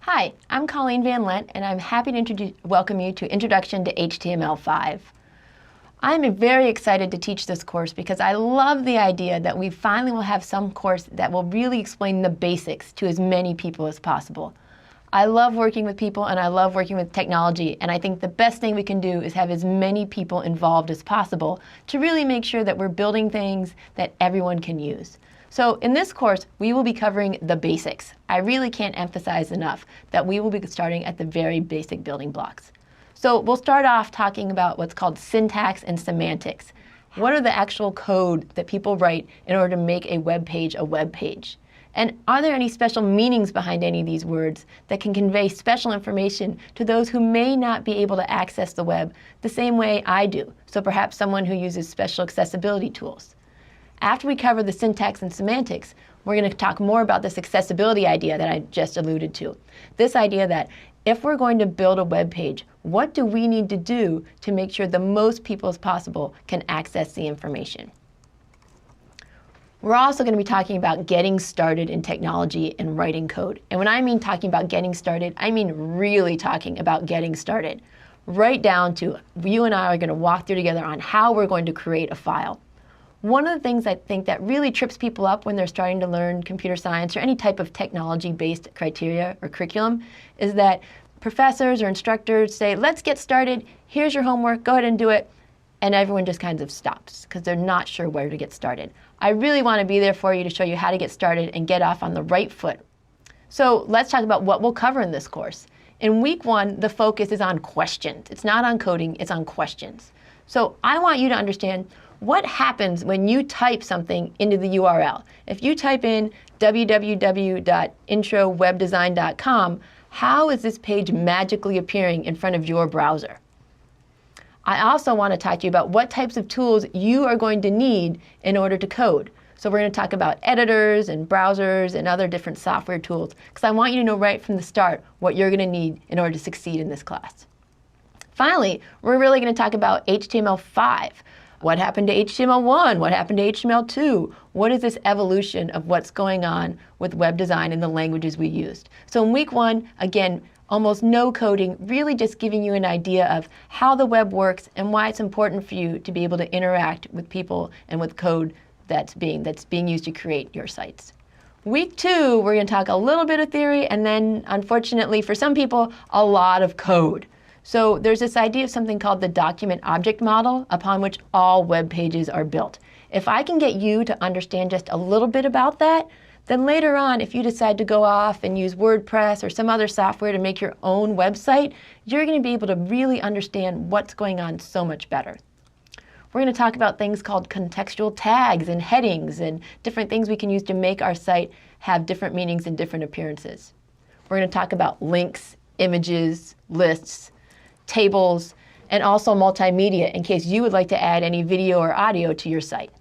Hi, I'm Colleen Van Lent, and I'm happy to welcome you to Introduction to HTML5. I'm very excited to teach this course because I love the idea that we finally will have some course that will really explain the basics to as many people as possible. I love working with people and I love working with technology, and I think the best thing we can do is have as many people involved as possible to really make sure that we're building things that everyone can use. So in this course, we will be covering the basics. I really can't emphasize enough that we will be starting at the very basic building blocks. So we'll start off talking about what's called syntax and semantics. What are the actual code that people write in order to make a web page a web page? And are there any special meanings behind any of these words that can convey special information to those who may not be able to access the web the same way I do? So perhaps someone who uses special accessibility tools. After we cover the syntax and semantics, we're going to talk more about this accessibility idea that I just alluded to. This idea that if we're going to build a web page, what do we need to do to make sure the most people as possible can access the information? We're also going to be talking about getting started in technology and writing code. And when I mean talking about getting started, I mean really talking about getting started. Right down to you and I are going to walk through together on how we're going to create a file. One of the things I think that really trips people up when they're starting to learn computer science or any type of technology-based criteria or curriculum is that professors or instructors say, let's get started, here's your homework, go ahead and do it, and everyone just kind of stops because they're not sure where to get started. I really want to be there for you to show you how to get started and get off on the right foot. So let's talk about what we'll cover in this course. In week one, the focus is on questions. It's not on coding, it's on questions. So I want you to understand what happens when you type something into the URL. If you type in www.introwebdesign.com, how is this page magically appearing in front of your browser? I also want to talk to you about what types of tools you are going to need in order to code. So we're going to talk about editors and browsers and other different software tools, because I want you to know right from the start what you're going to need in order to succeed in this class. Finally, we're really going to talk about HTML5. What happened to HTML1? What happened to HTML2? What is this evolution of what's going on with web design and the languages we used? So in week one, again, almost no coding, really just giving you an idea of how the web works and why it's important for you to be able to interact with people and with code that's being used to create your sites. Week two, we're going to talk a little bit of theory and then, unfortunately for some people, a lot of code. So there's this idea of something called the document object model upon which all web pages are built. If I can get you to understand just a little bit about that, then later on, if you decide to go off and use WordPress or some other software to make your own website, you're going to be able to really understand what's going on so much better. We're going to talk about things called contextual tags and headings and different things we can use to make our site have different meanings and different appearances. We're going to talk about links, images, lists, tables, and also multimedia in case you would like to add any video or audio to your site.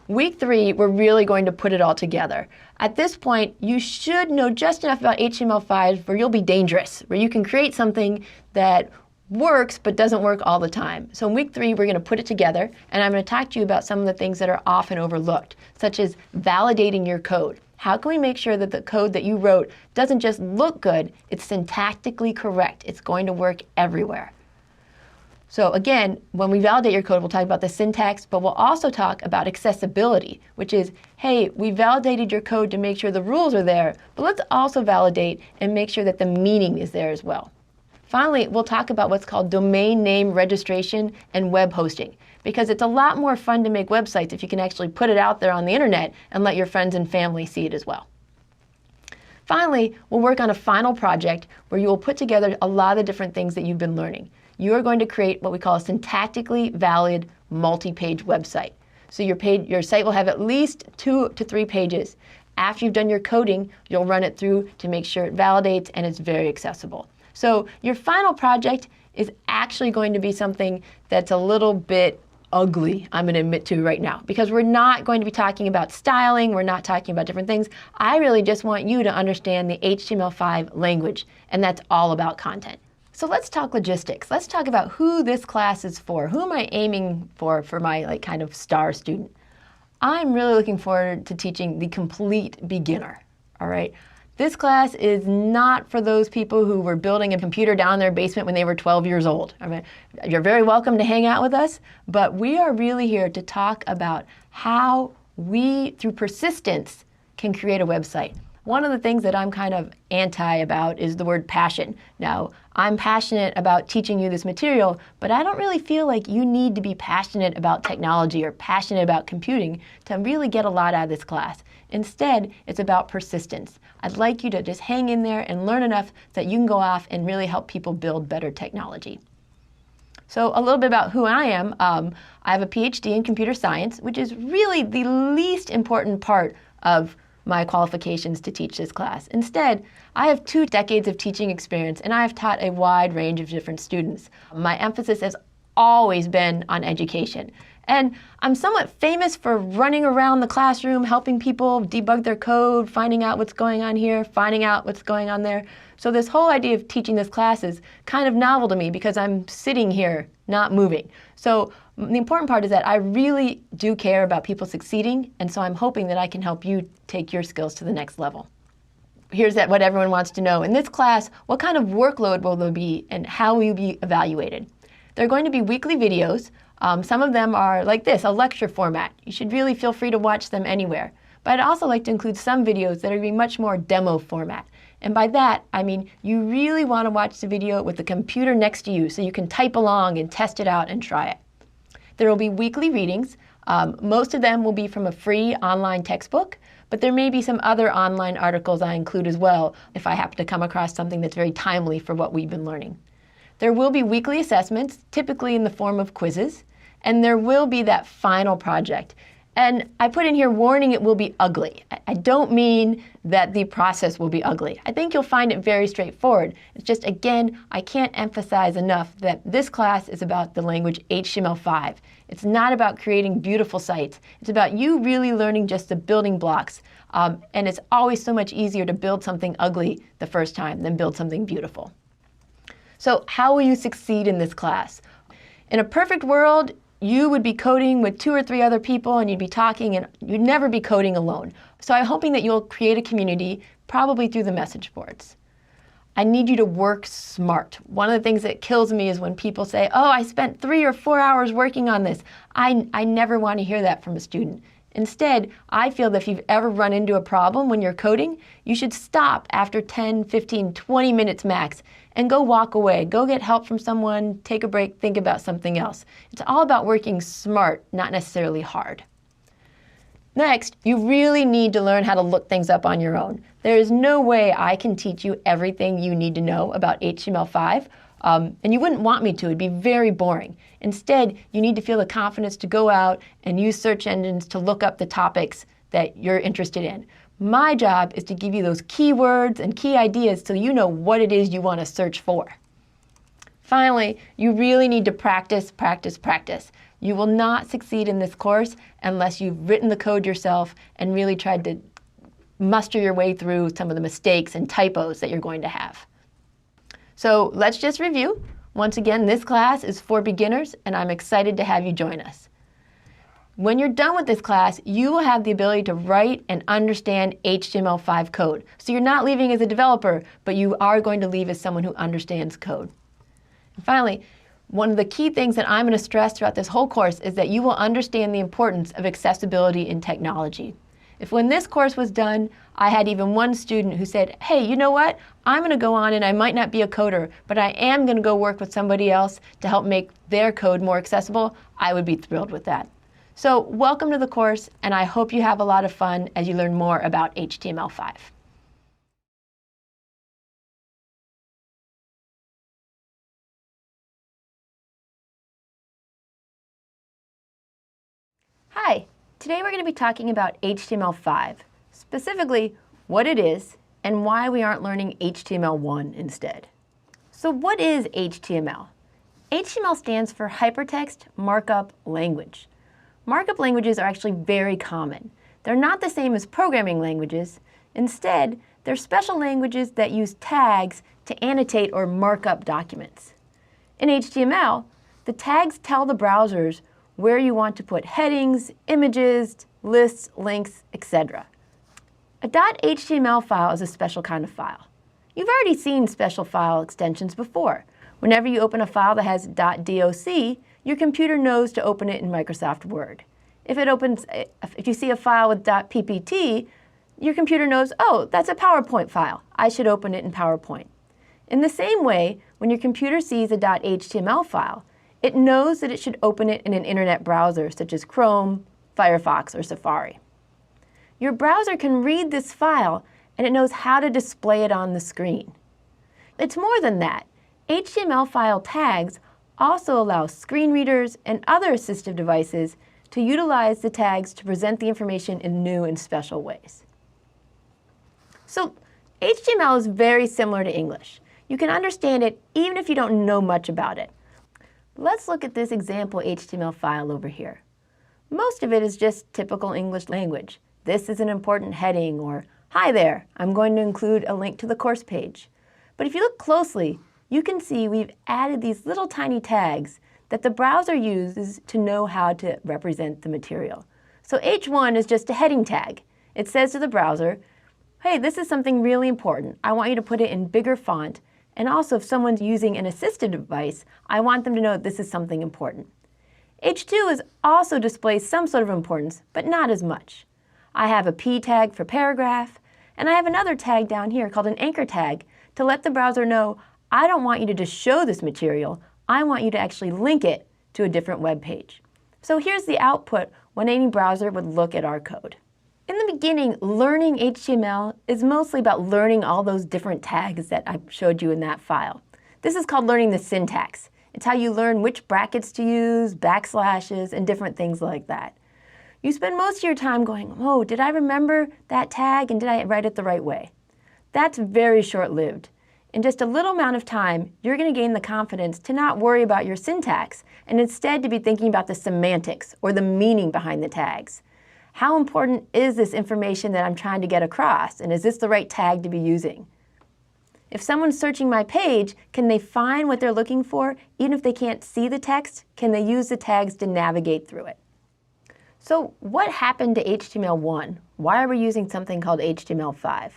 Week three, we're really going to put it all together. At this point, you should know just enough about HTML5 where you'll be dangerous, where you can create something that works but doesn't work all the time. So in week three, we're going to put it together, and I'm going to talk to you about some of the things that are often overlooked, such as validating your code. How can we make sure that the code that you wrote doesn't just look good, it's syntactically correct, it's going to work everywhere? So again, when we validate your code, we'll talk about the syntax, but we'll also talk about accessibility, which is, hey, we validated your code to make sure the rules are there, but let's also validate and make sure that the meaning is there as well. Finally, we'll talk about what's called domain name registration and web hosting, because it's a lot more fun to make websites if you can actually put it out there on the internet and let your friends and family see it as well. Finally, we'll work on a final project where you will put together a lot of different things that you've been learning. You are going to create what we call a syntactically valid multi-page website. So your site will have at least 2 to 3 pages. After you've done your coding, you'll run it through to make sure it validates and it's very accessible. So your final project is actually going to be something that's a little bit ugly, I'm going to admit to right now, because we're not going to be talking about styling, we're not talking about different things. I really just want you to understand the HTML5 language, and that's all about content. So let's talk logistics. Let's talk about who this class is for. Who am I aiming for my kind of star student? I'm really looking forward to teaching the complete beginner, all right? This class is not for those people who were building a computer down in their basement when they were 12 years old. I mean, you're very welcome to hang out with us, but we are really here to talk about how we, through persistence, can create a website. One of the things that I'm kind of anti about is the word passion. Now, I'm passionate about teaching you this material, but I don't really feel like you need to be passionate about technology or passionate about computing to really get a lot out of this class. Instead, it's about persistence. I'd like you to just hang in there and learn enough that you can go off and really help people build better technology. So a little bit about who I am. I have a PhD in computer science, which is really the least important part of my qualifications to teach this class. Instead, I have 2 decades of teaching experience, and I have taught a wide range of different students. My emphasis has always been on education. And I'm somewhat famous for running around the classroom, helping people debug their code, finding out what's going on here, finding out what's going on there. So this whole idea of teaching this class is kind of novel to me because I'm sitting here, not moving. So the important part is that I really do care about people succeeding, and so I'm hoping that I can help you take your skills to the next level. Here's what everyone wants to know. In this class, what kind of workload will there be and how will you be evaluated? There are going to be weekly videos. Some of them are like this, a lecture format. You should really feel free to watch them anywhere. But I'd also like to include some videos that are going to be much more demo format. And by that, I mean you really want to watch the video with the computer next to you so you can type along and test it out and try it. There will be weekly readings. Most of them will be from a free online textbook, but there may be some other online articles I include as well if I happen to come across something that's very timely for what we've been learning. There will be weekly assessments, typically in the form of quizzes, and there will be that final project. And I put in here, warning, it will be ugly. I don't mean that the process will be ugly. I think you'll find it very straightforward. It's just, again, I can't emphasize enough that this class is about the language HTML5. It's not about creating beautiful sites. It's about you really learning just the building blocks. And it's always so much easier to build something ugly the first time than build something beautiful. So how will you succeed in this class? In a perfect world, you would be coding with 2 or 3 other people and you'd be talking and you'd never be coding alone. So I'm hoping that you'll create a community, probably through the message boards. I need you to work smart. One of the things that kills me is when people say, oh, I spent 3 or 4 hours working on this. I never want to hear that from a student. Instead, I feel that if you've ever run into a problem when you're coding, you should stop after 10, 15, 20 minutes max and go walk away. Go get help from someone, take a break, think about something else. It's all about working smart, not necessarily hard. Next, you really need to learn how to look things up on your own. There is no way I can teach you everything you need to know about HTML5, and you wouldn't want me to. It'd be very boring. Instead, you need to feel the confidence to go out and use search engines to look up the topics that you're interested in. My job is to give you those keywords and key ideas so you know what it is you want to search for. Finally, you really need to practice, practice, practice. You will not succeed in this course unless you've written the code yourself and really tried to muster your way through some of the mistakes and typos that you're going to have. So let's just review. Once again, this class is for beginners, and I'm excited to have you join us. When you're done with this class, you will have the ability to write and understand HTML5 code. So you're not leaving as a developer, but you are going to leave as someone who understands code. And finally, one of the key things that I'm going to stress throughout this whole course is that you will understand the importance of accessibility in technology. If when this course was done, I had even one student who said, hey, you know what? I'm going to go on and I might not be a coder, but I am going to go work with somebody else to help make their code more accessible, I would be thrilled with that. So welcome to the course, and I hope you have a lot of fun as you learn more about HTML5. Hi, today we're going to be talking about HTML5, specifically what it is and why we aren't learning HTML1 instead. So what is HTML? HTML stands for Hypertext Markup Language. Markup languages are actually very common. They're not the same as programming languages. Instead, they're special languages that use tags to annotate or mark up documents. In HTML, the tags tell the browsers where you want to put headings, images, lists, links, etc. A .html file is a special kind of file. You've already seen special file extensions before. Whenever you open a file that has .doc, your computer knows to open it in Microsoft Word. If you see a file with .ppt, your computer knows, oh, that's a PowerPoint file. I should open it in PowerPoint. In the same way, when your computer sees a .html file, it knows that it should open it in an internet browser such as Chrome, Firefox, or Safari. Your browser can read this file and it knows how to display it on the screen. It's more than that. HTML file tags also allow screen readers and other assistive devices to utilize the tags to present the information in new and special ways. So HTML is very similar to English. You can understand it even if you don't know much about it. Let's look at this example HTML file over here. Most of it is just typical English language. This is an important heading, or hi there, I'm going to include a link to the course page. But if you look closely, you can see we've added these little tiny tags that the browser uses to know how to represent the material. So H1 is just a heading tag. It says to the browser, hey, this is something really important. I want you to put it in bigger font. And also, if someone's using an assistive device, I want them to know this is something important. H2 also displays some sort of importance, but not as much. I have a P tag for paragraph, and I have another tag down here called an anchor tag to let the browser know, I don't want you to just show this material, I want you to actually link it to a different web page. So here's the output when any browser would look at our code. In the beginning, learning HTML is mostly about learning all those different tags that I showed you in that file. This is called learning the syntax. It's how you learn which brackets to use, backslashes, and different things like that. You spend most of your time going, oh, did I remember that tag and did I write it the right way? That's very short-lived. In just a little amount of time, you're going to gain the confidence to not worry about your syntax and instead to be thinking about the semantics or the meaning behind the tags. How important is this information that I'm trying to get across, and is this the right tag to be using? If someone's searching my page, can they find what they're looking for? Even if they can't see the text, can they use the tags to navigate through it? So what happened to HTML1? Why are we using something called HTML5?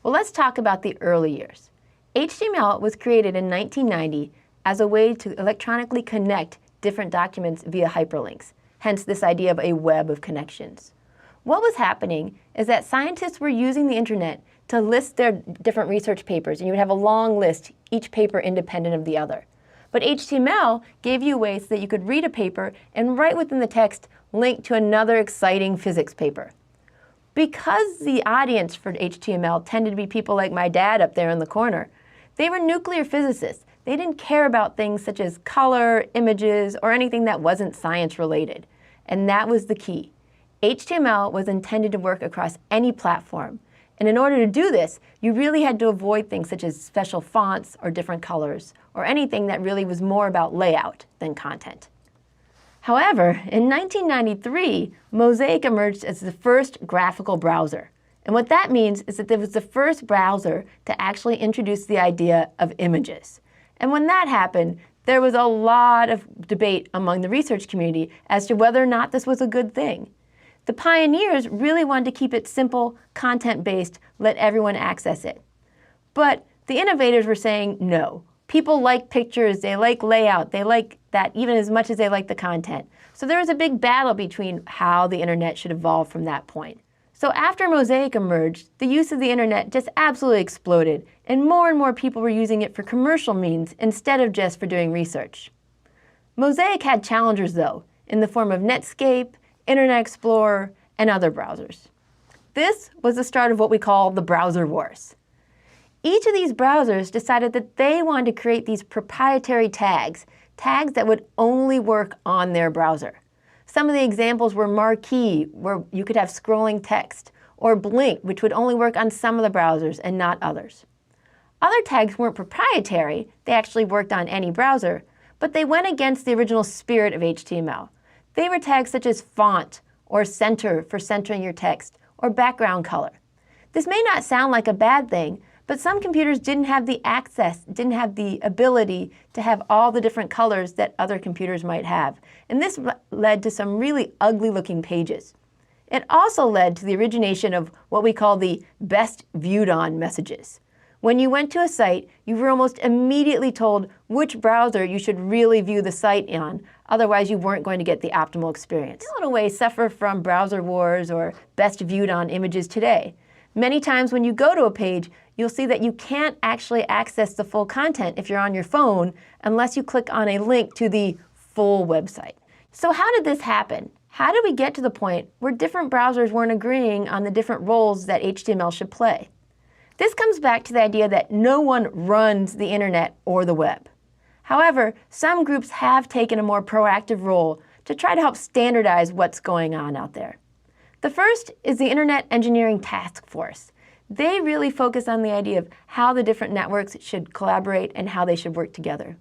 Well, let's talk about the early years. HTML was created in 1990 as a way to electronically connect different documents via hyperlinks, hence this idea of a web of connections. What was happening is that scientists were using the internet to list their different research papers, and you would have a long list, each paper independent of the other. But HTML gave you ways so that you could read a paper and right within the text link to another exciting physics paper. Because the audience for HTML tended to be people like my dad up there in the corner, they were nuclear physicists. They didn't care about things such as color, images, or anything that wasn't science related. And that was the key. HTML was intended to work across any platform. And in order to do this, you really had to avoid things such as special fonts or different colors, or anything that really was more about layout than content. However, in 1993, Mosaic emerged as the first graphical browser. And what that means is that it was the first browser to actually introduce the idea of images. And when that happened, there was a lot of debate among the research community as to whether or not this was a good thing. The pioneers really wanted to keep it simple, content-based, let everyone access it. But the innovators were saying no. People like pictures, they like layout, they like that even as much as they like the content. So there was a big battle between how the internet should evolve from that point. So after Mosaic emerged, the use of the internet just absolutely exploded, and more people were using it for commercial means instead of just for doing research. Mosaic had challengers though, in the form of Netscape, Internet Explorer, and other browsers. This was the start of what we call the browser wars. Each of these browsers decided that they wanted to create these proprietary tags that would only work on their browser. Some of the examples were Marquee, where you could have scrolling text, or Blink, which would only work on some of the browsers and not others. Other tags weren't proprietary, they actually worked on any browser, but they went against the original spirit of HTML. They were tags such as font, or center for centering your text, or background color. This may not sound like a bad thing, but some computers didn't have the access, didn't have the ability to have all the different colors that other computers might have. And this led to some really ugly looking pages. It also led to the origination of what we call the best viewed on messages. When you went to a site, you were almost immediately told which browser you should really view the site on, otherwise you weren't going to get the optimal experience. We, in a way, suffer from browser wars or best viewed on images today. Many times when you go to a page, you'll see that you can't actually access the full content if you're on your phone unless you click on a link to the full website. So how did this happen? How did we get to the point where different browsers weren't agreeing on the different roles that HTML should play? This comes back to the idea that no one runs the internet or the web. However, some groups have taken a more proactive role to try to help standardize what's going on out there. The first is the Internet Engineering Task Force. They really focus on the idea of how the different networks should collaborate and how they should work together.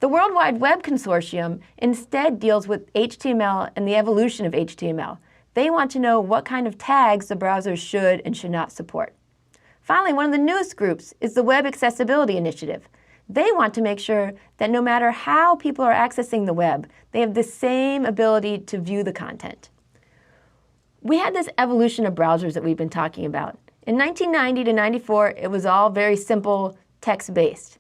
The World Wide Web Consortium instead deals with HTML and the evolution of HTML. They want to know what kind of tags the browsers should and should not support. Finally, one of the newest groups is the Web Accessibility Initiative. They want to make sure that no matter how people are accessing the web, they have the same ability to view the content. We had this evolution of browsers that we've been talking about. In 1990 to 94, it was all very simple, text-based.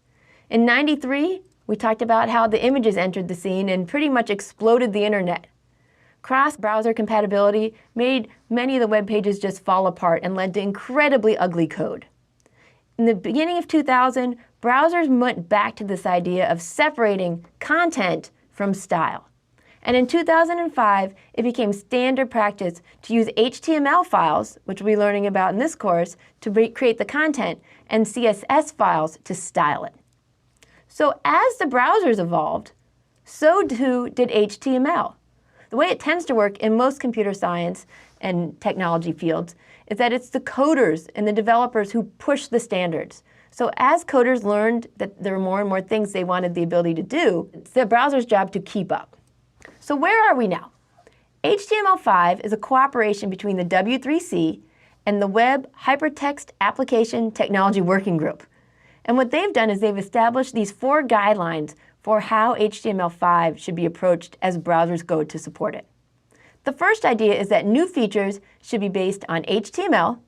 In 93, we talked about how the images entered the scene and pretty much exploded the internet. Cross-browser compatibility made many of the web pages just fall apart and led to incredibly ugly code. In the beginning of 2000, browsers went back to this idea of separating content from style. And in 2005, it became standard practice to use HTML files, which we'll be learning about in this course, to create the content, and CSS files to style it. So as the browsers evolved, so too did HTML. The way it tends to work in most computer science and technology fields is that it's the coders and the developers who push the standards. So as coders learned that there were more and more things they wanted the ability to do, it's the browser's job to keep up. So where are we now? HTML5 is a cooperation between the W3C and the Web Hypertext Application Technology Working Group. And what they've done is they've established these 4 guidelines for how HTML5 should be approached as browsers go to support it. The first idea is that new features should be based on HTML,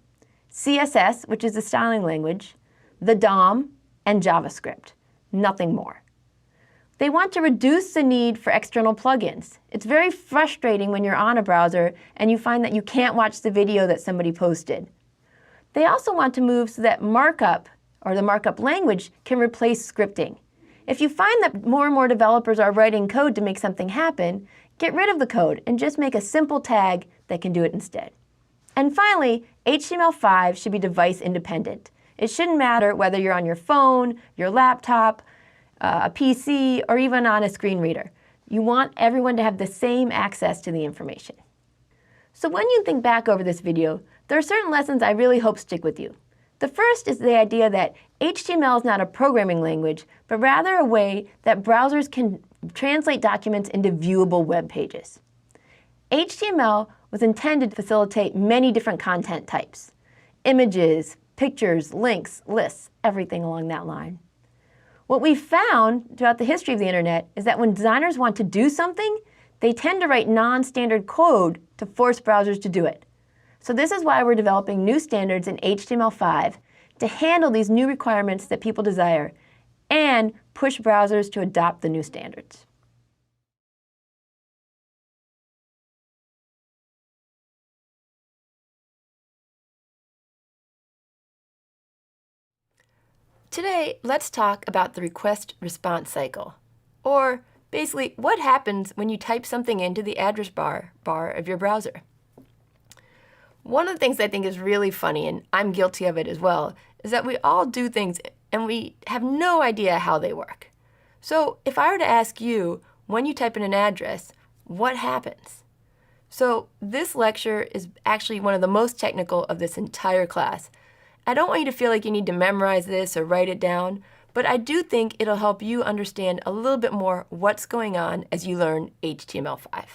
CSS, which is the styling language, the DOM, and JavaScript, nothing more. They want to reduce the need for external plugins. It's very frustrating when you're on a browser and you find that you can't watch the video that somebody posted. They also want to move so that markup, or the markup language, can replace scripting. If you find that more and more developers are writing code to make something happen, get rid of the code and just make a simple tag that can do it instead. And finally, HTML5 should be device independent. It shouldn't matter whether you're on your phone, your laptop, a PC, or even on a screen reader. You want everyone to have the same access to the information. So when you think back over this video, there are certain lessons I really hope stick with you. The first is the idea that HTML is not a programming language, but rather a way that browsers can translate documents into viewable web pages. HTML was intended to facilitate many different content types: images, pictures, links, lists, everything along that line. What we've found throughout the history of the internet is that when designers want to do something, they tend to write non-standard code to force browsers to do it. So this is why we're developing new standards in HTML5 to handle these new requirements that people desire and push browsers to adopt the new standards. Today, let's talk about the request-response cycle, or basically what happens when you type something into the address bar of your browser. One of the things I think is really funny, and I'm guilty of it as well, is that we all do things and we have no idea how they work. So if I were to ask you, when you type in an address, what happens? So this lecture is actually one of the most technical of this entire class. I don't want you to feel like you need to memorize this or write it down, but I do think it'll help you understand a little bit more what's going on as you learn HTML5.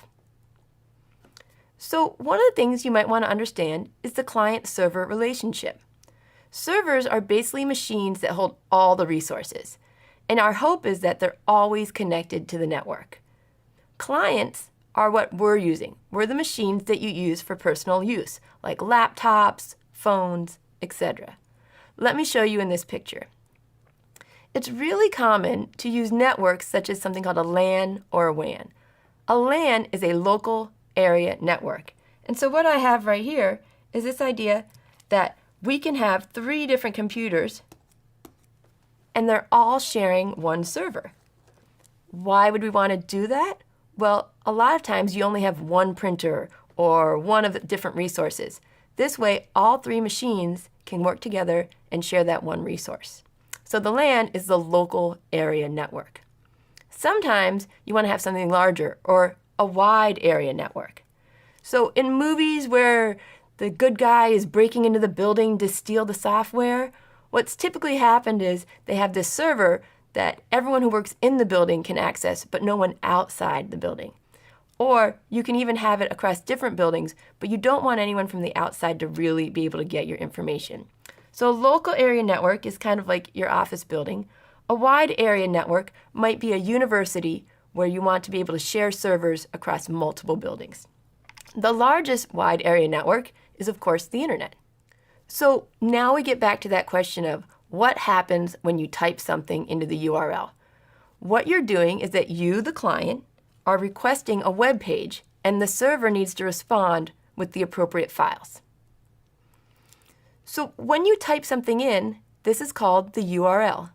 So one of the things you might want to understand is the client-server relationship. Servers are basically machines that hold all the resources, and our hope is that they're always connected to the network. Clients are what we're using. We're the machines that you use for personal use, like laptops, phones, etc. Let me show you in this picture. It's really common to use networks such as something called a LAN or a WAN. A LAN is a local area network. And so what I have right here is this idea that we can have 3 different computers and they're all sharing one server. Why would we want to do that? Well, a lot of times you only have one printer or one of the different resources. This way, all 3 machines can work together and share that one resource. So the LAN is the local area network. Sometimes you want to have something larger or a wide area network. So in movies where the good guy is breaking into the building to steal the software, what's typically happened is they have this server that everyone who works in the building can access, but no one outside the building. Or you can even have it across different buildings, but you don't want anyone from the outside to really be able to get your information. So a local area network is kind of like your office building. A wide area network might be a university where you want to be able to share servers across multiple buildings. The largest wide area network is, of course, the internet. So now we get back to that question of what happens when you type something into the URL. What you're doing is that you, the client, are requesting a web page, and the server needs to respond with the appropriate files. So when you type something in, this is called the URL.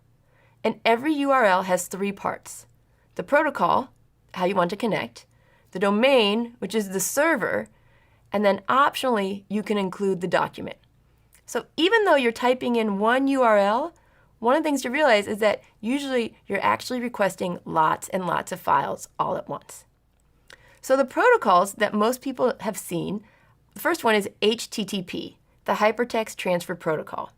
And every URL has 3 parts. The protocol, how you want to connect, the domain, which is the server, and then optionally you can include the document. So even though you're typing in one URL, one of the things to realize is that usually you're actually requesting lots and lots of files all at once. So the protocols that most people have seen, the first one is HTTP, the Hypertext Transfer Protocol.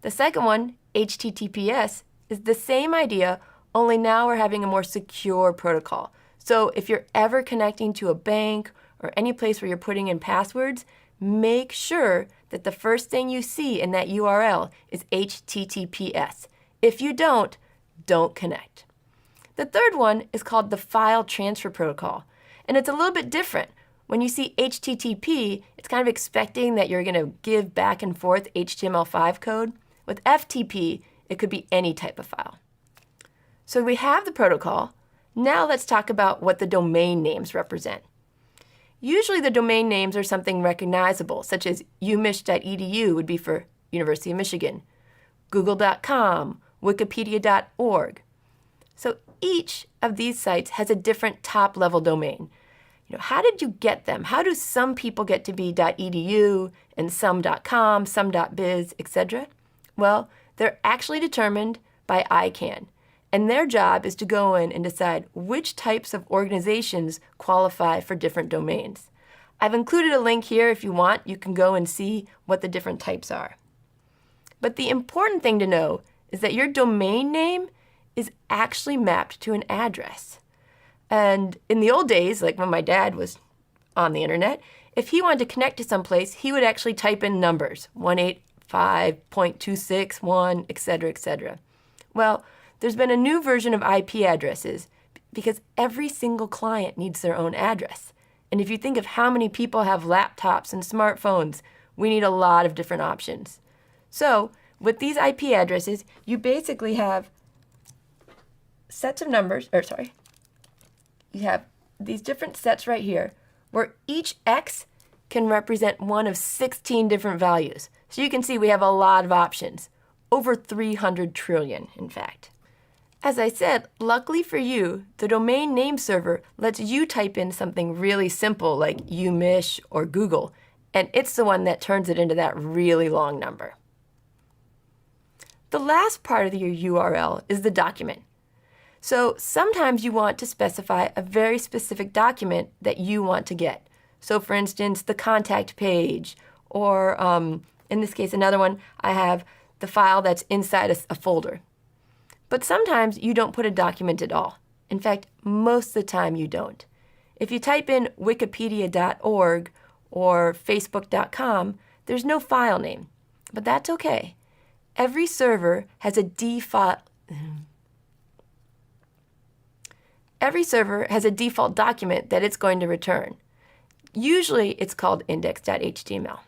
The second one, HTTPS, is the same idea, only now we're having a more secure protocol. So if you're ever connecting to a bank or any place where you're putting in passwords, make sure that the first thing you see in that URL is HTTPS. If you don't connect. The third one is called the File Transfer Protocol, and it's a little bit different. When you see HTTP, it's kind of expecting that you're going to give back and forth HTML5 code. With FTP, it could be any type of file. So we have the protocol. Now let's talk about what the domain names represent. Usually the domain names are something recognizable, such as umich.edu would be for University of Michigan, google.com, wikipedia.org. So each of these sites has a different top-level domain. How did you get them? How do some people get to be .edu and some .com, some .biz, etc.? Well, they're actually determined by ICANN. And their job is to go in and decide which types of organizations qualify for different domains. I've included a link here if you want. You can go and see what the different types are. But the important thing to know is that your domain name is actually mapped to an address. And in the old days, like when my dad was on the internet, if he wanted to connect to someplace, he would actually type in numbers, 185.261, etc., etc. Well, there's been a new version of IP addresses because every single client needs their own address. And if you think of how many people have laptops and smartphones, we need a lot of different options. So with these IP addresses, you basically have sets of numbers, you have these different sets right here where each X can represent one of 16 different values. So you can see we have a lot of options, over 300 trillion, in fact. As I said, luckily for you, the domain name server lets you type in something really simple like umich or Google, and it's the one that turns it into that really long number. The last part of your URL is the document. So sometimes you want to specify a very specific document that you want to get. So for instance, the contact page, or in this case, another one, I have the file that's inside a folder. But sometimes you don't put a document at all. In fact, most of the time you don't. If you type in wikipedia.org or facebook.com, there's no file name. But that's okay. Every server has a default every server has a default document that it's going to return. Usually it's called index.html.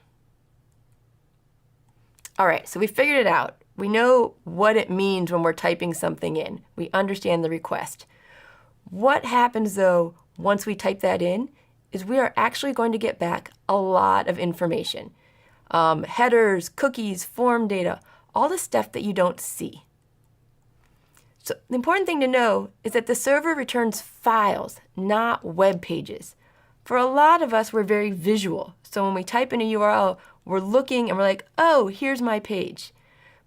All right, so we figured it out. We know what it means when we're typing something in. We understand the request. What happens though once we type that in is we are actually going to get back a lot of information. Headers, cookies, form data, all the stuff that you don't see. So the important thing to know is that the server returns files, not web pages. For a lot of us, we're very visual. So when we type in a URL, we're looking and we're like, oh, here's my page.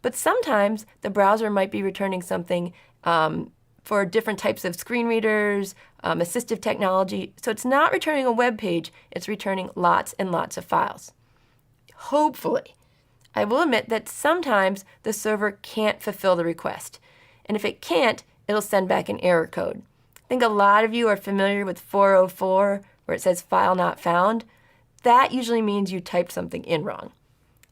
But sometimes the browser might be returning something for different types of screen readers, assistive technology. So it's not returning a web page, it's returning lots and lots of files. Hopefully. I will admit that sometimes the server can't fulfill the request. And if it can't, it'll send back an error code. I think a lot of you are familiar with 404, where it says file not found. That usually means you typed something in wrong.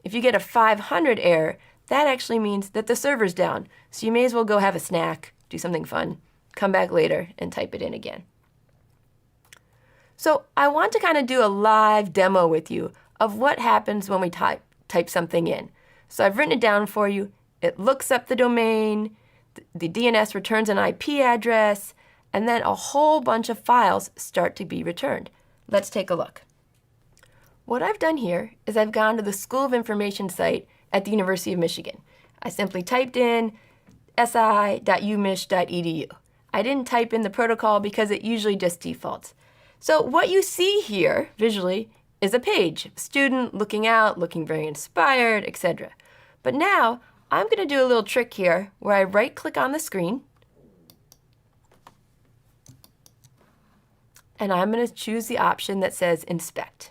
If you get a 500 error, that actually means that the server's down. So you may as well go have a snack, do something fun, come back later and type it in again. So I want to kind of do a live demo with you of what happens when we type something in. So I've written it down for you. It looks up the domain, the DNS returns an IP address, and then a whole bunch of files start to be returned. Let's take a look. What I've done here is I've gone to the School of Information site at the University of Michigan. I simply typed in si.umich.edu. I didn't type in the protocol because it usually just defaults. So what you see here visually is a page, student looking out, looking very inspired, etc. But now I'm going to do a little trick here where I right-click on the screen and I'm going to choose the option that says Inspect.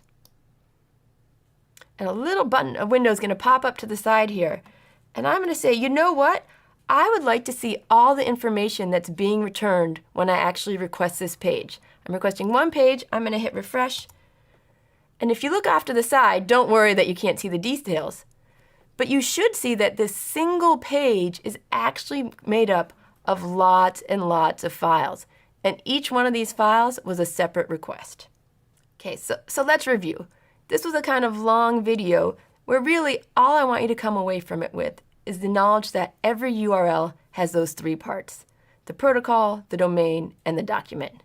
And a little button, a window is going to pop up to the side here. And I'm going to say, you know what? I would like to see all the information that's being returned when I actually request this page. I'm requesting one page. I'm going to hit refresh. And if you look off to the side, don't worry that you can't see the details. But you should see that this single page is actually made up of lots and lots of files. And each one of these files was a separate request. Okay, so let's review. This was a kind of long video where really all I want you to come away from it with is the knowledge that every URL has those three parts: the protocol, the domain, and the document.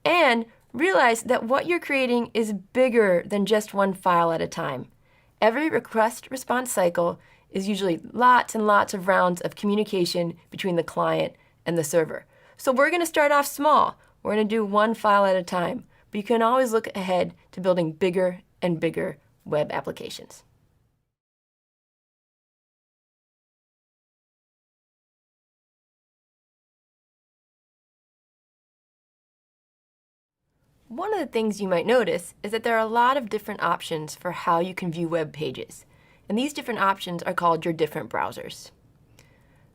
And realize that what you're creating is bigger than just one file at a time. Every request-response cycle is usually lots and lots of rounds of communication between the client and the server. So we're going to start off small. We're going to do one file at a time. But you can always look ahead to building bigger and bigger web applications. One of the things you might notice is that there are a lot of different options for how you can view web pages. And these different options are called your different browsers.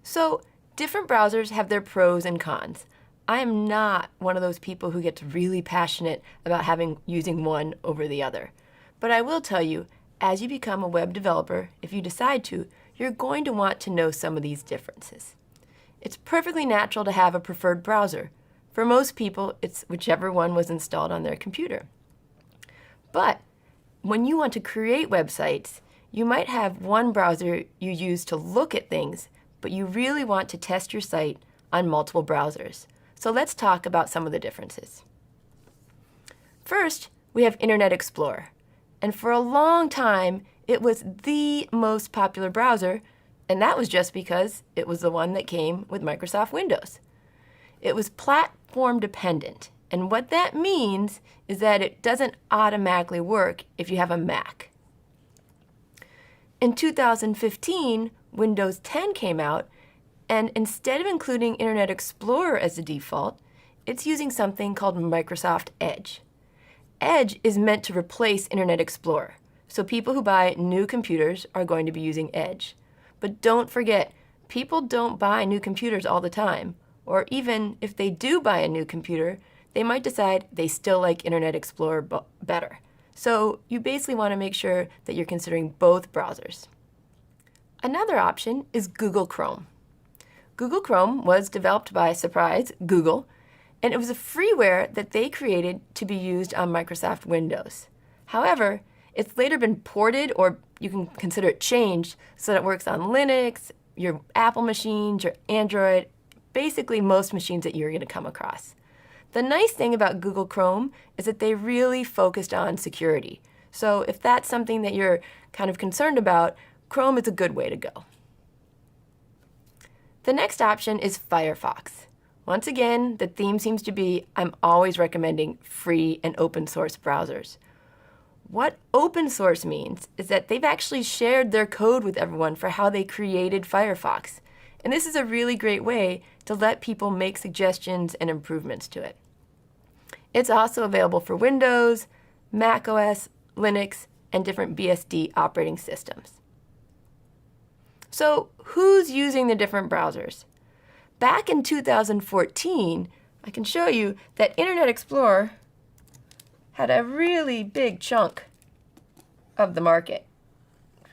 So different browsers have their pros and cons. I am not one of those people who gets really passionate about using one over the other. But I will tell you, as you become a web developer, if you decide to, you're going to want to know some of these differences. It's perfectly natural to have a preferred browser. For most people, it's whichever one was installed on their computer. But when you want to create websites, you might have one browser you use to look at things, but you really want to test your site on multiple browsers. So let's talk about some of the differences. First, we have Internet Explorer. And for a long time, it was the most popular browser, and that was just because it was the one that came with Microsoft Windows. It was platform dependent, and what that means is that it doesn't automatically work if you have a Mac. In 2015, Windows 10 came out, and instead of including Internet Explorer as the default, it's using something called Microsoft Edge. Edge is meant to replace Internet Explorer, so people who buy new computers are going to be using Edge. But don't forget, people don't buy new computers all the time, or even if they do buy a new computer, they might decide they still like Internet Explorer better. So you basically want to make sure that you're considering both browsers. Another option is Google Chrome. Google Chrome was developed by, surprise, Google, and it was a freeware that they created to be used on Microsoft Windows. However, it's later been ported, or you can consider it changed, so that it works on Linux, your Apple machines, your Android, basically most machines that you're going to come across. The nice thing about Google Chrome is that they really focused on security. So if that's something that you're kind of concerned about, Chrome is a good way to go. The next option is Firefox. Once again, the theme seems to be I'm always recommending free and open source browsers. What open source means is that they've actually shared their code with everyone for how they created Firefox. And this is a really great way to let people make suggestions and improvements to it. It's also available for Windows, Mac OS, Linux, and different BSD operating systems. So who's using the different browsers? Back in 2014, I can show you that Internet Explorer had a really big chunk of the market,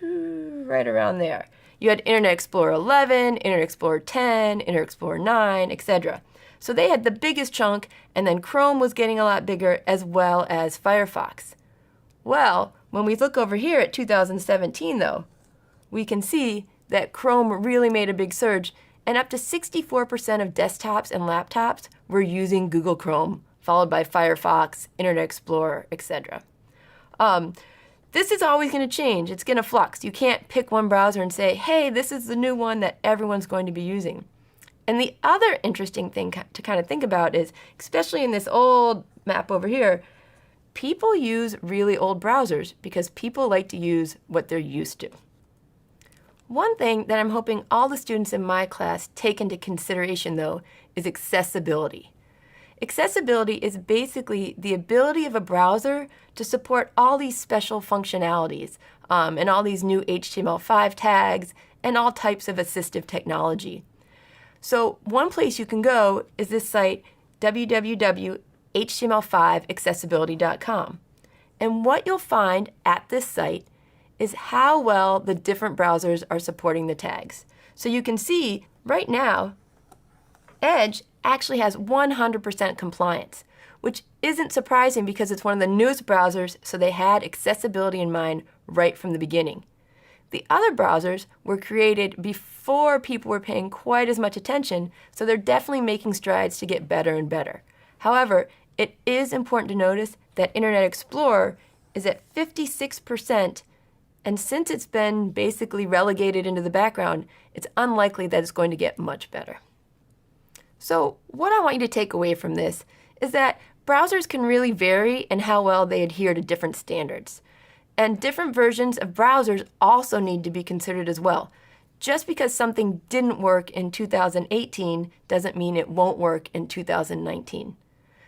right around there. You had Internet Explorer 11, Internet Explorer 10, Internet Explorer 9, etc. So they had the biggest chunk, and then Chrome was getting a lot bigger, as well as Firefox. Well, when we look over here at 2017, though, we can see that Chrome really made a big surge, and up to 64% of desktops and laptops were using Google Chrome, followed by Firefox, Internet Explorer, etc. This is always going to change. It's going to flux. You can't pick one browser and say, hey, this is the new one that everyone's going to be using. And the other interesting thing to kind of think about is, especially in this old map over here, people use really old browsers because people like to use what they're used to. One thing that I'm hoping all the students in my class take into consideration, though, is accessibility. Accessibility is basically the ability of a browser to support all these special functionalities and all these new HTML5 tags and all types of assistive technology. So one place you can go is this site, www.html5accessibility.com. And what you'll find at this site is how well the different browsers are supporting the tags. So you can see right now, Edge actually has 100% compliance, which isn't surprising because it's one of the newest browsers, so they had accessibility in mind right from the beginning. The other browsers were created before people were paying quite as much attention, so they're definitely making strides to get better and better. However, it is important to notice that Internet Explorer is at 56%, and since it's been basically relegated into the background, it's unlikely that it's going to get much better. So what I want you to take away from this is that browsers can really vary in how well they adhere to different standards. And different versions of browsers also need to be considered as well. Just because something didn't work in 2018 doesn't mean it won't work in 2019.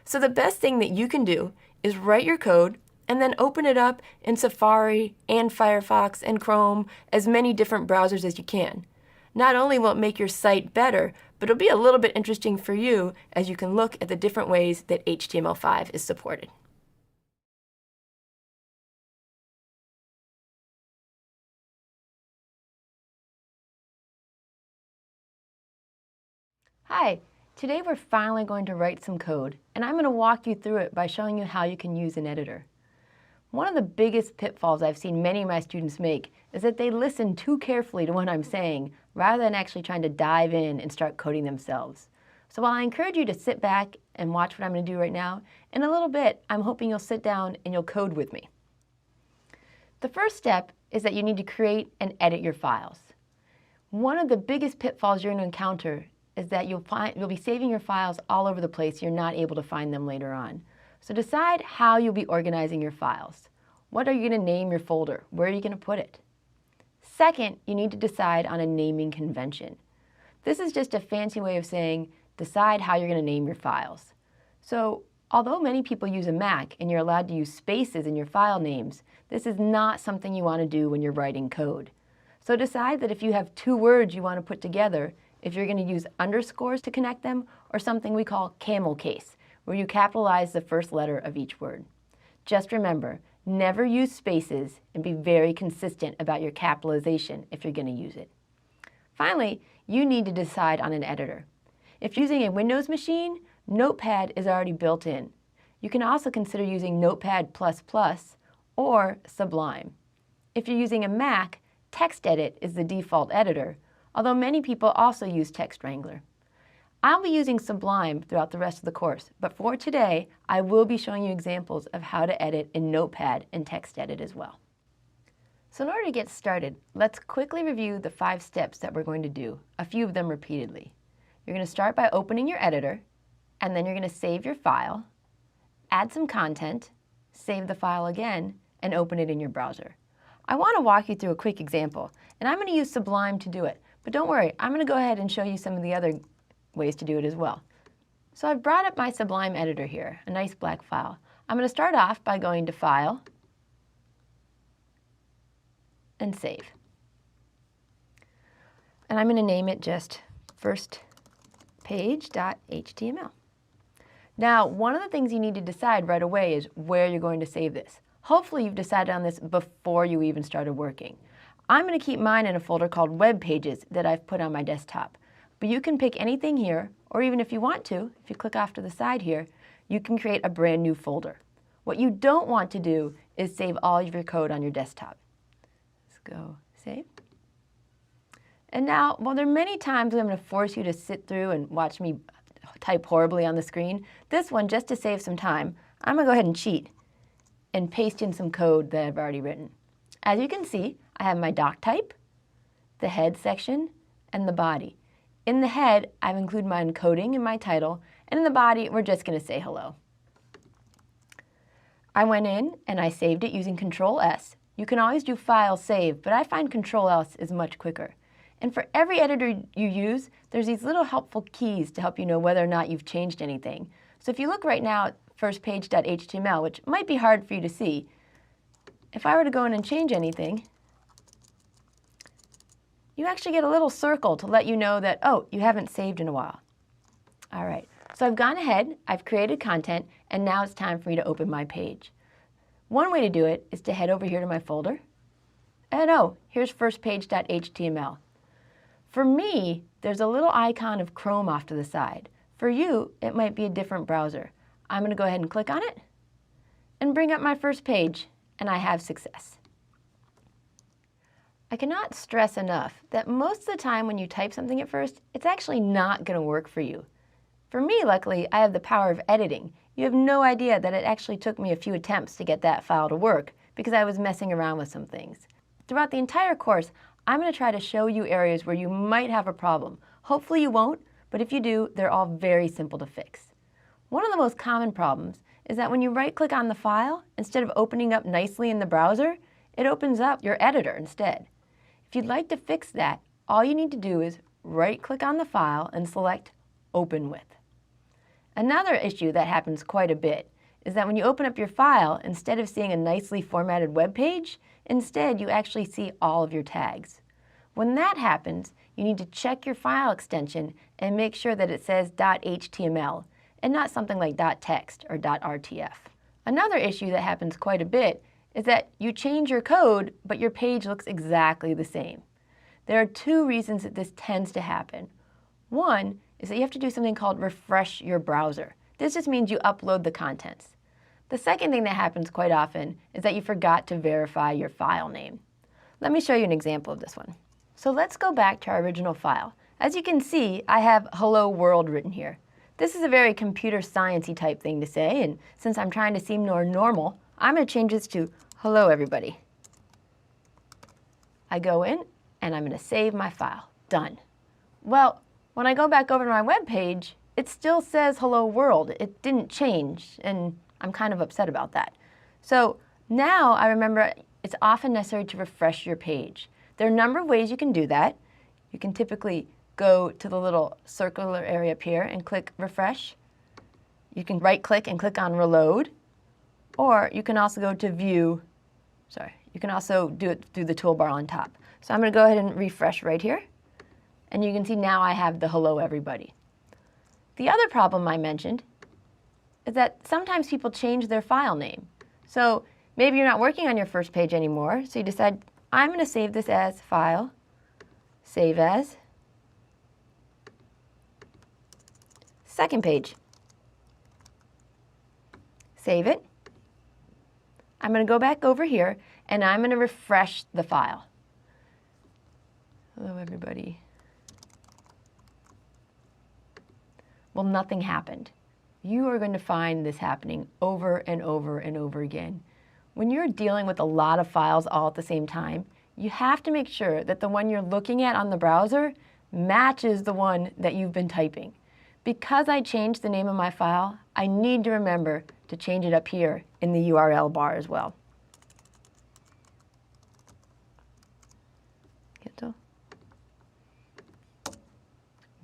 So the best thing that you can do is write your code and then open it up in Safari and Firefox and Chrome, as many different browsers as you can. Not only will it make your site better, but it'll be a little bit interesting for you as you can look at the different ways that HTML5 is supported. Hi, today we're finally going to write some code, and I'm going to walk you through it by showing you how you can use an editor. One of the biggest pitfalls I've seen many of my students make is that they listen too carefully to what I'm saying rather than actually trying to dive in and start coding themselves. So while I encourage you to sit back and watch what I'm going to do right now, in a little bit I'm hoping you'll sit down and you'll code with me. The first step is that you need to create and edit your files. One of the biggest pitfalls you're going to encounter is that you'll be saving your files all over the place. You're not able to find them later on. So decide how you'll be organizing your files. What are you going to name your folder? Where are you going to put it? Second, you need to decide on a naming convention. This is just a fancy way of saying decide how you're going to name your files. So although many people use a Mac and you're allowed to use spaces in your file names, this is not something you want to do when you're writing code. So decide that if you have two words you want to put together, if you're going to use underscores to connect them, or something we call camel case, where you capitalize the first letter of each word. Just remember, never use spaces and be very consistent about your capitalization if you're going to use it. Finally, you need to decide on an editor. If using a Windows machine, Notepad is already built in. You can also consider using Notepad++ or Sublime. If you're using a Mac, TextEdit is the default editor, although many people also use Text Wrangler. I'll be using Sublime throughout the rest of the course, but for today, I will be showing you examples of how to edit in Notepad and TextEdit as well. So in order to get started, let's quickly review the 5 steps that we're going to do, a few of them repeatedly. You're going to start by opening your editor, and then you're going to save your file, add some content, save the file again, and open it in your browser. I want to walk you through a quick example, and I'm going to use Sublime to do it. But don't worry, I'm going to go ahead and show you some of the other ways to do it as well. So I've brought up my Sublime editor here, a nice black file. I'm going to start off by going to File and Save. And I'm going to name it just firstpage.html. Now, one of the things you need to decide right away is where you're going to save this. Hopefully you've decided on this before you even started working. I'm going to keep mine in a folder called Web Pages that I've put on my desktop. But you can pick anything here, or even if you want to, if you click off to the side here, you can create a brand new folder. What you don't want to do is save all of your code on your desktop. Let's go save. And now, while there are many times I'm going to force you to sit through and watch me type horribly on the screen, this one, just to save some time, I'm going to go ahead and cheat and paste in some code that I've already written. As you can see, I have my doc type, the head section, and the body. In the head, I've included my encoding in my title, and in the body, we're just going to say hello. I went in and I saved it using Control-S. You can always do File Save, but I find Control-S is much quicker. And for every editor you use, there's these little helpful keys to help you know whether or not you've changed anything. So if you look right now at firstpage.html, which might be hard for you to see, if I were to go in and change anything, you actually get a little circle to let you know that, oh, you haven't saved in a while. All right, so I've gone ahead, I've created content, and now it's time for me to open my page. One way to do it is to head over here to my folder, and oh, here's firstpage.html. For me, there's a little icon of Chrome off to the side. For you, it might be a different browser. I'm going to go ahead and click on it and bring up my first page, and I have success. I cannot stress enough that most of the time when you type something at first, it's actually not going to work for you. For me, luckily, I have the power of editing. You have no idea that it actually took me a few attempts to get that file to work because I was messing around with some things. Throughout the entire course, I'm going to try to show you areas where you might have a problem. Hopefully you won't, but if you do, they're all very simple to fix. One of the most common problems is that when you right-click on the file, instead of opening up nicely in the browser, it opens up your editor instead. If you'd like to fix that, all you need to do is right-click on the file and select Open With. Another issue that happens quite a bit is that when you open up your file, instead of seeing a nicely formatted web page, instead you actually see all of your tags. When that happens, you need to check your file extension and make sure that it says .html and not something like .text or .rtf. Another issue that happens quite a bit is that you change your code, but your page looks exactly the same. There are 2 reasons that this tends to happen. One is that you have to do something called refresh your browser. This just means you upload the contents. The second thing that happens quite often is that you forgot to verify your file name. Let me show you an example of this one. So let's go back to our original file. As you can see, I have hello world written here. This is a very computer science-y type thing to say, and since I'm trying to seem more normal, I'm going to change this to hello everybody. I go in and I'm going to save my file. Done. Well, when I go back over to my web page, it still says hello world. It didn't change, and I'm kind of upset about that. So now I remember it's often necessary to refresh your page. There are a number of ways you can do that. You can typically go to the little circular area up here and click refresh. You can right-click and click on reload, or you can also go to view. You can also do it through the toolbar on top. So I'm going to go ahead and refresh right here, and you can see now I have the hello everybody. The other problem I mentioned is that sometimes people change their file name. So maybe you're not working on your first page anymore, so you decide, I'm going to save this as file, save as, second page. Save it. I'm going to go back over here, and I'm going to refresh the file. Hello, everybody. Well, nothing happened. You are going to find this happening over and over and over again. When you're dealing with a lot of files all at the same time, you have to make sure that the one you're looking at on the browser matches the one that you've been typing. Because I changed the name of my file, I need to remember to change it up here in the URL bar as well.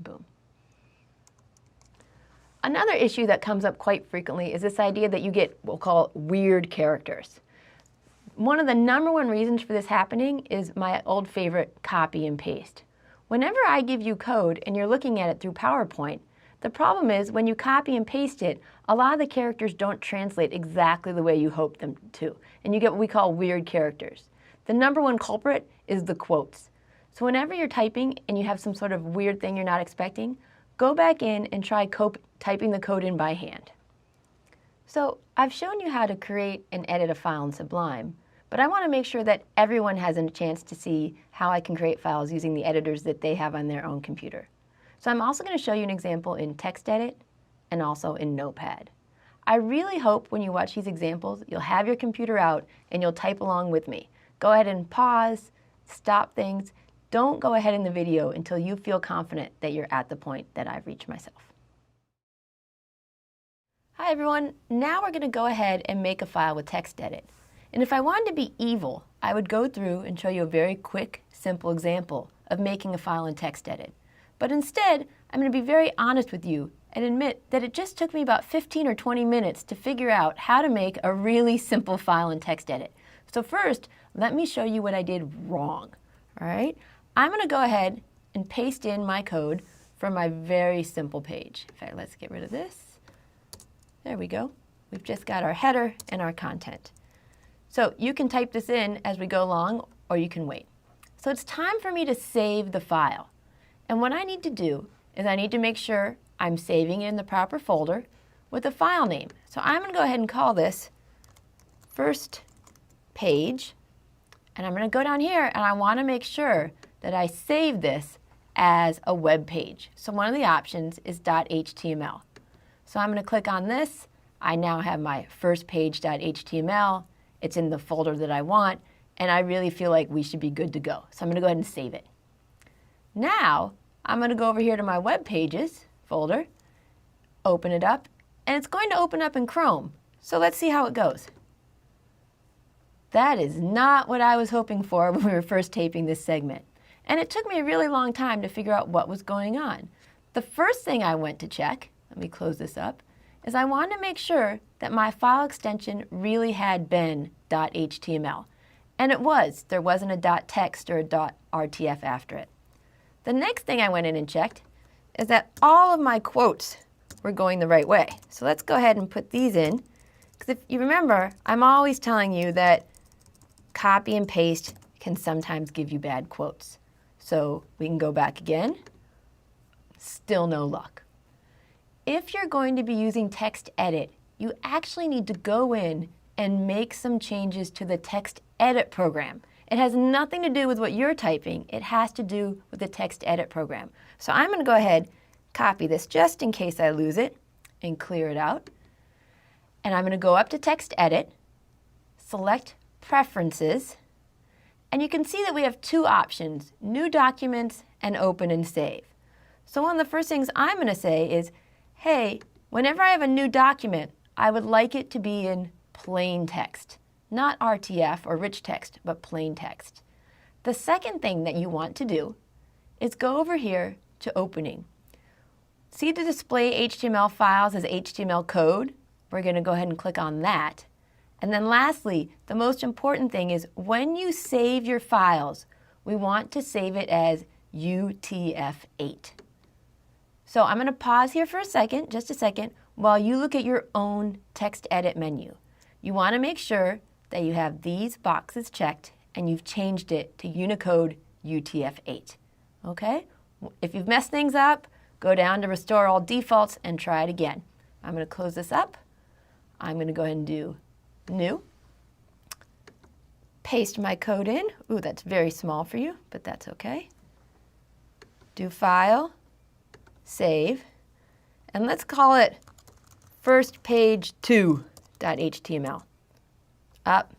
Boom. Another issue that comes up quite frequently is this idea that you get what we'll call weird characters. One of the #1 reasons for this happening is my old favorite, copy and paste. Whenever I give you code and you're looking at it through PowerPoint, the problem is when you copy and paste it, a lot of the characters don't translate exactly the way you hope them to, and you get what we call weird characters. The #1 culprit is the quotes. So whenever you're typing and you have some sort of weird thing you're not expecting, go back in and try typing the code in by hand. So I've shown you how to create and edit a file in Sublime, but I want to make sure that everyone has a chance to see how I can create files using the editors that they have on their own computer. So I'm also going to show you an example in TextEdit and also in Notepad. I really hope when you watch these examples, you'll have your computer out and you'll type along with me. Go ahead and pause, stop things. Don't go ahead in the video until you feel confident that you're at the point that I've reached myself. Hi everyone, now we're going to go ahead and make a file with TextEdit. And if I wanted to be evil, I would go through and show you a very quick, simple example of making a file in TextEdit. But instead, I'm going to be very honest with you and admit that it just took me about 15 or 20 minutes to figure out how to make a really simple file in TextEdit. So first, let me show you what I did wrong. All right? I'm going to go ahead and paste in my code from my very simple page. In fact, let's get rid of this. There we go. We've just got our header and our content. So you can type this in as we go along, or you can wait. So it's time for me to save the file. And what I need to do is I need to make sure I'm saving it in the proper folder with a file name. So I'm going to go ahead and call this first page. And I'm going to go down here and I want to make sure that I save this as a web page. So one of the options is .html. So I'm going to click on this. I now have my first page.html. It's in the folder that I want, and I really feel like we should be good to go. So I'm going to go ahead and save it. Now, I'm going to go over here to my web pages folder, open it up, and it's going to open up in Chrome. So let's see how it goes. That is not what I was hoping for when we were first taping this segment. And it took me a really long time to figure out what was going on. The first thing I went to check, let me close this up, is I wanted to make sure that my file extension really had been .html. And it was. There wasn't a .text or a .rtf after it. The next thing I went in and checked is that all of my quotes were going the right way. So let's go ahead and put these in. Because if you remember, I'm always telling you that copy and paste can sometimes give you bad quotes. So we can go back again. Still no luck. If you're going to be using TextEdit, you actually need to go in and make some changes to the TextEdit program. It has nothing to do with what you're typing. It has to do with the TextEdit program. So I'm going to go ahead, copy this just in case I lose it, and clear it out. And I'm going to go up to TextEdit, select Preferences, and you can see that we have two options, New Documents and Open and Save. So one of the first things I'm going to say is, hey, whenever I have a new document, I would like it to be in plain text. Not RTF or rich text, but plain text. The second thing that you want to do is go over here to Opening. See the display HTML files as HTML code? We're going to go ahead and click on that. And then lastly, the most important thing is when you save your files, we want to save it as UTF-8. So I'm going to pause here for a second, just a second, while you look at your own TextEdit menu. You want to make sure that you have these boxes checked and you've changed it to Unicode UTF-8. Okay? If you've messed things up, go down to Restore All Defaults and try it again. I'm going to close this up. I'm going to go ahead and do new. Paste my code in. Ooh, that's very small for you, but that's okay. Do file, save, and let's call it firstpage2.html. Up.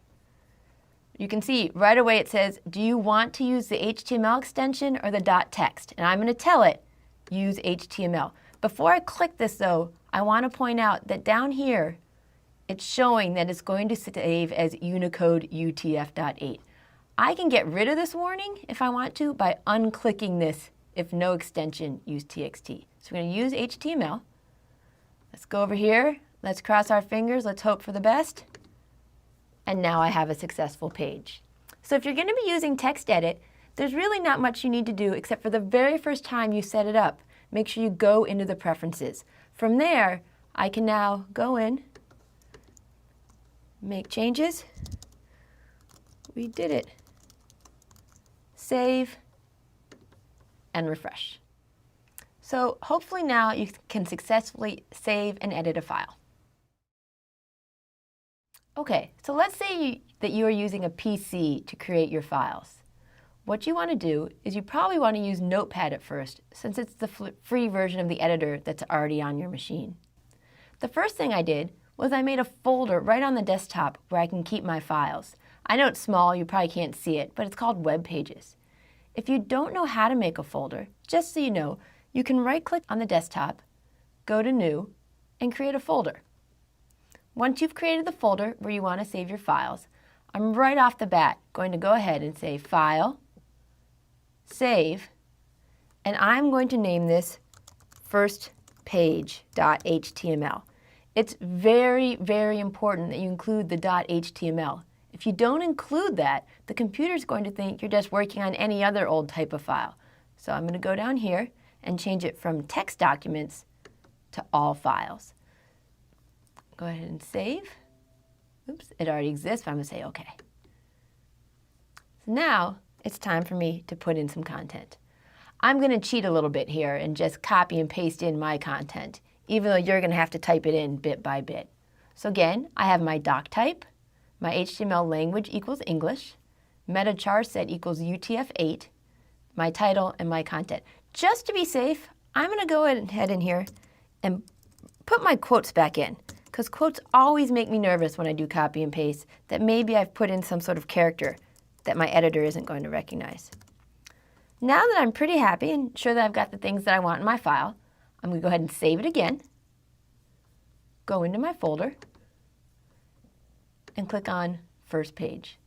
You can see right away it says, do you want to use the HTML extension or the .text? And I'm going to tell it, use HTML. Before I click this though, I want to point out that down here, it's showing that it's going to save as Unicode UTF.8. I can get rid of this warning if I want to by unclicking this if no extension, use TXT. So we're going to use HTML. Let's go over here. Let's cross our fingers. Let's hope for the best. And now I have a successful page. So if you're going to be using TextEdit, there's really not much you need to do except for the very first time you set it up. Make sure you go into the preferences. From there, I can now go in, make changes. We did it. Save and refresh. So hopefully now you can successfully save and edit a file. Okay, so let's say that you are using a PC to create your files. What you want to do is you probably want to use Notepad at first, since it's the free version of the editor that's already on your machine. The first thing I did was I made a folder right on the desktop where I can keep my files. I know it's small, you probably can't see it, but it's called Web Pages. If you don't know how to make a folder, just so you know, you can right-click on the desktop, go to New, and create a folder. Once you've created the folder where you want to save your files, I'm right off the bat going to go ahead and say File, Save, and I'm going to name this firstpage.html. It's very, very important that you include the .html. If you don't include that, the computer's going to think you're just working on any other old type of file. So I'm going to go down here and change it from text documents to all files. Go ahead and save. Oops, it already exists, but I'm going to say OK. So now it's time for me to put in some content. I'm going to cheat a little bit here and just copy and paste in my content, even though you're going to have to type it in bit by bit. So again, I have my doc type, my HTML language equals English, meta char set equals UTF-8, my title, and my content. Just to be safe, I'm going to go ahead in here and put my quotes back in, because quotes always make me nervous when I do copy and paste, that maybe I've put in some sort of character that my editor isn't going to recognize. Now that I'm pretty happy and sure that I've got the things that I want in my file, I'm going to go ahead and save it again, go into my folder, and click on First Page.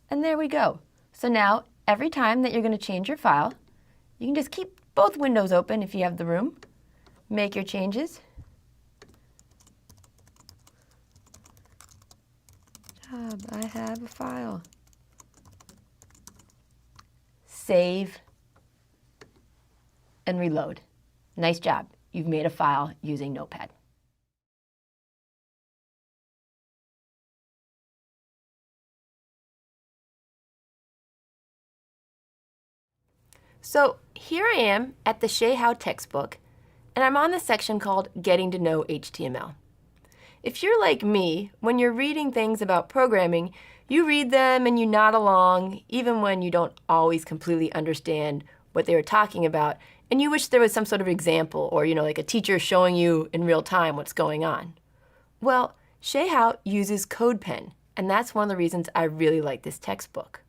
And there we go. So now, every time that you're going to change your file, you can just keep both windows open if you have the room, make your changes. I have a file. Save and reload. Nice job. You've made a file using Notepad. So here I am at the Shay How textbook, and I'm on the section called Getting to Know HTML. If you're like me, when you're reading things about programming, you read them and you nod along, even when you don't always completely understand what they were talking about, and you wish there was some sort of example or, like a teacher showing you in real time what's going on. Well, Shay How uses Codepen, and that's one of the reasons I really like this textbook.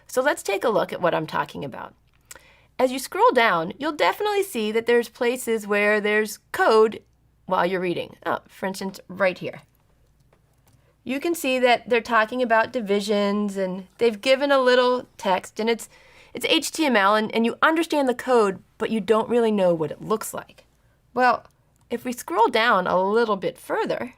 So let's take a look at what I'm talking about. As you scroll down, you'll definitely see that there's places where there's code while you're reading. Oh, for instance, right here. You can see that they're talking about divisions, and they've given a little text, and it's HTML, and you understand the code, but you don't really know what it looks like. Well, if we scroll down a little bit further,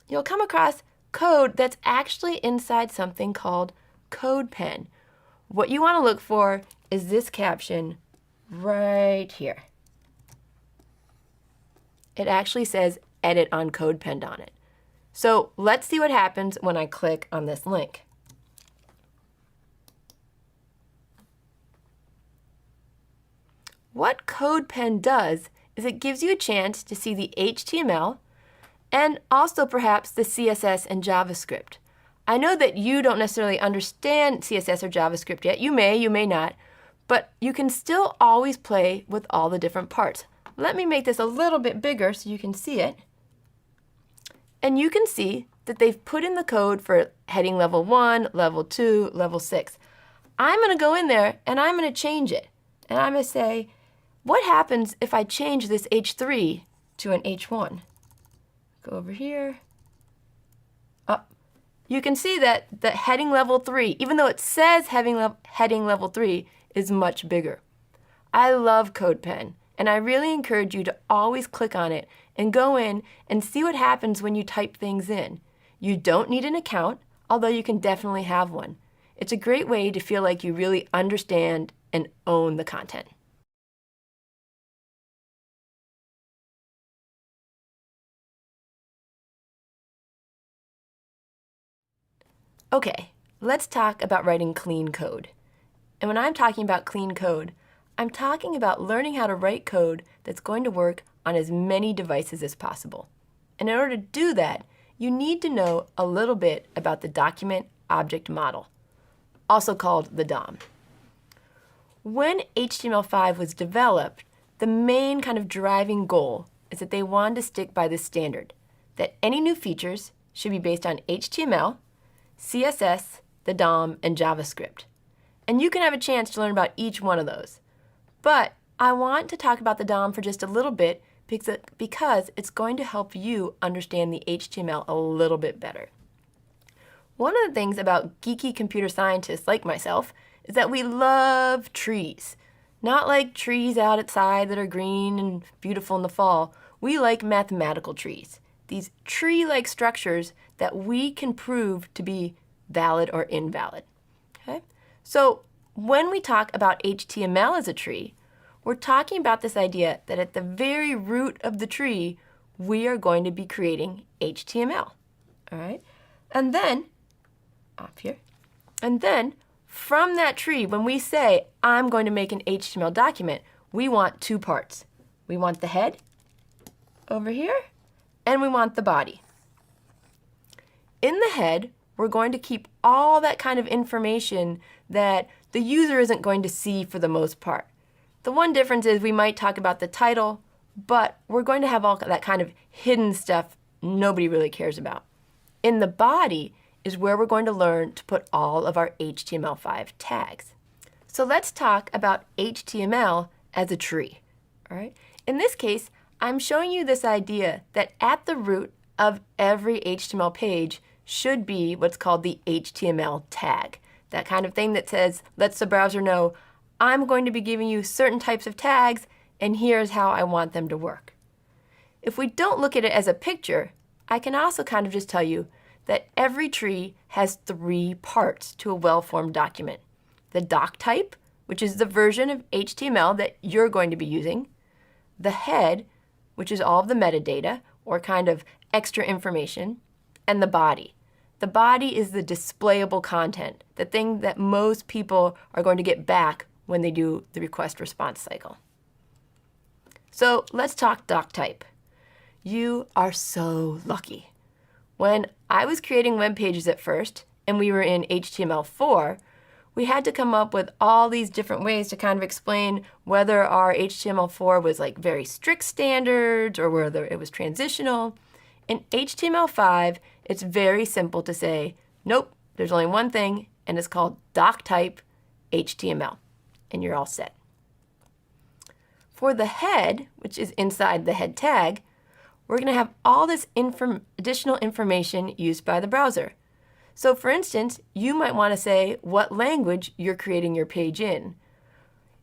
you'll come across code that's actually inside something called Codepen. What you want to look for is this caption right here. It actually says Edit on Codepen on it. So let's see what happens when I click on this link. What Codepen does is it gives you a chance to see the HTML and also perhaps the CSS and JavaScript. I know that you don't necessarily understand CSS or JavaScript yet. You may not, but you can still always play with all the different parts. Let me make this a little bit bigger so you can see it. And you can see that they've put in the code for heading level 1, level 2, level 6. I'm going to go in there and I'm going to change it. And I'm going to say, what happens if I change this H3 to an H1? Go over here. Up. You can see that the heading level 3, even though it says heading level 3, is much bigger. I love Codepen, and I really encourage you to always click on it and go in and see what happens when you type things in. You don't need an account, although you can definitely have one. It's a great way to feel like you really understand and own the content. Okay, let's talk about writing clean code. And when I'm talking about clean code, I'm talking about learning how to write code that's going to work on as many devices as possible. And in order to do that, you need to know a little bit about the document object model, also called the DOM. When HTML5 was developed, the main kind of driving goal is that they wanted to stick by this standard, that any new features should be based on HTML, CSS, the DOM, and JavaScript. And you can have a chance to learn about each one of those. But I want to talk about the DOM for just a little bit because it's going to help you understand the HTML a little bit better. One of the things about geeky computer scientists like myself is that we love trees. Not like trees out outside that are green and beautiful in the fall. We like mathematical trees. These tree-like structures that we can prove to be valid or invalid. Okay? So when we talk about HTML as a tree, we're talking about this idea that at the very root of the tree, we are going to be creating HTML. All right? And then, off here, and then from that tree, when we say, I'm going to make an HTML document, we want two parts. We want the head over here, and we want the body. In the head, we're going to keep all that kind of information that the user isn't going to see for the most part. The one difference is we might talk about the title, but we're going to have all that kind of hidden stuff nobody really cares about. In the body is where we're going to learn to put all of our HTML5 tags. So let's talk about HTML as a tree. All right? In this case, I'm showing you this idea that at the root of every HTML page should be what's called the HTML tag. That kind of thing that says, lets the browser know, I'm going to be giving you certain types of tags, and here's how I want them to work. If we don't look at it as a picture, I can also kind of just tell you that every tree has three parts to a well-formed document. The doc type, which is the version of HTML that you're going to be using. The head, which is all of the metadata, or kind of extra information, and the body. The body is the displayable content, the thing that most people are going to get back when they do the request response cycle. So let's talk doc type. You are so lucky. When I was creating web pages at first, and we were in HTML4, we had to come up with all these different ways to kind of explain whether our HTML4 was like very strict standards or whether it was transitional. In HTML5, it's very simple to say, nope, there's only one thing, and it's called doc type HTML, and you're all set. For the head, which is inside the head tag, we're going to have all this additional information used by the browser. So for instance, you might want to say what language you're creating your page in.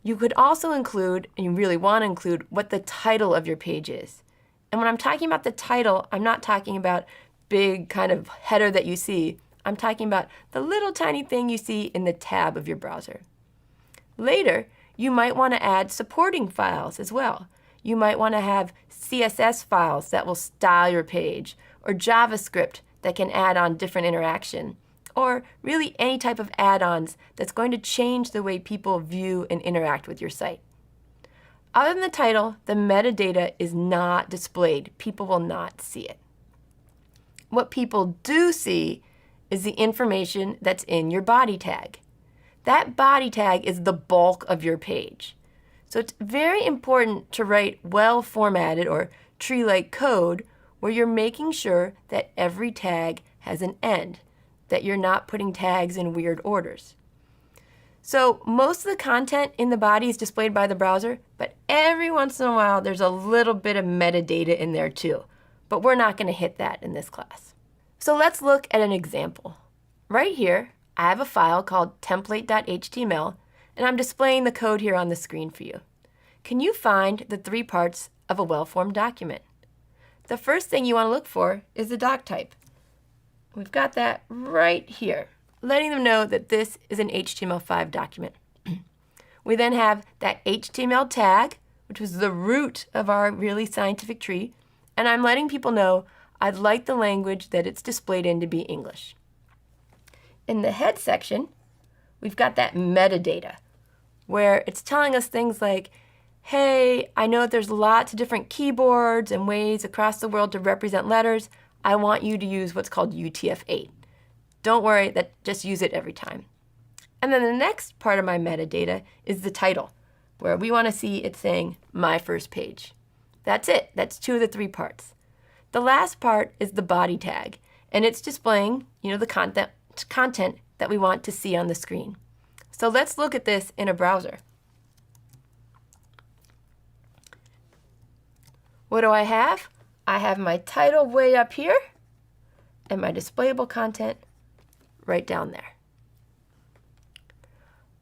You could also include, and you really want to include, what the title of your page is. And when I'm talking about the title, I'm not talking about big kind of header that you see. I'm talking about the little tiny thing you see in the tab of your browser. Later, you might want to add supporting files as well. You might want to have CSS files that will style your page, or JavaScript that can add on different interaction, or really any type of add-ons that's going to change the way people view and interact with your site. Other than the title, the metadata is not displayed. People will not see it. What people do see is the information that's in your body tag. That body tag is the bulk of your page. So it's very important to write well-formatted or tree-like code where you're making sure that every tag has an end, that you're not putting tags in weird orders. So most of the content in the body is displayed by the browser, but every once in a while there's a little bit of metadata in there too. But we're not going to hit that in this class. So let's look at an example. Right here, I have a file called template.html, and I'm displaying the code here on the screen for you. Can you find the three parts of a well-formed document? The first thing you want to look for is the doc type. We've got that right here, letting them know that this is an HTML5 document. We then have that HTML tag, which was the root of our really scientific tree, and I'm letting people know I'd like the language that it's displayed in to be English. In the head section, we've got that metadata, where it's telling us things like, hey, I know that there's lots of different keyboards and ways across the world to represent letters. I want you to use what's called UTF-8. Don't worry, just use it every time. And then the next part of my metadata is the title, where we want to see it saying my first page. That's it. That's two of the three parts. The last part is the body tag, and it's displaying, the content that we want to see on the screen. So let's look at this in a browser. What do I have? I have my title way up here and my displayable content right down there.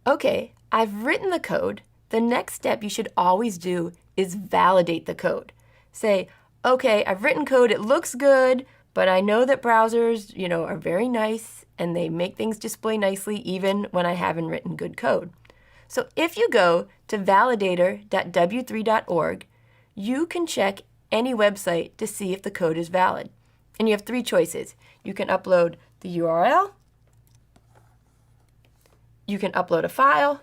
Okay, I've written the code. The next step you should always do is validate the code. Say, okay, I've written code, it looks good, but I know that browsers, are very nice and they make things display nicely even when I haven't written good code. So if you go to validator.w3.org, you can check any website to see if the code is valid. And you have three choices. You can upload the URL, you can upload a file,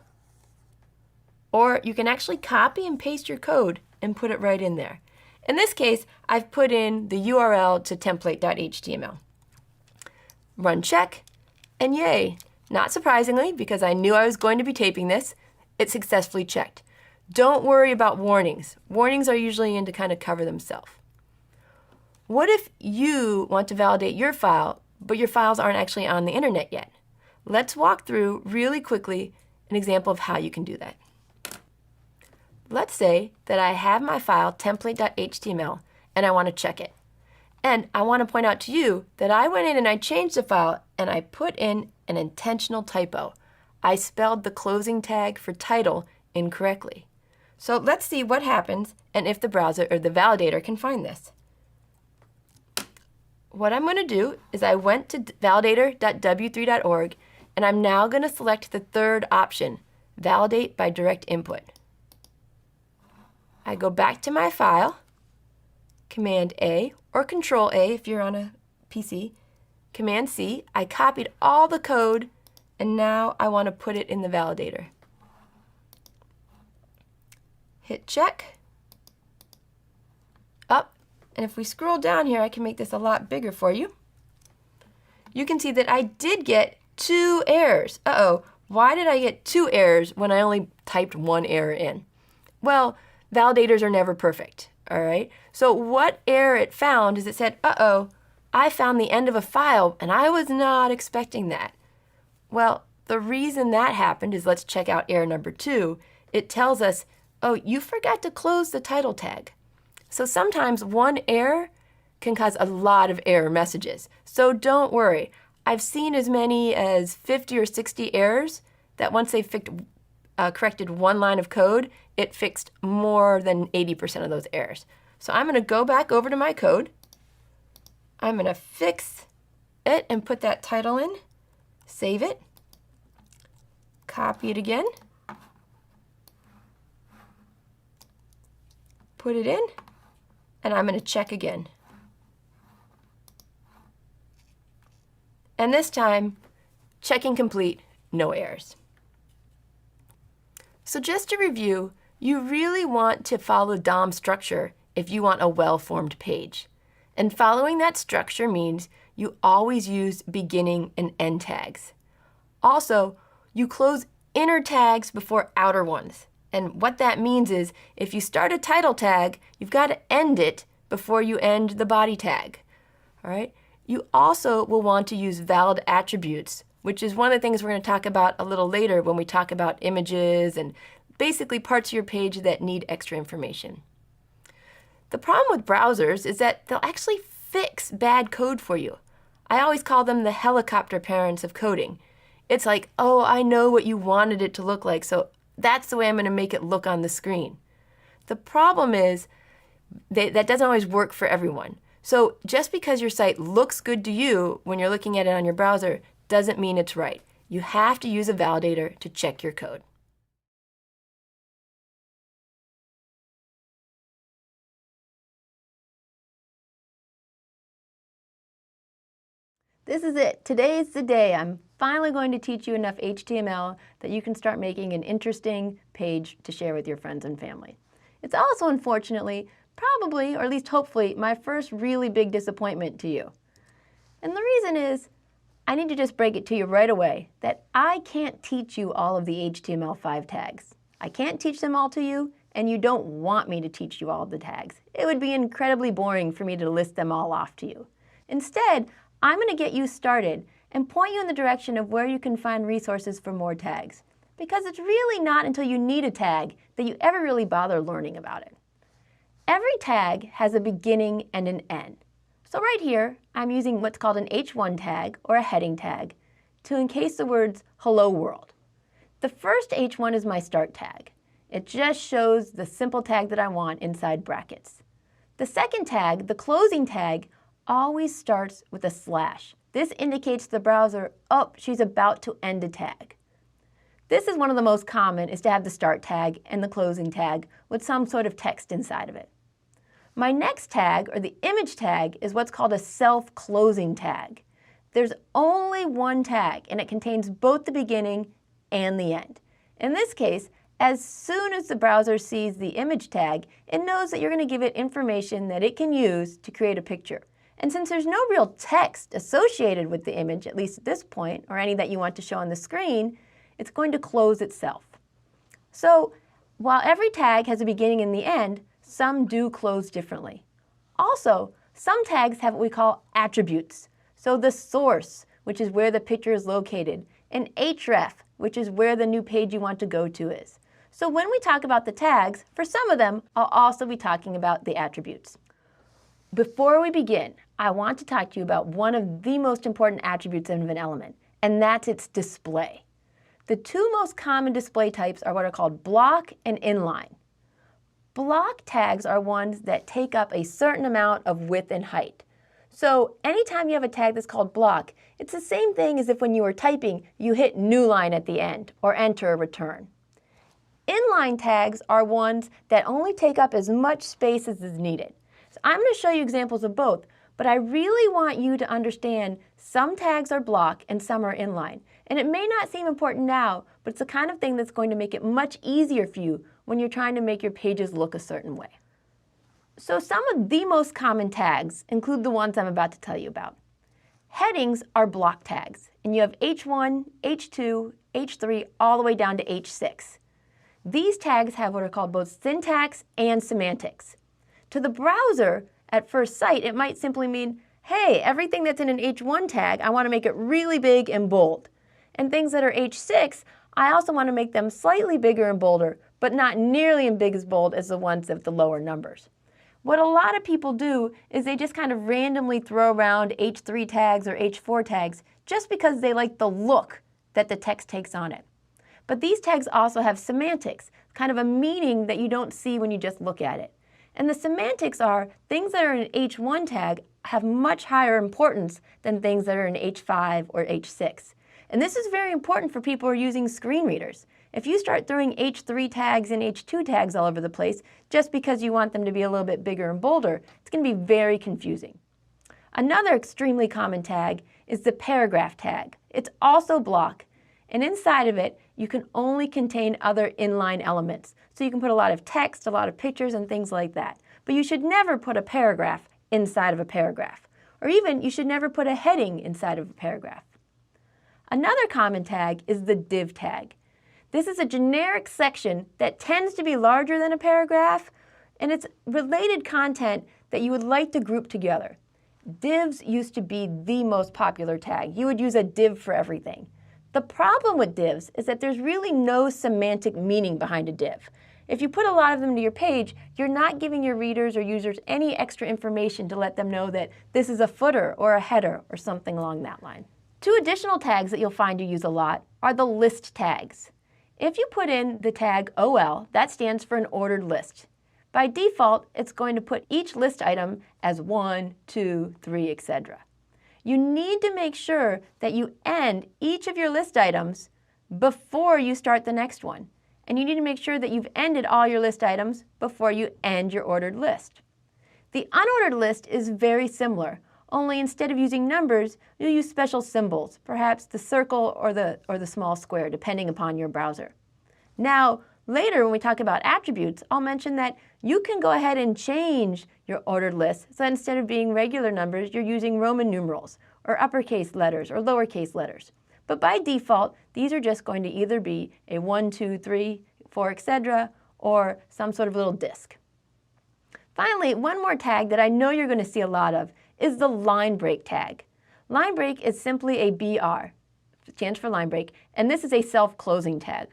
or you can actually copy and paste your code and put it right in there. In this case, I've put in the URL to template.html. Run check, and yay! Not surprisingly, because I knew I was going to be taping this, it successfully checked. Don't worry about warnings. Warnings are usually in to kind of cover themselves. What if you want to validate your file, but your files aren't actually on the internet yet? Let's walk through really quickly an example of how you can do that. Let's say that I have my file template.html and I want to check it. And I want to point out to you that I went in and I changed the file and I put in an intentional typo. I spelled the closing tag for title incorrectly. So let's see what happens and if the browser or the validator can find this. What I'm going to do is I went to validator.w3.org and I'm now going to select the third option, validate by direct input. I go back to my file, Command A or Control A if you're on a PC, Command C. I copied all the code and now I want to put it in the validator. Hit check, up, and if we scroll down here, I can make this a lot bigger for you. You can see that I did get 2 errors. Uh-oh, why did I get 2 errors when I only typed 1 error in? Well, validators are never perfect, all right? So what error it found is it said, uh-oh, I found the end of a file and I was not expecting that. Well, the reason that happened is let's check out error number 2. It tells us, oh, you forgot to close the title tag. So sometimes one error can cause a lot of error messages. So don't worry. I've seen as many as 50 or 60 errors that once they corrected one line of code, it fixed more than 80% of those errors. So I'm going to go back over to my code. I'm going to fix it and put that title in, save it, copy it again, put it in, and I'm going to check again. And this time, checking complete, no errors. So just to review, You really want to follow DOM structure if you want a well-formed page. And following that structure means you always use beginning and end tags. Also, you close inner tags before outer ones. And what that means is if you start a title tag, you've got to end it before you end the body tag. All right? You also will want to use valid attributes, which is one of the things we're going to talk about a little later when we talk about images and basically parts of your page that need extra information. The problem with browsers is that they'll actually fix bad code for you. I always call them the helicopter parents of coding. It's like, oh, I know what you wanted it to look like, so that's the way I'm going to make it look on the screen. The problem is that doesn't always work for everyone. So just because your site looks good to you when you're looking at it on your browser doesn't mean it's right. You have to use a validator to check your code. This is it. Today is the day. I'm finally going to teach you enough HTML that you can start making an interesting page to share with your friends and family. It's also, unfortunately, probably, or at least hopefully, my first really big disappointment to you. And the reason is, I need to just break it to you right away that I can't teach you all of the HTML5 tags. I can't teach them all to you, and you don't want me to teach you all of the tags. It would be incredibly boring for me to list them all off to you. Instead, I'm going to get you started and point you in the direction of where you can find resources for more tags. Because it's really not until you need a tag that you ever really bother learning about it. Every tag has a beginning and an end. So right here, I'm using what's called an H1 tag or a heading tag to encase the words hello world. The first H1 is my start tag. It just shows the simple tag that I want inside brackets. The second tag, the closing tag, always starts with a slash. This indicates to the browser, oh, she's about to end a tag. This is one of the most common, is to have the start tag and the closing tag with some sort of text inside of it. My next tag, or the image tag, is what's called a self-closing tag. There's only one tag, and it contains both the beginning and the end. In this case, as soon as the browser sees the image tag, it knows that you're going to give it information that it can use to create a picture. And since there's no real text associated with the image, at least at this point, or any that you want to show on the screen, it's going to close itself. So while every tag has a beginning and the end, some do close differently. Also, some tags have what we call attributes. So the source, which is where the picture is located, and href, which is where the new page you want to go to is. So when we talk about the tags, for some of them, I'll also be talking about the attributes. Before we begin, I want to talk to you about one of the most important attributes of an element, and that's its display. The two most common display types are what are called block and inline. Block tags are ones that take up a certain amount of width and height. So anytime you have a tag that's called block, it's the same thing as if when you were typing, you hit new line at the end, or enter or return. Inline tags are ones that only take up as much space as is needed. So I'm going to show you examples of both, but I really want you to understand some tags are block and some are inline. And it may not seem important now, but it's the kind of thing that's going to make it much easier for you when you're trying to make your pages look a certain way. So some of the most common tags include the ones I'm about to tell you about. Headings are block tags, and you have H1, H2, H3, all the way down to H6. These tags have what are called both syntax and semantics. To the browser, at first sight, it might simply mean, hey, everything that's in an H1 tag, I want to make it really big and bold. And things that are H6, I also want to make them slightly bigger and bolder, but not nearly as big as bold as the ones with the lower numbers. What a lot of people do is they just kind of randomly throw around H3 tags or H4 tags just because they like the look that the text takes on it. But these tags also have semantics, kind of a meaning that you don't see when you just look at it. And the semantics are things that are in an H1 tag have much higher importance than things that are in H5 or H6. And this is very important for people who are using screen readers. If you start throwing H3 tags and H2 tags all over the place just because you want them to be a little bit bigger and bolder, it's going to be very confusing. Another extremely common tag is the paragraph tag. It's also block, and inside of it, you can only contain other inline elements. So you can put a lot of text, a lot of pictures, and things like that. But you should never put a paragraph inside of a paragraph. Or even, you should never put a heading inside of a paragraph. Another common tag is the div tag. This is a generic section that tends to be larger than a paragraph, and it's related content that you would like to group together. Divs used to be the most popular tag. You would use a div for everything. The problem with divs is that there's really no semantic meaning behind a div. If you put a lot of them to your page, you're not giving your readers or users any extra information to let them know that this is a footer or a header or something along that line. Two additional tags that you'll find you use a lot are the list tags. If you put in the tag OL, that stands for an ordered list. By default, it's going to put each list item as 1, 2, 3, etc. You need to make sure that you end each of your list items before you start the next one. And you need to make sure that you've ended all your list items before you end your ordered list. The unordered list is very similar, only instead of using numbers, you'll use special symbols, perhaps the circle or the small square, depending upon your browser. Now, later when we talk about attributes, I'll mention that you can go ahead and change your ordered list so that instead of being regular numbers, you're using Roman numerals or uppercase letters or lowercase letters. But by default, these are just going to either be a 1, 2, 3, 4, etc., or some sort of little disk. Finally, one more tag that I know you're going to see a lot of is the line break tag. Line break is simply a BR, stands for line break, and this is a self-closing tag.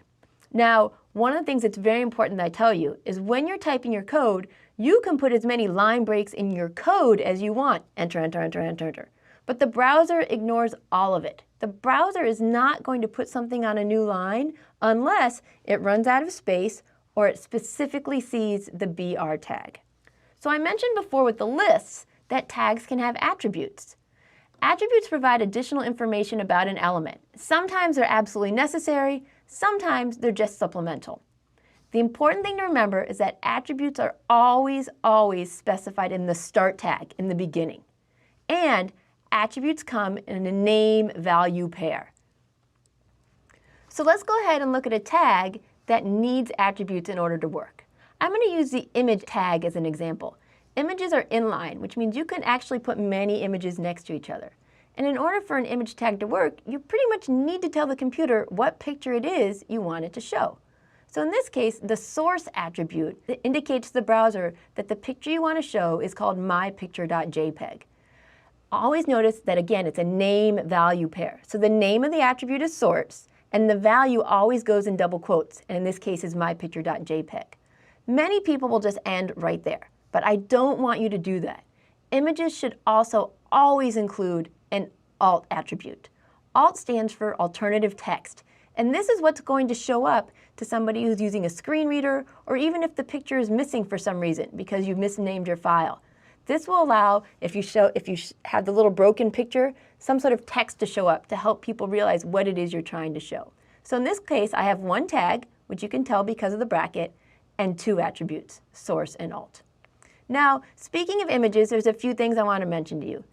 Now, one of the things that's very important that I tell you is when you're typing your code, you can put as many line breaks in your code as you want. Enter, enter, enter, enter, enter. But the browser ignores all of it. The browser is not going to put something on a new line unless it runs out of space or it specifically sees the BR tag. So I mentioned before with the lists that tags can have attributes. Attributes provide additional information about an element. Sometimes they're absolutely necessary, sometimes they're just supplemental. The important thing to remember is that attributes are always specified in the start tag in the beginning. And attributes come in a name-value pair. So let's go ahead and look at a tag that needs attributes in order to work. I'm going to use the image tag as an example. Images are inline, which means you can actually put many images next to each other. And in order for an image tag to work, you pretty much need to tell the computer what picture it is you want it to show. So in this case, the source attribute indicates to the browser that the picture you want to show is called mypicture.jpg. Always notice that, again, it's a name-value pair. So the name of the attribute is source, and the value always goes in double quotes, and in this case is mypicture.jpg. Many people will just end right there, but I don't want you to do that. Images should also always include an alt attribute. Alt stands for alternative text, and this is what's going to show up to somebody who's using a screen reader, or even if the picture is missing for some reason because you misnamed your file. This will allow, if you have the little broken picture, some sort of text to show up to help people realize what it is you're trying to show. So in this case, I have one tag, which you can tell because of the bracket, and two attributes, source and alt. Now, speaking of images, there's a few things I want to mention to you.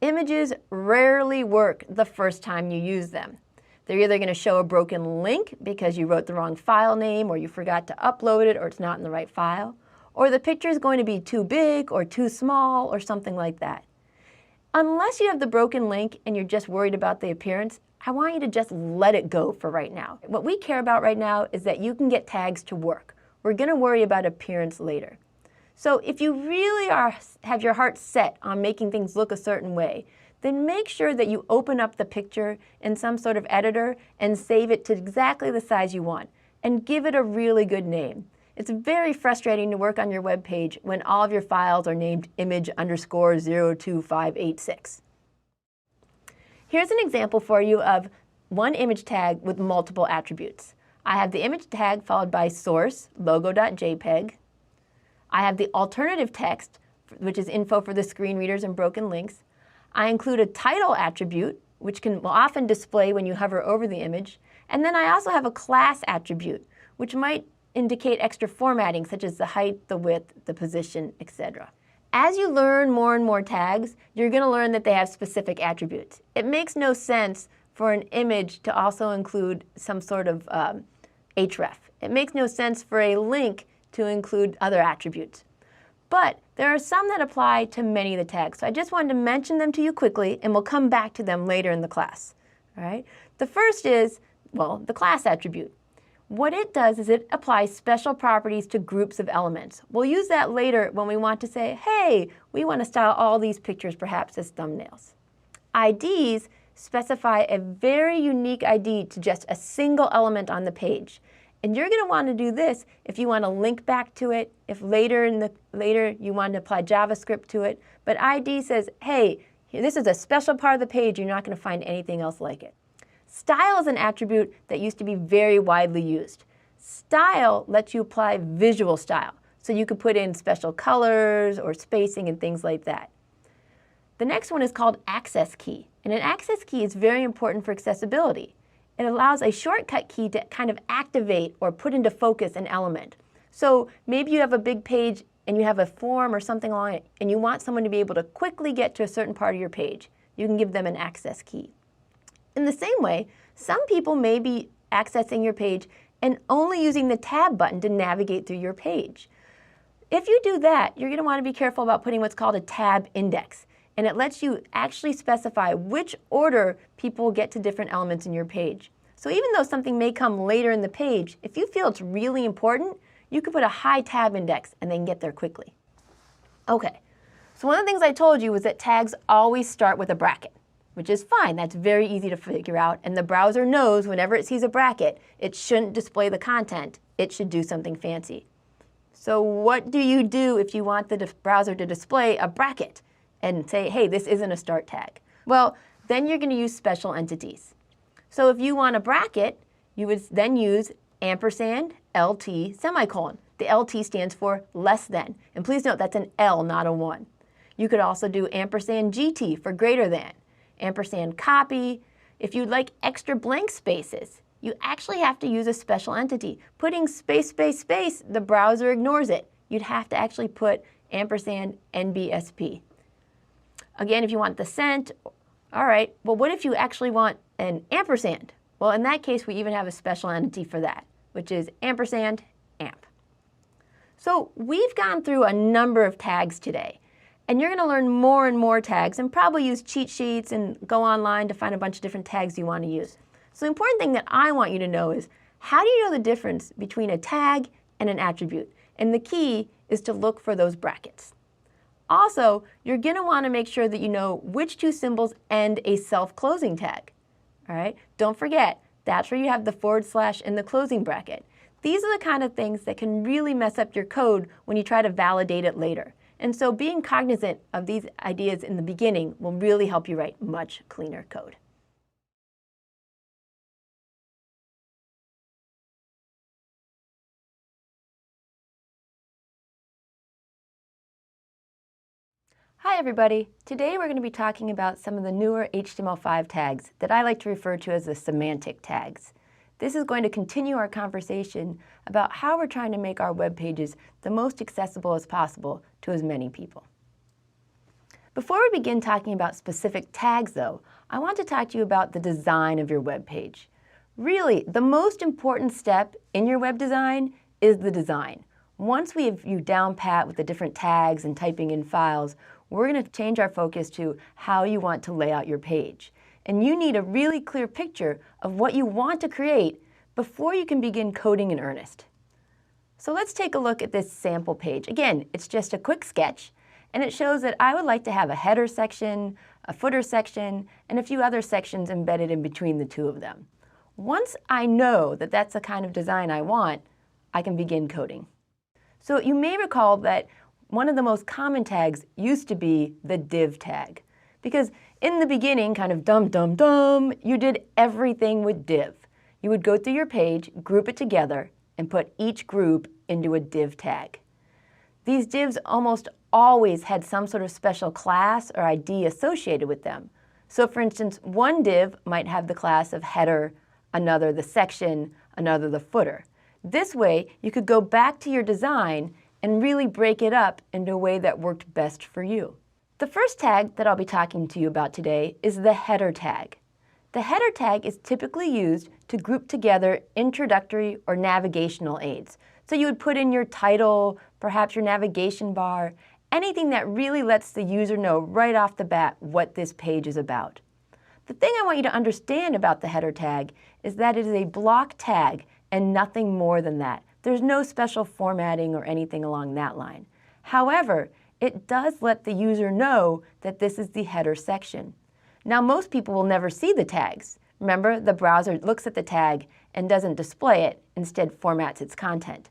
Images rarely work the first time you use them. They're either going to show a broken link because you wrote the wrong file name or you forgot to upload it or it's not in the right file, or the picture is going to be too big or too small or something like that. Unless you have the broken link and you're just worried about the appearance, I want you to just let it go for right now. What we care about right now is that you can get tags to work. We're going to worry about appearance later. So if you really have your heart set on making things look a certain way, then make sure that you open up the picture in some sort of editor and save it to exactly the size you want, and give it a really good name. It's very frustrating to work on your web page when all of your files are named image_02586. Here's an example for you of one image tag with multiple attributes. I have the image tag followed by source, logo.jpg. I have the alternative text, which is info for the screen readers and broken links. I include a title attribute, which will often display when you hover over the image. And then I also have a class attribute, which might indicate extra formatting, such as the height, the width, the position, etc. As you learn more and more tags, you're going to learn that they have specific attributes. It makes no sense for an image to also include some sort of href. It makes no sense for a link to include other attributes. But there are some that apply to many of the tags. So I just wanted to mention them to you quickly, and we'll come back to them later in the class. All right? The first is, well, the class attribute. What it does is it applies special properties to groups of elements. We'll use that later when we want to say, hey, we want to style all these pictures perhaps as thumbnails. IDs specify a very unique ID to just a single element on the page. And you're going to want to do this if you want to link back to it, if later you want to apply JavaScript to it. But ID says, hey, this is a special part of the page. You're not going to find anything else like it. Style is an attribute that used to be very widely used. Style lets you apply visual style. So you could put in special colors or spacing and things like that. The next one is called access key. And an access key is very important for accessibility. It allows a shortcut key to kind of activate or put into focus an element. So maybe you have a big page and you have a form or something on it, and you want someone to be able to quickly get to a certain part of your page. You can give them an access key. In the same way, some people may be accessing your page and only using the tab button to navigate through your page. If you do that, you're going to want to be careful about putting what's called a tab index. And it lets you actually specify which order people get to different elements in your page. So even though something may come later in the page, if you feel it's really important, you can put a high tab index and they can get there quickly. Okay, so one of the things I told you was that tags always start with a bracket, which is fine. That's very easy to figure out. And the browser knows whenever it sees a bracket, it shouldn't display the content. It should do something fancy. So what do you do if you want the browser to display a bracket and say, hey, this isn't a start tag? Well, then you're going to use special entities. So if you want a bracket, you would then use ampersand LT semicolon. The LT stands for less than. And please note that's an L, not a 1. You could also do ampersand GT for greater than, ampersand copy. If you'd like extra blank spaces, you actually have to use a special entity. Putting space, space, space, the browser ignores it. You'd have to actually put ampersand NBSP. Again, if you want the cent, all right, well, what if you actually want an ampersand? Well, in that case, we even have a special entity for that, which is ampersand amp. So we've gone through a number of tags today, and you're going to learn more and more tags and probably use cheat sheets and go online to find a bunch of different tags you want to use. So the important thing that I want you to know is, how do you know the difference between a tag and an attribute? And the key is to look for those brackets. Also, you're going to want to make sure that you know which two symbols end a self-closing tag. All right? Don't forget, that's where you have the / in the closing bracket. These are the kind of things that can really mess up your code when you try to validate it later. And so being cognizant of these ideas in the beginning will really help you write much cleaner code. Hi everybody! Today we're going to be talking about some of the newer HTML5 tags that I like to refer to as the semantic tags. This is going to continue our conversation about how we're trying to make our web pages the most accessible as possible to as many people. Before we begin talking about specific tags though, I want to talk to you about the design of your web page. Really, the most important step in your web design is the design. Once we have you down pat with the different tags and typing in files, we're going to change our focus to how you want to lay out your page. And you need a really clear picture of what you want to create before you can begin coding in earnest. So let's take a look at this sample page. Again, it's just a quick sketch, and it shows that I would like to have a header section, a footer section, and a few other sections embedded in between the two of them. Once I know that that's the kind of design I want, I can begin coding. So you may recall that one of the most common tags used to be the div tag. Because in the beginning, kind of dumb, you did everything with div. You would go through your page, group it together, and put each group into a div tag. These divs almost always had some sort of special class or ID associated with them. So for instance, one div might have the class of header, another the section, another the footer. This way, you could go back to your design and really break it up into a way that worked best for you. The first tag that I'll be talking to you about today is the header tag. The header tag is typically used to group together introductory or navigational aids. So you would put in your title, perhaps your navigation bar, anything that really lets the user know right off the bat what this page is about. The thing I want you to understand about the header tag is that it is a block tag and nothing more than that. There's no special formatting or anything along that line. However, it does let the user know that this is the header section. Now, most people will never see the tags. Remember, the browser looks at the tag and doesn't display it, instead formats its content.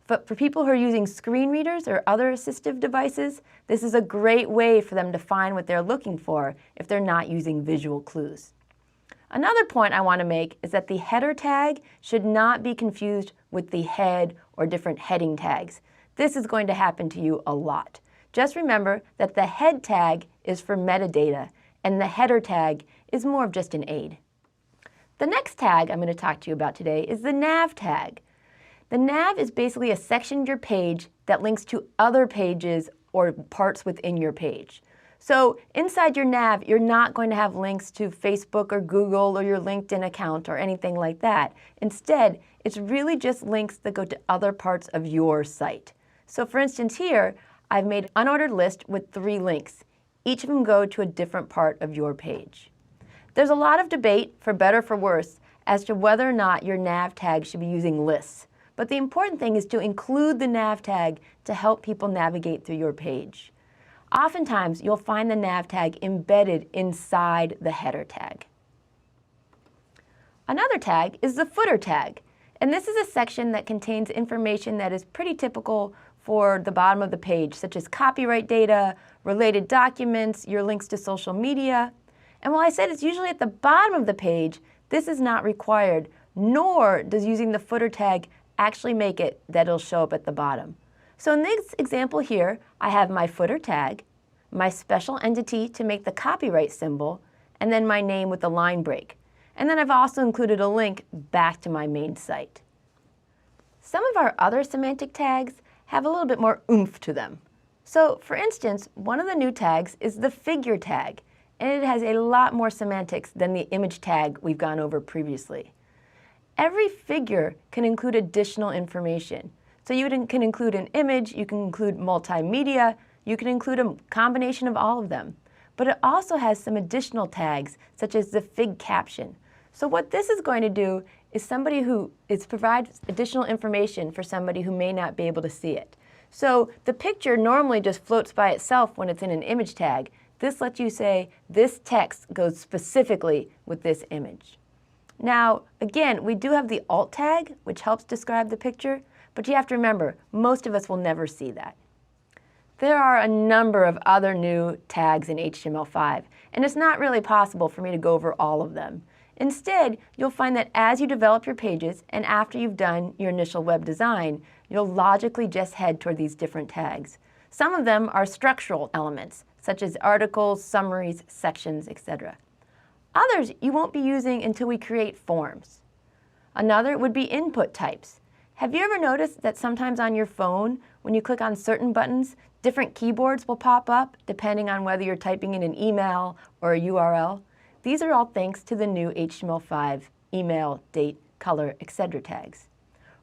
But for people who are using screen readers or other assistive devices, this is a great way for them to find what they're looking for if they're not using visual clues. Another point I want to make is that the header tag should not be confused with the head or different heading tags. This is going to happen to you a lot. Just remember that the head tag is for metadata, and the header tag is more of just an aid. The next tag I'm going to talk to you about today is the nav tag. The nav is basically a section of your page that links to other pages or parts within your page. So inside your nav, you're not going to have links to Facebook or Google or your LinkedIn account or anything like that. Instead, it's really just links that go to other parts of your site. So for instance here, I've made an unordered list with 3 links. Each of them go to a different part of your page. There's a lot of debate, for better or for worse, as to whether or not your nav tag should be using lists. But the important thing is to include the nav tag to help people navigate through your page. Oftentimes, you'll find the nav tag embedded inside the header tag. Another tag is the footer tag. And this is a section that contains information that is pretty typical for the bottom of the page, such as copyright data, related documents, your links to social media. And while I said it's usually at the bottom of the page, this is not required, nor does using the footer tag actually make it that it'll show up at the bottom. So in this example here, I have my footer tag, my special entity to make the copyright symbol, and then my name with the line break. And then I've also included a link back to my main site. Some of our other semantic tags have a little bit more oomph to them. So for instance, one of the new tags is the figure tag, and it has a lot more semantics than the image tag we've gone over previously. Every figure can include additional information. So you can include an image, you can include multimedia, you can include a combination of all of them. But it also has some additional tags, such as the fig caption. So what this is going to do is provides additional information for somebody who may not be able to see it. So the picture normally just floats by itself when it's in an image tag. This lets you say, this text goes specifically with this image. Now, again, we do have the alt tag, which helps describe the picture, but you have to remember, most of us will never see that. There are a number of other new tags in HTML5, and it's not really possible for me to go over all of them. Instead, you'll find that as you develop your pages and after you've done your initial web design, you'll logically just head toward these different tags. Some of them are structural elements, such as articles, summaries, sections, etc. Others you won't be using until we create forms. Another would be input types. Have you ever noticed that sometimes on your phone, when you click on certain buttons, different keyboards will pop up depending on whether you're typing in an email or a URL? These are all thanks to the new HTML5 email, date, color, etc. tags.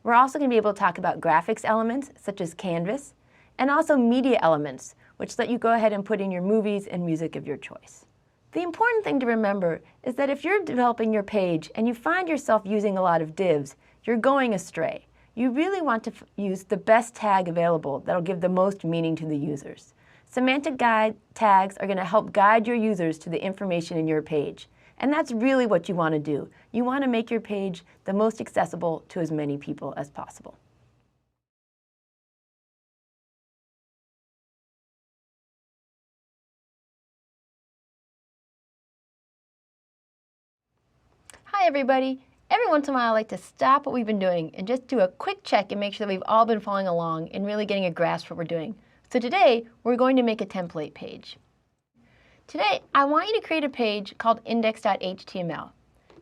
We're also going to be able to talk about graphics elements such as canvas, and also media elements, which let you go ahead and put in your movies and music of your choice. The important thing to remember is that if you're developing your page and you find yourself using a lot of divs, you're going astray. You really want to use the best tag available that'll give the most meaning to the users. Semantic tags are going to help guide your users to the information in your page. And that's really what you want to do. You want to make your page the most accessible to as many people as possible. Hi everybody. Every once in a while I like to stop what we've been doing and just do a quick check and make sure that we've all been following along and really getting a grasp of what we're doing. So today we're going to make a template page. Today I want you to create a page called index.html.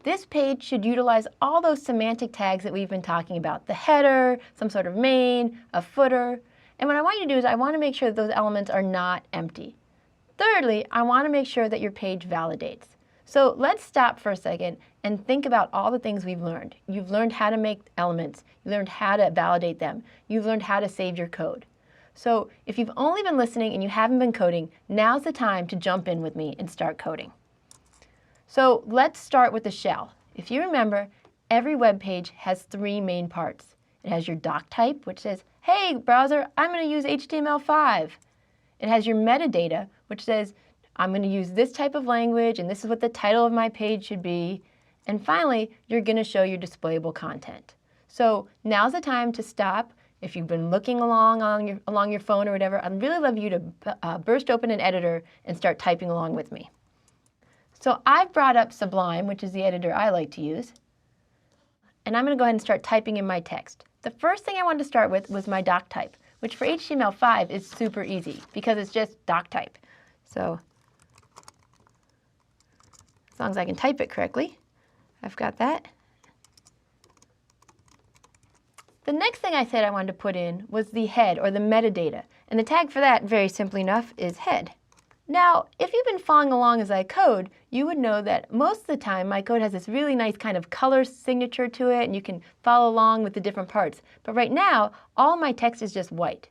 This page should utilize all those semantic tags that we've been talking about, the header, some sort of main, a footer. And what I want you to do is I want to make sure that those elements are not empty. Thirdly, I want to make sure that your page validates. So let's stop for a second and think about all the things we've learned. You've learned how to make elements. You learned how to validate them. You've learned how to save your code. So if you've only been listening and you haven't been coding, now's the time to jump in with me and start coding. So let's start with the shell. If you remember, every web page has three main parts. It has your doc type, which says, hey, browser, I'm going to use HTML5. It has your metadata, which says, I'm going to use this type of language, and this is what the title of my page should be. And finally, you're going to show your displayable content. So now's the time to stop. If you've been looking along your phone or whatever, I'd really love you to burst open an editor and start typing along with me. So I've brought up Sublime, which is the editor I like to use. And I'm going to go ahead and start typing in my text. The first thing I wanted to start with was my doc type, which for HTML5 is super easy because it's just doc type. So as long as I can type it correctly, I've got that. The next thing I said I wanted to put in was the head, or the metadata. And the tag for that, very simply enough, is head. Now, if you've been following along as I code, you would know that most of the time my code has this really nice kind of color signature to it, and you can follow along with the different parts. But right now, all my text is just white.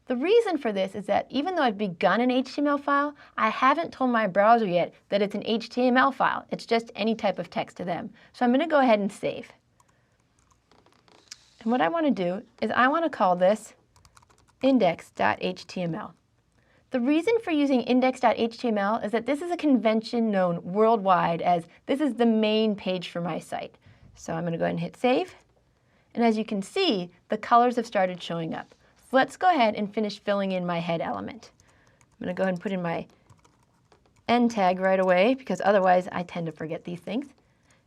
The reason for this is that even though I've begun an HTML file, I haven't told my browser yet that it's an HTML file. It's just any type of text to them. So I'm going to go ahead and save. And what I want to do is I want to call this index.html. The reason for using index.html is that this is a convention known worldwide as this is the main page for my site. So I'm going to go ahead and hit save. And as you can see, the colors have started showing up. So let's go ahead and finish filling in my head element. I'm going to go ahead and put in my end tag right away because otherwise I tend to forget these things.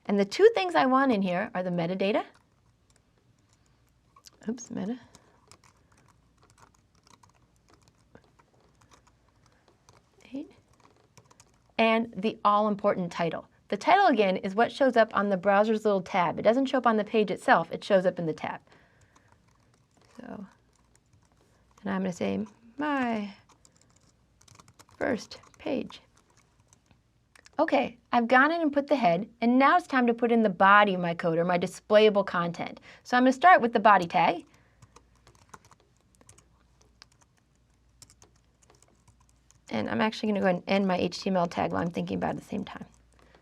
And the two things I want in here are the metadata. Oops, meta. And the all-important title. The title, again, is what shows up on the browser's little tab. It doesn't show up on the page itself. It shows up in the tab. So, and I'm going to say, my first page. Okay, I've gone in and put the head, and now it's time to put in the body of my code, or my displayable content. So I'm going to start with the body tag. And I'm actually going to go ahead and end my HTML tag while I'm thinking about it at the same time.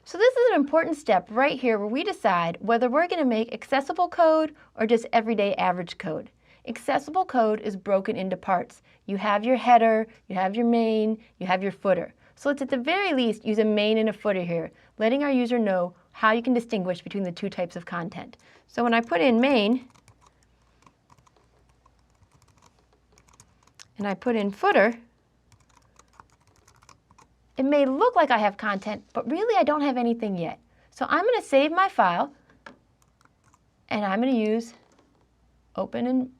So this is an important step right here where we decide whether we're going to make accessible code or just everyday average code. Accessible code is broken into parts. You have your header, you have your main, you have your footer. So let's at the very least use a main and a footer here, letting our user know how you can distinguish between the two types of content. So when I put in main and I put in footer, it may look like I have content, but really I don't have anything yet. So I'm going to save my file, and I'm going to use open in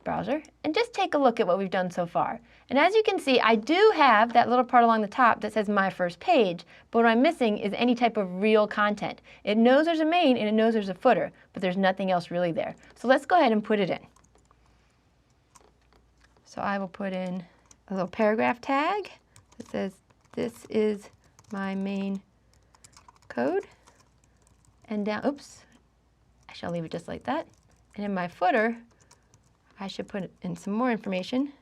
browser, and just take a look at what we've done so far. And as you can see, I do have that little part along the top that says my first page, but what I'm missing is any type of real content. It knows there's a main and it knows there's a footer, but there's nothing else really there. So let's go ahead and put it in. So I will put in a little paragraph tag that says, this is my main code. And down, oops, I shall leave it just like that. And in my footer, I should put in some more information.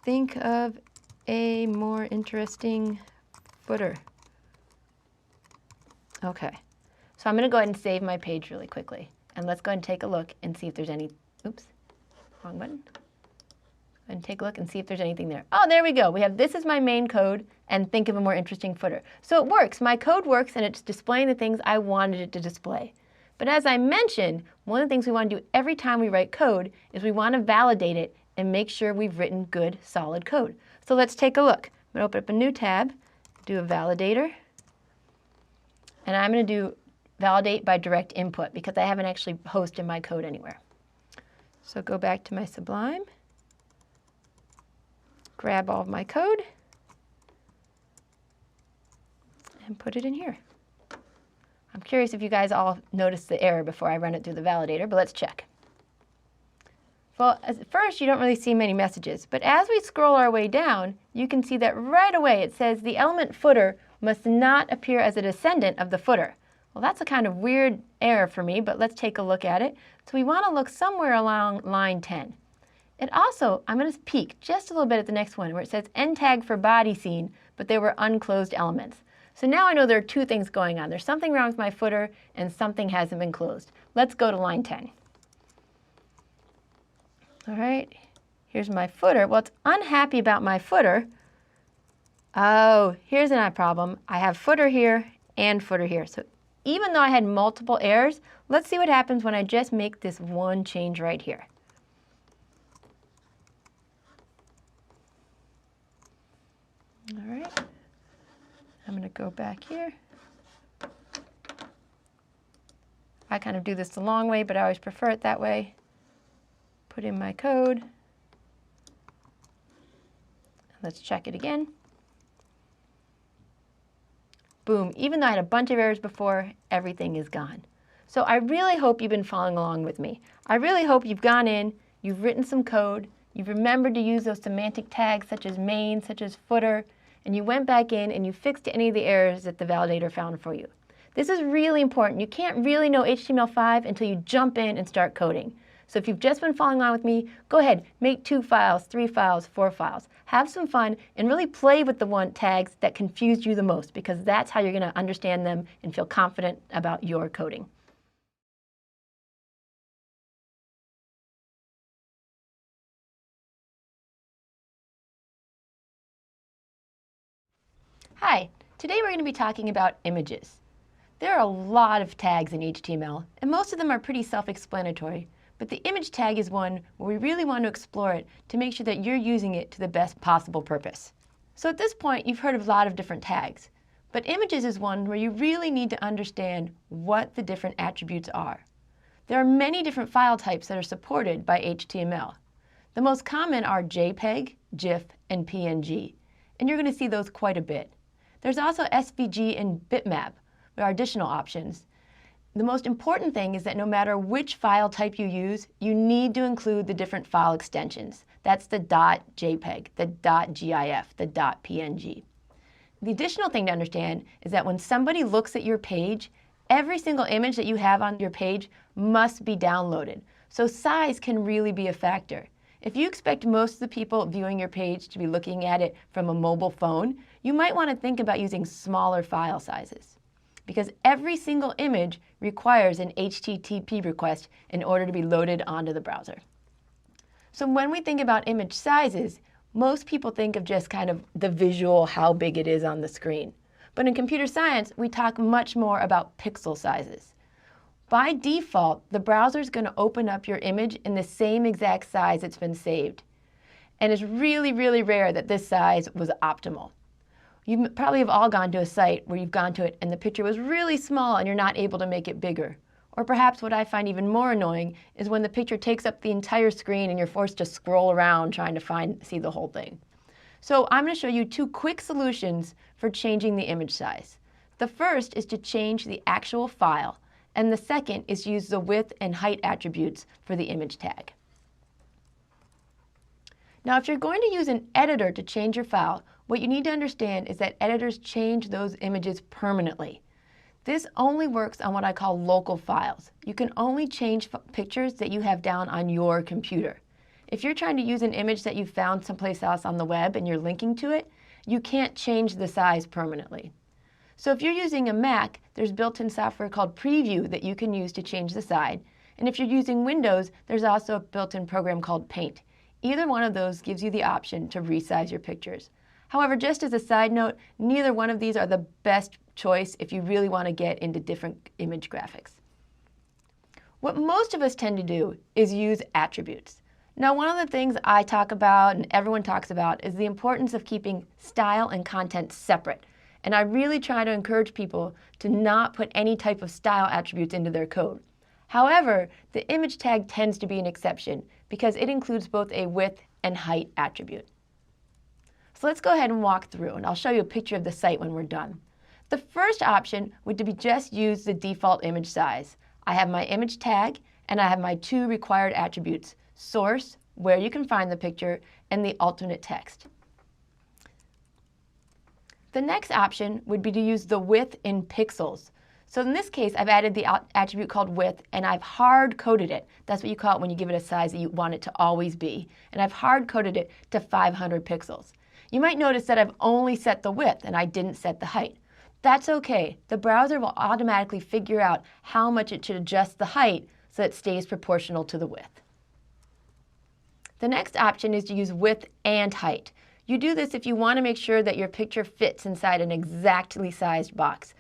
Think of a more interesting footer. Okay, so I'm going to go ahead and save my page really quickly. And let's go ahead and take a look and see if there's any, oops, wrong button. And take a look and see if there's anything there. Oh, there we go. We have this is my main code and think of a more interesting footer. So it works. My code works and it's displaying the things I wanted it to display. But as I mentioned, one of the things we want to do every time we write code is we want to validate it and make sure we've written good, solid code. So let's take a look. I'm going to open up a new tab, do a validator, and I'm going to do validate by direct input because I haven't actually hosted my code anywhere. So go back to my Sublime. Grab all of my code and put it in here. I'm curious if you guys all noticed the error before I run it through the validator, but let's check. Well, at first you don't really see many messages, but as we scroll our way down, you can see that right away it says the element footer must not appear as a descendant of the footer. Well, that's a kind of weird error for me, but let's take a look at it. So we want to look somewhere along line 10. It also, I'm going to peek just a little bit at the next one where it says end tag for body scene, but they were unclosed elements. So now I know there are two things going on. There's something wrong with my footer and something hasn't been closed. Let's go to line 10. All right, here's my footer. Well, it's unhappy about my footer. Oh, here's a problem. I have footer here and footer here. So even though I had multiple errors, let's see what happens when I just make this one change right here. All right, I'm going to go back here. I kind of do this the long way, but I always prefer it that way. Put in my code. Let's check it again. Boom, even though I had a bunch of errors before, everything is gone. So I really hope you've been following along with me. I really hope you've gone in, you've written some code, you've remembered to use those semantic tags such as main, such as footer, and you went back in and you fixed any of the errors that the validator found for you. This is really important. You can't really know HTML5 until you jump in and start coding. So if you've just been following along with me, go ahead, make 2 files, 3 files, 4 files. Have some fun and really play with the tags that confused you the most, because that's how you're going to understand them and feel confident about your coding. Hi, today we're going to be talking about images. There are a lot of tags in HTML, and most of them are pretty self-explanatory. But the image tag is one where we really want to explore it to make sure that you're using it to the best possible purpose. So at this point, you've heard of a lot of different tags, but images is one where you really need to understand what the different attributes are. There are many different file types that are supported by HTML. The most common are JPEG, GIF, and PNG, and you're going to see those quite a bit. There's also SVG and bitmap. There are additional options. The most important thing is that no matter which file type you use, you need to include the different file extensions. That's the .jpeg, the .gif, the .png. The additional thing to understand is that when somebody looks at your page, every single image that you have on your page must be downloaded. So size can really be a factor. If you expect most of the people viewing your page to be looking at it from a mobile phone, you might want to think about using smaller file sizes, because every single image requires an HTTP request in order to be loaded onto the browser. So when we think about image sizes, most people think of just kind of the visual, how big it is on the screen. But in computer science, we talk much more about pixel sizes. By default, the browser is going to open up your image in the same exact size it's been saved. And it's really, really rare that this size was optimal. You probably have all gone to a site where you've gone to it and the picture was really small and you're not able to make it bigger. Or perhaps what I find even more annoying is when the picture takes up the entire screen and you're forced to scroll around trying to see the whole thing. So I'm going to show you 2 quick solutions for changing the image size. The first is to change the actual file, and the second is to use the width and height attributes for the image tag. Now, if you're going to use an editor to change your file, what you need to understand is that editors change those images permanently. This only works on what I call local files. You can only change pictures that you have down on your computer. If you're trying to use an image that you found someplace else on the web and you're linking to it, you can't change the size permanently. So if you're using a Mac, there's built-in software called Preview that you can use to change the size. And if you're using Windows, there's also a built-in program called Paint. Either one of those gives you the option to resize your pictures. However, just as a side note, neither one of these are the best choice if you really want to get into different image graphics. What most of us tend to do is use attributes. Now, one of the things I talk about and everyone talks about is the importance of keeping style and content separate. And I really try to encourage people to not put any type of style attributes into their code. However, the image tag tends to be an exception because it includes both a width and height attribute. So let's go ahead and walk through, and I'll show you a picture of the site when we're done. The first option would be just use the default image size. I have my image tag, and I have my 2 required attributes: source, where you can find the picture, and the alternate text. The next option would be to use the width in pixels. So in this case, I've added the attribute called width, and I've hard-coded it. That's what you call it when you give it a size that you want it to always be. And I've hard-coded it to 500 pixels. You might notice that I've only set the width, and I didn't set the height. That's okay. The browser will automatically figure out how much it should adjust the height so that it stays proportional to the width. The next option is to use width and height. You do this if you want to make sure that your picture fits inside an exactly sized box.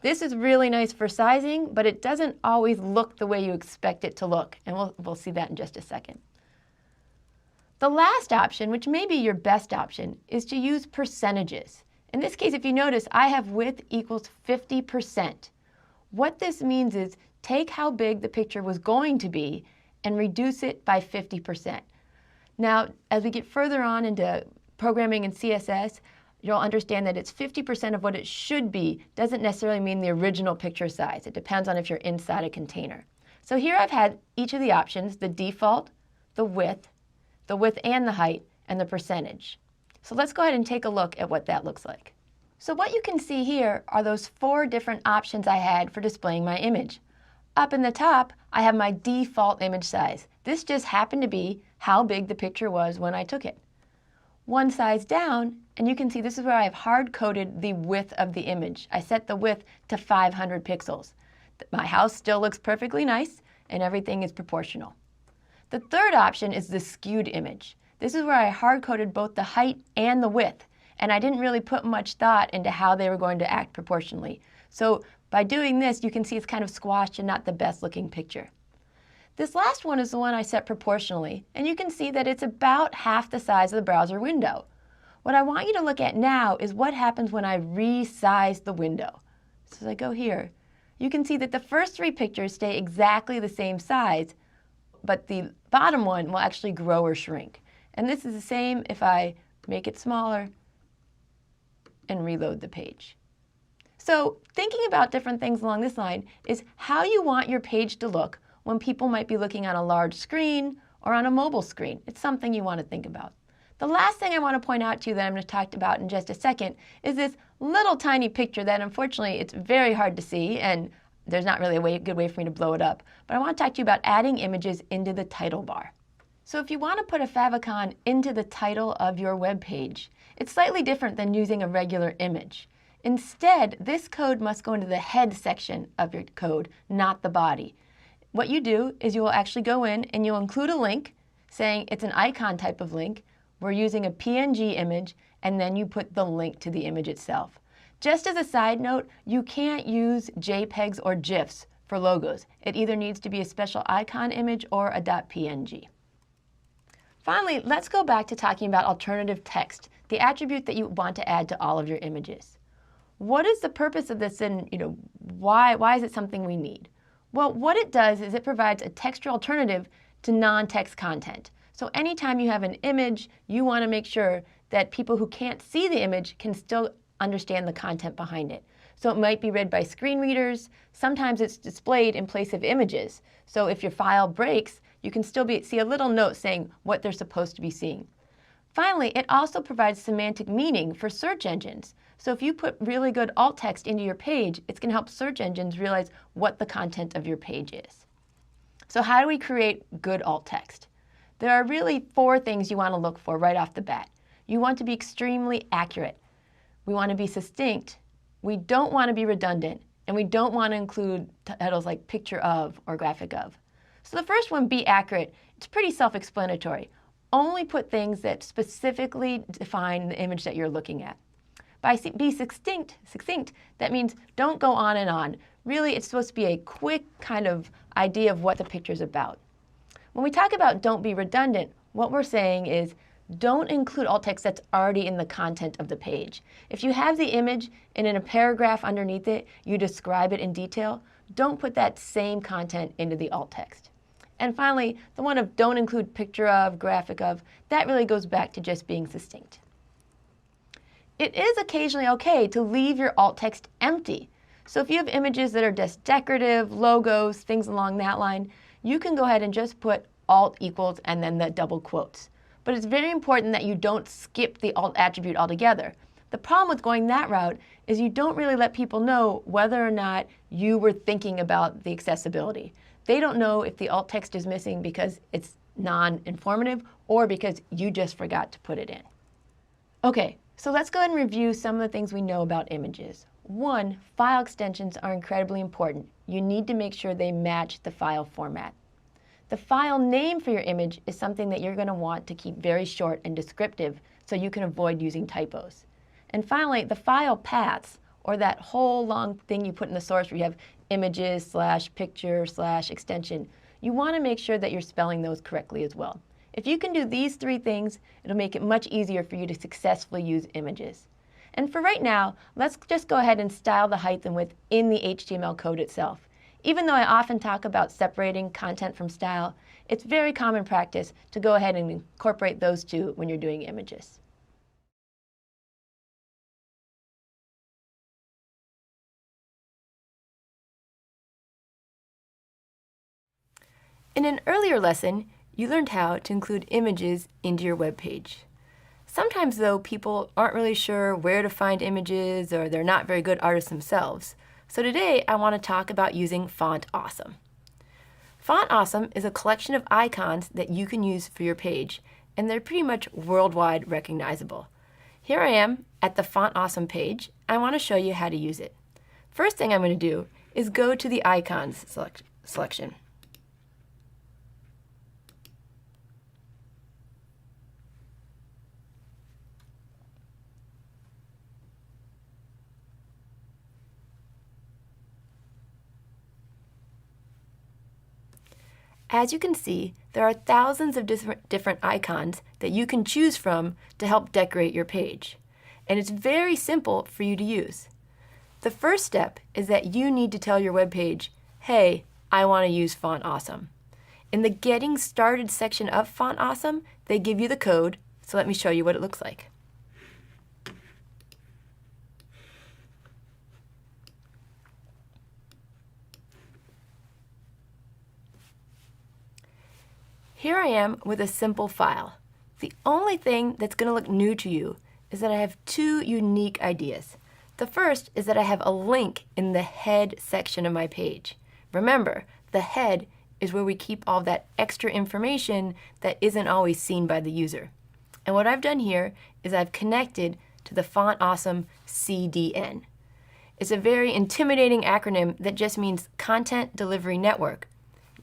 This is really nice for sizing, but it doesn't always look the way you expect it to look, and we'll see that in just a second. The last option, which may be your best option, is to use percentages. In this case, if you notice, I have width equals 50%. What this means is take how big the picture was going to be and reduce it by 50%. Now, as we get further on into programming in CSS, you'll understand that it's 50% of what it should be doesn't necessarily mean the original picture size. It depends on if you're inside a container. So here I've had each of the options, the default, the width and the height, and the percentage. So let's go ahead and take a look at what that looks like. So what you can see here are those 4 different options I had for displaying my image. Up in the top, I have my default image size. This just happened to be how big the picture was when I took it. One size down, and you can see this is where I've hard-coded the width of the image. I set the width to 500 pixels. My house still looks perfectly nice, and everything is proportional. The third option is the skewed image. This is where I hard-coded both the height and the width, and I didn't really put much thought into how they were going to act proportionally. So by doing this, you can see it's kind of squashed and not the best looking picture. This last one is the one I set proportionally, and you can see that it's about half the size of the browser window. What I want you to look at now is what happens when I resize the window. So as I go here, you can see that the first 3 pictures stay exactly the same size, but the bottom one will actually grow or shrink. And this is the same if I make it smaller and reload the page. So thinking about different things along this line is how you want your page to look when people might be looking on a large screen or on a mobile screen. It's something you want to think about. The last thing I want to point out to you that I'm going to talk about in just a second is this little tiny picture that unfortunately it's very hard to see, and there's not really a good way for me to blow it up. But I want to talk to you about adding images into the title bar. So if you want to put a favicon into the title of your web page, it's slightly different than using a regular image. Instead, this code must go into the head section of your code, not the body. What you do is you will actually go in and you'll include a link saying it's an icon type of link. We're using a PNG image, and then you put the link to the image itself. Just as a side note, you can't use JPEGs or GIFs for logos. It either needs to be a special icon image or a .png. Finally, let's go back to talking about alternative text, the attribute that you want to add to all of your images. What is the purpose of this, and why is it something we need? Well, what it does is it provides a textual alternative to non-text content. So anytime you have an image, you want to make sure that people who can't see the image can still understand the content behind it. So it might be read by screen readers. Sometimes it's displayed in place of images. So if your file breaks, you can still see a little note saying what they're supposed to be seeing. Finally, it also provides semantic meaning for search engines. So if you put really good alt text into your page, it's going to help search engines realize what the content of your page is. So how do we create good alt text? There are really 4 things you want to look for right off the bat. You want to be extremely accurate. We want to be succinct. We don't want to be redundant. And we don't want to include titles like picture of or graphic of. So the first one, be accurate. It's pretty self-explanatory. Only put things that specifically define the image that you're looking at. By be succinct, that means don't go on and on. Really, it's supposed to be a quick kind of idea of what the picture's about. When we talk about don't be redundant, what we're saying is don't include alt text that's already in the content of the page. If you have the image and in a paragraph underneath it, you describe it in detail, don't put that same content into the alt text. And finally, the one of don't include picture of, graphic of, that really goes back to just being succinct. It is occasionally okay to leave your alt text empty. So if you have images that are just decorative, logos, things along that line, you can go ahead and just put alt equals and then the double quotes. But it's very important that you don't skip the alt attribute altogether. The problem with going that route is you don't really let people know whether or not you were thinking about the accessibility. They don't know if the alt text is missing because it's non-informative or because you just forgot to put it in. Okay, so let's go ahead and review some of the things we know about images. One, file extensions are incredibly important. You need to make sure they match the file format. The file name for your image is something that you're going to want to keep very short and descriptive so you can avoid using typos. And finally, the file paths, or that whole long thing you put in the source where you have images / picture / extension, you want to make sure that you're spelling those correctly as well. If you can do these 3 things, it'll make it much easier for you to successfully use images. And for right now, let's just go ahead and style the height and width in the HTML code itself. Even though I often talk about separating content from style, it's very common practice to go ahead and incorporate those 2 when you're doing images. In an earlier lesson, you learned how to include images into your web page. Sometimes, though, people aren't really sure where to find images or they're not very good artists themselves. So today, I want to talk about using Font Awesome. Font Awesome is a collection of icons that you can use for your page, and they're pretty much worldwide recognizable. Here I am at the Font Awesome page. I want to show you how to use it. First thing I'm going to do is go to the Icons selection. As you can see, there are thousands of different icons that you can choose from to help decorate your page. And it's very simple for you to use. The first step is that you need to tell your web page, hey, I want to use Font Awesome. In the Getting Started section of Font Awesome, they give you the code, so let me show you what it looks like. Here I am with a simple file. The only thing that's going to look new to you is that I have 2 unique ideas. The first is that I have a link in the head section of my page. Remember, the head is where we keep all that extra information that isn't always seen by the user. And what I've done here is I've connected to the Font Awesome CDN. It's a very intimidating acronym that just means Content Delivery Network.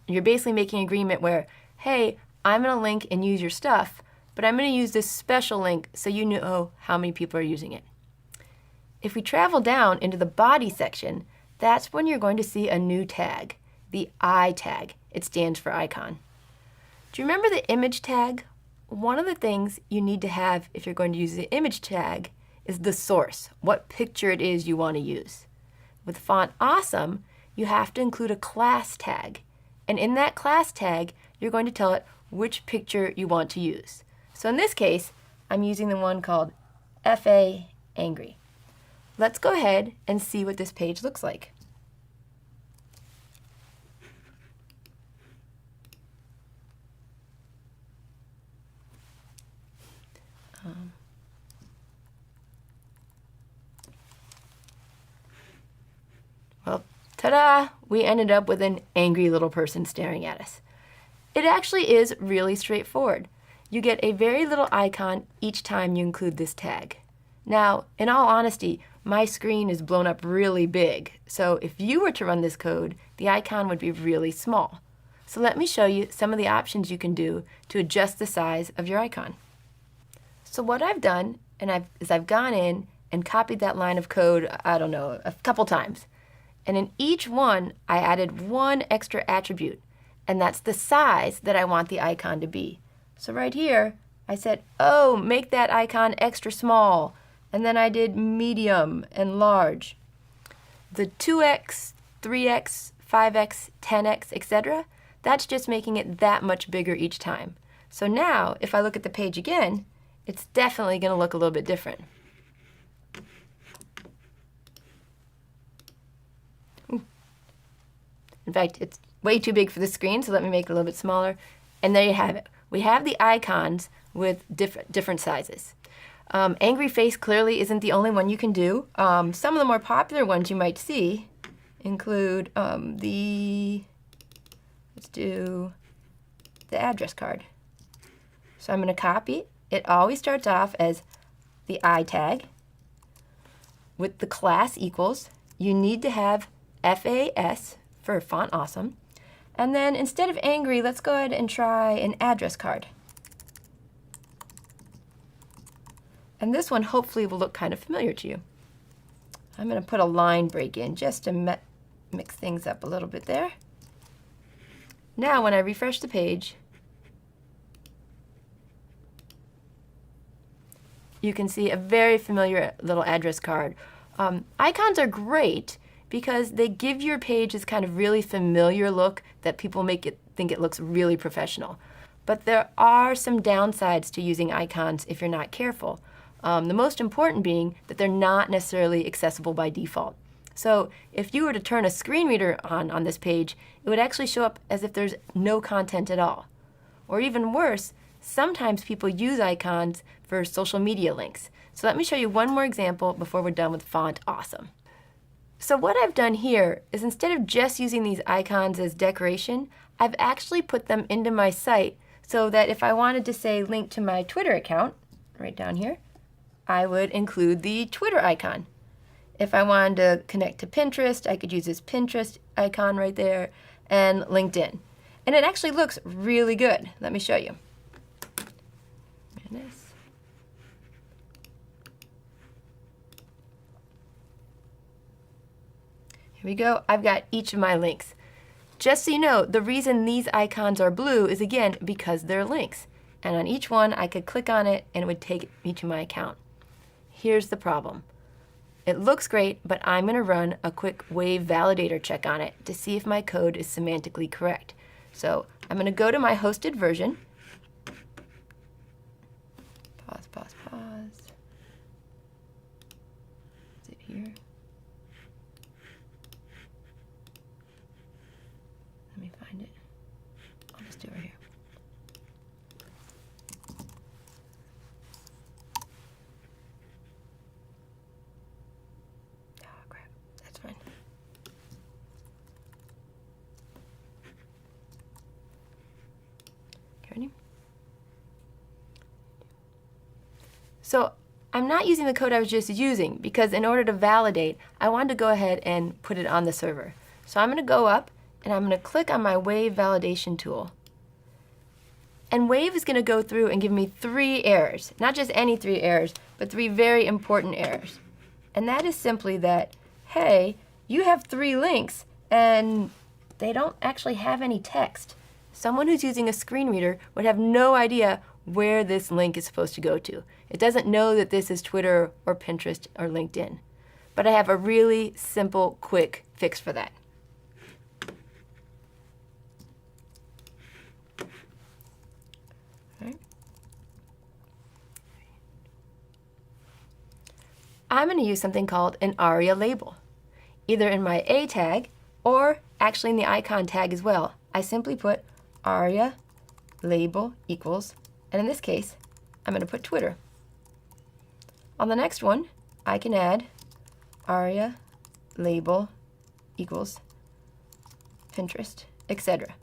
You're basically making an agreement where, hey, I'm going to link and use your stuff, but I'm going to use this special link so you know how many people are using it. If we travel down into the body section, that's when you're going to see a new tag, the I tag. It stands for icon. Do you remember the image tag? One of the things you need to have if you're going to use the image tag is the source, what picture it is you want to use. With Font Awesome, you have to include a class tag. And in that class tag, you're going to tell it which picture you want to use. So in this case, I'm using the one called FA Angry. Let's go ahead and see what this page looks like. Well, ta-da! We ended up with an angry little person staring at us. It actually is really straightforward. You get a very little icon each time you include this tag. Now, in all honesty, my screen is blown up really big, so if you were to run this code, the icon would be really small. So let me show you some of the options you can do to adjust the size of your icon. So what I've done is I've gone in and copied that line of code, I don't know, a couple times. And in each one, I added one extra attribute, and that's the size that I want the icon to be. So right here, I said, oh, make that icon extra small. And then I did medium and large. The 2x, 3x, 5x, 10x, etc., that's just making it that much bigger each time. So now, if I look at the page again, it's definitely going to look a little bit different. In fact, it's way too big for the screen, so let me make it a little bit smaller. And there you have it. We have the icons with different sizes. Angry face clearly isn't the only one you can do. Some of the more popular ones you might see include let's do the address card. So I'm going to copy. It always starts off as the I tag with the class equals. You need to have FAS for font awesome. And then instead of angry, let's go ahead and try an address card. And this one hopefully will look kind of familiar to you. I'm going to put a line break in just to mix things up a little bit there. Now when I refresh the page, you can see a very familiar little address card. Icons are great because they give your page this kind of really familiar look that people make it think it looks really professional. But there are some downsides to using icons if you're not careful. The most important being that they're not necessarily accessible by default. So if you were to turn a screen reader on this page, it would actually show up as if there's no content at all. Or even worse, sometimes people use icons for social media links. So let me show you one more example before we're done with font awesome. So what I've done here is instead of just using these icons as decoration, I've actually put them into my site so that if I wanted to say link to my Twitter account, right down here, I would include the Twitter icon. If I wanted to connect to Pinterest, I could use this Pinterest icon right there, and LinkedIn. And it actually looks really good. Let me show you. Here we go. I've got each of my links. Just so you know, the reason these icons are blue is, again, because they're links. And on each one, I could click on it, and it would take me to my account. Here's the problem. It looks great, but I'm going to run a quick wave validator check on it to see if my code is semantically correct. So I'm going to go to my hosted version. Pause. Is it here? Let me find it. I'll just do it right here. So I'm not using the code I was just using because in order to validate, I wanted to go ahead and put it on the server. So I'm going to go up and I'm going to click on my Wave validation tool. And Wave is going to go through and give me 3 errors. Not just any 3 errors, but 3 very important errors. And that is simply that, hey, you have 3 links and they don't actually have any text. Someone who's using a screen reader would have no idea where this link is supposed to go to. It doesn't know that this is Twitter or Pinterest or LinkedIn. But I have a really simple, quick fix for that. All right. I'm going to use something called an ARIA label. Either in my A tag or actually in the icon tag as well. I simply put ARIA label equals, and in this case, I'm going to put Twitter. On the next one, I can add ARIA label equals Pinterest, etc.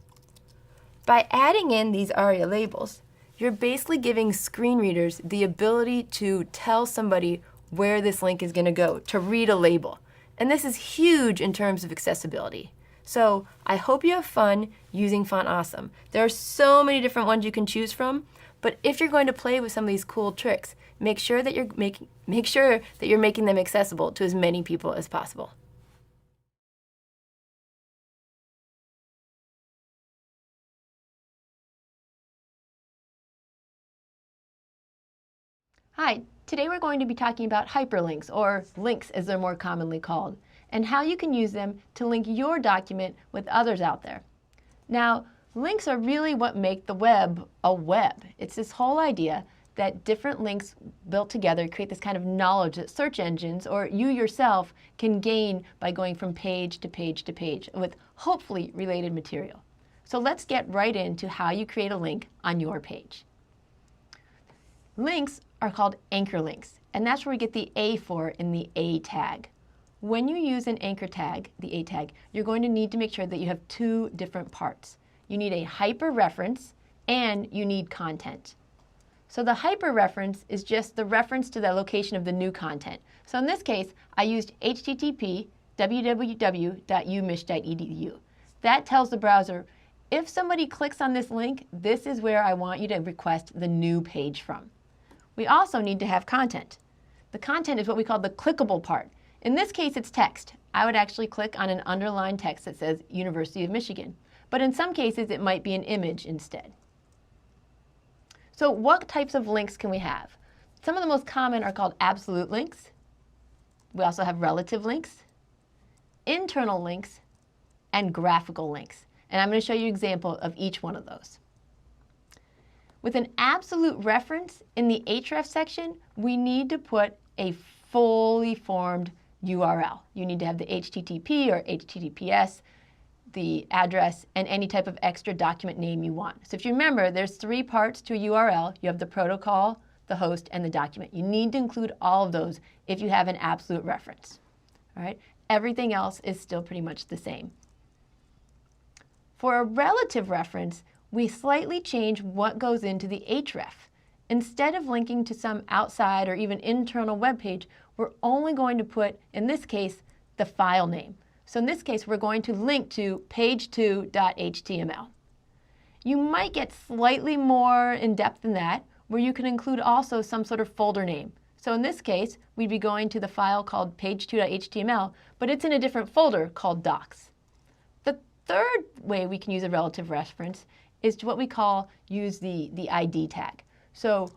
By adding in these ARIA labels, you're basically giving screen readers the ability to tell somebody where this link is going to go, to read a label. And this is huge in terms of accessibility. So I hope you have fun using Font Awesome. There are so many different ones you can choose from, but if you're going to play with some of these cool tricks, make sure that you're making them accessible to as many people as possible. Hi, today we're going to be talking about hyperlinks, or links as they're more commonly called, and how you can use them to link your document with others out there. Now, links are really what make the web a web. It's this whole idea that different links built together create this kind of knowledge that search engines or you yourself can gain by going from page to page to page with hopefully related material. So let's get right into how you create a link on your page. Links are called anchor links, and that's where we get the A for in the A tag. When you use an anchor tag, the A tag, you're going to need to make sure that you have two different parts. You need a hyperreference and you need content. So the hyperreference is just the reference to the location of the new content. So in this case, I used http www.umich.edu. That tells the browser, if somebody clicks on this link, this is where I want you to request the new page from. We also need to have content. The content is what we call the clickable part. In this case, it's text. I would actually click on an underlined text that says University of Michigan. But in some cases, it might be an image instead. So what types of links can we have? Some of the most common are called absolute links. We also have relative links, internal links, and graphical links. And I'm going to show you an example of each one of those. With an absolute reference in the href section, we need to put a fully formed URL. You need to have the HTTP or HTTPS, the address, and any type of extra document name you want. So if you remember, there's three parts to a URL. You have the protocol, the host, and the document. You need to include all of those if you have an absolute reference. All right? Everything else is still pretty much the same. For a relative reference, we slightly change what goes into the href. Instead of linking to some outside or even internal web page, we're only going to put, in this case, the file name. So in this case, we're going to link to page2.html. You might get slightly more in depth than that, where you can include also some sort of folder name. So in this case, we'd be going to the file called page2.html, but it's in a different folder called docs. The third way we can use a relative reference is to what we call use the ID tag. So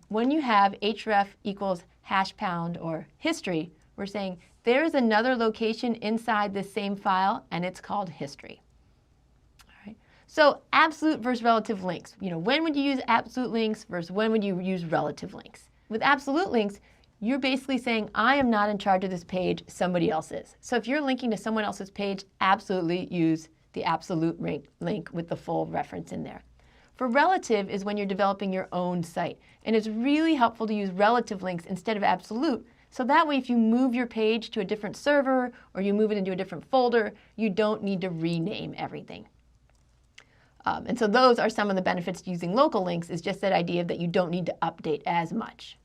when you have href equals ## or history, we're saying there's another location inside the same file, and it's called history. All right. So absolute versus relative links. When would you use absolute links versus when would you use relative links? With absolute links, you're basically saying, I am not in charge of this page, somebody else is. So if you're linking to someone else's page, absolutely use the absolute link with the full reference in there. For relative is when you're developing your own site. And it's really helpful to use relative links instead of absolute. So that way, if you move your page to a different server or you move it into a different folder, you don't need to rename everything. And so those are some of the benefits to using local links, is just that idea that you don't need to update as much.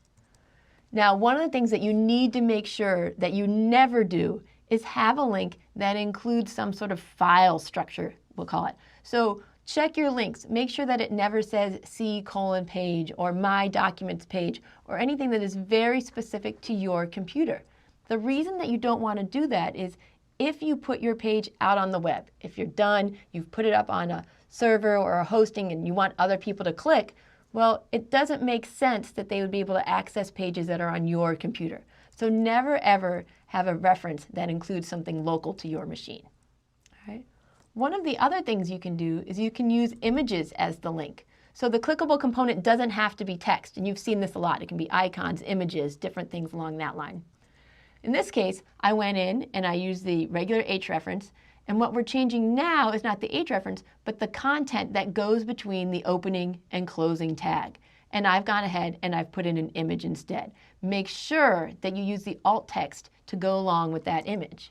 Now, one of the things that you need to make sure that you never do is have a link that includes some sort of file structure, we'll call it. So check your links. Make sure that it never says C:"page or my documents page or anything that is very specific to your computer. The reason that you don't want to do that is if you put your page out on the web, if you're done, you've put it up on a server or a hosting and you want other people to click, well, it doesn't make sense that they would be able to access pages that are on your computer. So never ever have a reference that includes something local to your machine. All right? One of the other things you can do is you can use images as the link. So the clickable component doesn't have to be text, and you've seen this a lot. It can be icons, images, different things along that line. In this case, I went in and I used the regular href, and what we're changing now is not the href, but the content that goes between the opening and closing tag. And I've gone ahead and I've put in an image instead. Make sure that you use the alt text to go along with that image.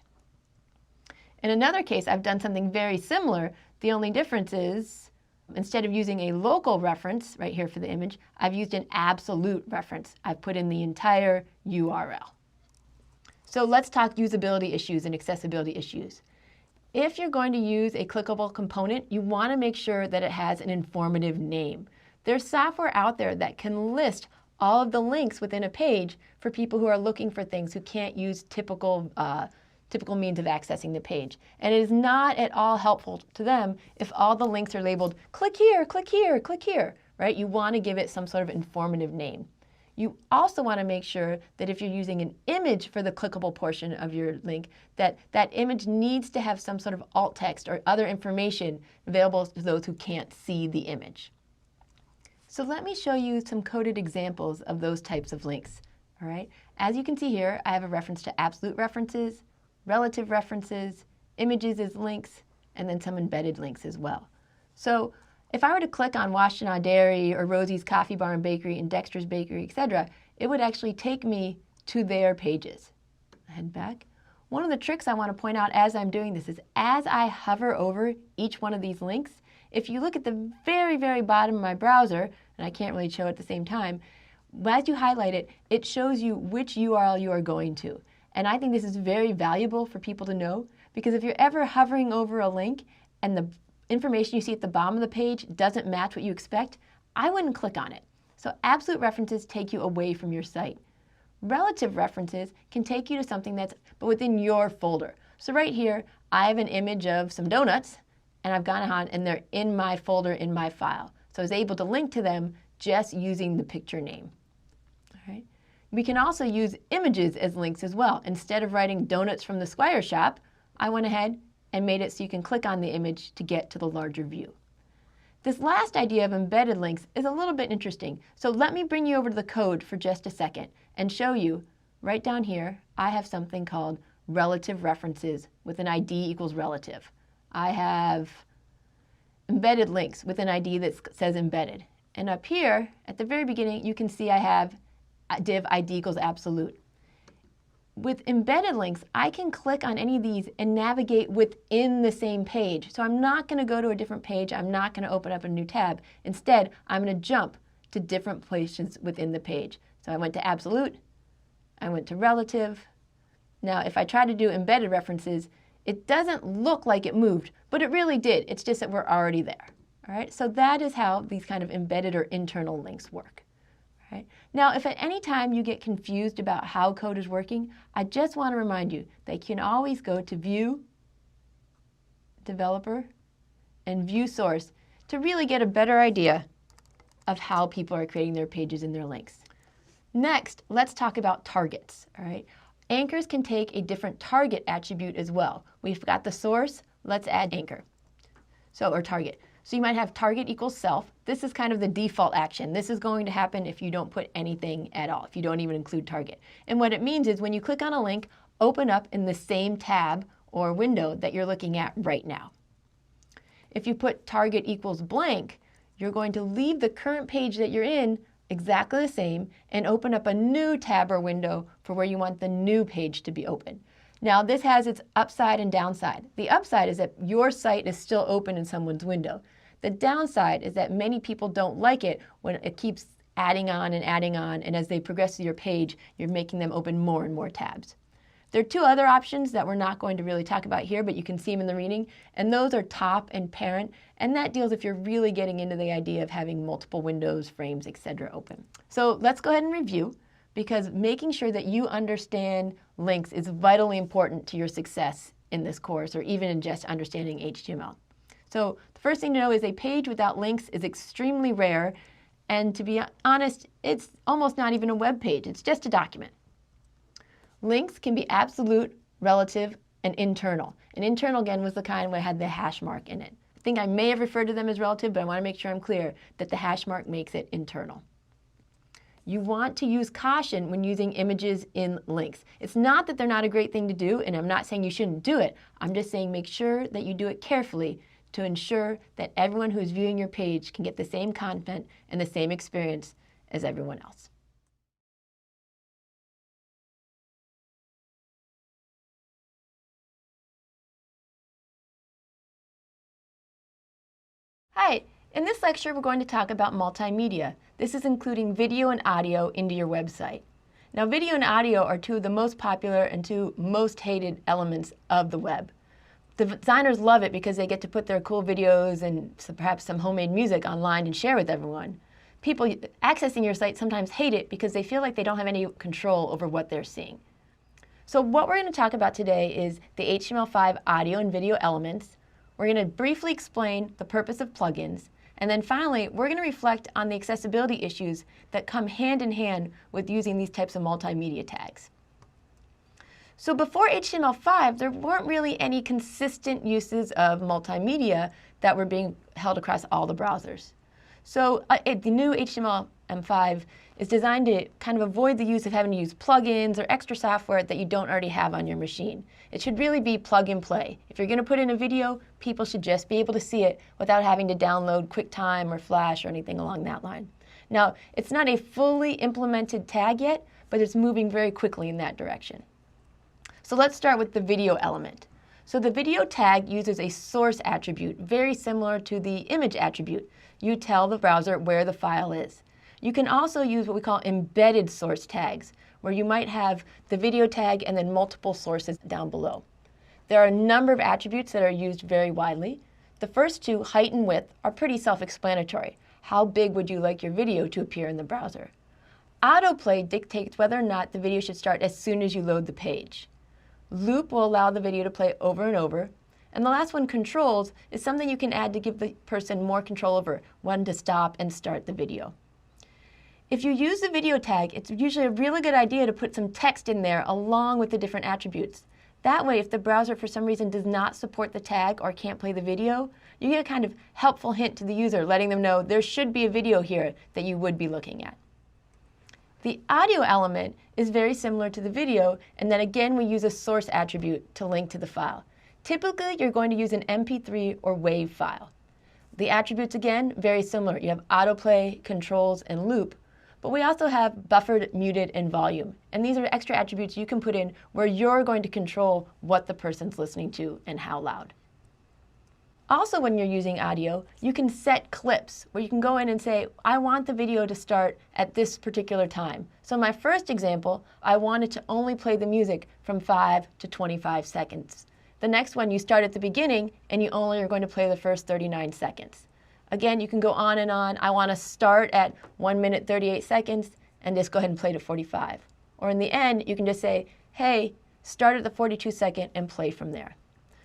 In another case, I've done something very similar. The only difference is, instead of using a local reference right here for the image, I've used an absolute reference. I've put in the entire URL. So let's talk usability issues and accessibility issues. If you're going to use a clickable component, you want to make sure that it has an informative name. There's software out there that can list all of the links within a page for people who are looking for things who can't use typical means of accessing the page. And it is not at all helpful to them if all the links are labeled, click here, click here, click here, right? You want to give it some sort of informative name. You also want to make sure that if you're using an image for the clickable portion of your link, that that image needs to have some sort of alt text or other information available to those who can't see the image. So let me show you some coded examples of those types of links. All right? As you can see here, I have a reference to absolute references, relative references, images as links, and then some embedded links as well. So if I were to click on Washtenaw Dairy or Rosie's Coffee Bar and Bakery and Dexter's Bakery, etc., it would actually take me to their pages. Head back. One of the tricks I want to point out as I'm doing this is as I hover over each one of these links, if you look at the very, very bottom of my browser, and I can't really show it at the same time, as you highlight it, it shows you which URL you are going to. And I think this is very valuable for people to know, because if you're ever hovering over a link and the information you see at the bottom of the page doesn't match what you expect, I wouldn't click on it. So absolute references take you away from your site. Relative references can take you to something that's but within your folder. So right here, I have an image of some donuts, and I've gone on and they're in my folder in my file. So I was able to link to them just using the picture name. All right. We can also use images as links as well. Instead of writing donuts from the Squire shop, I went ahead and made it so you can click on the image to get to the larger view. This last idea of embedded links is a little bit interesting. So let me bring you over to the code for just a second and show you, right down here, I have something called relative references with an ID equals relative. I have embedded links with an ID that says embedded. And up here, at the very beginning, you can see I have div ID equals absolute. With embedded links, I can click on any of these and navigate within the same page. So I'm not going to go to a different page. I'm not going to open up a new tab. Instead, I'm going to jump to different places within the page. So I went to absolute. I went to relative. Now, if I try to do embedded references, it doesn't look like it moved, but it really did. It's just that we're already there. All right? So that is how these kind of embedded or internal links work. Right? Now, if at any time you get confused about how code is working, I just want to remind you that you can always go to View, Developer, and View Source to really get a better idea of how people are creating their pages and their links. Next, let's talk about targets. All right? Anchors can take a different target attribute as well. We've got the source. Let's add anchor, or target. So you might have target equals self. This is kind of the default action. This is going to happen if you don't put anything at all, if you don't even include target. And what it means is when you click on a link, open up in the same tab or window that you're looking at right now. If you put target equals blank, you're going to leave the current page that you're in exactly the same and open up a new tab or window for where you want the new page to be open. Now, this has its upside and downside. The upside is that your site is still open in someone's window. The downside is that many people don't like it when it keeps adding on, and as they progress through your page, you're making them open more and more tabs. There are two other options that we're not going to really talk about here, but you can see them in the reading, and those are top and parent, and that deals if you're really getting into the idea of having multiple windows, frames, etc. open. So let's go ahead and review, because making sure that you understand links is vitally important to your success in this course, or even in just understanding HTML. So the first thing to know is a page without links is extremely rare, and to be honest, it's almost not even a web page. It's just a document. Links can be absolute, relative, and internal. And internal, again, was the kind where it had the hash mark in it. I think I may have referred to them as relative, but I want to make sure I'm clear that the hash mark makes it internal. You want to use caution when using images in links. It's not that they're not a great thing to do, and I'm not saying you shouldn't do it. I'm just saying make sure that you do it carefully to ensure that everyone who is viewing your page can get the same content and the same experience as everyone else. Hi, in this lecture we're going to talk about multimedia. This is including video and audio into your website. Now, video and audio are two of the most popular and two most hated elements of the web. The designers love it because they get to put their cool videos and perhaps some homemade music online and share with everyone. People accessing your site sometimes hate it because they feel like they don't have any control over what they're seeing. So what we're going to talk about today is the HTML5 audio and video elements. We're going to briefly explain the purpose of plugins, and then finally, we're going to reflect on the accessibility issues that come hand in hand with using these types of multimedia tags. So before HTML5, there weren't really any consistent uses of multimedia that were being held across all the browsers. So the new HTML HTML5 is designed to kind of avoid the use of having to use plugins or extra software that you don't already have on your machine. It should really be plug and play. If you're going to put in a video, people should just be able to see it without having to download QuickTime or Flash or anything along that line. Now, it's not a fully implemented tag yet, but it's moving very quickly in that direction. So let's start with the video element. So the video tag uses a source attribute, very similar to the image attribute. You tell the browser where the file is. You can also use what we call embedded source tags, where you might have the video tag and then multiple sources down below. There are a number of attributes that are used very widely. The first two, height and width, are pretty self-explanatory. How big would you like your video to appear in the browser? Autoplay dictates whether or not the video should start as soon as you load the page. Loop will allow the video to play over and over. And the last one, controls, is something you can add to give the person more control over when to stop and start the video. If you use the video tag, it's usually a really good idea to put some text in there along with the different attributes. That way, if the browser for some reason does not support the tag or can't play the video, you get a kind of helpful hint to the user, letting them know there should be a video here that you would be looking at. The audio element is very similar to the video, and then again we use a source attribute to link to the file. Typically, you're going to use an MP3 or WAV file. The attributes, again, very similar. You have autoplay, controls, and loop, but we also have buffered, muted, and volume. And these are extra attributes you can put in where you're going to control what the person's listening to and how loud. Also, when you're using audio, you can set clips where you can go in and say, I want the video to start at this particular time. So my first example, I wanted to only play the music from 5 to 25 seconds. The next one, you start at the beginning and you only are going to play the first 39 seconds. Again, you can go on and on. I want to start at 1 minute 38 seconds and just go ahead and play to 45. Or in the end, you can just say, hey, start at the 42 second and play from there.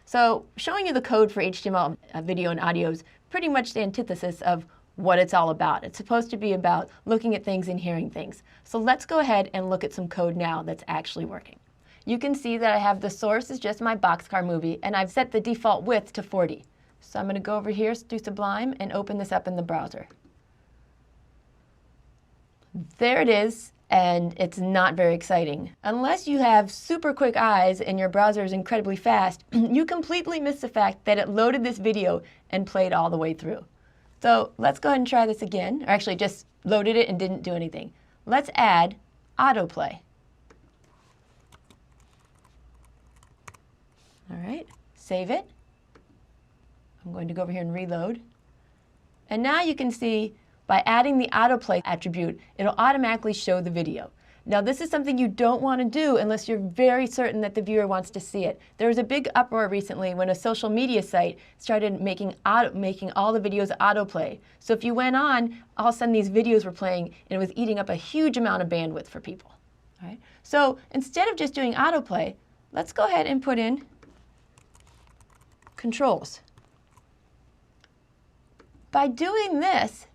So showing you the code for HTML video and audio is pretty much the antithesis of what it's all about. It's supposed to be about looking at things and hearing things. So let's go ahead and look at some code now that's actually working. You can see that I have the source is just my boxcar movie, and I've set the default width to 40. So I'm going to go over here to Sublime and open this up in the browser. There it is. And it's not very exciting. Unless you have super quick eyes and your browser is incredibly fast, you completely miss the fact that it loaded this video and played all the way through. So let's go ahead and try this again, or actually just loaded it and didn't do anything. Let's add autoplay. All right, save it. I'm going to go over here and reload. And now you can see by adding the autoplay attribute, it'll automatically show the video. Now this is something you don't want to do unless you're very certain that the viewer wants to see it. There was a big uproar recently when a social media site started making all the videos autoplay. So if you went on, all of a sudden these videos were playing and it was eating up a huge amount of bandwidth for people. All right? So instead of just doing autoplay, let's go ahead and put in controls. By doing this,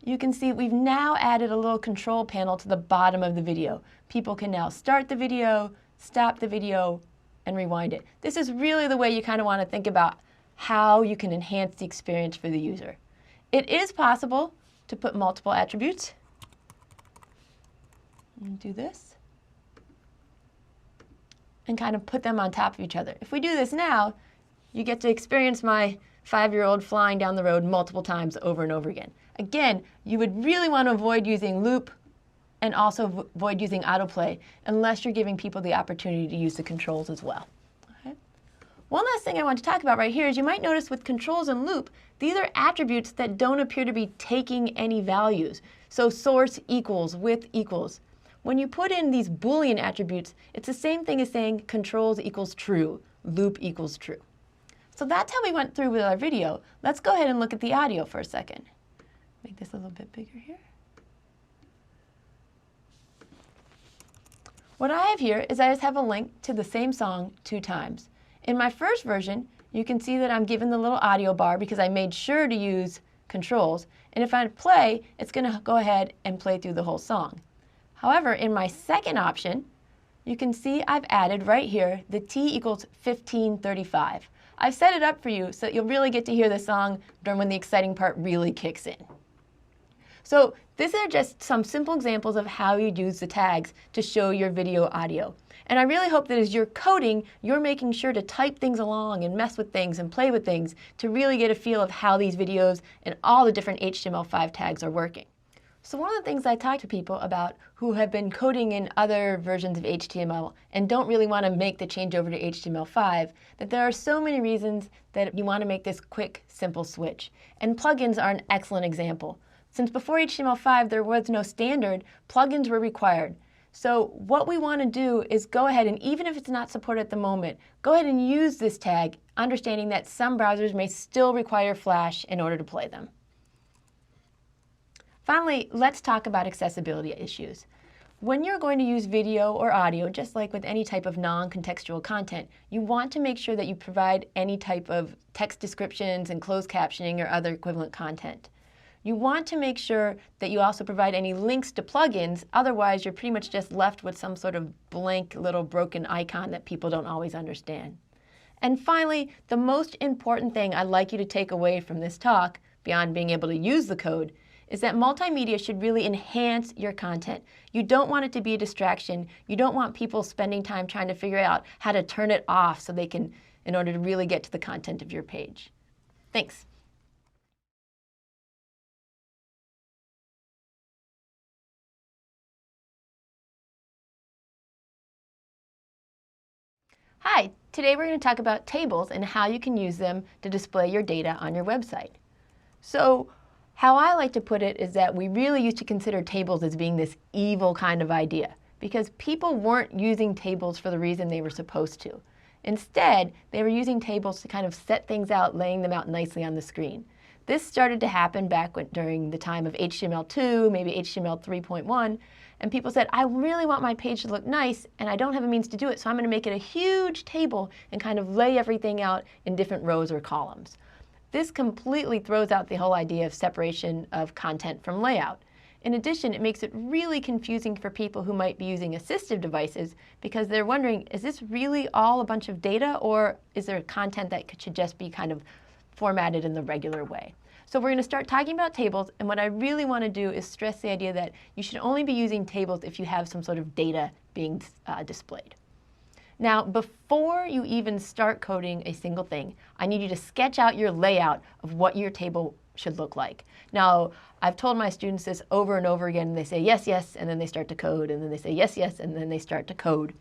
you can see we've now added a little control panel to the bottom of the video. People can now start the video, stop the video, and rewind it. This is really the way you kind of want to think about how you can enhance the experience for the user. It is possible to put multiple attributes. And do this. And kind of put them on top of each other. If we do this now, you get to experience my 5-year-old flying down the road multiple times over and over again. Again, you would really want to avoid using loop and also avoid using autoplay unless you're giving people the opportunity to use the controls as well. Okay. One last thing I want to talk about right here is you might notice with controls and loop, these are attributes that don't appear to be taking any values. So source equals, width equals. When you put in these Boolean attributes, it's the same thing as saying controls equals true, loop equals true. So that's how we went through with our video. Let's go ahead and look at the audio for a second. Make this a little bit bigger here. What I have here is I just have a link to the same song 2 times. In my first version, you can see that I'm given the little audio bar because I made sure to use controls. And if I play, it's going to go ahead and play through the whole song. However, in my second option, you can see I've added right here the T equals 1535. I've set it up for you so that you'll really get to hear the song during when the exciting part really kicks in. So these are just some simple examples of how you use the tags to show your video audio. And I really hope that as you're coding, you're making sure to type things along and mess with things and play with things to really get a feel of how these videos and all the different HTML5 tags are working. So one of the things I talk to people about who have been coding in other versions of HTML and don't really want to make the change over to HTML5, that there are so many reasons that you want to make this quick, simple switch. And plugins are an excellent example. Since before HTML5 there was no standard, plugins were required. So what we want to do is go ahead and, even if it's not supported at the moment, go ahead and use this tag, understanding that some browsers may still require Flash in order to play them. Finally, let's talk about accessibility issues. When you're going to use video or audio, just like with any type of non-contextual content, you want to make sure that you provide any type of text descriptions and closed captioning or other equivalent content. You want to make sure that you also provide any links to plugins, otherwise you're pretty much just left with some sort of blank little broken icon that people don't always understand. And finally, the most important thing I'd like you to take away from this talk, beyond being able to use the code, is that multimedia should really enhance your content. You don't want it to be a distraction. You don't want people spending time trying to figure out how to turn it off so they can, in order to really get to the content of your page. Thanks. Hi, today we're going to talk about tables and how you can use them to display your data on your website. So, how I like to put it is that we really used to consider tables as being this evil kind of idea, because people weren't using tables for the reason they were supposed to. Instead, they were using tables to kind of set things out, laying them out nicely on the screen. This started to happen back during the time of HTML2, maybe HTML 3.1, and people said, I really want my page to look nice, and I don't have a means to do it, so I'm going to make it a huge table and kind of lay everything out in different rows or columns. This completely throws out the whole idea of separation of content from layout. In addition, it makes it really confusing for people who might be using assistive devices, because they're wondering, is this really all a bunch of data, or is there content that should just be kind of formatted in the regular way? So we're going to start talking about tables, and what I really want to do is stress the idea that you should only be using tables if you have some sort of data being displayed. Now, before you even start coding a single thing, I need you to sketch out your layout of what your table should look like. Now, I've told my students this over and over again, and they say yes, yes, and then they start to code, and then they say yes, yes, and then they start to code.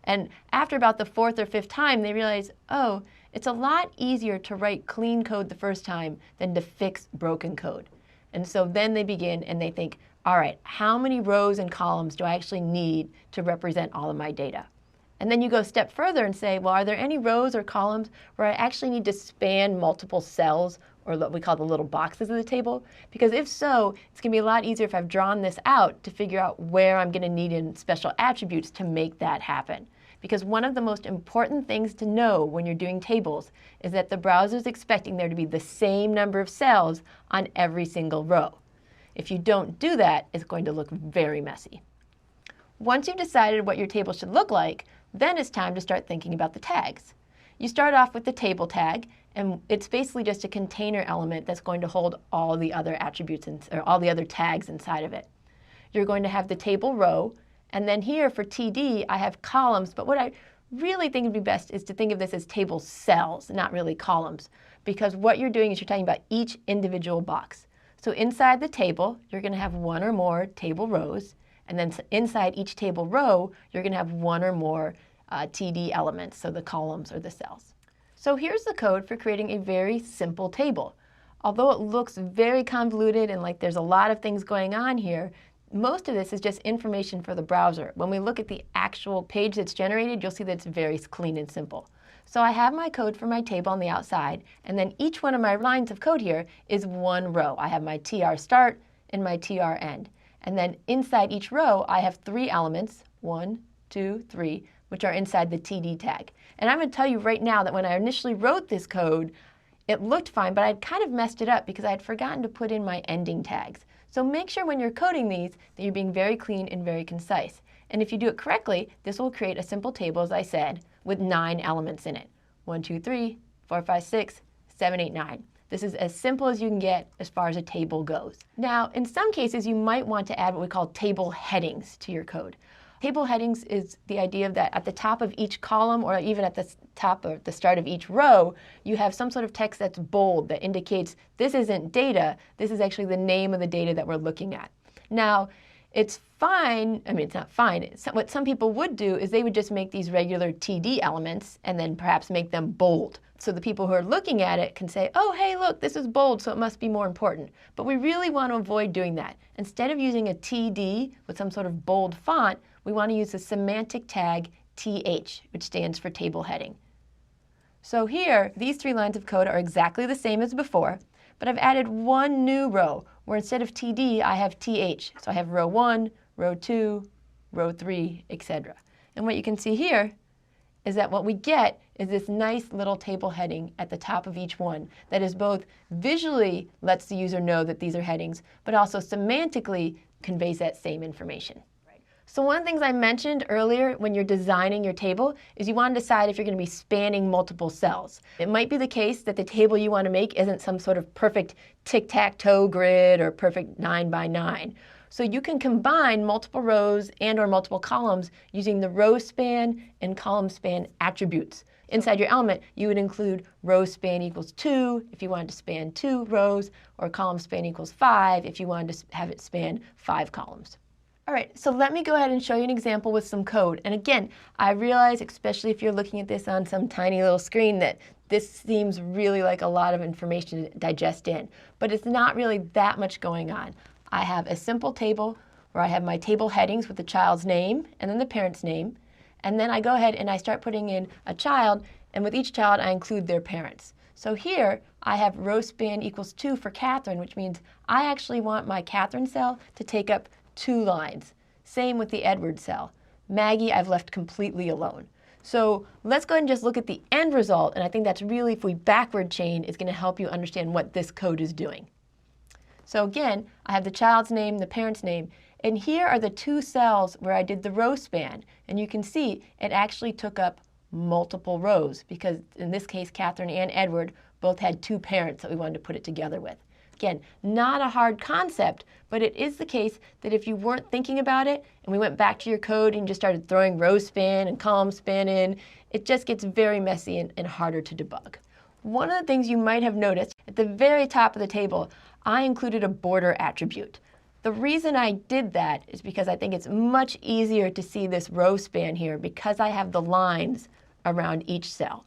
And after about the fourth or fifth time, they realize, oh, it's a lot easier to write clean code the first time than to fix broken code. And so then they begin and they think, all right, how many rows and columns do I actually need to represent all of my data? And then you go a step further and say, well, are there any rows or columns where I actually need to span multiple cells, or what we call the little boxes of the table? Because if so, it's going to be a lot easier if I've drawn this out to figure out where I'm going to need in special attributes to make that happen. Because one of the most important things to know when you're doing tables is that the browser is expecting there to be the same number of cells on every single row. If you don't do that, it's going to look very messy. Once you've decided what your table should look like, then it's time to start thinking about the tags. You start off with the table tag, and it's basically just a container element that's going to hold all the other attributes or all the other tags inside of it. You're going to have the table row, and then here for TD, I have columns, but what I really think would be best is to think of this as table cells, not really columns, because what you're doing is you're talking about each individual box. So inside the table, you're going to have one or more table rows, and then inside each table row, you're going to have one or more TD elements, so the columns or the cells. So here's the code for creating a very simple table. Although it looks very convoluted and like there's a lot of things going on here, most of this is just information for the browser. When we look at the actual page that's generated, you'll see that it's very clean and simple. So I have my code for my table on the outside, and then each one of my lines of code here is one row. I have my tr start and my tr end. And then inside each row, I have three elements, 1, 2, 3, which are inside the TD tag. And I'm going to tell you right now that when I initially wrote this code, it looked fine, but I'd kind of messed it up because I had forgotten to put in my ending tags. So make sure when you're coding these that you're being very clean and very concise. And if you do it correctly, this will create a simple table, as I said, with 9 elements in it. 1, 2, 3, 4, 5, 6, 7, 8, 9. This is as simple as you can get as far as a table goes. Now, in some cases, you might want to add what we call table headings to your code. Table headings is the idea that at the top of each column, or even at the top or the start of each row, you have some sort of text that's bold that indicates this isn't data, this is actually the name of the data that we're looking at. Now, it's fine, I mean, it's not fine. What some people would do is they would just make these regular TD elements and then perhaps make them bold. So the people who are looking at it can say, oh, hey, look, this is bold, so it must be more important. But we really want to avoid doing that. Instead of using a TD with some sort of bold font, we want to use the semantic tag TH, which stands for table heading. So here, these 3 lines of code are exactly the same as before, but I've added one new row where instead of TD, I have TH. So I have row 1, row 2, row 3, etc. And what you can see here is that what we get is this nice little table heading at the top of each one that is both visually lets the user know that these are headings, but also semantically conveys that same information. So one of the things I mentioned earlier when you're designing your table is you want to decide if you're going to be spanning multiple cells. It might be the case that the table you want to make isn't some sort of perfect tic-tac-toe grid or perfect 9 by 9. So you can combine multiple rows and or multiple columns using the row span and column span attributes. Inside your element, you would include row span equals 2 if you wanted to span 2 rows, or column span equals 5 if you wanted to have it span 5 columns. All right, so let me go ahead and show you an example with some code. And again, I realize, especially if you're looking at this on some tiny little screen, that this seems really like a lot of information to digest in. But it's not really that much going on. I have a simple table where I have my table headings with the child's name and then the parent's name. And then I go ahead and I start putting in a child, and with each child I include their parents. So here I have row span equals 2 for Catherine, which means I actually want my Catherine cell to take up 2 lines. Same with the Edward cell. Maggie I've left completely alone. So let's go ahead and just look at the end result, and I think that's really, if we backward chain, is going to help you understand what this code is doing. So again, I have the child's name, the parent's name, and here are the 2 cells where I did the row span, and you can see it actually took up multiple rows because in this case Catherine and Edward both had 2 parents that we wanted to put it together with. Again, not a hard concept, but it is the case that if you weren't thinking about it and we went back to your code and just started throwing row span and column span in, it just gets very messy and harder to debug. One of the things you might have noticed, at the very top of the table, I included a border attribute. The reason I did that is because I think it's much easier to see this row span here because I have the lines around each cell.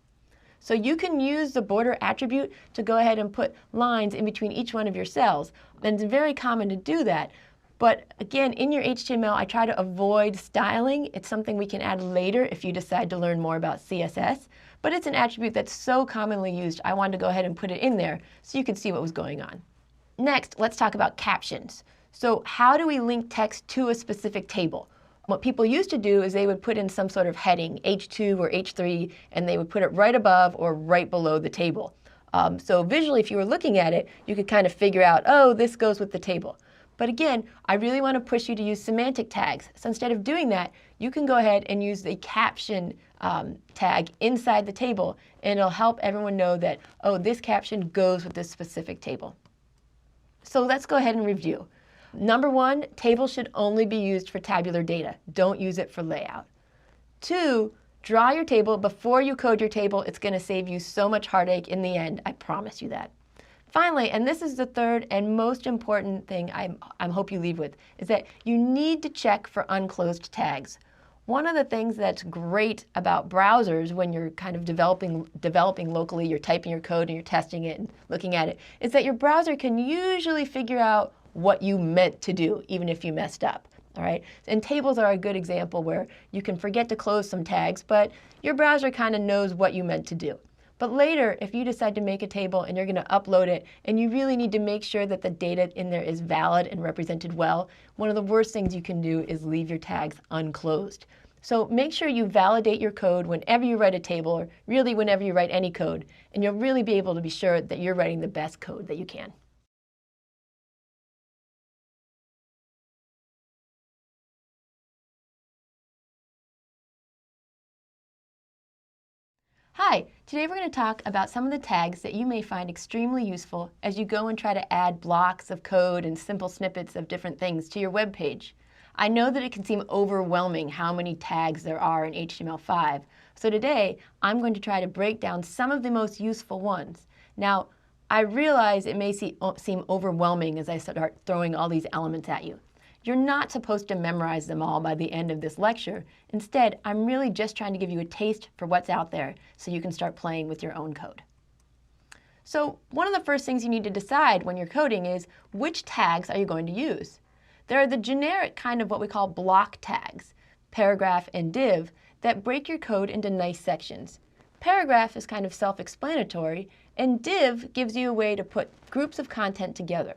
So you can use the border attribute to go ahead and put lines in between each one of your cells. And it's very common to do that. But again, in your HTML, I try to avoid styling. It's something we can add later if you decide to learn more about CSS. But it's an attribute that's so commonly used, I wanted to go ahead and put it in there so you could see what was going on. Next, let's talk about captions. So how do we link text to a specific table? What people used to do is they would put in some sort of heading, H2 or H3, and they would put it right above or right below the table. So visually, if you were looking at it, you could kind of figure out, oh, this goes with the table. But again, I really want to push you to use semantic tags. So instead of doing that, you can go ahead and use the caption tag inside the table, and it'll help everyone know that, oh, this caption goes with this specific table. So let's go ahead and review. Number 1, tables should only be used for tabular data. Don't use it for layout. 2, draw your table before you code your table. It's going to save you so much heartache in the end. I promise you that. Finally, and this is the third and most important thing I hope you leave with, is that you need to check for unclosed tags. One of the things that's great about browsers when you're kind of developing locally, you're typing your code and you're testing it and looking at it, is that your browser can usually figure out what you meant to do, even if you messed up. All right? And tables are a good example where you can forget to close some tags, but your browser kind of knows what you meant to do. But later, if you decide to make a table and you're going to upload it, and you really need to make sure that the data in there is valid and represented well, one of the worst things you can do is leave your tags unclosed. So make sure you validate your code whenever you write a table, or really whenever you write any code, and you'll really be able to be sure that you're writing the best code that you can. Hi, Today we're going to talk about some of the tags that you may find extremely useful as you go and try to add blocks of code and simple snippets of different things to your web page. I know that it can seem overwhelming how many tags there are in HTML5, so today I'm going to try to break down some of the most useful ones. Now, I realize it may seem overwhelming as I start throwing all these elements at you. You're not supposed to memorize them all by the end of this lecture. Instead, I'm really just trying to give you a taste for what's out there so you can start playing with your own code. So one of the first things you need to decide when you're coding is which tags are you going to use. There are the generic kind of what we call block tags, paragraph and div, that break your code into nice sections. Paragraph is kind of self-explanatory, and div gives you a way to put groups of content together.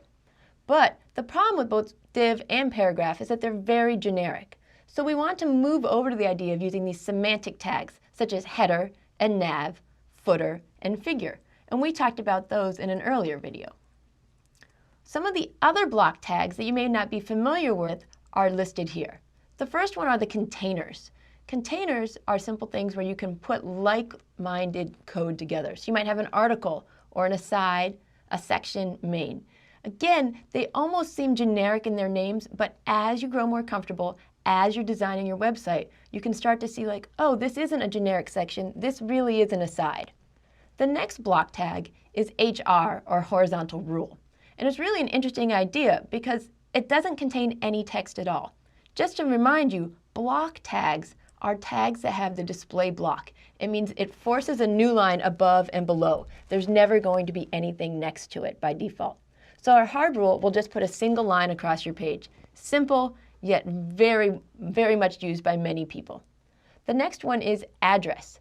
But the problem with both div and paragraph is that they're very generic. So we want to move over to the idea of using these semantic tags, such as header and nav, footer, and figure. And we talked about those in an earlier video. Some of the other block tags that you may not be familiar with are listed here. The first one are the containers. Containers are simple things where you can put like-minded code together. So you might have an article or an aside, a section, main. Again, they almost seem generic in their names, but as you grow more comfortable, as you're designing your website, you can start to see like, oh, this isn't a generic section, this really is an aside. The next block tag is HR, or horizontal rule. And it's really an interesting idea because it doesn't contain any text at all. Just to remind you, block tags are tags that have the display block. It means it forces a new line above and below. There's never going to be anything next to it by default. So our hard rule will just put a single line across your page. Simple, yet very, very much used by many people. The next one is address.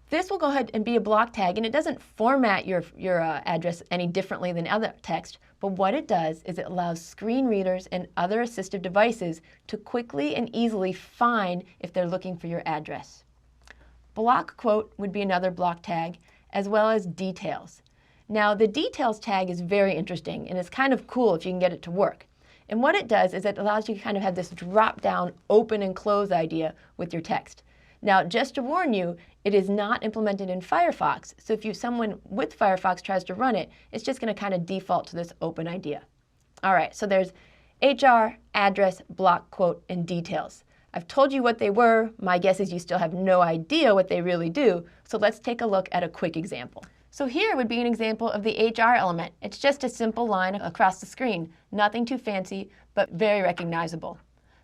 This will go ahead and be a block tag, and it doesn't format your address any differently than other text, but what it does is it allows screen readers and other assistive devices to quickly and easily find if they're looking for your address. Block quote would be another block tag, as well as details. Now, the details tag is very interesting, and it's kind of cool if you can get it to work. And what it does is it allows you to kind of have this drop-down open and close idea with your text. Now, just to warn you, it is not implemented in Firefox, so if someone with Firefox tries to run it, it's just going to kind of default to this open idea. All right, so there's HR, address, block quote, and details. I've told you what they were. My guess is you still have no idea what they really do, so let's take a look at a quick example. So here would be an example of the HR element. It's just a simple line across the screen, nothing too fancy, but very recognizable.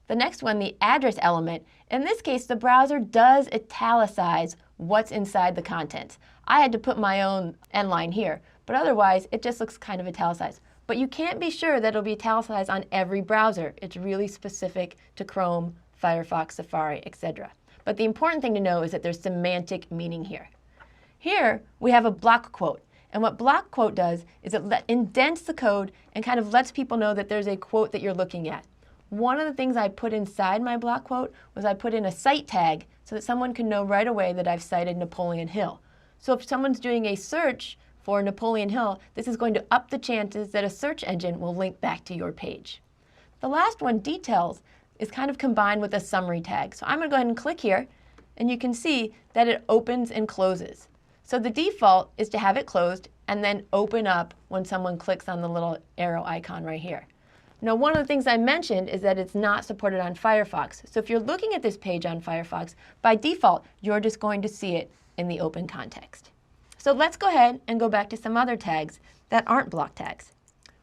The next one, the address element, in this case, the browser does italicize what's inside the content. I had to put my own end line here, but otherwise, it just looks kind of italicized. But you can't be sure that it'll be italicized on every browser. It's really specific to Chrome, Firefox, Safari, etc. But the important thing to know is that there's semantic meaning here. Here, we have a block quote. And what block quote does is it indents the code and kind of lets people know that there's a quote that you're looking at. One of the things I put inside my block quote was I put in a cite tag so that someone can know right away that I've cited Napoleon Hill. So if someone's doing a search for Napoleon Hill, this is going to up the chances that a search engine will link back to your page. The last one, details, is kind of combined with a summary tag. So I'm going to go ahead and click here, and you can see that it opens and closes. So the default is to have it closed and then open up when someone clicks on the little arrow icon right here. Now, one of the things I mentioned is that it's not supported on Firefox. So if you're looking at this page on Firefox, by default, you're just going to see it in the open context. So let's go ahead and go back to some other tags that aren't block tags.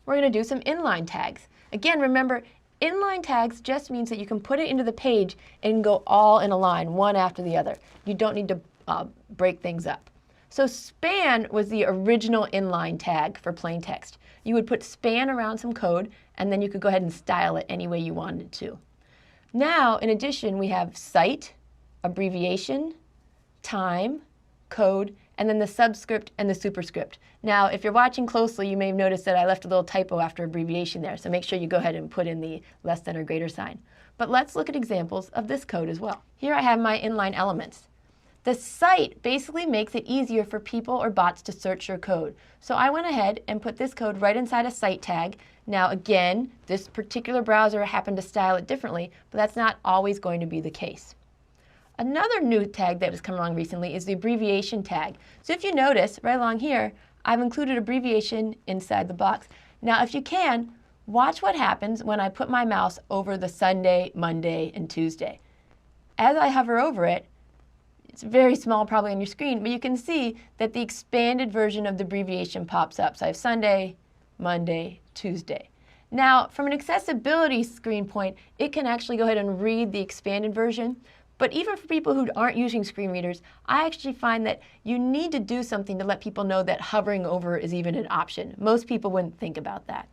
We're going to do some inline tags. Again, remember, inline tags just means that you can put it into the page and go all in a line, one after the other. You don't need to break things up. So span was the original inline tag for plain text. You would put span around some code, and then you could go ahead and style it any way you wanted to. Now, in addition, we have cite, abbreviation, time, code, and then the subscript and the superscript. Now, if you're watching closely, you may have noticed that I left a little typo after abbreviation there, so make sure you go ahead and put in the less than or greater sign. But let's look at examples of this code as well. Here I have my inline elements. The cite basically makes it easier for people or bots to search your code. So I went ahead and put this code right inside a cite tag. Now again, this particular browser happened to style it differently, but that's not always going to be the case. Another new tag that has come along recently is the abbreviation tag. So if you notice, right along here, I've included abbreviation inside the box. Now, if you can, watch what happens when I put my mouse over the Sunday, Monday, and Tuesday. As I hover over it, it's very small probably on your screen, but you can see that the expanded version of the abbreviation pops up. So I have Sunday, Monday, Tuesday. Now, from an accessibility screen point, it can actually go ahead and read the expanded version. But even for people who aren't using screen readers, I actually find that you need to do something to let people know that hovering over is even an option. Most people wouldn't think about that.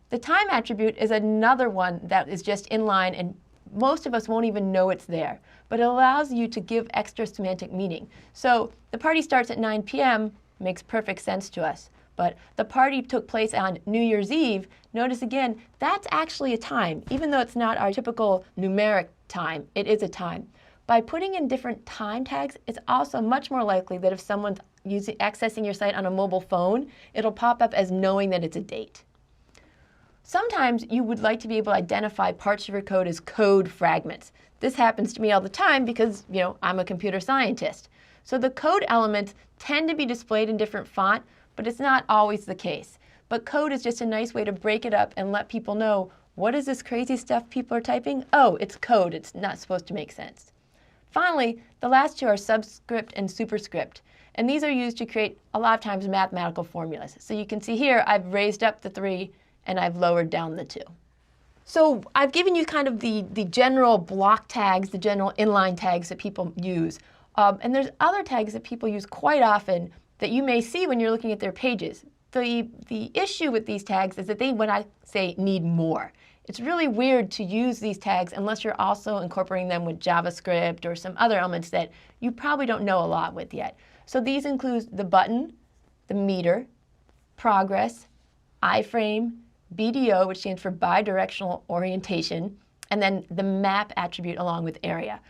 The time attribute is another one that is just inline, and most of us won't even know it's there. But it allows you to give extra semantic meaning. So the party starts at 9 p.m. makes perfect sense to us. But the party took place on New Year's Eve. Notice again, that's actually a time. Even though it's not our typical numeric time, it is a time. By putting in different time tags, it's also much more likely that if someone's accessing your site on a mobile phone, it'll pop up as knowing that it's a date. Sometimes you would like to be able to identify parts of your code as code fragments. This happens to me all the time because, I'm a computer scientist. So the code elements tend to be displayed in different font, but it's not always the case. But code is just a nice way to break it up and let people know, what is this crazy stuff people are typing? Oh, it's code. It's not supposed to make sense. Finally, the last two are subscript and superscript. And these are used to create, a lot of times, mathematical formulas. So you can see here, I've raised up the 3 and I've lowered down the 2. So I've given you kind of the general block tags, the general inline tags that people use. And there's other tags that people use quite often that you may see when you're looking at their pages. The issue with these tags is that they, when I say need more, it's really weird to use these tags unless you're also incorporating them with JavaScript or some other elements that you probably don't know a lot with yet. So these include the button, the meter, progress, iframe, BDO, which stands for bidirectional orientation, and then the map attribute along with area.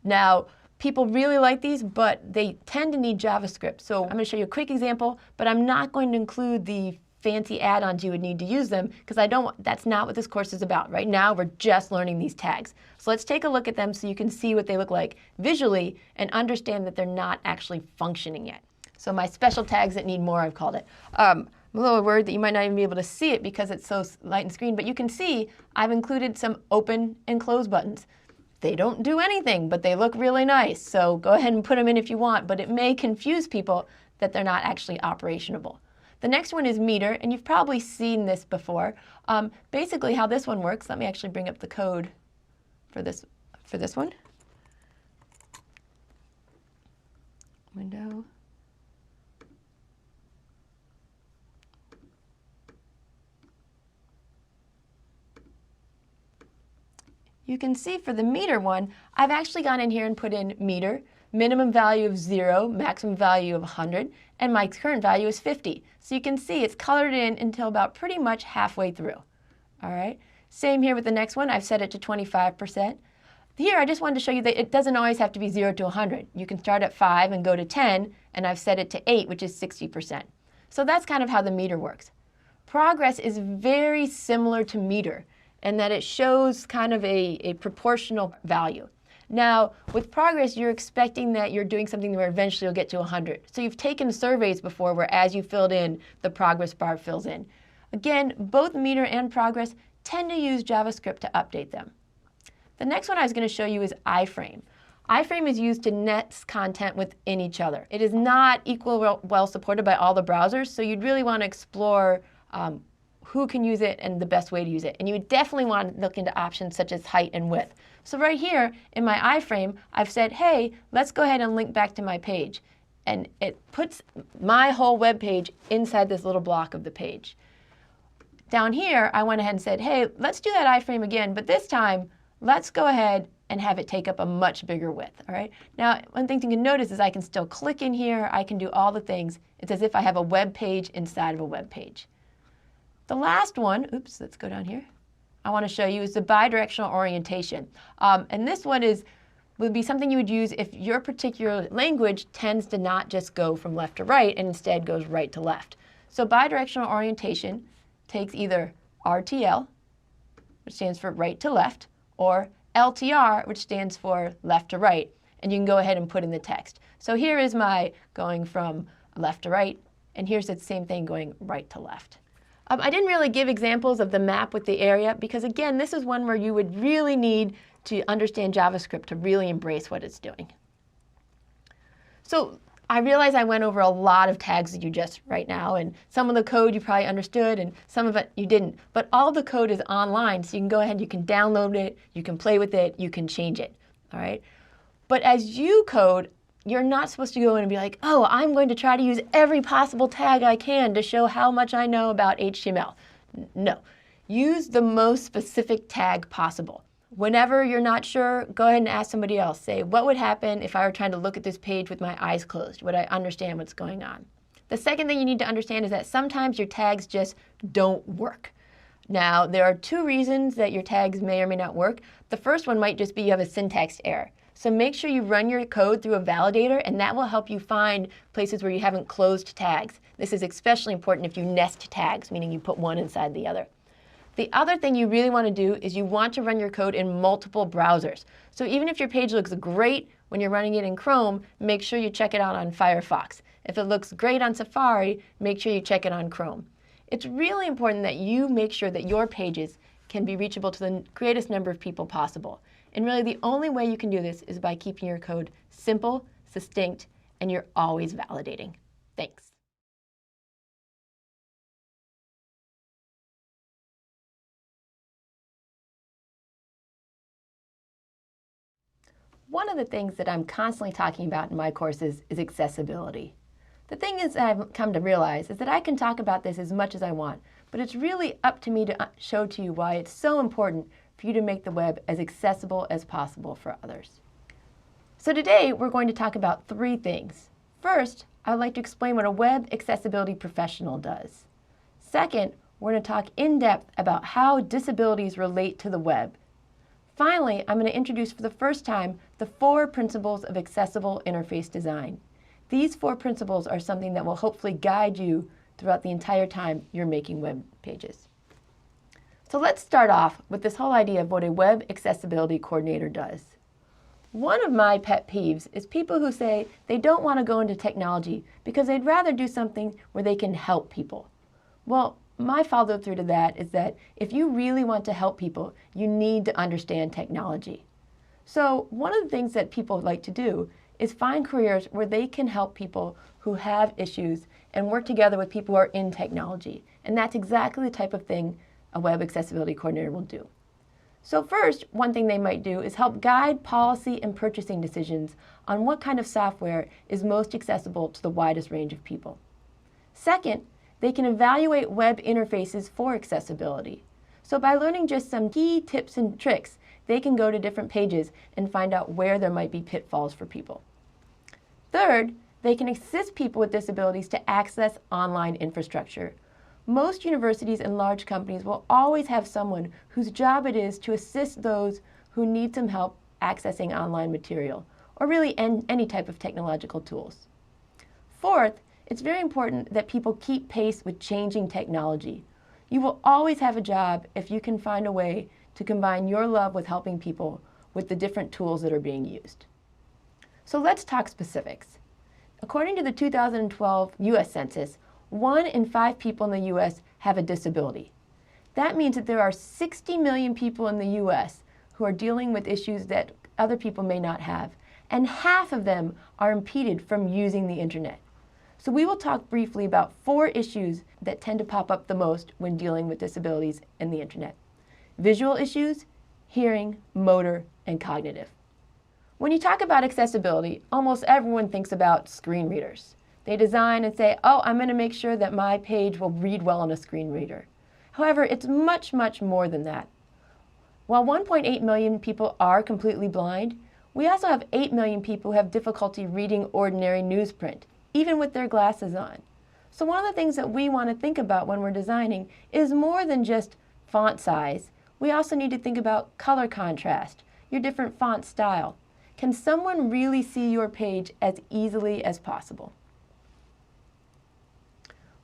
Now, people really like these, but they tend to need JavaScript. So I'm going to show you a quick example, but I'm not going to include the fancy add-ons you would need to use them because that's not what this course is about. Right now, we're just learning these tags. So let's take a look at them so you can see what they look like visually and understand that they're not actually functioning yet. So my special tags that need more, I've called it. I'm a little worried that you might not even be able to see it because it's so light in screen, but you can see I've included some open and close buttons. They don't do anything, but they look really nice. So go ahead and put them in if you want, but it may confuse people that they're not actually operationable. The next one is meter, and you've probably seen this before. Basically how this one works, let me actually bring up the code for this one. Window. You can see for the meter one, I've actually gone in here and put in meter, minimum value of 0, maximum value of 100, and my current value is 50. So you can see it's colored in until about pretty much halfway through. All right. Same here with the next one. I've set it to 25%. Here, I just wanted to show you that it doesn't always have to be 0 to 100. You can start at 5 and go to 10, and I've set it to 8, which is 60%. So that's kind of how the meter works. Progress is very similar to meter in that it shows kind of a proportional value. Now, with progress, you're expecting that you're doing something where eventually you'll get to 100. So you've taken surveys before where as you filled in, the progress bar fills in. Again, both meter and progress tend to use JavaScript to update them. The next one I was going to show you is iframe. Iframe is used to nest content within each other. It is not equally well supported by all the browsers, so you'd really want to explore who can use it and the best way to use it. And you would definitely want to look into options such as height and width. So right here in my iframe, I've said, hey, let's go ahead and link back to my page. And it puts my whole web page inside this little block of the page. Down here, I went ahead and said, hey, let's do that iframe again, but this time, let's go ahead and have it take up a much bigger width, all right? Now, one thing you can notice is I can still click in here, I can do all the things. It's as if I have a web page inside of a web page. The last one, oops, let's go down here, I want to show you is the bidirectional orientation. And this one would be something you would use if your particular language tends to not just go from left to right and instead goes right to left. So bidirectional orientation takes either RTL, which stands for right to left, or LTR, which stands for left to right, and you can go ahead and put in the text. So here is my going from left to right, and here's the same thing going right to left. I didn't really give examples of the map with the area because, again, this is one where you would really need to understand JavaScript to really embrace what it's doing. So I realize I went over a lot of tags with you just right now, and some of the code you probably understood and some of it you didn't. But all the code is online, so you can go ahead, you can download it, you can play with it, you can change it, all right? But as you code, you're not supposed to go in and be like, oh, I'm going to try to use every possible tag I can to show how much I know about HTML. No. Use the most specific tag possible. Whenever you're not sure, go ahead and ask somebody else. Say, what would happen if I were trying to look at this page with my eyes closed? Would I understand what's going on? The second thing you need to understand is that sometimes your tags just don't work. Now, there are two reasons that your tags may or may not work. The first one might just be you have a syntax error. So make sure you run your code through a validator, and that will help you find places where you haven't closed tags. This is especially important if you nest tags, meaning you put one inside the other. The other thing you really want to do is you want to run your code in multiple browsers. So even if your page looks great when you're running it in Chrome, make sure you check it out on Firefox. If it looks great on Safari, make sure you check it on Chrome. It's really important that you make sure that your pages can be reachable to the greatest number of people possible. And really the only way you can do this is by keeping your code simple, succinct, and you're always validating. Thanks. One of the things that I'm constantly talking about in my courses is accessibility. The thing is that I've come to realize is that I can talk about this as much as I want, but it's really up to me to show to you why it's so important for you to make the web as accessible as possible for others. So today we're going to talk about three things. First, I would like to explain what a web accessibility professional does. Second, we're going to talk in depth about how disabilities relate to the web. Finally, I'm going to introduce for the first time the 4 principles of accessible interface design. These 4 principles are something that will hopefully guide you throughout the entire time you're making web pages. So let's start off with this whole idea of what a web accessibility coordinator does. One of my pet peeves is people who say they don't want to go into technology because they'd rather do something where they can help people. Well, my follow-through to that is that if you really want to help people, you need to understand technology. So one of the things that people like to do is find careers where they can help people who have issues and work together with people who are in technology. And that's exactly the type of thing a web accessibility coordinator will do. So first, one thing they might do is help guide policy and purchasing decisions on what kind of software is most accessible to the widest range of people. Second, they can evaluate web interfaces for accessibility. So by learning just some key tips and tricks, they can go to different pages and find out where there might be pitfalls for people. Third, they can assist people with disabilities to access online infrastructure. Most universities and large companies will always have someone whose job it is to assist those who need some help accessing online material, or really any type of technological tools. Fourth, it's very important that people keep pace with changing technology. You will always have a job if you can find a way to combine your love with helping people with the different tools that are being used. So let's talk specifics. According to the 2012 U.S. Census, 1 in 5 people in the U.S. have a disability. That means that there are 60 million people in the U.S. who are dealing with issues that other people may not have, and half of them are impeded from using the internet. So we will talk briefly about 4 issues that tend to pop up the most when dealing with disabilities and the internet. Visual issues, hearing, motor, and cognitive. When you talk about accessibility, almost everyone thinks about screen readers. They design and say, oh, I'm going to make sure that my page will read well on a screen reader. However, it's much, much more than that. While 1.8 million people are completely blind, we also have 8 million people who have difficulty reading ordinary newsprint, even with their glasses on. So one of the things that we want to think about when we're designing is more than just font size. We also need to think about color contrast, your different font style. Can someone really see your page as easily as possible?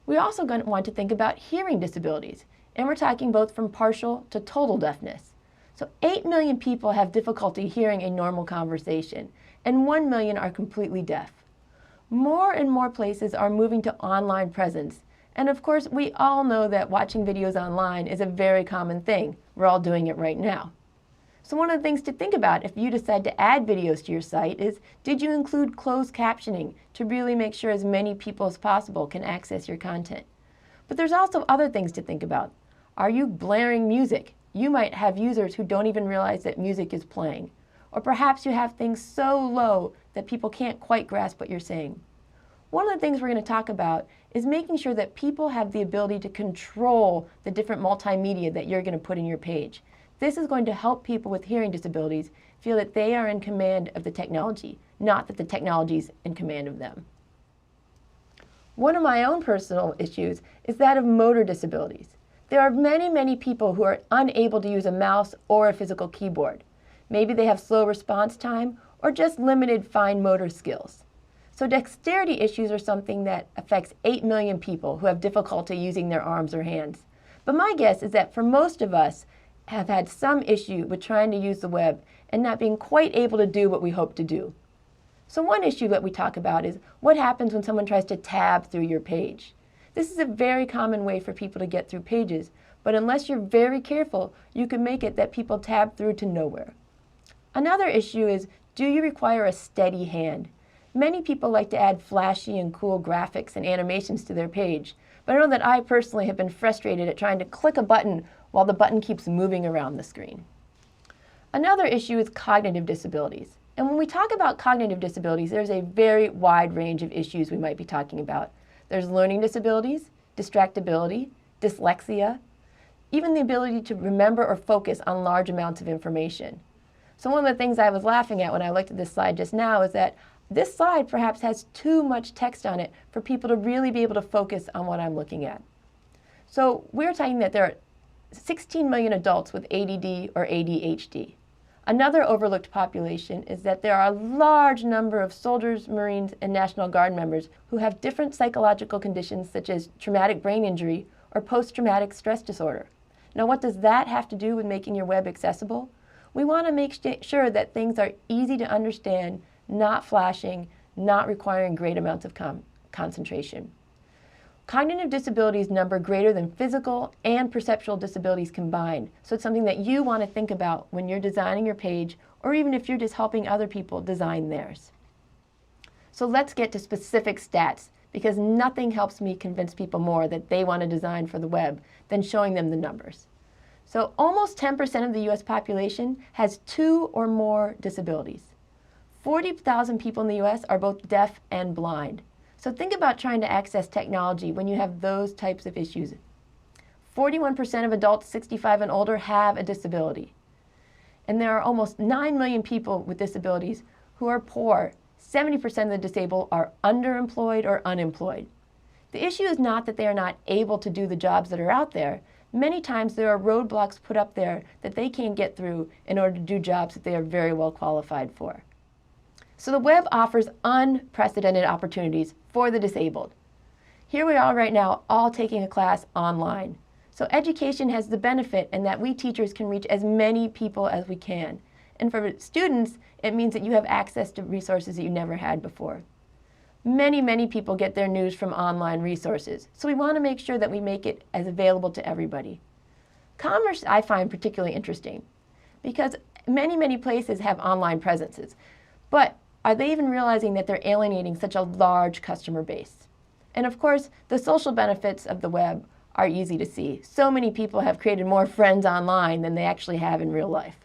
We're also want to think about hearing disabilities, and we're talking both from partial to total deafness. So 8 million people have difficulty hearing a normal conversation, and 1 million are completely deaf. More and more places are moving to online presence, and of course we all know that watching videos online is a very common thing. We're all doing it right now. So one of the things to think about if you decide to add videos to your site is, did you include closed captioning to really make sure as many people as possible can access your content? But there's also other things to think about. Are you blaring music? You might have users who don't even realize that music is playing. Or perhaps you have things so low that people can't quite grasp what you're saying. One of the things we're going to talk about is making sure that people have the ability to control the different multimedia that you're going to put in your page. This is going to help people with hearing disabilities feel that they are in command of the technology, not that the technology is in command of them. One of my own personal issues is that of motor disabilities. There are many, many people who are unable to use a mouse or a physical keyboard. Maybe they have slow response time or just limited fine motor skills. So dexterity issues are something that affects 8 million people who have difficulty using their arms or hands. But my guess is that for most of us have had some issue with trying to use the web and not being quite able to do what we hope to do. So one issue that we talk about is what happens when someone tries to tab through your page. This is a very common way for people to get through pages, but unless you're very careful, you can make it that people tab through to nowhere. Another issue is, do you require a steady hand? Many people like to add flashy and cool graphics and animations to their page, but I know that I personally have been frustrated at trying to click a button while the button keeps moving around the screen. Another issue is cognitive disabilities. And when we talk about cognitive disabilities, there's a very wide range of issues we might be talking about. There's learning disabilities, distractibility, dyslexia, even the ability to remember or focus on large amounts of information. So one of the things I was laughing at when I looked at this slide just now is that this slide perhaps has too much text on it for people to really be able to focus on what I'm looking at. So we're talking that there are 16 million adults with ADD or ADHD. Another overlooked population is that there are a large number of soldiers, Marines, and National Guard members who have different psychological conditions such as traumatic brain injury or post-traumatic stress disorder. Now, what does that have to do with making your web accessible? We want to make sure that things are easy to understand, not flashing, not requiring great amounts of concentration. Cognitive disabilities number greater than physical and perceptual disabilities combined, so it's something that you want to think about when you're designing your page, or even if you're just helping other people design theirs. So let's get to specific stats, because nothing helps me convince people more that they want to design for the web than showing them the numbers. So almost 10% of the US population has 2 or more disabilities. 40,000 people in the US are both deaf and blind. So think about trying to access technology when you have those types of issues. 41% of adults 65 and older have a disability. And there are almost 9 million people with disabilities who are poor. 70% of the disabled are underemployed or unemployed. The issue is not that they are not able to do the jobs that are out there. Many times there are roadblocks put up there that they can't get through in order to do jobs that they are very well qualified for. So the web offers unprecedented opportunities for the disabled. Here we are right now, all taking a class online. So education has the benefit in that we teachers can reach as many people as we can. And for students, it means that you have access to resources that you never had before. Many, many people get their news from online resources. So we want to make sure that we make it as available to everybody. Commerce I find particularly interesting because many, many places have online presences. But are they even realizing that they're alienating such a large customer base? And of course, the social benefits of the web are easy to see. So many people have created more friends online than they actually have in real life.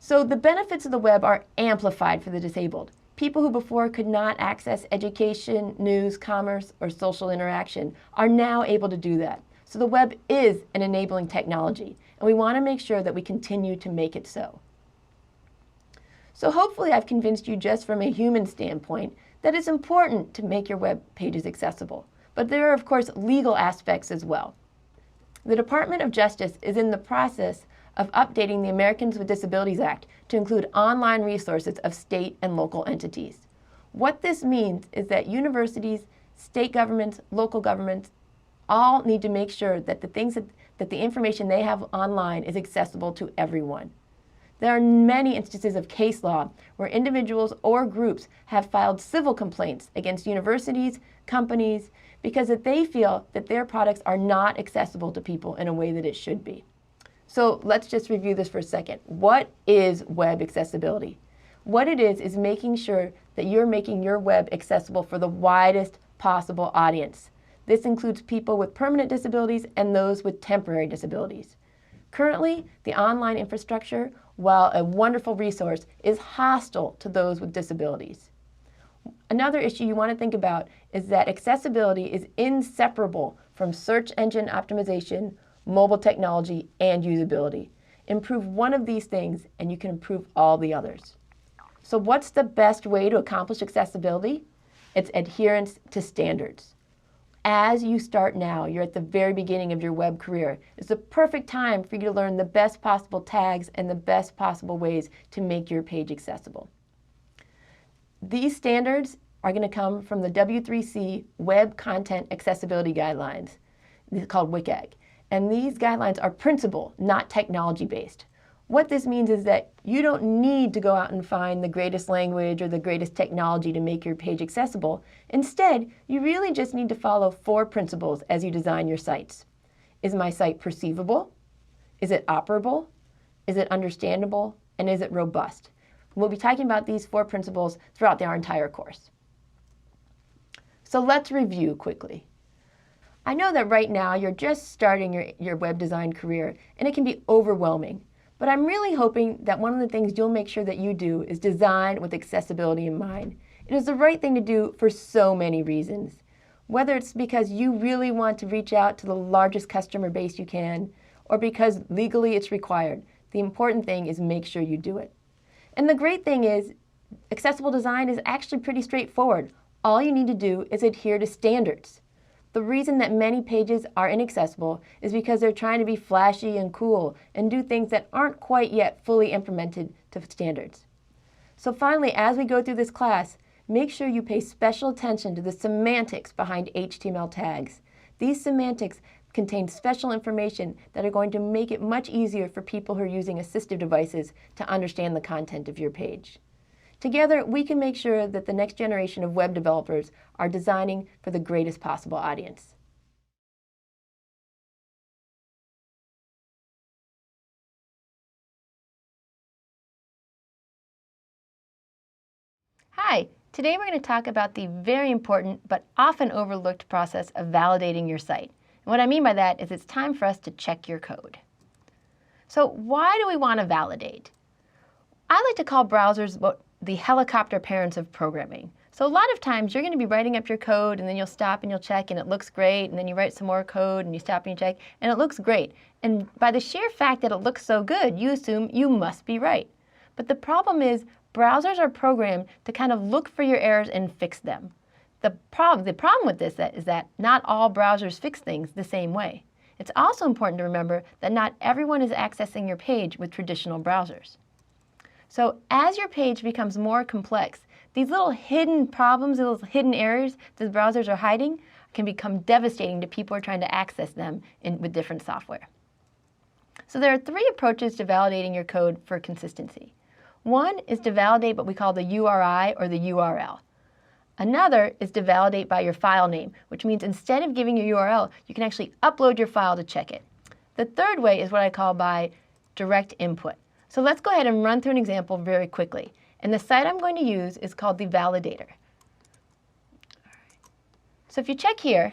So the benefits of the web are amplified for the disabled. People who before could not access education, news, commerce, or social interaction are now able to do that. So the web is an enabling technology, and we want to make sure that we continue to make it so. So hopefully I've convinced you just from a human standpoint that it's important to make your web pages accessible. But there are, of course, legal aspects as well. The Department of Justice is in the process of updating the Americans with Disabilities Act to include online resources of state and local entities. What this means is that universities, state governments, local governments all need to make sure that the things that that the information they have online is accessible to everyone. There are many instances of case law where individuals or groups have filed civil complaints against universities, companies, because they feel that their products are not accessible to people in a way that it should be. So let's just review this for a second. What is web accessibility? What it is making sure that you're making your web accessible for the widest possible audience. This includes people with permanent disabilities and those with temporary disabilities. Currently, the online infrastructure, while a wonderful resource, is hostile to those with disabilities. Another issue you want to think about is that accessibility is inseparable from search engine optimization, mobile technology, and usability. Improve one of these things and you can improve all the others. So what's the best way to accomplish accessibility? It's adherence to standards. As you start now, you're at the very beginning of your web career. It's the perfect time for you to learn the best possible tags and the best possible ways to make your page accessible. These standards are going to come from the W3C Web Content Accessibility Guidelines. These are called WCAG. And these guidelines are principle, not technology-based. What this means is that you don't need to go out and find the greatest language or the greatest technology to make your page accessible. Instead, you really just need to follow 4 principles as you design your sites. Is my site perceivable? Is it operable? Is it understandable? And is it robust? We'll be talking about these 4 principles throughout our entire course. So let's review quickly. I know that right now you're just starting your web design career and it can be overwhelming. But I'm really hoping that one of the things you'll make sure that you do is design with accessibility in mind. It is the right thing to do for so many reasons. Whether it's because you really want to reach out to the largest customer base you can, or because legally it's required, the important thing is make sure you do it. And the great thing is, accessible design is actually pretty straightforward. All you need to do is adhere to standards. The reason that many pages are inaccessible is because they're trying to be flashy and cool and do things that aren't quite yet fully implemented to standards. So finally, as we go through this class, make sure you pay special attention to the semantics behind HTML tags. These semantics contain special information that are going to make it much easier for people who are using assistive devices to understand the content of your page. Together, we can make sure that the next generation of web developers are designing for the greatest possible audience. Hi, today we're going to talk about the very important but often overlooked process of validating your site. And what I mean by that is it's time for us to check your code. So why do we want to validate? I like to call browsers the helicopter parents of programming. So a lot of times you're going to be writing up your code and then you'll stop and you'll check and it looks great, and then you write some more code and you stop and you check and it looks great. And by the sheer fact that it looks so good, you assume you must be right. But the problem is browsers are programmed to kind of look for your errors and fix them. The problem with this is that not all browsers fix things the same way. It's also important to remember that not everyone is accessing your page with traditional browsers. So as your page becomes more complex, these little hidden problems, those hidden errors that the browsers are hiding can become devastating to people who are trying to access them with different software. So there are 3 approaches to validating your code for consistency. One is to validate what we call the URI or the URL. Another is to validate by your file name, which means instead of giving your URL, you can actually upload your file to check it. The third way is what I call by direct input. So let's go ahead and run through an example very quickly. And the site I'm going to use is called the Validator. So if you check here,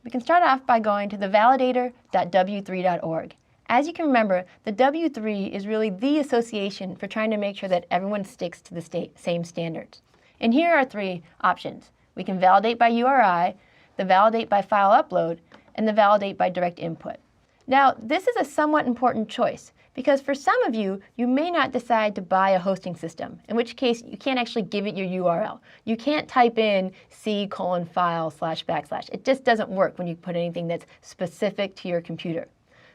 we can start off by going to the validator.w3.org. As you can remember, the W3 is really the association for trying to make sure that everyone sticks to the same standards. And here are 3 options. We can validate by URI, the validate by file upload, and the validate by direct input. Now, this is a somewhat important choice because for some of you, you may not decide to buy a hosting system, in which case you can't actually give it your URL. You can't type in c://. It just doesn't work when you put anything that's specific to your computer.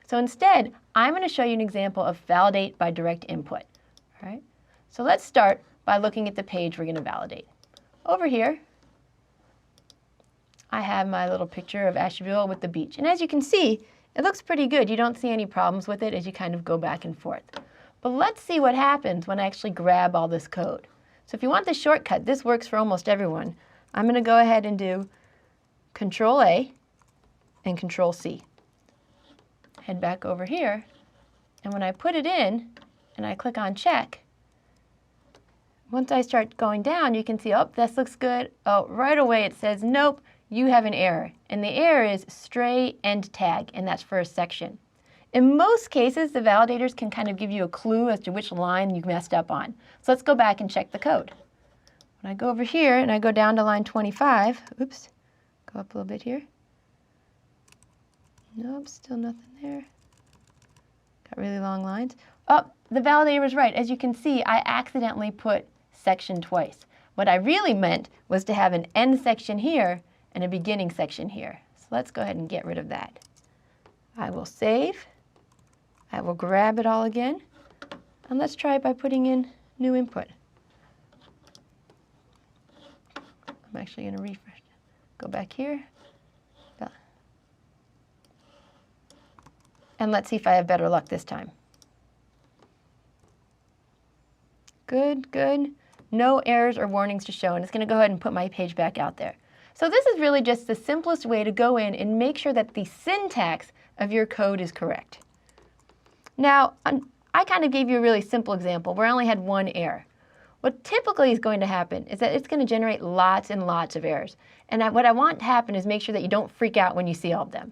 So instead, I'm going to show you an example of validate by direct input. All right? So let's start by looking at the page we're going to validate. Over here, I have my little picture of Asheville with the beach. And as you can see, It looks pretty good. You don't see any problems with it as you kind of go back and forth. But let's see what happens when I actually grab all this code. So if you want the shortcut, this works for almost everyone. I'm going to go ahead and do Control-A and Control-C. Head back over here, and when I put it in and I click on check, once I start going down, you can see, oh, this looks good. Oh, right away it says, nope, you have an error. And the error is stray end tag, and that's for a section. In most cases, the validators can kind of give you a clue as to which line you messed up on. So let's go back and check the code. When I go over here and I go down to line 25, oops, go up a little bit here. Nope, still nothing there. Got really long lines. Oh, the validator was right. As you can see, I accidentally put section twice. What I really meant was to have an end section here and a beginning section here. So let's go ahead and get rid of that. I will save. I will grab it all again. And let's try it by putting in new input. I'm actually going to refresh. Go back here. And let's see if I have better luck this time. Good, good. No errors or warnings to show, and it's going to go ahead and put my page back out there. So this is really just the simplest way to go in and make sure that the syntax of your code is correct. Now, I kind of gave you a really simple example where I only had one error. What typically is going to happen is that it's going to generate lots and lots of errors. And what I want to happen is make sure that you don't freak out when you see all of them.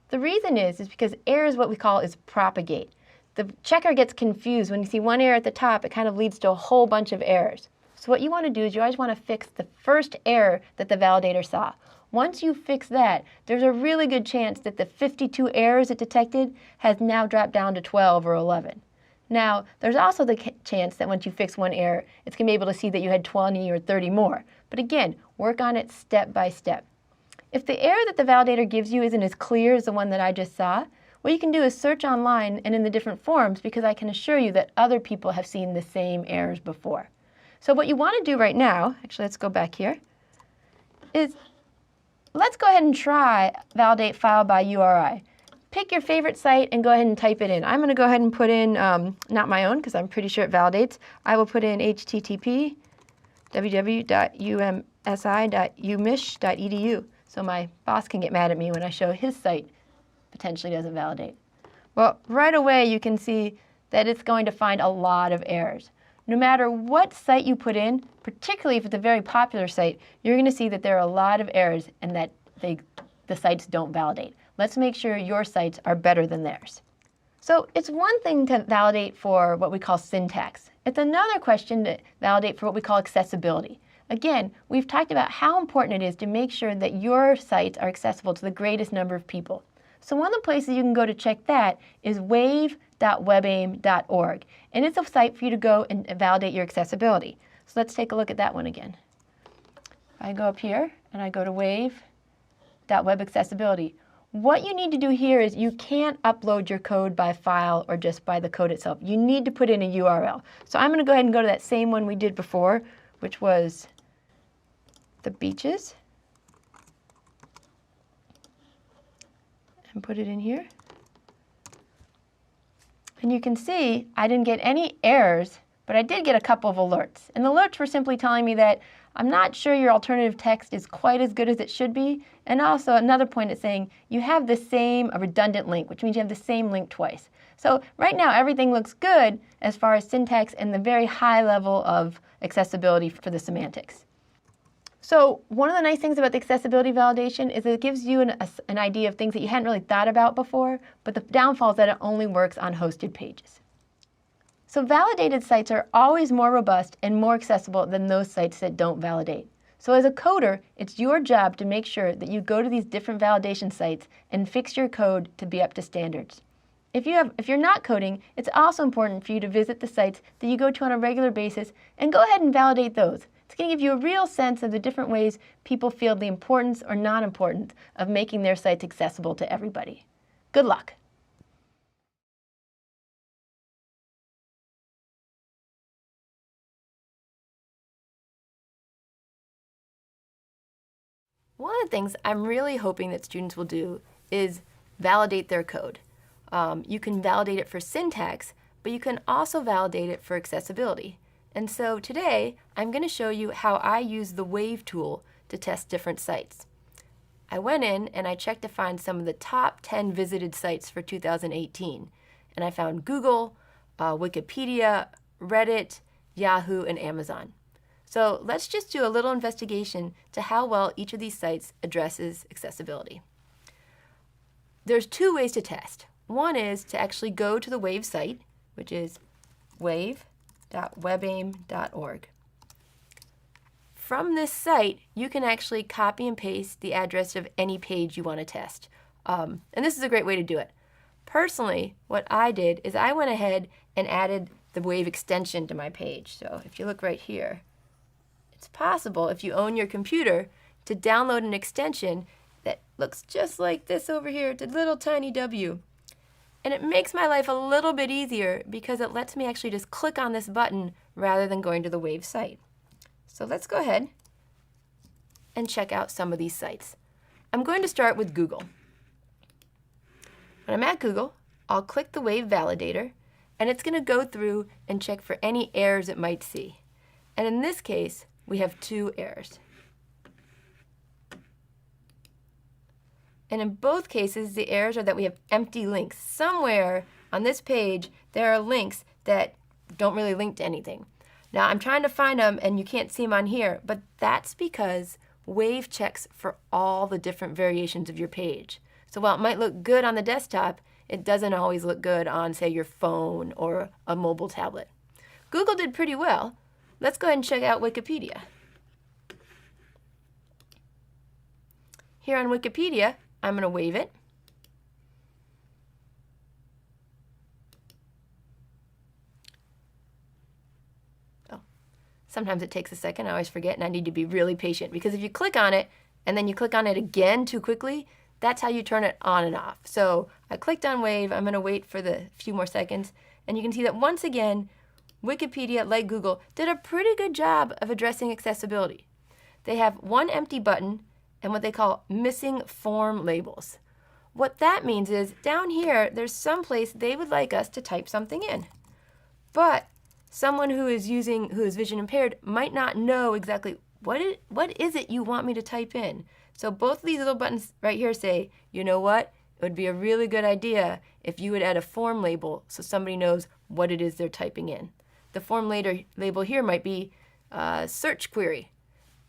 The reason is because errors, what we call, is propagate. The checker gets confused. When you see one error at the top, it kind of leads to a whole bunch of errors. So what you want to do is you always want to fix the first error that the validator saw. Once you fix that, there's a really good chance that the 52 errors it detected has now dropped down to 12 or 11. Now, there's also the chance that once you fix one error, it's going to be able to see that you had 20 or 30 more. But again, work on it step by step. If the error that the validator gives you isn't as clear as the one that I just saw, what you can do is search online and in the different forums, because I can assure you that other people have seen the same errors before. So what you want to do right now, actually let's go back here, is let's go ahead and try validate file by URI. Pick your favorite site and go ahead and type it in. I'm going to go ahead and put in, not my own because I'm pretty sure it validates. I will put in http www.umsi.umich.edu so my boss can get mad at me when I show his site potentially doesn't validate. Well, right away you can see that it's going to find a lot of errors. No matter what site you put in, particularly if it's a very popular site, you're going to see that there are a lot of errors and that the sites don't validate. Let's make sure your sites are better than theirs. So it's one thing to validate for what we call syntax. It's another question to validate for what we call accessibility. Again, we've talked about how important it is to make sure that your sites are accessible to the greatest number of people. So one of the places you can go to check that is wave.webaim.org. And it's a site for you to go and validate your accessibility. So let's take a look at that one again. I go up here and I go to wave.webaccessibility. What you need to do here is you can't upload your code by file or just by the code itself. You need to put in a URL. So I'm going to go ahead and go to that same one we did before, which was the beaches, and put it in here. And you can see I didn't get any errors, but I did get a couple of alerts. And the alerts were simply telling me that I'm not sure your alternative text is quite as good as it should be. And also another point is saying you have the same redundant link, which means you have the same link twice. So right now everything looks good as far as syntax and the very high level of accessibility for the semantics. So one of the nice things about the accessibility validation is that it gives you an idea of things that you hadn't really thought about before, but the downfall is that it only works on hosted pages. So validated sites are always more robust and more accessible than those sites that don't validate. So as a coder, it's your job to make sure that you go to these different validation sites and fix your code to be up to standards. If you're not coding, it's also important for you to visit the sites that you go to on a regular basis and go ahead and validate those. It's going to give you a real sense of the different ways people feel the importance or non-importance of making their sites accessible to everybody. Good luck. One of the things I'm really hoping that students will do is validate their code. You can validate it for syntax, but you can also validate it for accessibility. And so today, I'm going to show you how I use the Wave tool to test different sites. I went in and I checked to find some of the top 10 visited sites for 2018. And I found Google, Wikipedia, Reddit, Yahoo, and Amazon. So let's just do a little investigation to how well each of these sites addresses accessibility. There's two ways to test. One is to actually go to the Wave site, which is wave.webaim.org. From this site, you can actually copy and paste the address of any page you want to test. And this is a great way to do it. Personally, what I did is I went ahead and added the Wave extension to my page. So if you look right here, it's possible, if you own your computer, to download an extension that looks just like this over here. It's a little tiny W. And it makes my life a little bit easier because it lets me actually just click on this button rather than going to the Wave site. So let's go ahead and check out some of these sites. I'm going to start with Google. When I'm at Google, I'll click the Wave validator, and it's going to go through and check for any errors it might see. And in this case, we have 2 errors. And in both cases, the errors are that we have empty links. Somewhere on this page, there are links that don't really link to anything. Now, I'm trying to find them, and you can't see them on here, but that's because Wave checks for all the different variations of your page. So while it might look good on the desktop, it doesn't always look good on, say, your phone or a mobile tablet. Google did pretty well. Let's go ahead and check out Wikipedia. Here on Wikipedia, I'm going to wave it. Oh, sometimes it takes a second. I always forget, and I need to be really patient because if you click on it and then you click on it again too quickly, that's how you turn it on and off. So I clicked on Wave. I'm going to wait for the few more seconds, and you can see that once again, Wikipedia, like Google, did a pretty good job of addressing accessibility. They have one empty button and what they call missing form labels. What that means is down here, there's some place they would like us to type something in. But someone who is vision impaired might not know exactly what is it you want me to type in. So both of these little buttons right here say, you know what? It would be a really good idea if you would add a form label so somebody knows what it is they're typing in. The form label here might be search query.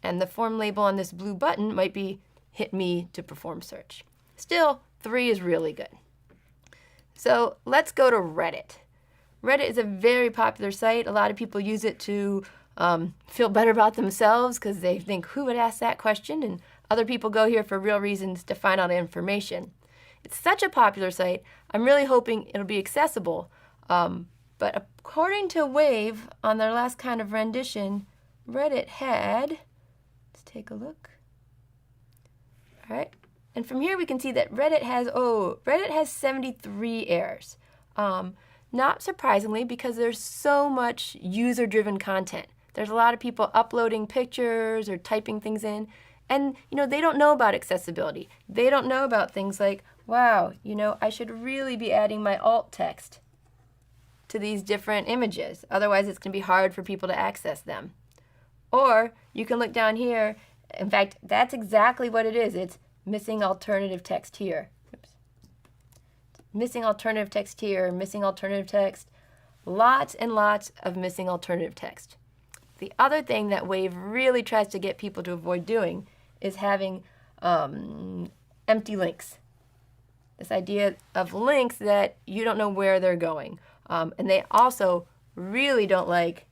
And the form label on this blue button might be hit me to perform search. Still, 3 is really good. So let's go to Reddit. Reddit is a very popular site. A lot of people use it to feel better about themselves because they think, who would ask that question? And other people go here for real reasons to find out information. It's such a popular site. I'm really hoping it'll be accessible. But according to Wave, on their last kind of rendition, Reddit had, let's take a look. All right. And from here we can see that Reddit has 73 errors. Not surprisingly, because there's so much user-driven content. There's a lot of people uploading pictures or typing things in, and they don't know about accessibility. They don't know about things like, wow, I should really be adding my alt text to these different images. Otherwise, it's going to be hard for people to access them. Or you can look down here. In fact, that's exactly what it is. It's missing alternative text here. Oops. Missing alternative text here, missing alternative text. Lots and lots of missing alternative text. The other thing that Wave really tries to get people to avoid doing is having empty links. This idea of links that you don't know where they're going. And they also really don't like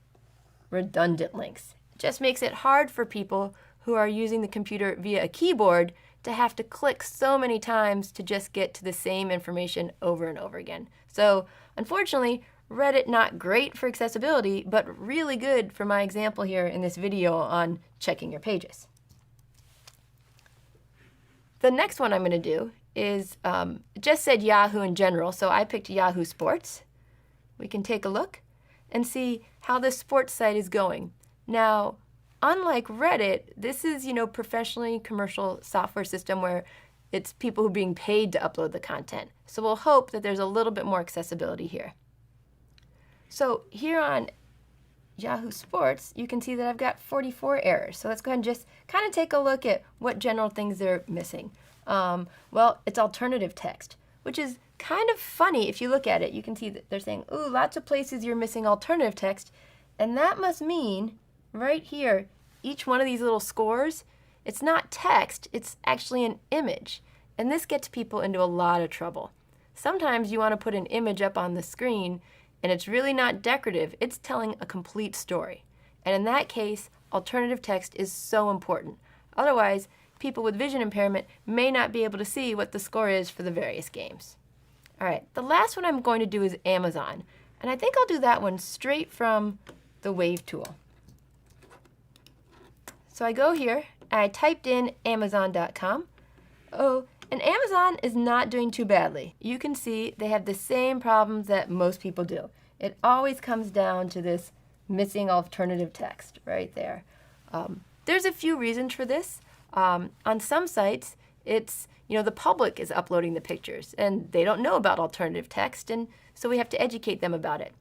redundant links. It just makes it hard for people who are using the computer via a keyboard to have to click so many times to just get to the same information over and over again. So unfortunately, Reddit not great for accessibility, but really good for my example here in this video on checking your pages. The next one I'm going to do is, it just said Yahoo in general, so I picked Yahoo Sports. We can take a look and see how this sports site is going. Now, unlike Reddit, this is, professionally commercial software system where it's people who are being paid to upload the content. So we'll hope that there's a little bit more accessibility here. So here on Yahoo Sports, you can see that I've got 44 errors. So let's go ahead and just kind of take a look at what general things they're missing. Well, it's alternative text, which is kind of funny if you look at it. You can see that they're saying, ooh, lots of places you're missing alternative text. And that must mean right here, each one of these little scores, it's not text, it's actually an image. And this gets people into a lot of trouble. Sometimes you want to put an image up on the screen and it's really not decorative, it's telling a complete story. And in that case, alternative text is so important. Otherwise, people with vision impairment may not be able to see what the score is for the various games. All right, the last one I'm going to do is Amazon. And I think I'll do that one straight from the Wave tool. So I go here, and I typed in Amazon.com. Oh, and Amazon is not doing too badly. You can see they have the same problems that most people do. It always comes down to this missing alternative text right there. There's a few reasons for this. On some sites, it's, the public is uploading the pictures and they don't know about alternative text, and so we have to educate them about it.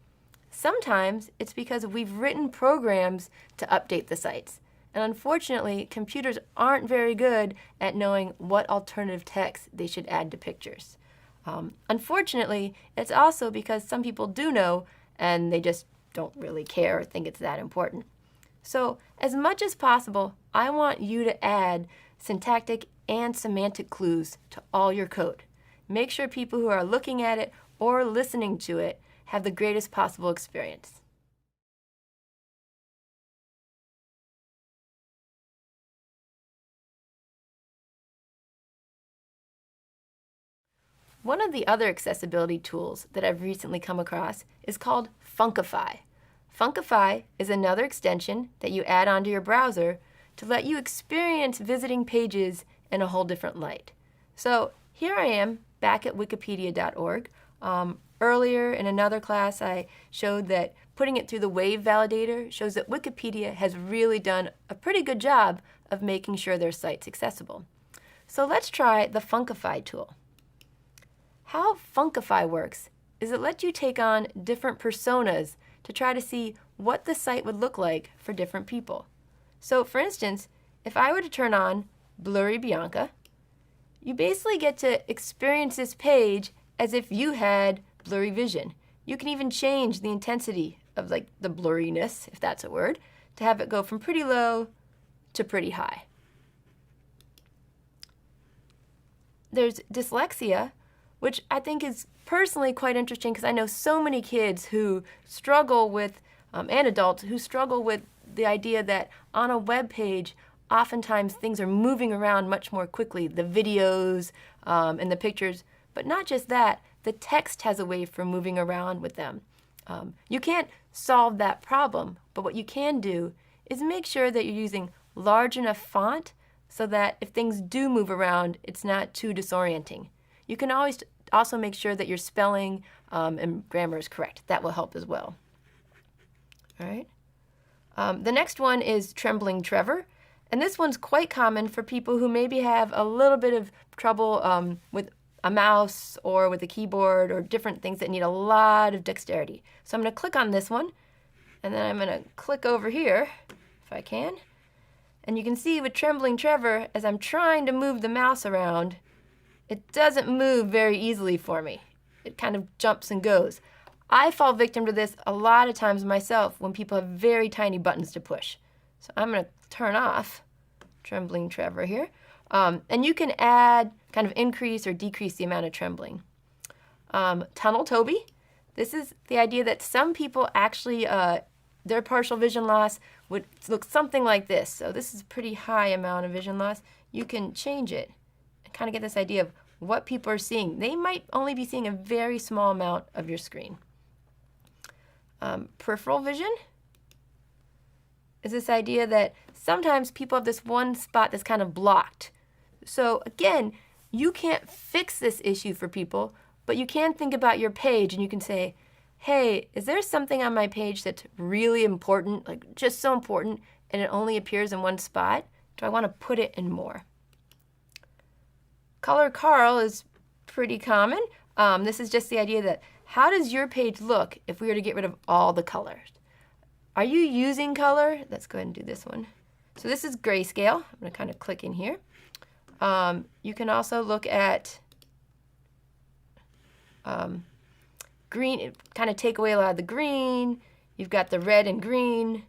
Sometimes it's because we've written programs to update the sites. And unfortunately, computers aren't very good at knowing what alternative text they should add to pictures. Unfortunately, it's also because some people do know and they just don't really care or think it's that important. So as much as possible, I want you to add syntactic and semantic clues to all your code. Make sure people who are looking at it or listening to it have the greatest possible experience. One of the other accessibility tools that I've recently come across is called Funkify. Funkify is another extension that you add onto your browser to let you experience visiting pages in a whole different light. So here I am back at wikipedia.org. Earlier in another class I showed that putting it through the Wave validator shows that Wikipedia has really done a pretty good job of making sure their site's accessible. So let's try the Funkify tool. How Funkify works is it lets you take on different personas to try to see what the site would look like for different people. So for instance, if I were to turn on Blurry Bianca, you basically get to experience this page as if you had blurry vision. You can even change the intensity of the blurriness, if that's a word, to have it go from pretty low to pretty high. There's dyslexia, which I think is personally quite interesting because I know so many kids who struggle with, and adults who struggle with the idea that on a web page, oftentimes things are moving around much more quickly, the videos and the pictures, but not just that, the text has a way for moving around with them. You can't solve that problem, but what you can do is make sure that you're using large enough font so that if things do move around, it's not too disorienting. You can always also make sure that your spelling and grammar is correct. That will help as well. All right. The next one is Trembling Trevor. And this one's quite common for people who maybe have a little bit of trouble with a mouse or with a keyboard or different things that need a lot of dexterity. So I'm going to click on this one, and then I'm going to click over here, if I can. And you can see with Trembling Trevor, as I'm trying to move the mouse around, it doesn't move very easily for me. It kind of jumps and goes. I fall victim to this a lot of times myself when people have very tiny buttons to push. So I'm going to turn off Trembling Trevor here. And you can add, kind of increase or decrease the amount of trembling. Tunnel Toby. This is the idea that some people actually, their partial vision loss would look something like this. So this is a pretty high amount of vision loss. You can change it and kind of get this idea of what people are seeing. They might only be seeing a very small amount of your screen. Peripheral vision is this idea that sometimes people have this one spot that's kind of blocked. So again, you can't fix this issue for people, but you can think about your page and you can say, hey, is there something on my page that's really important, like just so important, and it only appears in one spot? Do I want to put it in more? Color Carl is pretty common. This is just the idea that how does your page look if we were to get rid of all the colors? Are you using color? Let's go ahead and do this one. So this is grayscale. I'm going to kind of click in here. You can also look at green, kind of take away a lot of the green. You've got the red and green,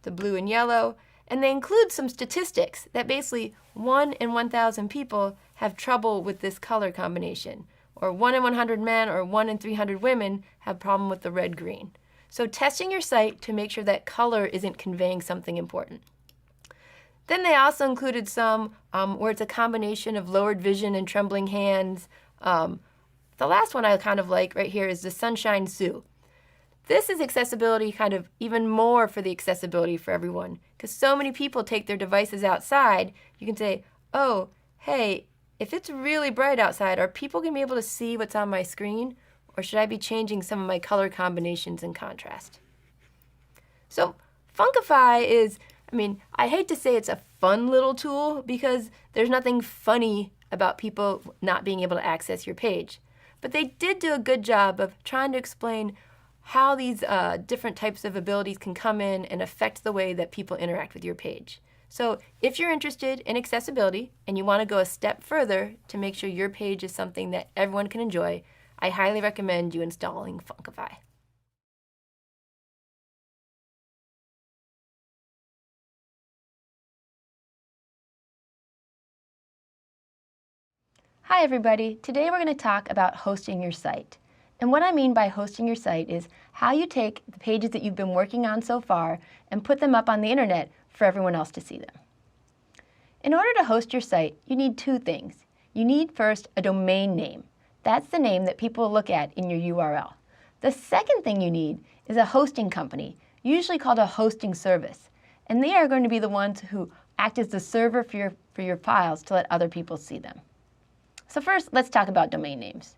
the blue and yellow, and they include some statistics that basically 1 in 1,000 people have trouble with this color combination, or 1 in 100 men or 1 in 300 women have problem with the red-green. So testing your site to make sure that color isn't conveying something important. Then they also included some where it's a combination of lowered vision and trembling hands. The last one I kind of like right here is the Sunshine Sue. This is accessibility kind of even more for the accessibility for everyone, because so many people take their devices outside. You can say, oh, hey, if it's really bright outside, are people going to be able to see what's on my screen? Or should I be changing some of my color combinations and contrast? So Funkify is, I hate to say it's a fun little tool because there's nothing funny about people not being able to access your page. But they did do a good job of trying to explain how these different types of abilities can come in and affect the way that people interact with your page. So if you're interested in accessibility and you want to go a step further to make sure your page is something that everyone can enjoy, I highly recommend you installing Funkify. Hi everybody, today we're going to talk about hosting your site. And what I mean by hosting your site is how you take the pages that you've been working on so far and put them up on the internet for everyone else to see them. In order to host your site, you need two things. You need first a domain name. That's the name that people will look at in your URL. The second thing you need is a hosting company, usually called a hosting service. And they are going to be the ones who act as the server for your files to let other people see them. So first, let's talk about domain names.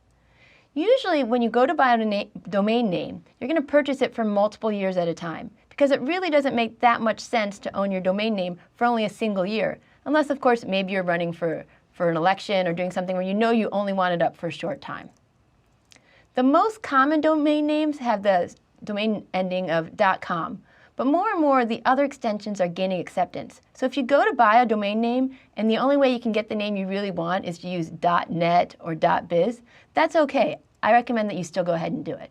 Usually when you go to buy a domain name, you're going to purchase it for multiple years at a time because it really doesn't make that much sense to own your domain name for only a single year, unless of course maybe you're running for an election or doing something where you know you only want it up for a short time. The most common domain names have the domain ending of .com, but more and more the other extensions are gaining acceptance. So if you go to buy a domain name and the only way you can get the name you really want is to use .net or .biz, that's okay. I recommend that you still go ahead and do it.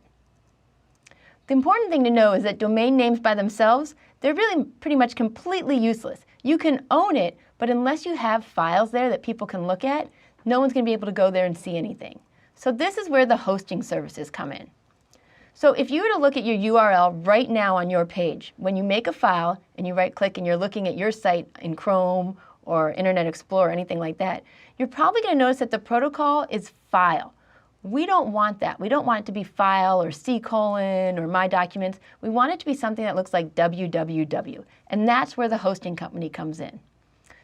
The important thing to know is that domain names by themselves, they're really pretty much completely useless. You can own it, but unless you have files there that people can look at, no one's going to be able to go there and see anything. So this is where the hosting services come in. So if you were to look at your URL right now on your page, when you make a file and you right-click and you're looking at your site in Chrome or Internet Explorer or anything like that, you're probably going to notice that the protocol is file. We don't want that. We don't want it to be file or C:, or My Documents. We want it to be something that looks like www, and that's where the hosting company comes in.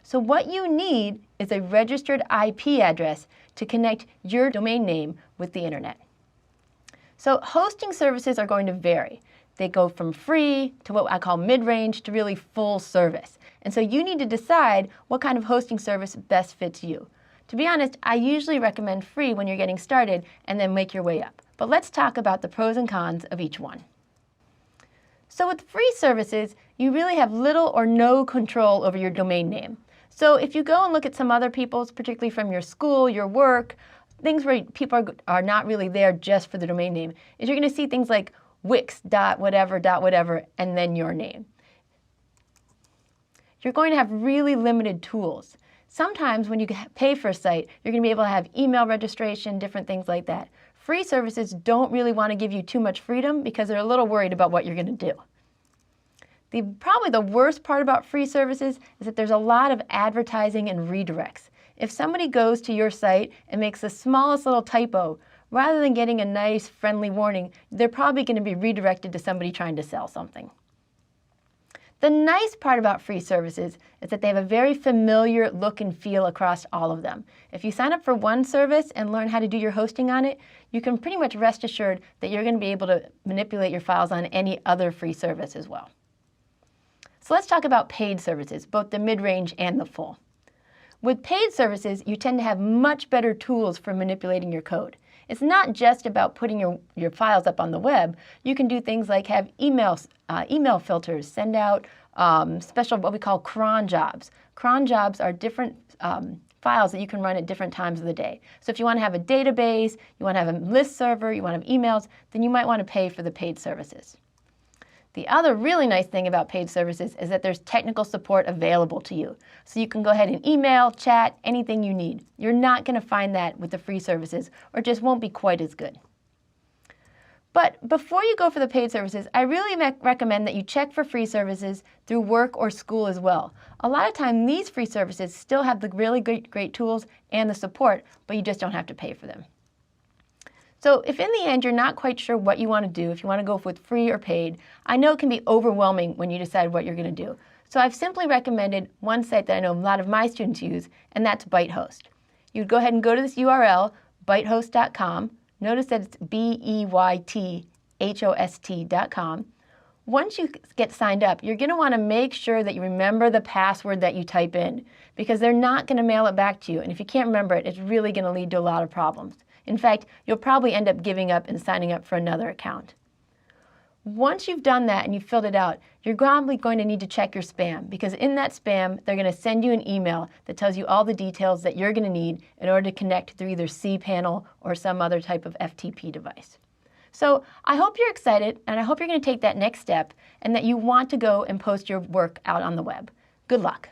So what you need is a registered IP address to connect your domain name with the internet. So hosting services are going to vary. They go from free to what I call mid-range to really full service. And so you need to decide what kind of hosting service best fits you. To be honest, I usually recommend free when you're getting started and then make your way up. But let's talk about the pros and cons of each one. So with free services, you really have little or no control over your domain name. So if you go and look at some other people's, particularly from your school, your work, things where people are not really there just for the domain name, is you're going to see things like wix.whatever, and then your name. You're going to have really limited tools. Sometimes when you pay for a site, you're going to be able to have email registration, different things like that. Free services don't really want to give you too much freedom because they're a little worried about what you're going to do. Probably the worst part about free services is that there's a lot of advertising and redirects. If somebody goes to your site and makes the smallest little typo, rather than getting a nice friendly warning, they're probably going to be redirected to somebody trying to sell something. The nice part about free services is that they have a very familiar look and feel across all of them. If you sign up for one service and learn how to do your hosting on it, you can pretty much rest assured that you're going to be able to manipulate your files on any other free service as well. So let's talk about paid services, both the mid-range and the full. With paid services, you tend to have much better tools for manipulating your code. It's not just about putting your files up on the web. You can do things like have email filters, send out special what we call cron jobs. Cron jobs are different files that you can run at different times of the day. So if you want to have a database, you want to have a list server, you want to have emails, then you might want to pay for the paid services. The other really nice thing about paid services is that there's technical support available to you. So you can go ahead and email, chat, anything you need. You're not going to find that with the free services, or it just won't be quite as good. But before you go for the paid services, I really recommend that you check for free services through work or school as well. A lot of time, these free services still have the really great tools and the support, but you just don't have to pay for them. So if in the end you're not quite sure what you want to do, if you want to go with free or paid, I know it can be overwhelming when you decide what you're going to do. So I've simply recommended one site that I know a lot of my students use, and that's ByteHost. You'd go ahead and go to this URL, bytehost.com. Notice that it's BEYTHOST.com. Once you get signed up, you're going to want to make sure that you remember the password that you type in, because they're not going to mail it back to you. And if you can't remember it, it's really going to lead to a lot of problems. In fact, you'll probably end up giving up and signing up for another account. Once you've done that and you've filled it out, you're probably going to need to check your spam, because in that spam, they're going to send you an email that tells you all the details that you're going to need in order to connect through either cPanel or some other type of FTP device. So I hope you're excited, and I hope you're going to take that next step and that you want to go and post your work out on the web. Good luck.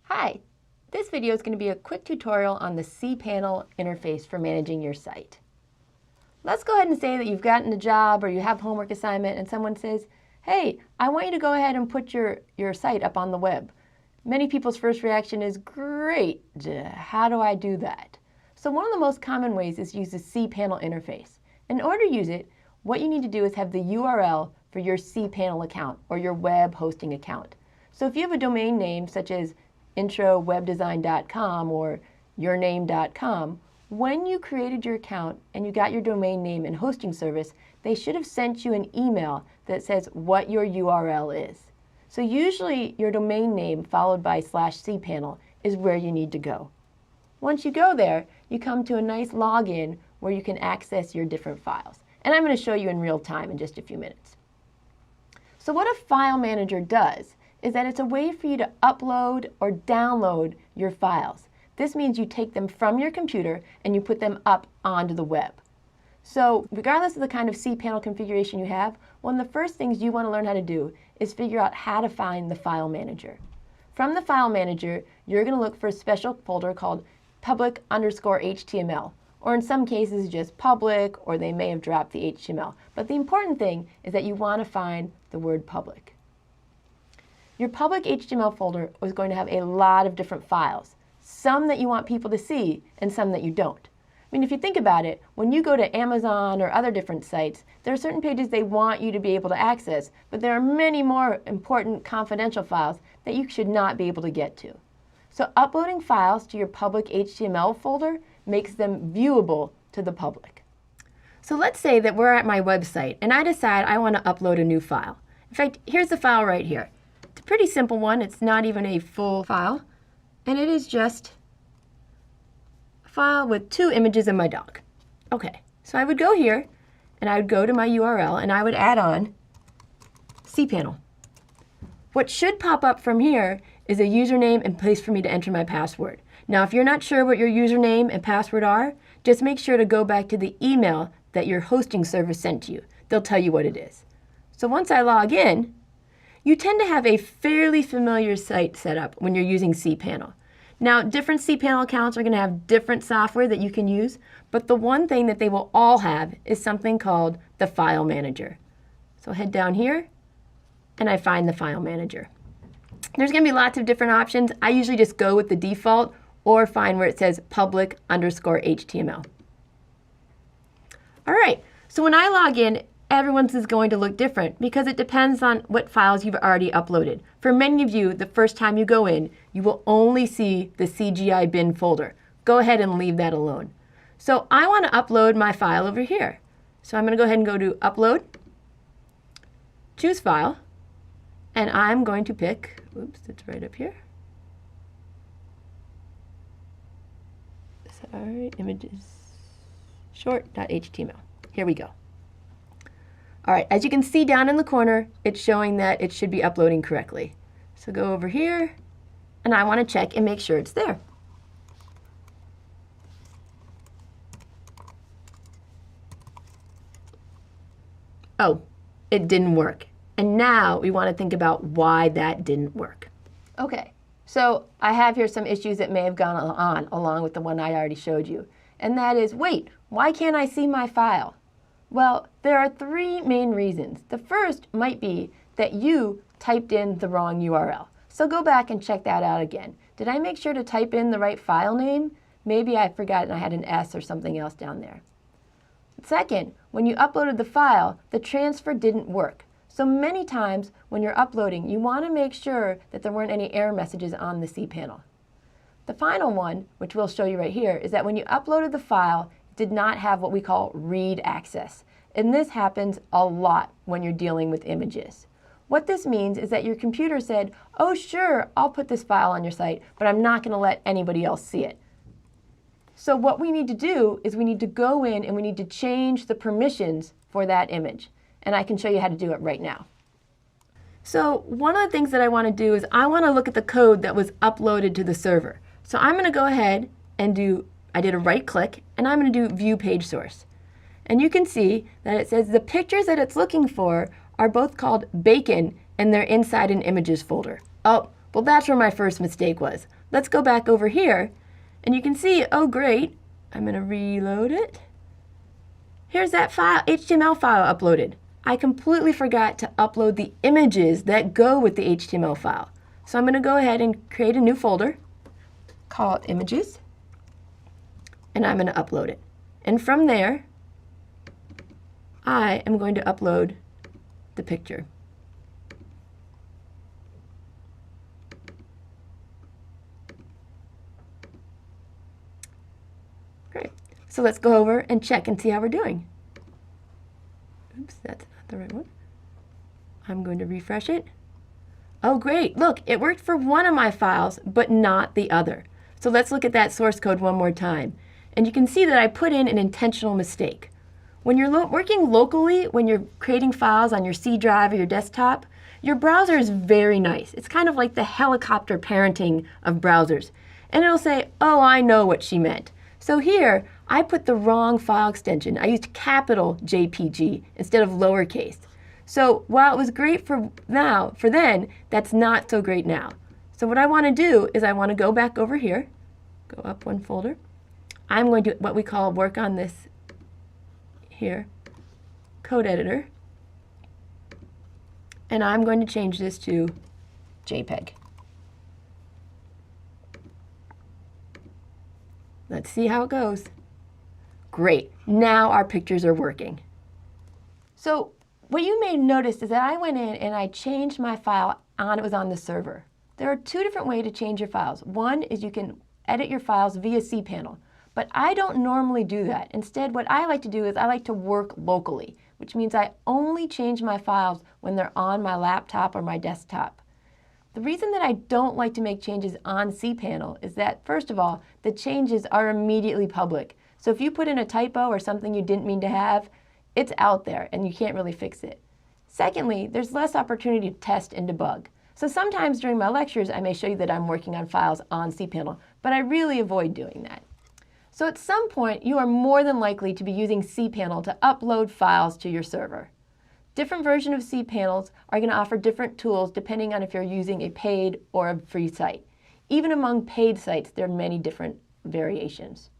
Hi, this video is going to be a quick tutorial on the cPanel interface for managing your site. Let's go ahead and say that you've gotten a job or you have homework assignment and someone says, hey, I want you to go ahead and put your site up on the web. Many people's first reaction is, great, how do I do that? So one of the most common ways is to use the cPanel interface. In order to use it, what you need to do is have the URL for your cPanel account or your web hosting account. So if you have a domain name such as introwebdesign.com or yourname.com, when you created your account and you got your domain name and hosting service, they should have sent you an email that says what your URL is. So usually your domain name followed by /cPanel is where you need to go. Once you go there, you come to a nice login where you can access your different files. And I'm going to show you in real time in just a few minutes. So what a file manager does is that it's a way for you to upload or download your files. This means you take them from your computer and you put them up onto the web. So regardless of the kind of cPanel configuration you have, one of the first things you want to learn how to do is figure out how to find the file manager. From the file manager, you're going to look for a special folder called public_HTML, or in some cases just public, or they may have dropped the HTML. But the important thing is that you want to find the word public. Your public HTML folder is going to have a lot of different files, some that you want people to see and some that you don't. I mean, if you think about it, when you go to Amazon or other different sites, there are certain pages they want you to be able to access, but there are many more important confidential files that you should not be able to get to. So uploading files to your public HTML folder makes them viewable to the public. So let's say that we're at my website and I decide I want to upload a new file. In fact, here's the file right here. It's a pretty simple one. It's not even a full file, and it is just a file with 2 images of my dog. Okay, so I would go here, and I would go to my URL, and I would add on cPanel. What should pop up from here is a username and place for me to enter my password. Now, if you're not sure what your username and password are, just make sure to go back to the email that your hosting service sent to you. They'll tell you what it is. So once I log in, you tend to have a fairly familiar site set up when you're using cPanel. Now, different cPanel accounts are going to have different software that you can use, but the one thing that they will all have is something called the File Manager. So head down here, and I find the File Manager. There's going to be lots of different options. I usually just go with the default or find where it says public_HTML. All right, so when I log in, everyone's is going to look different because it depends on what files you've already uploaded. For many of you, the first time you go in, you will only see the CGI bin folder. Go ahead and leave that alone. So I want to upload my file over here. So I'm going to go ahead and go to Upload, choose File, and I'm going to pick, oops, it's right up here. Sorry, images, short.html. Here we go. All right, as you can see down in the corner, it's showing that it should be uploading correctly. So go over here, and I want to check and make sure it's there. Oh, it didn't work. And now we want to think about why that didn't work. Okay, so I have here some issues that may have gone on along with the one I already showed you. And that is, wait, why can't I see my file? Well, there are three main reasons. The first might be that you typed in the wrong URL. So go back and check that out again. Did I make sure to type in the right file name? Maybe I forgot and I had an S or something else down there. Second, when you uploaded the file, the transfer didn't work. So many times when you're uploading, you want to make sure that there weren't any error messages on the cPanel. The final one, which we'll show you right here, is that when you uploaded the file, it did not have what we call read access. And this happens a lot when you're dealing with images. What this means is that your computer said, oh sure, I'll put this file on your site, but I'm not going to let anybody else see it. So what we need to do is we need to go in and we need to change the permissions for that image. And I can show you how to do it right now. So one of the things that I want to do is I want to look at the code that was uploaded to the server. So I'm going to go ahead and I did a right click, and I'm going to do View Page Source. And you can see that it says the pictures that it's looking for are both called Bacon, and they're inside an Images folder. Oh, well that's where my first mistake was. Let's go back over here, and you can see, oh great, I'm going to reload it. Here's that file, HTML file uploaded. I completely forgot to upload the images that go with the HTML file. So I'm going to go ahead and create a new folder, call it Images, and I'm going to upload it. And from there, I am going to upload the picture. Great. So let's go over and check and see how we're doing. Oops, that's not the right one. I'm going to refresh it. Oh great, look, it worked for one of my files, but not the other. So let's look at that source code one more time. And you can see that I put in an intentional mistake. When you're working locally, when you're creating files on your C drive or your desktop, your browser is very nice. It's kind of like the helicopter parenting of browsers. And it'll say, oh, I know what she meant. So here, I put the wrong file extension. I used capital JPG instead of lowercase. So while it was great for then, that's not so great now. So what I want to do is I want to go back over here, go up one folder. I'm going to what we call work on this here, code editor, and I'm going to change this to JPEG. Let's see how it goes. Great, now our pictures are working. So what you may notice is that I went in and I changed my file it was on the server. There are two different ways to change your files. One is you can edit your files via cPanel. But I don't normally do that. Instead, what I like to do is I like to work locally, which means I only change my files when they're on my laptop or my desktop. The reason that I don't like to make changes on cPanel is that, first of all, the changes are immediately public. So if you put in a typo or something you didn't mean to have, it's out there and you can't really fix it. Secondly, there's less opportunity to test and debug. So sometimes during my lectures, I may show you that I'm working on files on cPanel, but I really avoid doing that. So at some point, you are more than likely to be using cPanel to upload files to your server. Different versions of cPanels are going to offer different tools depending on if you're using a paid or a free site. Even among paid sites, there are many different variations.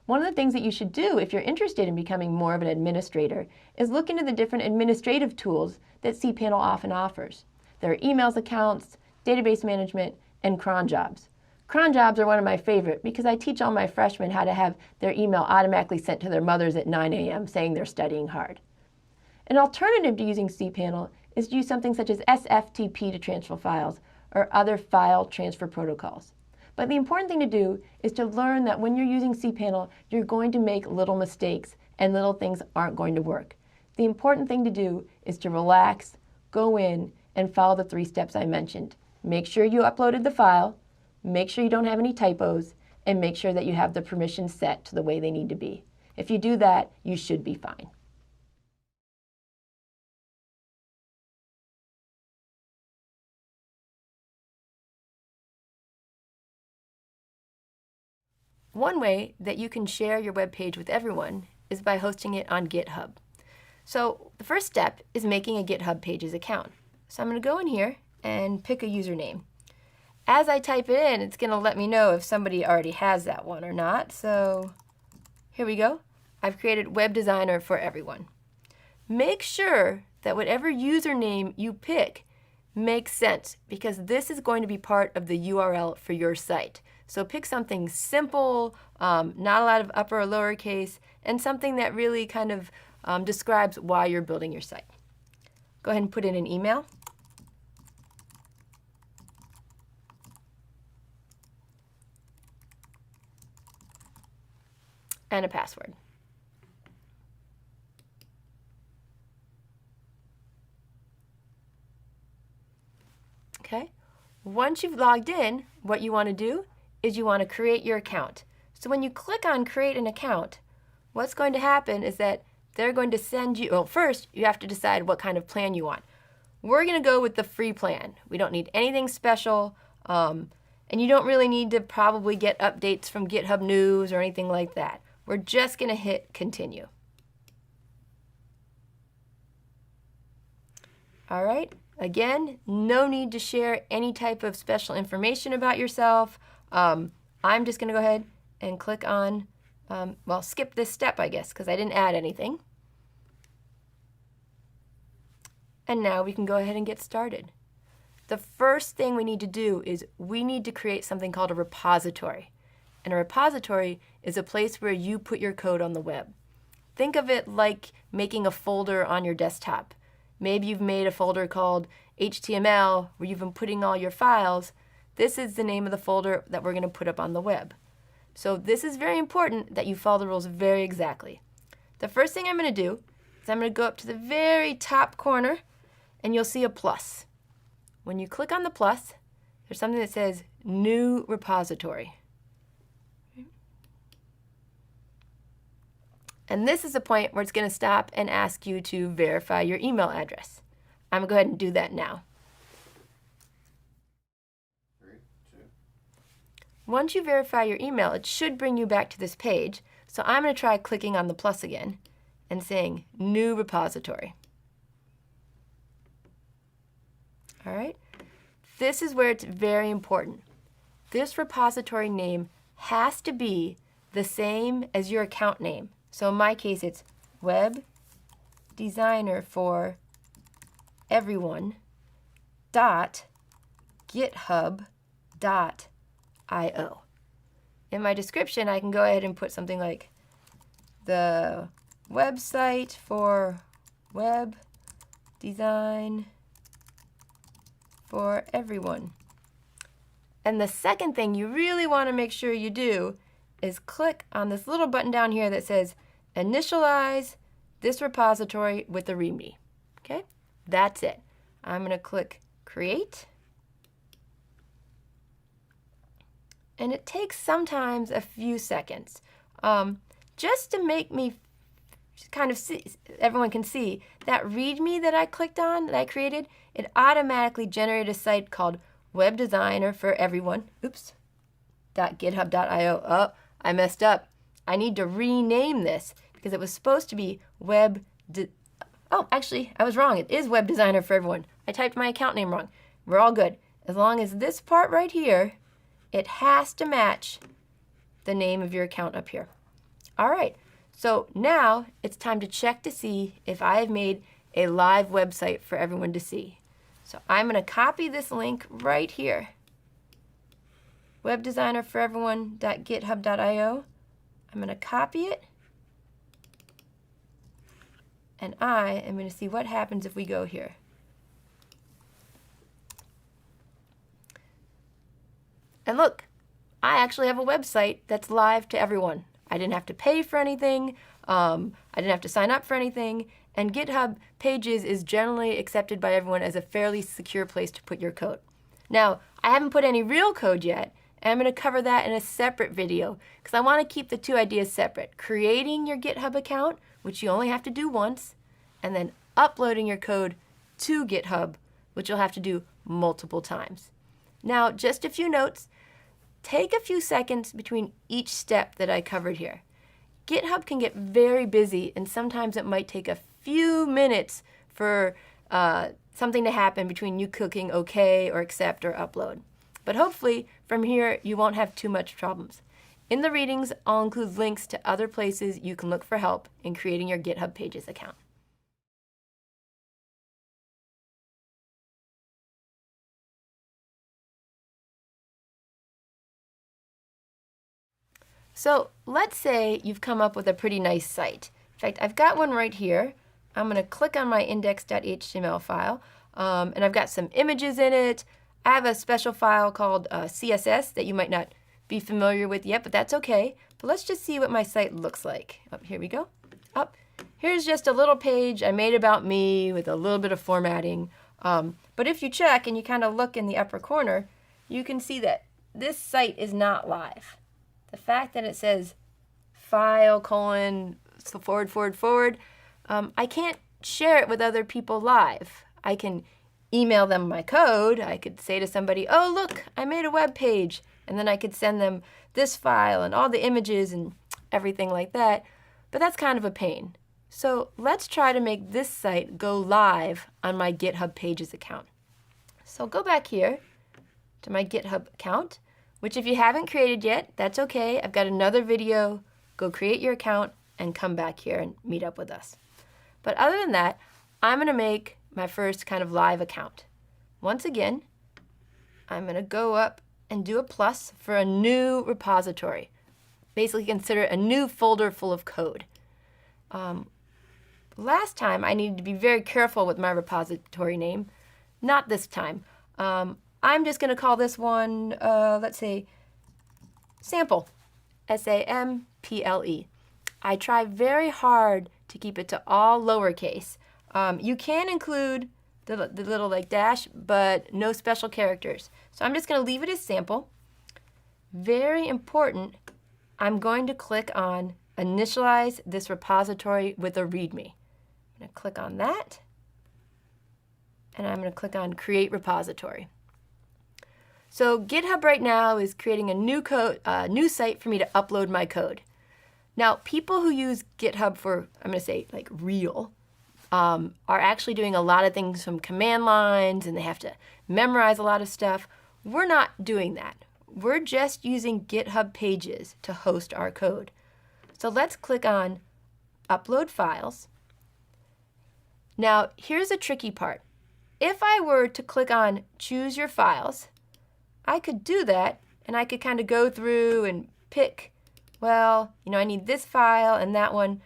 One of the things that you should do if you're interested in becoming more of an administrator is look into the different administrative tools that cPanel often offers. There are emails accounts, database management, and cron jobs. Cron jobs are one of my favorite because I teach all my freshmen how to have their email automatically sent to their mothers at 9 a.m. saying they're studying hard. An alternative to using cPanel is to use something such as SFTP to transfer files or other file transfer protocols. But the important thing to do is to learn that when you're using cPanel, you're going to make little mistakes and little things aren't going to work. The important thing to do is to relax, go in, and follow the 3 steps I mentioned. Make sure you uploaded the file, make sure you don't have any typos, and make sure that you have the permissions set to the way they need to be. If you do that, you should be fine. One way that you can share your web page with everyone is by hosting it on GitHub. So the first step is making a GitHub Pages account. So I'm going to go in here and pick a username. As I type it in, it's going to let me know if somebody already has that one or not. So here we go. I've created Web Designer for Everyone. Make sure that whatever username you pick makes sense, because this is going to be part of the URL for your site. So pick something simple, not a lot of upper or lowercase, and something that really kind of describes why you're building your site. Go ahead and put in an email. And a password. Okay. Once you've logged in, what you want to do is you want to create your account. So when you click on create an account, what's going to happen is that they're going to send you, well, first you have to decide what kind of plan you want. We're going to go with the free plan. We don't need anything special, and you don't really need to probably get updates from GitHub News or anything like that. We're just going to hit continue. All right. Again, no need to share any type of special information about yourself. I'm just going to go ahead and click on, well, skip this step, I guess, because I didn't add anything. And now we can go ahead and get started. The first thing we need to do is we need to create something called a repository. And a repository is a place where you put your code on the web. Think of it like making a folder on your desktop. Maybe you've made a folder called HTML where you've been putting all your files. This is the name of the folder that we're going to put up on the web. So this is very important that you follow the rules very exactly. The first thing I'm going to do is I'm going to go up to the very top corner and you'll see a plus. When you click on the plus, there's something that says New Repository. And this is the point where it's going to stop and ask you to verify your email address. I'm going to go ahead and do that now. 3, 2. Once you verify your email, it should bring you back to this page. So I'm going to try clicking on the plus again and saying New Repository. All right. This is where it's very important. This repository name has to be the same as your account name. So in my case, it's Web Designer for Everyone .github.io. In my description, I can go ahead and put something like the website for web design for everyone. And the second thing you really want to make sure you do is click on this little button down here that says initialize this repository with the README. Okay, that's it. I'm going to click create. And it takes sometimes a few seconds just to make me kind of see, everyone can see that README that I clicked on, that I created, it automatically generated a site called Web Designer for Everyone. Oops. .github.io. Oh, I messed up. I need to rename this because it was supposed to be oh, actually, I was wrong. It is Web Designer for Everyone. I typed my account name wrong. We're all good. As long as this part right here, it has to match the name of your account up here. All right. So now it's time to check to see if I have made a live website for everyone to see. So I'm going to copy this link right here. webdesignerforeveryone.github.io. I'm going to copy it. And I am going to see what happens if we go here. And look, I actually have a website that's live to everyone. I didn't have to pay for anything. I didn't have to sign up for anything, and GitHub Pages is generally accepted by everyone as a fairly secure place to put your code. Now, I haven't put any real code yet, and I'm going to cover that in a separate video because I want to keep the two ideas separate. Creating your GitHub account, which you only have to do once, and then uploading your code to GitHub, which you'll have to do multiple times. Now, just a few notes. Take a few seconds between each step that I covered here. GitHub can get very busy, and sometimes it might take a few minutes for something to happen between you clicking OK or accept or upload. But hopefully, from here, you won't have too much problems. In the readings, I'll include links to other places you can look for help in creating your GitHub Pages account. So let's say you've come up with a pretty nice site. In fact, I've got one right here. I'm going to click on my index.html file, and I've got some images in it. I have a special file called CSS that you might not be familiar with yet, but that's okay. But let's just see what my site looks like. Here we go. Here's just a little page I made about me with a little bit of formatting. But if you check and you kind of look in the upper corner, you can see that this site is not live. The fact that it says file : forward, I can't share it with other people live. I can email them my code. I could say to somebody, oh, look, I made a web page. And then I could send them this file and all the images and everything like that. But that's kind of a pain. So let's try to make this site go live on my GitHub Pages account. So go back here to my GitHub account, which if you haven't created yet, that's okay. I've got another video. Go create your account and come back here and meet up with us. But other than that, I'm going to make my first kind of live account. Once again, I'm going to go up and do a plus for a new repository. Basically consider it a new folder full of code. Last time, I needed to be very careful with my repository name. Not this time. I'm just going to call this one, let's say, sample, S-A-M-P-L-E. I try very hard to keep it to all lowercase. You can include the little like dash, but no special characters. So I'm just going to leave it as sample. Very important, I'm going to click on initialize this repository with a README. I'm going to click on that, and I'm going to click on create repository. So GitHub right now is creating a new site for me to upload my code. Now, people who use GitHub for, I'm going to say, like real, are actually doing a lot of things from command lines, and they have to memorize a lot of stuff. We're not doing that. We're just using GitHub Pages to host our code. So let's click on Upload Files. Now, here's a tricky part. If I were to click on Choose Your Files, I could do that, and I could kind of go through and pick, well, I need this file and that one,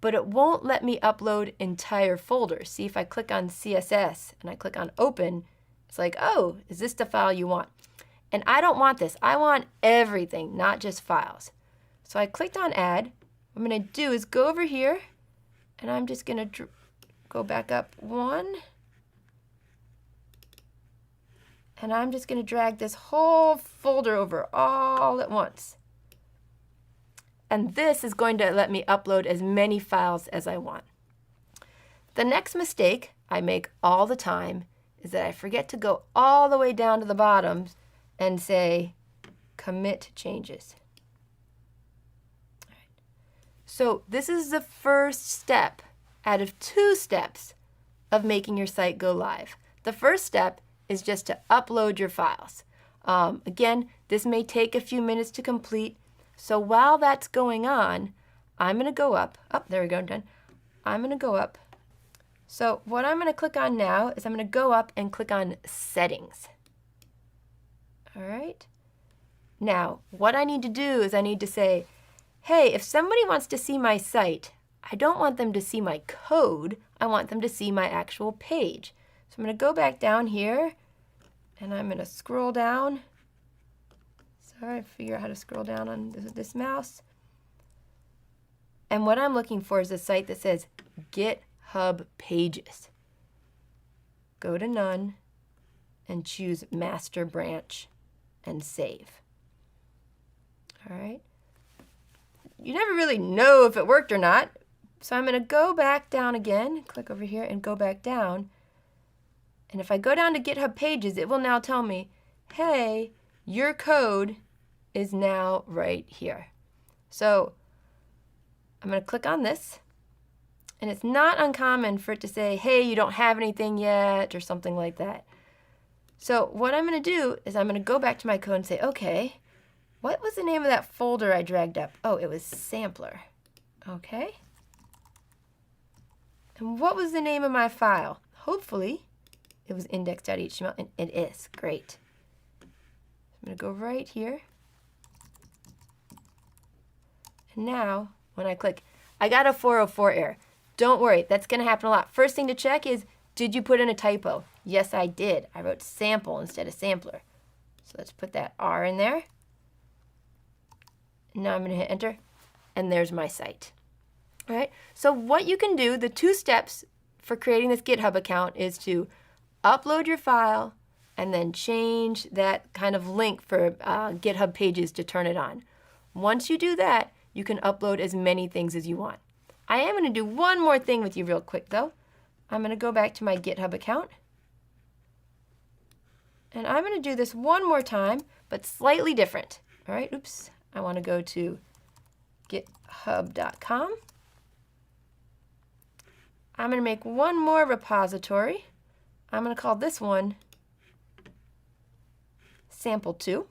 but it won't let me upload entire folders. See, if I click on CSS and I click on Open, it's like, oh, is this the file you want? And I don't want this. I want everything, not just files. So I clicked on Add. What I'm going to do is go over here, and I'm just going to go back up one. And I'm just going to drag this whole folder over all at once. And this is going to let me upload as many files as I want. The next mistake I make all the time is that I forget to go all the way down to the bottom and say commit changes. All right. So this is the first step out of 2 steps of making your site go live. The first step is just to upload your files. Again, this may take a few minutes to complete. So while that's going on, I'm going to go up. Oh, there we go, done. I'm going to go up. So what I'm going to click on now is I'm going to go up and click on Settings. All right. Now, what I need to do is I need to say, hey, if somebody wants to see my site, I don't want them to see my code. I want them to see my actual page. So I'm going to go back down here, and I'm going to scroll down. Sorry, I figure out how to scroll down on this mouse. And what I'm looking for is a site that says GitHub Pages. Go to None and choose Master Branch and save. All right. You never really know if it worked or not. So I'm going to go back down again, click over here and go back down. And if I go down to GitHub Pages, it will now tell me, hey, your code is now right here. So I'm going to click on this. And it's not uncommon for it to say, hey, you don't have anything yet, or something like that. So what I'm going to do is I'm going to go back to my code and say, okay, what was the name of that folder I dragged up? Oh, it was sampler. Okay. And what was the name of my file? Hopefully, it was index.html, and it is. Great. I'm going to go right here. And now, when I click, I got a 404 error. Don't worry, that's going to happen a lot. First thing to check is, did you put in a typo? Yes, I did. I wrote sample instead of sampler. So let's put that R in there. Now I'm going to hit enter, and there's my site. All right, so what you can do, the 2 steps for creating this GitHub account is to upload your file and then change that kind of link for GitHub Pages to turn it on. Once you do that, you can upload as many things as you want. I am going to do one more thing with you real quick, though. I'm going to go back to my GitHub account. And I'm going to do this one more time, but slightly different. All right, oops. I want to go to github.com. I'm going to make one more repository. I'm going to call this one sample2.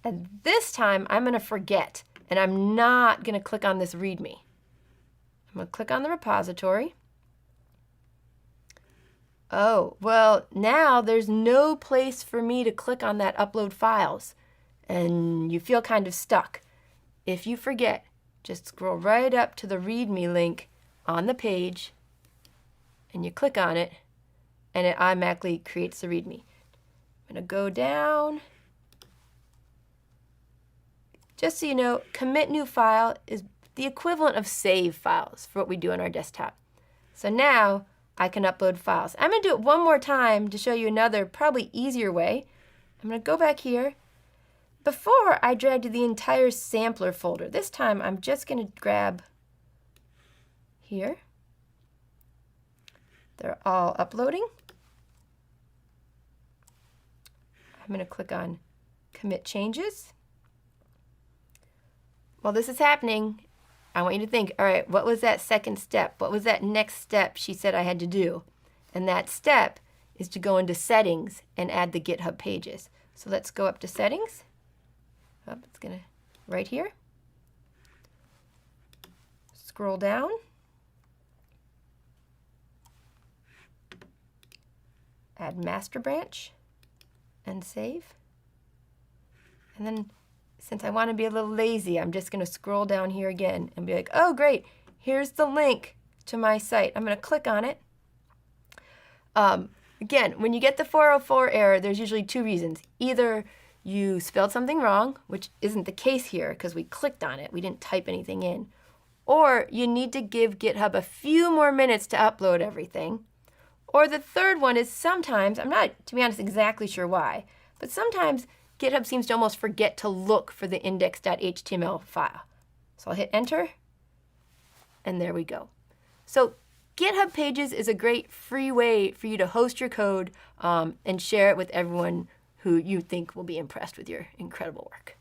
And this time, I'm going to forget, and I'm not going to click on this README. I'm going to click on the repository. Oh, well, now there's no place for me to click on that upload files, and you feel kind of stuck. If you forget, just scroll right up to the README link on the page, and you click on it, and it automatically creates the README. I'm going to go down. Just so you know, commit new file is the equivalent of save files for what we do on our desktop. So now I can upload files. I'm going to do it one more time to show you another, probably easier way. I'm going to go back here. Before, I dragged the entire sampler folder. This time, I'm just going to grab here. They're all uploading. I'm going to click on Commit Changes. While this is happening, I want you to think, all right, what was that second step? What was that next step she said I had to do? And that step is to go into Settings and add the GitHub Pages. So let's go up to Settings. Oh, it's going to, right here. Scroll down. Add Master Branch and save. And then, since I want to be a little lazy, I'm just going to scroll down here again and be like, oh, great, here's the link to my site. I'm going to click on it. Again, when you get the 404 error, there's usually 2 reasons. Either you spelled something wrong, which isn't the case here because we clicked on it. We didn't type anything in. Or you need to give GitHub a few more minutes to upload everything. Or the third one is sometimes, I'm not, to be honest, exactly sure why, but sometimes GitHub seems to almost forget to look for the index.html file. So I'll hit enter, and there we go. So GitHub Pages is a great free way for you to host your code and share it with everyone who you think will be impressed with your incredible work.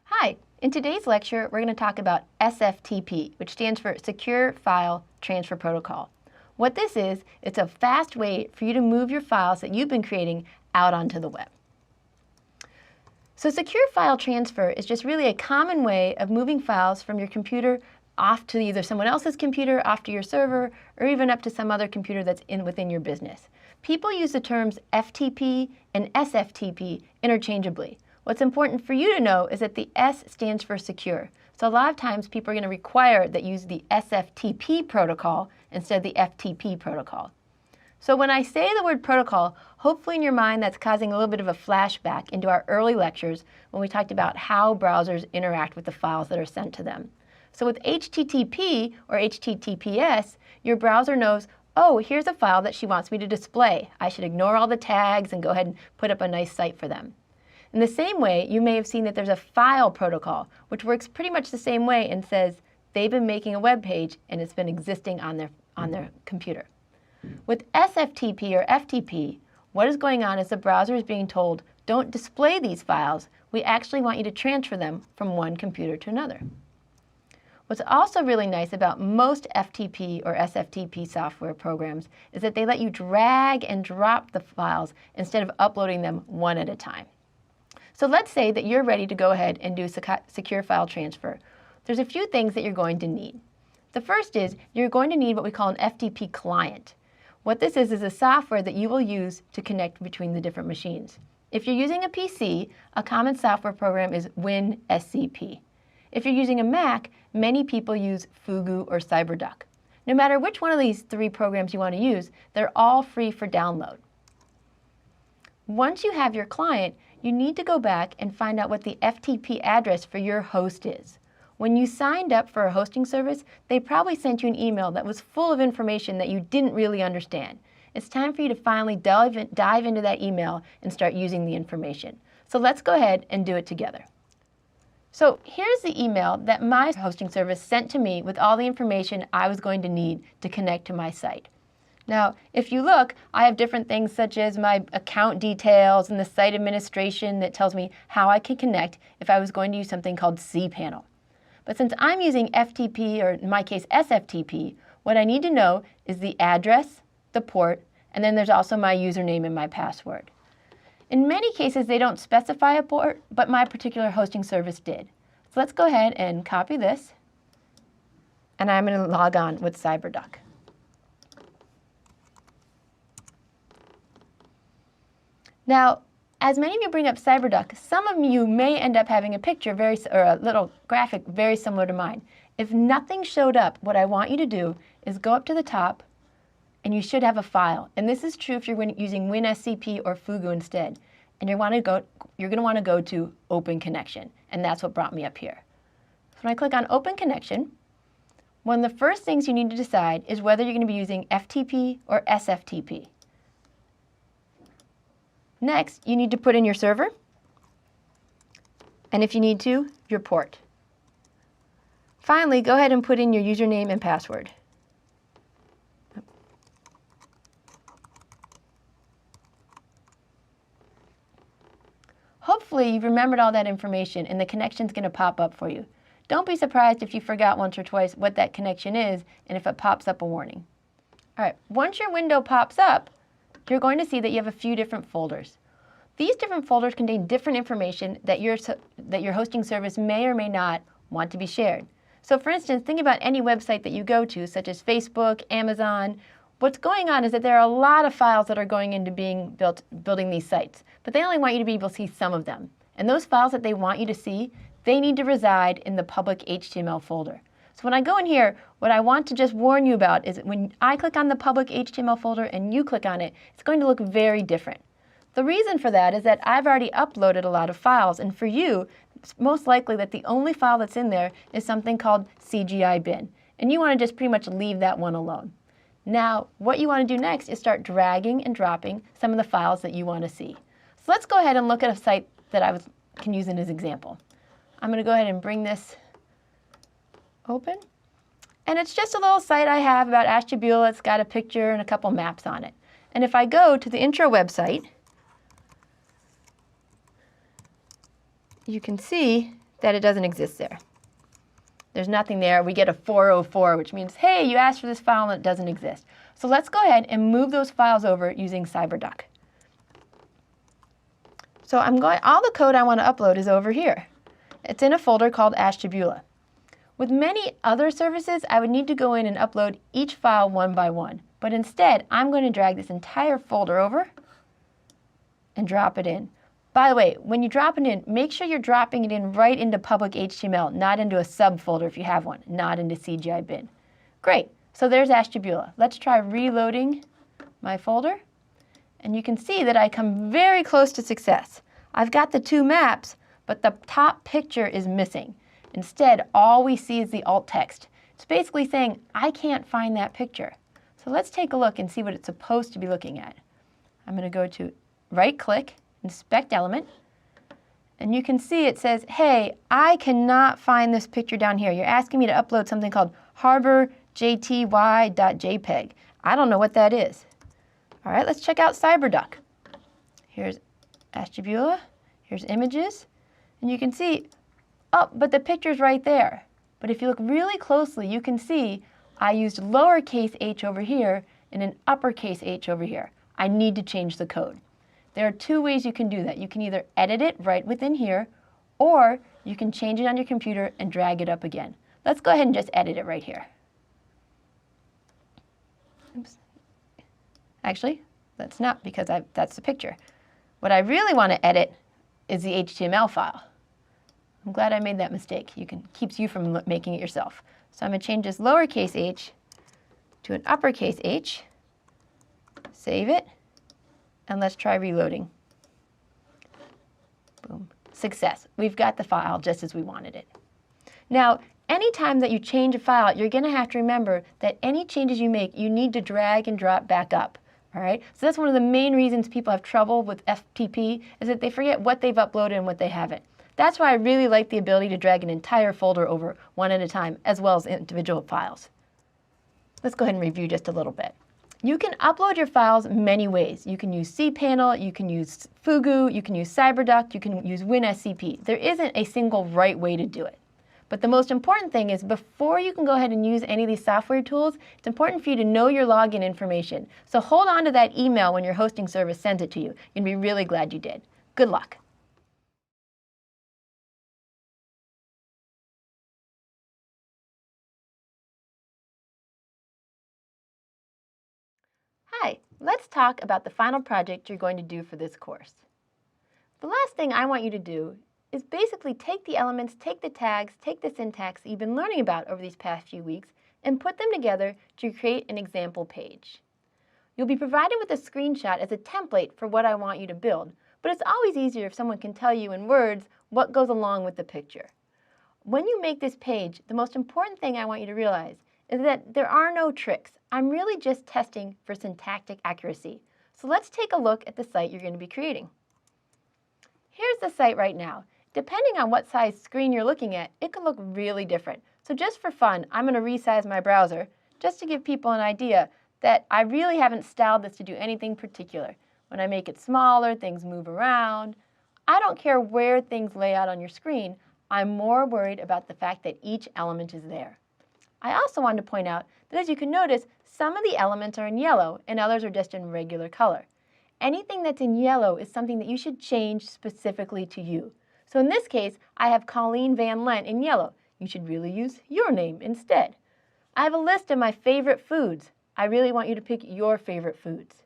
Hi, in today's lecture, we're going to talk about SFTP, which stands for Secure File Transfer Protocol. What this is, it's a fast way for you to move your files that you've been creating out onto the web. So secure file transfer is just really a common way of moving files from your computer off to either someone else's computer, off to your server, or even up to some other computer that's within your business. People use the terms FTP and SFTP interchangeably. What's important for you to know is that the S stands for secure. So a lot of times people are going to require that you use the SFTP protocol instead of the FTP protocol. So when I say the word protocol, hopefully in your mind that's causing a little bit of a flashback into our early lectures when we talked about how browsers interact with the files that are sent to them. So with HTTP or HTTPS, your browser knows, oh, here's a file that she wants me to display. I should ignore all the tags and go ahead and put up a nice site for them. In the same way, you may have seen that there's a file protocol, which works pretty much the same way and says they've been making a web page and it's been existing on their computer. With SFTP or FTP, what is going on is the browser is being told, don't display these files. We actually want you to transfer them from one computer to another. What's also really nice about most FTP or SFTP software programs is that they let you drag and drop the files instead of uploading them one at a time. So let's say that you're ready to go ahead and do secure file transfer. There's a few things that you're going to need. The first is you're going to need what we call an FTP client. What this is a software that you will use to connect between the different machines. If you're using a PC, a common software program is WinSCP. If you're using a Mac, many people use Fugu or CyberDuck. No matter which one of these three programs you want to use, they're all free for download. Once you have your client, you need to go back and find out what the FTP address for your host is. When you signed up for a hosting service, they probably sent you an email that was full of information that you didn't really understand. It's time for you to finally dive into that email and start using the information. So let's go ahead and do it together. So here's the email that my hosting service sent to me with all the information I was going to need to connect to my site. Now, if you look, I have different things such as my account details and the site administration that tells me how I can connect if I was going to use something called cPanel. But since I'm using FTP, or in my case SFTP, what I need to know is the address, the port, and then there's also my username and my password. In many cases, they don't specify a port, but my particular hosting service did. So let's go ahead and copy this, and I'm going to log on with CyberDuck. Now, as many of you bring up CyberDuck, some of you may end up having a picture or a little graphic very similar to mine. If nothing showed up, what I want you to do is go up to the top, and you should have a file. And this is true if you're using WinSCP or Fugu instead. And you're going to want to go to Open Connection, and that's what brought me up here. So when I click on Open Connection, one of the first things you need to decide is whether you're going to be using FTP or SFTP. Next, you need to put in your server, and if you need to, your port. Finally, go ahead and put in your username and password. Hopefully, you've remembered all that information and the connection's going to pop up for you. Don't be surprised if you forgot once or twice what that connection is and if it pops up a warning. All right, once your window pops up, you're going to see that you have a few different folders. These different folders contain different information that your hosting service may or may not want to be shared. So for instance, think about any website that you go to, such as Facebook, Amazon. What's going on is that there are a lot of files that are going into building these sites, but they only want you to be able to see some of them. And those files that they want you to see, they need to reside in the public HTML folder. So when I go in here, what I want to just warn you about is that when I click on the public HTML folder and you click on it, it's going to look very different. The reason for that is that I've already uploaded a lot of files, and for you, it's most likely that the only file that's in there is something called CGI bin, and you want to just pretty much leave that one alone. Now, what you want to do next is start dragging and dropping some of the files that you want to see. So let's go ahead and look at a site that I can use as an example. I'm going to go ahead and bring this open. And it's just a little site I have about Ashtabula. It's got a picture and a couple maps on it. And if I go to the intro website, you can see that it doesn't exist there. There's nothing there. We get a 404, which means, hey, you asked for this file and it doesn't exist. So let's go ahead and move those files over using CyberDuck. So all the code I want to upload is over here. It's in a folder called Ashtabula. With many other services, I would need to go in and upload each file one by one. But instead, I'm going to drag this entire folder over and drop it in. By the way, when you drop it in, make sure you're dropping it in right into public HTML, not into a subfolder if you have one, not into CGI bin. Great. So there's Ashtabula. Let's try reloading my folder. And you can see that I come very close to success. I've got the two maps, but the top picture is missing. Instead, all we see is the alt text. It's basically saying, I can't find that picture. So let's take a look and see what it's supposed to be looking at. I'm going to go to right-click, Inspect Element, and you can see it says, hey, I cannot find this picture down here. You're asking me to upload something called harborjty.jpg. I don't know what that is. All right, let's check out CyberDuck. Here's Ashtabula, here's images, and you can see, oh, but the picture's right there. But if you look really closely, you can see I used lowercase h over here and an uppercase h over here. I need to change the code. There are two ways you can do that. You can either edit it right within here, or you can change it on your computer and drag it up again. Let's go ahead and just edit it right here. Oops. Actually, that's not, because that's the picture. What I really want to edit is the HTML file. I'm glad I made that mistake. Keeps you from making it yourself. So I'm going to change this lowercase h to an uppercase h, save it, and let's try reloading. Boom. Success. We've got the file just as we wanted it. Now, anytime that you change a file, you're going to have to remember that any changes you make, you need to drag and drop back up. All right? So that's one of the main reasons people have trouble with FTP, is that they forget what they've uploaded and what they haven't. That's why I really like the ability to drag an entire folder over one at a time, as well as individual files. Let's go ahead and review just a little bit. You can upload your files many ways. You can use cPanel, you can use Fugu, you can use CyberDuck, you can use WinSCP. There isn't a single right way to do it. But the most important thing is, before you can go ahead and use any of these software tools, it's important for you to know your login information. So hold on to that email when your hosting service sends it to you. You're going to be really glad you did. Good luck. Hi, let's talk about the final project you're going to do for this course. The last thing I want you to do is basically take the elements, take the tags, take the syntax that you've been learning about over these past few weeks, and put them together to create an example page. You'll be provided with a screenshot as a template for what I want you to build, but it's always easier if someone can tell you in words what goes along with the picture. When you make this page, the most important thing I want you to realize is that there are no tricks. I'm really just testing for syntactic accuracy. So let's take a look at the site you're going to be creating. Here's the site right now. Depending on what size screen you're looking at, it can look really different. So just for fun, I'm going to resize my browser just to give people an idea that I really haven't styled this to do anything particular. When I make it smaller, things move around. I don't care where things lay out on your screen. I'm more worried about the fact that each element is there. I also wanted to point out that, as you can notice, some of the elements are in yellow and others are just in regular color. Anything that's in yellow is something that you should change specifically to you. So in this case, I have Colleen Van Lent in yellow. You should really use your name instead. I have a list of my favorite foods. I really want you to pick your favorite foods.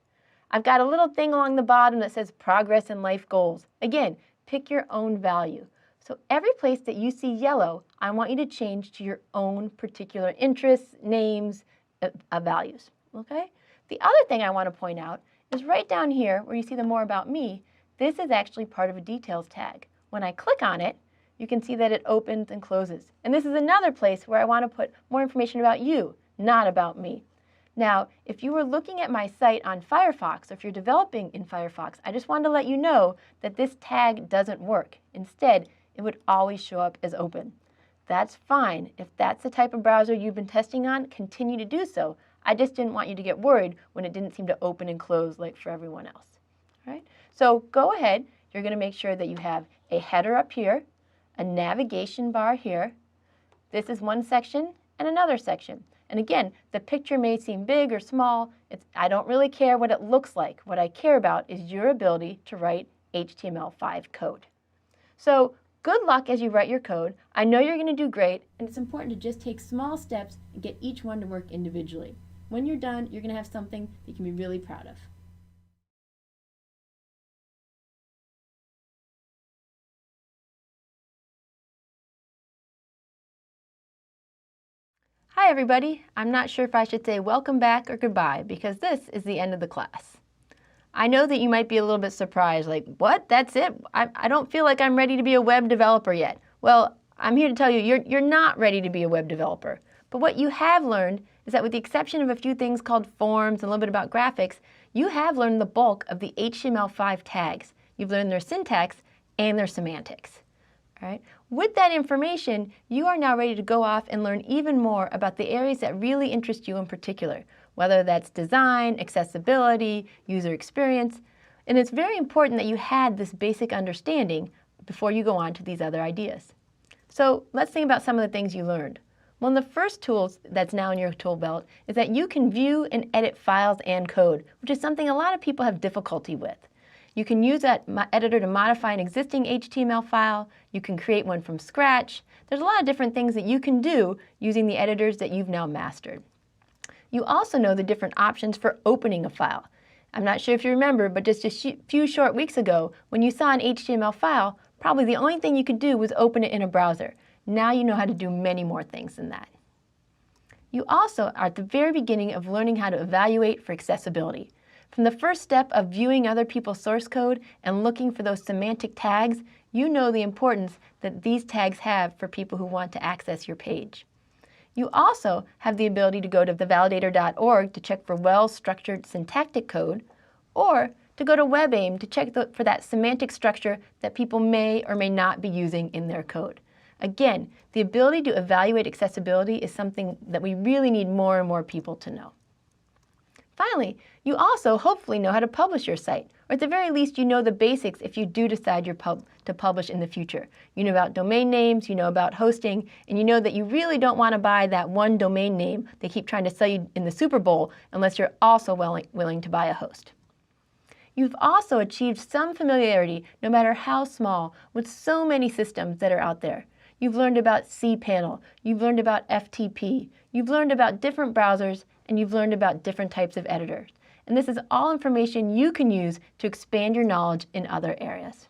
I've got a little thing along the bottom that says progress and life goals. Again, pick your own value. So every place that you see yellow, I want you to change to your own particular interests, names, values. Okay? The other thing I want to point out is right down here where you see the more about me, this is actually part of a details tag. When I click on it, you can see that it opens and closes. And this is another place where I want to put more information about you, not about me. Now, if you were looking at my site on Firefox, or if you're developing in Firefox, I just wanted to let you know that this tag doesn't work. Instead, it would always show up as open. That's fine. If that's the type of browser you've been testing on, continue to do so. I just didn't want you to get worried when it didn't seem to open and close like for everyone else. All right? So go ahead. You're going to make sure that you have a header up here, a navigation bar here. This is one section and another section. And again, the picture may seem big or small. I don't really care what it looks like. What I care about is your ability to write HTML5 code. So good luck as you write your code. I know you're going to do great, and it's important to just take small steps and get each one to work individually. When you're done, you're going to have something that you can be really proud of. Hi everybody. I'm not sure if I should say welcome back or goodbye because this is the end of the class. I know that you might be a little bit surprised, like, what? That's it? I don't feel like I'm ready to be a web developer yet. Well, I'm here to tell you you're not ready to be a web developer. But what you have learned is that with the exception of a few things called forms and a little bit about graphics, you have learned the bulk of the HTML5 tags. You've learned their syntax and their semantics. All right? With that information, you are now ready to go off and learn even more about the areas that really interest you in particular, whether that's design, accessibility, user experience. And it's very important that you had this basic understanding before you go on to these other ideas. So let's think about some of the things you learned. One of the first tools that's now in your tool belt is that you can view and edit files and code, which is something a lot of people have difficulty with. You can use that editor to modify an existing HTML file. You can create one from scratch. There's a lot of different things that you can do using the editors that you've now mastered. You also know the different options for opening a file. I'm not sure if you remember, but just a few short weeks ago, when you saw an HTML file, probably the only thing you could do was open it in a browser. Now you know how to do many more things than that. You also are at the very beginning of learning how to evaluate for accessibility. From the first step of viewing other people's source code and looking for those semantic tags, you know the importance that these tags have for people who want to access your page. You also have the ability to go to thevalidator.org to check for well-structured syntactic code, or to go to WebAIM to check for that semantic structure that people may or may not be using in their code. Again, the ability to evaluate accessibility is something that we really need more and more people to know. Finally, you also hopefully know how to publish your site, or at the very least you know the basics if you do decide to publish in the future. You know about domain names, you know about hosting, and you know that you really don't want to buy that one domain name they keep trying to sell you in the Super Bowl unless you're also willing to buy a host. You've also achieved some familiarity, no matter how small, with so many systems that are out there. You've learned about cPanel, you've learned about FTP, you've learned about different browsers, and you've learned about different types of editors. And this is all information you can use to expand your knowledge in other areas.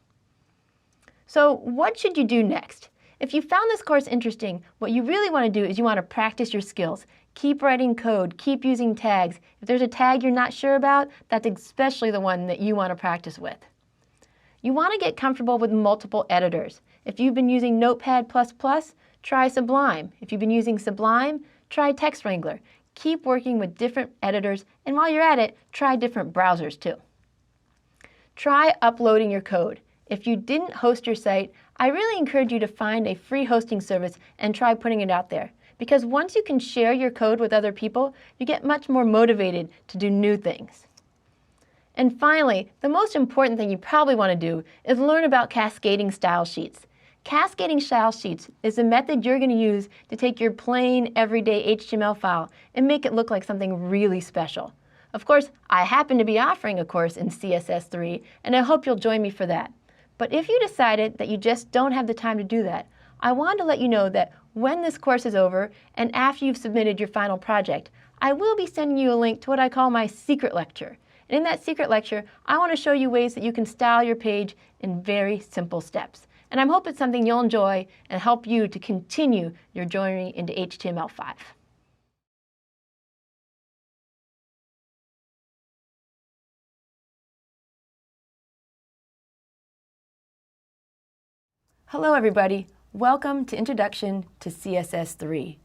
So what should you do next? If you found this course interesting, what you really want to do is you want to practice your skills. Keep writing code, keep using tags. If there's a tag you're not sure about, that's especially the one that you want to practice with. You want to get comfortable with multiple editors. If you've been using Notepad++, try Sublime. If you've been using Sublime, try Text Wrangler. Keep working with different editors, and while you're at it, try different browsers too. Try uploading your code. If you didn't host your site, I really encourage you to find a free hosting service and try putting it out there. Because once you can share your code with other people, you get much more motivated to do new things. And finally, the most important thing you probably want to do is learn about cascading style sheets. Cascading style sheets is the method you're going to use to take your plain, everyday HTML file and make it look like something really special. Of course, I happen to be offering a course in CSS3, and I hope you'll join me for that. But if you decided that you just don't have the time to do that, I want to let you know that when this course is over and after you've submitted your final project, I will be sending you a link to what I call my secret lecture. And in that secret lecture, I want to show you ways that you can style your page in very simple steps. And I hope it's something you'll enjoy and help you to continue your journey into HTML5. Hello everybody, welcome to Introduction to CSS3.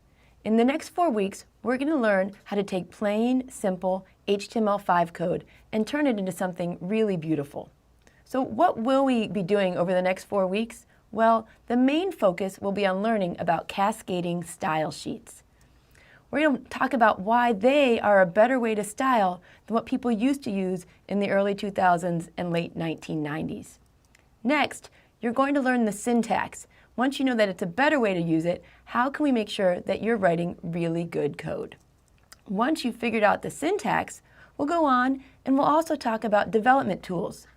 In the next 4 weeks, we're going to learn how to take plain, simple HTML5 code and turn it into something really beautiful. So what will we be doing over the next 4 weeks? Well, the main focus will be on learning about cascading style sheets. We're going to talk about why they are a better way to style than what people used to use in the early 2000s and late 1990s. Next, you're going to learn the syntax. Once you know that it's a better way to use it, how can we make sure that you're writing really good code? Once you've figured out the syntax, we'll go on and we'll also talk about development tools.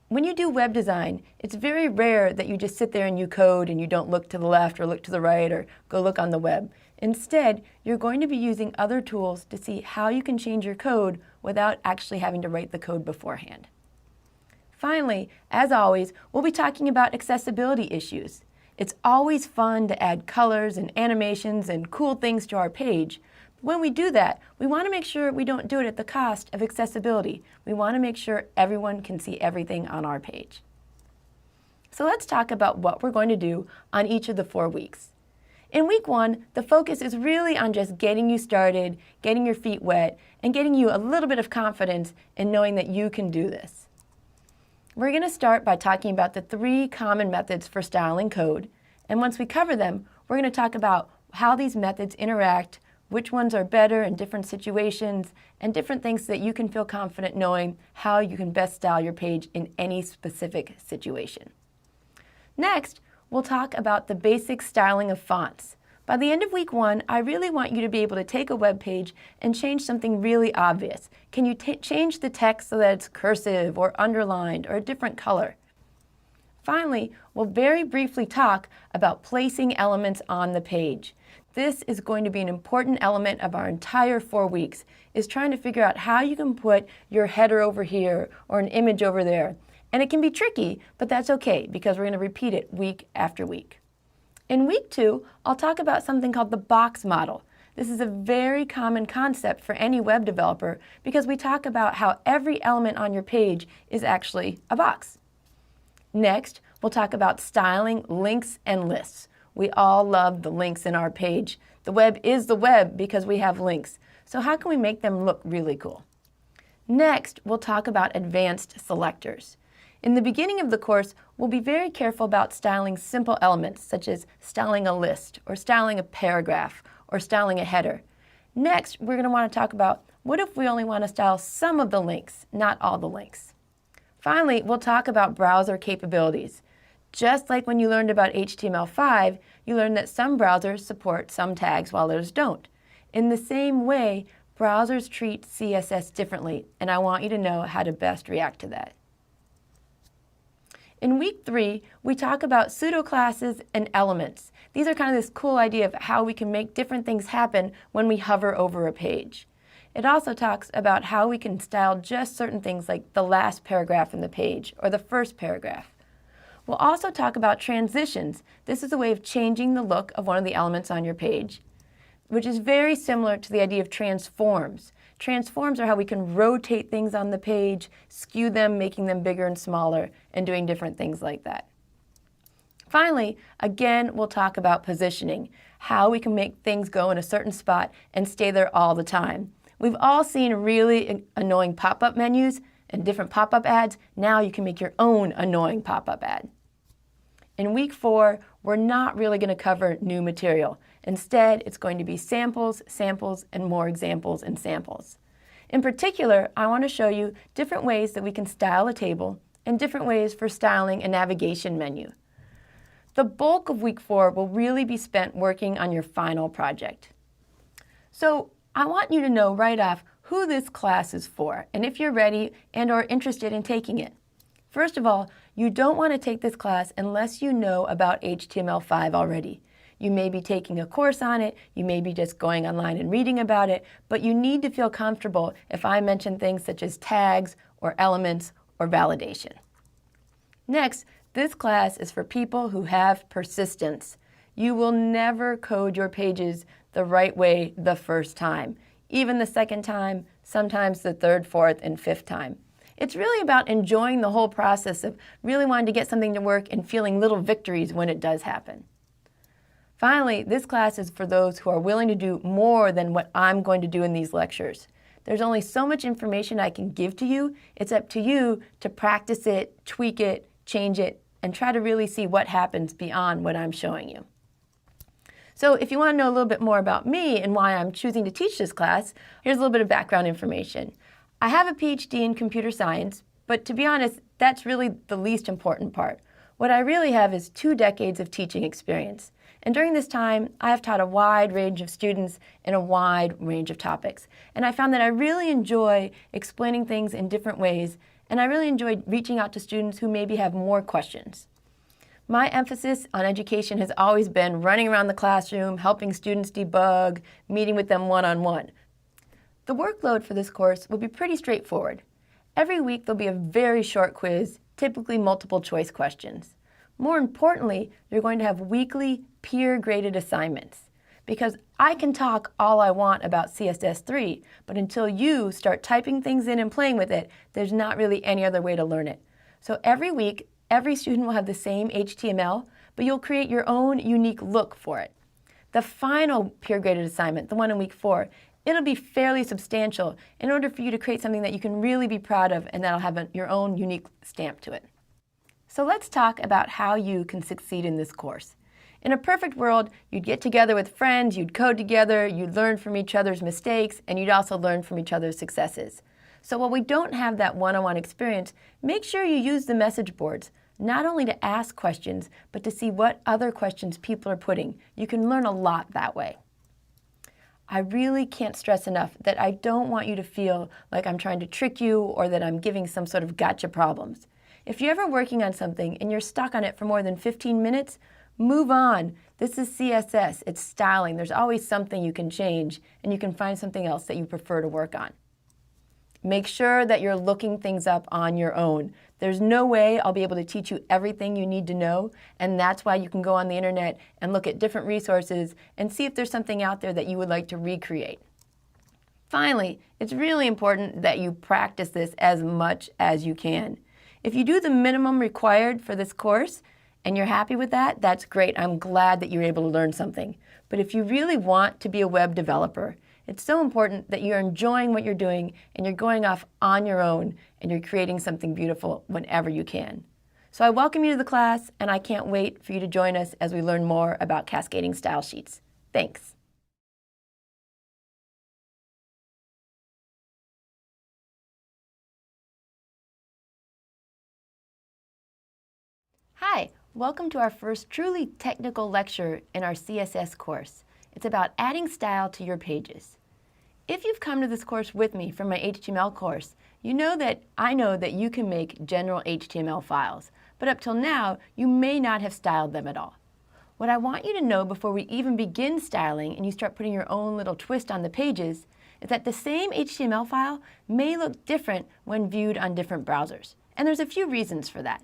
When you do web design, it's very rare that you just sit there and you code and you don't look to the left or look to the right or go look on the web. Instead, you're going to be using other tools to see how you can change your code without actually having to write the code beforehand. Finally, as always, we'll be talking about accessibility issues. It's always fun to add colors and animations and cool things to our page. When we do that, we want to make sure we don't do it at the cost of accessibility. We want to make sure everyone can see everything on our page. So let's talk about what we're going to do on each of the 4 weeks. In week 1, the focus is really on just getting you started, getting your feet wet, and getting you a little bit of confidence in knowing that you can do this. We're going to start by talking about the 3 common methods for styling code, and once we cover them, we're going to talk about how these methods interact, which ones are better in different situations, and different things so that you can feel confident knowing how you can best style your page in any specific situation. Next, we'll talk about the basic styling of fonts. By the end of week 1, I really want you to be able to take a web page and change something really obvious. Can you change the text so that it's cursive or underlined or a different color? Finally, we'll very briefly talk about placing elements on the page. This is going to be an important element of our entire 4 weeks, is trying to figure out how you can put your header over here or an image over there. And it can be tricky, but that's okay because we're going to repeat it week after week. In week 2, I'll talk about something called the box model. This is a very common concept for any web developer because we talk about how every element on your page is actually a box. Next, we'll talk about styling links and lists. We all love the links in our page. The web is the web because we have links. So how can we make them look really cool? Next, we'll talk about advanced selectors. In the beginning of the course, we'll be very careful about styling simple elements, such as styling a list, or styling a paragraph, or styling a header. Next, we're going to want to talk about what if we only want to style some of the links, not all the links. Finally, we'll talk about browser capabilities. Just like when you learned about HTML5, you learned that some browsers support some tags while others don't. In the same way, browsers treat CSS differently, and I want you to know how to best react to that. In week 3, we talk about pseudo classes and elements. These are kind of this cool idea of how we can make different things happen when we hover over a page. It also talks about how we can style just certain things like the last paragraph in the page or the first paragraph. We'll also talk about transitions. This is a way of changing the look of one of the elements on your page, which is very similar to the idea of transforms. Transforms are how we can rotate things on the page, skew them, making them bigger and smaller, and doing different things like that. Finally, again, we'll talk about positioning, how we can make things go in a certain spot and stay there all the time. We've all seen really annoying pop-up menus and different pop-up ads. Now you can make your own annoying pop-up ad. In week 4, we're not really going to cover new material. Instead, it's going to be samples, samples, and more examples and samples. In particular, I want to show you different ways that we can style a table and different ways for styling a navigation menu. The bulk of week 4 will really be spent working on your final project. So I want you to know right off who this class is for and if you're ready and or interested in taking it. First of all, you don't want to take this class unless you know about HTML5 already. You may be taking a course on it, you may be just going online and reading about it, but you need to feel comfortable if I mention things such as tags or elements or validation. Next, this class is for people who have persistence. You will never code your pages the right way the first time, even the second time, sometimes the third, fourth, and fifth time. It's really about enjoying the whole process of really wanting to get something to work and feeling little victories when it does happen. Finally, this class is for those who are willing to do more than what I'm going to do in these lectures. There's only so much information I can give to you. It's up to you to practice it, tweak it, change it, and try to really see what happens beyond what I'm showing you. So if you want to know a little bit more about me and why I'm choosing to teach this class, here's a little bit of background information. I have a PhD in computer science, but to be honest, that's really the least important part. What I really have is 2 decades of teaching experience. And during this time, I have taught a wide range of students in a wide range of topics. And I found that I really enjoy explaining things in different ways, and I really enjoy reaching out to students who maybe have more questions. My emphasis on education has always been running around the classroom, helping students debug, meeting with them one-on-one. The workload for this course will be pretty straightforward. Every week there'll be a very short quiz, typically multiple choice questions. More importantly, you're going to have weekly peer-graded assignments. Because I can talk all I want about CSS3, but until you start typing things in and playing with it, there's not really any other way to learn it. So every week, every student will have the same HTML, but you'll create your own unique look for it. The final peer-graded assignment, the one in week 4, it'll be fairly substantial in order for you to create something that you can really be proud of and that'll have your own unique stamp to it. So let's talk about how you can succeed in this course. In a perfect world, you'd get together with friends, you'd code together, you'd learn from each other's mistakes, and you'd also learn from each other's successes. So while we don't have that one-on-one experience, make sure you use the message boards, not only to ask questions, but to see what other questions people are putting. You can learn a lot that way. I really can't stress enough that I don't want you to feel like I'm trying to trick you or that I'm giving some sort of gotcha problems. If you're ever working on something and you're stuck on it for more than 15 minutes, move on. This is CSS, it's styling. There's always something you can change and you can find something else that you prefer to work on. Make sure that you're looking things up on your own. There's no way I'll be able to teach you everything you need to know, and that's why you can go on the internet and look at different resources and see if there's something out there that you would like to recreate. Finally, it's really important that you practice this as much as you can. If you do the minimum required for this course, and you're happy with that, that's great. I'm glad that you're able to learn something. But if you really want to be a web developer, it's so important that you're enjoying what you're doing and you're going off on your own and you're creating something beautiful whenever you can. So I welcome you to the class, and I can't wait for you to join us as we learn more about cascading style sheets. Thanks. Hi. Welcome to our first truly technical lecture in our CSS course. It's about adding style to your pages. If you've come to this course with me from my HTML course, I know that you can make general HTML files, but up till now, you may not have styled them at all. What I want you to know before we even begin styling and you start putting your own little twist on the pages is that the same HTML file may look different when viewed on different browsers. And there's a few reasons for that.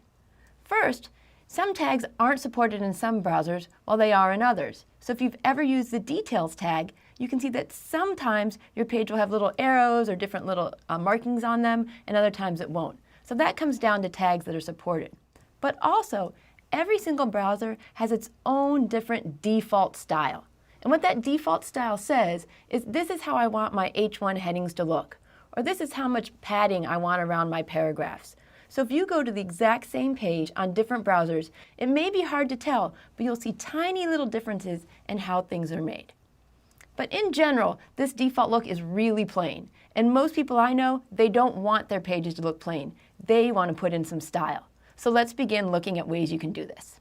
First, some tags aren't supported in some browsers while they are in others. So if you've ever used the details tag, you can see that sometimes your page will have little arrows or different little markings on them, and other times it won't. So that comes down to tags that are supported. But also, every single browser has its own different default style. And what that default style says is, this is how I want my H1 headings to look, or this is how much padding I want around my paragraphs. So if you go to the exact same page on different browsers, it may be hard to tell, but you'll see tiny little differences in how things are made. But in general, this default look is really plain. And most people I know, they don't want their pages to look plain. They want to put in some style. So let's begin looking at ways you can do this.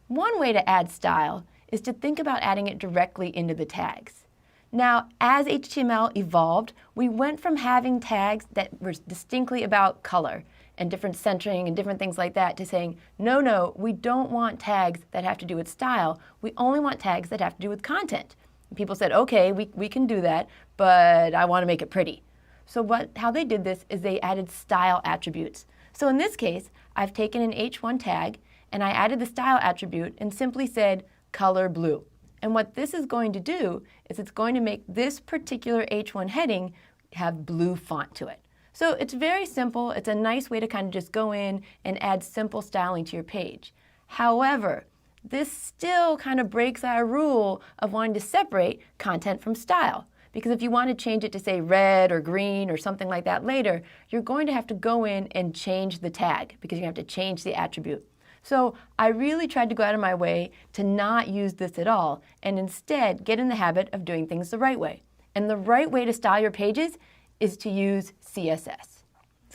One way to add style is to think about adding it directly into the tags. Now, as HTML evolved, we went from having tags that were distinctly about color and different centering and different things like that to saying, no, we don't want tags that have to do with style. We only want tags that have to do with content. And people said, okay, we can do that, but I want to make it pretty. So how they did this is they added style attributes. So in this case, I've taken an H1 tag and I added the style attribute and simply said color blue. And what this is going to do is it's going to make this particular H1 heading have blue font to it. So it's very simple. It's a nice way to kind of just go in and add simple styling to your page. However, this still kind of breaks our rule of wanting to separate content from style. Because if you want to change it to say red or green or something like that later, you're going to have to go in and change the tag because you have to change the attribute. So I really tried to go out of my way to not use this at all and instead get in the habit of doing things the right way. And the right way to style your pages is to use CSS.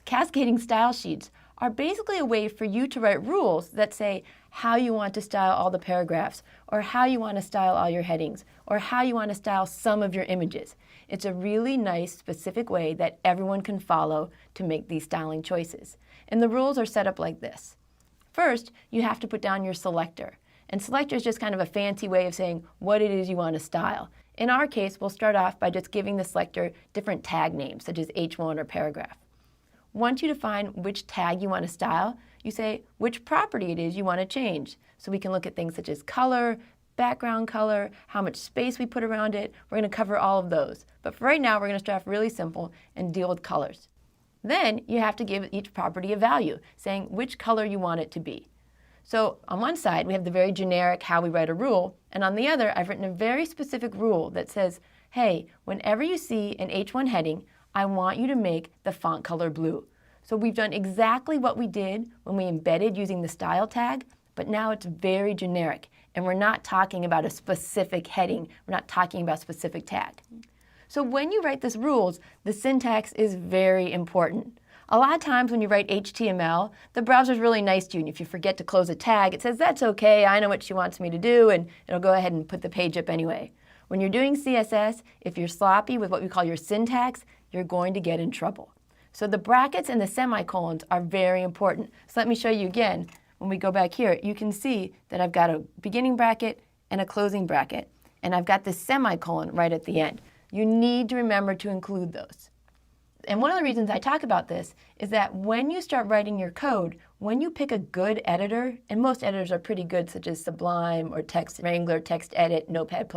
Cascading style sheets are basically a way for you to write rules that say how you want to style all the paragraphs, or how you want to style all your headings, or how you want to style some of your images. It's a really nice, specific way that everyone can follow to make these styling choices. And the rules are set up like this. First, you have to put down your selector. And selector is just kind of a fancy way of saying what it is you want to style. In our case, we'll start off by just giving the selector different tag names, such as H1 or paragraph. Once you define which tag you want to style, you say which property it is you want to change. So we can look at things such as color, background color, how much space we put around it. We're going to cover all of those. But for right now, we're going to start off really simple and deal with colors. Then you have to give each property a value, saying which color you want it to be. So on one side, we have the very generic how we write a rule, and on the other, I've written a very specific rule that says, hey, whenever you see an H1 heading, I want you to make the font color blue. So we've done exactly what we did when we embedded using the style tag, but now it's very generic, and we're not talking about a specific heading. We're not talking about a specific tag. So when you write these rules, the syntax is very important. A lot of times when you write HTML, the browser's really nice to you, and if you forget to close a tag, it says, that's okay, I know what she wants me to do, and it'll go ahead and put the page up anyway. When you're doing CSS, if you're sloppy with what we call your syntax, you're going to get in trouble. So the brackets and the semicolons are very important. So let me show you again. When we go back here, you can see that I've got a beginning bracket and a closing bracket, and I've got this semicolon right at the end. You need to remember to include those. And one of the reasons I talk about this is that when you start writing your code, when you pick a good editor, and most editors are pretty good, such as Sublime or Text Wrangler, Text Edit, Notepad++,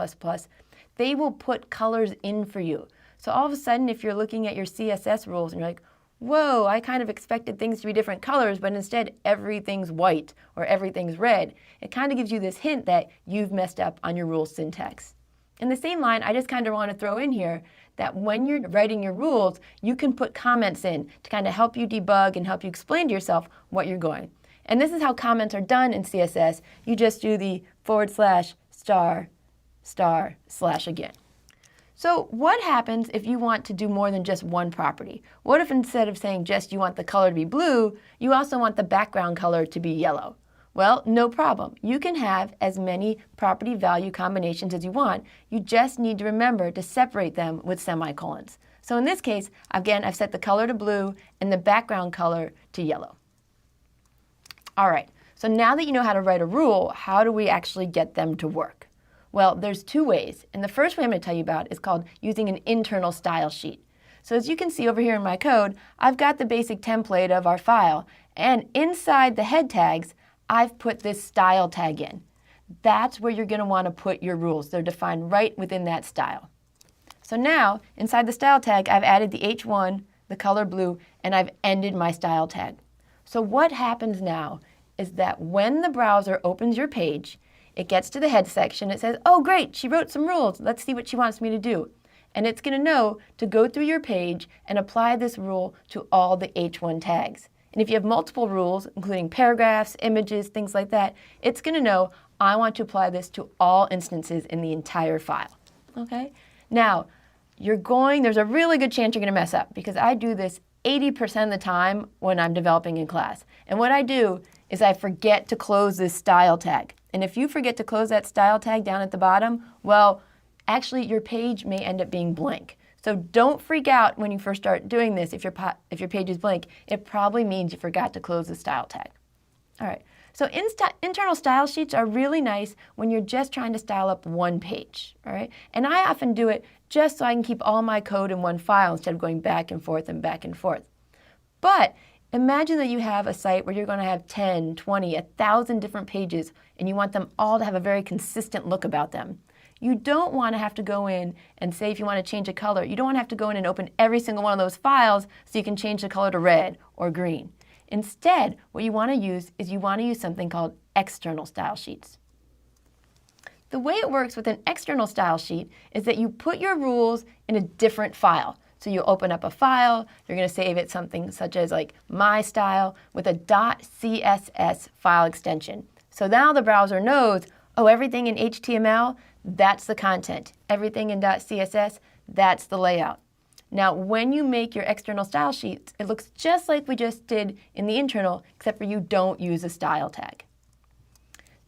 they will put colors in for you. So all of a sudden, if you're looking at your CSS rules and you're like, whoa, I kind of expected things to be different colors, but instead everything's white or everything's red, it kind of gives you this hint that you've messed up on your rule syntax. In the same line, I just kind of want to throw in here that when you're writing your rules, you can put comments in to kind of help you debug and help you explain to yourself what you're going. And this is how comments are done in CSS. You just do the /*/ again. So what happens if you want to do more than just one property? What if instead of saying just you want the color to be blue, you also want the background color to be yellow? Well, no problem. You can have as many property value combinations as you want. You just need to remember to separate them with semicolons. So in this case, again, I've set the color to blue and the background color to yellow. All right, so now that you know how to write a rule, how do we actually get them to work? Well, there's two ways, and the first way I'm going to tell you about is called using an internal style sheet. So as you can see over here in my code, I've got the basic template of our file, and inside the head tags, I've put this style tag in. That's where you're going to want to put your rules. They're defined right within that style. So now, inside the style tag, I've added the H1, the color blue, and I've ended my style tag. So what happens now is that when the browser opens your page, it gets to the head section, it says, oh great, she wrote some rules, let's see what she wants me to do. And it's going to know to go through your page and apply this rule to all the H1 tags. And if you have multiple rules, including paragraphs, images, things like that, it's going to know, I want to apply this to all instances in the entire file. Okay? Now, there's a really good chance you're going to mess up, because I do this 80% of the time when I'm developing in class. And what I do is I forget to close this style tag. And if you forget to close that style tag down at the bottom, well, actually your page may end up being blank. So don't freak out when you first start doing this. If your page is blank, it probably means you forgot to close the style tag. All right, so internal style sheets are really nice when you're just trying to style up one page, all right? And I often do it just so I can keep all my code in one file instead of going back and forth and back and forth. But imagine that you have a site where you're going to have 10, 20, 1,000 different pages, and you want them all to have a very consistent look about them. You don't want to have to go in and say if you want to change a color, you don't want to have to go in and open every single one of those files so you can change the color to red or green. Instead, what you want to use is you want to use something called external style sheets. The way it works with an external style sheet is that you put your rules in a different file. So you open up a file, you're going to save it something such as like my style with a .css file extension. So now the browser knows, oh, everything in HTML, that's the content. Everything in .css, that's the layout. Now, when you make your external style sheets, it looks just like we just did in the internal, except for you don't use a style tag.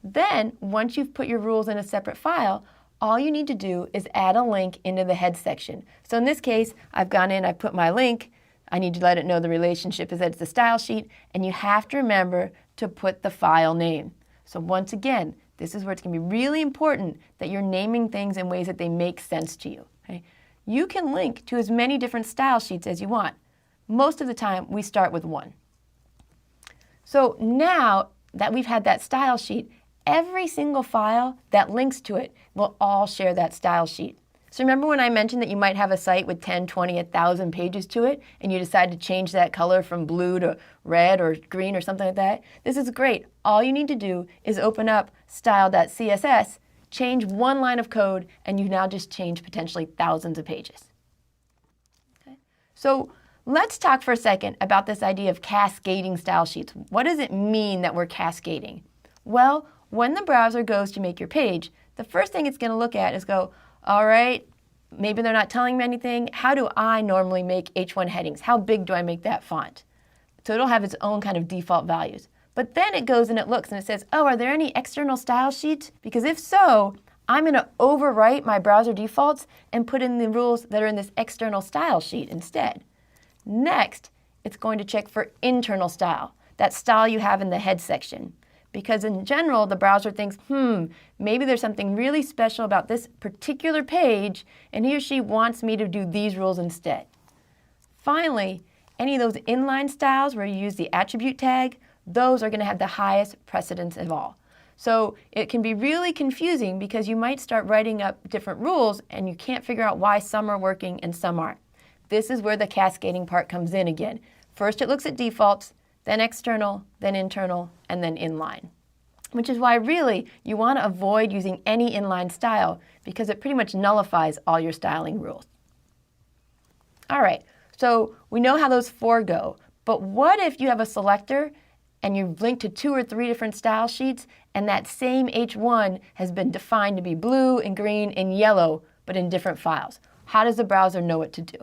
Then, once you've put your rules in a separate file, all you need to do is add a link into the head section. So in this case, I've gone in, I've put my link, I need to let it know the relationship is that it's a style sheet, and you have to remember to put the file name. So once again, this is where it's going to be really important that you're naming things in ways that they make sense to you. Okay? You can link to as many different style sheets as you want. Most of the time, we start with one. So now that we've had that style sheet, every single file that links to it will all share that style sheet. So remember when I mentioned that you might have a site with 10, 20, 1,000 pages to it, and you decide to change that color from blue to red or green or something like that? This is great. All you need to do is open up style.css, change one line of code, and you've now just changed potentially thousands of pages. Okay. So let's talk for a second about this idea of cascading style sheets. What does it mean that we're cascading? Well, when the browser goes to make your page, the first thing it's going to look at is go, all right, maybe they're not telling me anything. How do I normally make H1 headings? How big do I make that font? So it'll have its own kind of default values. But then it goes and it looks and it says, oh, are there any external style sheets? Because if so, I'm going to overwrite my browser defaults and put in the rules that are in this external style sheet instead. Next, it's going to check for internal style, that style you have in the head section. Because in general, the browser thinks, maybe there's something really special about this particular page, and he or she wants me to do these rules instead. Finally, any of those inline styles where you use the attribute tag, those are going to have the highest precedence of all. So it can be really confusing because you might start writing up different rules and you can't figure out why some are working and some aren't. This is where the cascading part comes in again. First it looks at defaults, then external, then internal, and then inline. Which is why really you want to avoid using any inline style because it pretty much nullifies all your styling rules. All right, so we know how those four go, but what if you have a selector and you've linked to 2 or 3 different style sheets and that same H1 has been defined to be blue and green and yellow, but in different files? How does the browser know what to do?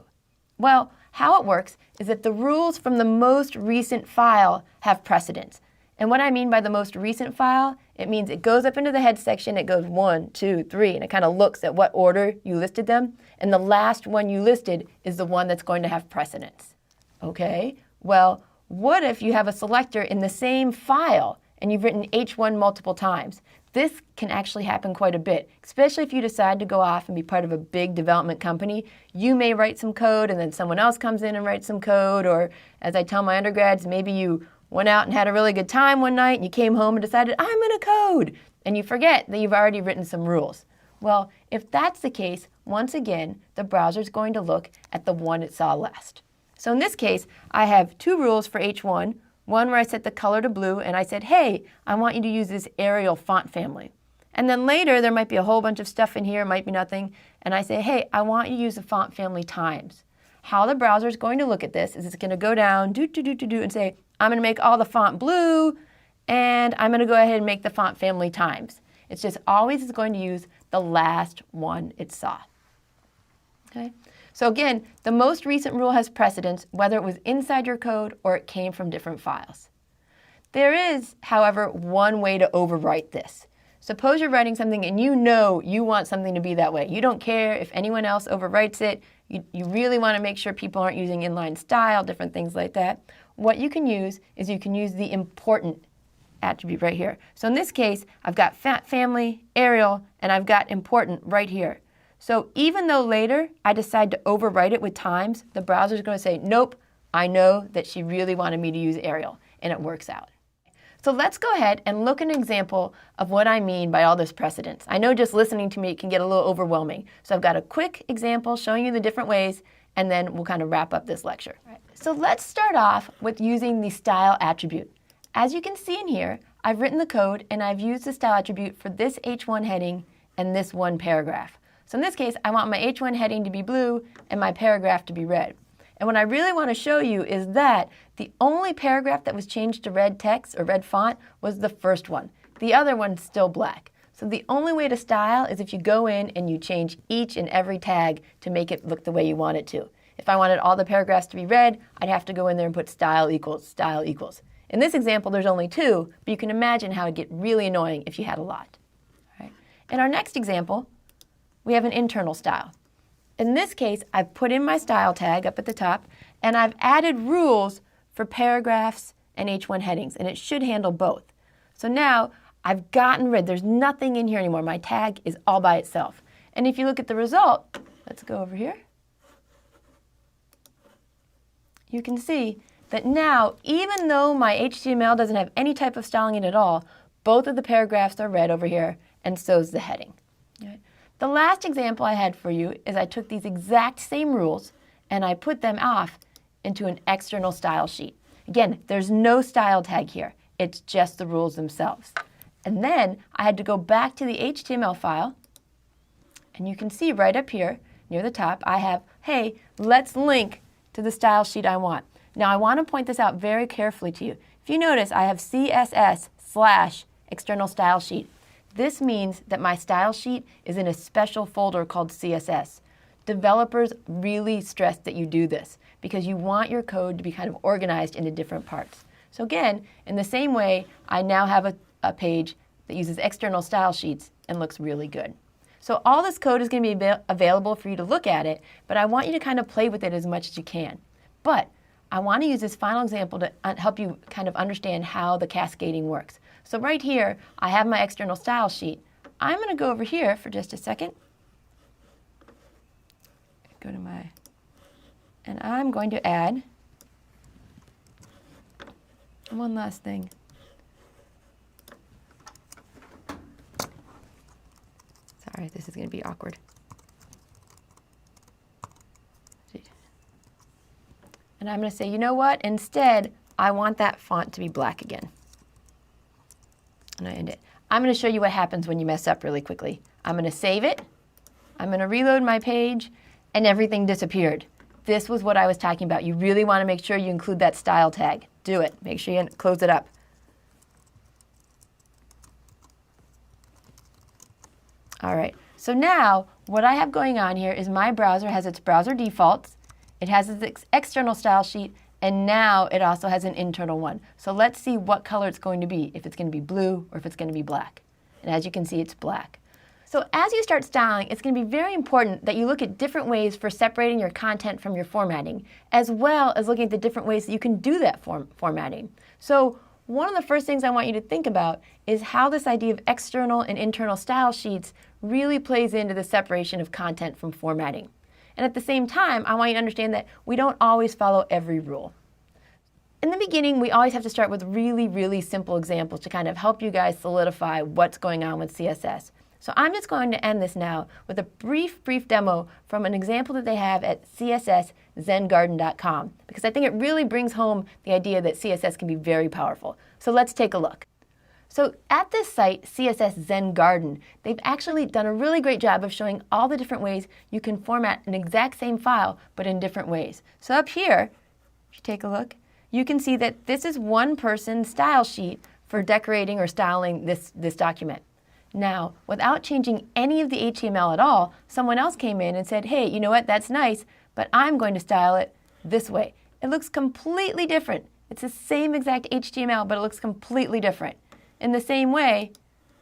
Well, how it works is that the rules from the most recent file have precedence. And what I mean by the most recent file, it means it goes up into the head section, it goes 1, 2, 3, and it kind of looks at what order you listed them, and the last one you listed is the one that's going to have precedence. Okay, well, what if you have a selector in the same file and you've written H1 multiple times? This can actually happen quite a bit, especially if you decide to go off and be part of a big development company. You may write some code and then someone else comes in and writes some code, or as I tell my undergrads, maybe you went out and had a really good time one night and you came home and decided, I'm going to code, and you forget that you've already written some rules. Well, if that's the case, once again, the browser's going to look at the one it saw last. So in this case, I have 2 rules for H1, one where I set the color to blue and I said, hey, I want you to use this Arial font family. And then later there might be a whole bunch of stuff in here, might be nothing, and I say, hey, I want you to use the font family Times. How the browser is going to look at this is it's going to go down, and say, I'm going to make all the font blue, and I'm going to go ahead and make the font family Times. It's just always going to use the last one it saw. Okay? So again, the most recent rule has precedence, whether it was inside your code or it came from different files. There is, however, one way to overwrite this. Suppose you're writing something and you know you want something to be that way. You don't care if anyone else overwrites it. You really want to make sure people aren't using inline style, different things like that. What you can use is you can use the important attribute right here. So in this case, I've got family, Arial, and I've got important right here. So even though later I decide to overwrite it with Times, the browser's going to say, nope, I know that she really wanted me to use Arial, and it works out. So let's go ahead and look at an example of what I mean by all this precedence. I know just listening to me can get a little overwhelming. So I've got a quick example showing you the different ways, and then we'll kind of wrap up this lecture. Right. So let's start off with using the style attribute. As you can see in here, I've written the code and I've used the style attribute for this H1 heading and this one paragraph. So in this case, I want my H1 heading to be blue and my paragraph to be red. And what I really want to show you is that the only paragraph that was changed to red text or red font was the first one. The other one's still black. So the only way to style is if you go in and you change each and every tag to make it look the way you want it to. If I wanted all the paragraphs to be red, I'd have to go in there and put style equals, style equals. In this example, there's only 2, but you can imagine how it'd get really annoying if you had a lot. All right. In our next example, we have an internal style. In this case, I've put in my style tag up at the top, and I've added rules for paragraphs and H1 headings, and it should handle both. So now I've gotten rid, there's nothing in here anymore. My tag is all by itself. And if you look at the result, let's go over here. You can see that now, even though my HTML doesn't have any type of styling in it at all, both of the paragraphs are red over here, and so is the heading. Right? The last example I had for you is I took these exact same rules and I put them off into an external style sheet. Again, there's no style tag here. It's just the rules themselves. And then I had to go back to the HTML file, and you can see right up here near the top, I have, hey, let's link to the style sheet I want. Now I want to point this out very carefully to you. If you notice, I have CSS/external style sheet. This means that my style sheet is in a special folder called CSS. Developers really stress that you do this because you want your code to be kind of organized into different parts. So again, in the same way, I now have a page that uses external style sheets and looks really good. So all this code is going to be available for you to look at it, but I want you to kind of play with it as much as you can. But I want to use this final example to help you kind of understand how the cascading works. So right here, I have my external style sheet. I'm going to go over here for just a second. Go to my, and I'm going to add one last thing. Sorry, this is going to be awkward. And I'm going to say, you know what? Instead, I want that font to be black again. And I end it. I'm going to show you what happens when you mess up really quickly. I'm going to save it. I'm going to reload my page, and everything disappeared. This was what I was talking about. You really want to make sure you include that style tag. Do it. Make sure you close it up. All right. So now, what I have going on here is my browser has its browser defaults. It has its external style sheet, and now it also has an internal one. So let's see what color it's going to be, if it's going to be blue or if it's going to be black. And as you can see, it's black. So as you start styling, it's going to be very important that you look at different ways for separating your content from your formatting, as well as looking at the different ways that you can do that formatting. So one of the first things I want you to think about is how this idea of external and internal style sheets really plays into the separation of content from formatting. And at the same time, I want you to understand that we don't always follow every rule. In the beginning, we always have to start with really, really simple examples to kind of help you guys solidify what's going on with CSS. So I'm just going to end this now with a brief demo from an example that they have at csszengarden.com, because I think it really brings home the idea that CSS can be very powerful. So let's take a look. So at this site, CSS Zen Garden, they've actually done a really great job of showing all the different ways you can format an exact same file, but in different ways. So up here, if you take a look, you can see that this is one person's style sheet for decorating or styling this document. Now, without changing any of the HTML at all, someone else came in and said, hey, you know what, that's nice, but I'm going to style it this way. It looks completely different. It's the same exact HTML, but it looks completely different. In the same way,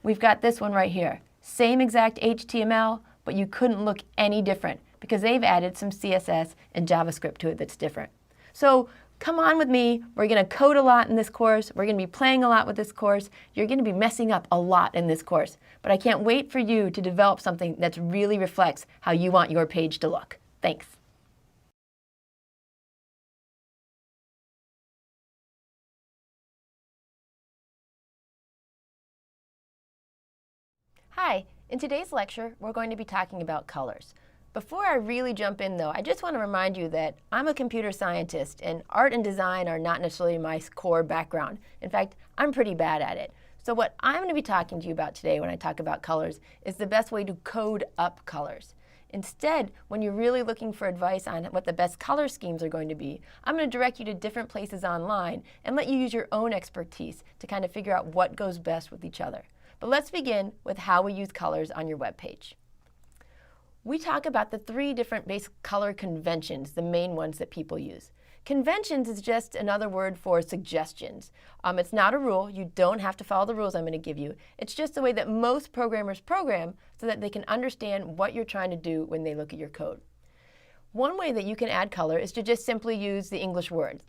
we've got this one right here. Same exact HTML, but you couldn't look any different because they've added some CSS and JavaScript to it that's different. So come on with me. We're going to code a lot in this course. We're going to be playing a lot with this course. You're going to be messing up a lot in this course. But I can't wait for you to develop something that really reflects how you want your page to look. Thanks. Hi, in today's lecture, we're going to be talking about colors. Before I really jump in though, I just want to remind you that I'm a computer scientist and art and design are not necessarily my core background. In fact, I'm pretty bad at it. So what I'm going to be talking to you about today when I talk about colors is the best way to code up colors. Instead, when you're really looking for advice on what the best color schemes are going to be, I'm going to direct you to different places online and let you use your own expertise to kind of figure out what goes best with each other. But let's begin with how we use colors on your web page. We talk about the 3 different basic color conventions, the main ones that people use. Conventions is just another word for suggestions. It's not a rule. You don't have to follow the rules I'm going to give you. It's just the way that most programmers program so that they can understand what you're trying to do when they look at your code. One way that you can add color is to just simply use the English words,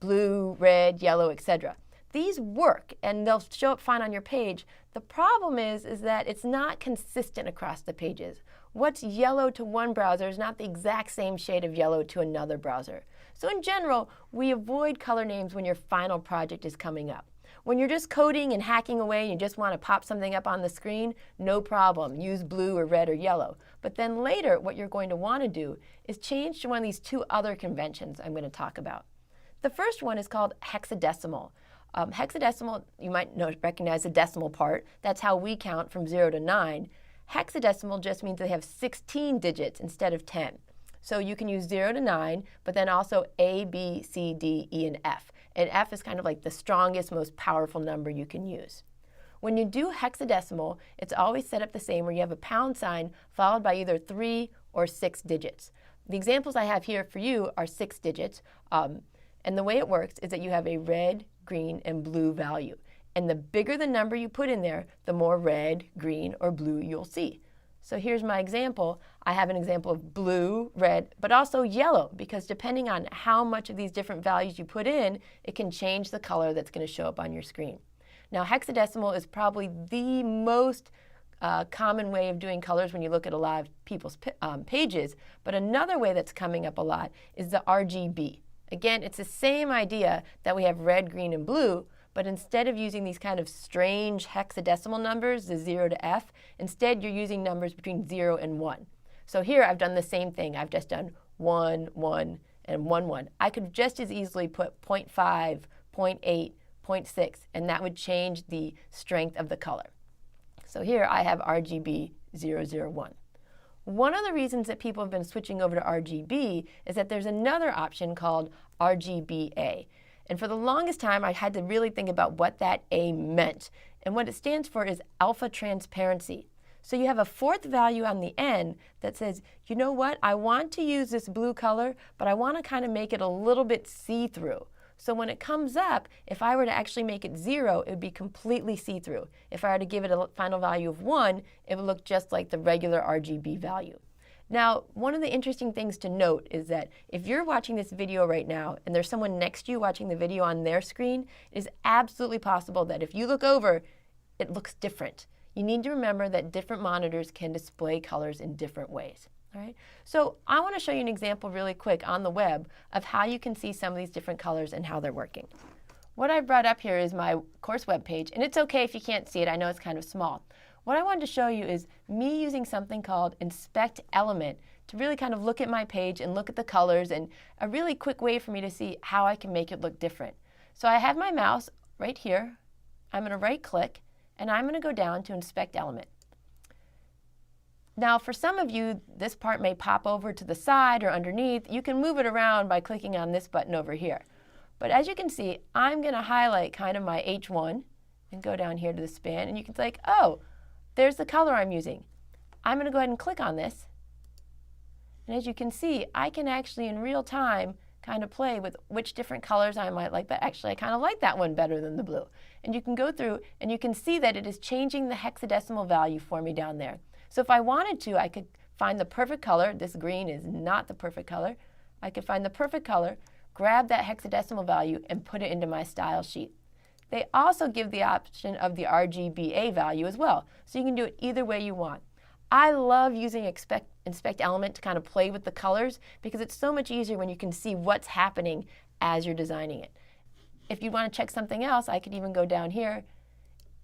blue, red, yellow, etc. these work and they'll show up fine on your page. The problem is that it's not consistent across the pages. What's yellow to one browser is not the exact same shade of yellow to another browser. So in general, we avoid color names when your final project is coming up. When you're just coding and hacking away and you just want to pop something up on the screen, no problem. Use blue or red or yellow. But then later, what you're going to want to do is change to one of these two other conventions I'm going to talk about. The first one is called hexadecimal. Hexadecimal, you might recognize the decimal part. That's how we count from 0 to 9. Hexadecimal just means they have 16 digits instead of 10. So you can use 0 to 9, but then also A, B, C, D, E, and F. And F is kind of like the strongest, most powerful number you can use. When you do hexadecimal, it's always set up the same where you have a pound sign followed by either 3 or 6 digits. The examples I have here for you are 6 digits. And the way it works is that you have a red, green, and blue value. And the bigger the number you put in there, the more red, green, or blue you'll see. So here's my example. I have an example of blue, red, but also yellow, because depending on how much of these different values you put in, it can change the color that's going to show up on your screen. Now, hexadecimal is probably the most common way of doing colors when you look at a lot of people's pages, but another way that's coming up a lot is the RGB. Again, it's the same idea that we have red, green, and blue, but instead of using these kind of strange hexadecimal numbers, the 0 to F, instead you're using numbers between 0 and 1. So here I've done the same thing. I've just done 1, 1, and 1, 1. I could just as easily put 0.5, 0.8, 0.6, and that would change the strength of the color. So here I have RGB 001. One of the reasons that people have been switching over to RGB is that there's another option called RGBA. And for the longest time, I had to really think about what that A meant. And what it stands for is alpha transparency. So you have a fourth value on the end that says, you know what, I want to use this blue color, but I want to kind of make it a little bit see-through. So when it comes up, if I were to actually make it 0, it would be completely see-through. If I were to give it a final value of 1, it would look just like the regular RGB value. Now, one of the interesting things to note is that if you're watching this video right now and there's someone next to you watching the video on their screen, it is absolutely possible that if you look over, it looks different. You need to remember that different monitors can display colors in different ways. All right? So I want to show you an example really quick on the web of how you can see some of these different colors and how they're working. What I've brought up here is my course web page, and it's okay if you can't see it. I know it's kind of small. What I wanted to show you is me using something called Inspect Element to really kind of look at my page and look at the colors, and a really quick way for me to see how I can make it look different. So I have my mouse right here. I'm going to right click, and I'm going to go down to Inspect Element. Now, for some of you, this part may pop over to the side or underneath. You can move it around by clicking on this button over here. But as you can see, I'm going to highlight kind of my H1 and go down here to the span, and you can say, oh, there's the color I'm using. I'm going to go ahead and click on this. And as you can see, I can actually in real time kind of play with which different colors I might like, but actually I kind of like that one better than the blue. And you can go through and you can see that it is changing the hexadecimal value for me down there. So if I wanted to, I could find the perfect color. This green is not the perfect color. I could find the perfect color, grab that hexadecimal value, and put it into my style sheet. They also give the option of the RGBA value as well, so you can do it either way you want. I love using Inspect Element to kind of play with the colors because it's so much easier when you can see what's happening as you're designing it. If you want to check something else, I could even go down here.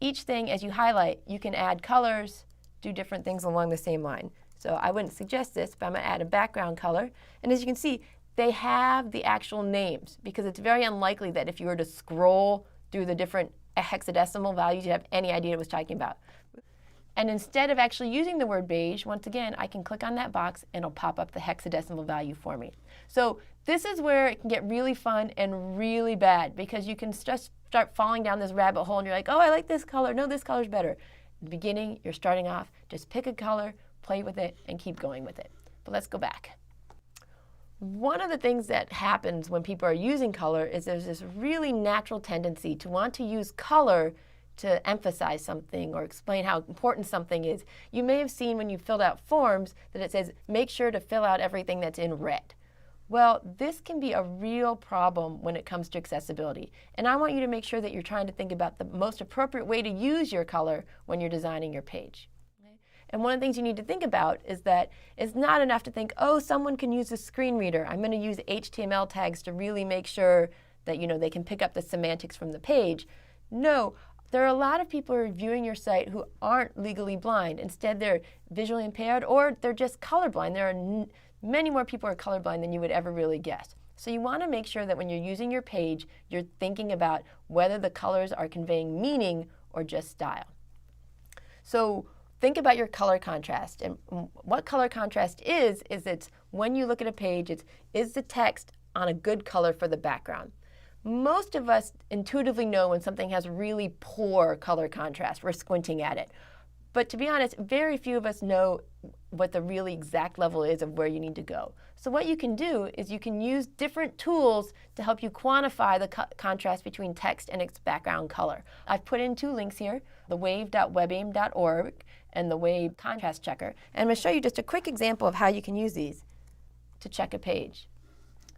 Each thing, as you highlight, you can add colors, do different things along the same line. So I wouldn't suggest this, but I'm going to add a background color. And as you can see, they have the actual names because it's very unlikely that if you were to scroll through the different hexadecimal values, you'd have any idea what it was talking about. And instead of actually using the word beige, once again, I can click on that box and it'll pop up the hexadecimal value for me. So this is where it can get really fun and really bad because you can just start falling down this rabbit hole and you're like, oh, I like this color. No, this color's better. In the beginning, you're starting off, just pick a color, play with it, and keep going with it. But let's go back. One of the things that happens when people are using color is there's this really natural tendency to want to use color to emphasize something or explain how important something is. You may have seen when you filled out forms that it says, make sure to fill out everything that's in red. Well, this can be a real problem when it comes to accessibility. And I want you to make sure that you're trying to think about the most appropriate way to use your color when you're designing your page. And one of the things you need to think about is that it's not enough to think, oh, someone can use a screen reader. I'm going to use HTML tags to really make sure that they can pick up the semantics from the page. No, there are a lot of people who are viewing your site who aren't legally blind. Instead, they're visually impaired or they're just colorblind. There are many more people who are colorblind than you would ever really guess. So you want to make sure that when you're using your page, you're thinking about whether the colors are conveying meaning or just style. So think about your color contrast. And what color contrast is it's when you look at a page, is the text on a good color for the background? Most of us intuitively know when something has really poor color contrast. We're squinting at it. But to be honest, very few of us know what the really exact level is of where you need to go. So what you can do is you can use different tools to help you quantify the contrast between text and its background color. I've put in 2 links here, the wave.webaim.org and the Wave Contrast Checker. And I'm going to show you just a quick example of how you can use these to check a page.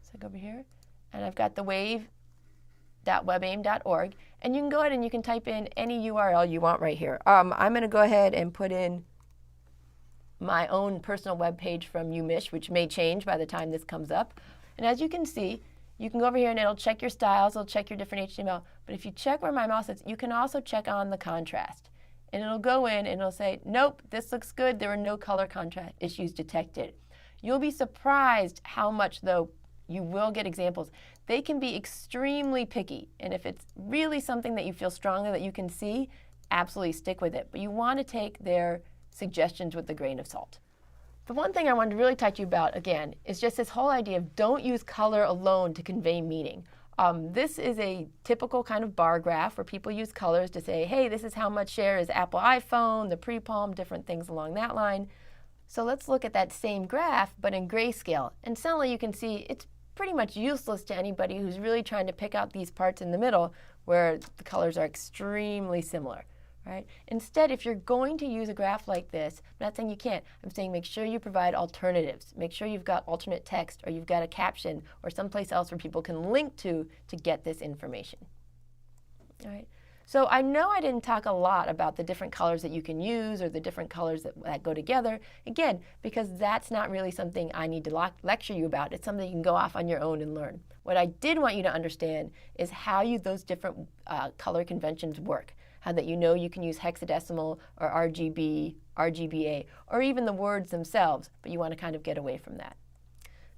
So I go over here, and I've got the wave.webaim.org, and you can go ahead and you can type in any URL you want right here. I'm going to go ahead and put in my own personal web page from UMich, which may change by the time this comes up. And as you can see, you can go over here and it'll check your styles, it'll check your different HTML. But if you check where my mouse is, you can also check on the contrast. And it'll go in and it'll say, nope, this looks good. There were no color contrast issues detected. You'll be surprised how much, though, you will get examples. They can be extremely picky. And if it's really something that you feel strongly that you can see, absolutely stick with it. But you want to take their suggestions with a grain of salt. The one thing I wanted to really talk to you about, again, is just this whole idea of don't use color alone to convey meaning. This is a typical kind of bar graph where people use colors to say, hey, this is how much share is Apple iPhone, the pre-palm, different things along that line. So let's look at that same graph, but in grayscale. And suddenly you can see it's pretty much useless to anybody who's really trying to pick out these parts in the middle where the colors are extremely similar. Right? Instead, if you're going to use a graph like this, I'm not saying you can't, I'm saying make sure you provide alternatives. Make sure you've got alternate text or you've got a caption or someplace else where people can link to get this information. All right? So I know I didn't talk a lot about the different colors that you can use or the different colors that go together, again, because that's not really something I need to lecture you about. It's something you can go off on your own and learn. What I did want you to understand is how those different color conventions work. How that you can use hexadecimal or RGB, RGBA, or even the words themselves, but you want to kind of get away from that.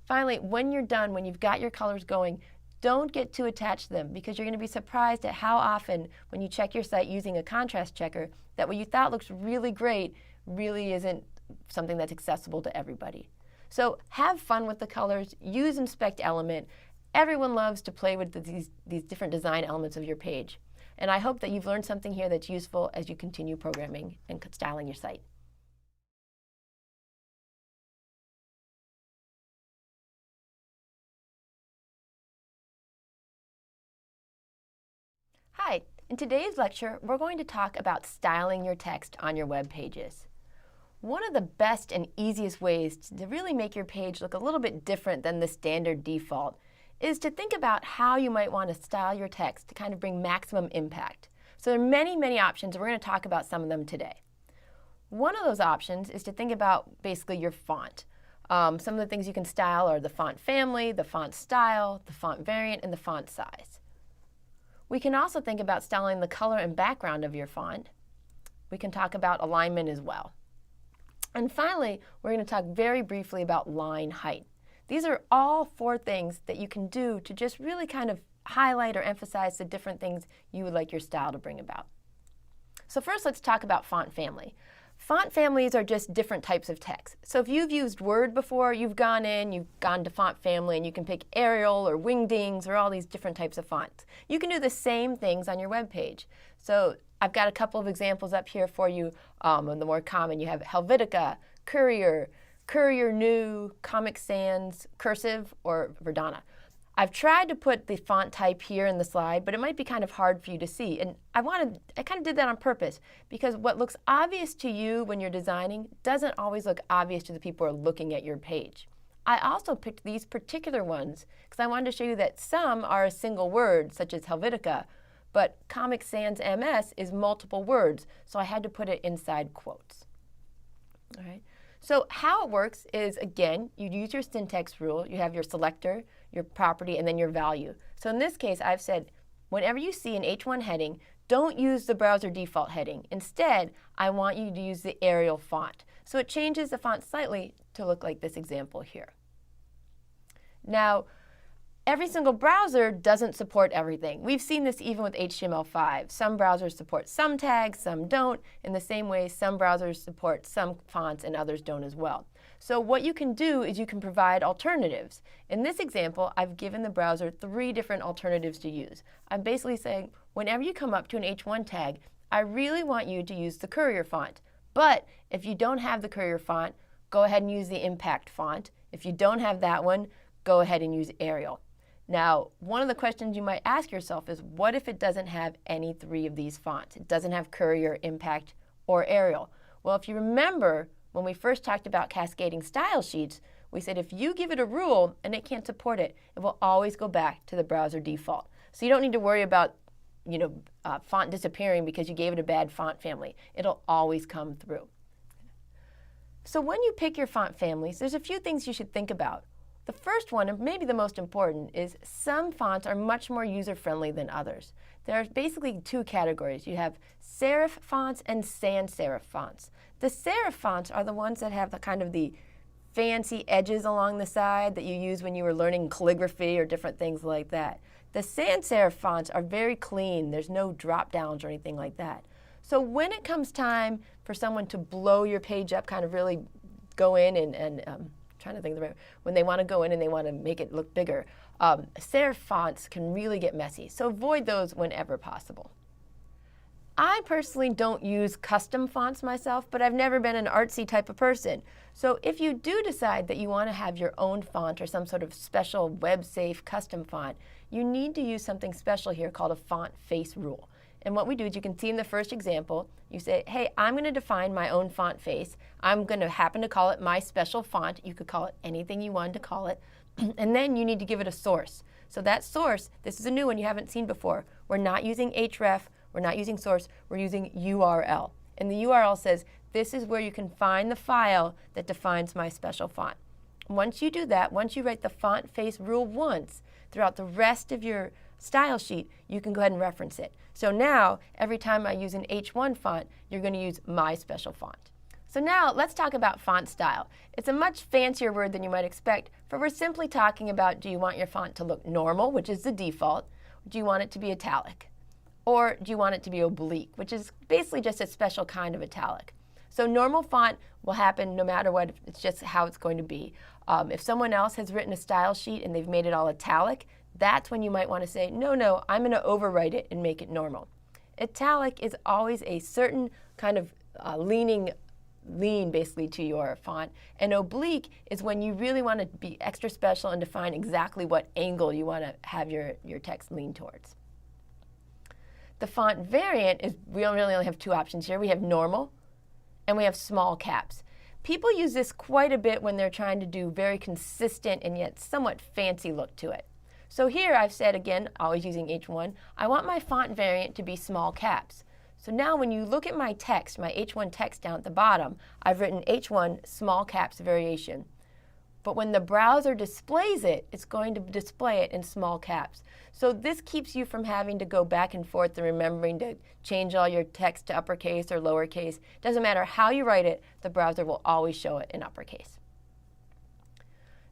Finally, when you're done, when you've got your colors going, don't get too attached to them because you're going to be surprised at how often when you check your site using a contrast checker that what you thought looks really great really isn't something that's accessible to everybody. So have fun with the colors, use Inspect Element. Everyone loves to play with these different design elements of your page. And I hope that you've learned something here that's useful as you continue programming and styling your site. Hi, in today's lecture, we're going to talk about styling your text on your web pages. One of the best and easiest ways to really make your page look a little bit different than the standard default is to think about how you might want to style your text to kind of bring maximum impact. So there are many, many options. We're going to talk about some of them today. One of those options is to think about basically your font. Some of the things you can style are the font family, the font style, the font variant, and the font size. We can also think about styling the color and background of your font. We can talk about alignment as well. And finally, we're going to talk very briefly about line height. These are all 4 things that you can do to just really kind of highlight or emphasize the different things you would like your style to bring about. So first, let's talk about font family. Font families are just different types of text. So if you've used Word before, you've gone to font family, and you can pick Arial or Wingdings or all these different types of fonts. You can do the same things on your web page. So I've got a couple of examples up here for you. The more common, you have Helvetica, Courier, Courier New, Comic Sans, Cursive, or Verdana. I've tried to put the font type here in the slide, but it might be kind of hard for you to see. And I kind of did that on purpose because what looks obvious to you when you're designing doesn't always look obvious to the people who are looking at your page. I also picked these particular ones because I wanted to show you that some are a single word, such as Helvetica, but Comic Sans MS is multiple words, so I had to put it inside quotes. All right. So how it works is, again, you use your syntax rule. You have your selector, your property, and then your value. So in this case, I've said, whenever you see an H1 heading, don't use the browser default heading. Instead, I want you to use the Arial font. So it changes the font slightly to look like this example here. Now, every single browser doesn't support everything. We've seen this even with HTML5. Some browsers support some tags, some don't. In the same way, some browsers support some fonts and others don't as well. So what you can do is you can provide alternatives. In this example, I've given the browser 3 different alternatives to use. I'm basically saying, whenever you come up to an H1 tag, I really want you to use the Courier font. But if you don't have the Courier font, go ahead and use the Impact font. If you don't have that one, go ahead and use Arial. Now, one of the questions you might ask yourself is, what if it doesn't have any 3 of these fonts? It doesn't have Courier, Impact, or Arial. Well, if you remember, when we first talked about cascading style sheets, we said if you give it a rule and it can't support it, it will always go back to the browser default. So you don't need to worry about font disappearing because you gave it a bad font family. It'll always come through. So when you pick your font families, there's a few things you should think about. The first one, and maybe the most important, is some fonts are much more user-friendly than others. There are basically 2 categories. You have serif fonts and sans serif fonts. The serif fonts are the ones that have the fancy edges along the side that you use when you were learning calligraphy or different things like that. The sans serif fonts are very clean. There's no drop-downs or anything like that. So when it comes time for someone to blow your page up, kind of really go in and trying to think of the right, when they want to go in and they want to make it look bigger, serif fonts can really get messy. So avoid those whenever possible. I personally don't use custom fonts myself, but I've never been an artsy type of person. So if you do decide that you want to have your own font or some sort of special web-safe custom font, you need to use something special here called a font face rule. And what we do is, you can see in the first example, you say, hey, I'm going to define my own font face. I'm going to happen to call it my special font. You could call it anything you wanted to call it. And then you need to give it a source. So that source, this is a new one you haven't seen before. We're not using href. We're not using source. We're using URL. And the URL says, this is where you can find the file that defines my special font. Once you do that, once you write the font face rule once, throughout the rest of your style sheet, you can go ahead and reference it. So now, every time I use an H1 font, you're going to use my special font. So now, let's talk about font style. It's a much fancier word than you might expect, but we're simply talking about, do you want your font to look normal, which is the default? Do you want it to be italic? Or do you want it to be oblique, which is basically just a special kind of italic? So normal font will happen no matter what. It's just how it's going to be. If someone else has written a style sheet and they've made it all italic, that's when you might want to say, no, I'm going to overwrite it and make it normal. Italic is always a certain kind of lean basically to your font. And oblique is when you really want to be extra special and define exactly what angle you want to have your text lean towards. The font variant is, we really only have 2 options here. We have normal and we have small caps. People use this quite a bit when they're trying to do very consistent and yet somewhat fancy look to it. So here I've said, again, always using H1, I want my font variant to be small caps. So now when you look at my text, my H1 text down at the bottom, I've written H1 small caps variation. But when the browser displays it, it's going to display it in small caps. So this keeps you from having to go back and forth and remembering to change all your text to uppercase or lowercase. Doesn't matter how you write it, the browser will always show it in uppercase.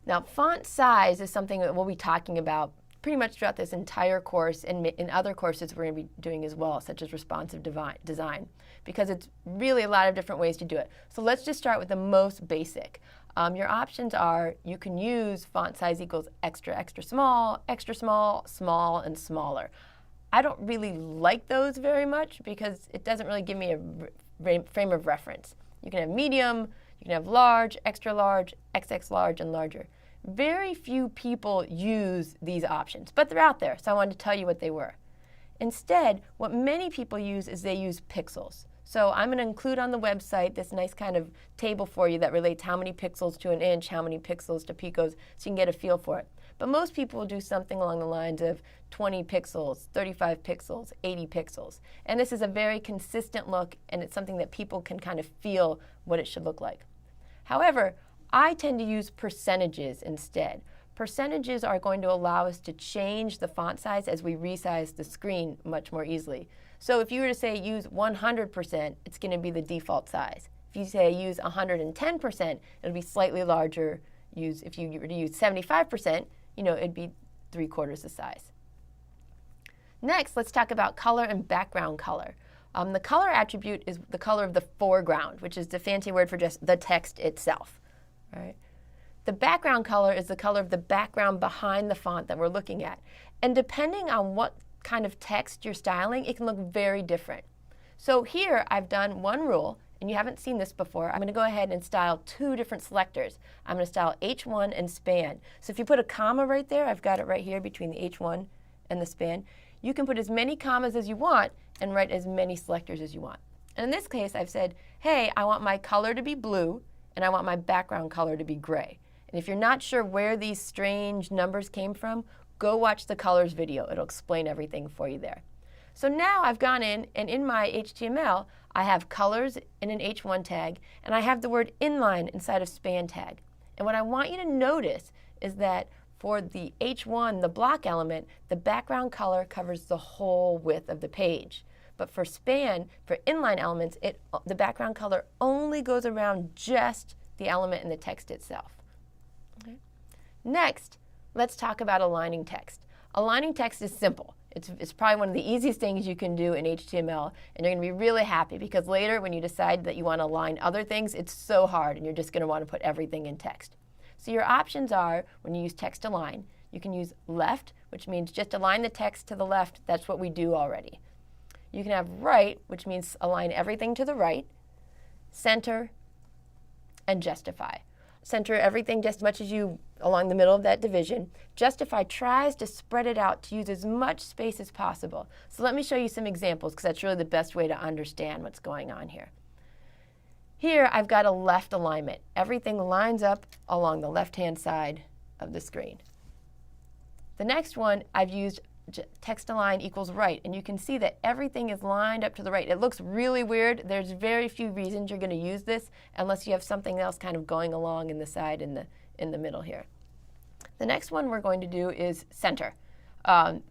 Now, font size is something that we'll be talking about pretty much throughout this entire course, and in other courses we're going to be doing as well, such as responsive design, because it's really a lot of different ways to do it. So let's just start with the most basic. Your options are, you can use font size equals extra, extra small, small, and smaller. I don't really like those very much because it doesn't really give me a frame of reference. You can have medium, you can have large, extra large, XX large, and larger. Very few people use these options, but they're out there, so I wanted to tell you what they were. Instead, what many people use is they use pixels. So I'm going to include on the website this nice kind of table for you that relates how many pixels to an inch, how many pixels to picos, so you can get a feel for it. But most people will do something along the lines of 20 pixels, 35 pixels, 80 pixels. And this is a very consistent look, and it's something that people can kind of feel what it should look like. However, I tend to use percentages instead. Percentages are going to allow us to change the font size as we resize the screen much more easily. So if you were to say use 100%, it's going to be the default size. If you say use 110%, it'll be slightly larger. If you were to use 75%, it'd be 3/4 the size. Next, let's talk about color and background color. The color attribute is the color of the foreground, which is the fancy word for just the text itself. Right? The background color is the color of the background behind the font that we're looking at. And depending on what kind of text you're styling, it can look very different. So here I've done one rule, and you haven't seen this before. I'm going to go ahead and style two different selectors. I'm going to style H1 and span. So if you put a comma right there, I've got it right here between the H1 and the span. You can put as many commas as you want and write as many selectors as you want. And in this case, I've said, hey, I want my color to be blue, and I want my background color to be gray. And if you're not sure where these strange numbers came from, go watch the colors video. It'll explain everything for you there. So now I've gone in, and in my HTML, I have colors in an H1 tag, and I have the word inline inside of span tag. And what I want you to notice is that for the H1, the block element, the background color covers the whole width of the page. But for span, for inline elements, the background color only goes around just the element in the text itself. Okay. Next, let's talk about aligning text. Aligning text is simple. It's probably one of the easiest things you can do in HTML, and you're going to be really happy because later when you decide that you want to align other things, it's so hard and you're just going to want to put everything in text. So your options are, when you use text align, you can use left, which means just align the text to the left. That's what we do already. You can have right, which means align everything to the right, center, and justify. Center everything just as much as you along the middle of that division. Justify tries to spread it out to use as much space as possible. So let me show you some examples because that's really the best way to understand what's going on here. Here I've got a left alignment. Everything lines up along the left-hand side of the screen. The next one I've used text align equals right, and you can see that everything is lined up to the right. It looks really weird. There's very few reasons you're going to use this unless you have something else kind of going along in the side in the middle here. The next one we're going to do is center.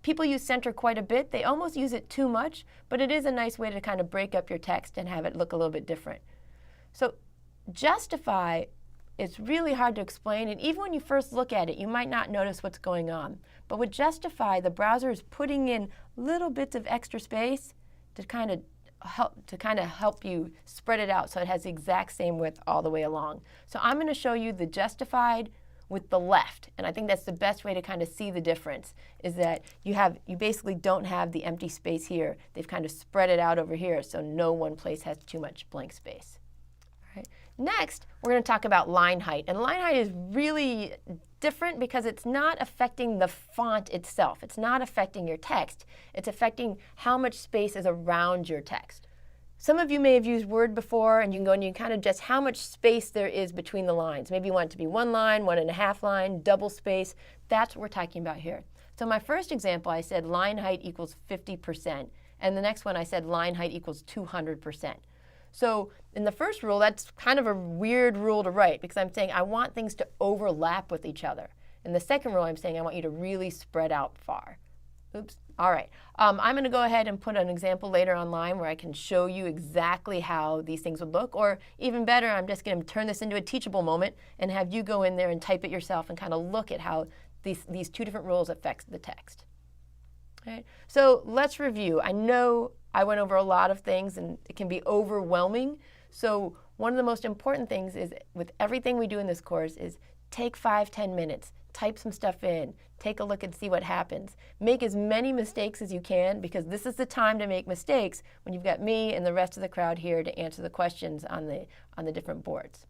People use center quite a bit. They almost use it too much, but it is a nice way to kind of break up your text and have it look a little bit different. So justify is really hard to explain, and even when you first look at it, you might not notice what's going on. But with justify, the browser is putting in little bits of extra space to kind of help you spread it out so it has the exact same width all the way along. So I'm going to show you the justified with the left, and I think that's the best way to kind of see the difference, is that you basically don't have the empty space here. They've kind of spread it out over here, so no one place has too much blank space. All right. Next, we're going to talk about line height, and line height is really different because it's not affecting the font itself. It's not affecting your text. It's affecting how much space is around your text. Some of you may have used Word before, and you can go and you can kind of adjust how much space there is between the lines. Maybe you want it to be 1 line, 1.5 line, double space. That's what we're talking about here. So my first example, I said line height equals 50%, and the next one I said line height equals 200%. So in the first rule, that's kind of a weird rule to write because I'm saying I want things to overlap with each other. In the second rule, I'm saying I want you to really spread out far. Oops. All right. I'm going to go ahead and put an example later online where I can show you exactly how these things would look. Or even better, I'm just going to turn this into a teachable moment and have you go in there and type it yourself and kind of look at how these two different rules affect the text. All right. So let's review. I know I went over a lot of things and it can be overwhelming. So one of the most important things is with everything we do in this course is take 5-10 minutes, type some stuff in, take a look and see what happens. Make as many mistakes as you can because this is the time to make mistakes when you've got me and the rest of the crowd here to answer the questions on the different boards.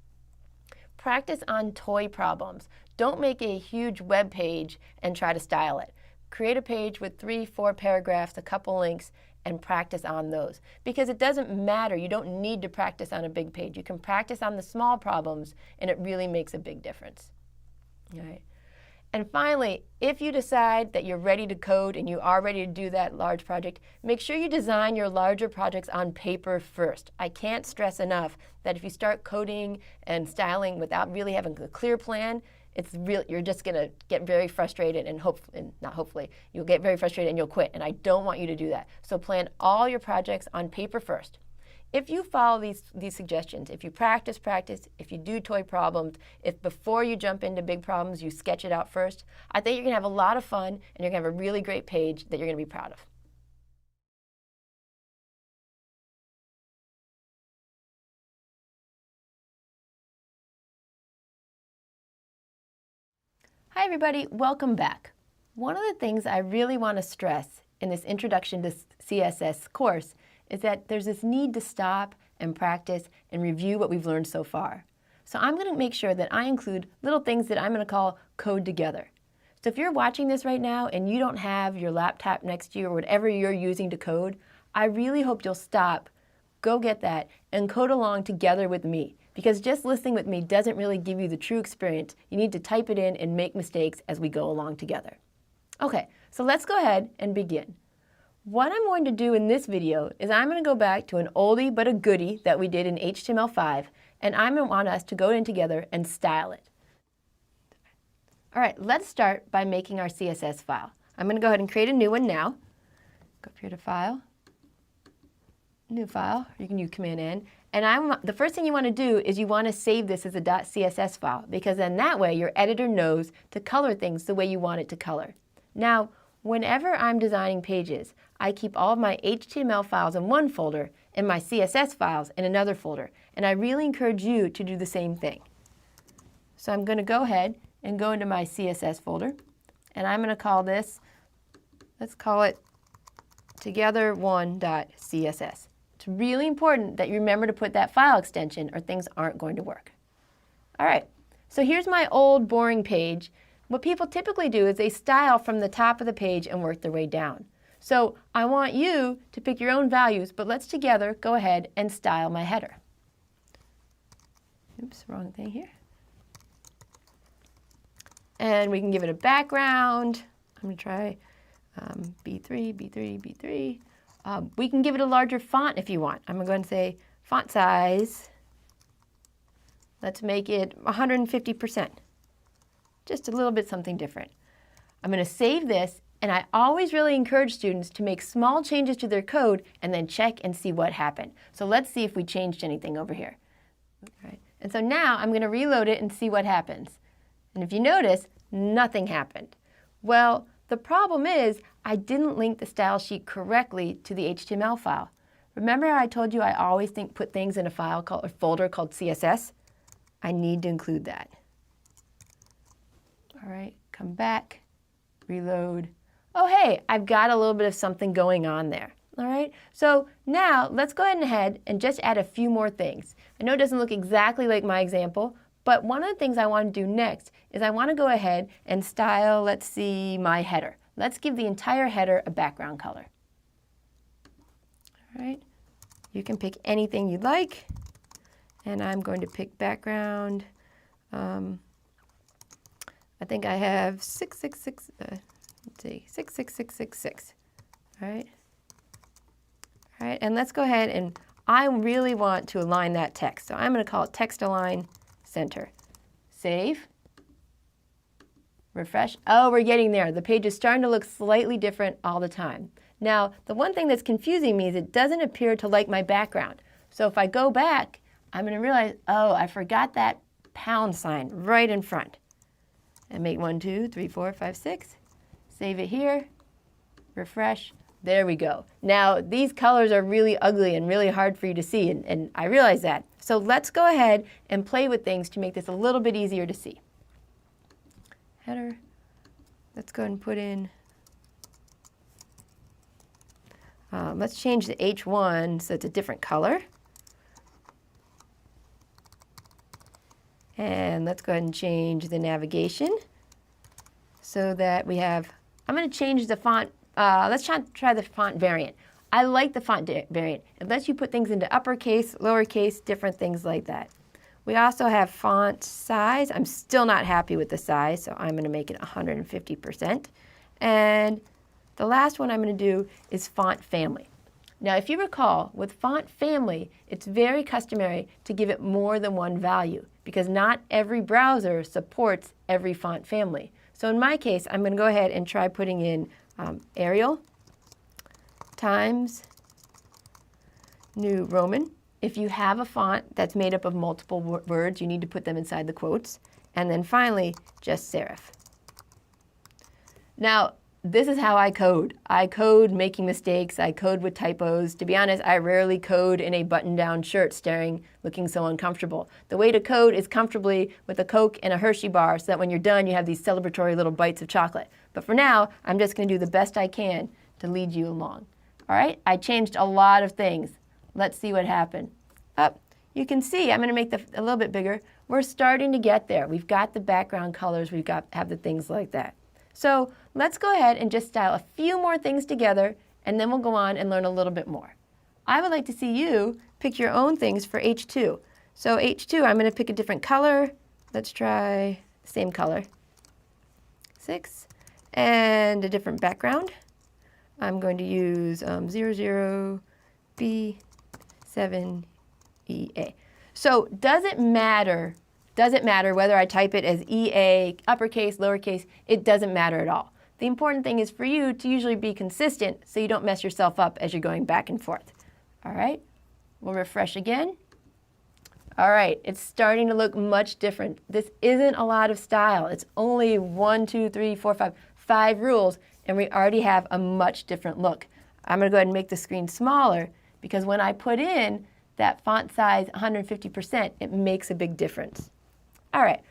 Practice on toy problems. Don't make a huge web page and try to style it. create a page with 3, 4 paragraphs, a couple links, and practice on those. Because it doesn't matter. You don't need to practice on a big page. You can practice on the small problems, and it really makes a big difference. All right. And finally, if you decide that you're ready to code and you are ready to do that large project, make sure you design your larger projects on paper first. I can't stress enough that if you start coding and styling without really having a clear plan, you're just going to get very frustrated and you'll get very frustrated and you'll quit. And I don't want you to do that. So plan all your projects on paper first. If you follow these suggestions, if you practice, if you do toy problems, if before you jump into big problems you sketch it out first, I think you're going to have a lot of fun and you're going to have a really great page that you're going to be proud of. Hi everybody, welcome back. One of the things I really want to stress in this Introduction to CSS course is that there's this need to stop and practice and review what we've learned so far. So I'm going to make sure that I include little things that I'm going to call code together. So if you're watching this right now and you don't have your laptop next to you or whatever you're using to code, I really hope you'll stop, go get that, and code along together with me. Because just listening with me doesn't really give you the true experience. You need to type it in and make mistakes as we go along together. Okay, so let's go ahead and begin. What I'm going to do in this video is I'm going to go back to an oldie but a goodie that we did in HTML5, and I'm going to want us to go in together and style it. All right, let's start by making our CSS file. I'm going to go ahead and create a new one now. Go up here to File, New File. You can use Command N. And the first thing you want to do is you want to save this as a .css file, because then that way your editor knows to color things the way you want it to color. Now, whenever I'm designing pages, I keep all of my HTML files in one folder and my CSS files in another folder. And I really encourage you to do the same thing. So I'm going to go ahead and go into my CSS folder. And I'm going to call this, let's call it together1.css. It's really important that you remember to put that file extension or things aren't going to work. All right, so here's my old boring page. What people typically do is they style from the top of the page and work their way down. So I want you to pick your own values, but let's together go ahead and style my header. Oops, wrong thing here. And we can give it a background. I'm going to try B3, B3, B3. We can give it a larger font if you want. I'm going to go ahead and say font size. Let's make it 150%. Just a little bit something different. I'm going to save this, and I always really encourage students to make small changes to their code and then check and see what happened. So let's see if we changed anything over here. All right. And so now I'm going to reload it and see what happens. And if you notice, nothing happened. Well, the problem is I didn't link the style sheet correctly to the HTML file. Remember how I told you I always put things in a folder called CSS? I need to include that. All right, come back, reload. Oh, hey, I've got a little bit of something going on there. All right, so now let's go ahead and just add a few more things. I know it doesn't look exactly like my example, but one of the things I want to do next is I want to go ahead and style, let's see, my header. Let's give the entire header a background color. All right, you can pick anything you'd like, and I'm going to pick background. I think I have 666, let's see, 66666. All right. All right, and let's go ahead and I really want to align that text. So I'm going to call it text align center. Save. Refresh. Oh, we're getting there. The page is starting to look slightly different all the time. Now, the one thing that's confusing me is it doesn't appear to like my background. So if I go back, I'm going to realize, oh, I forgot that pound sign right in front. And make 1, 2, 3, 4, 5, 6. Save it here. Refresh. There we go. Now, these colors are really ugly and really hard for you to see, and I realize that. So let's go ahead and play with things to make this a little bit easier to see. Header. Let's go ahead and put in, let's change the H1 so it's a different color. And let's go ahead and change the navigation so that we have I'm going to change the font. Let's try the font variant. I like the font variant. It lets you put things into uppercase, lowercase, different things like that. We also have font size. I'm still not happy with the size, so I'm going to make it 150%. And the last one I'm going to do is font family. Now, if you recall, with font family, it's very customary to give it more than one value because not every browser supports every font family. So in my case, I'm going to go ahead and try putting in Arial times New Roman. If you have a font that's made up of multiple words, you need to put them inside the quotes. And then finally, just serif. Now, this is how I code. I code making mistakes. I code with typos. To be honest, I rarely code in a button-down shirt looking so uncomfortable. The way to code is comfortably with a Coke and a Hershey bar so that when you're done, you have these celebratory little bites of chocolate. But for now, I'm just going to do the best I can to lead you along. All right, I changed a lot of things. Let's see what happened. You can see, I'm going to make a little bit bigger. We're starting to get there. We've got the background colors. Have the things like that. So let's go ahead and just style a few more things together, and then we'll go on and learn a little bit more. I would like to see you pick your own things for H2. So H2, I'm going to pick a different color. Let's try the same color. 6. And a different background. I'm going to use 00B7EA. So does it matter whether I type it as EA, uppercase, lowercase? It doesn't matter at all. The important thing is for you to usually be consistent so you don't mess yourself up as you're going back and forth. All right, we'll refresh again. All right, it's starting to look much different. This isn't a lot of style. It's only 1, 2, 3, 4, 5 rules, and we already have a much different look. I'm going to go ahead and make the screen smaller because when I put in that font size 150%, it makes a big difference. All right,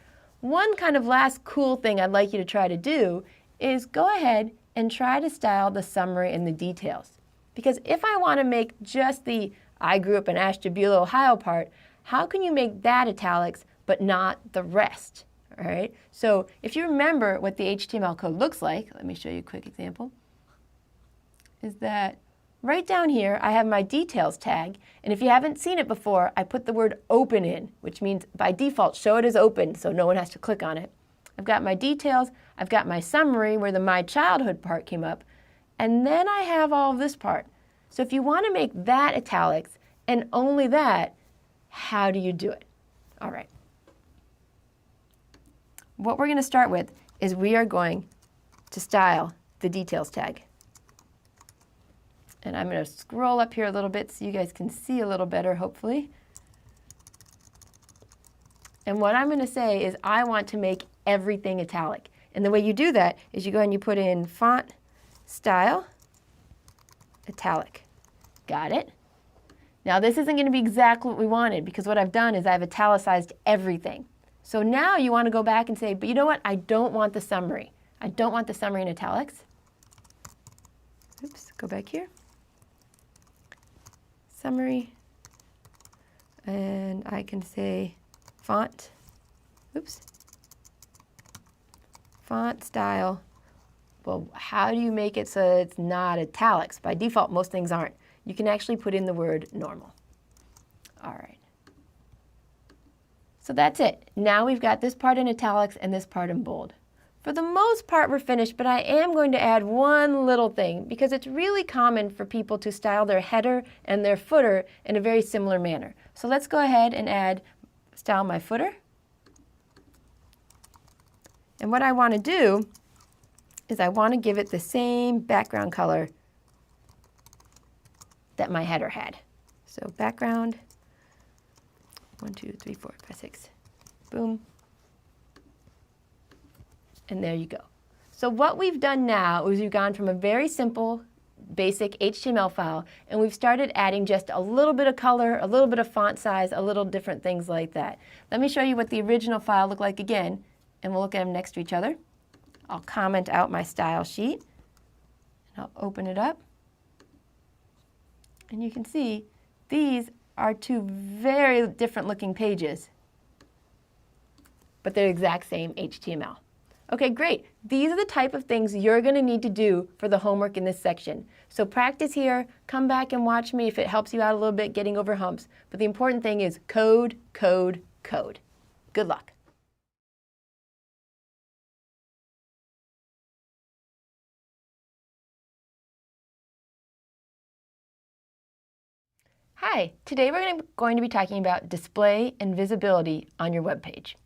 one kind of last cool thing I'd like you to try to do is go ahead and try to style the summary and the details. Because if I want to make just the I grew up in Ashtabula, Ohio part, how can you make that italics but not the rest? All right, so if you remember what the HTML code looks like, let me show you a quick example, is that right down here, I have my details tag, and if you haven't seen it before, I put the word open in, which means by default, show it as open so no one has to click on it. I've got my details, I've got my summary where the my childhood part came up, and then I have all of this part. So if you want to make that italics and only that, how do you do it? All right. What we're going to start with is we are going to style the details tag. And I'm going to scroll up here a little bit so you guys can see a little better, hopefully. And what I'm going to say is I want to make everything italic. And the way you do that is you go and you put in font style italic. Got it? Now this isn't going to be exactly what we wanted because what I've done is I've italicized everything. So now you want to go back and say, but you know what? I don't want the summary. I don't want the summary in italics. Oops, go back here. Summary, and I can say font, font style. Well, how do you make it so it's not italics? By default, most things aren't. You can actually put in the word normal. All right. So that's it. Now we've got this part in italics and this part in bold. For the most part, we're finished, but I am going to add one little thing because it's really common for people to style their header and their footer in a very similar manner. So let's go ahead and style my footer. And what I want to do is I want to give it the same background color that my header had. So background, 1, 2, 3, 4, 5, 6, boom. And there you go. So what we've done now is we've gone from a very simple, basic HTML file, and we've started adding just a little bit of color, a little bit of font size, a little different things like that. Let me show you what the original file looked like again, and we'll look at them next to each other. I'll comment out my style sheet, and I'll open it up. And you can see these are two very different looking pages, but they're the exact same HTML. Okay, great. These are the type of things you're going to need to do for the homework in this section. So practice here, come back and watch me if it helps you out a little bit getting over humps. But the important thing is code, code, code. Good luck. Hi, today we're going to be talking about display and visibility on your web page.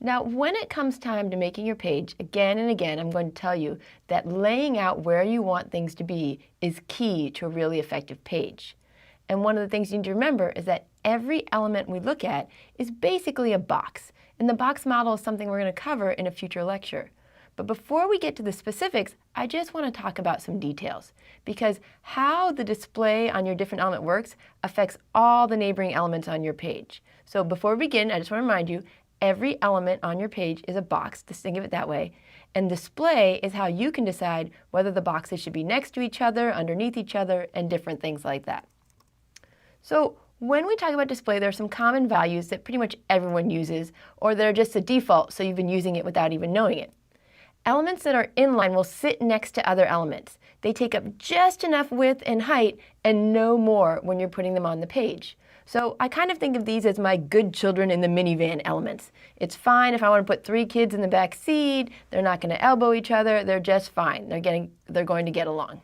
Now, when it comes time to making your page, again and again, I'm going to tell you that laying out where you want things to be is key to a really effective page. And one of the things you need to remember is that every element we look at is basically a box. And the box model is something we're going to cover in a future lecture. But before we get to the specifics, I just want to talk about some details, because how the display on your different element works affects all the neighboring elements on your page. So before we begin, I just want to remind you, every element on your page is a box, just think of it that way, and display is how you can decide whether the boxes should be next to each other, underneath each other, and different things like that. So when we talk about display, there are some common values that pretty much everyone uses, or they're just a default, so you've been using it without even knowing it. Elements that are inline will sit next to other elements. They take up just enough width and height and no more when you're putting them on the page. So I kind of think of these as my good children in the minivan elements. It's fine if I want to put 3 kids in the back seat. They're not going to elbow each other. They're just fine. They're going to get along.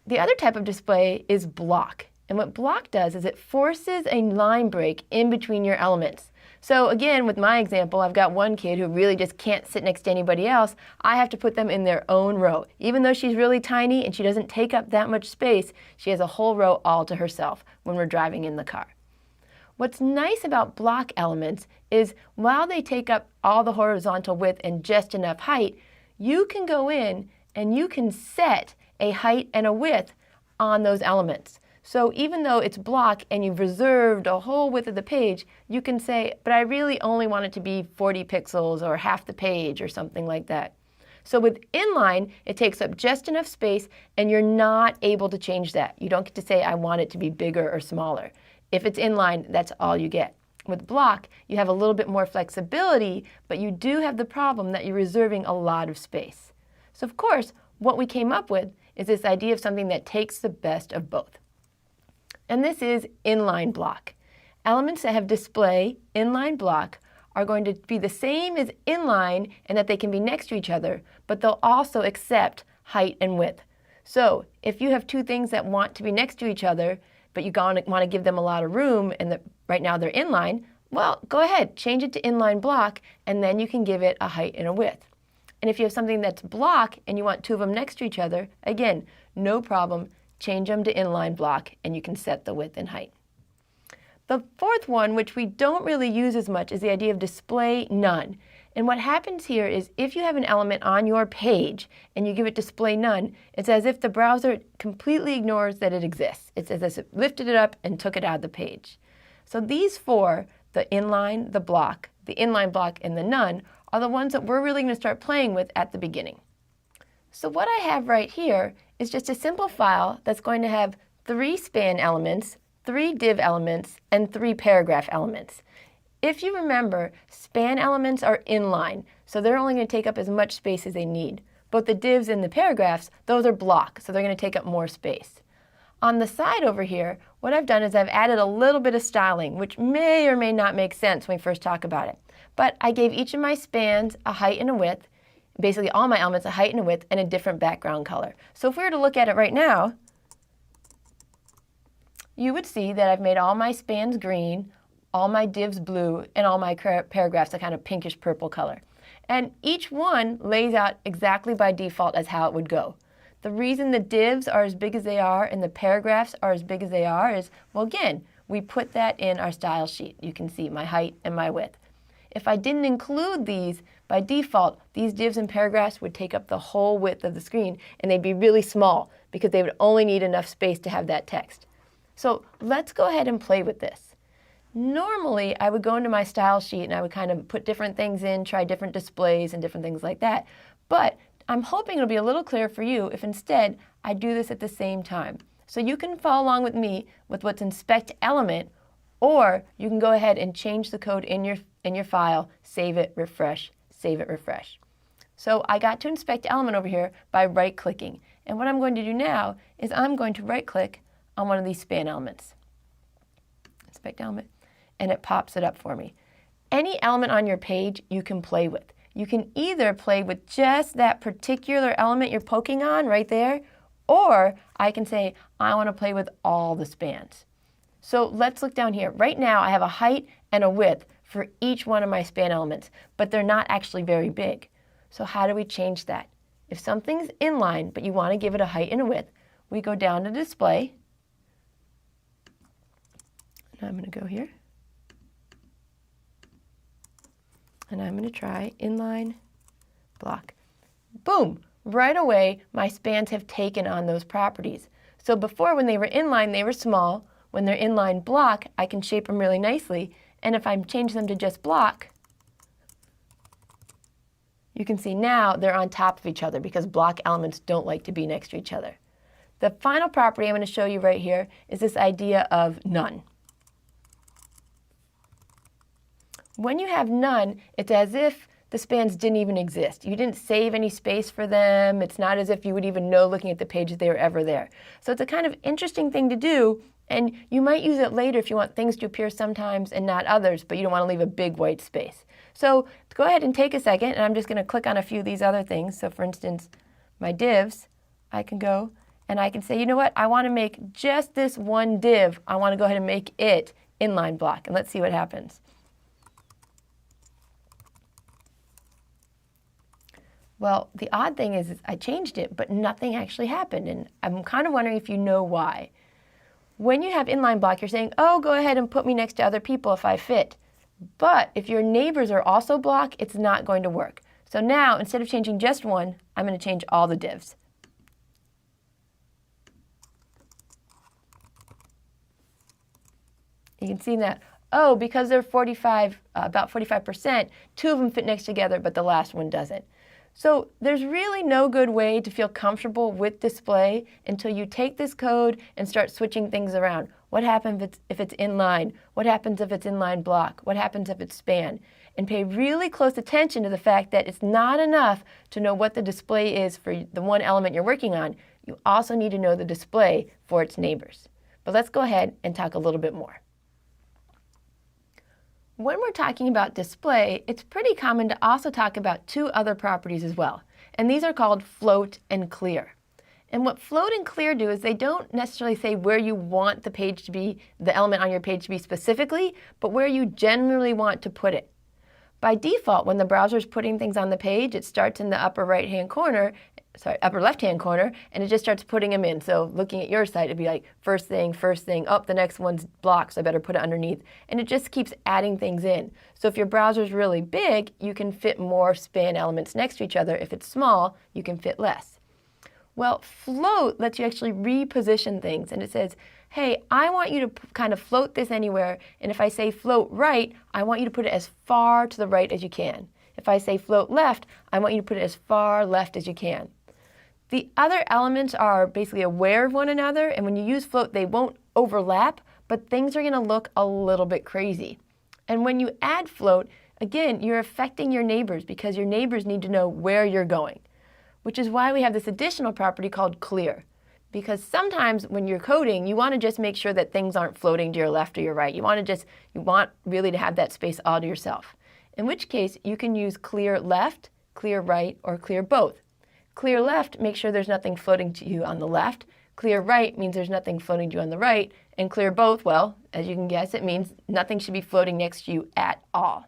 The other type of display is block. And what block does is it forces a line break in between your elements. So again, with my example, I've got one kid who really just can't sit next to anybody else. I have to put them in their own row. Even though she's really tiny and she doesn't take up that much space, she has a whole row all to herself when we're driving in the car. What's nice about block elements is while they take up all the horizontal width and just enough height, you can go in and you can set a height and a width on those elements. So even though it's block and you've reserved a whole width of the page, you can say, but I really only want it to be 40 pixels or half the page or something like that. So with inline, it takes up just enough space and you're not able to change that. You don't get to say, I want it to be bigger or smaller. If it's inline, that's all you get. With block, you have a little bit more flexibility, but you do have the problem that you're reserving a lot of space. So of course, what we came up with is this idea of something that takes the best of both. And this is inline block. Elements that have display inline block are going to be the same as inline in that they can be next to each other, but they'll also accept height and width. So if you have 2 things that want to be next to each other, but you want to give them a lot of room and right now they're inline, well, go ahead, change it to inline block, and then you can give it a height and a width. And if you have something that's block and you want 2 of them next to each other, again, no problem. Change them to inline block and you can set the width and height. The fourth one, which we don't really use as much, is the idea of display none. And what happens here is if you have an element on your page and you give it display none, it's as if the browser completely ignores that it exists. It's as if it lifted it up and took it out of the page. So these 4, the inline, the inline block, and the none, are the ones that we're really going to start playing with at the beginning. So what I have right here is just a simple file that's going to have 3 span elements, 3 div elements, and 3 paragraph elements. If you remember, span elements are inline, so they're only going to take up as much space as they need. Both the divs and the paragraphs, those are block, so they're going to take up more space. On the side over here, what I've done is I've added a little bit of styling, which may or may not make sense when we first talk about it. But I gave each of my spans a height and a width, basically all my elements a height and a width, and a different background color. So if we were to look at it right now, you would see that I've made all my spans green, all my divs blue, and all my paragraphs a kind of pinkish purple color. And each one lays out exactly by default as how it would go. The reason the divs are as big as they are and the paragraphs are as big as they are is, well, again, we put that in our style sheet. You can see my height and my width. If I didn't include these, by default, these divs and paragraphs would take up the whole width of the screen, and they'd be really small because they would only need enough space to have that text. So let's go ahead and play with this. Normally, I would go into my style sheet and I would kind of put different things in, try different displays and different things like that. But I'm hoping it'll be a little clearer for you if instead I do this at the same time. So you can follow along with me with what's inspect element, or you can go ahead and change the code in your file, save it, refresh, save it, refresh. So I got to inspect element over here by right-clicking. And what I'm going to do now is I'm going to right-click on one of these span elements. Inspect element, and it pops it up for me. Any element on your page you can play with. You can either play with just that particular element you're poking on right there, or I can say I want to play with all the spans. So let's look down here. Right now I have a height and a width for each one of my span elements, but they're not actually very big. So how do we change that? If something's inline, but you want to give it a height and a width, we go down to display. And I'm going to go here. And I'm going to try inline block. Boom! Right away, my spans have taken on those properties. So before, when they were inline, they were small. When they're inline block, I can shape them really nicely. And if I change them to just block, you can see now they're on top of each other because block elements don't like to be next to each other. The final property I'm going to show you right here is this idea of none. When you have none, it's as if the spans didn't even exist. You didn't save any space for them. It's not as if you would even know looking at the page that they were ever there. So it's a kind of interesting thing to do, and you might use it later if you want things to appear sometimes and not others, but you don't want to leave a big white space. So go ahead and take a second, and I'm just going to click on a few of these other things. So for instance, my divs, I can go and I can say, you know what, I want to make just this one div. I want to go ahead and make it inline block, and let's see what happens. Well, the odd thing is I changed it, but nothing actually happened, and I'm kind of wondering if you know why. When you have inline block, you're saying, oh, go ahead and put me next to other people if I fit. But if your neighbors are also block, it's not going to work. So now, instead of changing just one, I'm going to change all the divs. You can see that, oh, because they're about 45%, two of them fit next together, but the last one doesn't. So there's really no good way to feel comfortable with display until you take this code and start switching things around. What happens if it's inline? What happens if it's inline block? What happens if it's span? And pay really close attention to the fact that it's not enough to know what the display is for the one element you're working on. You also need to know the display for its neighbors. But let's go ahead and talk a little bit more. When we're talking about display, it's pretty common to also talk about two other properties as well. And these are called float and clear. And what float and clear do is they don't necessarily say where you want the page to be, the element on your page to be specifically, but where you generally want to put it. By default, when the browser is putting things on the page, it starts in the upper left-hand corner, and it just starts putting them in. So looking at your site, it'd be like first thing, oh, the next one's blocked, so I better put it underneath. And it just keeps adding things in. So if your browser's really big, you can fit more span elements next to each other. If it's small, you can fit less. Well, float lets you actually reposition things, and it says, hey, I want you to kind of float this anywhere, and if I say float right, I want you to put it as far to the right as you can. If I say float left, I want you to put it as far left as you can. The other elements are basically aware of one another, and when you use float, they won't overlap, but things are going to look a little bit crazy. And when you add float, again, you're affecting your neighbors because your neighbors need to know where you're going, which is why we have this additional property called clear. Because sometimes when you're coding, you want to just make sure that things aren't floating to your left or your right. You want really to have that space all to yourself. In which case, you can use clear left, clear right, or clear both. Clear left makes sure there's nothing floating to you on the left. Clear right means there's nothing floating to you on the right. And clear both, well, as you can guess, it means nothing should be floating next to you at all.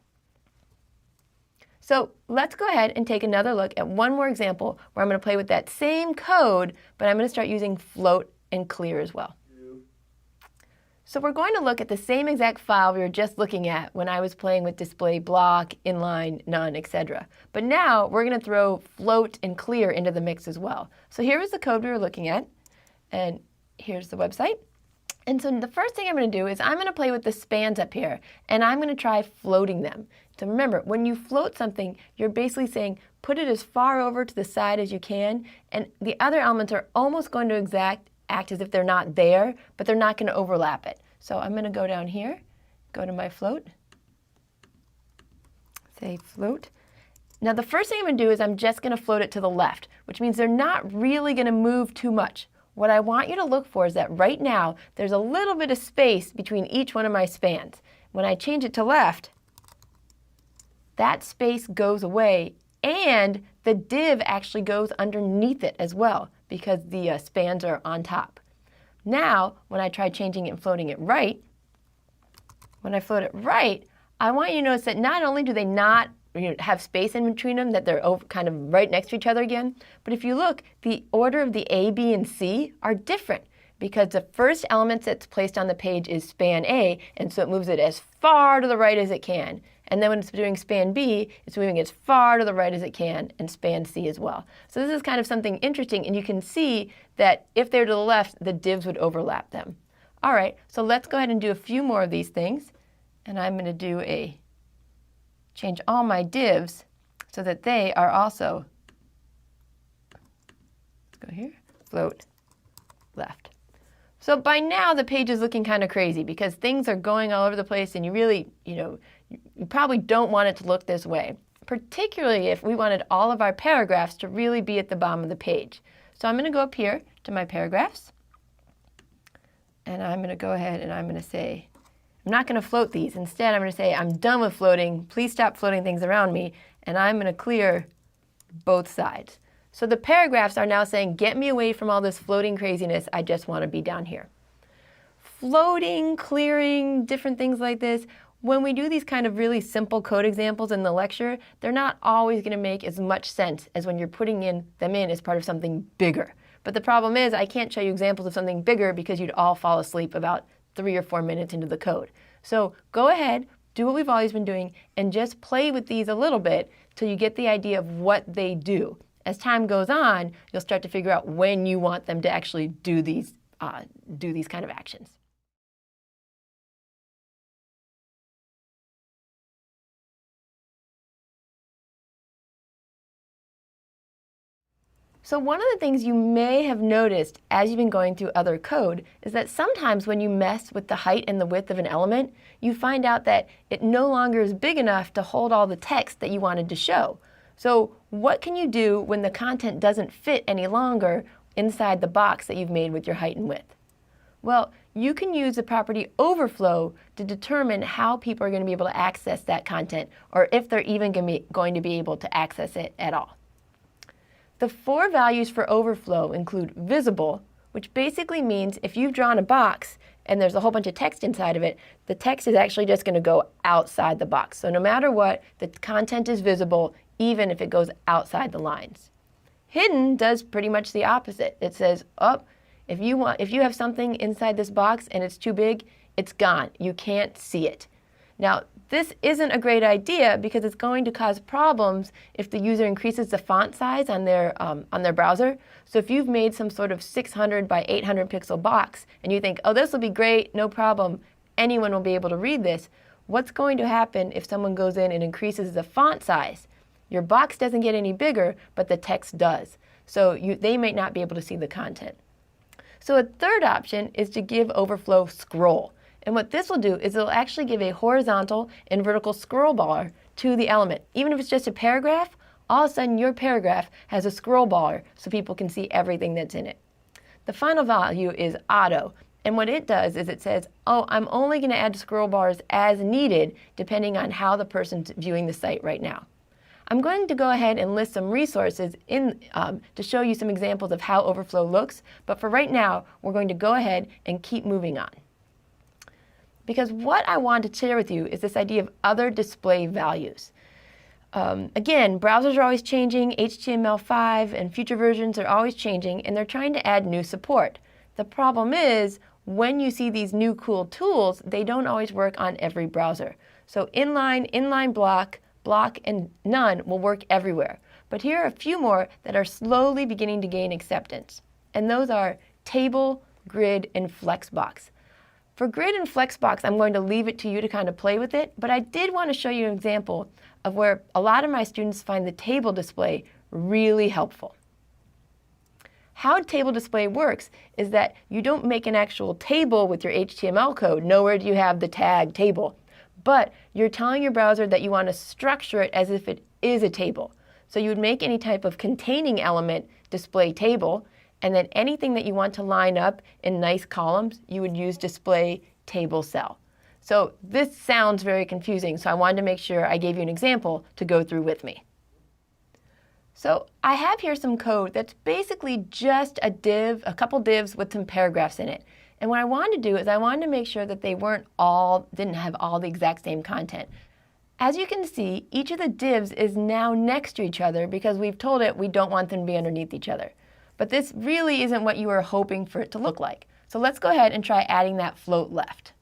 So let's go ahead and take another look at one more example where I'm going to play with that same code, but I'm going to start using float and clear as well. So we're going to look at the same exact file we were just looking at when I was playing with display block, inline, none, etc. But now we're going to throw float and clear into the mix as well. So here was the code we were looking at, and here's the website. And so the first thing I'm going to do is I'm going to play with the spans up here, and I'm going to try floating them. So remember, when you float something, you're basically saying put it as far over to the side as you can, and the other elements are almost going to act as if they're not there, but they're not going to overlap it. So I'm going to go down here, go to my float, say float, Now the first thing I'm going to do is I'm just going to float it to the left, which means they're not really going to move too much. What I want you to look for is that right now there's a little bit of space between each one of my spans. When I change it to left, that space goes away and the div actually goes underneath it as well because the spans are on top. Now, when I try changing it and floating it right, when I float it right, I want you to notice that not only do they not have space in between them, that they're kind of right next to each other again, but if you look, the order of the A, B, and C are different because the first element that's placed on the page is span A, and so it moves it as far to the right as it can. And then when it's doing span B, it's moving as far to the right as it can, and span C as well. So this is kind of something interesting, and you can see that if they're to the left, the divs would overlap them. All right, so let's go ahead and do a few more of these things. And I'm going to change all my divs so that they are also, let's go here, float left. So by now the page is looking kind of crazy because things are going all over the place and you really, you probably don't want it to look this way, particularly if we wanted all of our paragraphs to really be at the bottom of the page. So I'm going to go up here to my paragraphs and I'm going to go ahead and I'm going to say, I'm not going to float these. Instead, I'm going to say, I'm done with floating. Please stop floating things around me. And I'm going to clear both sides. So the paragraphs are now saying, get me away from all this floating craziness. I just want to be down here. Floating, clearing, different things like this. When we do these kind of really simple code examples in the lecture, they're not always going to make as much sense as when you're putting them in as part of something bigger. But the problem is, I can't show you examples of something bigger because you'd all fall asleep about 3 or 4 minutes into the code. So go ahead, do what we've always been doing, and just play with these a little bit till you get the idea of what they do. As time goes on, you'll start to figure out when you want them to actually do these kind of actions. So one of the things you may have noticed as you've been going through other code is that sometimes when you mess with the height and the width of an element, you find out that it no longer is big enough to hold all the text that you wanted to show. So what can you do when the content doesn't fit any longer inside the box that you've made with your height and width? Well, you can use the property overflow to determine how people are going to be able to access that content, or if they're even going to be able to access it at all. The 4 values for overflow include visible, which basically means if you've drawn a box and there's a whole bunch of text inside of it, the text is actually just going to go outside the box. So no matter what, the content is visible even if it goes outside the lines. Hidden does pretty much the opposite. It says, oh, if you have something inside this box and it's too big, it's gone. You can't see it. Now, this isn't a great idea because it's going to cause problems if the user increases the font size on their browser. So if you've made some sort of 600 by 800 pixel box and you think, oh, this will be great, no problem, anyone will be able to read this, what's going to happen if someone goes in and increases the font size? Your box doesn't get any bigger, but the text does. So they might not be able to see the content. So a third option is to give overflow scroll. And what this will do is it'll actually give a horizontal and vertical scroll bar to the element. Even if it's just a paragraph, all of a sudden your paragraph has a scroll bar so people can see everything that's in it. The final value is auto. And what it does is it says, oh, I'm only going to add scroll bars as needed depending on how the person's viewing the site right now. I'm going to go ahead and list some resources to show you some examples of how overflow looks. But for right now, we're going to go ahead and keep moving on. Because what I want to share with you is this idea of other display values. Again, browsers are always changing, HTML5 and future versions are always changing, and they're trying to add new support. The problem is, when you see these new cool tools, they don't always work on every browser. So inline block, and none will work everywhere. But here are a few more that are slowly beginning to gain acceptance. And those are table, grid, and flexbox. For grid and flexbox, I'm going to leave it to you to kind of play with it, but I did want to show you an example of where a lot of my students find the table display really helpful. How table display works is that you don't make an actual table with your HTML code. Nowhere do you have the tag table. but you're telling your browser that you want to structure it as if it is a table. So you would make any type of containing element display table, and then anything that you want to line up in nice columns, you would use display table cell. So this sounds very confusing, so I wanted to make sure I gave you an example to go through with me. So I have here some code that's basically just a div, a couple divs with some paragraphs in it. And what I wanted to do is I wanted to make sure that they didn't have all the exact same content. As you can see, each of the divs is now next to each other because we've told it we don't want them to be underneath each other. But this really isn't what you were hoping for it to look like. So let's go ahead and try adding that float left.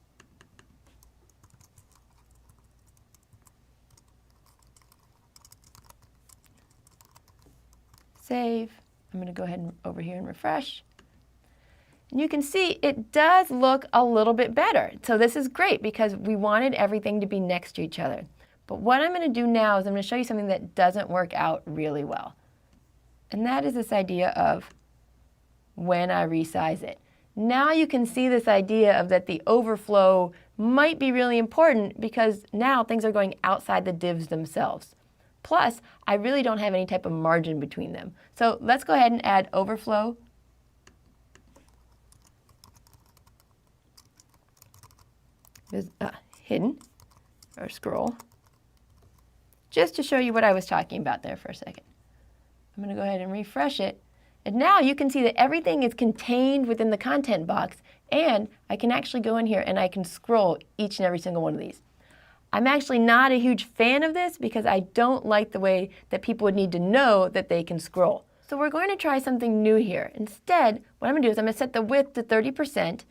Save. I'm going to go ahead and over here and refresh. And you can see it does look a little bit better. So this is great because we wanted everything to be next to each other. But what I'm going to do now is I'm going to show you something that doesn't work out really well. And that is this idea of when I resize it. Now you can see this idea of that the overflow might be really important because now things are going outside the divs themselves. Plus, I really don't have any type of margin between them. So let's go ahead and add overflow. Hidden, or scroll, just to show you what I was talking about there for a second. I'm going to go ahead and refresh it. And now you can see that everything is contained within the content box, and I can actually go in here and I can scroll each and every single one of these. I'm actually not a huge fan of this because I don't like the way that people would need to know that they can scroll. So we're going to try something new here. Instead, what I'm going to do is I'm going to set the width to 30%,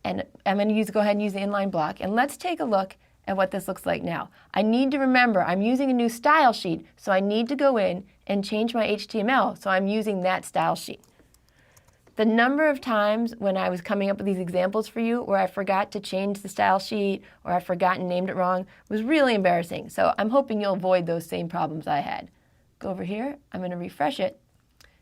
and I'm going to go ahead and use the inline block. And let's take a look at what this looks like now. I need to remember I'm using a new style sheet, so I need to go in and change my HTML, so I'm using that style sheet. The number of times when I was coming up with these examples for you where I forgot to change the style sheet or I forgot and named it wrong was really embarrassing. So I'm hoping you'll avoid those same problems I had. Go over here, I'm going to refresh it,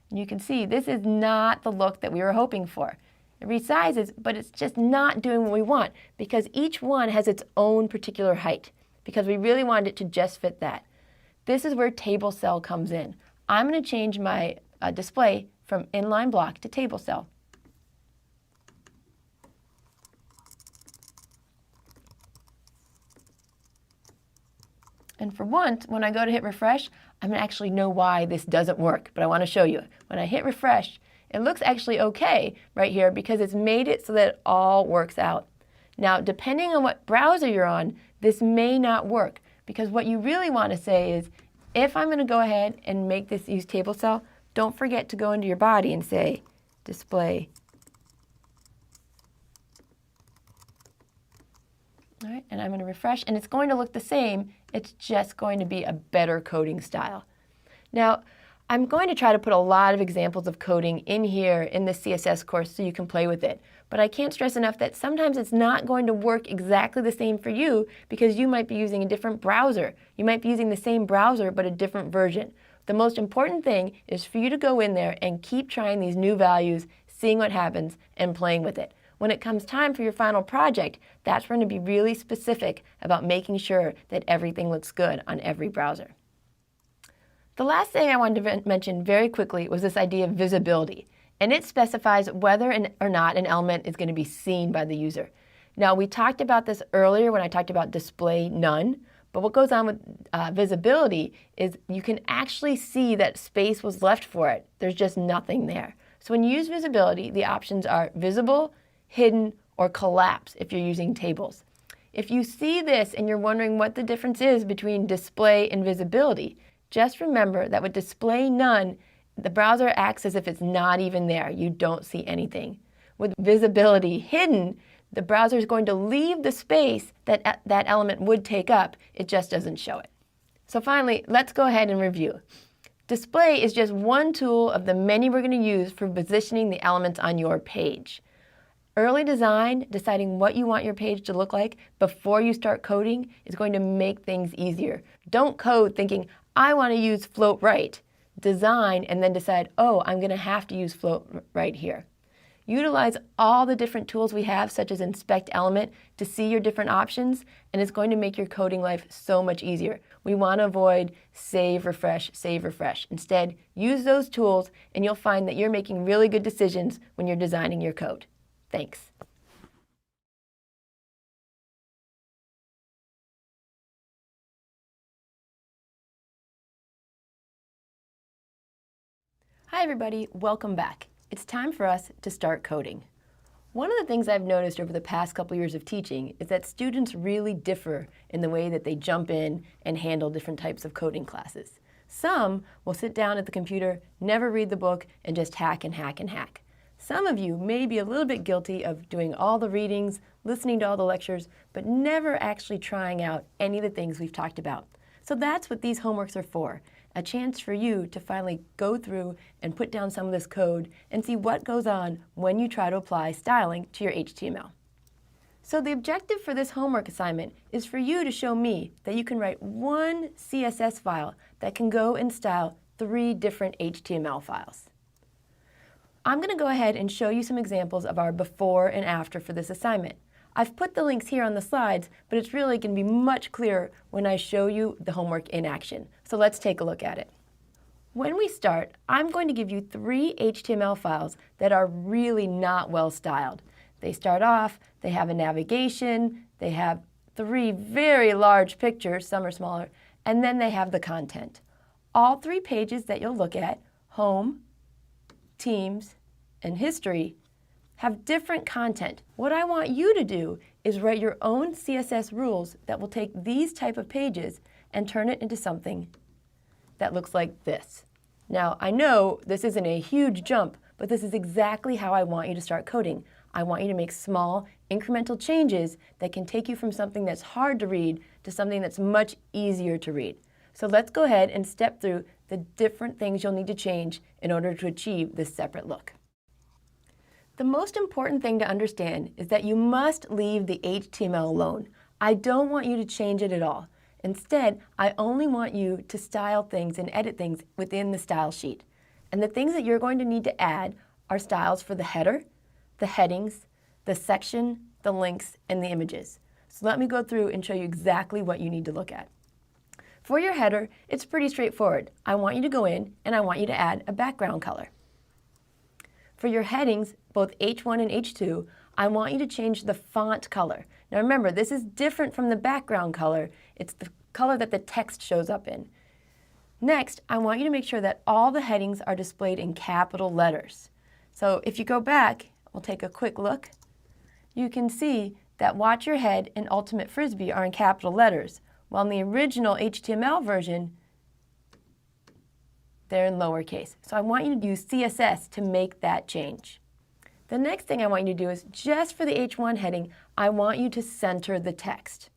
and you can see this is not the look that we were hoping for. It resizes, but it's just not doing what we want because each one has its own particular height because we really wanted it to just fit that. This is where table cell comes in. I'm going to change my display from inline block to table cell. And for once, when I go to hit refresh, I'm going to actually know why this doesn't work, but I want to show you. When I hit refresh, it looks actually okay right here because it's made it so that it all works out. Now, depending on what browser you're on, this may not work because what you really want to say is, if I'm going to go ahead and make this use table cell, don't forget to go into your body and say display. All right, and I'm going to refresh, and it's going to look the same. It's just going to be a better coding style. Now, I'm going to try to put a lot of examples of coding in here in this CSS course so you can play with it. But I can't stress enough that sometimes it's not going to work exactly the same for you because you might be using a different browser. You might be using the same browser but a different version. The most important thing is for you to go in there and keep trying these new values, seeing what happens, and playing with it. When it comes time for your final project, that's when to be really specific about making sure that everything looks good on every browser. The last thing I wanted to mention very quickly was this idea of visibility, and it specifies whether or not an element is going to be seen by the user. Now, we talked about this earlier when I talked about display none, but what goes on with visibility is you can actually see that space was left for it. There's just nothing there. So when you use visibility, the options are visible, hidden, or collapse if you're using tables. If you see this and you're wondering what the difference is between display and visibility, just remember that with display none, the browser acts as if it's not even there. You don't see anything. With visibility hidden, the browser is going to leave the space that that element would take up. It just doesn't show it. So finally, let's go ahead and review. Display is just one tool of the many we're going to use for positioning the elements on your page. Early design, deciding what you want your page to look like before you start coding, is going to make things easier. Don't code thinking, I want to use float right. Design and then decide, oh, I'm going to have to use float right here. Utilize all the different tools we have, such as Inspect Element, to see your different options, and it's going to make your coding life so much easier. We want to avoid save, refresh, save, refresh. Instead, use those tools, and you'll find that you're making really good decisions when you're designing your code. Thanks. Hi everybody, welcome back. It's time for us to start coding. One of the things I've noticed over the past couple years of teaching is that students really differ in the way that they jump in and handle different types of coding classes. Some will sit down at the computer, never read the book, and just hack and hack and hack. Some of you may be a little bit guilty of doing all the readings, listening to all the lectures, but never actually trying out any of the things we've talked about. So that's what these homeworks are for. A chance for you to finally go through and put down some of this code and see what goes on when you try to apply styling to your HTML. So the objective for this homework assignment is for you to show me that you can write one CSS file that can go and style 3 different HTML files. I'm going to go ahead and show you some examples of our before and after for this assignment. I've put the links here on the slides, but it's really going to be much clearer when I show you the homework in action. So let's take a look at it. When we start, I'm going to give you 3 HTML files that are really not well styled. They start off, they have a navigation, they have 3 very large pictures, some are smaller, and then they have the content. All 3 pages that you'll look at, Home, Teams, and History, have different content. What I want you to do is write your own CSS rules that will take these type of pages and turn it into something that looks like this. Now, I know this isn't a huge jump, but this is exactly how I want you to start coding. I want you to make small, incremental changes that can take you from something that's hard to read to something that's much easier to read. So let's go ahead and step through the different things you'll need to change in order to achieve this separate look. The most important thing to understand is that you must leave the HTML alone. I don't want you to change it at all. Instead, I only want you to style things and edit things within the style sheet. And the things that you're going to need to add are styles for the header, the headings, the section, the links, and the images. So let me go through and show you exactly what you need to look at. For your header, it's pretty straightforward. I want you to go in and I want you to add a background color. For your headings, both H1 and H2, I want you to change the font color. Now remember, this is different from the background color. It's the color that the text shows up in. Next, I want you to make sure that all the headings are displayed in capital letters. So if you go back, we'll take a quick look. You can see that Watch Your Head and Ultimate Frisbee are in capital letters, while in the original HTML version, they're in lowercase. So I want you to use CSS to make that change. The next thing I want you to do is, just for the H1 heading, I want you to center the text.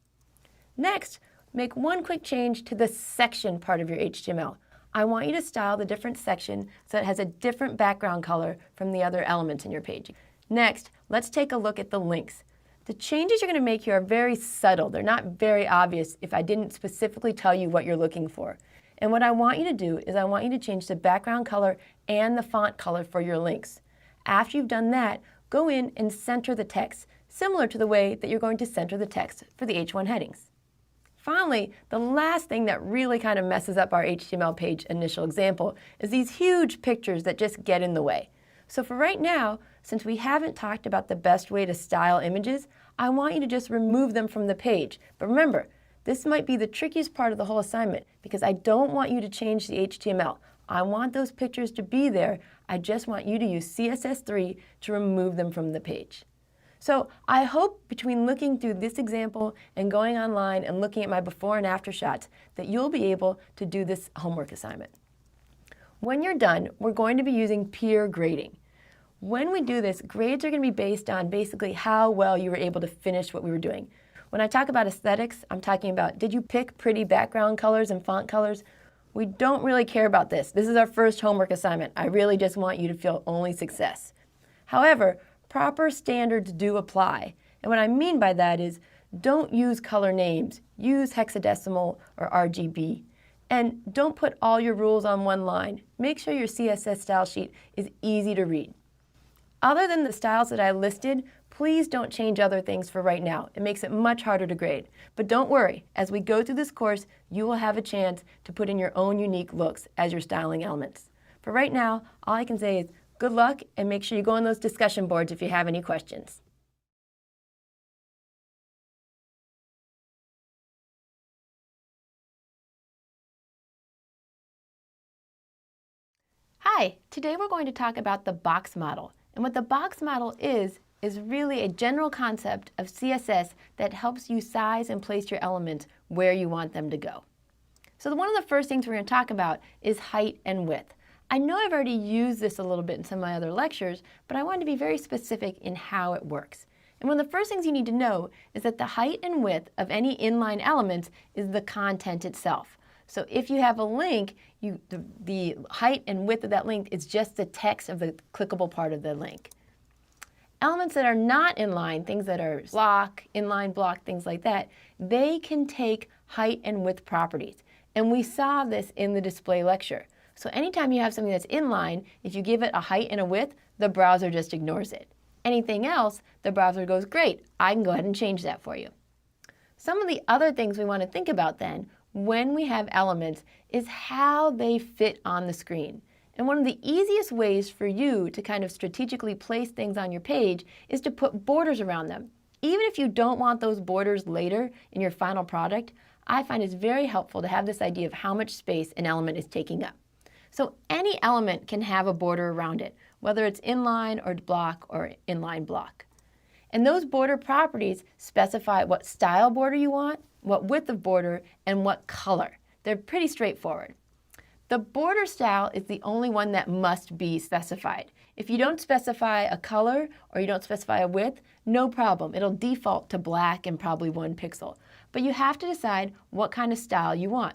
Next, make one quick change to the section part of your HTML. I want you to style the different section so it has a different background color from the other elements in your page. Next, let's take a look at the links. The changes you're going to make here are very subtle. They're not very obvious if I didn't specifically tell you what you're looking for. And what I want you to do is I want you to change the background color and the font color for your links. After you've done that, go in and center the text, similar to the way that you're going to center the text for the H1 headings. Finally, the last thing that really kind of messes up our HTML page initial example is these huge pictures that just get in the way. So for right now, since we haven't talked about the best way to style images, I want you to just remove them from the page. But remember, this might be the trickiest part of the whole assignment because I don't want you to change the HTML. I want those pictures to be there. I just want you to use CSS3 to remove them from the page. So I hope between looking through this example and going online and looking at my before and after shots that you'll be able to do this homework assignment. When you're done, we're going to be using peer grading. When we do this, grades are going to be based on basically how well you were able to finish what we were doing. When I talk about aesthetics, I'm talking about, did you pick pretty background colors and font colors? We don't really care about this. This is our first homework assignment. I really just want you to feel only success. However, proper standards do apply. And what I mean by that is, don't use color names. Use hexadecimal or RGB. And don't put all your rules on one line. Make sure your CSS style sheet is easy to read. Other than the styles that I listed, please don't change other things for right now. It makes it much harder to grade. But don't worry, as we go through this course, you will have a chance to put in your own unique looks as your styling elements. For right now, all I can say is good luck, and make sure you go on those discussion boards if you have any questions. Hi, today we're going to talk about the box model. And what the box model is really a general concept of CSS that helps you size and place your elements where you want them to go. So one of the first things we're going to talk about is height and width. I know I've already used this a little bit in some of my other lectures, but I want to be very specific in how it works. And one of the first things you need to know is that the height and width of any inline elements is the content itself. So if you have a link, the height and width of that link is just the text of the clickable part of the link. Elements that are not inline, things that are block, inline block, things like that, they can take height and width properties. And we saw this in the display lecture. So anytime you have something that's inline, if you give it a height and a width, the browser just ignores it. Anything else, the browser goes, great, I can go ahead and change that for you. Some of the other things we want to think about then, when we have elements, is how they fit on the screen. And one of the easiest ways for you to kind of strategically place things on your page is to put borders around them. Even if you don't want those borders later in your final product, I find it's very helpful to have this idea of how much space an element is taking up. So any element can have a border around it, whether it's inline or block or inline block. And those border properties specify what style border you want, what width of border, and what color. They're pretty straightforward. The border style is the only one that must be specified. If you don't specify a color or you don't specify a width, no problem. It'll default to black and probably 1 pixel. But you have to decide what kind of style you want.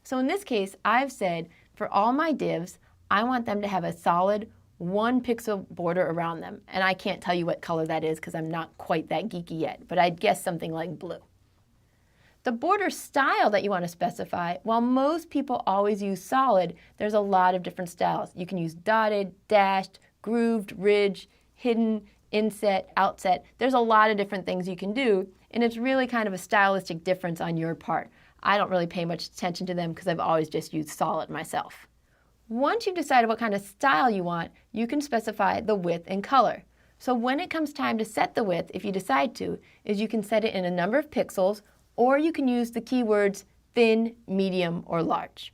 So in this case, I've said for all my divs, I want them to have a solid 1 pixel border around them. And I can't tell you what color that is because I'm not quite that geeky yet, but I'd guess something like blue. The border style that you want to specify, while most people always use solid, there's a lot of different styles. You can use dotted, dashed, grooved, ridge, hidden, inset, outset. There's a lot of different things you can do, and it's really kind of a stylistic difference on your part. I don't really pay much attention to them because I've always just used solid myself. Once you've decided what kind of style you want, you can specify the width and color. So when it comes time to set the width, if you decide to, is you can set it in a number of pixels, or you can use the keywords thin, medium, or large.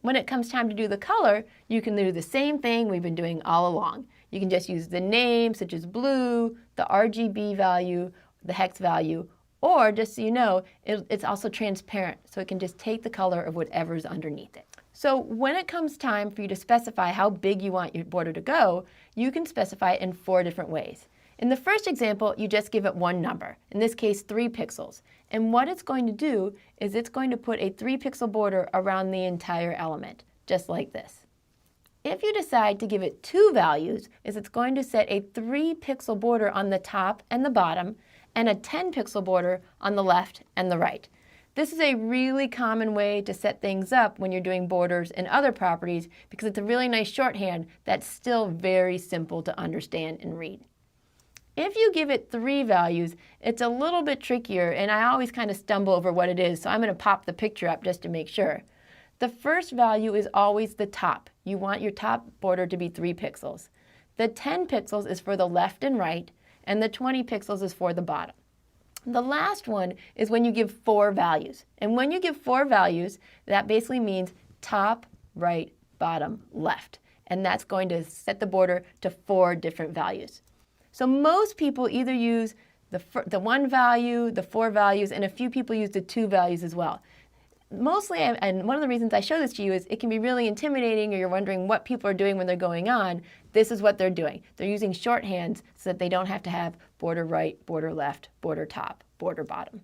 When it comes time to do the color, you can do the same thing we've been doing all along. You can just use the name, such as blue, the RGB value, the hex value, or just so you know, it's also transparent, so it can just take the color of whatever's underneath it. So when it comes time for you to specify how big you want your border to go, you can specify it in 4 different ways. In the first example, you just give it one number, in this case 3 pixels. And what it's going to do is it's going to put a 3 pixel border around the entire element, just like this. If you decide to give it 2 values, it's going to set a 3 pixel border on the top and the bottom, and a 10 pixel border on the left and the right. This is a really common way to set things up when you're doing borders and other properties because it's a really nice shorthand that's still very simple to understand and read. If you give it 3 values, it's a little bit trickier, and I always kind of stumble over what it is, so I'm going to pop the picture up just to make sure. The first value is always the top. You want your top border to be 3 pixels. The 10 pixels is for the left and right, and the 20 pixels is for the bottom. The last one is when you give 4 values. And when you give 4 values, that basically means top, right, bottom, left. And that's going to set the border to 4 different values. So most people either use the 1 value, the 4 values, and a few people use the 2 values as well. Mostly, and one of the reasons I show this to you is it can be really intimidating, or you're wondering what people are doing when they're going on. This is what they're doing. They're using shorthands so that they don't have to have border right, border left, border top, border bottom.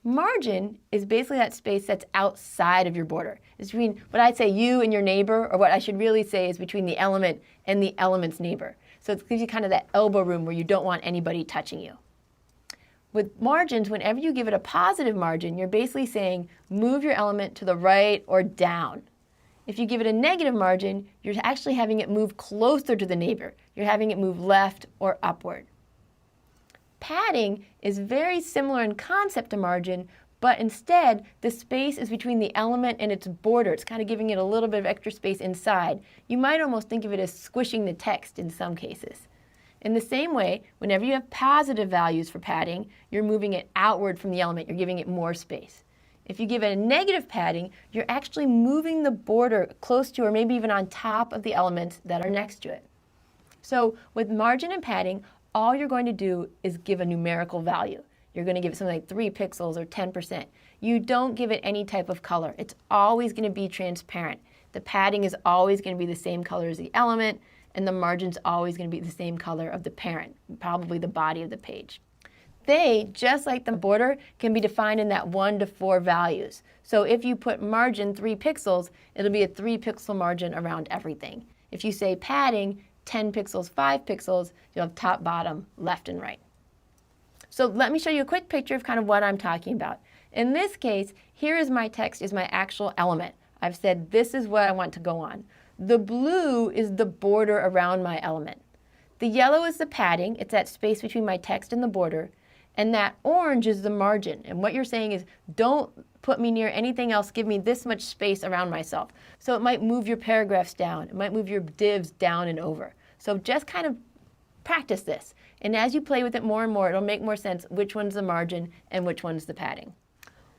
Margin is basically that space that's outside of your border. It's between what I'd say you and your neighbor, or what I should really say is between the element and the element's neighbor. So it gives you kind of that elbow room where you don't want anybody touching you. With margins, whenever you give it a positive margin, you're basically saying move your element to the right or down. If you give it a negative margin, you're actually having it move closer to the neighbor. You're having it move left or upward. Padding is very similar in concept to margin, but instead the space is between the element and its border. It's kind of giving it a little bit of extra space inside. You might almost think of it as squishing the text in some cases. In the same way, whenever you have positive values for padding, you're moving it outward from the element. You're giving it more space. If you give it a negative padding, you're actually moving the border close to or maybe even on top of the elements that are next to it. So with margin and padding, all you're going to do is give a numerical value. You're going to give it something like 3 pixels or 10%. You don't give it any type of color. It's always going to be transparent. The padding is always going to be the same color as the element, and the margin's always going to be the same color of the parent, probably the body of the page. They, just like the border, can be defined in that 1 to 4 values. So if you put margin 3 pixels, it'll be a 3 pixel margin around everything. If you say padding 10 pixels, 5 pixels, you'll have top, bottom, left, and right. So let me show you a quick picture of kind of what I'm talking about. In this case, here is my text, is my actual element. I've said this is what I want to go on. The blue is the border around my element. The yellow is the padding. It's that space between my text and the border. And that orange is the margin. And what you're saying is, don't put me near anything else. Give me this much space around myself. So it might move your paragraphs down. It might move your divs down and over. So just kind of practice this. And as you play with it more and more, it'll make more sense which one's the margin and which one's the padding.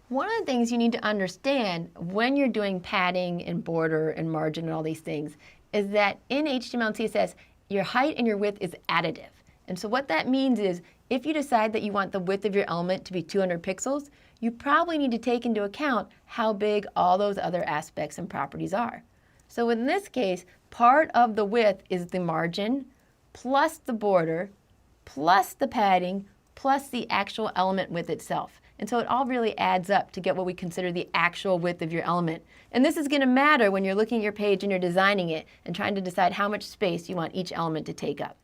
One of the things you need to understand when you're doing padding and border and margin and all these things is that in HTML and CSS, your height and your width is additive. And so what that means is if you decide that you want the width of your element to be 200 pixels, you probably need to take into account how big all those other aspects and properties are. So in this case, part of the width is the margin plus the border plus the padding plus the actual element width itself. And so it all really adds up to get what we consider the actual width of your element. And this is going to matter when you're looking at your page and you're designing it and trying to decide how much space you want each element to take up.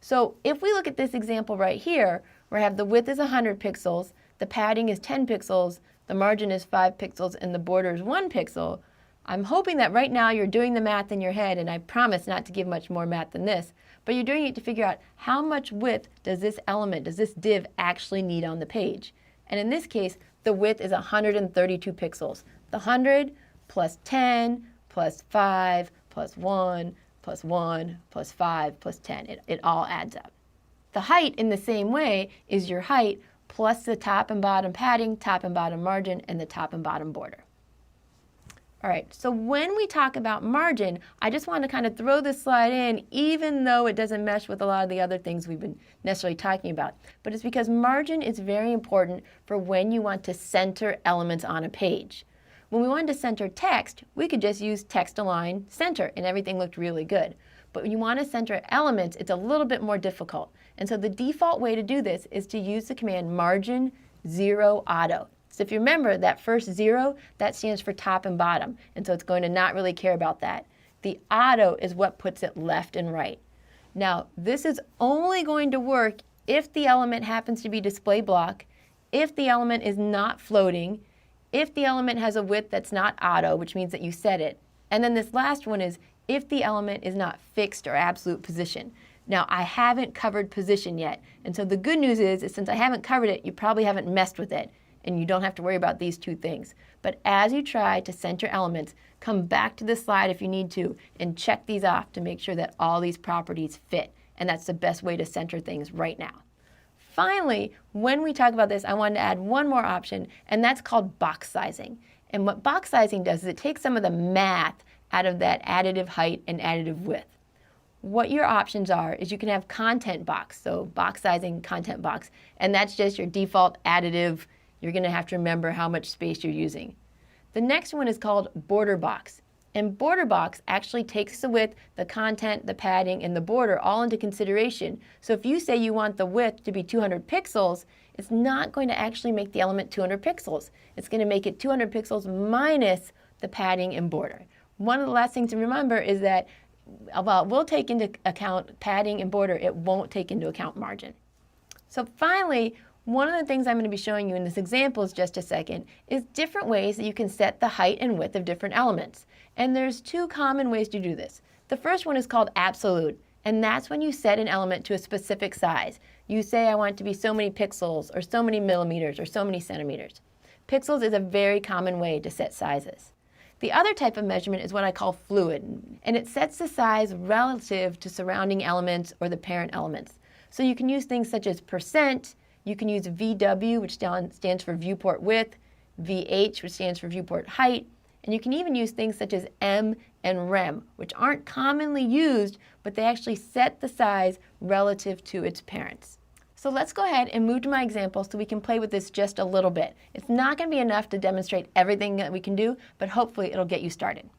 So if we look at this example right here, where I have the width is 100 pixels, the padding is 10 pixels, the margin is 5 pixels, and the border is 1 pixel, I'm hoping that right now you're doing the math in your head, and I promise not to give much more math than this, but you're doing it to figure out how much width does this element, does this div actually need on the page. And in this case, the width is 132 pixels. The 100 plus 10 plus 5 plus 1 plus 1 plus 5 plus 10. It all adds up. The height in the same way is your height plus the top and bottom padding, top and bottom margin, and the top and bottom border. All right, so when we talk about margin, I just want to kind of throw this slide in, even though it doesn't mesh with a lot of the other things we've been necessarily talking about. But it's because margin is very important for when you want to center elements on a page. When we wanted to center text, we could just use text align center, and everything looked really good. But when you want to center elements, it's a little bit more difficult. And so the default way to do this is to use the command margin 0 auto. So if you remember that first 0, that stands for top and bottom, and so it's going to not really care about that. The auto is what puts it left and right. Now, this is only going to work if the element happens to be display block, if the element is not floating, if the element has a width that's not auto, which means that you set it. And then this last one is if the element is not fixed or absolute position. Now, I haven't covered position yet, and so the good news is since I haven't covered it, you probably haven't messed with it, and you don't have to worry about these two things. But as you try to center elements, come back to this slide if you need to and check these off to make sure that all these properties fit. And that's the best way to center things right now. Finally, when we talk about this, I wanted to add one more option, and that's called box sizing. And what box sizing does is it takes some of the math out of that additive height and additive width. What your options are is you can have content box, so box sizing, content box, and that's just your default additive. You're going to have to remember how much space you're using. The next one is called border box. And border box actually takes the width, the content, the padding, and the border all into consideration. So if you say you want the width to be 200 pixels, it's not going to actually make the element 200 pixels. It's going to make it 200 pixels minus the padding and border. One of the last things to remember is that while it will take into account padding and border, it won't take into account margin. So finally, One of the things I'm going to be showing you in this example in just a second is different ways that you can set the height and width of different elements. And there's two common ways to do this. The first one is called absolute, and that's when you set an element to a specific size. You say I want it to be so many pixels, or so many millimeters, or so many centimeters. Pixels is a very common way to set sizes. The other type of measurement is what I call fluid, and it sets the size relative to surrounding elements or the parent elements. So you can use things such as percent, you can use VW, which stands for viewport width, VH, which stands for viewport height, and you can even use things such as M and rem, which aren't commonly used, but they actually set the size relative to its parents. So let's go ahead and move to my example so we can play with this just a little bit. It's not going to be enough to demonstrate everything that we can do, but hopefully it'll get you started.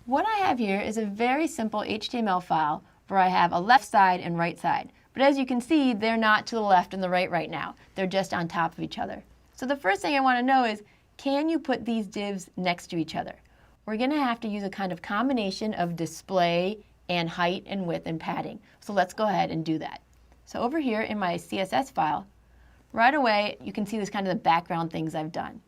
What I have here is a very simple HTML file where I have a left side and right side. But as you can see, they're not to the left and the right now. They're just on top of each other. So the first thing I want to know is, can you put these divs next to each other? We're going to have to use a kind of combination of display and height and width and padding. So let's go ahead and do that. So over here in my CSS file, right away you can see this kind of the background things I've done.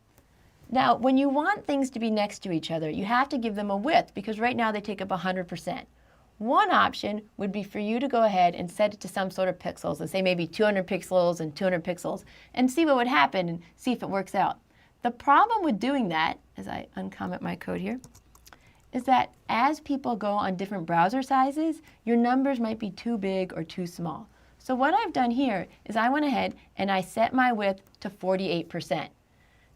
Now when you want things to be next to each other, you have to give them a width because right now they take up 100%. One option would be for you to go ahead and set it to some sort of pixels, let's say maybe 200 pixels and 200 pixels, and see what would happen and see if it works out. The problem with doing that, as I uncomment my code here, is that as people go on different browser sizes, your numbers might be too big or too small. So what I've done here is I went ahead and I set my width to 48%.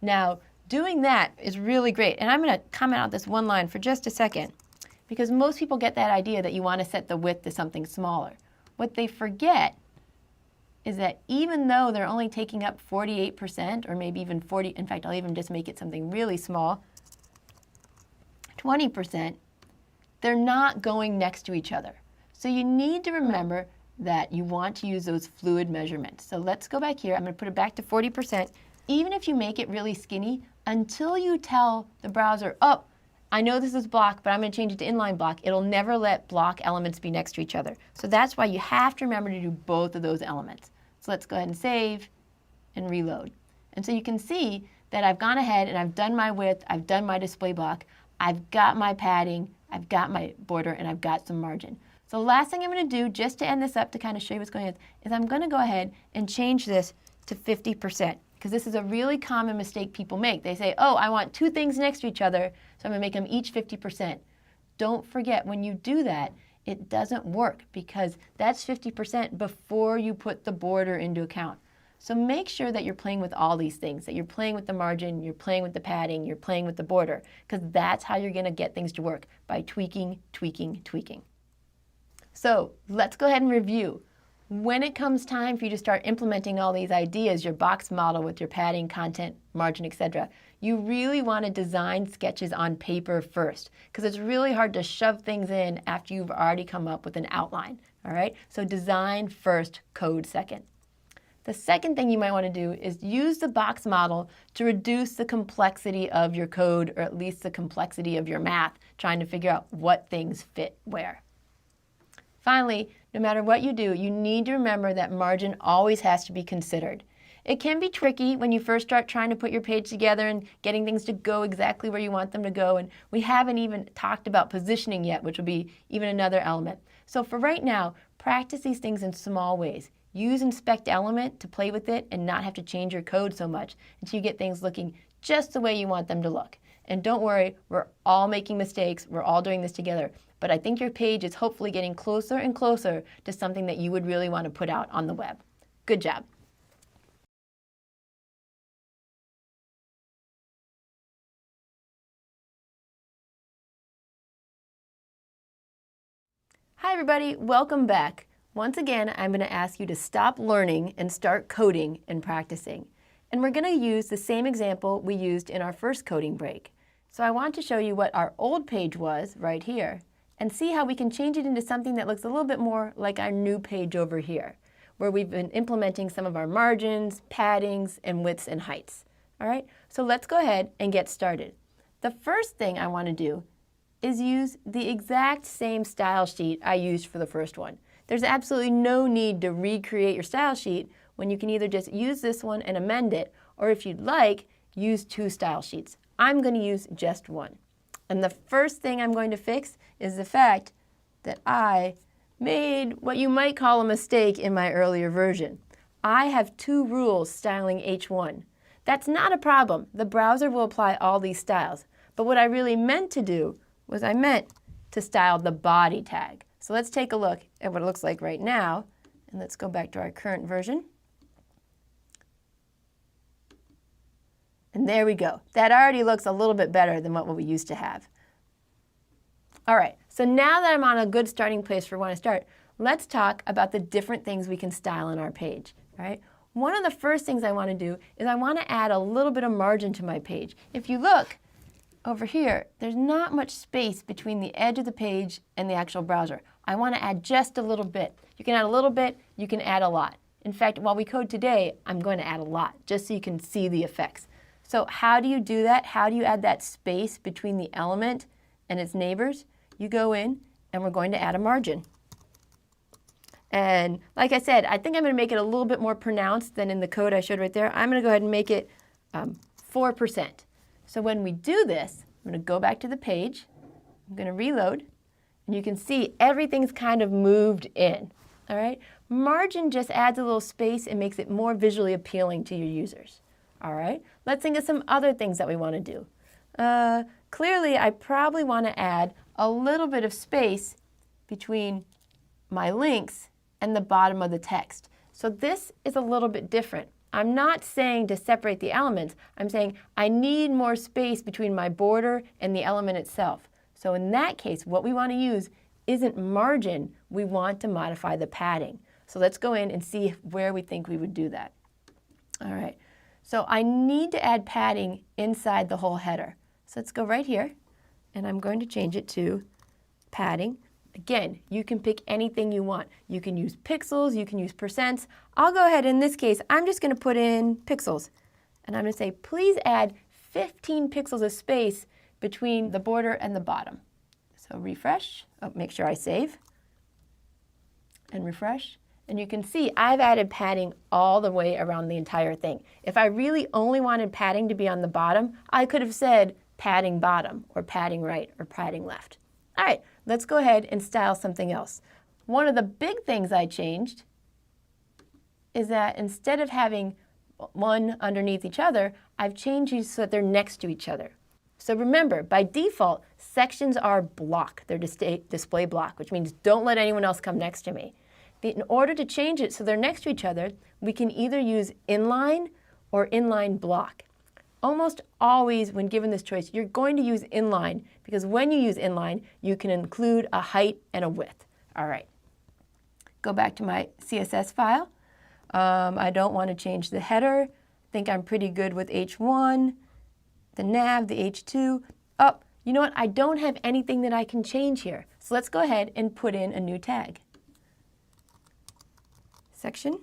Now, doing that is really great, and I'm going to comment out this one line for just a second, because most people get that idea that you want to set the width to something smaller. What they forget is that even though they're only taking up 48%, or maybe even 40, in fact, I'll even just make it something really small, 20%, they're not going next to each other. So you need to remember that you want to use those fluid measurements. So let's go back here. I'm going to put it back to 40%. Even if you make it really skinny, until you tell the browser, oh, I know this is block, but I'm going to change it to inline block, it'll never let block elements be next to each other. So that's why you have to remember to do both of those elements. So let's go ahead and save and reload. And so you can see that I've gone ahead and I've done my width, I've done my display block, I've got my padding, I've got my border, and I've got some margin. So the last thing I'm going to do, just to end this up to kind of show you what's going on, is I'm going to go ahead and change this to 50%. Because this is a really common mistake people make. They say, oh, I want two things next to each other, so I'm going to make them each 50%. Don't forget, when you do that, it doesn't work because that's 50% before you put the border into account. So make sure that you're playing with all these things, that you're playing with the margin, you're playing with the padding, you're playing with the border, because that's how you're going to get things to work, by tweaking, tweaking, tweaking. So let's go ahead and review. When it comes time for you to start implementing all these ideas, your box model with your padding, content, margin, etc., you really want to design sketches on paper first, because it's really hard to shove things in after you've already come up with an outline. All right? So design first, code second. The second thing you might want to do is use the box model to reduce the complexity of your code, or at least the complexity of your math, trying to figure out what things fit where. Finally, no matter what you do, you need to remember that margin always has to be considered. It can be tricky when you first start trying to put your page together and getting things to go exactly where you want them to go, and we haven't even talked about positioning yet, which will be even another element. So for right now, practice these things in small ways. Use inspect element to play with it and not have to change your code so much until you get things looking just the way you want them to look. And don't worry, we're all making mistakes, we're all doing this together. But I think your page is hopefully getting closer and closer to something that you would really want to put out on the web. Good job. Hi everybody, welcome back. Once again, I'm going to ask you to stop learning and start coding and practicing. And we're going to use the same example we used in our first coding break. So I want to show you what our old page was right here, and see how we can change it into something that looks a little bit more like our new page over here, where we've been implementing some of our margins, paddings, and widths and heights. All right, so let's go ahead and get started. The first thing I want to do is use the exact same style sheet I used for the first one. There's absolutely no need to recreate your style sheet when you can either just use this one and amend it, or if you'd like, use 2 style sheets. I'm going to use just one. And the first thing I'm going to fix is the fact that I made what you might call a mistake in my earlier version. I have 2 rules styling H1. That's not a problem. The browser will apply all these styles. But what I really meant to do was I meant to style the body tag. So let's take a look at what it looks like right now. And let's go back to our current version. And there we go. That already looks a little bit better than what we used to have. All right, so now that I'm on a good starting place for when I start, let's talk about the different things we can style on our page. All right? One of the first things I want to do is I want to add a little bit of margin to my page. If you look over here, there's not much space between the edge of the page and the actual browser. I want to add just a little bit. You can add a little bit, you can add a lot. In fact, while we code today, I'm going to add a lot, just so you can see the effects. So how do you do that? How do you add that space between the element and its neighbors? You go in, and we're going to add a margin. And like I said, I think I'm going to make it a little bit more pronounced than in the code I showed right there. I'm going to go ahead and make it 4%. So when we do this, I'm going to go back to the page. I'm going to reload. And you can see everything's kind of moved in. All right? Margin just adds a little space and makes it more visually appealing to your users. All right? Let's think of some other things that we want to do. Clearly, I probably want to add a little bit of space between my links and the bottom of the text. So this is a little bit different. I'm not saying to separate the elements. I'm saying I need more space between my border and the element itself. So in that case, what we want to use isn't margin. We want to modify the padding. So let's go in and see where we think we would do that. All right. So I need to add padding inside the whole header. So let's go right here, and I'm going to change it to padding. Again, you can pick anything you want. You can use pixels, you can use percents. I'll go ahead, in this case, I'm just going to put in pixels. And I'm going to say, please add 15 pixels of space between the border and the bottom. So refresh, make sure I save, and refresh. And you can see I've added padding all the way around the entire thing. If I really only wanted padding to be on the bottom, I could have said padding bottom, or padding right, or padding left. All right, let's go ahead and style something else. One of the big things I changed is that instead of having one underneath each other, I've changed these so that they're next to each other. So remember, by default, sections are block. They're display block, which means don't let anyone else come next to me. In order to change it so they're next to each other, we can either use inline or inline block. Almost always, when given this choice, you're going to use inline, because when you use inline, you can include a height and a width. All right. Go back to my CSS file. I don't want to change the header. I think I'm pretty good with H1, the nav, the H2. Oh, you know what? I don't have anything that I can change here. So let's go ahead and put in a new tag. Section.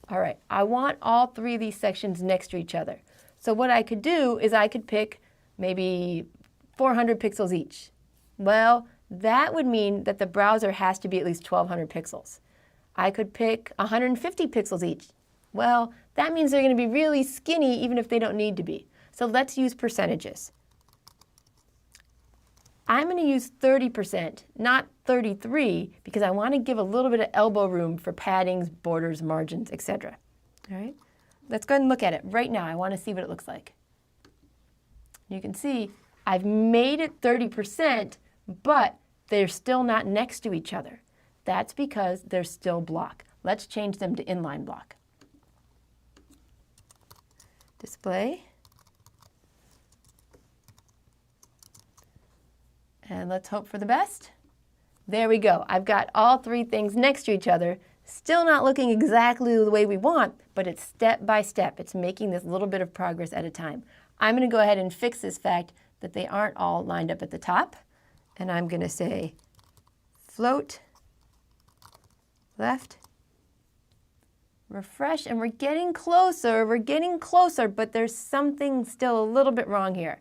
All right, I want all 3 of these sections next to each other. So what I could do is I could pick maybe 400 pixels each. Well, that would mean that the browser has to be at least 1,200 pixels. I could pick 150 pixels each. Well, that means they're going to be really skinny even if they don't need to be. So let's use percentages. I'm going to use 30%, not 33, because I want to give a little bit of elbow room for paddings, borders, margins, etc. All right? Let's go ahead and look at it right now. I want to see what it looks like. You can see I've made it 30%, but they're still not next to each other. That's because they're still block. Let's change them to inline block. Display. And let's hope for the best. There we go. I've got all 3 things next to each other. Still not looking exactly the way we want, but it's step by step. It's making this little bit of progress at a time. I'm going to go ahead and fix this fact that they aren't all lined up at the top. And I'm going to say float left, refresh, and we're getting closer, but there's something still a little bit wrong here.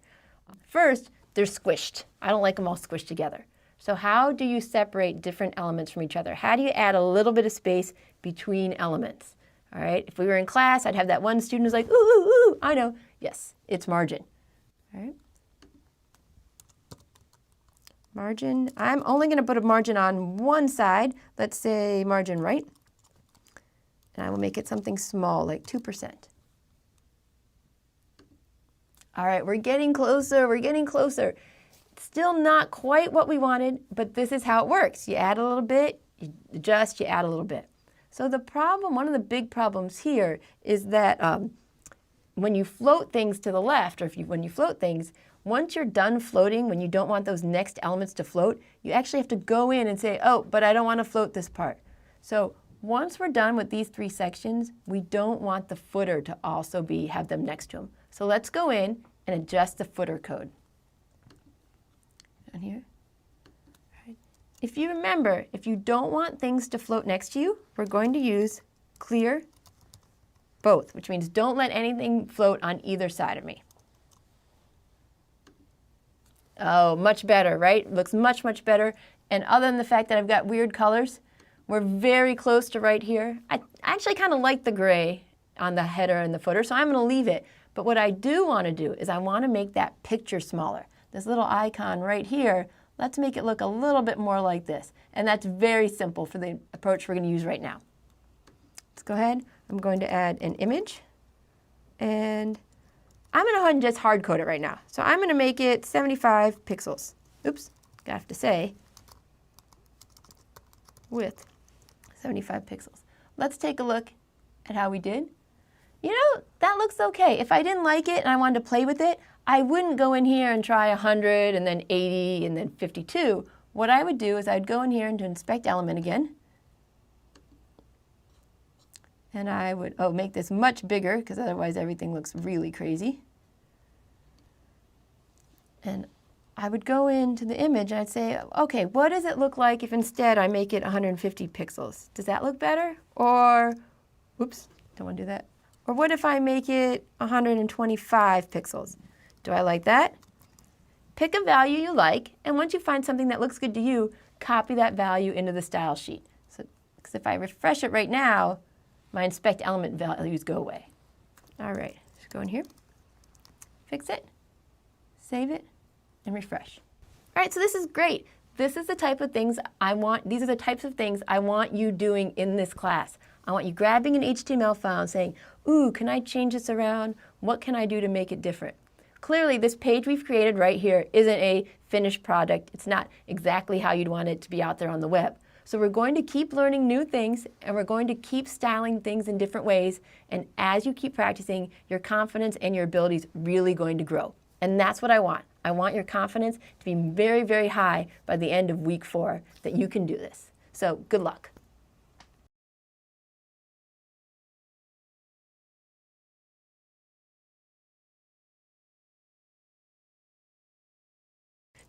First, they're squished. I don't like them all squished together. So how do you separate different elements from each other? How do you add a little bit of space between elements? All right, if we were in class, I'd have that one student who's like, ooh, ooh, ooh, I know. Yes, it's margin. All right. Margin, I'm only going to put a margin on one side. Let's say margin right. And I will make it something small, like 2%. All right, we're getting closer, we're getting closer. Still not quite what we wanted, but this is how it works. You add a little bit, you adjust, you add a little bit. So the problem, one of the big problems here is that when you float things to the left, or when you float things, once you're done floating, when you don't want those next elements to float, you actually have to go in and say, oh, but I don't want to float this part. So once we're done with these 3 sections, we don't want the footer to also have them next to them. So let's go in and adjust the footer code. Down here. All right. If you remember, if you don't want things to float next to you, we're going to use clear both, which means don't let anything float on either side of me. Oh, much better, right? Looks much, much better. And other than the fact that I've got weird colors, we're very close to right here. I actually kind of like the gray on the header and the footer, so I'm going to leave it. But what I do want to do is I want to make that picture smaller. This little icon right here, let's make it look a little bit more like this. And that's very simple for the approach we're going to use right now. Let's go ahead. I'm going to add an image. And I'm going to go ahead and just hard code it right now. So I'm going to make it 75 pixels. Oops, I have to say width 75 pixels. Let's take a look at how we did. You know, that looks okay. If I didn't like it and I wanted to play with it, I wouldn't go in here and try 100 and then 80 and then 52. What I would do is I'd go in here and inspect element again. And I would, make this much bigger because otherwise everything looks really crazy. And I would go into the image and I'd say, okay, what does it look like if instead I make it 150 pixels? Does that look better? Or, whoops, don't want to do that. Or what if I make it 125 pixels? Do I like that? Pick a value you like, and once you find something that looks good to you, copy that value into the style sheet. So, because if I refresh it right now, my inspect element values go away. All right, just go in here, fix it, save it, and refresh. All right, so this is great. This is the type of things I want, these are the types of things I want you doing in this class. I want you grabbing an HTML file and saying, ooh, can I change this around? What can I do to make it different? Clearly, this page we've created right here isn't a finished product. It's not exactly how you'd want it to be out there on the web. So we're going to keep learning new things, and we're going to keep styling things in different ways. And as you keep practicing, your confidence and your ability is really going to grow. And that's what I want. I want your confidence to be very, very high by the end of week 4 that you can do this. So good luck.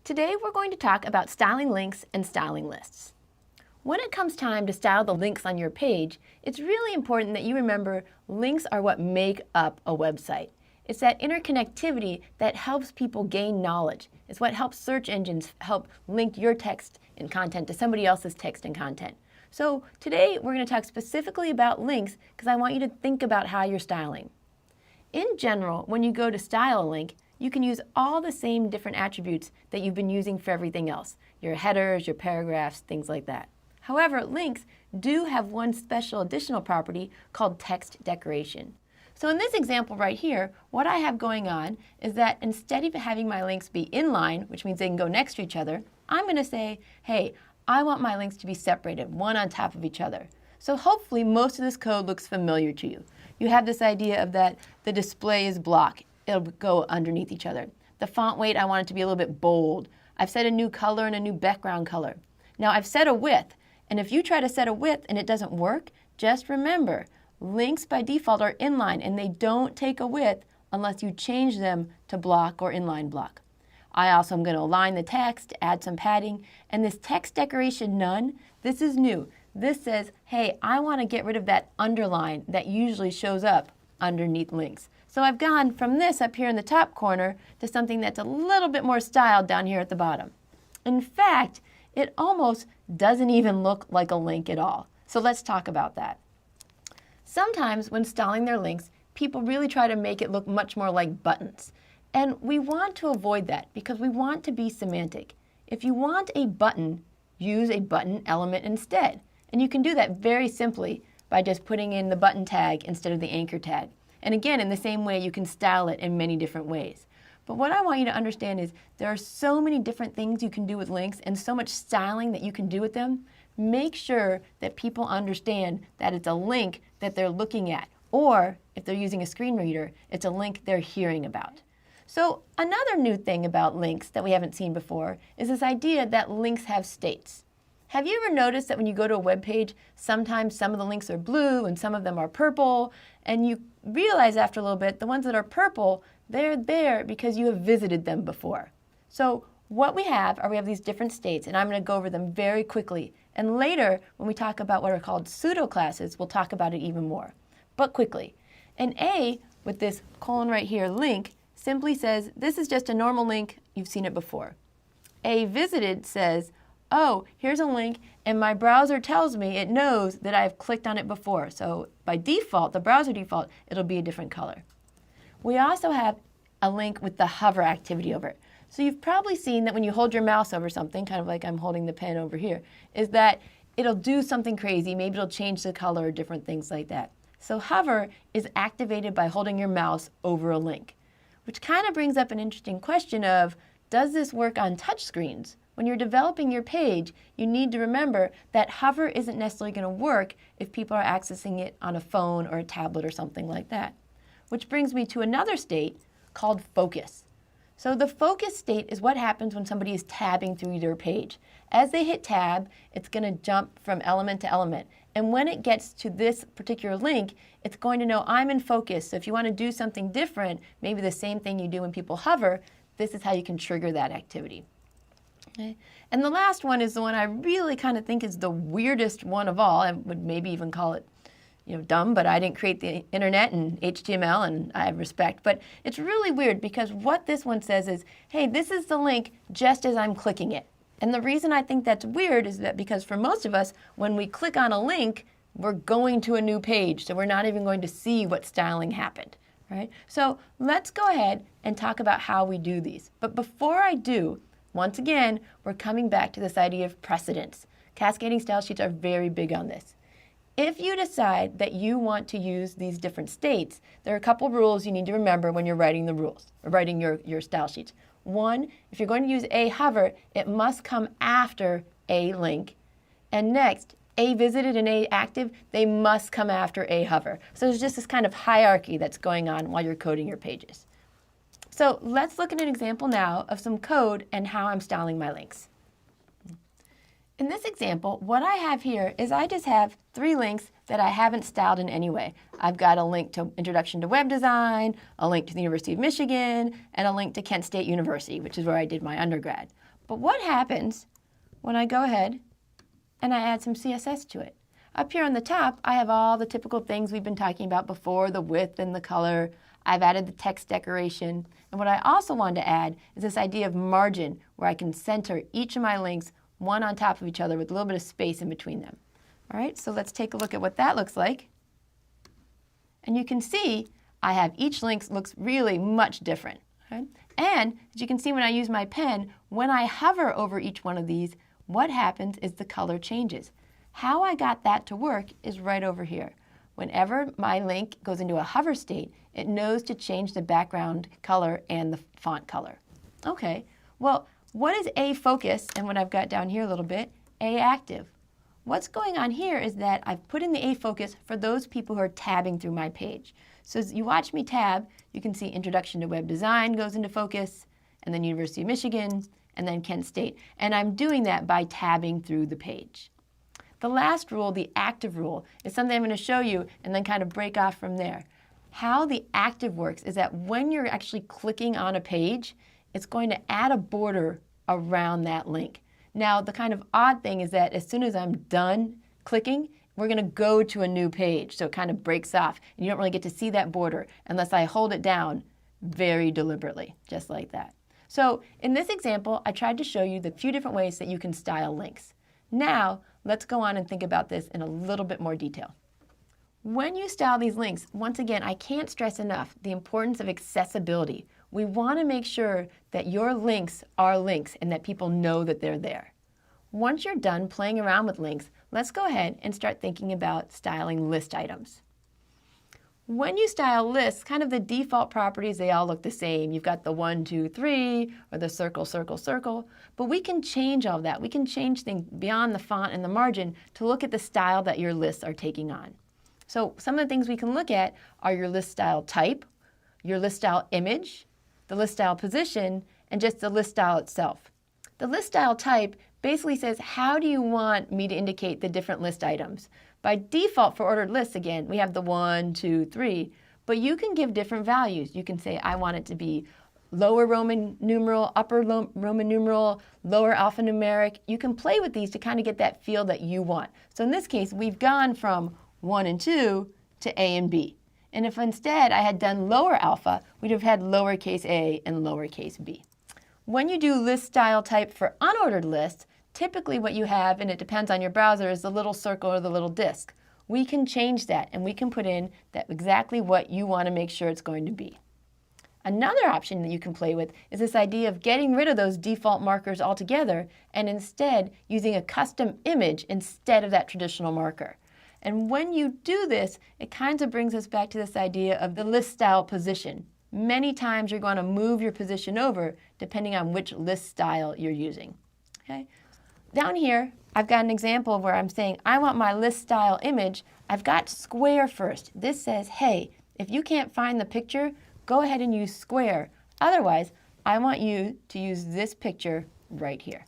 Today we're going to talk about styling links and styling lists. When it comes time to style the links on your page, it's really important that you remember links are what make up a website. It's that interconnectivity that helps people gain knowledge. It's what helps search engines help link your text and content to somebody else's text and content. So today we're going to talk specifically about links because I want you to think about how you're styling. In general, when you go to style a link, you can use all the same different attributes that you've been using for everything else, your headers, your paragraphs, things like that. However, links do have one special additional property called text decoration. So in this example right here, what I have going on is that instead of having my links be inline, which means they can go next to each other, I'm going to say, hey, I want my links to be separated, one on top of each other. So hopefully most of this code looks familiar to you. You have this idea of that the display is block. It'll go underneath each other. The font weight, I want it to be a little bit bold. I've set a new color and a new background color. Now I've set a width, and if you try to set a width and it doesn't work, just remember, links by default are inline and they don't take a width unless you change them to block or inline block. I also am going to align the text, add some padding, and this text decoration none, this is new. This says, hey, I want to get rid of that underline that usually shows up underneath links. So I've gone from this up here in the top corner to something that's a little bit more styled down here at the bottom. In fact, it almost doesn't even look like a link at all. So let's talk about that. Sometimes when styling their links, people really try to make it look much more like buttons. And we want to avoid that because we want to be semantic. If you want a button, use a button element instead. And you can do that very simply by just putting in the button tag instead of the anchor tag. And again, in the same way, you can style it in many different ways. But what I want you to understand is there are so many different things you can do with links and so much styling that you can do with them. Make sure that people understand that it's a link that they're looking at, or if they're using a screen reader, it's a link they're hearing about. So another new thing about links that we haven't seen before is this idea that links have states. Have you ever noticed that when you go to a web page, sometimes some of the links are blue and some of them are purple, and you realize after a little bit the ones that are purple, they're there because you have visited them before. So what we have these different states, and I'm going to go over them very quickly. And later, when we talk about what are called pseudo classes, we'll talk about it even more. But quickly, an A with this colon right here, link, simply says, this is just a normal link, you've seen it before. A visited says, oh, here's a link, and my browser tells me it knows that I've clicked on it before. So by default, the browser default, it'll be a different color. We also have a link with the hover activity over it. So you've probably seen that when you hold your mouse over something, kind of like I'm holding the pen over here, is that it'll do something crazy. Maybe it'll change the color or different things like that. So hover is activated by holding your mouse over a link, which kind of brings up an interesting question of, does this work on touch screens? When you're developing your page, you need to remember that hover isn't necessarily going to work if people are accessing it on a phone or a tablet or something like that. Which brings me to another state called focus. So the focus state is what happens when somebody is tabbing through their page. As they hit tab, it's going to jump from element to element. And when it gets to this particular link, it's going to know I'm in focus. So if you want to do something different, maybe the same thing you do when people hover, this is how you can trigger that activity. Okay. And the last one is the one I really kind of think is the weirdest one of all. I would maybe even call it, dumb, but I didn't create the internet and HTML, and I have respect. But it's really weird because what this one says is, hey, this is the link just as I'm clicking it. And the reason I think that's weird is that because for most of us, when we click on a link, we're going to a new page, so we're not even going to see what styling happened, right? So let's go ahead and talk about how we do these. But before I do, once again, we're coming back to this idea of precedence. Cascading style sheets are very big on this. If you decide that you want to use these different states, there are a couple rules you need to remember when you're writing the rules, or writing your style sheets. One, if you're going to use a hover, it must come after a link. And next, a visited and a active, they must come after a hover. So there's just this kind of hierarchy that's going on while you're coding your pages. So let's look at an example now of some code and how I'm styling my links. In this example, what I have here is I just have 3 links that I haven't styled in any way. I've got a link to Introduction to Web Design, a link to the University of Michigan, and a link to Kent State University, which is where I did my undergrad. But what happens when I go ahead and I add some CSS to it? Up here on the top, I have all the typical things we've been talking about before, the width and the color. I've added the text decoration. And what I also wanted to add is this idea of margin, where I can center each of my links one on top of each other with a little bit of space in between them. All right, so let's take a look at what that looks like. And you can see I have each link looks really much different. Okay? And as you can see when I use my pen, when I hover over each one of these, what happens is the color changes. How I got that to work is right over here. Whenever my link goes into a hover state, it knows to change the background color and the font color. Okay, well, what is a focus? And what I've got down here a little bit, a active. What's going on here is that I've put in the a focus for those people who are tabbing through my page. So as you watch me tab, you can see Introduction to Web Design goes into focus, and then University of Michigan, and then Kent State. And I'm doing that by tabbing through the page. The last rule, the active rule, is something I'm going to show you and then kind of break off from there. How the active works is that when you're actually clicking on a page, it's going to add a border around that link. Now, the kind of odd thing is that as soon as I'm done clicking, we're going to go to a new page. So it kind of breaks off. And you don't really get to see that border unless I hold it down very deliberately, just like that. So in this example, I tried to show you the few different ways that you can style links. Now, let's go on and think about this in a little bit more detail. When you style these links, once again, I can't stress enough the importance of accessibility. We want to make sure that your links are links and that people know that they're there. Once you're done playing around with links, let's go ahead and start thinking about styling list items. When you style lists, kind of the default properties, they all look the same. You've got the 1, 2, 3, or the circle, circle, circle, but we can change all that. We can change things beyond the font and the margin to look at the style that your lists are taking on. So some of the things we can look at are your list style type, your list style image, the list style position, and just the list style itself. The list style type basically says, how do you want me to indicate the different list items? By default for ordered lists, again, we have the 1, 2, 3, but you can give different values. You can say, I want it to be lower Roman numeral, upper Roman numeral, lower alphanumeric. You can play with these to kind of get that feel that you want. So in this case, we've gone from 1 and 2 to A and B. And if instead I had done lower alpha, we'd have had lowercase a and lowercase b. When you do list style type for unordered lists, typically what you have, and it depends on your browser, is the little circle or the little disk. We can change that and we can put in that exactly what you want to make sure it's going to be. Another option that you can play with is this idea of getting rid of those default markers altogether and instead using a custom image instead of that traditional marker. And when you do this, it kind of brings us back to this idea of the list style position. Many times you're going to move your position over depending on which list style you're using. Okay? Down here, I've got an example where I'm saying I want my list style image. I've got square first. This says, hey, if you can't find the picture, go ahead and use square. Otherwise, I want you to use this picture right here.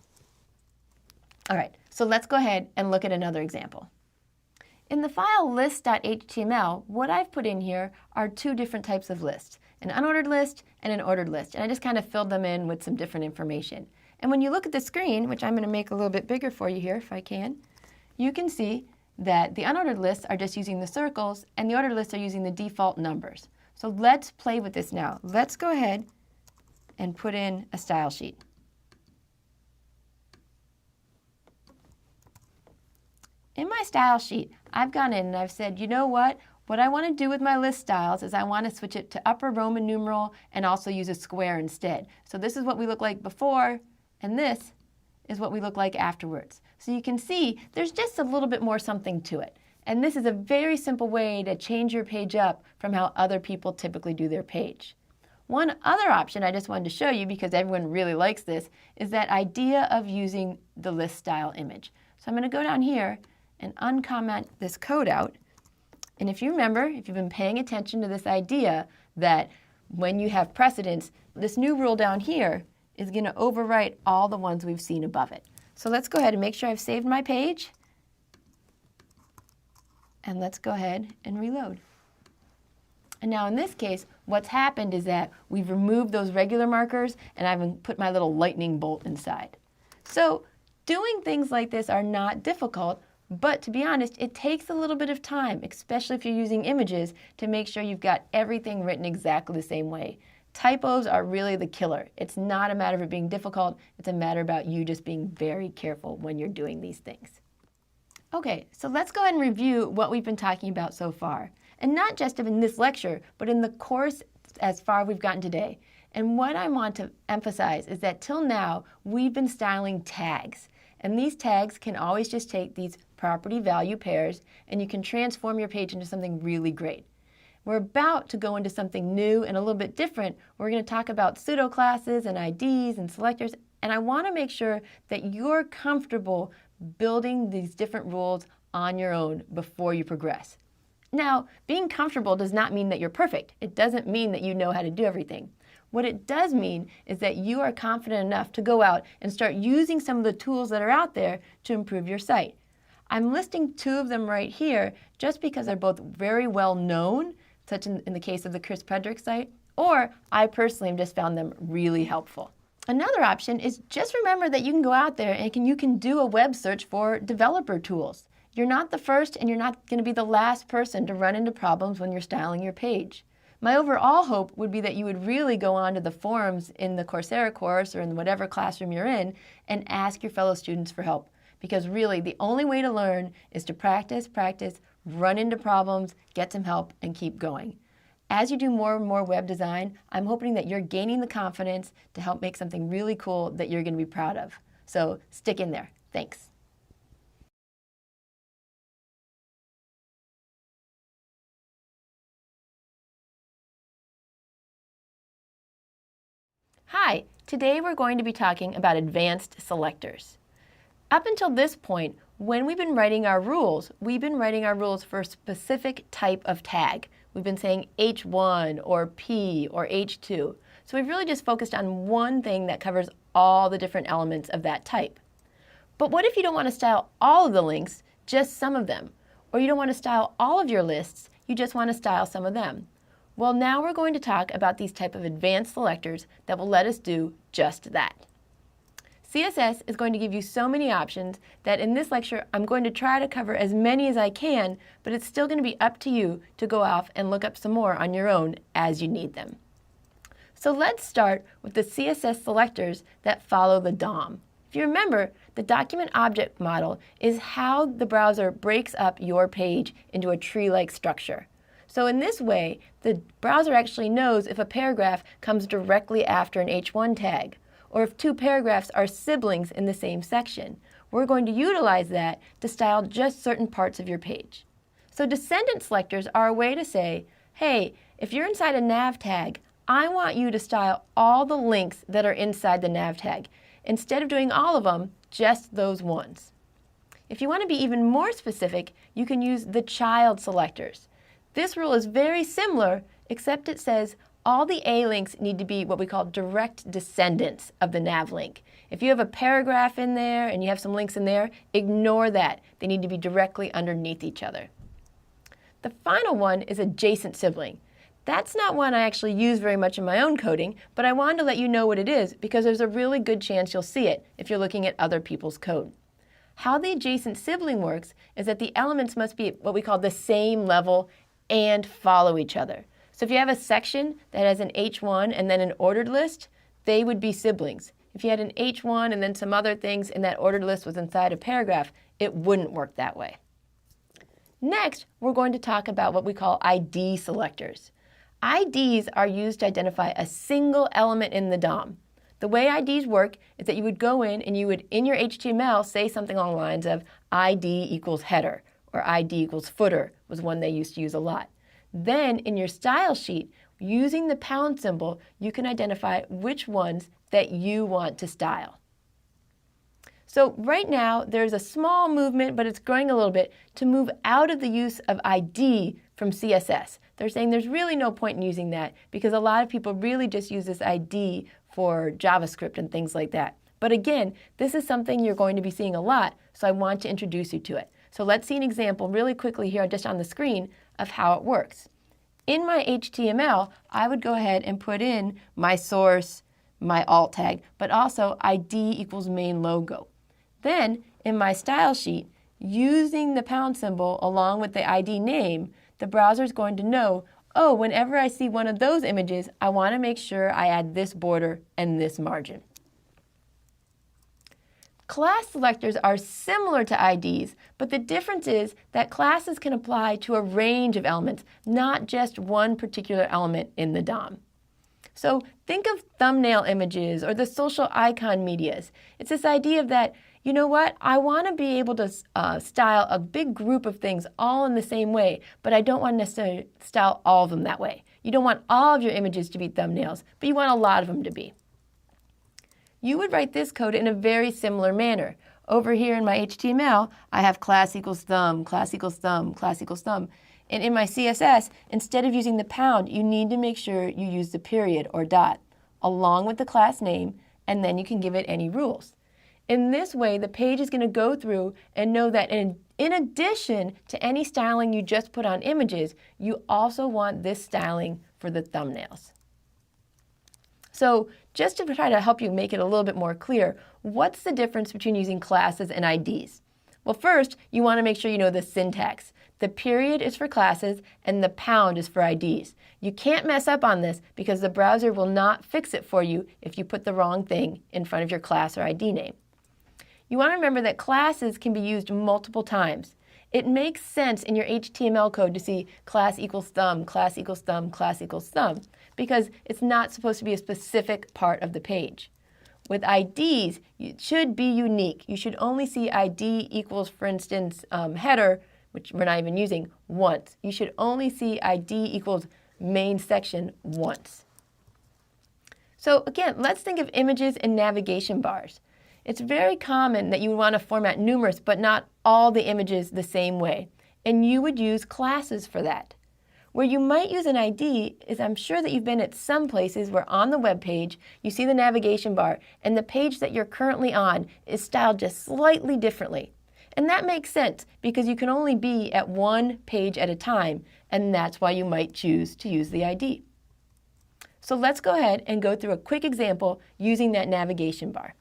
All right, so let's go ahead and look at another example. In the file list.html, what I've put in here are two different types of lists, an unordered list and an ordered list. And I just kind of filled them in with some different information. And when you look at the screen, which I'm going to make a little bit bigger for you here if I can, you can see that the unordered lists are just using the circles and the ordered lists are using the default numbers. So let's play with this now. Let's go ahead and put in a style sheet. In my style sheet, I've gone in and I've said, you know what? What I want to do with my list styles is I want to switch it to upper Roman numeral and also use a square instead. So this is what we look like before, and this is what we look like afterwards. So you can see there's just a little bit more something to it. And this is a very simple way to change your page up from how other people typically do their page. One other option I just wanted to show you, because everyone really likes this, is that idea of using the list style image. So I'm going to go down here and uncomment this code out. And if you remember, if you've been paying attention to this idea that when you have precedence, this new rule down here is going to overwrite all the ones we've seen above it. So let's go ahead and make sure I've saved my page. And let's go ahead and reload. And now in this case, what's happened is that we've removed those regular markers and I've put my little lightning bolt inside. So doing things like this are not difficult, but to be honest, it takes a little bit of time, especially if you're using images, to make sure you've got everything written exactly the same way. Typos are really the killer. It's not a matter of it being difficult, it's a matter about you just being very careful when you're doing these things. Okay, so let's go ahead and review what we've been talking about so far. And not just in this lecture, but in the course as far as we've gotten today. And what I want to emphasize is that till now, we've been styling tags. And these tags can always just take these property value pairs and you can transform your page into something really great. We're about to go into something new and a little bit different. We're going to talk about pseudo classes and IDs and selectors, and I want to make sure that you're comfortable building these different rules on your own before you progress. Now, being comfortable does not mean that you're perfect. It doesn't mean that you know how to do everything. What it does mean is that you are confident enough to go out and start using some of the tools that are out there to improve your site. I'm listing two of them right here just because they're both very well known, such in the case of the Chris Predrick site, or I personally have just found them really helpful. Another option is just remember that you can go out there and you can do a web search for developer tools. You're not the first and you're not going to be the last person to run into problems when you're styling your page. My overall hope would be that you would really go onto the forums in the Coursera course or in whatever classroom you're in and ask your fellow students for help. Because really, the only way to learn is to practice, practice, run into problems, get some help, and keep going. As you do more and more web design, I'm hoping that you're gaining the confidence to help make something really cool that you're going to be proud of. So stick in there. Thanks. Hi, today we're going to be talking about advanced selectors. Up until this point, when we've been writing our rules, we've been writing our rules for a specific type of tag. We've been saying H1 or P or H2. So we've really just focused on one thing that covers all the different elements of that type. But what if you don't want to style all of the links, just some of them? Or you don't want to style all of your lists, you just want to style some of them? Well, now we're going to talk about these type of advanced selectors that will let us do just that. CSS is going to give you so many options that in this lecture I'm going to try to cover as many as I can, but it's still going to be up to you to go off and look up some more on your own as you need them. So let's start with the CSS selectors that follow the DOM. If you remember, the document object model is how the browser breaks up your page into a tree-like structure. So in this way, the browser actually knows if a paragraph comes directly after an H1 tag, or if two paragraphs are siblings in the same section. We're going to utilize that to style just certain parts of your page. So descendant selectors are a way to say, hey, if you're inside a nav tag, I want you to style all the links that are inside the nav tag. Instead of doing all of them, just those ones. If you want to be even more specific, you can use the child selectors. This rule is very similar, except it says all the A links need to be what we call direct descendants of the nav link. If you have a paragraph in there and you have some links in there, ignore that. They need to be directly underneath each other. The final one is adjacent sibling. That's not one I actually use very much in my own coding, but I wanted to let you know what it is because there's a really good chance you'll see it if you're looking at other people's code. How the adjacent sibling works is that the elements must be what we call the same level and follow each other. So if you have a section that has an H1 and then an ordered list, they would be siblings. If you had an H1 and then some other things and that ordered list was inside a paragraph, it wouldn't work that way. Next, we're going to talk about what we call ID selectors. IDs are used to identify a single element in the DOM. The way IDs work is that you would go in and you would, in your HTML, say something along the lines of ID equals header, or ID equals footer was one they used to use a lot. Then in your style sheet, using the pound symbol, you can identify which ones that you want to style. So right now, there's a small movement, but it's growing a little bit, to move out of the use of ID from CSS. They're saying there's really no point in using that because a lot of people really just use this ID for JavaScript and things like that. But again, this is something you're going to be seeing a lot, so I want to introduce you to it. So let's see an example really quickly here just on the screen of how it works. In my HTML, I would go ahead and put in my source, my alt tag, but also ID equals main logo. Then in my style sheet, using the pound symbol along with the ID name, the browser is going to know, oh, whenever I see one of those images, I want to make sure I add this border and this margin. Class selectors are similar to IDs, but the difference is that classes can apply to a range of elements, not just one particular element in the DOM. So think of thumbnail images or the social icon medias. It's this idea of that, you know what, I want to be able to style a big group of things all in the same way, but I don't want to necessarily style all of them that way. You don't want all of your images to be thumbnails, but you want a lot of them to be. You would write this code in a very similar manner. Over here in my HTML, I have class equals thumb, class equals thumb, class equals thumb. And in my CSS, instead of using the pound, you need to make sure you use the period or dot along with the class name, and then you can give it any rules. In this way, the page is going to go through and know that in addition to any styling you just put on images, you also want this styling for the thumbnails. So just to try to help you make it a little bit more clear, what's the difference between using classes and IDs? Well, first, you want to make sure you know the syntax. The period is for classes and the pound is for IDs. You can't mess up on this because the browser will not fix it for you if you put the wrong thing in front of your class or ID name. You want to remember that classes can be used multiple times. It makes sense in your HTML code to see class equals thumb, class equals thumb, class equals thumb, because it's not supposed to be a specific part of the page. With IDs, it should be unique. You should only see ID equals, for instance, header, which we're not even using, once. You should only see ID equals main section once. So again, let's think of images and navigation bars. It's very common that you would want to format numerous, but not all the images the same way. And you would use classes for that. Where you might use an ID is I'm sure that you've been at some places where on the web page, you see the navigation bar, and the page that you're currently on is styled just slightly differently. And that makes sense because you can only be at one page at a time, and that's why you might choose to use the ID. So let's go ahead and go through a quick example using that navigation bar.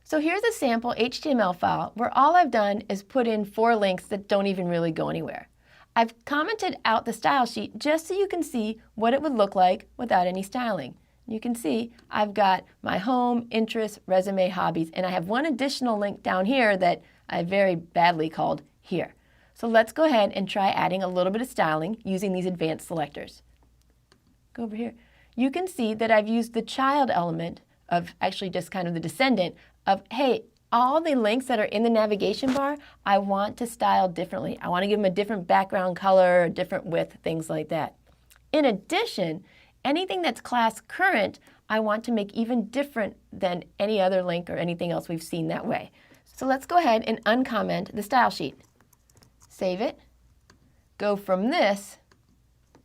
So here's a sample HTML file where all I've done is put in 4 links that don't even really go anywhere. I've commented out the style sheet just so you can see what it would look like without any styling. You can see I've got my home, interests, resume, hobbies, and I have one additional link down here that I very badly called here. So let's go ahead and try adding a little bit of styling using these advanced selectors. Go over here. You can see that I've used the child element of actually just kind of the descendant of, hey, all the links that are in the navigation bar, I want to style differently. I want to give them a different background color, a different width, things like that. In addition, anything that's class current, I want to make even different than any other link or anything else we've seen that way. So let's go ahead and uncomment the style sheet. Save it. Go from this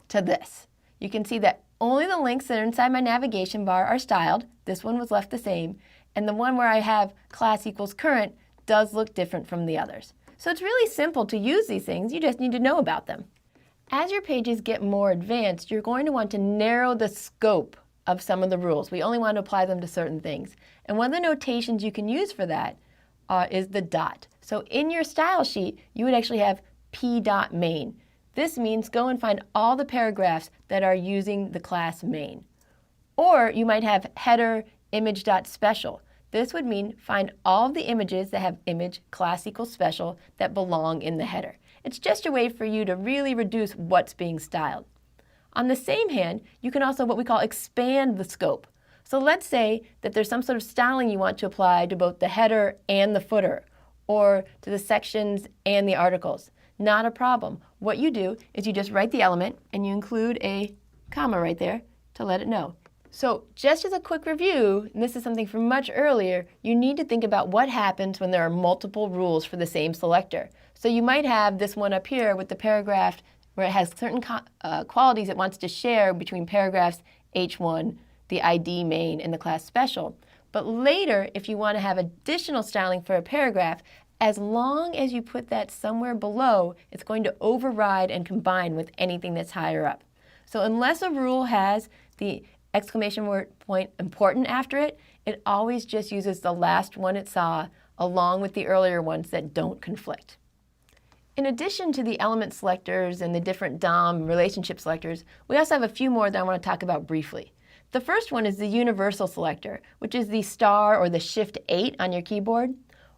to this. You can see that only the links that are inside my navigation bar are styled. This one was left the same. And the one where I have class equals current does look different from the others. So it's really simple to use these things. You just need to know about them. As your pages get more advanced, you're going to want to narrow the scope of some of the rules. We only want to apply them to certain things. And one of the notations you can use for that is the dot. So in your style sheet, you would actually have p.main. This means go and find all the paragraphs that are using the class main. Or you might have header image.special. This would mean find all of the images that have image class equals special that belong in the header. It's just a way for you to really reduce what's being styled. On the same hand, you can also what we call expand the scope. So let's say that there's some sort of styling you want to apply to both the header and the footer, or to the sections and the articles. Not a problem. What you do is you just write the element and you include a comma right there to let it know. So just as a quick review, and this is something from much earlier, you need to think about what happens when there are multiple rules for the same selector. So you might have this one up here with the paragraph where it has certain qualities it wants to share between paragraphs H1, the ID main, and the class special. But later, if you want to have additional styling for a paragraph, as long as you put that somewhere below, it's going to override and combine with anything that's higher up. So unless a rule has the exclamation point important after it, it always just uses the last one it saw along with the earlier ones that don't conflict. In addition to the element selectors and the different DOM relationship selectors, we also have a few more that I want to talk about briefly. The first one is the universal selector, which is the star or the Shift 8 on your keyboard.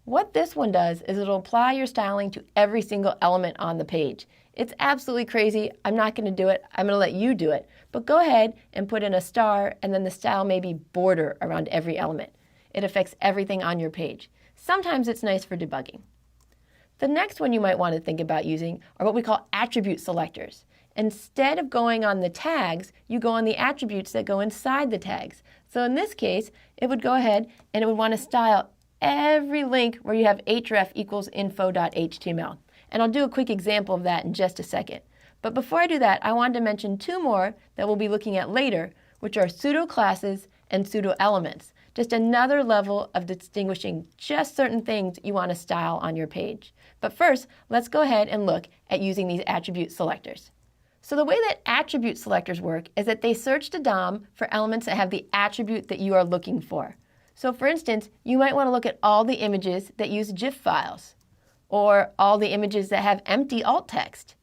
What this one does is it'll apply your styling to every single element on the page. It's absolutely crazy. I'm not going to do it. I'm going to let you do it. But go ahead and put in a star, and then the style may be border around every element. It affects everything on your page. Sometimes it's nice for debugging. The next one you might want to think about using are what we call attribute selectors. Instead of going on the tags, you go on the attributes that go inside the tags. So in this case, it would go ahead and it would want to style every link where you have href equals info.html. And I'll do a quick example of that in just a second. But before I do that, I wanted to mention 2 more that we'll be looking at later, which are pseudo classes and pseudo elements. Just another level of distinguishing just certain things you want to style on your page. But first, let's go ahead and look at using these attribute selectors. So the way that attribute selectors work is that they search the DOM for elements that have the attribute that you are looking for. So for instance, you might want to look at all the images that use GIF files, or all the images that have empty alt text,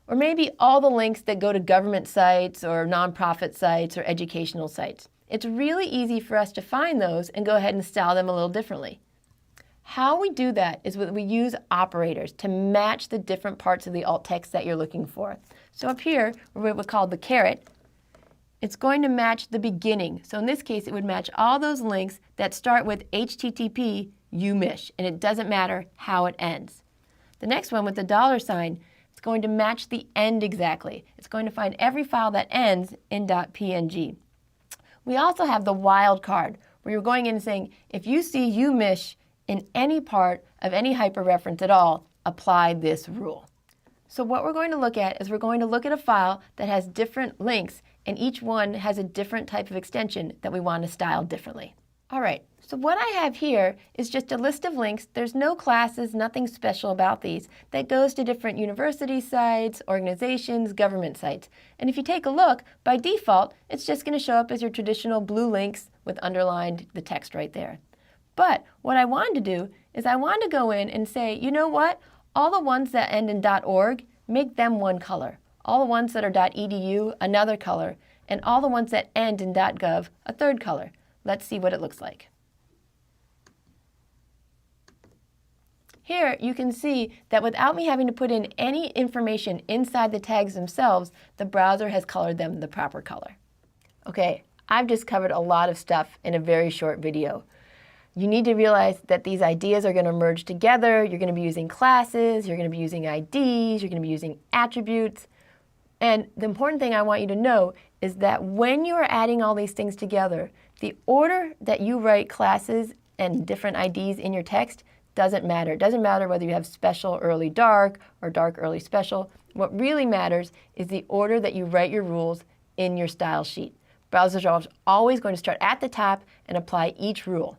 or maybe all the links that go to government sites or nonprofit sites or educational sites. It's really easy for us to find those and go ahead and style them a little differently. How we do that is we use operators to match the different parts of the alt text that you're looking for. So up here, what we call the caret, it's going to match the beginning. So in this case, it would match all those links that start with HTTP umish, and it doesn't matter how it ends. The next one with the $sign, it's going to match the end exactly. It's going to find every file that ends in .png. We also have the wildcard, where you're going in and saying, if you see umish in any part of any hyperreference at all, apply this rule. So what we're going to look at is we're going to look at a file that has different links, and each one has a different type of extension that we want to style differently. All right, so what I have here is just a list of links. There's no classes, nothing special about these, that goes to different university sites, organizations, government sites. And if you take a look, by default, it's just going to show up as your traditional blue links with underlined the text right there. But what I wanted to do is I wanted to go in and say, you know what? All the ones that end in .org, make them one color. All the ones that are .edu, another color. And all the ones that end in .gov, a third color. Let's see what it looks like. Here you can see that without me having to put in any information inside the tags themselves, the browser has colored them the proper color. Okay, I've just covered a lot of stuff in a very short video. You need to realize that these ideas are going to merge together. You're going to be using classes, you're going to be using IDs, you're going to be using attributes. And the important thing I want you to know is that when you are adding all these things together, the order that you write classes and different IDs in your text doesn't matter. It doesn't matter whether you have special early dark or dark early special. What really matters is the order that you write your rules in your style sheet. Browsers are always going to start at the top and apply each rule.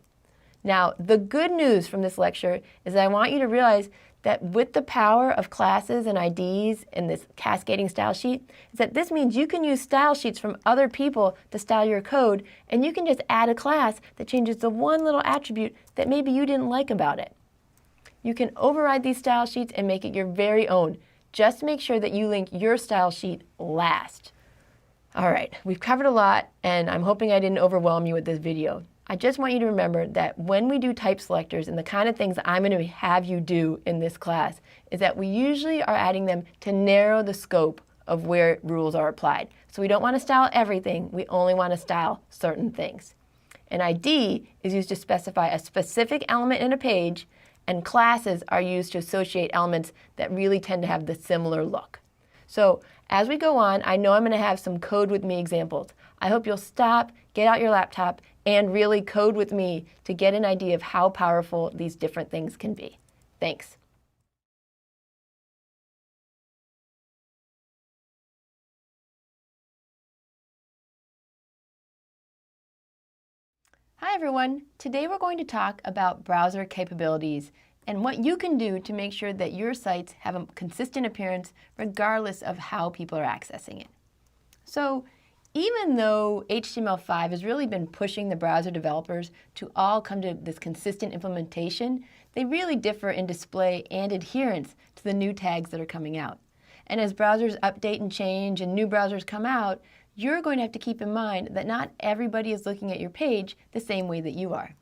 Now, the good news from this lecture is that I want you to realize that with the power of classes and IDs in this cascading style sheet, is that this means you can use style sheets from other people to style your code, and you can just add a class that changes the one little attribute that maybe you didn't like about it. You can override these style sheets and make it your very own. Just make sure that you link your style sheet last. All right, we've covered a lot, and I'm hoping I didn't overwhelm you with this video. I just want you to remember that when we do type selectors and the kind of things I'm going to have you do in this class is that we usually are adding them to narrow the scope of where rules are applied. So we don't want to style everything, we only want to style certain things. An ID is used to specify a specific element in a page, and classes are used to associate elements that really tend to have the similar look. So as we go on, I know I'm going to have some code with me examples. I hope you'll stop, get out your laptop, and really code with me to get an idea of how powerful these different things can be. Thanks. Hi everyone. Today we're going to talk about browser capabilities and what you can do to make sure that your sites have a consistent appearance regardless of how people are accessing it. So, even though HTML5 has really been pushing the browser developers to all come to this consistent implementation, they really differ in display and adherence to the new tags that are coming out. And as browsers update and change and new browsers come out, you're going to have to keep in mind that not everybody is looking at your page the same way that you are.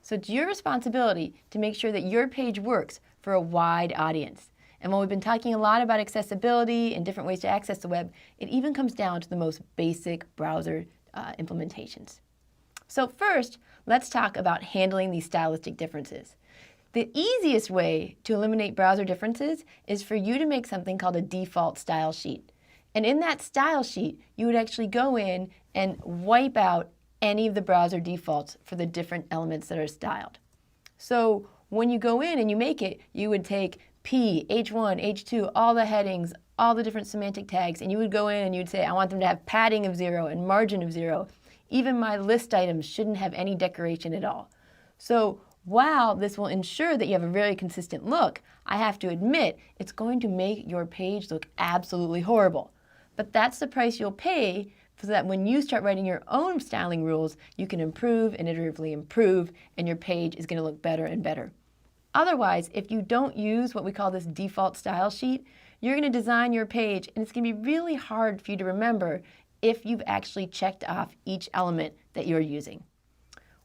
So it's your responsibility to make sure that your page works for a wide audience. And when we've been talking a lot about accessibility and different ways to access the web, it even comes down to the most basic browser implementations. So first, let's talk about handling these stylistic differences. The easiest way to eliminate browser differences is for you to make something called a default style sheet. And in that style sheet, you would actually go in and wipe out any of the browser defaults for the different elements that are styled. So when you go in and you make it, you would take P, H1, H2, all the headings, all the different semantic tags, and you would go in and you'd say, I want them to have padding of 0 and margin of 0. Even my list items shouldn't have any decoration at all. So while this will ensure that you have a very consistent look, I have to admit it's going to make your page look absolutely horrible. But that's the price you'll pay so that when you start writing your own styling rules, you can improve and iteratively improve, and your page is going to look better and better. Otherwise, if you don't use what we call this default style sheet, you're going to design your page, and it's going to be really hard for you to remember if you've actually checked off each element that you're using.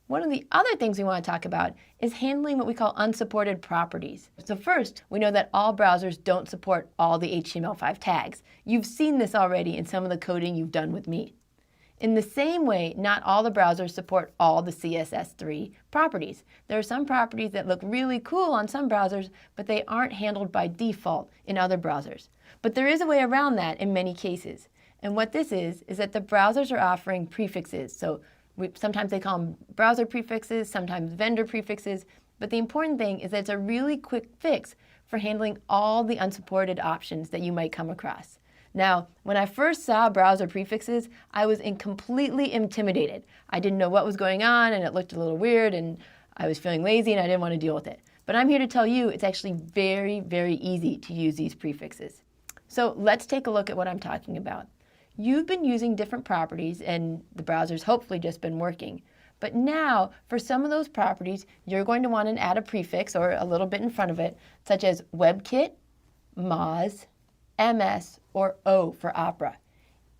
One of the other things we want to talk about is handling what we call unsupported properties. So first, we know that all browsers don't support all the HTML5 tags. You've seen this already in some of the coding you've done with me. In the same way, not all the browsers support all the CSS3 properties. There are some properties that look really cool on some browsers, but they aren't handled by default in other browsers. But there is a way around that in many cases. And what this is that the browsers are offering prefixes. So sometimes they call them browser prefixes, sometimes vendor prefixes, but the important thing is that it's a really quick fix for handling all the unsupported options that you might come across. Now, when I first saw browser prefixes, I was completely intimidated. I didn't know what was going on, and it looked a little weird, and I was feeling lazy, and I didn't want to deal with it. But I'm here to tell you it's actually very, very easy to use these prefixes. So let's take a look at what I'm talking about. You've been using different properties, and the browser's hopefully just been working. But now, for some of those properties, you're going to want to add a prefix or a little bit in front of it, such as WebKit, Moz, MS, or O for Opera.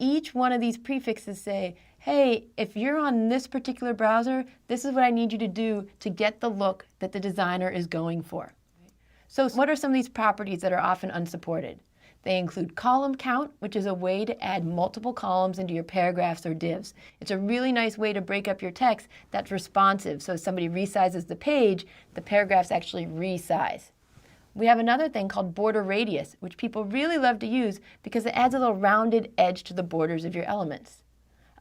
Each one of these prefixes say, hey, if you're on this particular browser, this is what I need you to do to get the look that the designer is going for. So what are some of these properties that are often unsupported? They include column count, which is a way to add multiple columns into your paragraphs or divs. It's a really nice way to break up your text that's responsive. So if somebody resizes the page, the paragraphs actually resize. We have another thing called border radius, which people really love to use because it adds a little rounded edge to the borders of your elements.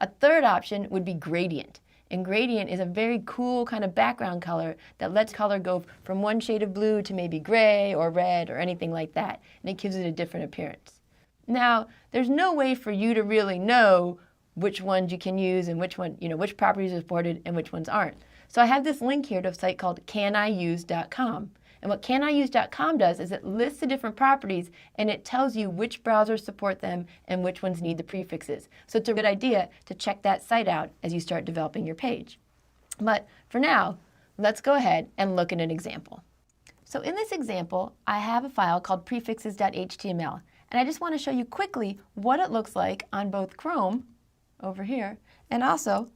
A third option would be gradient. And gradient is a very cool kind of background color that lets color go from one shade of blue to maybe gray or red or anything like that, and it gives it a different appearance. Now, there's no way for you to really know which ones you can use and which properties are supported and which ones aren't. So I have this link here to a site called caniuse.com. And what caniuse.com does is it lists the different properties and it tells you which browsers support them and which ones need the prefixes. So it's a good idea to check that site out as you start developing your page. But for now, let's go ahead and look at an example. So in this example, I have a file called prefixes.html, and I just want to show you quickly what it looks like on both Chrome, over here, and also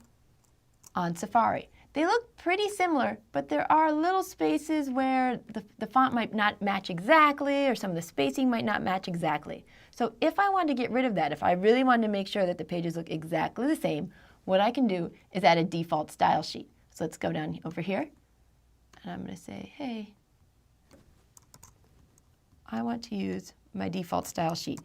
on Safari. They look pretty similar, but there are little spaces where the font might not match exactly, or some of the spacing might not match exactly. So if I wanted to get rid of that, if I really wanted to make sure that the pages look exactly the same, what I can do is add a default style sheet. So let's go down over here, and I'm going to say, hey, I want to use my default style sheet.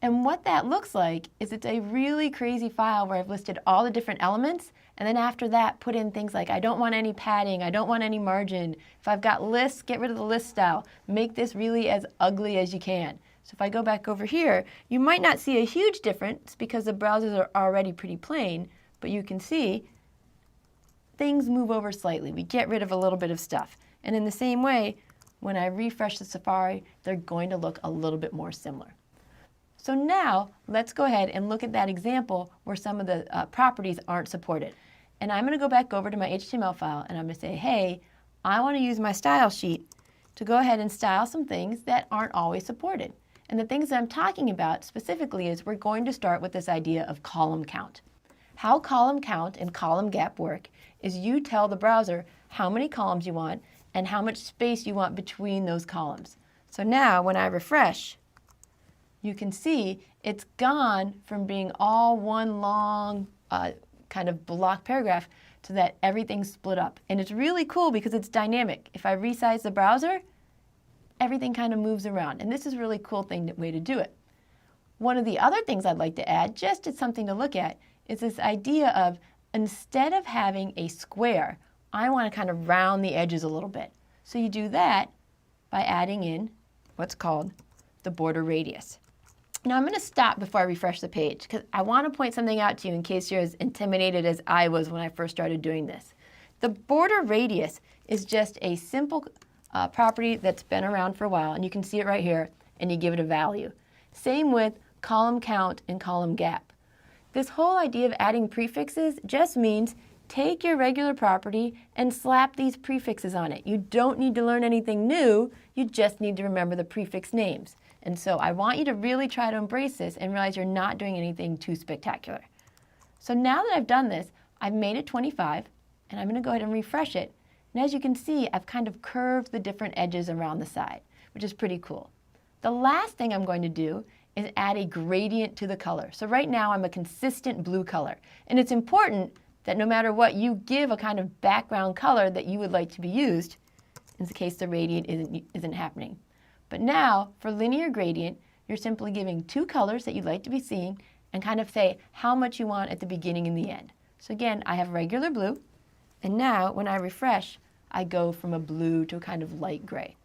And what that looks like is it's a really crazy file where I've listed all the different elements, and then after that put in things like I don't want any padding, I don't want any margin. If I've got lists, get rid of the list style. Make this really as ugly as you can. So if I go back over here, you might not see a huge difference because the browsers are already pretty plain, but you can see things move over slightly. We get rid of a little bit of stuff. And in the same way, when I refresh the Safari, they're going to look a little bit more similar. So now, let's go ahead and look at that example where some of the properties aren't supported. And I'm going to go back over to my HTML file, and I'm going to say, hey, I want to use my style sheet to go ahead and style some things that aren't always supported. And the things that I'm talking about specifically is we're going to start with this idea of column count. How column count and column gap work is you tell the browser how many columns you want and how much space you want between those columns. So now, when I refresh, you can see it's gone from being all one long kind of block paragraph to that everything's split up. And it's really cool because it's dynamic. If I resize the browser, everything kind of moves around. And this is a really cool way to do it. One of the other things I'd like to add, just as something to look at, is this idea of instead of having a square, I want to kind of round the edges a little bit. So you do that by adding in what's called the border radius. Now I'm going to stop before I refresh the page because I want to point something out to you in case you're as intimidated as I was when I first started doing this. The border radius is just a simple property that's been around for a while, and you can see it right here, and you give it a value. Same with column count and column gap. This whole idea of adding prefixes just means take your regular property and slap these prefixes on it. You don't need to learn anything new, you just need to remember the prefix names. And so I want you to really try to embrace this and realize you're not doing anything too spectacular. So now that I've done this, I've made it 25, And I'm going to go ahead and refresh it. And as you can see, I've kind of curved the different edges around the side, which is pretty cool. The last thing I'm going to do is add a gradient to the color. So right now I'm a consistent blue color. And it's important that no matter what, you give a kind of background color that you would like to be used in case the gradient isn't happening. But now, for linear gradient, you're simply giving two colors that you'd like to be seeing and kind of say how much you want at the beginning and the end. So again, I have regular blue, and now when I refresh, I go from a blue to a kind of light gray.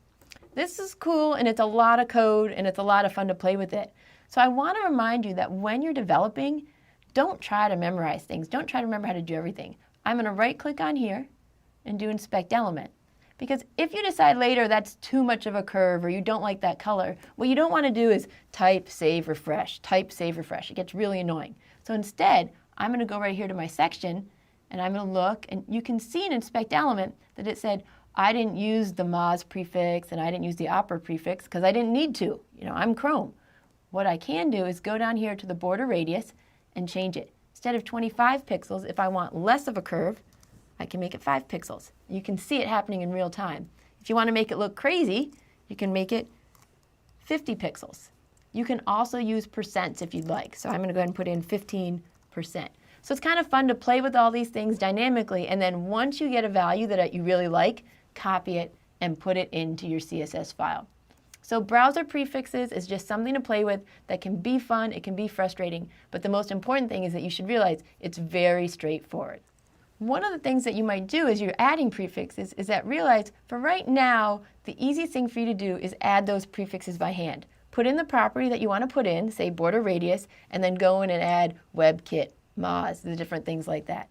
This is cool, and it's a lot of code, and it's a lot of fun to play with it. So I want to remind you that when you're developing, don't try to memorize things. Don't try to remember how to do everything. I'm going to right-click on here and do Inspect Element. Because if you decide later that's too much of a curve or you don't like that color, what you don't want to do is type, save, refresh, type, save, refresh. It gets really annoying. So instead, I'm going to go right here to my section, and I'm going to look, and you can see in Inspect Element that it said, I didn't use the Moz prefix and I didn't use the Opera prefix because I didn't need to. I'm Chrome. What I can do is go down here to the border radius and change it. Instead of 25 pixels, if I want less of a curve, I can make it 5 pixels. You can see it happening in real time. If you want to make it look crazy, you can make it 50 pixels. You can also use percents if you'd like. So I'm going to go ahead and put in 15%. So it's kind of fun to play with all these things dynamically, and then once you get a value that you really like, copy it and put it into your CSS file. So browser prefixes is just something to play with that can be fun, it can be frustrating, but the most important thing is that you should realize it's very straightforward. One of the things that you might do as you're adding prefixes is that realize for right now, the easiest thing for you to do is add those prefixes by hand. Put in the property that you want to put in, say border radius, and then go in and add WebKit, Moz, the different things like that.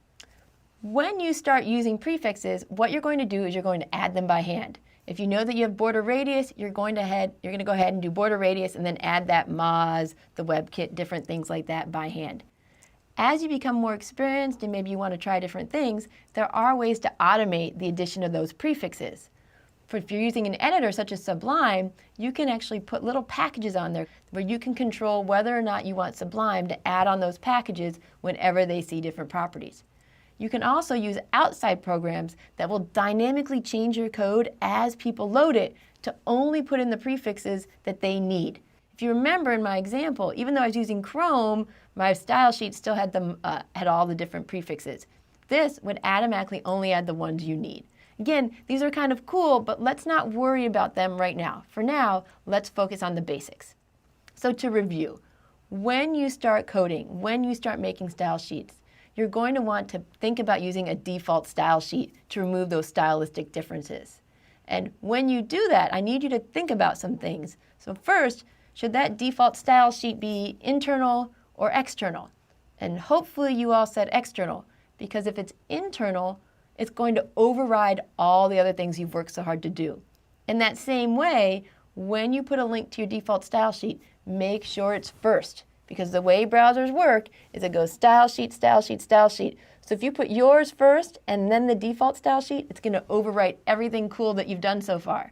When you start using prefixes, what you're going to do is you're going to add them by hand. If you know that you have border radius, you're going to go ahead and do border radius and then add that Moz, the WebKit, different things like that by hand. As you become more experienced and maybe you want to try different things, there are ways to automate the addition of those prefixes. If you're using an editor such as Sublime, you can actually put little packages on there where you can control whether or not you want Sublime to add on those packages whenever they see different properties. You can also use outside programs that will dynamically change your code as people load it to only put in the prefixes that they need. If you remember in my example, even though I was using Chrome, my style sheet still had all the different prefixes. This would automatically only add the ones you need. Again, these are kind of cool, but let's not worry about them right now. For now, let's focus on the basics. So to review, when you start coding, when you start making style sheets, you're going to want to think about using a default style sheet to remove those stylistic differences. And when you do that, I need you to think about some things. So first, should that default style sheet be internal or external? And hopefully you all said external, because if it's internal, it's going to override all the other things you've worked so hard to do. In that same way, when you put a link to your default style sheet, make sure it's first. Because the way browsers work is it goes style sheet, style sheet, style sheet. So if you put yours first and then the default style sheet, it's going to overwrite everything cool that you've done so far.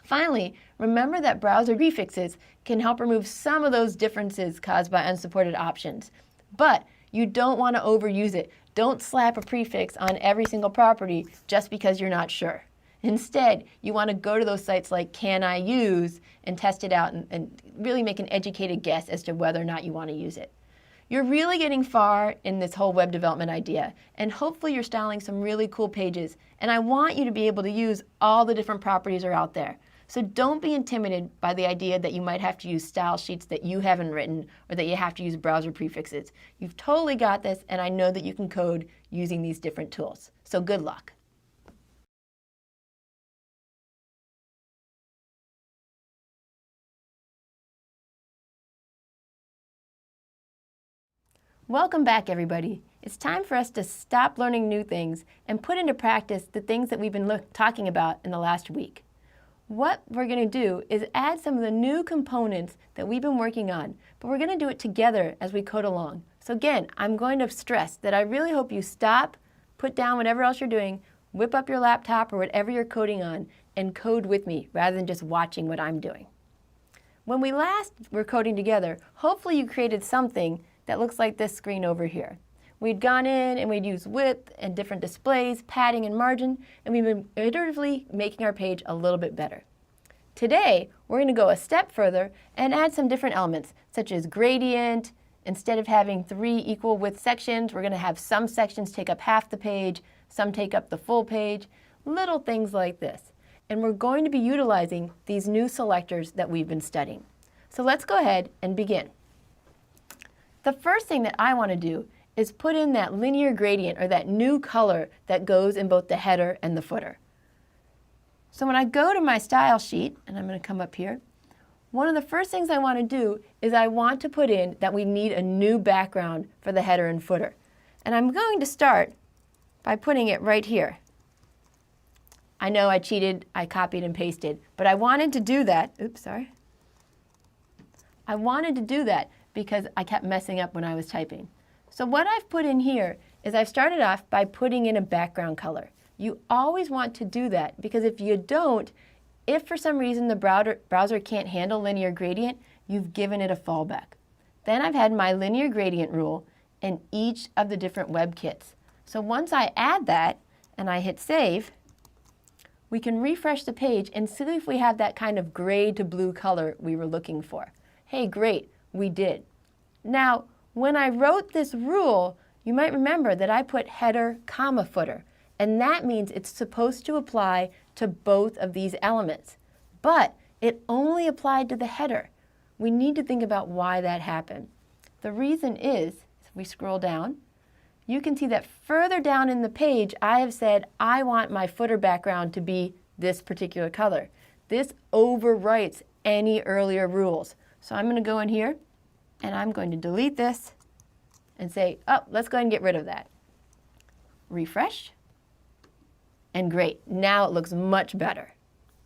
Finally, remember that browser prefixes can help remove some of those differences caused by unsupported options. But you don't want to overuse it. Don't slap a prefix on every single property just because you're not sure. Instead, you want to go to those sites like Can I Use and test it out and really make an educated guess as to whether or not you want to use it. You're really getting far in this whole web development idea, and hopefully you're styling some really cool pages, and I want you to be able to use all the different properties that are out there. So don't be intimidated by the idea that you might have to use style sheets that you haven't written or that you have to use browser prefixes. You've totally got this, and I know that you can code using these different tools. So good luck. Welcome back, everybody. It's time for us to stop learning new things and put into practice the things that we've been talking about in the last week. What we're going to do is add some of the new components that we've been working on, but we're going to do it together as we code along. So again, I'm going to stress that I really hope you stop, put down whatever else you're doing, whip up your laptop or whatever you're coding on, and code with me rather than just watching what I'm doing. When we last were coding together, hopefully you created something that looks like this screen over here. we'd gone in and we'd used width and different displays, padding and margin, and we've been iteratively making our page a little bit better. Today, we're going to go a step further and add some different elements, such as gradient. Instead of having 3 equal width sections, we're going to have some sections take up half the page, some take up the full page, little things like this. And we're going to be utilizing these new selectors that we've been studying. So let's go ahead and begin. The first thing that I want to do is put in that linear gradient, or that new color that goes in both the header and the footer. So when I go to my style sheet, and I'm going to come up here, one of the first things I want to do is I want to put in that we need a new background for the header and footer. And I'm going to start by putting it right here. I know I cheated, I copied and pasted, but I wanted to do that. Oops, sorry. I wanted to do that because I kept messing up when I was typing. So what I've put in here is I've started off by putting in a background color. You always want to do that because if you don't, if for some reason the browser can't handle linear gradient, you've given it a fallback. Then I've had my linear gradient rule in each of the different web kits. So once I add that and I hit save, we can refresh the page and see if we have that kind of gray to blue color we were looking for. Hey, great, we did. Now, when I wrote this rule, you might remember that I put header, comma, footer, and that means it's supposed to apply to both of these elements. But it only applied to the header. We need to think about why that happened. The reason is, if we scroll down, you can see that further down in the page, I have said I want my footer background to be this particular color. This overwrites any earlier rules. So I'm going to go in here, and I'm going to delete this and say, oh, let's go ahead and get rid of that. Refresh. And great, now it looks much better.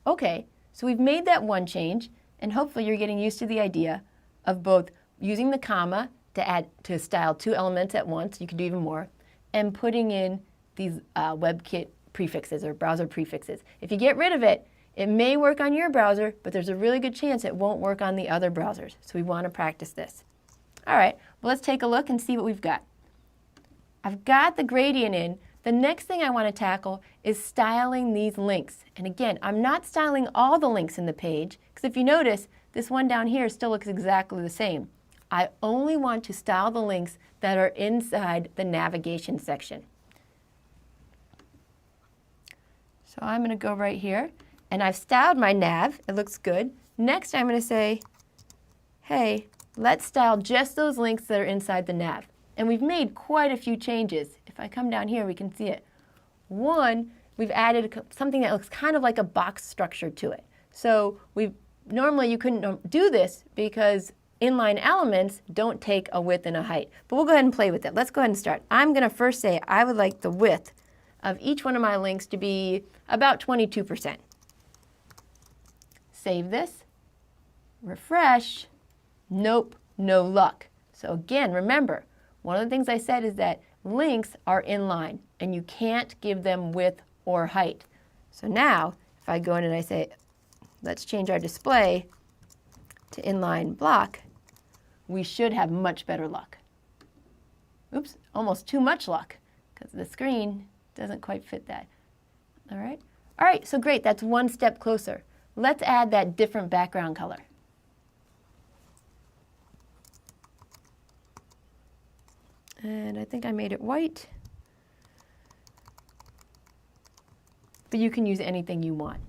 Okay, so we've made that one change, and hopefully you're getting used to the idea of both using the comma to style 2 elements at once, you can do even more, and putting in these WebKit prefixes or browser prefixes. If you get rid of it, it may work on your browser, but there's a really good chance it won't work on the other browsers. So we want to practice this. All right, well, let's take a look and see what we've got. I've got the gradient in. The next thing I want to tackle is styling these links. And again, I'm not styling all the links in the page, because if you notice, this one down here still looks exactly the same. I only want to style the links that are inside the navigation section. So I'm going to go right here, and I've styled my nav. It looks good. Next, I'm going to say, hey, let's style just those links that are inside the nav. And we've made quite a few changes. If I come down here, we can see it. One, we've added something that looks kind of like a box structure to it. So normally you couldn't do this because inline elements don't take a width and a height. But we'll go ahead and play with it. Let's go ahead and start. I'm going to first say I would like the width of each one of my links to be about 22%. Save this. Refresh. Nope, no luck. So again, remember, one of the things I said is that links are inline, and you can't give them width or height. So now, if I go in and I say, let's change our display to inline block, we should have much better luck. Oops, almost too much luck, because the screen doesn't quite fit that. All right, so great, that's one step closer. Let's add that different background color. And I think I made it white. But you can use anything you want.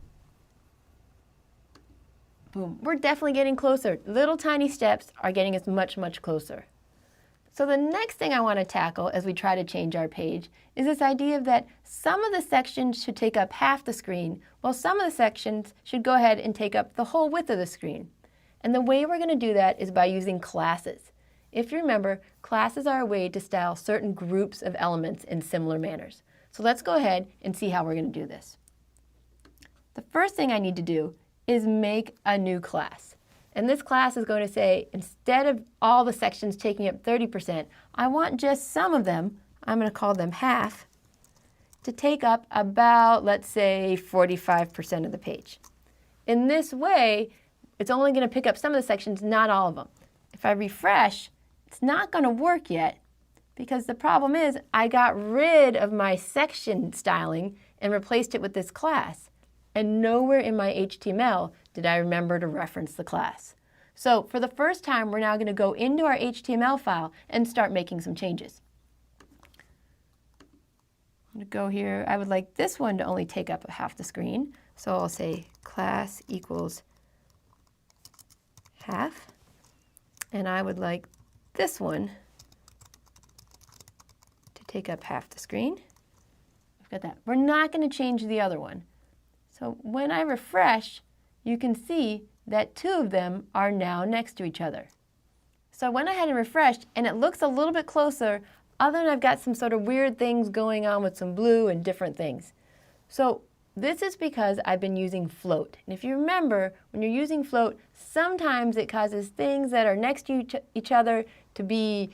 Boom. We're definitely getting closer. Little tiny steps are getting us much, much closer. So the next thing I want to tackle as we try to change our page is this idea that some of the sections should take up half the screen, while some of the sections should go ahead and take up the whole width of the screen. And the way we're going to do that is by using classes. If you remember, classes are a way to style certain groups of elements in similar manners. So let's go ahead and see how we're going to do this. The first thing I need to do is make a new class. And this class is going to say, instead of all the sections taking up 30%, I want just some of them, I'm going to call them half, to take up about, let's say, 45% of the page. In this way, it's only going to pick up some of the sections, not all of them. If I refresh, it's not going to work yet Because the problem is I got rid of my section styling and replaced it with this class. And nowhere in my HTML did I remember to reference the class. So for the first time, we're now going to go into our HTML file and start making some changes. I'm going to go here. I would like this one to only take up half the screen. So I'll say class equals half. And I would like this one to take up half the screen. We've got that. We're not going to change the other one. So when I refresh, you can see that two of them are now next to each other. So I went ahead and refreshed, and it looks a little bit closer, other than I've got some sort of weird things going on with some blue and different things. So this is because I've been using float. And if you remember, when you're using float, sometimes it causes things that are next to each other to be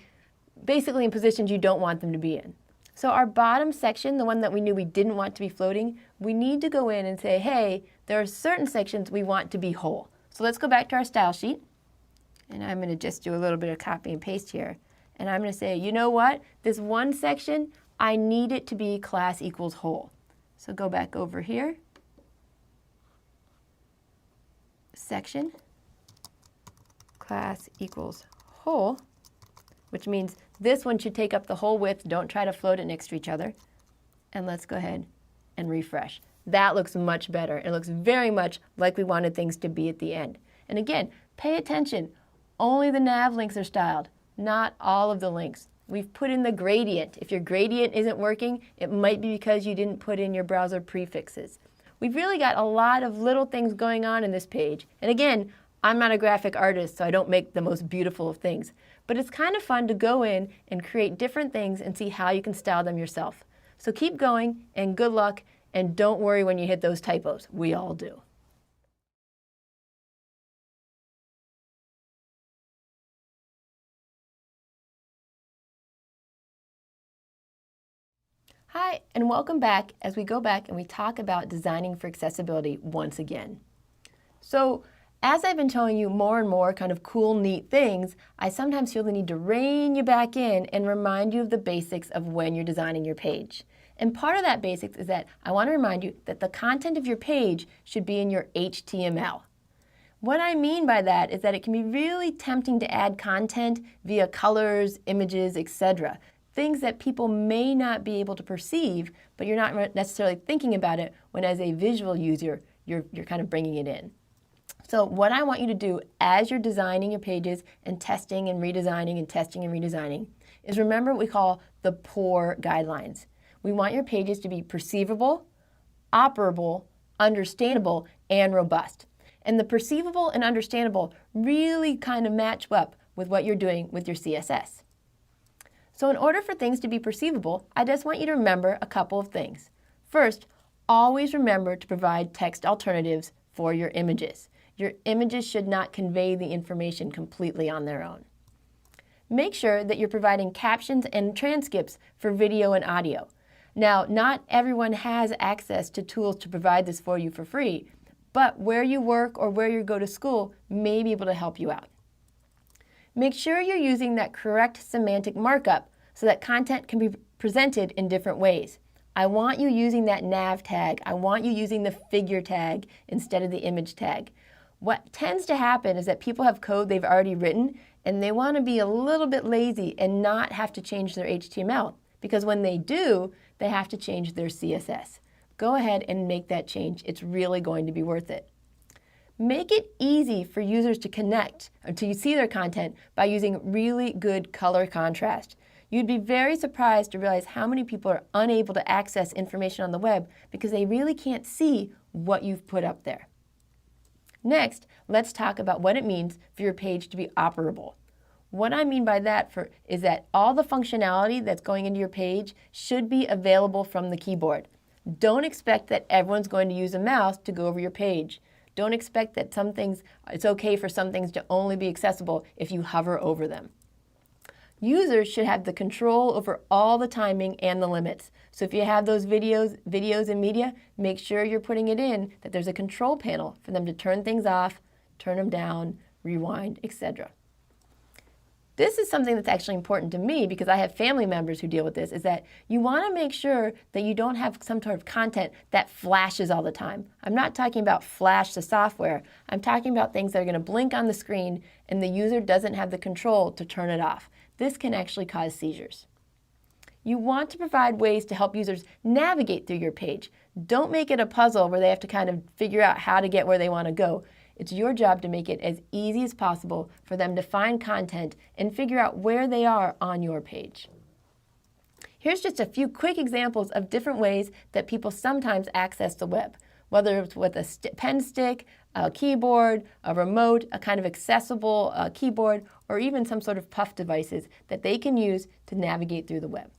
basically in positions you don't want them to be in. So our bottom section, the one that we knew we didn't want to be floating, we need to go in and say, hey, there are certain sections we want to be whole. So let's go back to our style sheet. And I'm going to just do a little bit of copy and paste here. And I'm going to say, you know what? This one section, I need it to be class equals whole. So go back over here. Section, class equals whole, which means this one should take up the whole width. Don't try to float it next to each other. And let's go ahead and refresh. That looks much better. It looks very much like we wanted things to be at the end. And again, pay attention. Only the nav links are styled, not all of the links. We've put in the gradient. If your gradient isn't working, it might be because you didn't put in your browser prefixes. We've really got a lot of little things going on in this page. And again, I'm not a graphic artist, so I don't make the most beautiful of things. But it's kind of fun to go in and create different things and see how you can style them yourself. So keep going, and good luck, and don't worry when you hit those typos. We all do. Hi, and welcome back as we go back and we talk about designing for accessibility once again. So, as I've been telling you more and more kind of cool, neat things, I sometimes feel the need to rein you back in and remind you of the basics of when you're designing your page. And part of that basics is that I want to remind you that the content of your page should be in your HTML. What I mean by that is that it can be really tempting to add content via colors, images, etc. Things that people may not be able to perceive, but you're not necessarily thinking about it when as a visual user, you're kind of bringing it in. So what I want you to do as you're designing your pages and testing and redesigning and testing and redesigning is remember what we call the POUR guidelines. We want your pages to be perceivable, operable, understandable, and robust. And the perceivable and understandable really kind of match up with what you're doing with your CSS. So in order for things to be perceivable, I just want you to remember a couple of things. First, always remember to provide text alternatives for your images. Your images should not convey the information completely on their own. Make sure that you're providing captions and transcripts for video and audio. Now, not everyone has access to tools to provide this for you for free, but where you work or where you go to school may be able to help you out. Make sure you're using that correct semantic markup so that content can be presented in different ways. I want you using that nav tag. I want you using the figure tag instead of the image tag. What tends to happen is that people have code they've already written and they want to be a little bit lazy and not have to change their HTML, because when they do, they have to change their CSS. Go ahead and make that change. It's really going to be worth it. Make it easy for users to connect or to see their content by using really good color contrast. You'd be very surprised to realize how many people are unable to access information on the web because they really can't see what you've put up there. Next, let's talk about what it means for your page to be operable. What I mean by that is that all the functionality that's going into your page should be available from the keyboard. Don't expect that everyone's going to use a mouse to go over your page. Don't expect that it's okay for some things to only be accessible if you hover over them. Users should have the control over all the timing and the limits. So if you have those videos and media, make sure you're putting it in that there's a control panel for them to turn things off, turn them down, rewind, etc. This is something that's actually important to me because I have family members who deal with this, is that you want to make sure that you don't have some sort of content that flashes all the time. I'm not talking about flash the software. I'm talking about things that are going to blink on the screen and the user doesn't have the control to turn it off. This can actually cause seizures. You want to provide ways to help users navigate through your page. Don't make it a puzzle where they have to kind of figure out how to get where they want to go. It's your job to make it as easy as possible for them to find content and figure out where they are on your page. Here's just a few quick examples of different ways that people sometimes access the web, whether it's with a pen stick, a keyboard, a remote, a kind of accessible keyboard, or even some sort of puff devices that they can use to navigate through the web.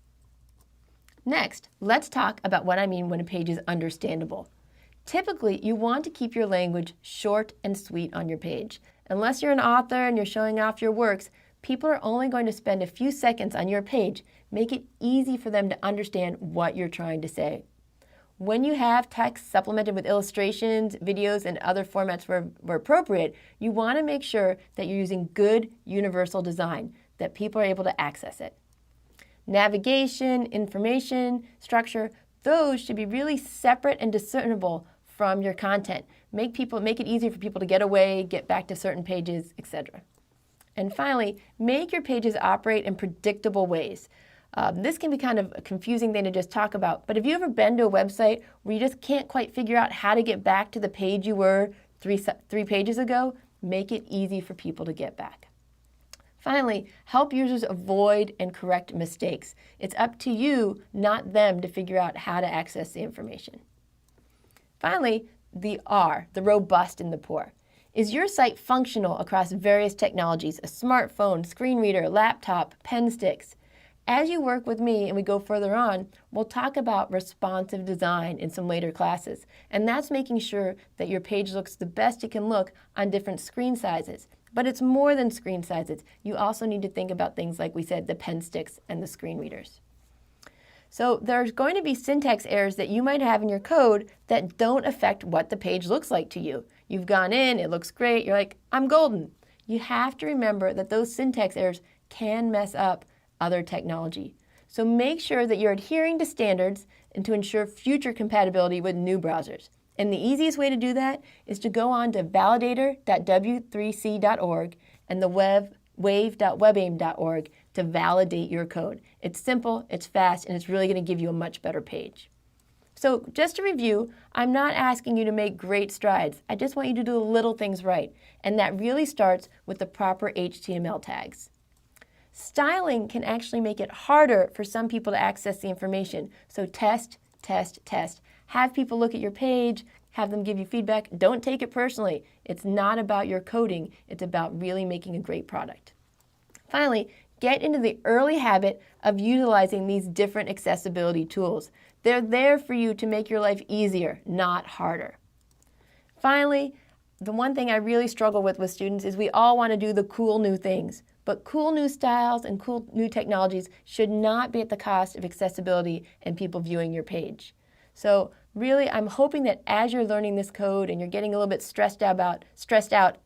Next, let's talk about what I mean when a page is understandable. Typically, you want to keep your language short and sweet on your page. Unless you're an author and you're showing off your works, people are only going to spend a few seconds on your page. Make it easy for them to understand what you're trying to say. When you have text supplemented with illustrations, videos, and other formats where appropriate, you want to make sure that you're using good universal design, that people are able to access it. Navigation, information, structure, those should be really separate and discernible from your content. Make it easier for people to get away, get back to certain pages, etc. And finally, make your pages operate in predictable ways. This can be kind of a confusing thing to just talk about, but have you ever been to a website where you just can't quite figure out how to get back to the page you were three pages ago? Make it easy for people to get back. Finally, help users avoid and correct mistakes. It's up to you, not them, to figure out how to access the information. Finally, the R, the robust and the poor. Is your site functional across various technologies, a smartphone, screen reader, laptop, pen sticks? As you work with me and we go further on, we'll talk about responsive design in some later classes. And that's making sure that your page looks the best it can look on different screen sizes. But it's more than screen sizes. You also need to think about things like we said, the pen sticks and the screen readers. So there's going to be syntax errors that you might have in your code that don't affect what the page looks like to you. You've gone in, it looks great, you're like, I'm golden. You have to remember that those syntax errors can mess up other technology. So make sure that you're adhering to standards and to ensure future compatibility with new browsers. And the easiest way to do that is to go on to validator.w3c.org and the wave.webaim.org to validate your code. It's simple, it's fast, and it's really going to give you a much better page. So just to review, I'm not asking you to make great strides. I just want you to do the little things right. And that really starts with the proper HTML tags. Styling can actually make it harder for some people to access the information. So test, test, test. Have people look at your page, have them give you feedback. Don't take it personally. It's not about your coding. It's about really making a great product. Finally, get into the early habit of utilizing these different accessibility tools. They're there for you to make your life easier, not harder. Finally, the one thing I really struggle with students is we all want to do the cool new things. But cool new styles and cool new technologies should not be at the cost of accessibility and people viewing your page. So really, I'm hoping that as you're learning this code and you're getting a little bit stressed out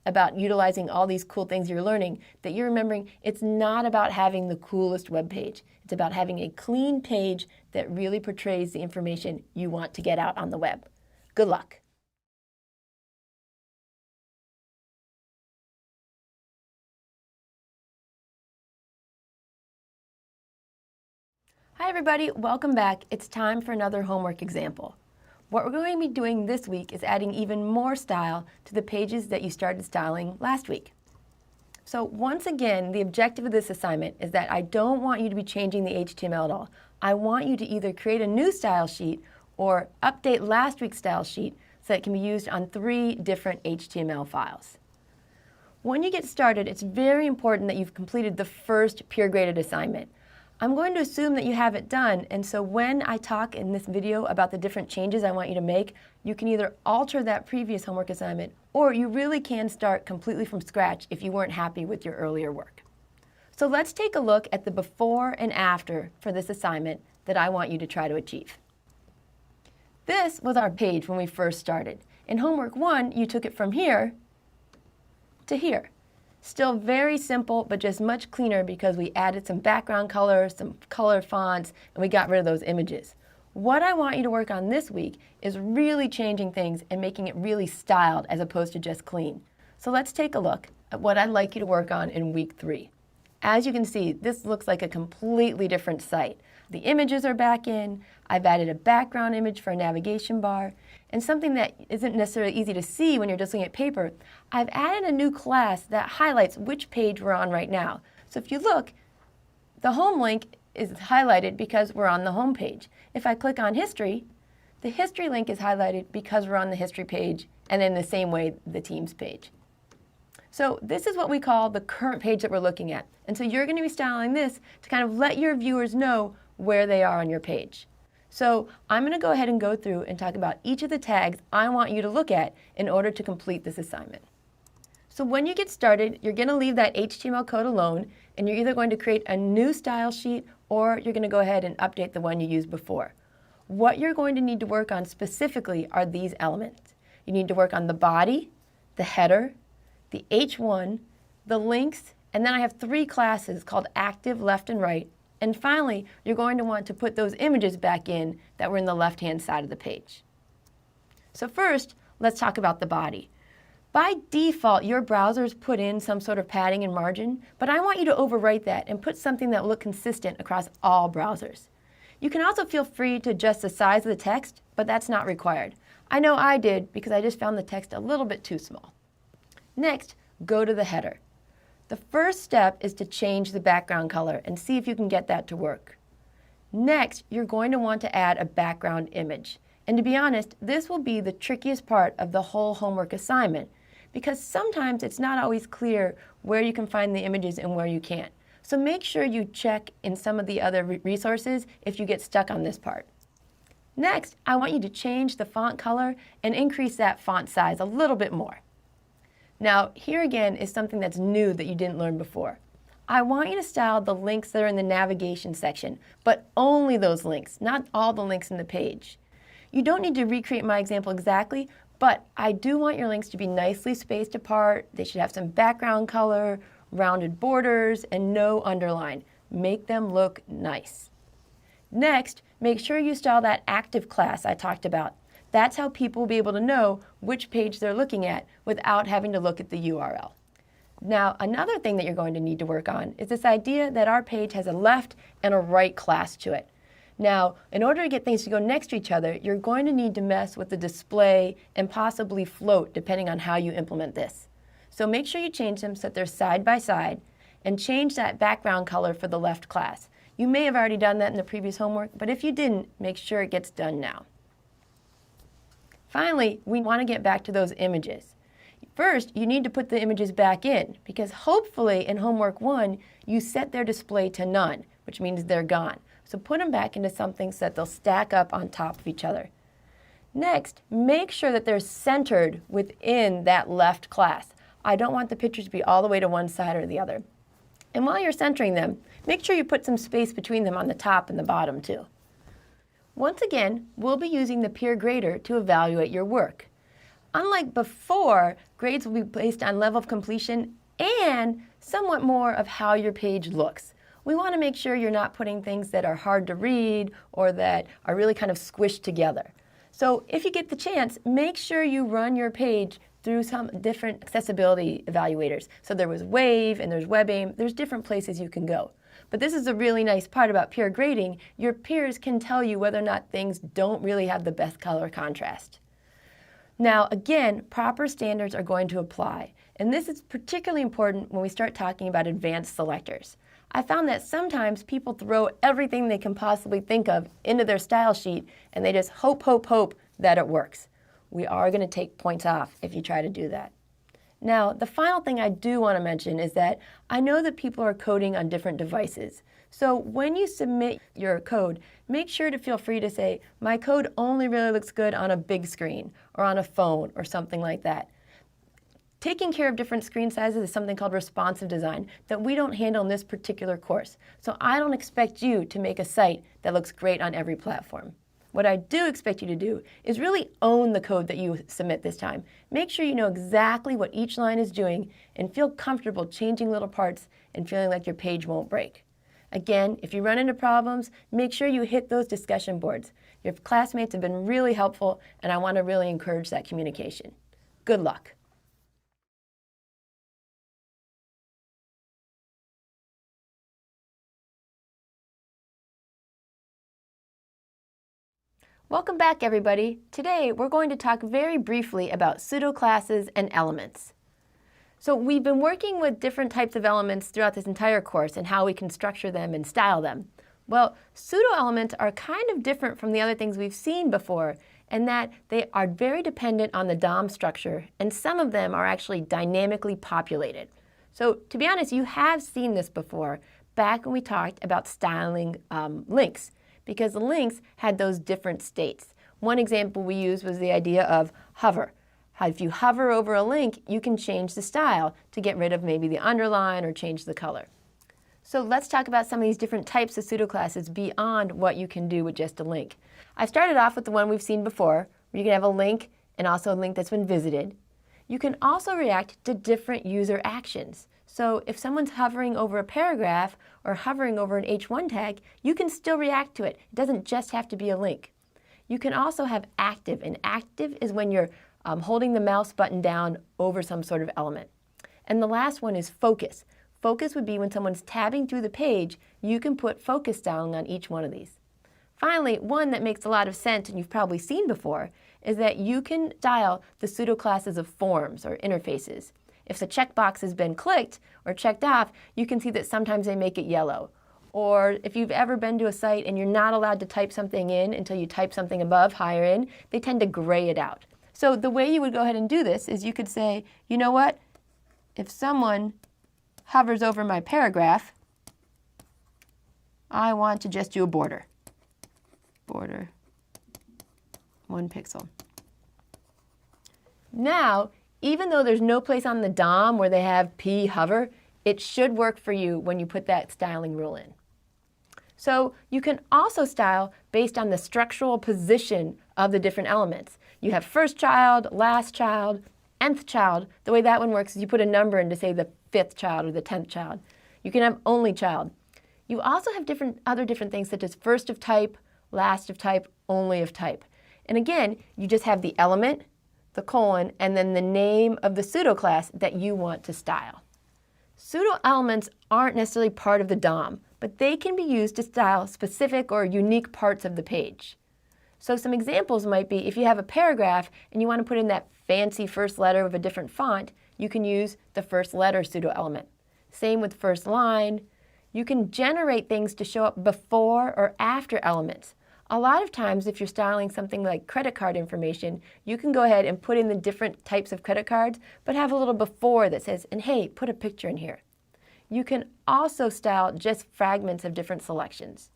about utilizing all these cool things you're learning, that you're remembering it's not about having the coolest web page. It's about having a clean page that really portrays the information you want to get out on the web. Good luck. Hi everybody, welcome back. It's time for another homework example. What we're going to be doing this week is adding even more style to the pages that you started styling last week. So once again, the objective of this assignment is that I don't want you to be changing the HTML at all. I want you to either create a new style sheet or update last week's style sheet so that it can be used on 3 different HTML files. When you get started, it's very important that you've completed the first peer-graded assignment. I'm going to assume that you have it done, and so when I talk in this video about the different changes I want you to make, you can either alter that previous homework assignment, or you really can start completely from scratch if you weren't happy with your earlier work. So let's take a look at the before and after for this assignment that I want you to try to achieve. This was our page when we first started. In homework 1, you took it from here to here. Still very simple, but just much cleaner because we added some background colors, some color fonts, and we got rid of those images. What I want you to work on this week is really changing things and making it really styled as opposed to just clean. So let's take a look at what I'd like you to work on in week 3. As you can see, this looks like a completely different site. The images are back in, I've added a background image for a navigation bar, and something that isn't necessarily easy to see when you're just looking at paper, I've added a new class that highlights which page we're on right now. So if you look, the home link is highlighted because we're on the home page. If I click on history, the history link is highlighted because we're on the history page, and in the same way, the teams page. So this is what we call the current page that we're looking at. And so you're going to be styling this to kind of let your viewers know where they are on your page. So I'm going to go ahead and go through and talk about each of the tags I want you to look at in order to complete this assignment. So when you get started, you're going to leave that HTML code alone, and you're either going to create a new style sheet or you're going to go ahead and update the one you used before. What you're going to need to work on specifically are these elements. You need to work on the body, the header, the H1, the links, and then I have 3 classes called active, left, and right. And finally, you're going to want to put those images back in that were in the left-hand side of the page. So first, let's talk about the body. By default, your browsers put in some sort of padding and margin, but I want you to overwrite that and put something that will look consistent across all browsers. You can also feel free to adjust the size of the text, but that's not required. I know I did because I just found the text a little bit too small. Next, go to the header. The first step is to change the background color and see if you can get that to work. Next, you're going to want to add a background image. And to be honest, this will be the trickiest part of the whole homework assignment because sometimes it's not always clear where you can find the images and where you can't. So make sure you check in some of the other resources if you get stuck on this part. Next, I want you to change the font color and increase that font size a little bit more. Now, here again is something that's new that you didn't learn before. I want you to style the links that are in the navigation section, but only those links, not all the links in the page. You don't need to recreate my example exactly, but I do want your links to be nicely spaced apart. They should have some background color, rounded borders, and no underline. Make them look nice. Next, make sure you style that active class I talked about. That's how people will be able to know which page they're looking at without having to look at the URL. Now, another thing that you're going to need to work on is this idea that our page has a left and a right class to it. Now, in order to get things to go next to each other, you're going to need to mess with the display and possibly float depending on how you implement this. So make sure you change them so that they're side by side and change that background color for the left class. You may have already done that in the previous homework, but if you didn't, make sure it gets done now. Finally, we want to get back to those images. First, you need to put the images back in because hopefully in homework 1, you set their display to none, which means they're gone. So put them back into something so that they'll stack up on top of each other. Next, make sure that they're centered within that left class. I don't want the pictures to be all the way to one side or the other. And while you're centering them, make sure you put some space between them on the top and the bottom too. Once again, we'll be using the peer grader to evaluate your work. Unlike before, grades will be based on level of completion and somewhat more of how your page looks. We want to make sure you're not putting things that are hard to read or that are really kind of squished together. So if you get the chance, make sure you run your page through some different accessibility evaluators. So there was Wave and there's WebAIM. There's different places you can go. But this is a really nice part about peer grading. Your peers can tell you whether or not things don't really have the best color contrast. Now, again, proper standards are going to apply. And this is particularly important when we start talking about advanced selectors. I found that sometimes people throw everything they can possibly think of into their style sheet and they just hope that it works. We are going to take points off if you try to do that. Now, the final thing I do want to mention is that I know that people are coding on different devices. So when you submit your code, make sure to feel free to say, my code only really looks good on a big screen or on a phone or something like that. Taking care of different screen sizes is something called responsive design that we don't handle in this particular course. So I don't expect you to make a site that looks great on every platform. What I do expect you to do is really own the code that you submit this time. Make sure you know exactly what each line is doing and feel comfortable changing little parts and feeling like your page won't break. Again, if you run into problems, make sure you hit those discussion boards. Your classmates have been really helpful, and I want to really encourage that communication. Good luck. Welcome back, everybody. Today, we're going to talk very briefly about pseudo classes and elements. So we've been working with different types of elements throughout this entire course and how we can structure them and style them. Well, pseudo elements are kind of different from the other things we've seen before in that they are very dependent on the DOM structure, and some of them are actually dynamically populated. So to be honest, you have seen this before back when we talked about styling links, because the links had those different states. One example we used was the idea of hover. If you hover over a link, you can change the style to get rid of maybe the underline or change the color. So let's talk about some of these different types of pseudo classes beyond what you can do with just a link. I started off with the one we've seen before, where you can have a link and also a link that's been visited. You can also react to different user actions. So if someone's hovering over a paragraph or hovering over an H1 tag, you can still react to it. It doesn't just have to be a link. You can also have active, and active is when you're holding the mouse button down over some sort of element. And the last one is focus. Focus would be when someone's tabbing through the page, you can put focus styling on each one of these. Finally, one that makes a lot of sense and you've probably seen before is that you can style the pseudo classes of forms or interfaces. If the checkbox has been clicked or checked off, you can see that sometimes they make it yellow. Or if you've ever been to a site and you're not allowed to type something in until you type something above, higher in, they tend to gray it out. So the way you would go ahead and do this is you could say, you know what, if someone hovers over my paragraph, I want to just do a border. Border, 1 pixel. Now, even though there's no place on the DOM where they have p hover, it should work for you when you put that styling rule in. So you can also style based on the structural position of the different elements. You have first child, last child, nth child. The way that one works is you put a number in to say the 5th child or the 10th child. You can have only child. You also have other different things such as first of type, last of type, only of type. And again, you just have the element, the colon, and then the name of the pseudo class that you want to style. Pseudo elements aren't necessarily part of the DOM, but they can be used to style specific or unique parts of the page. So some examples might be if you have a paragraph and you want to put in that fancy first letter of a different font, you can use the first letter pseudo element. Same with first line. You can generate things to show up before or after elements. A lot of times if you're styling something like credit card information, you can go ahead and put in the different types of credit cards, but have a little before that says, and hey, put a picture in here. You can also style just fragments of different selections.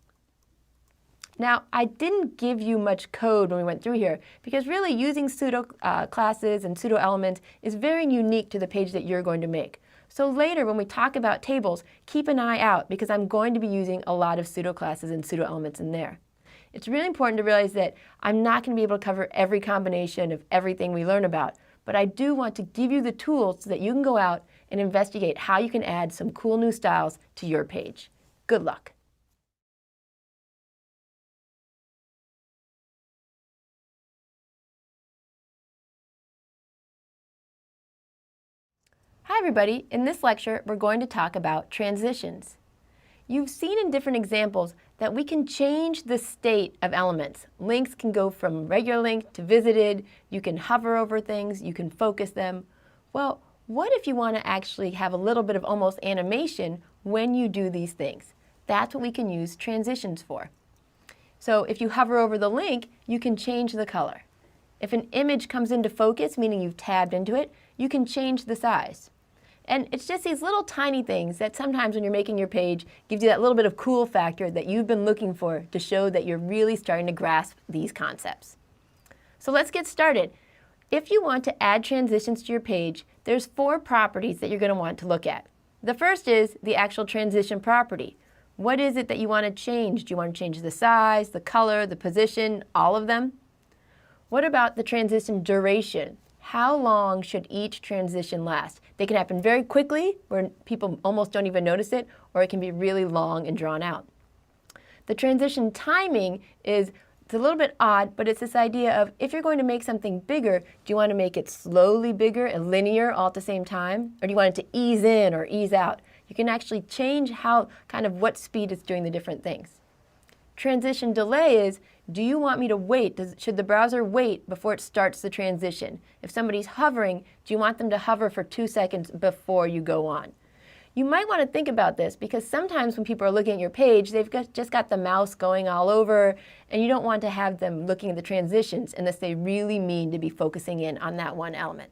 Now, I didn't give you much code when we went through here because really using pseudo classes and pseudo elements is very unique to the page that you're going to make. So later when we talk about tables, keep an eye out because I'm going to be using a lot of pseudo classes and pseudo elements in there. It's really important to realize that I'm not going to be able to cover every combination of everything we learn about, but I do want to give you the tools so that you can go out and investigate how you can add some cool new styles to your page. Good luck. Hi everybody, in this lecture we're going to talk about transitions. You've seen in different examples that we can change the state of elements. Links can go from regular link to visited, you can hover over things, you can focus them. Well, what if you want to actually have a little bit of almost animation when you do these things? That's what we can use transitions for. So if you hover over the link, you can change the color. If an image comes into focus, meaning you've tabbed into it, you can change the size. And it's just these little tiny things that sometimes when you're making your page gives you that little bit of cool factor that you've been looking for to show that you're really starting to grasp these concepts. So let's get started. If you want to add transitions to your page, there's 4 properties that you're going to want to look at. The first is the actual transition property. What is it that you want to change? Do you want to change the size, the color, the position, all of them? What about the transition duration? How long should each transition last? They can happen very quickly, where people almost don't even notice it, or it can be really long and drawn out. The transition timing is, it's a little bit odd, but it's this idea of if you're going to make something bigger, do you want to make it slowly bigger and linear all at the same time? Or do you want it to ease in or ease out? You can actually change how, kind of what speed it's doing the different things. Transition delay is, do you want me to wait? Should the browser wait before it starts the transition? If somebody's hovering, do you want them to hover for 2 seconds before you go on? You might want to think about this because sometimes when people are looking at your page, they've just got the mouse going all over, and you don't want to have them looking at the transitions unless they really mean to be focusing in on that one element.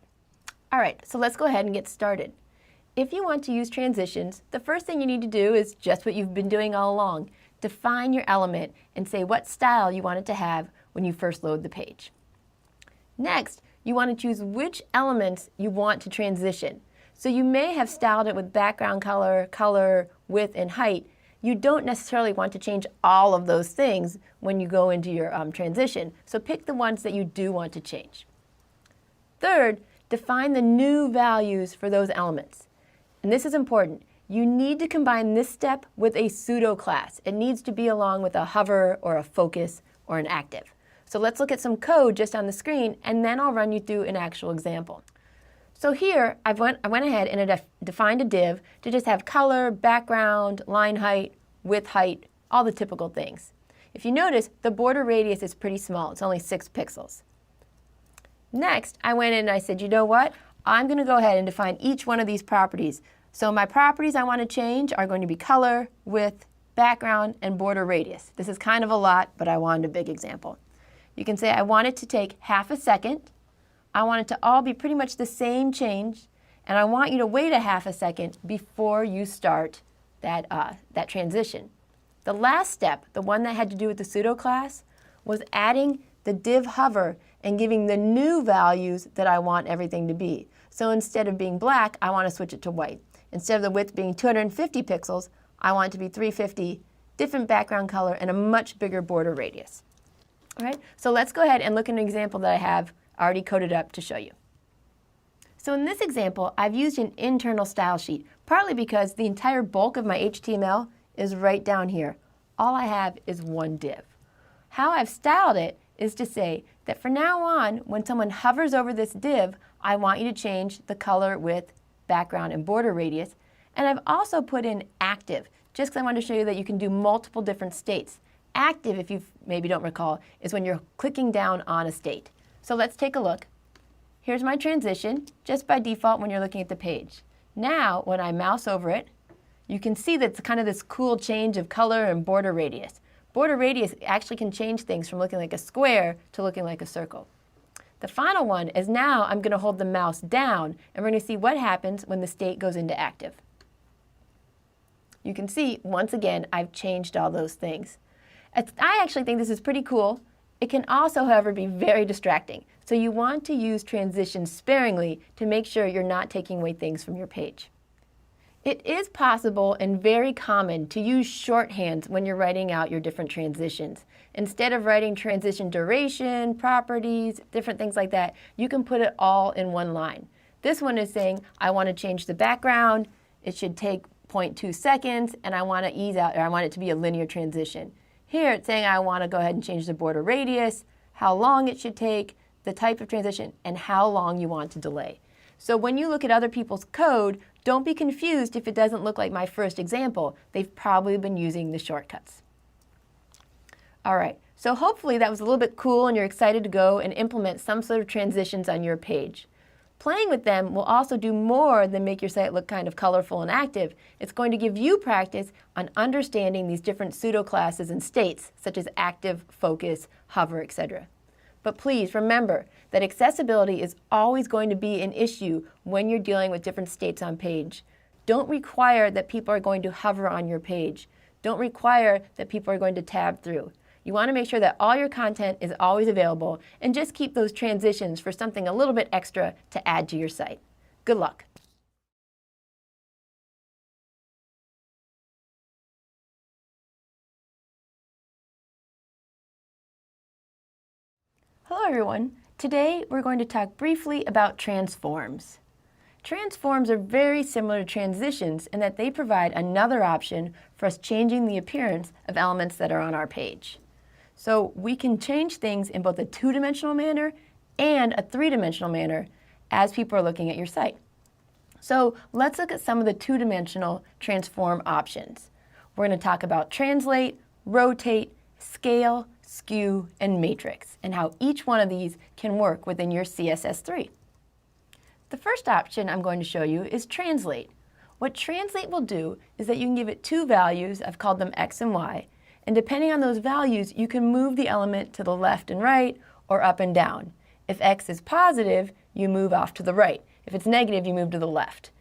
All right, so let's go ahead and get started. If you want to use transitions, the first thing you need to do is just what you've been doing all along. Define your element and say what style you want it to have when you first load the page. Next, you want to choose which elements you want to transition. So you may have styled it with background color, color, width, and height. You don't necessarily want to change all of those things when you go into your transition. So pick the ones that you do want to change. Third, define the new values for those elements. And this is important. You need to combine this step with a pseudo class. It needs to be along with a hover or a focus or an active. So let's look at some code just on the screen, and then I'll run you through an actual example. So here, I went ahead and defined a div to just have color, background, line height, width height, all the typical things. If you notice, the border radius is pretty small. It's only 6 pixels. Next, I went in and I said, you know what? I'm going to go ahead and define each one of these properties. So my properties I want to change are going to be color, width, background, and border radius. This is kind of a lot, but I wanted a big example. You can say I want it to take half a second. I want it to all be pretty much the same change, and I want you to wait a half a second before you start that transition. The last step, the one that had to do with the pseudo class, was adding the div hover and giving the new values that I want everything to be. So instead of being black, I want to switch it to white. Instead of the width being 250 pixels, I want it to be 350, different background color, and a much bigger border radius. All right, so let's go ahead and look at an example that I have already coded up to show you. So in this example, I've used an internal style sheet, partly because the entire bulk of my HTML is right down here. All I have is one div. How I've styled it is to say that from now on, when someone hovers over this div, I want you to change the color, width, background, and border radius. And I've also put in active, just because I want to show you that you can do multiple different states. Active, if you maybe don't recall, is when you're clicking down on a state. So let's take a look. Here's my transition, just by default when you're looking at the page. Now, when I mouse over it, you can see that it's kind of this cool change of color and border radius. Border radius actually can change things from looking like a square to looking like a circle. The final one is now I'm going to hold the mouse down, and we're going to see what happens when the state goes into active. You can see, once again, I've changed all those things. I actually think this is pretty cool. It can also, however, be very distracting. So you want to use transitions sparingly to make sure you're not taking away things from your page. It is possible and very common to use shorthands when you're writing out your different transitions. Instead of writing transition duration, properties, different things like that, you can put it all in one line. This one is saying, I want to change the background. It should take 0.2 seconds, and I want to ease out, or I want it to be a linear transition. Here it's saying I want to go ahead and change the border radius, how long it should take, the type of transition, and how long you want to delay. So when you look at other people's code, don't be confused if it doesn't look like my first example. They've probably been using the shortcuts. All right, so hopefully that was a little bit cool and you're excited to go and implement some sort of transitions on your page. Playing with them will also do more than make your site look kind of colorful and active. It's going to give you practice on understanding these different pseudo classes and states, such as active, focus, hover, etc. But please remember that accessibility is always going to be an issue when you're dealing with different states on page. Don't require that people are going to hover on your page. Don't require that people are going to tab through. You want to make sure that all your content is always available, and just keep those transitions for something a little bit extra to add to your site. Good luck. Hello everyone. Today we're going to talk briefly about transforms. Transforms are very similar to transitions in that they provide another option for us changing the appearance of elements that are on our page. So we can change things in both a two-dimensional manner and a three-dimensional manner as people are looking at your site. So let's look at some of the two-dimensional transform options. We're going to talk about translate, rotate, scale, skew, and matrix, and how each one of these can work within your CSS3. The first option I'm going to show you is translate. What translate will do is that you can give it two values, I've called them x and y, and depending on those values, you can move the element to the left and right or up and down. If x is positive, you move off to the right. If it's negative, you move to the left.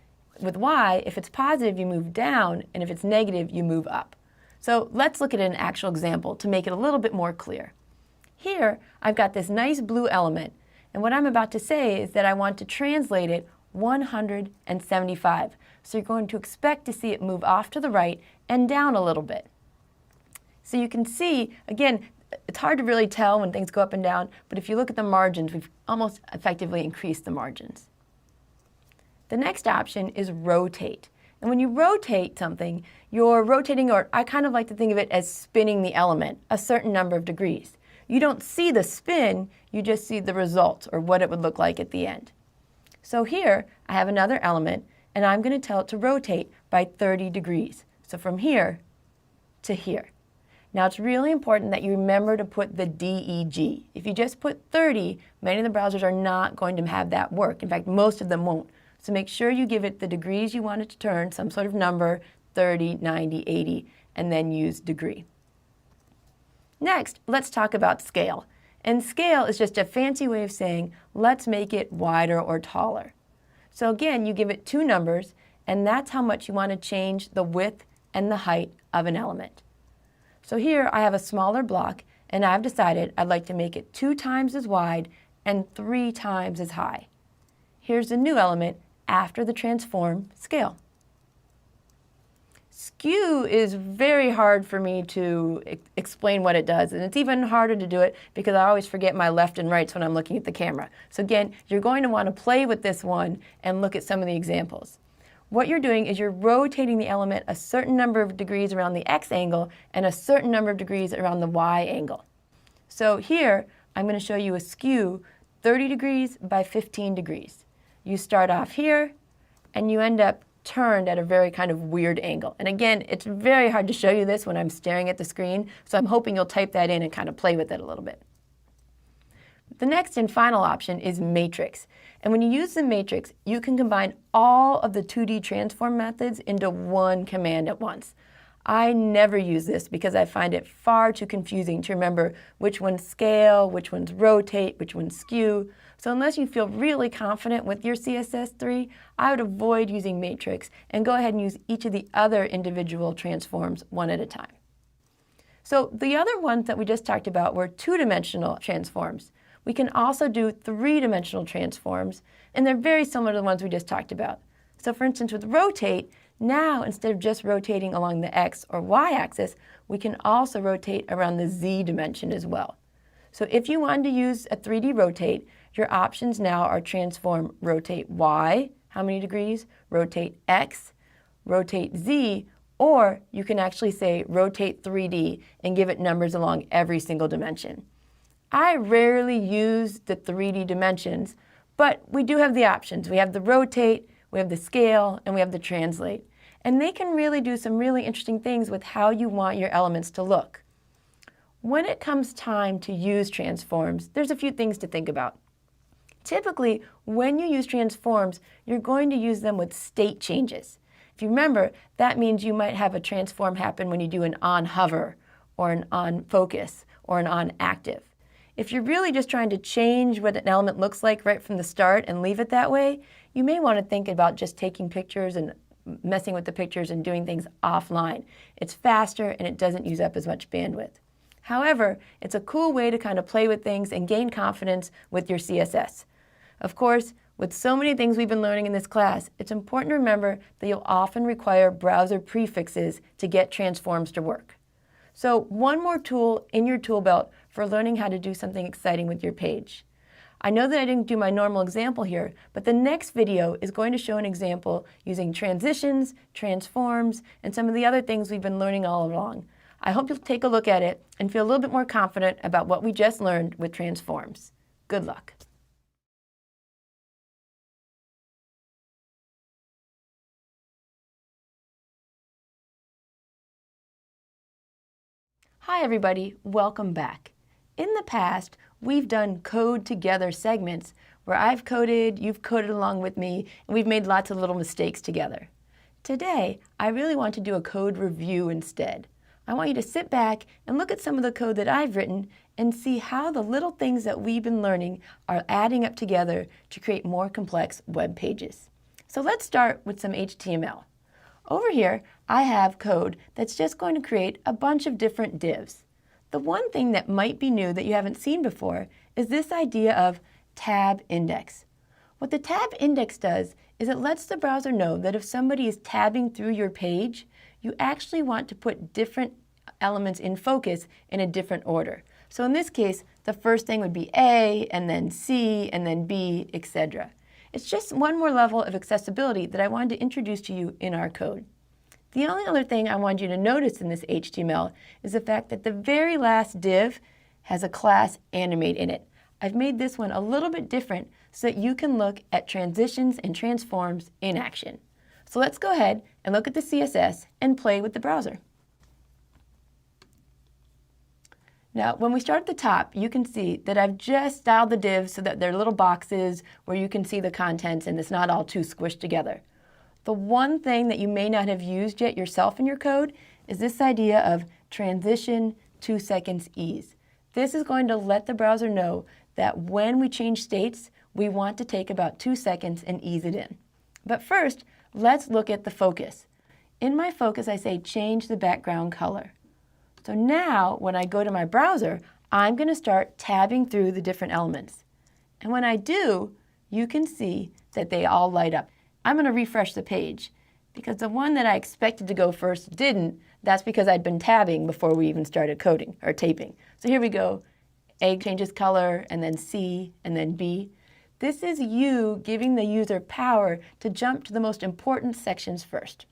With y, if it's positive, you move down, and if it's negative, you move up. So let's look at an actual example to make it a little bit more clear. Here, I've got this nice blue element, and what I'm about to say is that I want to translate it 175. So you're going to expect to see it move off to the right and down a little bit. So you can see, again, it's hard to really tell when things go up and down, but if you look at the margins, we've almost effectively increased the margins. The next option is rotate. And when you rotate something, you're rotating, or I kind of like to think of it as spinning the element a certain number of degrees. You don't see the spin, you just see the result, or what it would look like at the end. So here, I have another element, and I'm going to tell it to rotate by 30 degrees. So from here to here. Now it's really important that you remember to put the DEG. If you just put 30, many of the browsers are not going to have that work. In fact, most of them won't. So make sure you give it the degrees you want it to turn, some sort of number, 30, 90, 80, and then use degree. Next, let's talk about scale. And scale is just a fancy way of saying, let's make it wider or taller. So again, you give it two numbers, and that's how much you want to change the width and the height of an element. So here I have a smaller block, and I've decided I'd like to make it 2 times as wide and 3 times as high. Here's the new element after the transform scale. Skew is very hard for me to explain what it does, and it's even harder to do it because I always forget my left and rights when I'm looking at the camera. So again, you're going to want to play with this one and look at some of the examples. What you're doing is you're rotating the element a certain number of degrees around the x angle and a certain number of degrees around the y angle. So here, I'm going to show you a skew 30 degrees by 15 degrees. You start off here, and you end up turned at a very kind of weird angle. And again, it's very hard to show you this when I'm staring at the screen, so I'm hoping you'll type that in and kind of play with it a little bit. The next and final option is matrix. And when you use the matrix, you can combine all of the 2D transform methods into one command at once. I never use this because I find it far too confusing to remember which ones scale, which ones rotate, which ones skew. So unless you feel really confident with your CSS3, I would avoid using matrix and go ahead and use each of the other individual transforms one at a time. So the other ones that we just talked about were two-dimensional transforms. We can also do three-dimensional transforms, and they're very similar to the ones we just talked about. So for instance, with rotate, now instead of just rotating along the x or y axis, we can also rotate around the z dimension as well. So if you wanted to use a 3D rotate, your options now are transform rotate y, how many degrees, rotate x, rotate z, or you can actually say rotate 3D and give it numbers along every single dimension. I rarely use the 3D dimensions, but we do have the options. We have the rotate, we have the scale, and we have the translate. And they can really do some really interesting things with how you want your elements to look. When it comes time to use transforms, there's a few things to think about. Typically, when you use transforms, you're going to use them with state changes. If you remember, that means you might have a transform happen when you do an on hover, or an on focus, or an on active. If you're really just trying to change what an element looks like right from the start and leave it that way, you may want to think about just taking pictures and messing with the pictures and doing things offline. It's faster and it doesn't use up as much bandwidth. However, it's a cool way to kind of play with things and gain confidence with your CSS. Of course, with so many things we've been learning in this class, it's important to remember that you'll often require browser prefixes to get transforms to work. So one more tool in your tool belt for learning how to do something exciting with your page. I know that I didn't do my normal example here, but the next video is going to show an example using transitions, transforms, and some of the other things we've been learning all along. I hope you'll take a look at it and feel a little bit more confident about what we just learned with transforms. Good luck. Hi everybody, welcome back. In the past, we've done code together segments where I've coded, you've coded along with me, and we've made lots of little mistakes together. Today, I really want to do a code review instead. I want you to sit back and look at some of the code that I've written and see how the little things that we've been learning are adding up together to create more complex web pages. So let's start with some HTML. Over here, I have code that's just going to create a bunch of different divs. The one thing that might be new that you haven't seen before is this idea of tab index. What the tab index does is it lets the browser know that if somebody is tabbing through your page, you actually want to put different elements in focus in a different order. So in this case, the first thing would be A, and then C, and then B, etc. It's just one more level of accessibility that I wanted to introduce to you in our code. The only other thing I want you to notice in this HTML is the fact that the very last div has a class animate in it. I've made this one a little bit different so that you can look at transitions and transforms in action. So let's go ahead and look at the CSS and play with the browser. Now, when we start at the top, you can see that I've just styled the divs so that they're little boxes where you can see the contents and it's not all too squished together. The one thing that you may not have used yet yourself in your code is this idea of transition 2 seconds ease. This is going to let the browser know that when we change states, we want to take about 2 seconds and ease it in. But first, let's look at the focus. In my focus, I say change the background color. So now, when I go to my browser, I'm going to start tabbing through the different elements. And when I do, you can see that they all light up. I'm going to refresh the page because the one that I expected to go first didn't. That's because I'd been tabbing before we even started coding or taping. So here we go. A changes color, and then C, and then B. This is you giving the user power to jump to the most important sections first.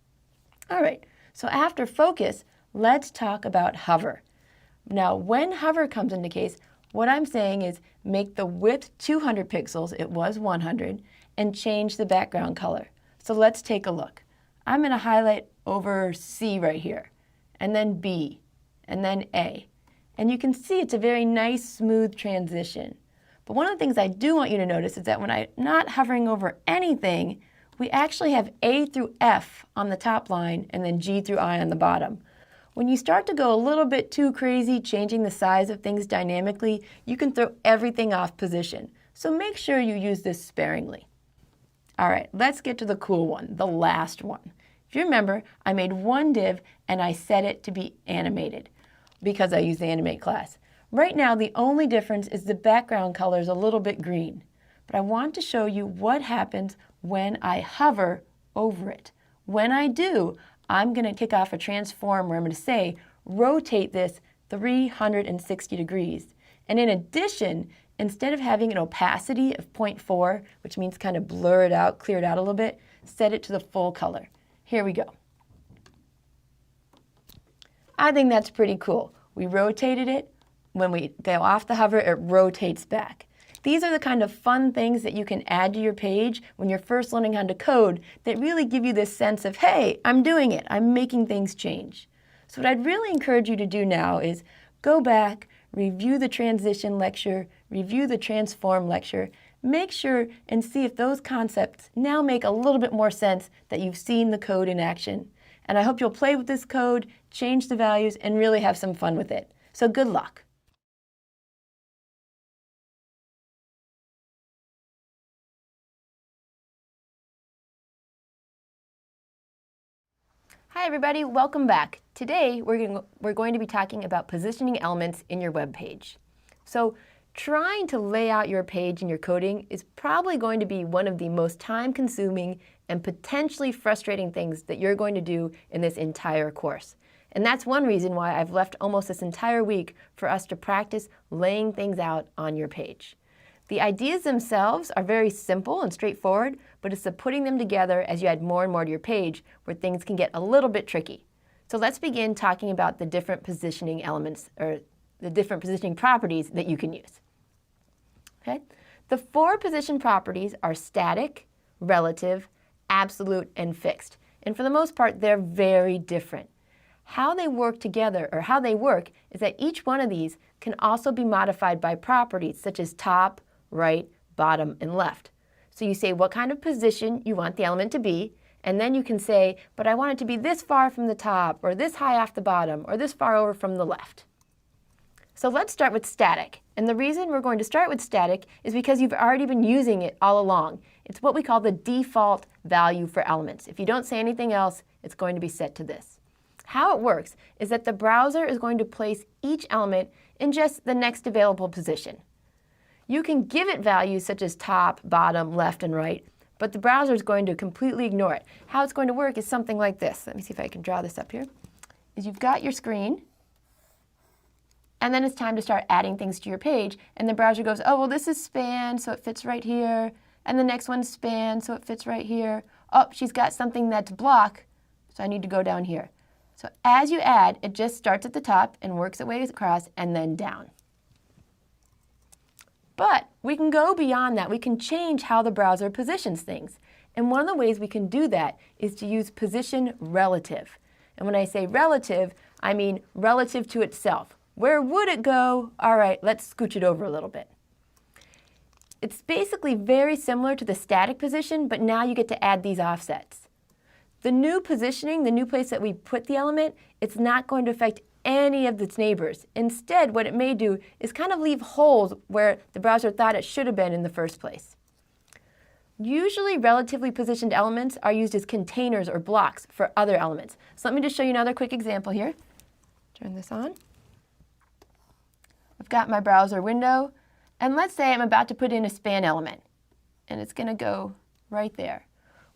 All right, so after focus, let's talk about hover. Now, when hover comes into case, what I'm saying is make the width 200 pixels, it was 100, and change the background color. So let's take a look. I'm going to highlight over C right here, and then B, and then A. And you can see it's a very nice, smooth transition. But one of the things I do want you to notice is that when I'm not hovering over anything, we actually have A through F on the top line and then G through I on the bottom. When you start to go a little bit too crazy changing the size of things dynamically, you can throw everything off position. So make sure you use this sparingly. All right, let's get to the cool one, the last one. If you remember, I made one div and I set it to be animated because I used the animate class. Right now, the only difference is the background color is a little bit green. But I want to show you what happens when I hover over it. When I do, I'm going to kick off a transform where I'm going to say, rotate this 360 degrees. And in addition, instead of having an opacity of 0.4, which means kind of blur it out, clear it out a little bit, set it to the full color. Here we go. I think that's pretty cool. We rotated it. When we go off the hover, it rotates back. These are the kind of fun things that you can add to your page when you're first learning how to code that really give you this sense of, hey, I'm doing it. I'm making things change. So what I'd really encourage you to do now is go back, review the transition lecture, review the transform lecture, make sure and see if those concepts now make a little bit more sense that you've seen the code in action. And I hope you'll play with this code, change the values, and really have some fun with it. So good luck. Hi everybody, welcome back. Today we're going to be talking about positioning elements in your web page. So trying to lay out your page in your coding is probably going to be one of the most time-consuming and potentially frustrating things that you're going to do in this entire course. And that's one reason why I've left almost this entire week for us to practice laying things out on your page. The ideas themselves are very simple and straightforward, but it's the putting them together as you add more and more to your page where things can get a little bit tricky. So let's begin talking about the different positioning elements, or the different positioning properties that you can use. Okay? The 4 position properties are static, relative, absolute, and fixed. And for the most part, they're very different. How they work together, or how they work, is that each one of these can also be modified by properties such as top, right, bottom, and left. So you say what kind of position you want the element to be, and then you can say, but I want it to be this far from the top, or this high off the bottom, or this far over from the left. So let's start with static. And the reason we're going to start with static is because you've already been using it all along. It's what we call the default value for elements. If you don't say anything else, it's going to be set to this. How it works is that the browser is going to place each element in just the next available position. You can give it values such as top, bottom, left, and right, but the browser is going to completely ignore it. How it's going to work is something like this. Let me see if I can draw this up here. Is you've got your screen, and then it's time to start adding things to your page, and the browser goes, oh, well, this is span, so it fits right here, and the next one's span, so it fits right here. Oh, she's got something that's block, so I need to go down here. So as you add, it just starts at the top and works its way across and then down. But we can go beyond that. We can change how the browser positions things. And one of the ways we can do that is to use position relative. And when I say relative, I mean relative to itself. Where would it go? All right, let's scooch it over a little bit. It's basically very similar to the static position, but now you get to add these offsets. The new positioning, the new place that we put the element, it's not going to affect any of its neighbors. Instead, what it may do is kind of leave holes where the browser thought it should have been in the first place. Usually, relatively positioned elements are used as containers or blocks for other elements. So let me just show you another quick example here. Turn this on. I've got my browser window, and let's say I'm about to put in a span element, and it's going to go right there.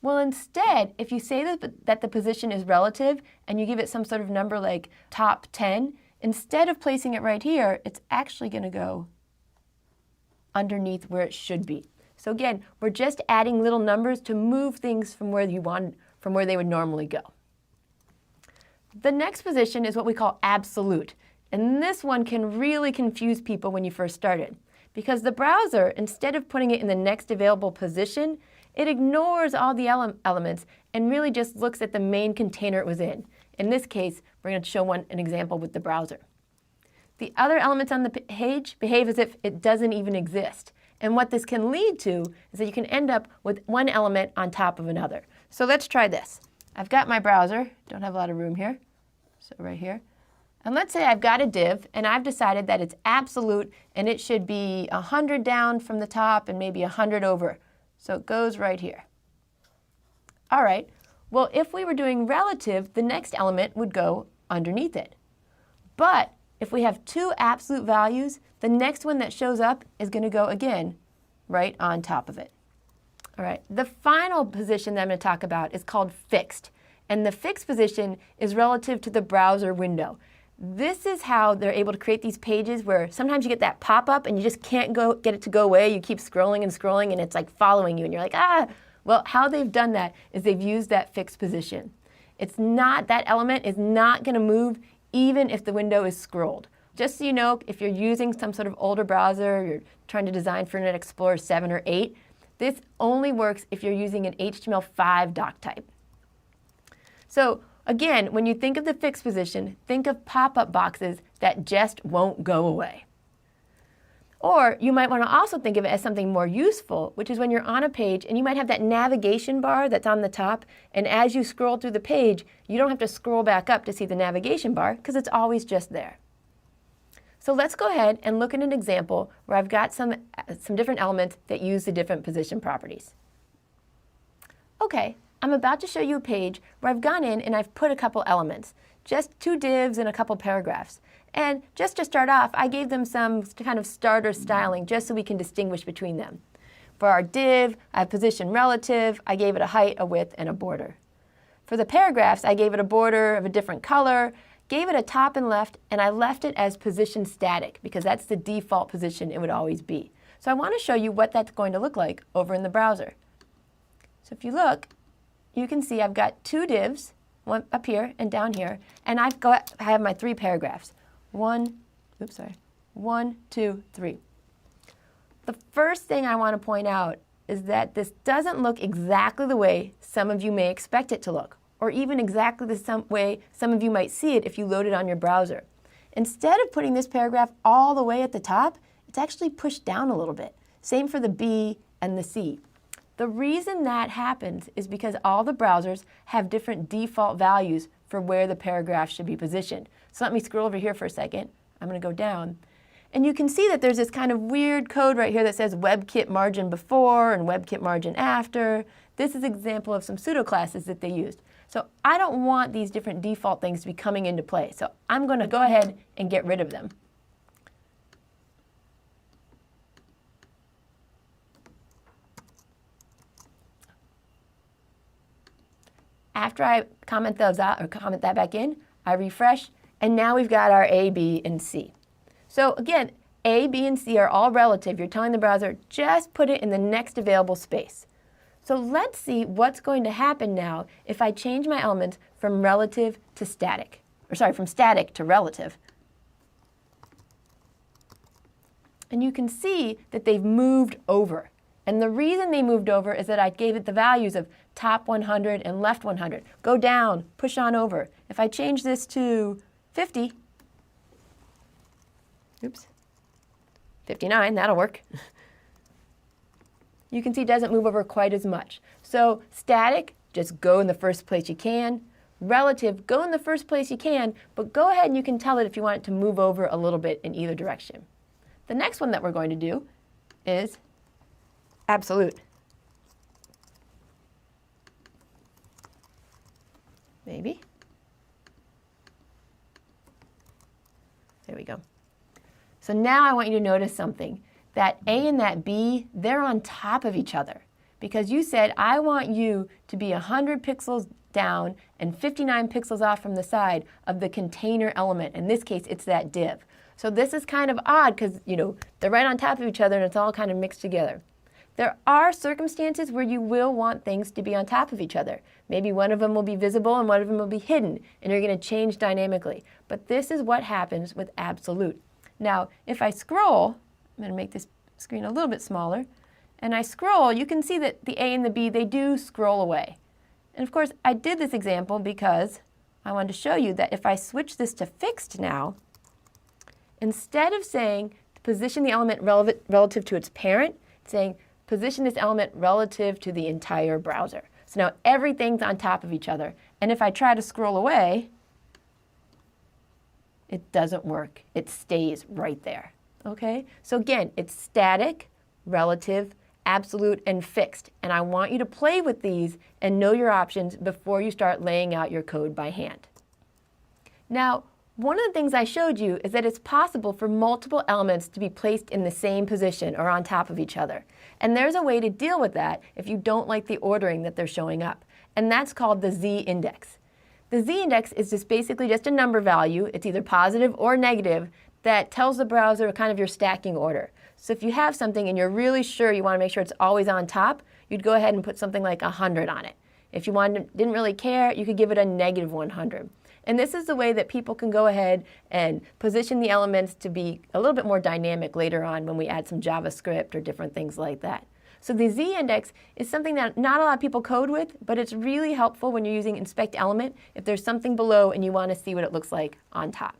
Well, instead, if you say that the position is relative and you give it some sort of number like top 10, instead of placing it right here, it's actually going to go underneath where it should be. So again, we're just adding little numbers to move things from where they would normally go. The next position is what we call absolute. And this one can really confuse people when you first started. Because the browser, instead of putting it in the next available position, it ignores all the elements and really just looks at the main container it was in. In this case, we're going to show an example with the browser. The other elements on the page behave as if it doesn't even exist. And what this can lead to is that you can end up with one element on top of another. So let's try this. I've got my browser. Don't have a lot of room here. So right here. And let's say I've got a div, and I've decided that it's absolute, and it should be 100 down from the top and maybe 100 over. So it goes right here. All right, well, if we were doing relative, the next element would go underneath it. But if we have 2 absolute values, the next one that shows up is going to go again right on top of it. All right, the final position that I'm going to talk about is called fixed. And the fixed position is relative to the browser window. This is how they're able to create these pages where sometimes you get that pop-up and you just can't get it to go away. You keep scrolling and scrolling and it's like following you and you're like, ah! Well, how they've done that is they've used that fixed position. That element is not going to move even if the window is scrolled. Just so you know, if you're using some sort of older browser, you're trying to design for Internet Explorer 7 or 8, this only works if you're using an HTML5 doc type. So again, when you think of the fixed position, think of pop-up boxes that just won't go away. Or you might want to also think of it as something more useful, which is when you're on a page and you might have that navigation bar that's on the top, and as you scroll through the page, you don't have to scroll back up to see the navigation bar because it's always just there. So let's go ahead and look at an example where I've got some different elements that use the different position properties. Okay, I'm about to show you a page where I've gone in and I've put a couple elements, just 2 divs and a couple paragraphs. And just to start off, I gave them some kind of starter styling just so we can distinguish between them. For our div, I have position relative. I gave it a height, a width, and a border. For the paragraphs, I gave it a border of a different color, gave it a top and left, and I left it as position static because that's the default position it would always be. So I want to show you what that's going to look like over in the browser. So if you look, you can see I've got two divs, one up here and down here, and I have my three paragraphs. One, 2, 3. The first thing I want to point out is that this doesn't look exactly the way some of you may expect it to look, or even exactly the way some of you might see it if you load it on your browser. Instead of putting this paragraph all the way at the top, it's actually pushed down a little bit. Same for the B and the C. The reason that happens is because all the browsers have different default values for where the paragraph should be positioned. So let me scroll over here for a second. I'm going to go down. And you can see that there's this kind of weird code right here that says WebKit margin before and WebKit margin after. This is an example of some pseudo classes that they used. So I don't want these different default things to be coming into play. So I'm going to go ahead and get rid of them. After I comment those out or comment that back in, I refresh, and now we've got our A, B, and C. So again, A, B, and C are all relative. You're telling the browser, just put it in the next available space. So let's see what's going to happen now if I change my elements from relative to static. Or sorry, from static to relative. And you can see that they've moved over. And the reason they moved over is that I gave it the values of top 100 and left 100. Go down, push on over. If I change this to 50, 59, that'll work. You can see it doesn't move over quite as much. So static, just go in the first place you can. Relative, go in the first place you can, but go ahead and you can tell it if you want it to move over a little bit in either direction. The next one that we're going to do is absolute. Maybe. There we go. So now I want you to notice something. That A and that B, they're on top of each other. Because you said, I want you to be 100 pixels down and 59 pixels off from the side of the container element. In this case, it's that div. So this is kind of odd because, they're right on top of each other and it's all kind of mixed together. There are circumstances where you will want things to be on top of each other. Maybe one of them will be visible and one of them will be hidden, and you're going to change dynamically. But this is what happens with absolute. Now, if I scroll, I'm going to make this screen a little bit smaller, and I scroll, you can see that the A and the B, they do scroll away. And of course, I did this example because I wanted to show you that if I switch this to fixed now, instead of saying position the element relative to its parent, it's saying position this element relative to the entire browser. So now everything's on top of each other. And if I try to scroll away, it doesn't work. It stays right there. Okay? So again, it's static, relative, absolute, and fixed. And I want you to play with these and know your options before you start laying out your code by hand. Now, one of the things I showed you is that it's possible for multiple elements to be placed in the same position or on top of each other. And there's a way to deal with that if you don't like the ordering that they're showing up. And that's called the z-index. The z-index is just basically just a number value. It's either positive or negative that tells the browser kind of your stacking order. So if you have something and you're really sure you want to make sure it's always on top, you'd go ahead and put something like 100 on it. If you didn't really care, you could give it a negative 100. And this is the way that people can go ahead and position the elements to be a little bit more dynamic later on when we add some JavaScript or different things like that. So the z-index is something that not a lot of people code with, but it's really helpful when you're using inspect element if there's something below and you want to see what it looks like on top.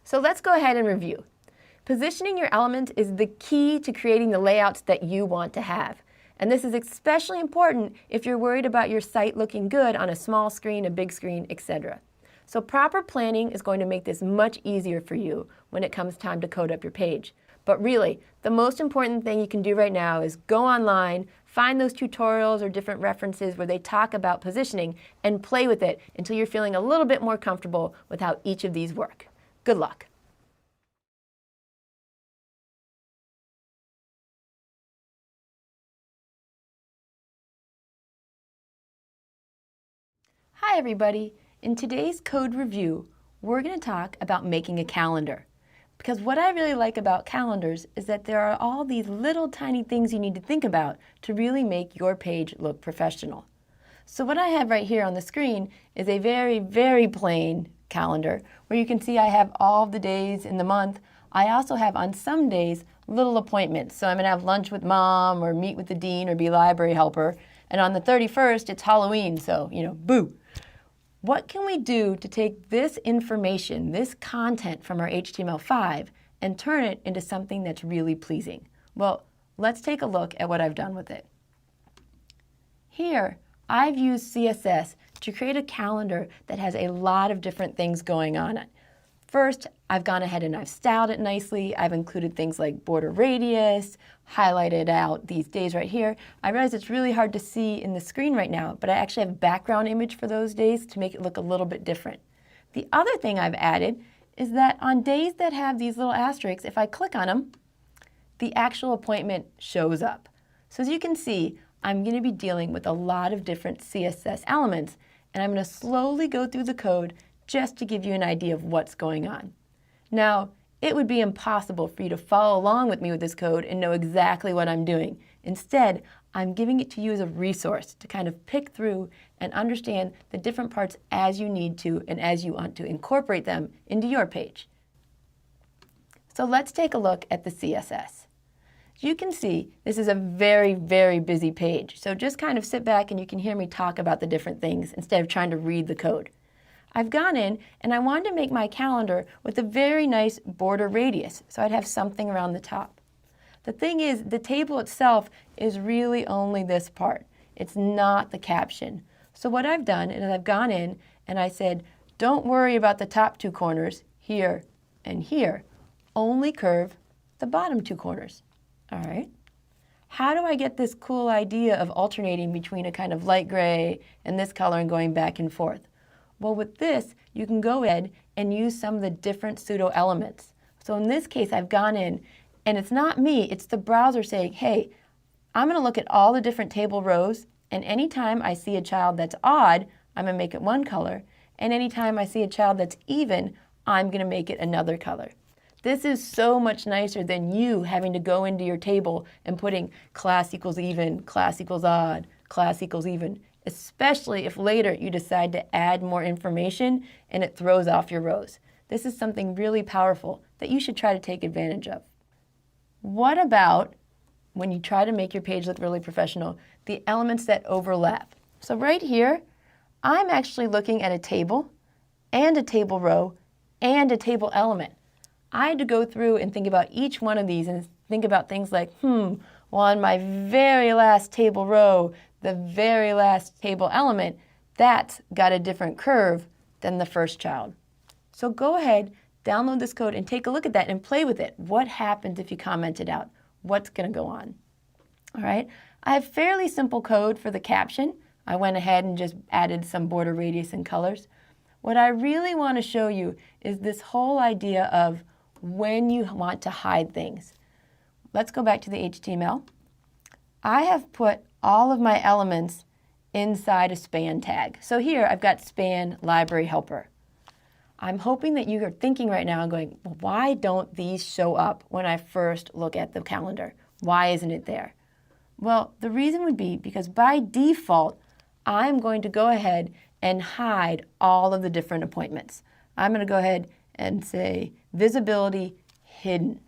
So let's go ahead and review. Positioning your element is the key to creating the layouts that you want to have. And this is especially important if you're worried about your site looking good on a small screen, a big screen, etc. So proper planning is going to make this much easier for you when it comes time to code up your page. But really, the most important thing you can do right now is go online, find those tutorials or different references where they talk about positioning, and play with it until you're feeling a little bit more comfortable with how each of these work. Good luck. Hi everybody. In today's code review, we're going to talk about making a calendar. Because what I really like about calendars is that there are all these little tiny things you need to think about to really make your page look professional. So what I have right here on the screen is a very, very plain calendar where you can see I have all the days in the month. I also have on some days little appointments. So I'm going to have lunch with mom or meet with the dean or be library helper. And on the 31st, it's Halloween, so, boo. What can we do to take this information, this content from our HTML5 and turn it into something that's really pleasing? Well, let's take a look at what I've done with it. Here, I've used CSS to create a calendar that has a lot of different things going on it. First, I've gone ahead and I've styled it nicely. I've included things like border radius, highlighted out these days right here. I realize it's really hard to see in the screen right now, but I actually have a background image for those days to make it look a little bit different. The other thing I've added is that on days that have these little asterisks, if I click on them, the actual appointment shows up. So as you can see, I'm going to be dealing with a lot of different CSS elements, and I'm going to slowly go through the code just to give you an idea of what's going on. Now, it would be impossible for you to follow along with me with this code and know exactly what I'm doing. Instead, I'm giving it to you as a resource to kind of pick through and understand the different parts as you need to and as you want to incorporate them into your page. So let's take a look at the CSS. As you can see, this is a very, very busy page. So just kind of sit back and you can hear me talk about the different things instead of trying to read the code. I've gone in and I wanted to make my calendar with a very nice border radius, so I'd have something around the top. The thing is, the table itself is really only this part. It's not the caption. So what I've done is I've gone in and I said, don't worry about the top two corners, here and here. Only curve the bottom two corners. All right. How do I get this cool idea of alternating between a kind of light gray and this color and going back and forth? Well, with this, you can go ahead and use some of the different pseudo elements. So in this case, I've gone in, and it's not me, it's the browser saying, hey, I'm going to look at all the different table rows, and anytime I see a child that's odd, I'm going to make it one color, and anytime I see a child that's even, I'm going to make it another color. This is so much nicer than you having to go into your table and putting class equals even, class equals odd, class equals even, especially if later you decide to add more information and it throws off your rows. This is something really powerful that you should try to take advantage of. What about when you try to make your page look really professional, the elements that overlap? So right here, I'm actually looking at a table and a table row and a table element. I had to go through and think about each one of these and think about things like, well, on my very last table row, the very last table element, that's got a different curve than the first child. So go ahead, download this code and take a look at that and play with it. What happens if you comment it out? What's going to go on? All right, I have fairly simple code for the caption. I went ahead and just added some border radius and colors. What I really want to show you is this whole idea of when you want to hide things. Let's go back to the HTML. I have put all of my elements inside a span tag. So here I've got span library helper. I'm hoping that you are thinking right now and going, well, why don't these show up when I first look at the calendar? Why isn't it there? Well, the reason would be because by default, I'm going to go ahead and hide all of the different appointments. I'm going to go ahead and say visibility hidden.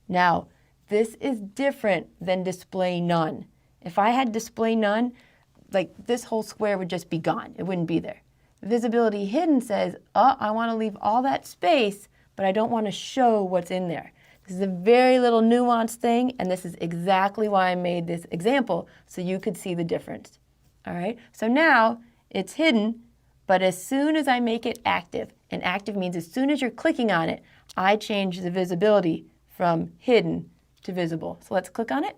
Now, this is different than display none. If I had display none, like this whole square would just be gone. It wouldn't be there. Visibility hidden says, oh, I want to leave all that space, but I don't want to show what's in there. This is a very little nuanced thing, and this is exactly why I made this example, so you could see the difference. All right, so now it's hidden, but as soon as I make it active, and active means as soon as you're clicking on it, I change the visibility from hidden to visible. So let's click on it.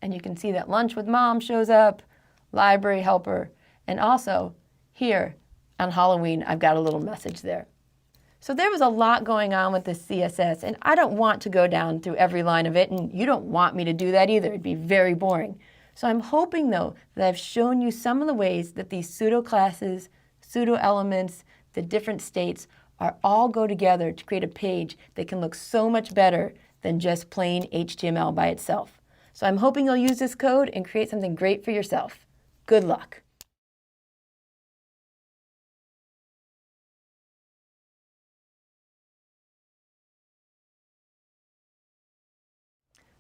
And you can see that lunch with mom shows up, library helper, and also here on Halloween, I've got a little message there. So there was a lot going on with this CSS, and I don't want to go down through every line of it, and you don't want me to do that either. It'd be very boring. So I'm hoping, though, that I've shown you some of the ways that these pseudo classes, pseudo elements, the different states all go together to create a page that can look so much better than just plain HTML by itself. So I'm hoping you'll use this code and create something great for yourself. Good luck.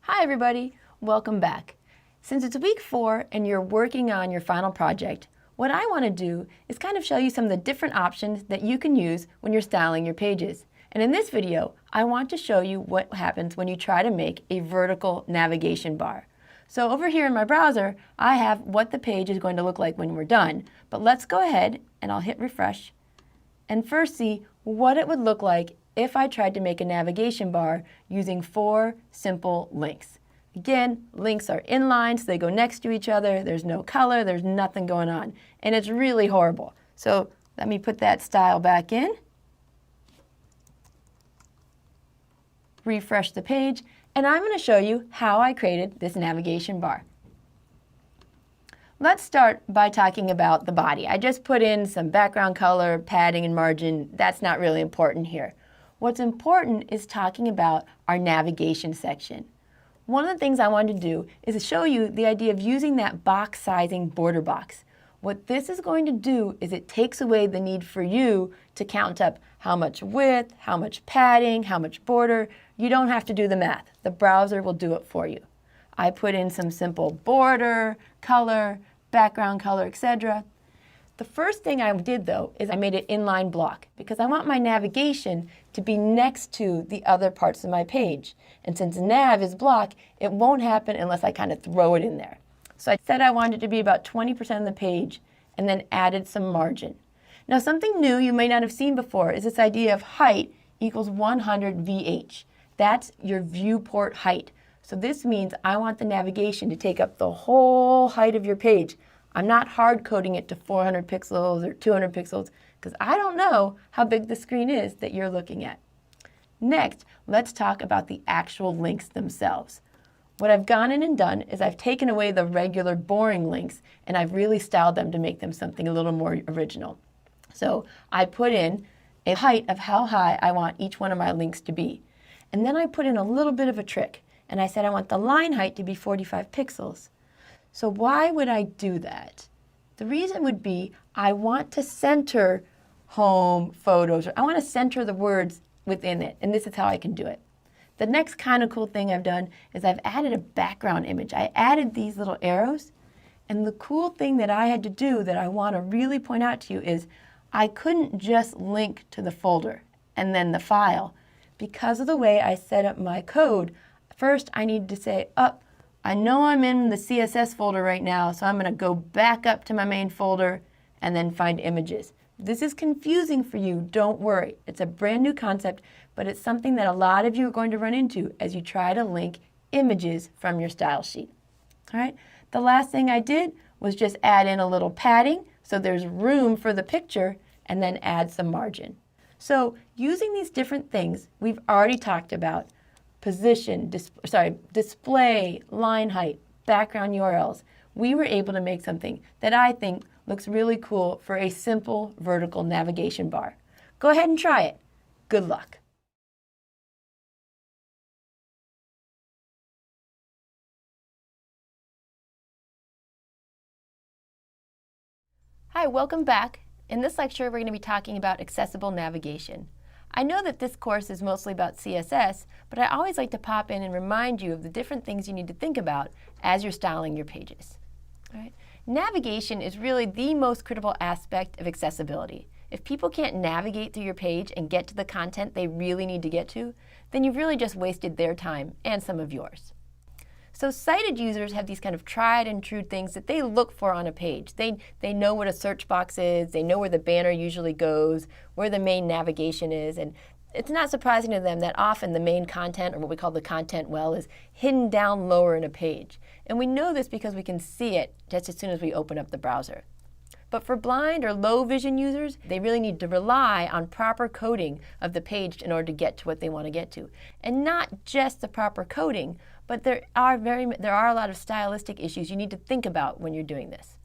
Hi everybody, welcome back. Since it's week 4 and you're working on your final project, what I want to do is kind of show you some of the different options that you can use when you're styling your pages. And in this video, I want to show you what happens when you try to make a vertical navigation bar. So over here in my browser, I have what the page is going to look like when we're done. But let's go ahead and I'll hit refresh and first see what it would look like if I tried to make a navigation bar using 4 simple links. Again, links are inline, so they go next to each other. There's no color, there's nothing going on. And it's really horrible. So let me put that style back in. Refresh the page, and I'm going to show you how I created this navigation bar. Let's start by talking about the body. I just put in some background color, padding, and margin. That's not really important here. What's important is talking about our navigation section. One of the things I wanted to do is to show you the idea of using that box sizing border box. What this is going to do is it takes away the need for you to count up how much width, how much padding, how much border. You don't have to do the math. The browser will do it for you. I put in some simple border, color, background color, etc. The first thing I did, though, is I made it inline block because I want my navigation to be next to the other parts of my page. And since nav is block, it won't happen unless I kind of throw it in there. So I said I wanted it to be about 20% of the page and then added some margin. Now something new you may not have seen before is this idea of height equals 100 VH. That's your viewport height. So this means I want the navigation to take up the whole height of your page. I'm not hard coding it to 400 pixels or 200 pixels because I don't know how big the screen is that you're looking at. Next, let's talk about the actual links themselves. What I've gone in and done is I've taken away the regular boring links and I've really styled them to make them something a little more original. So I put in a height of how high I want each one of my links to be. And then I put in a little bit of a trick and I said I want the line height to be 45 pixels. So why would I do that? The reason would be I want to center home, photos, or I want to center the words within it, and this is how I can do it. The next kind of cool thing I've done is I've added a background image. I added these little arrows, and the cool thing that I had to do that I want to really point out to you is I couldn't just link to the folder and then the file. Because of the way I set up my code, first I need to say, I know I'm in the CSS folder right now, so I'm going to go back up to my main folder and then find images. This is confusing for you, don't worry. It's a brand new concept, but it's something that a lot of you are going to run into as you try to link images from your style sheet. All right. The last thing I did was just add in a little padding so there's room for the picture and then add some margin. So using these different things we've already talked about, position, display, line height, background URLs, we were able to make something that I think looks really cool for a simple vertical navigation bar. Go ahead and try it. Good luck. Hi, welcome back. In this lecture, we're going to be talking about accessible navigation. I know that this course is mostly about CSS, but I always like to pop in and remind you of the different things you need to think about as you're styling your pages. All right. Navigation is really the most critical aspect of accessibility. If people can't navigate through your page and get to the content they really need to get to, then you've really just wasted their time and some of yours. So sighted users have these kind of tried and true things that they look for on a page. They know what a search box is, they know where the banner usually goes, where the main navigation is, and it's not surprising to them that often the main content, or what we call the content well, is hidden down lower in a page. And we know this because we can see it just as soon as we open up the browser. But for blind or low vision users, they really need to rely on proper coding of the page in order to get to what they want to get to. And not just the proper coding, but there are a lot of stylistic issues you need to think about when you're doing this.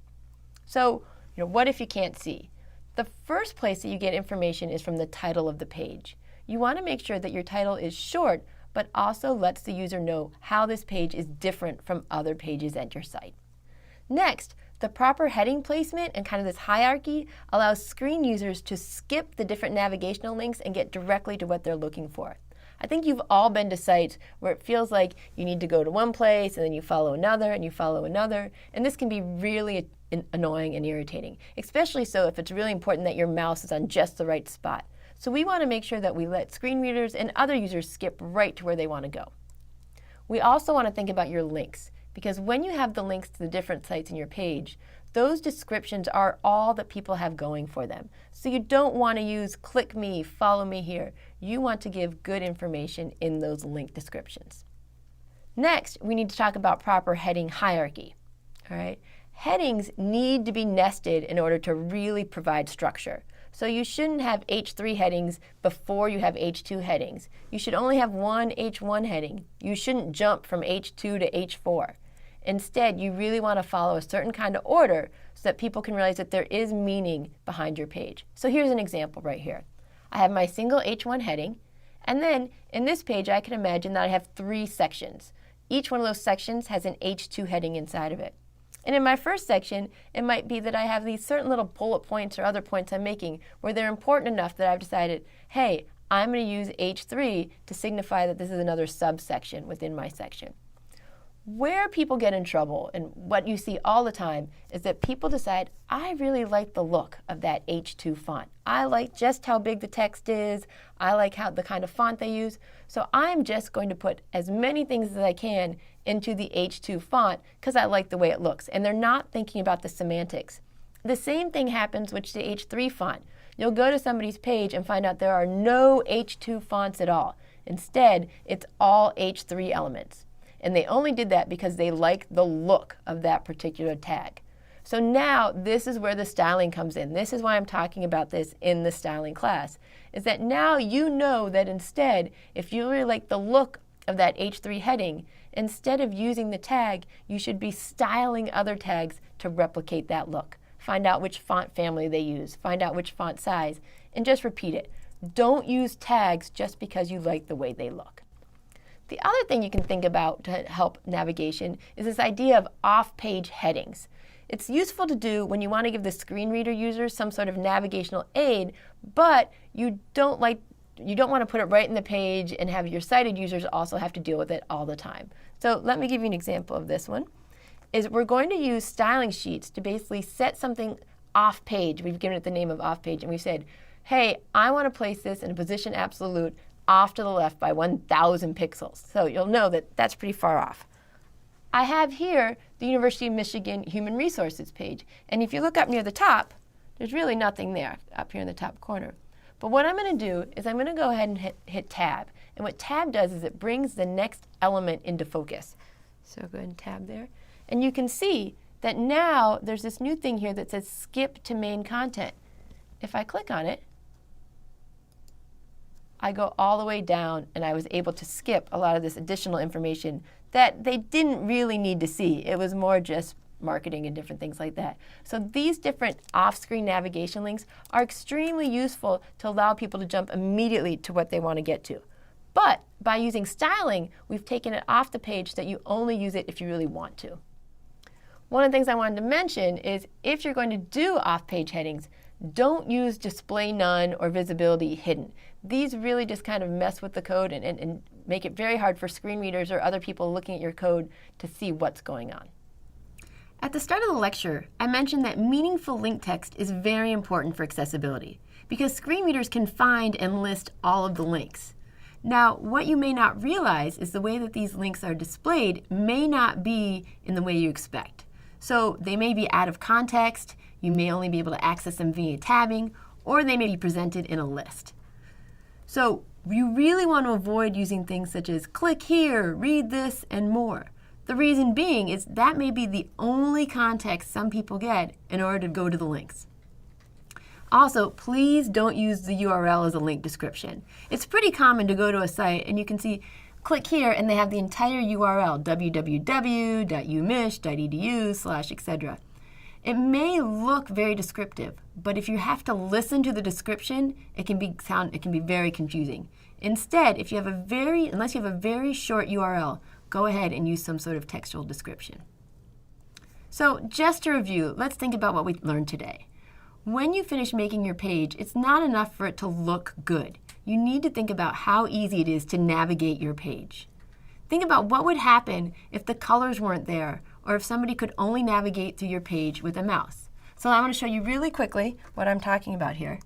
So, what if you can't see? The first place that you get information is from the title of the page. You want to make sure that your title is short, but also lets the user know how this page is different from other pages at your site. Next, the proper heading placement and kind of this hierarchy allows screen users to skip the different navigational links and get directly to what they're looking for. I think you've all been to sites where it feels like you need to go to one place and then you follow another and you follow another, and this can be really annoying and irritating, especially so if it's really important that your mouse is on just the right spot. So we want to make sure that we let screen readers and other users skip right to where they want to go. We also want to think about your links, because when you have the links to the different sites in your page, those descriptions are all that people have going for them. So you don't want to use click me, follow me here. You want to give good information in those link descriptions. Next, we need to talk about proper heading hierarchy. All right? Headings need to be nested in order to really provide structure. So you shouldn't have H3 headings before you have H2 headings. You should only have one H1 heading. You shouldn't jump from H2 to H4. Instead, you really want to follow a certain kind of order so that people can realize that there is meaning behind your page. So here's an example right here. I have my single H1 heading, and then in this page I can imagine that I have 3 sections. Each one of those sections has an H2 heading inside of it. And in my first section, it might be that I have these certain little bullet points or other points I'm making where they're important enough that I've decided, hey, I'm going to use H3 to signify that this is another subsection within my section. Where people get in trouble, and what you see all the time, is that people decide, I really like the look of that H2 font. I like just how big the text is. I like how the kind of font they use. So I'm just going to put as many things as I can into the H2 font because I like the way it looks. And they're not thinking about the semantics. The same thing happens with the H3 font. You'll go to somebody's page and find out there are no H2 fonts at all. Instead, it's all H3 elements. And they only did that because they like the look of that particular tag. So now this is where the styling comes in. This is why I'm talking about this in the styling class, is that now you know that instead, if you really like the look of that H3 heading, instead of using the tag, you should be styling other tags to replicate that look. Find out which font family they use, find out which font size, and just repeat it. Don't use tags just because you like the way they look. The other thing you can think about to help navigation is this idea of off-page headings. It's useful to do when you want to give the screen reader users some sort of navigational aid, but you don't want to put it right in the page and have your sighted users also have to deal with it all the time. So let me give you an example of this one. We're going to use styling sheets to basically set something off page. We've given it the name of off page, and we've said, hey, I want to place this in a position absolute off to the left by 1,000 pixels. So you'll know that that's pretty far off. I have here the University of Michigan Human Resources page. And if you look up near the top, there's really nothing there up here in the top corner. But what I'm going to do is I'm going to go ahead and hit tab. And what tab does is it brings the next element into focus. So go ahead and tab there. And you can see that now there's this new thing here that says skip to main content. If I click on it, I go all the way down and I was able to skip a lot of this additional information that they didn't really need to see. It was more just marketing and different things like that. So these different off-screen navigation links are extremely useful to allow people to jump immediately to what they want to get to. But by using styling, we've taken it off the page so that you only use it if you really want to. One of the things I wanted to mention is if you're going to do off-page headings, don't use display none or visibility hidden. These really just kind of mess with the code and make it very hard for screen readers or other people looking at your code to see what's going on. At the start of the lecture, I mentioned that meaningful link text is very important for accessibility because screen readers can find and list all of the links. Now, what you may not realize is the way that these links are displayed may not be in the way you expect. So they may be out of context, you may only be able to access them via tabbing, or they may be presented in a list. So you really want to avoid using things such as click here, read this, and more. The reason being is that may be the only context some people get in order to go to the links. Also, please don't use the URL as a link description. It's pretty common to go to a site and you can see click here and they have the entire URL, www.umich.edu/etc. It may look very descriptive, but if you have to listen to the description, it can be very confusing. Instead, unless you have a very short URL, go ahead and use some sort of textual description. So just to review, let's think about what we learned today. When you finish making your page, it's not enough for it to look good. You need to think about how easy it is to navigate your page. Think about what would happen if the colors weren't there, or if somebody could only navigate through your page with a mouse. So I want to show you really quickly what I'm talking about here.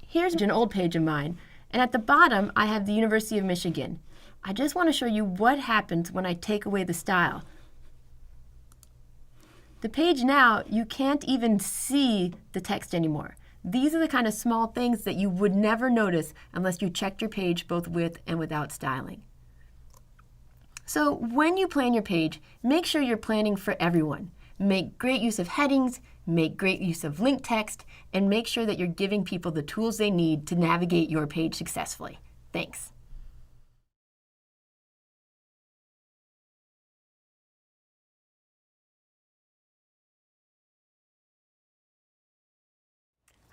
Here's an old page of mine, and at the bottom I have the University of Michigan. I just want to show you what happens when I take away the style. The page now, you can't even see the text anymore. These are the kind of small things that you would never notice unless you checked your page both with and without styling. So when you plan your page, make sure you're planning for everyone. Make great use of headings, make great use of link text, and make sure that you're giving people the tools they need to navigate your page successfully. Thanks.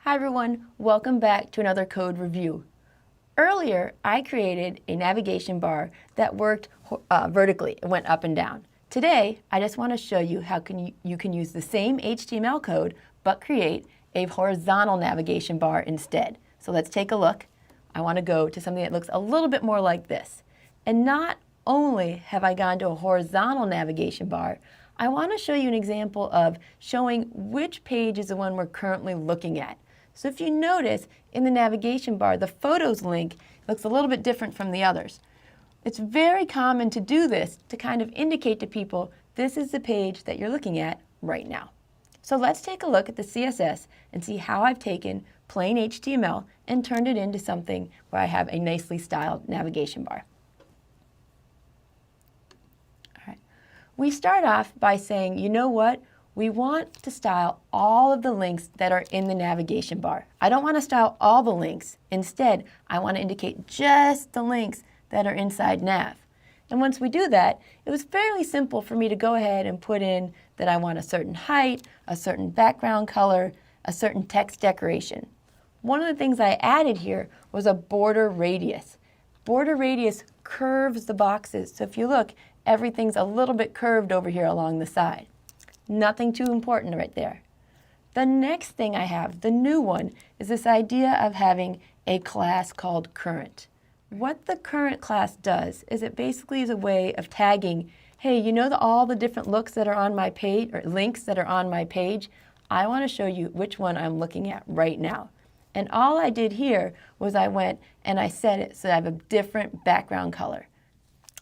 Hi everyone, welcome back to another code review. Earlier, I created a navigation bar that worked vertically. It went up and down. Today, I just want to show you how you can use the same HTML code but create a horizontal navigation bar instead. So let's take a look. I want to go to something that looks a little bit more like this. And not only have I gone to a horizontal navigation bar, I want to show you an example of showing which page is the one we're currently looking at. So if you notice in the navigation bar, the photos link looks a little bit different from the others. It's very common to do this to kind of indicate to people this is the page that you're looking at right now. So let's take a look at the CSS and see how I've taken plain HTML and turned it into something where I have a nicely styled navigation bar. All right. We start off by saying, you know what? We want to style all of the links that are in the navigation bar. I don't want to style all the links. Instead, I want to indicate just the links that are inside nav. And once we do that, it was fairly simple for me to go ahead and put in that I want a certain height, a certain background color, a certain text decoration. One of the things I added here was a border radius. Border radius curves the boxes. So if you look, everything's a little bit curved over here along the side. Nothing too important right there. The next thing I have, the new one, is this idea of having a class called current. What the current class does is it basically is a way of tagging, hey, you know all the different looks that are on my page, or links that are on my page? I want to show you which one I'm looking at right now. And all I did here was I went and I set it so I have a different background color.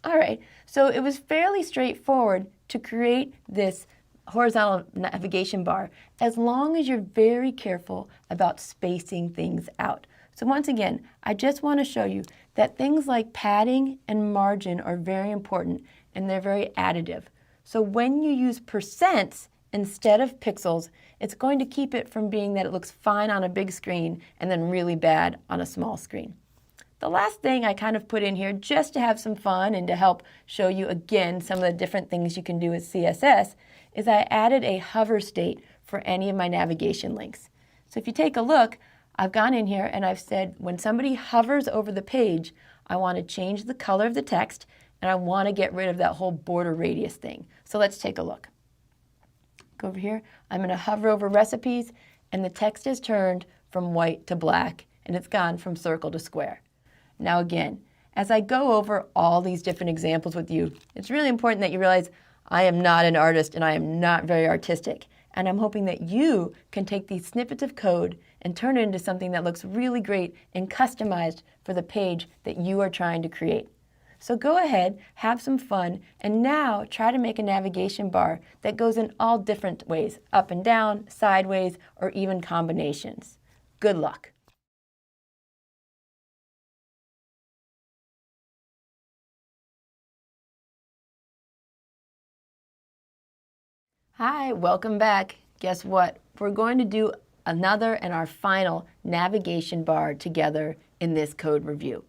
All right, so it was fairly straightforward to create this horizontal navigation bar as long as you're very careful about spacing things out. So once again, I just want to show you that things like padding and margin are very important and they're very additive. So when you use percents instead of pixels, it's going to keep it from being that it looks fine on a big screen and then really bad on a small screen. The last thing I kind of put in here just to have some fun and to help show you again some of the different things you can do with CSS is I added a hover state for any of my navigation links. So if you take a look, I've gone in here and I've said when somebody hovers over the page, I want to change the color of the text and I want to get rid of that whole border radius thing. So let's take a look. Go over here. I'm going to hover over recipes and the text is turned from white to black and it's gone from circle to square. Now again, as I go over all these different examples with you, it's really important that you realize I am not an artist and I am not very artistic. And I'm hoping that you can take these snippets of code and turn it into something that looks really great and customized for the page that you are trying to create. So go ahead, have some fun, and now try to make a navigation bar that goes in all different ways, up and down, sideways, or even combinations. Good luck. Hi, welcome back. Guess what? We're going to do another and our final navigation bar together in this code review.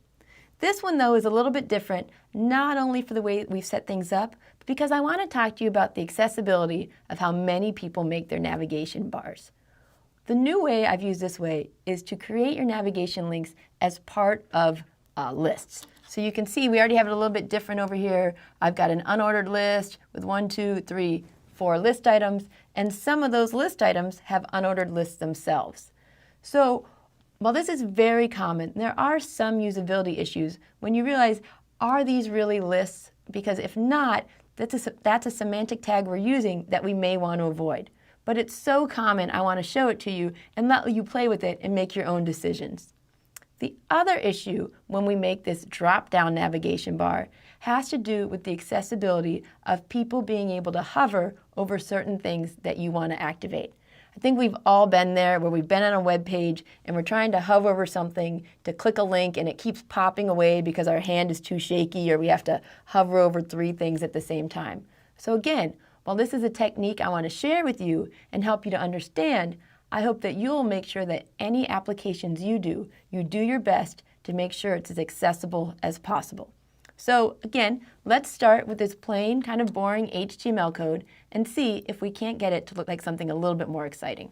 This one, though, is a little bit different, not only for the way we've set things up, because I want to talk to you about the accessibility of how many people make their navigation bars. The new way I've used this way is to create your navigation links as part of lists. So you can see we already have it a little bit different over here. I've got an unordered list with 1, 2, 3, 4 list items, and some of those list items have unordered lists themselves. So while this is very common, there are some usability issues when you realize, are these really lists? Because if not, that's a semantic tag we're using that we may want to avoid. But it's so common, I want to show it to you and let you play with it and make your own decisions. The other issue when we make this drop-down navigation bar has to do with the accessibility of people being able to hover over certain things that you want to activate. I think we've all been there where we've been on a web page and we're trying to hover over something to click a link and it keeps popping away because our hand is too shaky or we have to hover over 3 things at the same time. So again, while this is a technique I want to share with you and help you to understand, I hope that you'll make sure that any applications you do your best to make sure it's as accessible as possible. So again, let's start with this plain, kind of boring HTML code and see if we can't get it to look like something a little bit more exciting.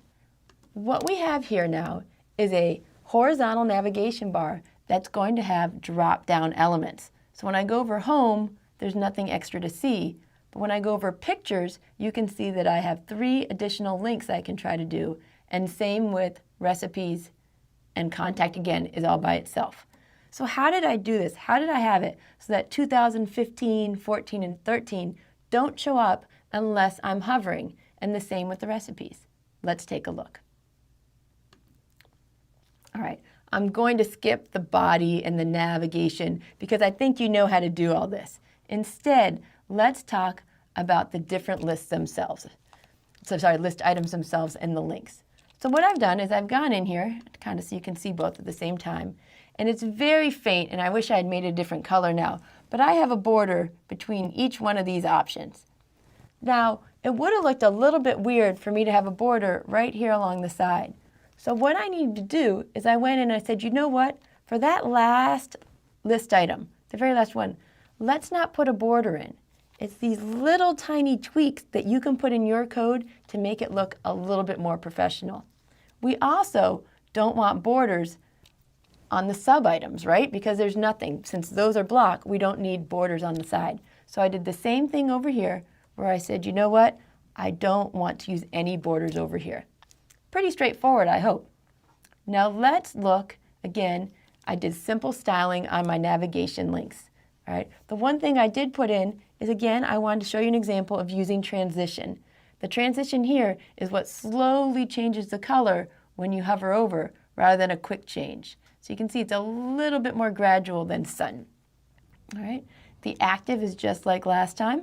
What we have here now is a horizontal navigation bar that's going to have drop-down elements. So when I go over home, there's nothing extra to see. But when I go over pictures, you can see that I have 3 additional links I can try to do. And same with recipes, and contact again is all by itself. So how did I do this? How did I have it so that 2015, 14, and 13 don't show up unless I'm hovering? And the same with the recipes. Let's take a look. All right, I'm going to skip the body and the navigation because I think you know how to do all this. Instead, let's talk about the different lists themselves. List items themselves and the links. So what I've done is I've gone in here, kind of so you can see both at the same time, and it's very faint, and I wish I had made a different color now, but I have a border between each one of these options. Now, it would have looked a little bit weird for me to have a border right here along the side. So what I needed to do is I went in and I said, you know what? For that last list item, the very last one, let's not put a border in. It's these little tiny tweaks that you can put in your code to make it look a little bit more professional. We also don't want borders on the sub-items, right? Because there's nothing. Since those are block, we don't need borders on the side. So I did the same thing over here where I said, you know what? I don't want to use any borders over here. Pretty straightforward, I hope. Now let's look, again, I did simple styling on my navigation links. All right. The one thing I did put in is, again, I wanted to show you an example of using transition. The transition here is what slowly changes the color when you hover over rather than a quick change. So you can see it's a little bit more gradual than sudden. All right. The active is just like last time.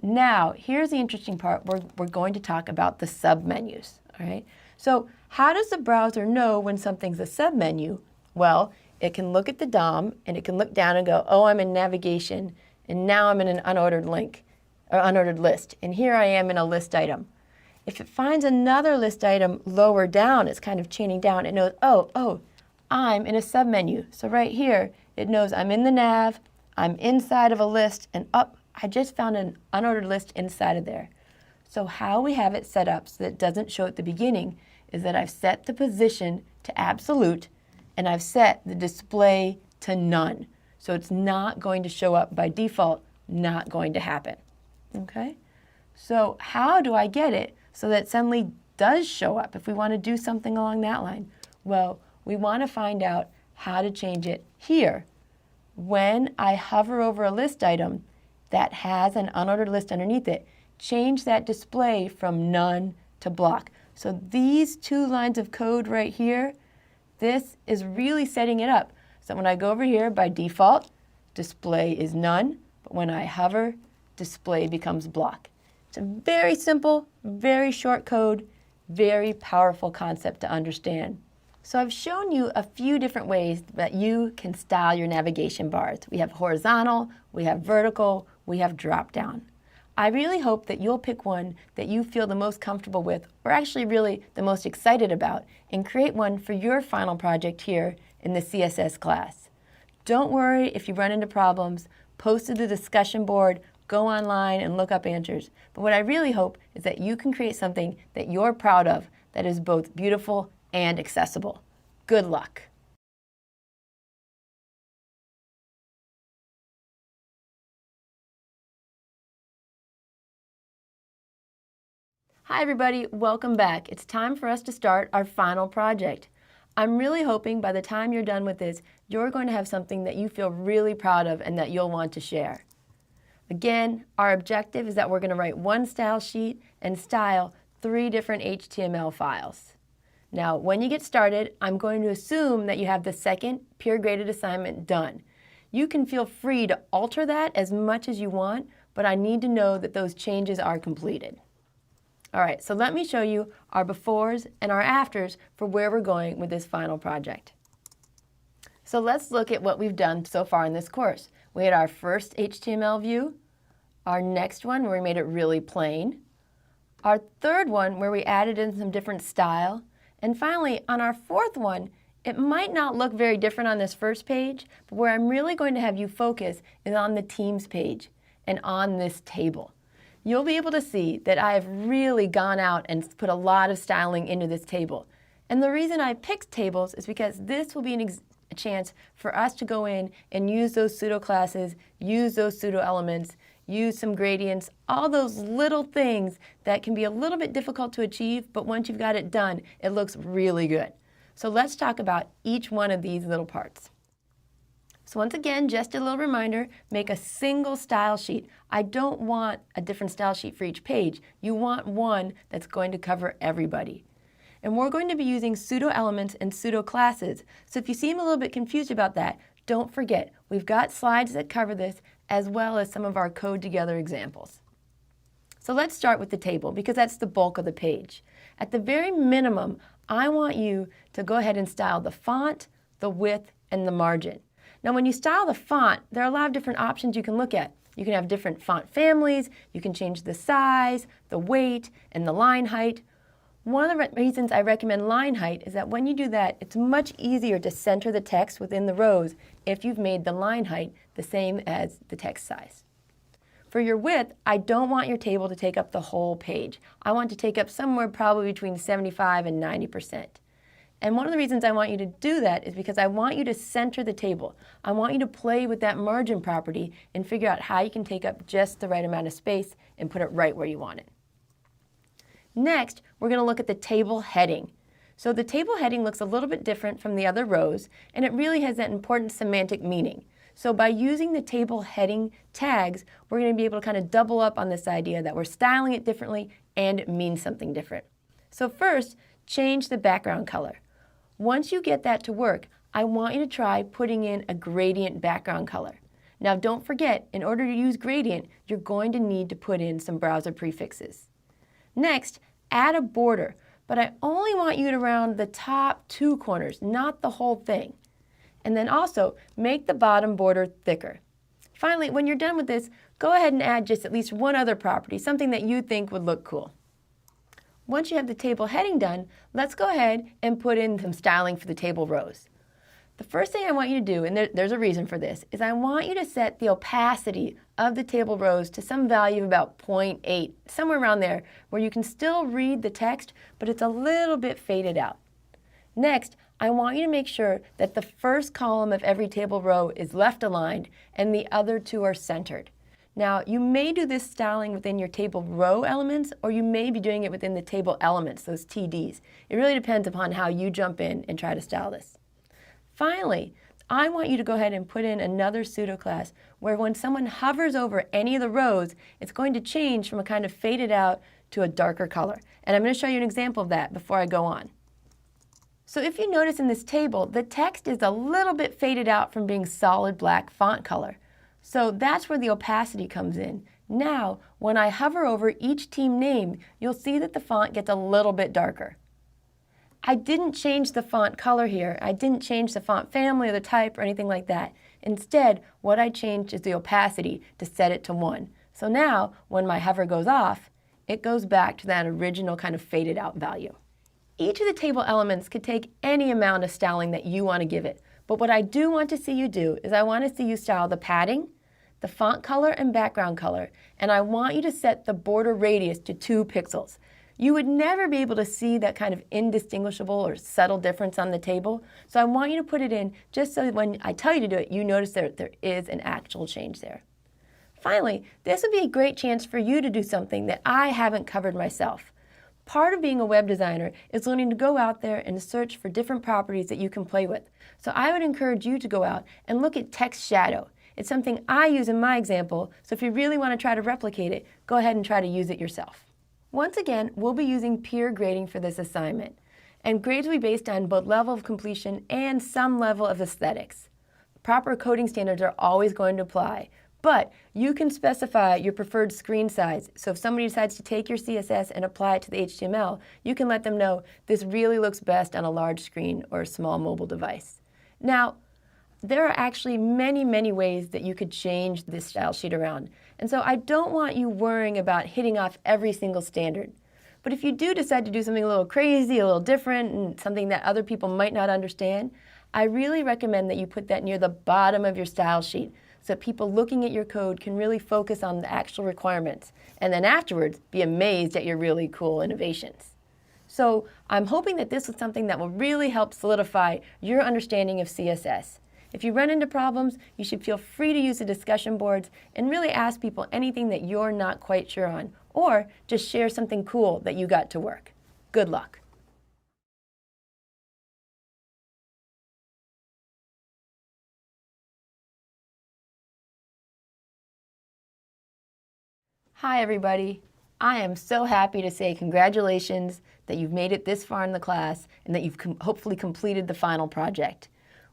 Now, here's the interesting part. We're going to talk about the submenus. All right. So how does the browser know when something's a submenu? Well, it can look at the DOM and it can look down and go, oh, I'm in navigation, and now I'm in an unordered link or unordered list, and here I am in a list item. If it finds another list item lower down, it's kind of chaining down, it knows, oh, I'm in a submenu. So right here, it knows I'm in the nav, I'm inside of a list, and I just found an unordered list inside of there. So how we have it set up so that it doesn't show at the beginning is that I've set the position to absolute, and I've set the display to none. So it's not going to show up by default, not going to happen. Okay? So how do I get it so that it suddenly does show up if we want to do something along that line? Well, we want to find out how to change it here. When I hover over a list item that has an unordered list underneath it, change that display from none to block. So these 2 lines of code right here, this is really setting it up. So when I go over here, by default, display is none, but when I hover, display becomes block. It's a very simple, very short code, very powerful concept to understand. So I've shown you a few different ways that you can style your navigation bars. We have horizontal, we have vertical, we have drop down. I really hope that you'll pick one that you feel the most comfortable with, or actually really the most excited about, and create one for your final project here in the CSS class. Don't worry if you run into problems. Post to the discussion board, go online and look up answers. But what I really hope is that you can create something that you're proud of that is both beautiful and accessible. Good luck. Hi everybody, welcome back. It's time for us to start our final project. I'm really hoping by the time you're done with this, you're going to have something that you feel really proud of and that you'll want to share. Again, our objective is that we're going to write one style sheet and style 3 different HTML files. Now, when you get started, I'm going to assume that you have the second peer graded assignment done. You can feel free to alter that as much as you want, but I need to know that those changes are completed. All right, so let me show you our befores and our afters for where we're going with this final project. So let's look at what we've done so far in this course. We had our first HTML view, our next one where we made it really plain, our third one where we added in some different style, and finally on our fourth one, it might not look very different on this first page, but where I'm really going to have you focus is on the Teams page and on this table. You'll be able to see that I have really gone out and put a lot of styling into this table. And the reason I picked tables is because this will be a chance for us to go in and use those pseudo classes, use those pseudo elements, use some gradients, all those little things that can be a little bit difficult to achieve, but once you've got it done, it looks really good. So let's talk about each one of these little parts. So once again, just a little reminder, make a single style sheet. I don't want a different style sheet for each page. You want one that's going to cover everybody. And we're going to be using pseudo elements and pseudo classes. So if you seem a little bit confused about that, don't forget, we've got slides that cover this as well as some of our code together examples. So let's start with the table because that's the bulk of the page. At the very minimum, I want you to go ahead and style the font, the width, and the margin. Now when you style the font, there are a lot of different options you can look at. You can have different font families, you can change the size, the weight, and the line height. One of the reasons I recommend line height is that when you do that, it's much easier to center the text within the rows if you've made the line height the same as the text size. For your width, I don't want your table to take up the whole page. I want to take up somewhere probably between 75 and 90%. And one of the reasons I want you to do that is because I want you to center the table. I want you to play with that margin property and figure out how you can take up just the right amount of space and put it right where you want it. Next, we're going to look at the table heading. So the table heading looks a little bit different from the other rows, and it really has that important semantic meaning. So by using the table heading tags, we're going to be able to kind of double up on this idea that we're styling it differently and it means something different. So first, change the background color. Once you get that to work, I want you to try putting in a gradient background color. Now don't forget, in order to use gradient, you're going to need to put in some browser prefixes. Next, add a border, but I only want you to round the top 2 corners, not the whole thing. And then also, make the bottom border thicker. Finally, when you're done with this, go ahead and add just at least one other property, something that you think would look cool. Once you have the table heading done, let's go ahead and put in some styling for the table rows. The first thing I want you to do, and there's a reason for this, is I want you to set the opacity of the table rows to some value of about 0.8, somewhere around there, where you can still read the text, but it's a little bit faded out. Next, I want you to make sure that the first column of every table row is left aligned and the other 2 are centered. Now, you may do this styling within your table row elements, or you may be doing it within the table elements, those TDs. It really depends upon how you jump in and try to style this. Finally, I want you to go ahead and put in another pseudo class where when someone hovers over any of the rows, it's going to change from a kind of faded out to a darker color. And I'm going to show you an example of that before I go on. So if you notice in this table, the text is a little bit faded out from being solid black font color. So that's where the opacity comes in. Now, when I hover over each team name, you'll see that the font gets a little bit darker. I didn't change the font color here. I didn't change the font family or the type or anything like that. Instead, what I changed is the opacity to set it to 1. So now, when my hover goes off, it goes back to that original kind of faded out value. Each of the table elements could take any amount of styling that you want to give it. But what I do want to see you do is I want to see you style the padding, the font color and background color, and I want you to set the border radius to 2 pixels. You would never be able to see that kind of indistinguishable or subtle difference on the table, so I want you to put it in just so when I tell you to do it, you notice there is an actual change there. Finally, this would be a great chance for you to do something that I haven't covered myself. Part of being a web designer is learning to go out there and search for different properties that you can play with. So I would encourage you to go out and look at text shadow. It's something I use in my example, so if you really want to try to replicate it, go ahead and try to use it yourself. Once again, we'll be using peer grading for this assignment, and grades will be based on both level of completion and some level of aesthetics. Proper coding standards are always going to apply, but you can specify your preferred screen size. So if somebody decides to take your CSS and apply it to the HTML, you can let them know this really looks best on a large screen or a small mobile device. Now, there are actually many, many ways that you could change this style sheet around. And so I don't want you worrying about hitting off every single standard. But if you do decide to do something a little crazy, a little different, and something that other people might not understand, I really recommend that you put that near the bottom of your style sheet so that people looking at your code can really focus on the actual requirements and then afterwards be amazed at your really cool innovations. So I'm hoping that this is something that will really help solidify your understanding of CSS. If you run into problems, you should feel free to use the discussion boards and really ask people anything that you're not quite sure on, or just share something cool that you got to work. Good luck. Hi everybody. I am so happy to say congratulations that you've made it this far in the class and that you've hopefully completed the final project.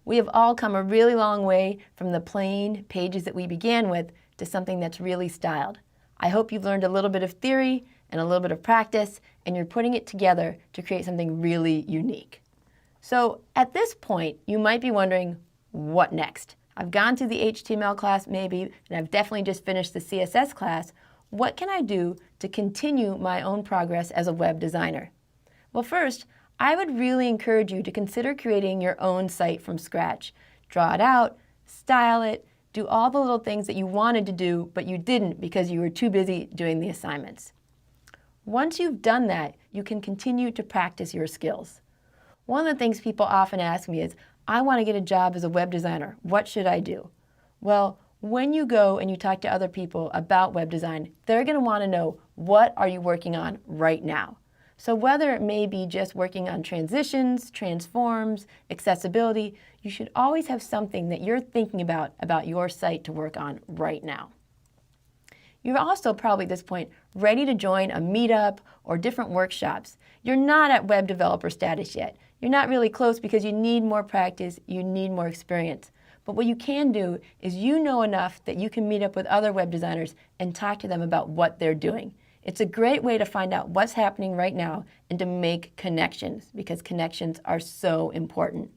We have all come a really long way from the plain pages that we began with to something that's really styled. I hope you've learned a little bit of theory and a little bit of practice, and you're putting it together to create something really unique. So at this point, you might be wondering, what next? I've gone through the HTML class maybe, and I've definitely just finished the CSS class. What can I do to continue my own progress as a web designer? Well, first, I would really encourage you to consider creating your own site from scratch. Draw it out, style it, do all the little things that you wanted to do, but you didn't because you were too busy doing the assignments. Once you've done that, you can continue to practice your skills. One of the things people often ask me is, I want to get a job as a web designer. What should I do? Well, when you go and you talk to other people about web design, they're going to want to know, what are you working on right now? So whether it may be just working on transitions, transforms, accessibility, you should always have something that you're thinking about your site to work on right now. You're also probably at this point ready to join a meetup or different workshops. You're not at web developer status yet. You're not really close because you need more practice, you need more experience. But what you can do is you know enough that you can meet up with other web designers and talk to them about what they're doing. It's a great way to find out what's happening right now and to make connections, because connections are so important.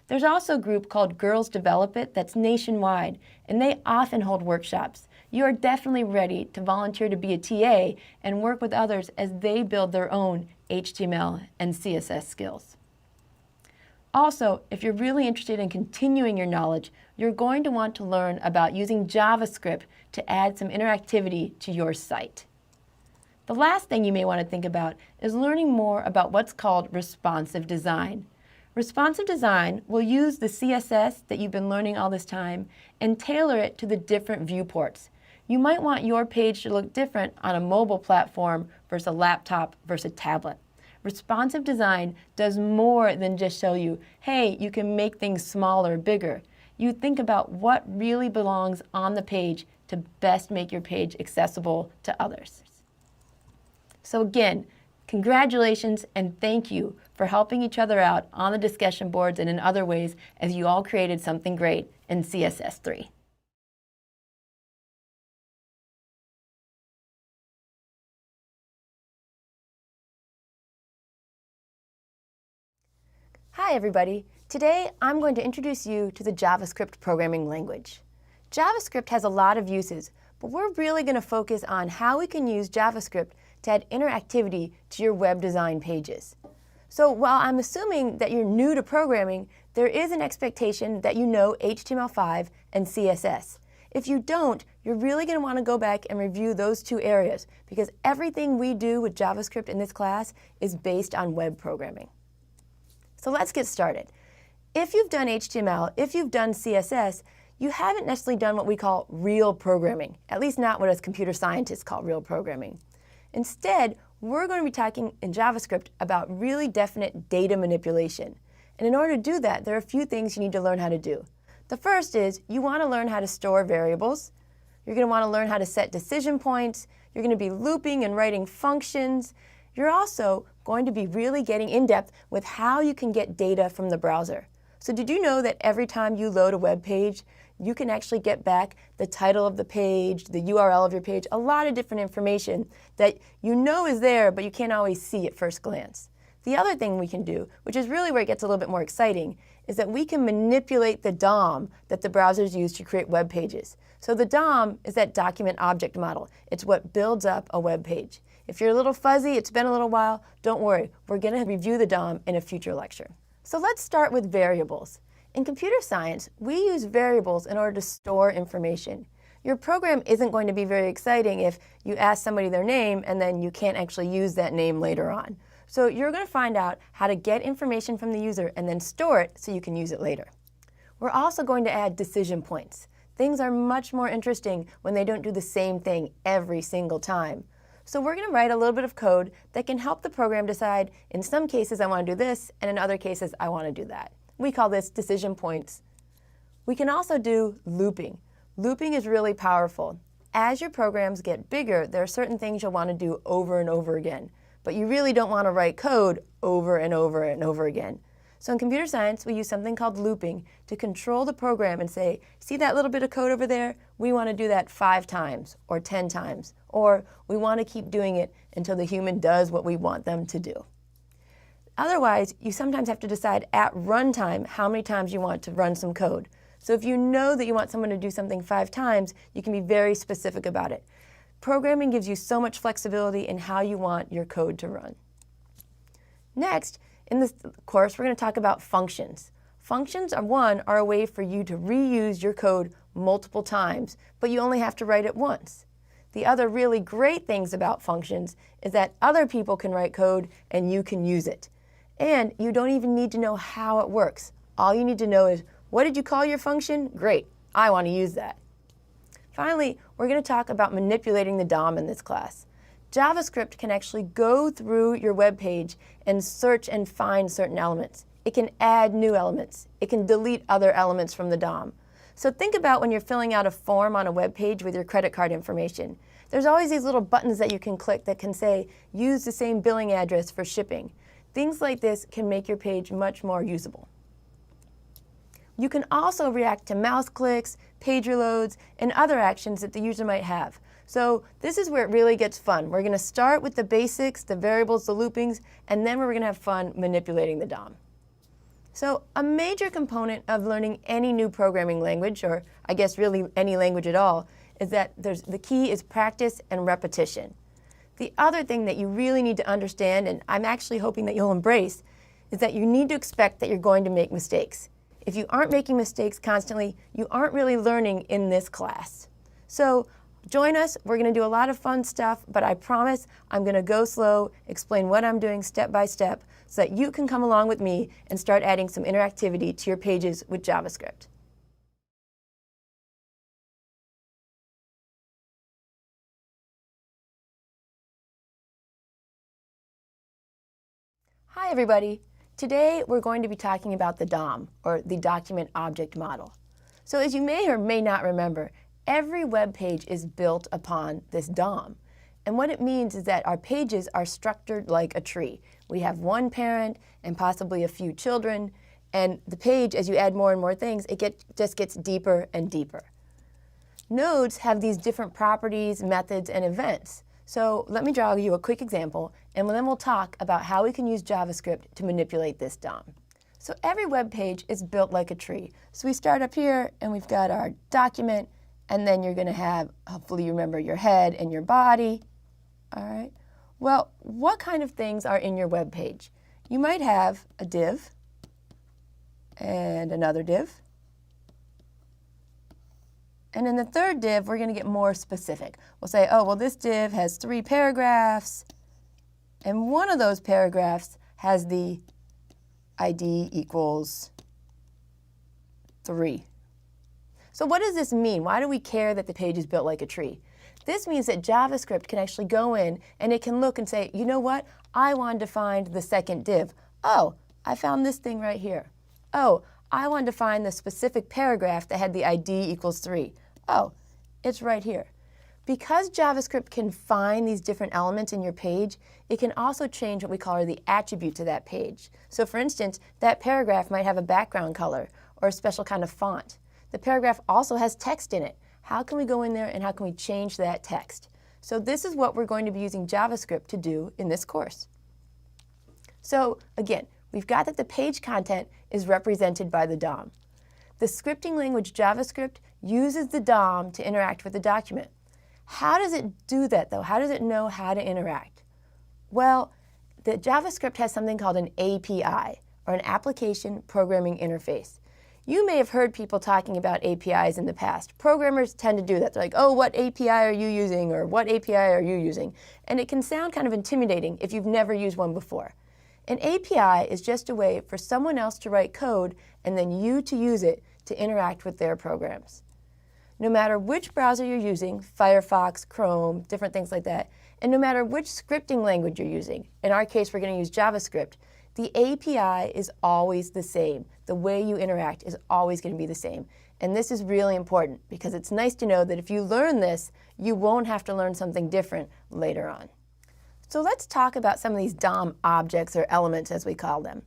There's also a group called Girls Develop It that's nationwide, and they often hold workshops. You are definitely ready to volunteer to be a TA and work with others as they build their own HTML and CSS skills. Also, if you're really interested in continuing your knowledge, you're going to want to learn about using JavaScript to add some interactivity to your site. The last thing you may want to think about is learning more about what's called responsive design. Responsive design will use the CSS that you've been learning all this time and tailor it to the different viewports. You might want your page to look different on a mobile platform versus a laptop versus a tablet. Responsive design does more than just show you, hey, you can make things smaller, bigger. You think about what really belongs on the page to best make your page accessible to others. So again, congratulations and thank you for helping each other out on the discussion boards and in other ways as you all created something great in CSS3. Hi everybody. Today I'm going to introduce you to the JavaScript programming language. JavaScript has a lot of uses, but we're really going to focus on how we can use JavaScript to add interactivity to your web design pages. So while I'm assuming that you're new to programming, there is an expectation that you know HTML5 and CSS. If you don't, you're really going to want to go back and review those two areas because everything we do with JavaScript in this class is based on web programming. So let's get started. If you've done HTML, if you've done CSS, you haven't necessarily done what we call real programming, at least not what us computer scientists call real programming. Instead, we're going to be talking in JavaScript about really definite data manipulation. And in order to do that, there are a few things you need to learn how to do. The first is you want to learn how to store variables. You're going to want to learn how to set decision points. You're going to be looping and writing functions. You're also going to be really getting in depth with how you can get data from the browser. So did you know that every time you load a web page, you can actually get back the title of the page, the URL of your page, a lot of different information that you know is there, but you can't always see at first glance. The other thing we can do, which is really where it gets a little bit more exciting, is that we can manipulate the DOM that the browsers use to create web pages. So the DOM is that document object model. It's what builds up a web page. If you're a little fuzzy, it's been a little while, don't worry. We're going to review the DOM in a future lecture. So let's start with variables. In computer science, we use variables in order to store information. Your program isn't going to be very exciting if you ask somebody their name and then you can't actually use that name later on. So you're going to find out how to get information from the user and then store it so you can use it later. We're also going to add decision points. Things are much more interesting when they don't do the same thing every single time. So we're going to write a little bit of code that can help the program decide, in some cases I want to do this, and in other cases I want to do that. We call this decision points. We can also do looping. Looping is really powerful. As your programs get bigger, there are certain things you'll want to do over and over again, but you really don't want to write code over and over and over again. So in computer science, we use something called looping to control the program and say, see that little bit of code over there? We want to do that 5 times or 10 times, or we want to keep doing it until the human does what we want them to do. Otherwise, you sometimes have to decide at runtime how many times you want to run some code. So if you know that you want someone to do something 5 times, you can be very specific about it. Programming gives you so much flexibility in how you want your code to run. Next, in this course, we're going to talk about functions. Functions are a way for you to reuse your code multiple times, but you only have to write it once. The other really great things about functions is that other people can write code and you can use it. And you don't even need to know how it works. All you need to know is, what did you call your function? Great, I want to use that. Finally, we're going to talk about manipulating the DOM in this class. JavaScript can actually go through your web page and search and find certain elements. It can add new elements. It can delete other elements from the DOM. So think about when you're filling out a form on a web page with your credit card information. There's always these little buttons that you can click that can say, use the same billing address for shipping. Things like this can make your page much more usable. You can also react to mouse clicks, page reloads, and other actions that the user might have. So this is where it really gets fun. We're going to start with the basics, the variables, the loopings, and then we're going to have fun manipulating the DOM. So a major component of learning any new programming language, or I guess really any language at all, is that the key is practice and repetition. The other thing that you really need to understand, and I'm actually hoping that you'll embrace, is that you need to expect that you're going to make mistakes. If you aren't making mistakes constantly, you aren't really learning in this class. So join us. We're going to do a lot of fun stuff, but I promise I'm going to go slow, explain what I'm doing step by step, so that you can come along with me and start adding some interactivity to your pages with JavaScript. Hi everybody. Today we're going to be talking about the DOM, or the Document Object Model. So as you may or may not remember, every web page is built upon this DOM. And what it means is that our pages are structured like a tree. We have one parent and possibly a few children, and the page, as you add more and more things, just gets deeper and deeper. Nodes have these different properties, methods, and events. So let me draw you a quick example, and then we'll talk about how we can use JavaScript to manipulate this DOM. So every web page is built like a tree. So we start up here, and we've got our document, and then you're going to have, hopefully you remember, your head and your body. All right. Well, what kind of things are in your web page? You might have a div and another div And in the third div, we're going to get more specific. We'll say, oh, well, this div has 3 paragraphs, and one of those paragraphs has the ID equals 3. So what does this mean? Why do we care that the page is built like a tree? This means that JavaScript can actually go in and it can look and say, you know what? I wanted to find the second div. Oh, I found this thing right here. Oh, I wanted to find the specific paragraph that had the ID equals 3. Oh, it's right here. Because JavaScript can find these different elements in your page, it can also change what we call the attributes of that page. So for instance, that paragraph might have a background color or a special kind of font. The paragraph also has text in it. How can we go in there and how can we change that text? So this is what we're going to be using JavaScript to do in this course. So again, we've got that the page content is represented by the DOM. The scripting language JavaScript uses the DOM to interact with the document. How does it do that though? How does it know how to interact? Well, the JavaScript has something called an API, or an Application Programming Interface. You may have heard people talking about APIs in the past. Programmers tend to do that. They're like, oh, what API are you using, or what API are you using? And it can sound kind of intimidating if you've never used one before. An API is just a way for someone else to write code and then you to use it to interact with their programs. No matter which browser you're using, Firefox, Chrome, different things like that, and no matter which scripting language you're using, in our case we're going to use JavaScript, the API is always the same. The way you interact is always going to be the same. And this is really important because it's nice to know that if you learn this, you won't have to learn something different later on. So let's talk about some of these DOM objects, or elements as we call them.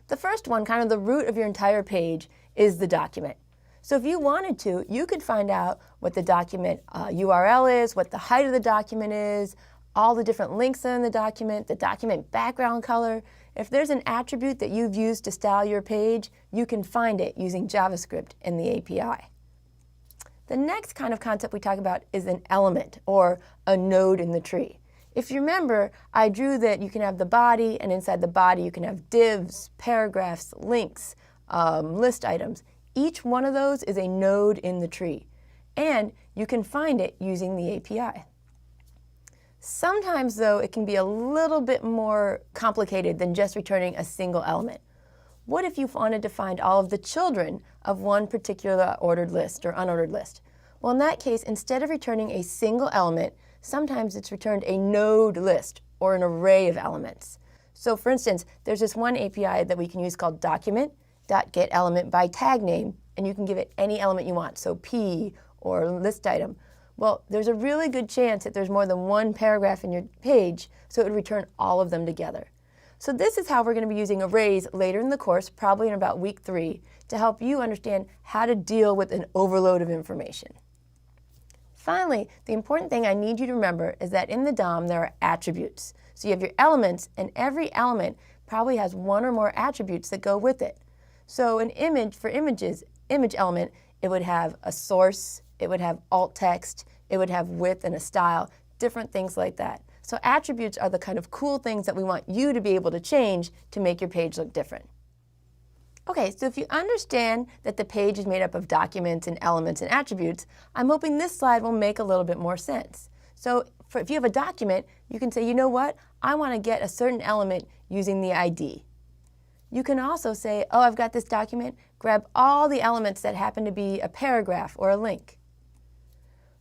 The first one, kind of the root of your entire page, is the document. So if you wanted to, you could find out what the document URL is, what the height of the document is, all the different links in the document background color. If there's an attribute that you've used to style your page, you can find it using JavaScript in the API. The next kind of concept we talk about is an element, or a node in the tree. If you remember, I drew that you can have the body, and inside the body you can have divs, paragraphs, links, list items. Each one of those is a node in the tree, and you can find it using the API. Sometimes, though, it can be a little bit more complicated than just returning a single element. What if you wanted to find all of the children of one particular ordered list or unordered list? Well, in that case, instead of returning a single element, sometimes it's returned a node list, or an array of elements. So for instance, there's this one API that we can use called document.getElementByTagName, and you can give it any element you want, so P or list item. Well, there's a really good chance that there's more than one paragraph in your page, so it would return all of them together. So this is how we're going to be using arrays later in the course, probably in about week 3, to help you understand how to deal with an overload of information. Finally, the important thing I need you to remember is that in the DOM there are attributes. So you have your elements, and every element probably has one or more attributes that go with it. So an image, for images, image element, it would have a source, it would have alt text, it would have width and a style, different things like that. So attributes are the kind of cool things that we want you to be able to change to make your page look different. Okay, so if you understand that the page is made up of documents and elements and attributes, I'm hoping this slide will make a little bit more sense. So if you have a document, you can say, you know what, I want to get a certain element using the ID. You can also say, oh, I've got this document, grab all the elements that happen to be a paragraph or a link.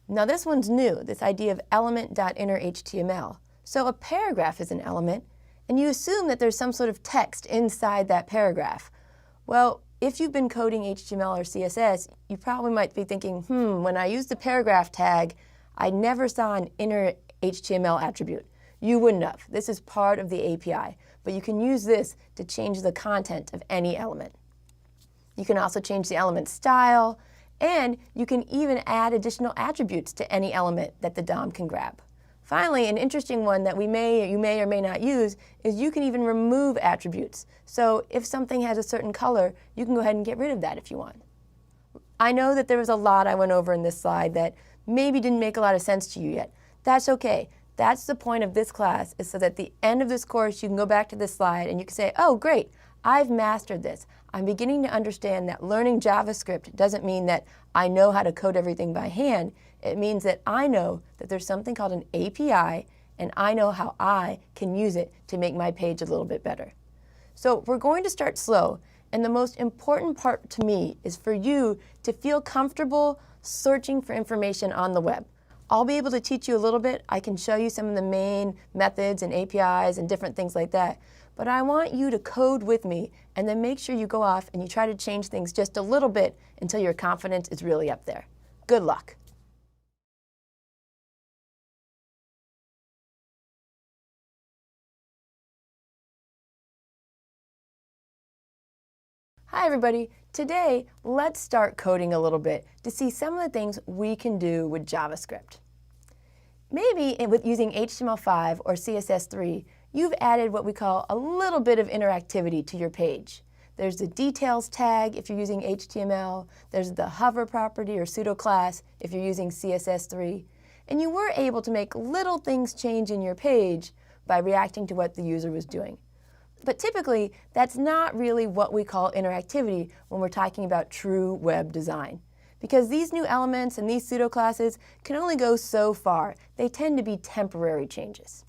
Now this one's new, this idea of element.innerHTML. So a paragraph is an element, and you assume that there's some sort of text inside that paragraph. Well, if you've been coding HTML or CSS, you probably might be thinking, when I used the paragraph tag, I never saw an inner HTML attribute. You wouldn't have. This is part of the API, but you can use this to change the content of any element. You can also change the element style, and you can even add additional attributes to any element that the DOM can grab. Finally, an interesting one that you may or may not use is you can even remove attributes. So if something has a certain color, you can go ahead and get rid of that if you want. I know that there was a lot I went over in this slide that maybe didn't make a lot of sense to you yet. That's okay. That's the point of this class, is so that at the end of this course you can go back to this slide and you can say, oh great, I've mastered this. I'm beginning to understand that learning JavaScript doesn't mean that I know how to code everything by hand. It means that I know that there's something called an API, and I know how I can use it to make my page a little bit better. So we're going to start slow, and the most important part to me is for you to feel comfortable searching for information on the web. I'll be able to teach you a little bit. I can show you some of the main methods and APIs and different things like that. But I want you to code with me and then make sure you go off and you try to change things just a little bit until your confidence is really up there. Good luck. Hi everybody. Today, let's start coding a little bit to see some of the things we can do with JavaScript. Maybe with using HTML5 or CSS3, you've added what we call a little bit of interactivity to your page. There's the details tag if you're using HTML, there's the hover property or pseudo class if you're using CSS3, and you were able to make little things change in your page by reacting to what the user was doing. But typically, that's not really what we call interactivity when we're talking about true web design. Because these new elements and these pseudo classes can only go so far. They tend to be temporary changes.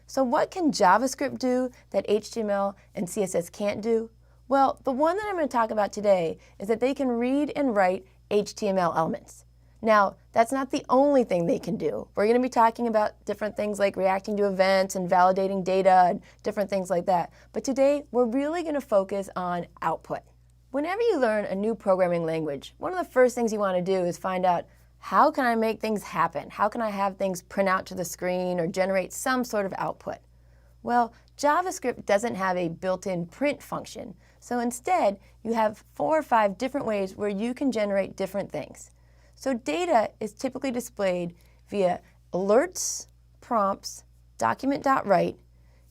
So what can JavaScript do that HTML and CSS can't do? Well, the one that I'm going to talk about today is that they can read and write HTML elements. Now, that's not the only thing they can do. We're going to be talking about different things like reacting to events and validating data and different things like that. But today, we're really going to focus on output. Whenever you learn a new programming language, one of the first things you want to do is find out, how can I make things happen? How can I have things print out to the screen or generate some sort of output? Well, JavaScript doesn't have a built-in print function. So instead, you have 4 or 5 different ways where you can generate different things. So data is typically displayed via alerts, prompts, document.write,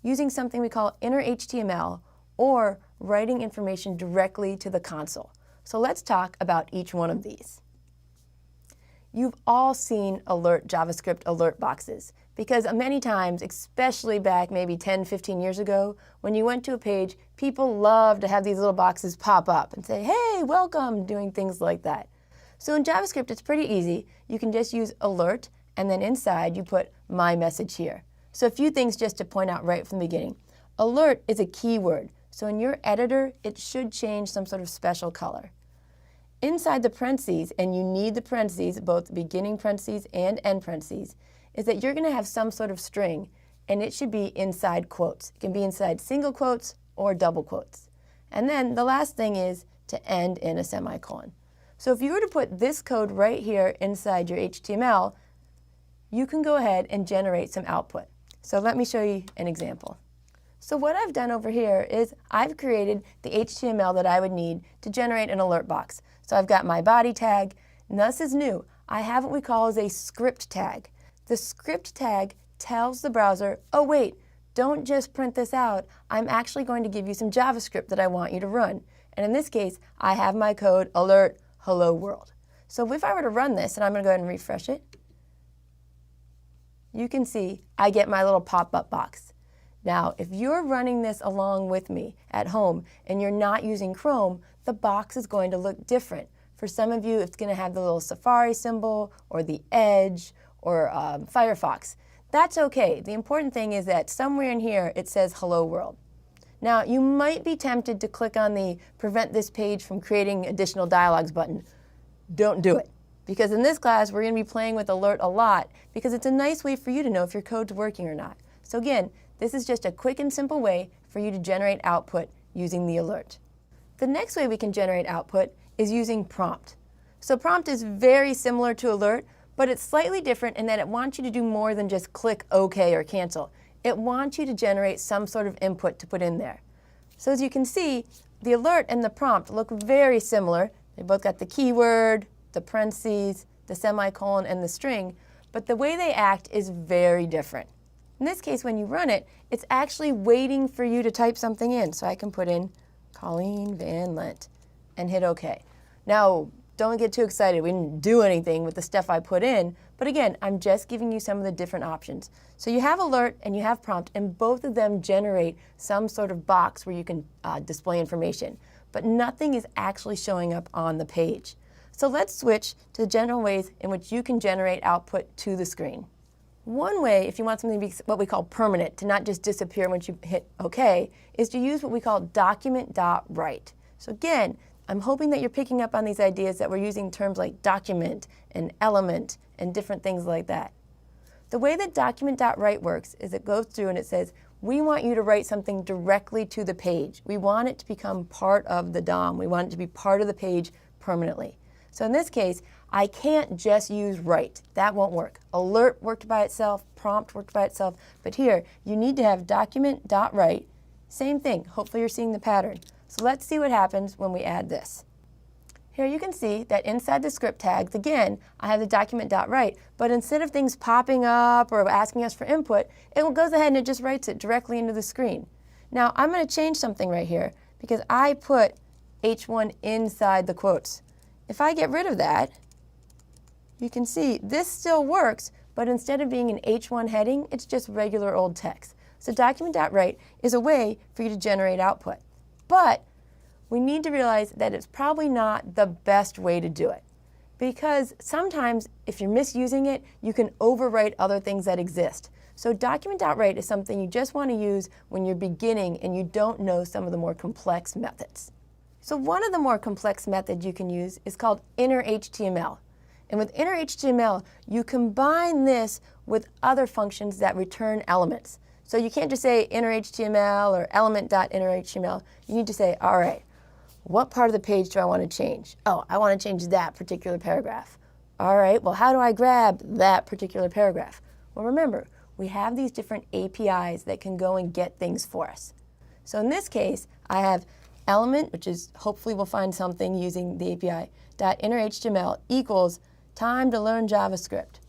using something we call inner HTML, or writing information directly to the console. So let's talk about each one of these. You've all seen JavaScript alert boxes, because many times, especially back maybe 10, 15 years ago, when you went to a page, people loved to have these little boxes pop up and say, hey, welcome, doing things like that. So in JavaScript, it's pretty easy. You can just use alert, and then inside you put my message here. So a few things just to point out right from the beginning. Alert is a keyword. So in your editor, it should change some sort of special color. Inside the parentheses, and you need the parentheses, both beginning parentheses and end parentheses, is that you're going to have some sort of string, and it should be inside quotes. It can be inside single quotes or double quotes. And then the last thing is to end in a semicolon. So if you were to put this code right here inside your HTML, you can go ahead and generate some output. So let me show you an example. So what I've done over here is I've created the HTML that I would need to generate an alert box. So I've got my body tag, and this is new. I have what we call as a script tag. The script tag tells the browser, oh wait, don't just print this out. I'm actually going to give you some JavaScript that I want you to run. And in this case, I have my code alert hello world. So if I were to run this, and I'm going to go ahead and refresh it, you can see I get my little pop-up box. Now, if you're running this along with me at home and you're not using Chrome, the box is going to look different. For some of you, it's going to have the little Safari symbol or the Edge or Firefox. That's okay. The important thing is that somewhere in here it says hello world. Now, you might be tempted to click on the prevent this page from creating additional dialogues button. Don't do it. Because in this class, we're going to be playing with alert a lot because it's a nice way for you to know if your code's working or not. So again, this is just a quick and simple way for you to generate output using the alert. The next way we can generate output is using prompt. So prompt is very similar to alert, but it's slightly different in that it wants you to do more than just click OK or cancel. It wants you to generate some sort of input to put in there. So as you can see, the alert and the prompt look very similar. They both got the keyword, the parentheses, the semicolon, and the string, but the way they act is very different. In this case, when you run it, it's actually waiting for you to type something in. So I can put in Colleen Van Lent and hit OK. Now, don't get too excited. We didn't do anything with the stuff I put in. But again, I'm just giving you some of the different options. So you have alert and you have prompt, and both of them generate some sort of box where you can display information. but nothing is actually showing up on the page. So let's switch to the general ways in which you can generate output to the screen. One way, if you want something to be what we call permanent, to not just disappear once you hit OK, is to use what we call document.write. So again, I'm hoping that you're picking up on these ideas that we're using terms like document and element and different things like that. The way that document.write works is it goes through and it says, we want you to write something directly to the page. We want it to become part of the DOM. We want it to be part of the page permanently. So in this case, I can't just use write. That won't work. Alert worked by itself, prompt worked by itself, but here you need to have document.write. Same thing. Hopefully you're seeing the pattern. So let's see what happens when we add this. Here you can see that inside the script tags, again, I have the document.write, but instead of things popping up or asking us for input, it goes ahead and it just writes it directly into the screen. Now I'm going to change something right here because I put H1 inside the quotes. If I get rid of that, you can see this still works, but instead of being an H1 heading, it's just regular old text. So document.write is a way for you to generate output. But we need to realize that it's probably not the best way to do it. Because sometimes, if you're misusing it, you can overwrite other things that exist. So document.write is something you just want to use when you're beginning and you don't know some of the more complex methods. So one of the more complex methods you can use is called inner HTML. And with inner HTML, you combine this with other functions that return elements. So you can't just say inner HTML or element.innerHTML. You need to say, all right, what part of the page do I want to change? Oh, I want to change that particular paragraph. All right, well, how do I grab that particular paragraph? Well, remember, we have these different APIs that can go and get things for us. So in this case, I have element, which is hopefully we'll find something using the API, .innerHTML equals time to learn JavaScript.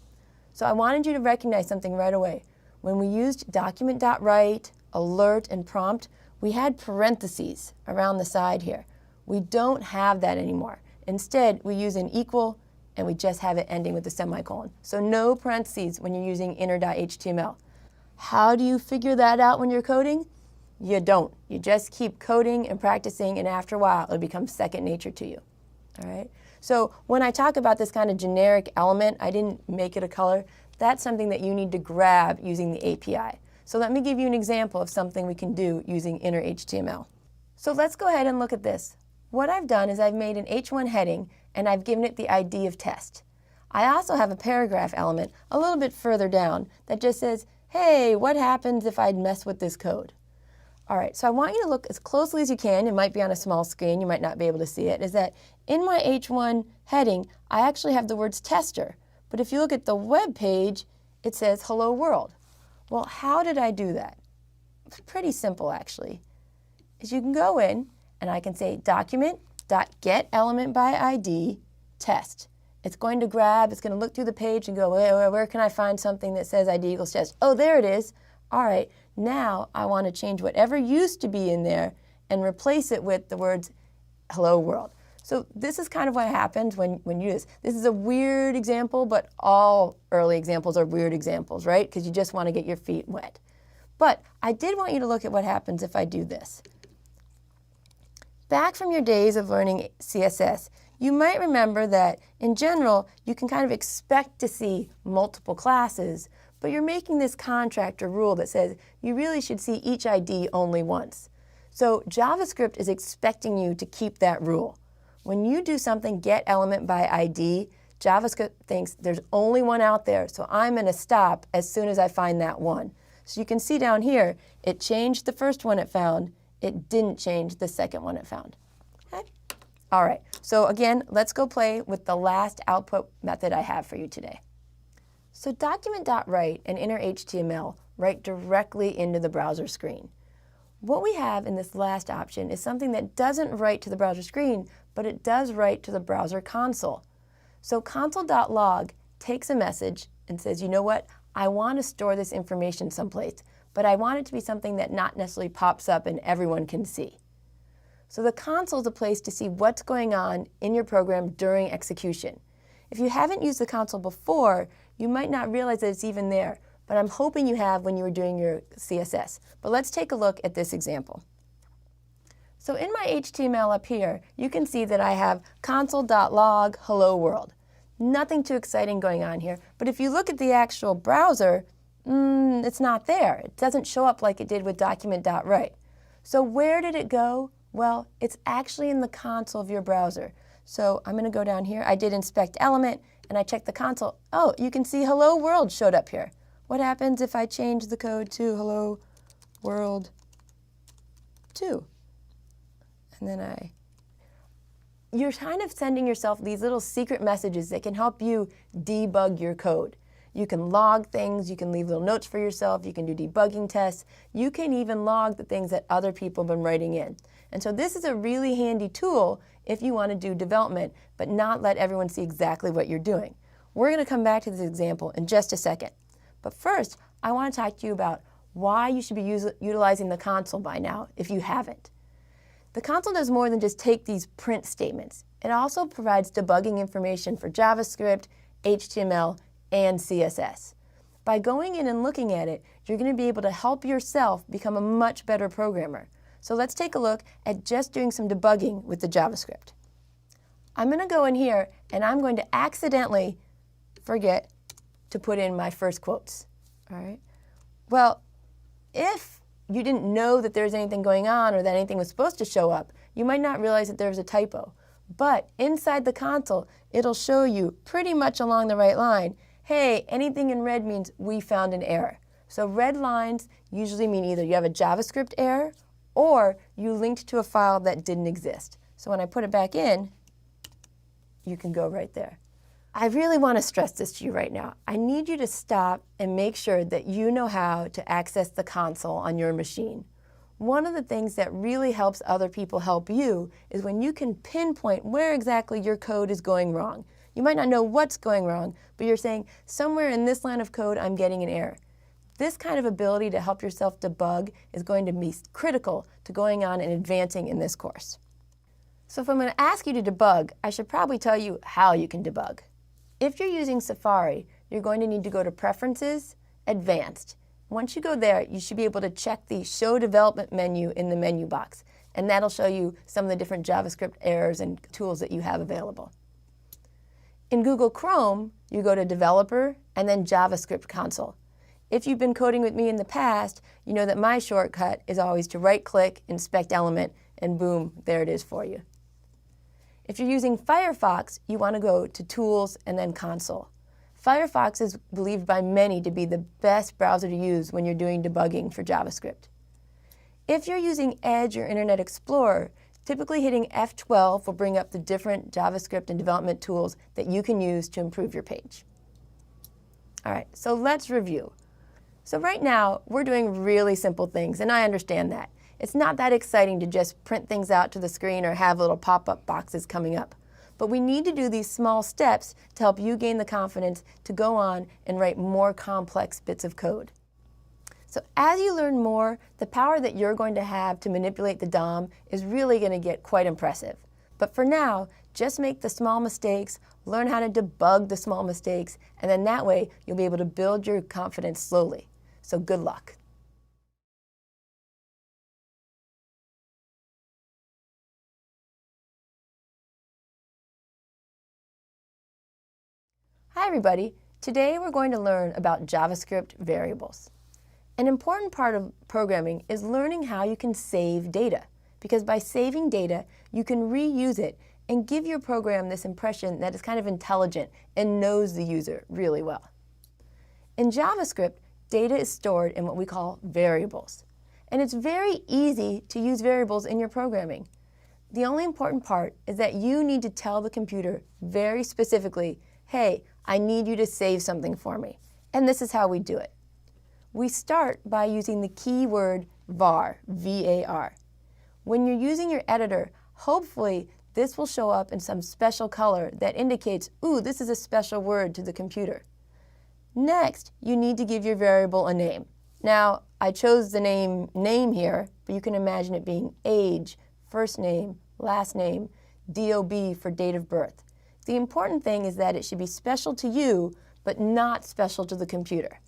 So I wanted you to recognize something right away. When we used document.write, alert, and prompt, we had parentheses around the side here. We don't have that anymore. Instead, we use an equal, and we just have it ending with a semicolon. So no parentheses when you're using inner.html. How do you figure that out when you're coding? You don't. You just keep coding and practicing, and after a while, it'll become second nature to you. All right? So when I talk about this kind of generic element, I didn't make it a color. That's something that you need to grab using the API. So let me give you an example of something we can do using inner HTML. So let's go ahead and look at this. What I've done is I've made an H1 heading and I've given it the ID of test. I also have a paragraph element a little bit further down that just says, hey, what happens if I mess with this code? All right, so I want you to look as closely as you can. It might be on a small screen. You might not be able to see it. Is that in my H1 heading, I actually have the words tester. But if you look at the web page, it says hello world. Well, how did I do that? It's pretty simple, actually. Is you can go in and I can say document.getElementById test. It's going to grab, it's going to look through the page and go, where can I find something that says ID equals test? Oh, there it is. All right, now I want to change whatever used to be in there and replace it with the words hello world. So this is kind of what happens when you do this. This is a weird example, but all early examples are weird examples, right? Because you just want to get your feet wet. But I did want you to look at what happens if I do this. Back from your days of learning CSS, you might remember that in general, you can kind of expect to see multiple classes, but you're making this contract or rule that says you really should see each ID only once. So JavaScript is expecting you to keep that rule. When you do something getElementById, JavaScript thinks there's only one out there, so I'm going to stop as soon as I find that one. So you can see down here, it changed the first one it found. It didn't change the second one it found. Okay? All right, so again, let's go play with the last output method I have for you today. So document.write and inner HTML write directly into the browser screen. What we have in this last option is something that doesn't write to the browser screen, but it does write to the browser console. So console.log takes a message and says, you know what, I want to store this information someplace, but I want it to be something that not necessarily pops up and everyone can see. So the console is a place to see what's going on in your program during execution. If you haven't used the console before, you might not realize that it's even there, but I'm hoping you have when you were doing your CSS. But let's take a look at this example. So in my HTML up here, you can see that I have console.log hello world. Nothing too exciting going on here, but if you look at the actual browser, it's not there. It doesn't show up like it did with document.write. So where did it go? Well, it's actually in the console of your browser. So I'm going to go down here. I did inspect element, and I checked the console. Oh, you can see hello world showed up here. What happens if I change the code to hello world 2? And then you're kind of sending yourself these little secret messages that can help you debug your code. You can log things, you can leave little notes for yourself, you can do debugging tests, you can even log the things that other people have been writing in. And so this is a really handy tool if you want to do development, but not let everyone see exactly what you're doing. We're going to come back to this example in just a second. But first, I want to talk to you about why you should be utilizing the console by now if you haven't. The console does more than just take these print statements. It also provides debugging information for JavaScript, HTML, and CSS. By going in and looking at it, you're going to be able to help yourself become a much better programmer. So let's take a look at just doing some debugging with the JavaScript. I'm going to go in here and I'm going to accidentally forget to put in my first quotes. All right. Well, if you didn't know that there's anything going on or that anything was supposed to show up, you might not realize that there was a typo. But inside the console, it'll show you pretty much along the right line, hey, anything in red means we found an error. So red lines usually mean either you have a JavaScript error or you linked to a file that didn't exist. So when I put it back in, you can go right there. I really want to stress this to you right now. I need you to stop and make sure that you know how to access the console on your machine. One of the things that really helps other people help you is when you can pinpoint where exactly your code is going wrong. You might not know what's going wrong, but you're saying, somewhere in this line of code, I'm getting an error. This kind of ability to help yourself debug is going to be critical to going on and advancing in this course. So if I'm going to ask you to debug, I should probably tell you how you can debug. If you're using Safari, you're going to need to go to Preferences, Advanced. Once you go there, you should be able to check the Show Development menu in the menu box, and that'll show you some of the different JavaScript errors and tools that you have available. In Google Chrome, you go to Developer and then JavaScript Console. If you've been coding with me in the past, you know that my shortcut is always to right-click, inspect element, and boom, there it is for you. If you're using Firefox, you want to go to Tools and then Console. Firefox is believed by many to be the best browser to use when you're doing debugging for JavaScript. If you're using Edge or Internet Explorer, typically hitting F12 will bring up the different JavaScript and development tools that you can use to improve your page. All right, so let's review. So right now, we're doing really simple things, and I understand that. It's not that exciting to just print things out to the screen or have little pop-up boxes coming up. But we need to do these small steps to help you gain the confidence to go on and write more complex bits of code. So as you learn more, the power that you're going to have to manipulate the DOM is really going to get quite impressive. But for now, just make the small mistakes, learn how to debug the small mistakes, and then that way you'll be able to build your confidence slowly. So good luck. Hi everybody. Today we're going to learn about JavaScript variables. An important part of programming is learning how you can save data, because by saving data, you can reuse it and give your program this impression that it's kind of intelligent and knows the user really well. In JavaScript, data is stored in what we call variables. And it's very easy to use variables in your programming. The only important part is that you need to tell the computer very specifically, hey, I need you to save something for me. And this is how we do it. We start by using the keyword var, V-A-R. When you're using your editor, hopefully this will show up in some special color that indicates, ooh, this is a special word to the computer. Next, you need to give your variable a name. Now, I chose the name here, but you can imagine it being age, first name, last name, DOB for date of birth. The important thing is that it should be special to you, but not special to the computer.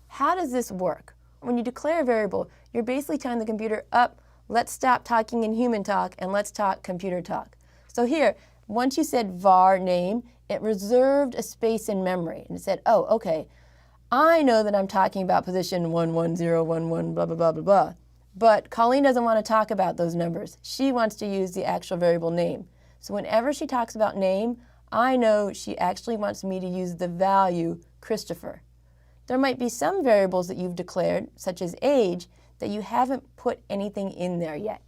How does this work? When you declare a variable, you're basically telling the computer, let's stop talking in human talk and let's talk computer talk. So here, once you said var name, it reserved a space in memory. And it said, oh, okay, I know that I'm talking about position 11011, blah, blah, blah, blah, blah. But Colleen doesn't want to talk about those numbers. She wants to use the actual variable name. So whenever she talks about name, I know she actually wants me to use the value Christopher. There might be some variables that you've declared, such as age, that you haven't put anything in there yet.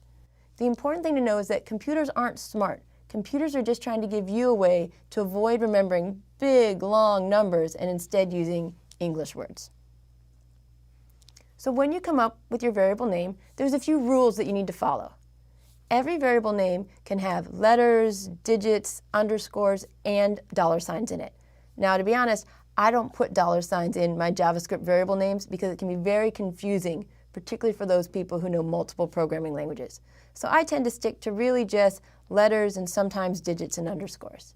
The important thing to know is that computers aren't smart. Computers are just trying to give you a way to avoid remembering big, long numbers and instead using English words. So when you come up with your variable name, there's a few rules that you need to follow. Every variable name can have letters, digits, underscores, and dollar signs in it. Now, to be honest, I don't put dollar signs in my JavaScript variable names because it can be very confusing, particularly for those people who know multiple programming languages. So I tend to stick to really just letters and sometimes digits and underscores.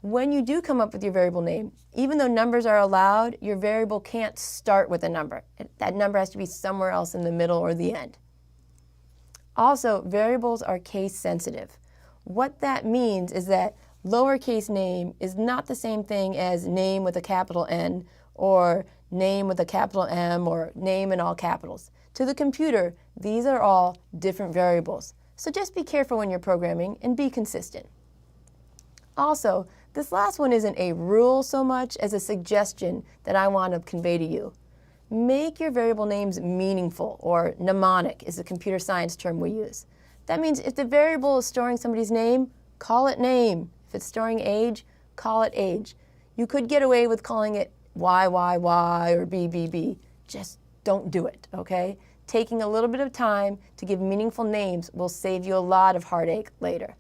When you do come up with your variable name, even though numbers are allowed, your variable can't start with a number. That number has to be somewhere else in the middle or the end. Also, variables are case sensitive. What that means is that lowercase name is not the same thing as name with a capital N or name with a capital M or name in all capitals. To the computer, these are all different variables. So just be careful when you're programming and be consistent. Also, this last one isn't a rule so much as a suggestion that I want to convey to you. Make your variable names meaningful, or mnemonic is the computer science term we use. That means if the variable is storing somebody's name, call it name. If it's storing age, call it age. You could get away with calling it YYY or BBB. Just don't do it, okay? Taking a little bit of time to give meaningful names will save you a lot of heartache later.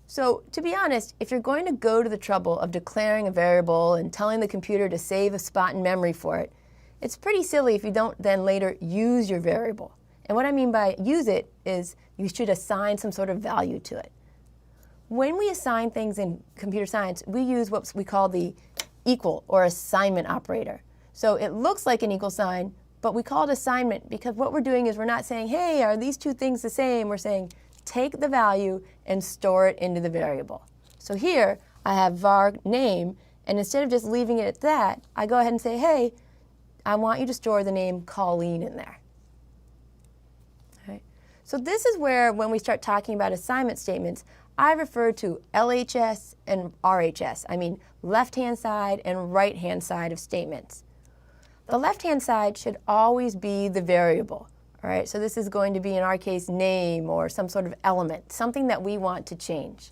So, to be honest, if you're going to go to the trouble of declaring a variable and telling the computer to save a spot in memory for it, it's pretty silly if you don't then later use your variable. And what I mean by use it is you should assign some sort of value to it. When we assign things in computer science, we use what we call the equal or assignment operator. So it looks like an equal sign, but we call it assignment because what we're doing is we're not saying, hey, are these two things the same? We're saying, take the value and store it into the variable. So here, I have var name, and instead of just leaving it at that, I go ahead and say, hey, I want you to store the name Colleen in there. Okay. So this is where, when we start talking about assignment statements, I refer to LHS and RHS. I mean left-hand side and right-hand side of statements. The left-hand side should always be the variable. All right, so this is going to be, in our case, name or some sort of element, something that we want to change.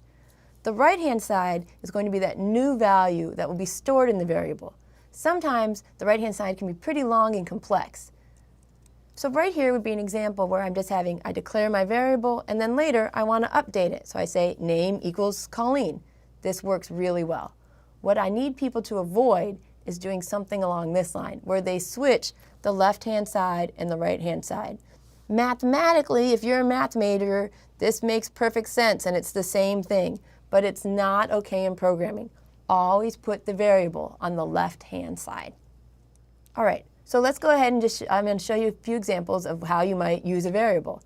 The right-hand side is going to be that new value that will be stored in the variable. Sometimes the right-hand side can be pretty long and complex. So right here would be an example where I'm just having, I declare my variable, and then later I want to update it. So I say name equals Colleen. This works really well. What I need people to avoid is doing something along this line, where they switch the left-hand side and the right-hand side. Mathematically, if you're a math major, this makes perfect sense and it's the same thing, but it's not okay in programming. Always put the variable on the left-hand side. All right, so let's go ahead and I'm going to show you a few examples of how you might use a variable.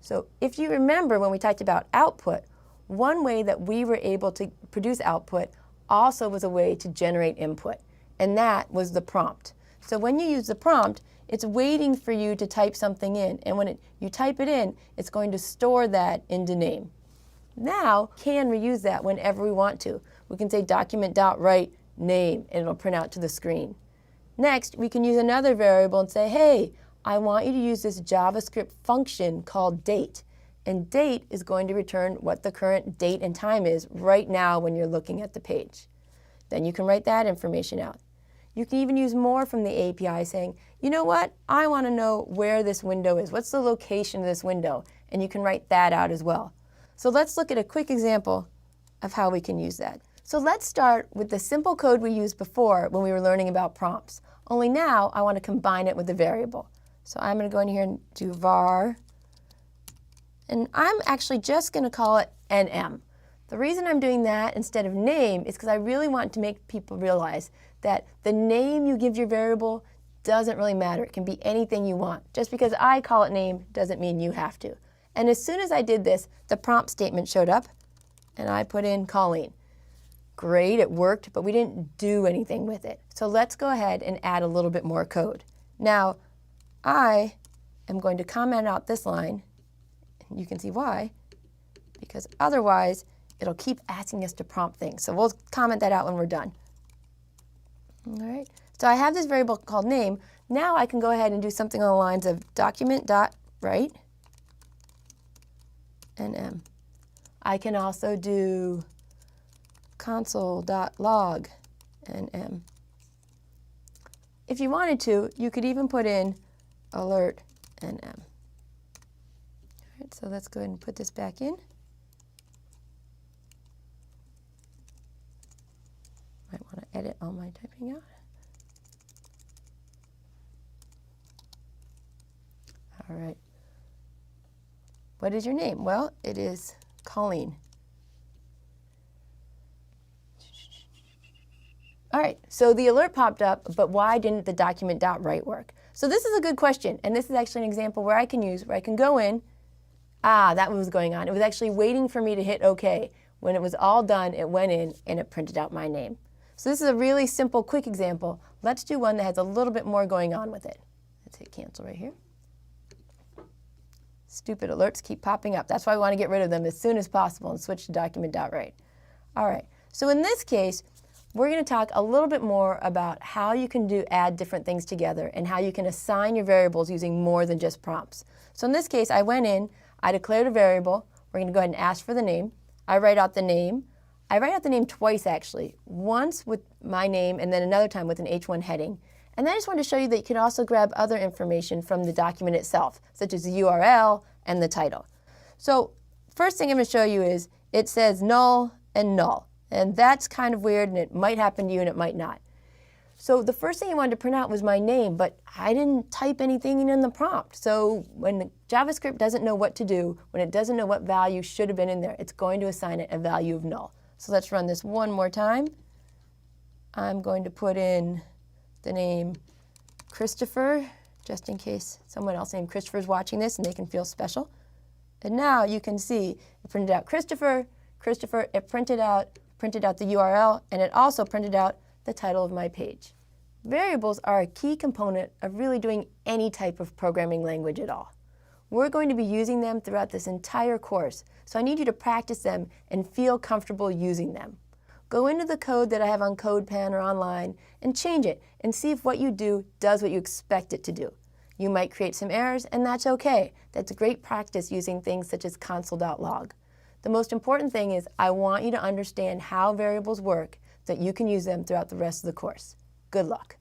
So if you remember when we talked about output, one way that we were able to produce output also was a way to generate input, and that was the prompt. So when you use the prompt, it's waiting for you to type something in, and when you type it in, it's going to store that into name. Now, we can reuse that whenever we want to. We can say document.write name, and it'll print out to the screen. Next, we can use another variable and say, hey, I want you to use this JavaScript function called date. And date is going to return what the current date and time is right now when you're looking at the page. Then you can write that information out. You can even use more from the API saying, you know what, I want to know where this window is. What's the location of this window? And you can write that out as well. So let's look at a quick example of how we can use that. So let's start with the simple code we used before when we were learning about prompts. Only now I want to combine it with a variable. So I'm going to go in here and do var, and I'm actually just going to call it nm. The reason I'm doing that instead of name is because I really want to make people realize that the name you give your variable doesn't really matter. It can be anything you want. Just because I call it name doesn't mean you have to. And as soon as I did this, the prompt statement showed up, and I put in Colleen. Great, it worked, but we didn't do anything with it. So let's go ahead and add a little bit more code. Now, I am going to comment out this line. You can see why, because otherwise it'll keep asking us to prompt things. So we'll comment that out when we're done. All right. So I have this variable called name. Now I can go ahead and do something on the lines of document.write nm. I can also do console.log nm. If you wanted to, you could even put in alert nm. All right, so let's go ahead and put this back in. Might want to edit all my typing out. All right. What is your name? Well, it is Colleen. All right, so the alert popped up, but why didn't the document.write work? So this is a good question, and this is actually an example where I can go in. That was going on. It was actually waiting for me to hit OK. When it was all done, it went in and it printed out my name. So this is a really simple, quick example. Let's do one that has a little bit more going on with it. Let's hit cancel right here. Stupid alerts keep popping up. That's why we want to get rid of them as soon as possible and switch to document.write. All right, so in this case, we're going to talk a little bit more about how you can add different things together and how you can assign your variables using more than just prompts. So in this case, I went in, I declared a variable. We're going to go ahead and ask for the name. I write out the name. I write out the name twice, actually. Once with my name and then another time with an H1 heading. And then I just wanted to show you that you can also grab other information from the document itself, such as the URL and the title. So first thing I'm going to show you is it says null and null. And that's kind of weird, and it might happen to you and it might not. So the first thing I wanted to print out was my name, but I didn't type anything in the prompt. So when JavaScript doesn't know what to do, when it doesn't know what value should have been in there, it's going to assign it a value of null. So let's run this one more time. I'm going to put in the name Christopher, just in case someone else named Christopher is watching this and they can feel special. And now you can see it printed out Christopher, it printed out the URL, and it also printed out the title of my page. Variables are a key component of really doing any type of programming language at all. We're going to be using them throughout this entire course, so I need you to practice them and feel comfortable using them. Go into the code that I have on Codepen or online and change it and see if what you do does what you expect it to do. You might create some errors, and that's okay. That's great practice using things such as console.log. The most important thing is I want you to understand how variables work so that you can use them throughout the rest of the course. Good luck.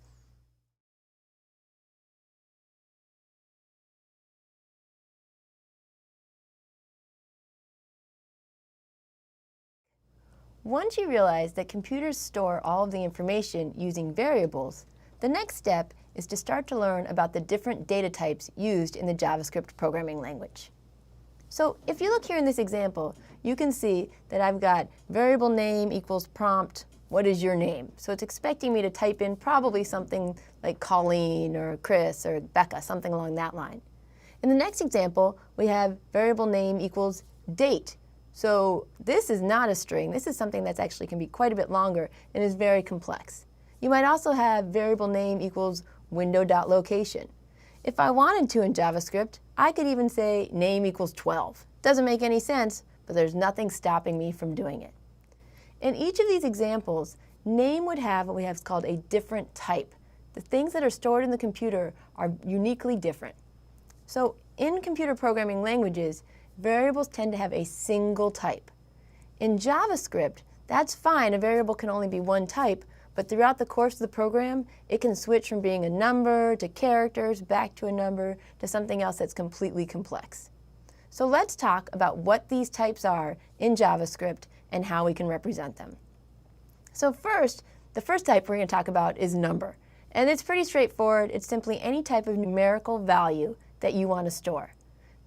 Once you realize that computers store all of the information using variables, the next step is to start to learn about the different data types used in the JavaScript programming language. So if you look here in this example, you can see that I've got variable name equals prompt, what is your name? So it's expecting me to type in probably something like Colleen or Chris or Becca, something along that line. In the next example, we have variable name equals date. So this is not a string. This is something that's actually can be quite a bit longer and is very complex. You might also have variable name equals window.location. If I wanted to in JavaScript, I could even say name equals 12. Doesn't make any sense, but there's nothing stopping me from doing it. In each of these examples, name would have what we have called a different type. The things that are stored in the computer are uniquely different. So in computer programming languages, variables tend to have a single type. In JavaScript, that's fine. A variable can only be one type, but throughout the course of the program, it can switch from being a number to characters, back to a number, to something else that's completely complex. So let's talk about what these types are in JavaScript and how we can represent them. So first, the first type we're going to talk about is number. And it's pretty straightforward. It's simply any type of numerical value that you want to store.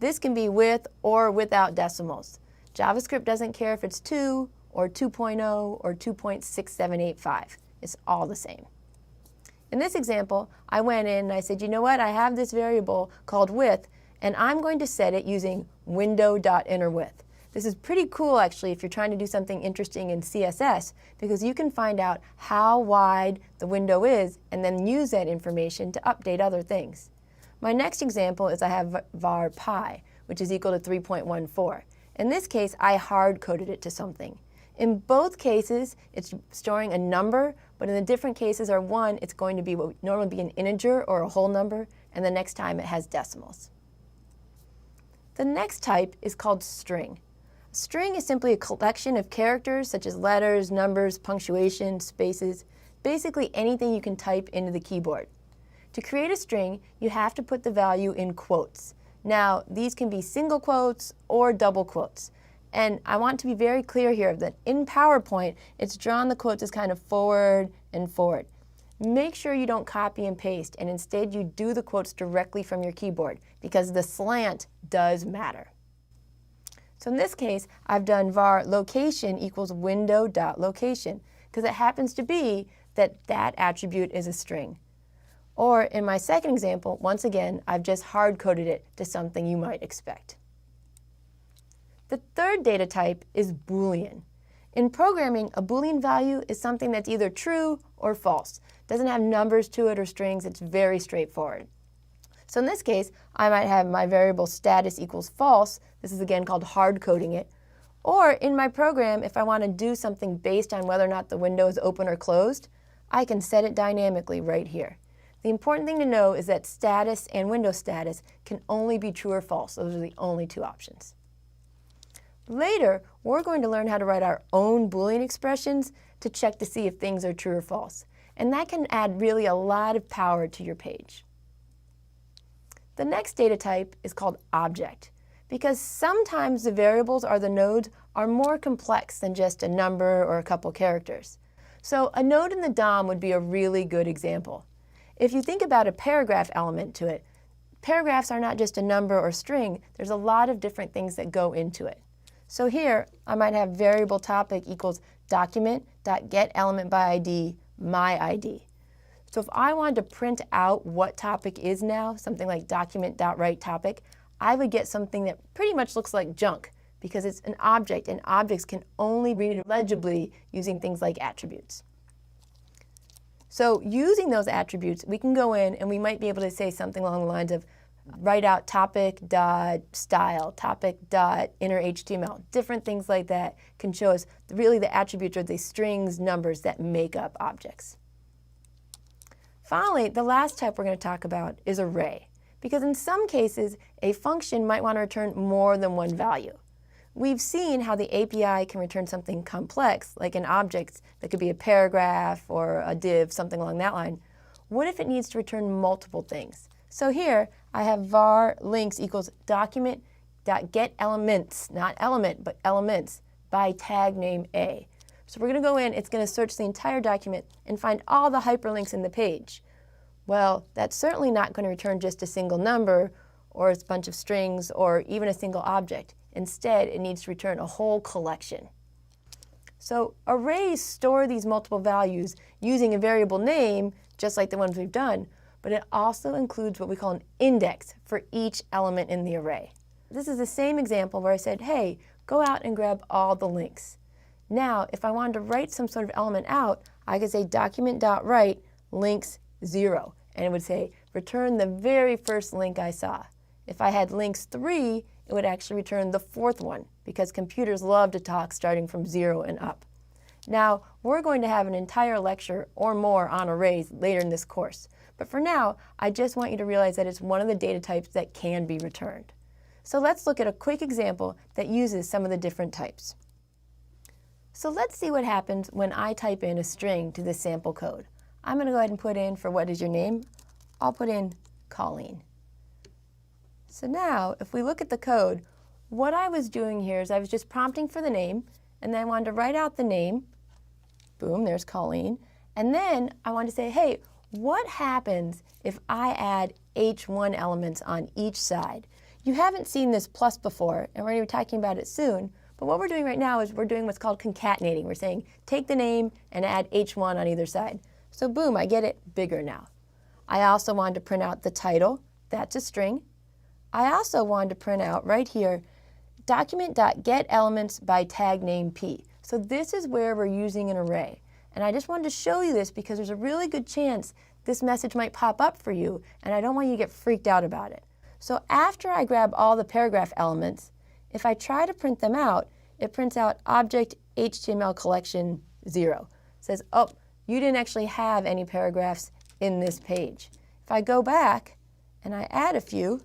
This can be with or without decimals. JavaScript doesn't care if it's 2 or 2.0 or 2.6785. It's all the same. In this example, I went in and I said, you know what, I have this variable called width, and I'm going to set it using window.innerWidth. This is pretty cool, actually, if you're trying to do something interesting in CSS, because you can find out how wide the window is and then use that information to update other things. My next example is I have var pi, which is equal to 3.14. In this case, I hard-coded it to something. In both cases, it's storing a number, but in the different cases are one, it's going to be what would normally be an integer or a whole number, and the next time it has decimals. The next type is called string. A string is simply a collection of characters such as letters, numbers, punctuation, spaces, basically anything you can type into the keyboard. To create a string, you have to put the value in quotes. Now, these can be single quotes or double quotes. And I want to be very clear here that in PowerPoint, it's drawn the quotes as kind of forward and forward. Make sure you don't copy and paste, and instead you do the quotes directly from your keyboard, because the slant does matter. So in this case, I've done var location equals window.location, because it happens to be that that attribute is a string. Or in my second example, once again, I've just hard-coded it to something you might expect. The third data type is Boolean. In programming, a Boolean value is something that's either true or false. It doesn't have numbers to it or strings. It's very straightforward. So in this case, I might have my variable status equals false. This is again called hard coding it. Or in my program, if I want to do something based on whether or not the window is open or closed, I can set it dynamically right here. The important thing to know is that status and window status can only be true or false. Those are the only two options. Later, we're going to learn how to write our own Boolean expressions to check to see if things are true or false. And that can add really a lot of power to your page. The next data type is called object, because sometimes the variables or the nodes are more complex than just a number or a couple characters. So a node in the DOM would be a really good example. If you think about a paragraph element to it, paragraphs are not just a number or string. There's a lot of different things that go into it. So here, I might have variable topic equals document.getElementById, my ID. So if I wanted to print out what topic is now, something like document.writeTopic, I would get something that pretty much looks like junk because it's an object, and objects can only read it legibly using things like attributes. So using those attributes, we can go in and we might be able to say something along the lines of write out topic.style, topic.innerHTML. Different things like that can show us really the attributes or the strings, numbers that make up objects. Finally, the last type we're going to talk about is array, because in some cases, a function might want to return more than one value. We've seen how the API can return something complex, like an object that could be a paragraph or a div, something along that line. What if it needs to return multiple things? So here, I have var links equals document.getElements, not element, but elements, by tag name A. So we're going to go in, it's going to search the entire document and find all the hyperlinks in the page. Well, that's certainly not going to return just a single number or a bunch of strings or even a single object. Instead, it needs to return a whole collection. So arrays store these multiple values using a variable name, just like the ones we've done, but it also includes what we call an index for each element in the array. This is the same example where I said, hey, go out and grab all the links. Now, if I wanted to write some sort of element out, I could say document.write links 0, and it would say return the very first link I saw. If I had links 3, it would actually return the fourth one, because computers love to talk starting from 0 and up. Now, we're going to have an entire lecture or more on arrays later in this course. But for now, I just want you to realize that it's one of the data types that can be returned. So let's look at a quick example that uses some of the different types. So let's see what happens when I type in a string to this sample code. I'm going to go ahead and put in, for what is your name, I'll put in Colleen. So now, if we look at the code, what I was doing here is I was just prompting for the name, and then I wanted to write out the name. Boom, there's Colleen. And then I wanted to say, hey, what happens if I add H1 elements on each side? You haven't seen this plus before, and we're going to be talking about it soon, but what we're doing right now is we're doing what's called concatenating. We're saying take the name and add H1 on either side. So boom, I get it bigger now. I also wanted to print out the title. That's a string. I also wanted to print out right here document.getElements by tag name P. So this is where we're using an array. And I just wanted to show you this because there's a really good chance this message might pop up for you, and I don't want you to get freaked out about it. So after I grab all the paragraph elements, if I try to print them out, it prints out object HTML collection 0. It says, oh, you didn't actually have any paragraphs in this page. If I go back and I add a few,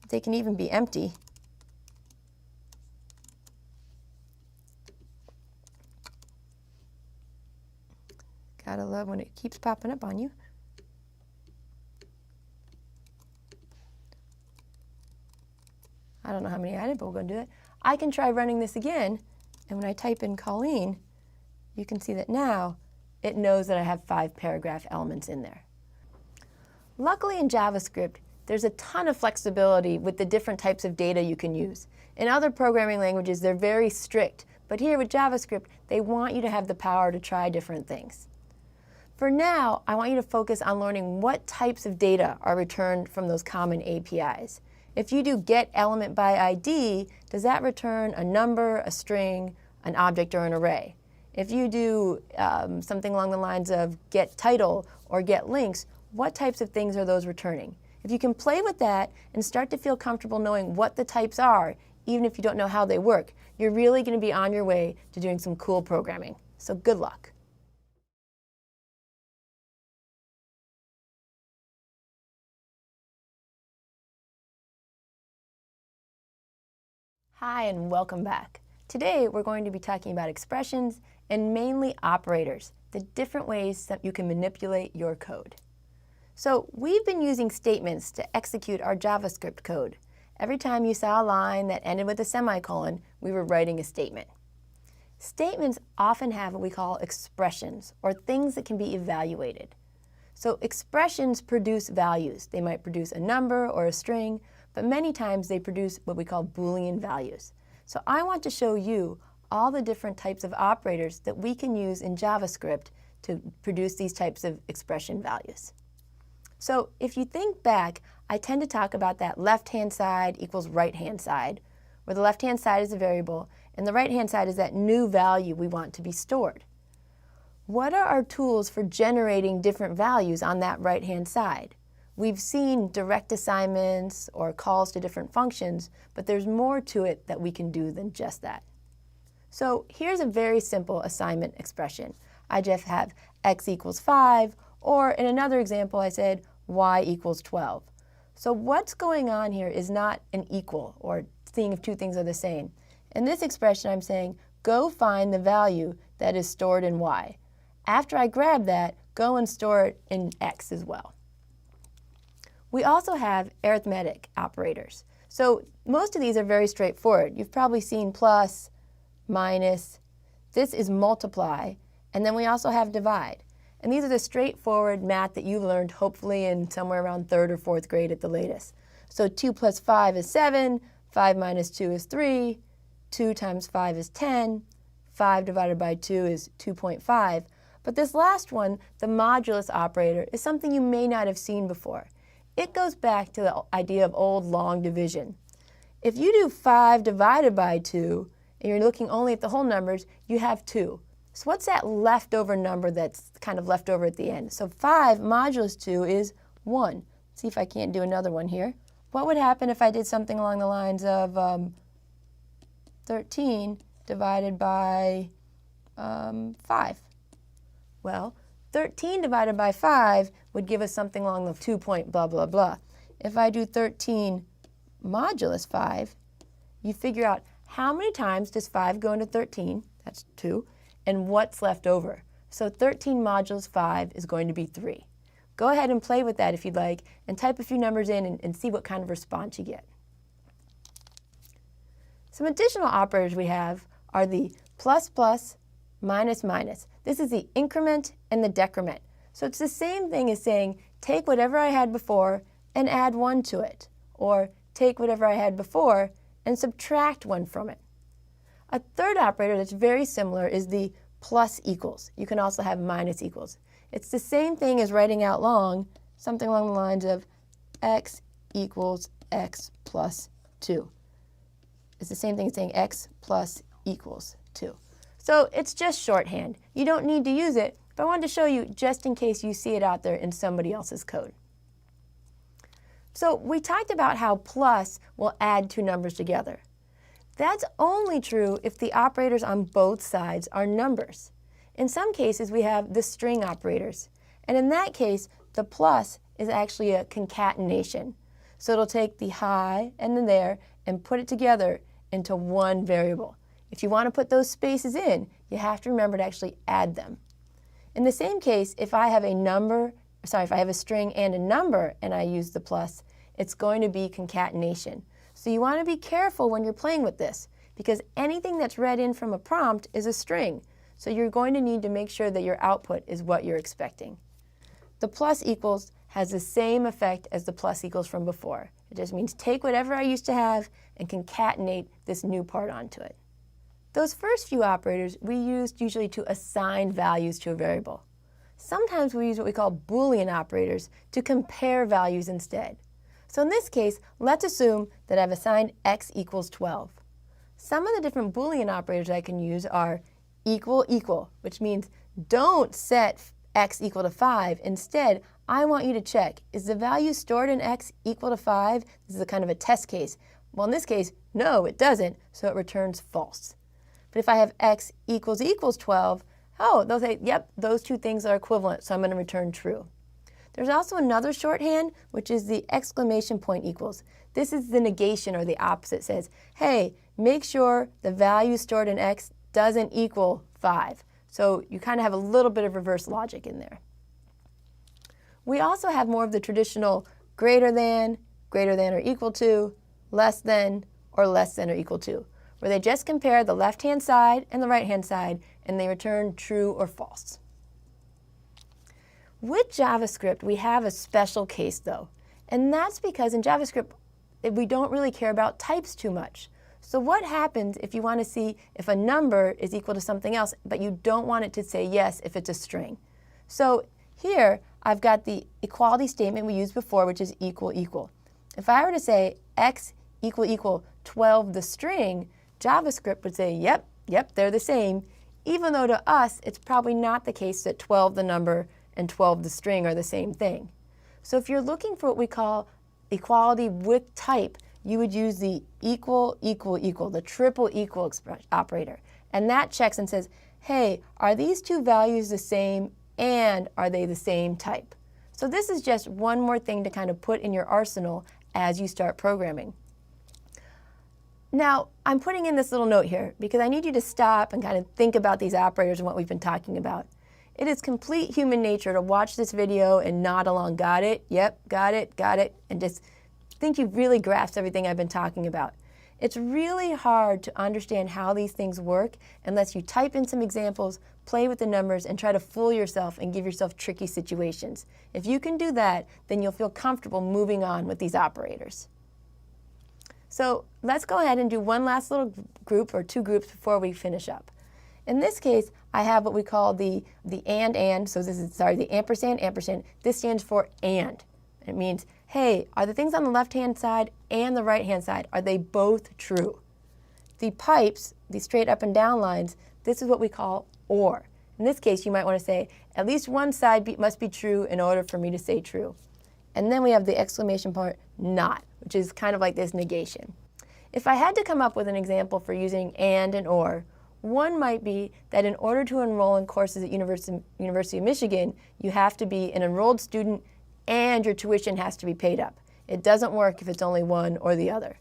they can even be empty. Gotta love when it keeps popping up on you. I don't know how many I added, but we're going to do it. I can try running this again, and when I type in Colleen, you can see that now it knows that I have 5 paragraph elements in there. Luckily in JavaScript, there's a ton of flexibility with the different types of data you can use. In other programming languages, they're very strict, but here with JavaScript, they want you to have the power to try different things. For now, I want you to focus on learning what types of data are returned from those common APIs. If you do getElementById, does that return a number, a string, an object, or an array? If you do something along the lines of getTitle or getLinks, what types of things are those returning? If you can play with that and start to feel comfortable knowing what the types are, even if you don't know how they work, you're really going to be on your way to doing some cool programming. So good luck. Hi, and welcome back. Today we're going to be talking about expressions and mainly operators, the different ways that you can manipulate your code. So we've been using statements to execute our JavaScript code. Every time you saw a line that ended with a semicolon, we were writing a statement. Statements often have what we call expressions, or things that can be evaluated. So expressions produce values. They might produce a number or a string, but many times they produce what we call Boolean values. So I want to show you all the different types of operators that we can use in JavaScript to produce these types of expression values. So if you think back, I tend to talk about that left-hand side equals right-hand side, where the left-hand side is a variable, and the right-hand side is that new value we want to be stored. What are our tools for generating different values on that right-hand side? We've seen direct assignments or calls to different functions, but there's more to it that we can do than just that. So here's a very simple assignment expression. I just have x equals 5, or in another example I said y equals 12. So what's going on here is not an equal, or seeing if two things are the same. In this expression I'm saying, go find the value that is stored in y. After I grab that, go and store it in x as well. We also have arithmetic operators. So most of these are very straightforward. You've probably seen plus, minus. This is multiply. And then we also have divide. And these are the straightforward math that you learned hopefully in somewhere around 3rd or 4th grade at the latest. So 2 plus 5 is 7, 5 minus 2 is 3, 2 times 5 is 10, 5 divided by 2 is 2.5. But this last one, the modulus operator, is something you may not have seen before. It goes back to the idea of old long division. If you do 5 divided by 2, and you're looking only at the whole numbers, you have 2. So what's that leftover number that's kind of left over at the end? So 5 modulus 2 is 1. Let's see if I can't do another one here. What would happen if I did something along the lines of 13 divided by 5? Well, 13 divided by 5 would give us something along the 2 point blah, blah, blah. If I do 13 modulus 5, you figure out how many times does 5 go into 13, that's 2, and what's left over. So 13 modulus 5 is going to be 3. Go ahead and play with that if you'd like, and type a few numbers in and see what kind of response you get. Some additional operators we have are the plus plus, minus minus. This is the increment and the decrement. So it's the same thing as saying, take whatever I had before and add 1 to it, or take whatever I had before and subtract 1 from it. A third operator that's very similar is the plus equals. You can also have minus equals. It's the same thing as writing out long, something along the lines of x equals x plus 2. It's the same thing as saying x plus equals 2. So it's just shorthand. You don't need to use it, but I wanted to show you just in case you see it out there in somebody else's code. So we talked about how plus will add two numbers together. That's only true if the operators on both sides are numbers. In some cases, we have the string operators. And in that case, the plus is actually a concatenation. So it'll take the hi and the there and put it together into one variable. If you want to put those spaces in, you have to remember to actually add them. In the same case, if I have a string and a number and I use the plus, it's going to be concatenation. So you want to be careful when you're playing with this, because anything that's read in from a prompt is a string. So you're going to need to make sure that your output is what you're expecting. The plus equals has the same effect as the plus equals from before. It just means take whatever I used to have and concatenate this new part onto it. Those first few operators we used usually to assign values to a variable. Sometimes we use what we call Boolean operators to compare values instead. So in this case, let's assume that I've assigned x equals 12. Some of the different Boolean operators I can use are equal, equal, which means don't set x equal to 5. Instead, I want you to check, is the value stored in x equal to 5? This is a kind of a test case. Well, in this case, no, it doesn't, so it returns false. But if I have x equals 12, oh, they'll say, yep, those two things are equivalent, so I'm going to return true. There's also another shorthand, which is the exclamation point equals. This is the negation, or the opposite. It says, hey, make sure the value stored in x doesn't equal 5. So you kind of have a little bit of reverse logic in there. We also have more of the traditional greater than or equal to, less than, or less than or equal to, where they just compare the left-hand side and the right-hand side, and they return true or false. With JavaScript, we have a special case, though, and that's because in JavaScript, we don't really care about types too much. So what happens if you want to see if a number is equal to something else, but you don't want it to say yes if it's a string? So here, I've got the equality statement we used before, which is equal, equal. If I were to say x equal 12 the string, JavaScript would say, yep, they're the same, even though to us, it's probably not the case that 12 the number and 12 the string are the same thing. So if you're looking for what we call equality with type, you would use the equal, the triple equal operator. And that checks and says, hey, are these two values the same and are they the same type? So this is just one more thing to kind of put in your arsenal as you start programming. Now, I'm putting in this little note here because I need you to stop and kind of think about these operators and what we've been talking about. It is complete human nature to watch this video and nod along, got it, yep, got it, and just think you've really grasped everything I've been talking about. It's really hard to understand how these things work unless you type in some examples, play with the numbers, and try to fool yourself and give yourself tricky situations. If you can do that, then you'll feel comfortable moving on with these operators. So let's go ahead and do one last little group or two groups before we finish up. In this case, I have what we call the and, so this is, the ampersand. This stands for and. It means, hey, are the things on the left-hand side and the right-hand side, are they both true? The pipes, the straight up and down lines, this is what we call or. In this case, you might want to say, at least one side must be true in order for me to say true. And then we have the exclamation point, not, which is kind of like this negation. If I had to come up with an example for using and or, one might be that in order to enroll in courses at University of Michigan, you have to be an enrolled student and your tuition has to be paid up. It doesn't work if it's only one or the other.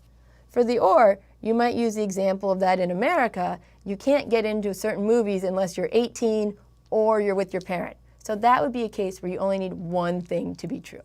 For the or, you might use the example of that in America, you can't get into certain movies unless you're 18 or you're with your parent. So that would be a case where you only need one thing to be true.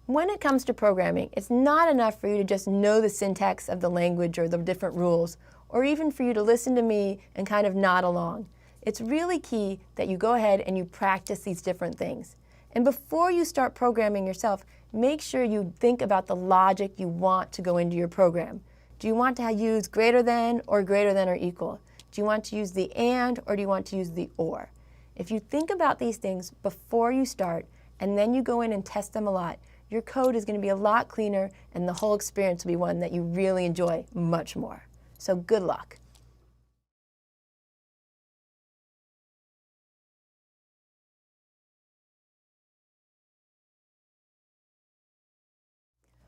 When it comes to programming, it's not enough for you to just know the syntax of the language or the different rules, or even for you to listen to me and kind of nod along. It's really key that you go ahead and you practice these different things. And before you start programming yourself, make sure you think about the logic you want to go into your program. Do you want to use greater than or equal? Do you want to use the and or do you want to use the or? If you think about these things before you start, and then you go in and test them a lot, your code is going to be a lot cleaner, and the whole experience will be one that you really enjoy much more. So good luck.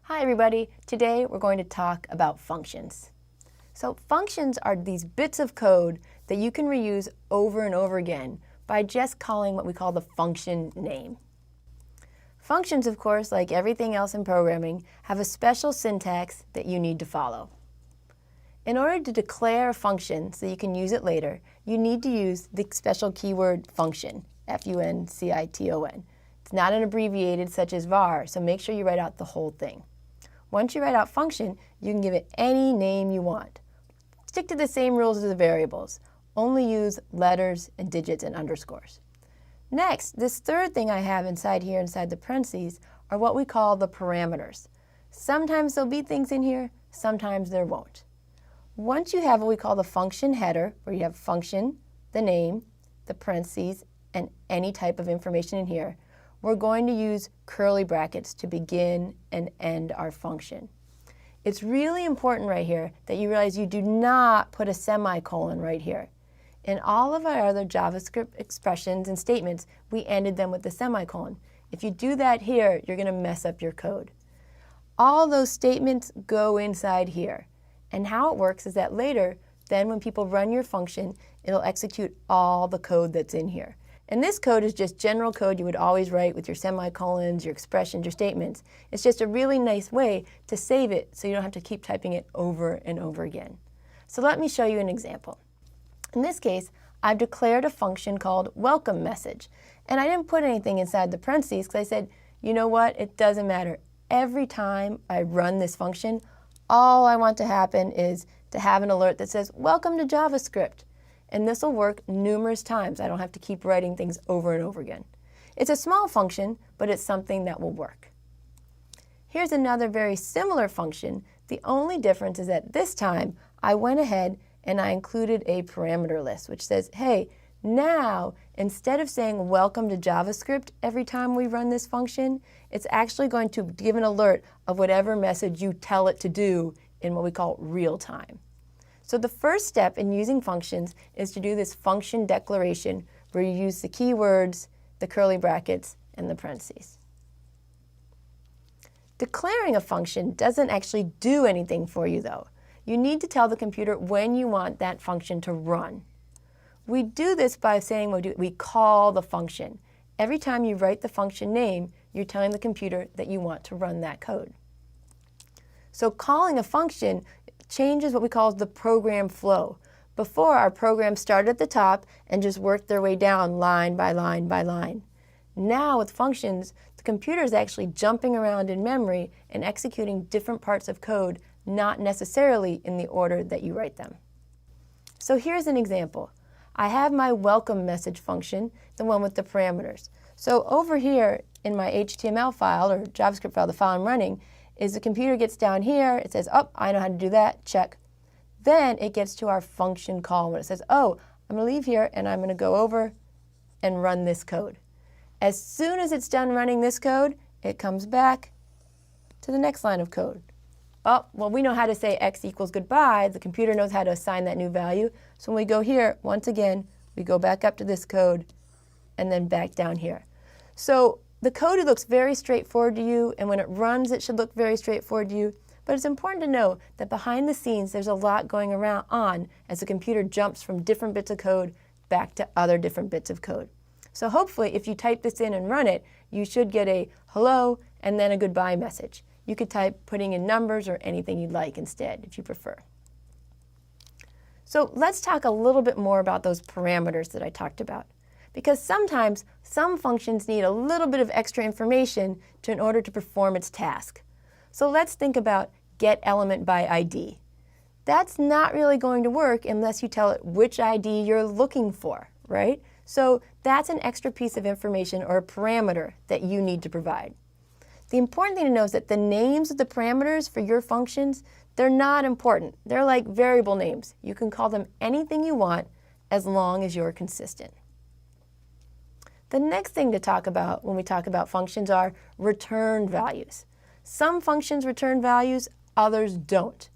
Hi everybody, today we're going to talk about functions. So functions are these bits of code that you can reuse over and over again by just calling what we call the function name. Functions, of course, like everything else in programming, have a special syntax that you need to follow. In order to declare a function so you can use it later, you need to use the special keyword function, F-U-N-C-I-T-O-N. It's not an abbreviated such as var, so make sure you write out the whole thing. Once you write out function, you can give it any name you want. Stick to the same rules as the variables. Only use letters and digits and underscores. Next, this third thing I have inside here, inside the parentheses, are what we call the parameters. Sometimes there'll be things in here, sometimes there won't. Once you have what we call the function header, where you have function, the name, the parentheses, and any type of information in here, we're going to use curly brackets to begin and end our function. It's really important right here that you realize you do not put a semicolon right here. In all of our other JavaScript expressions and statements, we ended them with the semicolon. If you do that here, you're going to mess up your code. All those statements go inside here. And how it works is that later, then when people run your function, it'll execute all the code that's in here. And this code is just general code you would always write with your semicolons, your expressions, your statements. It's just a really nice way to save it so you don't have to keep typing it over and over again. So let me show you an example. In this case, I've declared a function called welcome message. And I didn't put anything inside the parentheses because I said, you know what, it doesn't matter. Every time I run this function, all I want to happen is to have an alert that says, welcome to JavaScript. And this will work numerous times. I don't have to keep writing things over and over again. It's a small function, but it's something that will work. Here's another very similar function. The only difference is that this time I went ahead and I included a parameter list, which says, hey, now instead of saying welcome to JavaScript every time we run this function, it's actually going to give an alert of whatever message you tell it to do in what we call real time. So the first step in using functions is to do this function declaration where you use the keywords, the curly brackets, and the parentheses. Declaring a function doesn't actually do anything for you though. You need to tell the computer when you want that function to run. We do this by saying we call the function. Every time you write the function name, you're telling the computer that you want to run that code. So calling a function changes what we call the program flow. Before, our program started at the top and just worked their way down line by line by line. Now with functions, the computer is actually jumping around in memory and executing different parts of code, not necessarily in the order that you write them. So here's an example. I have my welcome message function, the one with the parameters. So over here in my HTML file or JavaScript file, the file I'm running, is the computer gets down here, it says, oh, I know how to do that, check. Then it gets to our function call when it says, oh, I'm going to leave here and I'm going to go over and run this code. As soon as it's done running this code, it comes back to the next line of code. Oh, well, we know how to say x equals goodbye. The computer knows how to assign that new value. So when we go here, once again, we go back up to this code and then back down here. So the code looks very straightforward to you, and when it runs, it should look very straightforward to you. But it's important to know that behind the scenes, there's a lot going on as the computer jumps from different bits of code back to other different bits of code. So hopefully, if you type this in and run it, you should get a hello and then a goodbye message. You could type putting in numbers or anything you'd like instead, if you prefer. So let's talk a little bit more about those parameters that I talked about. Because sometimes some functions need a little bit of extra information in order to perform its task. So let's think about getElementById. That's not really going to work unless you tell it which ID you're looking for, right? So that's an extra piece of information or a parameter that you need to provide. The important thing to know is that the names of the parameters for your functions, they're not important. They're like variable names. You can call them anything you want as long as you're consistent. The next thing to talk about when we talk about functions are return values. Some functions return values, others don't.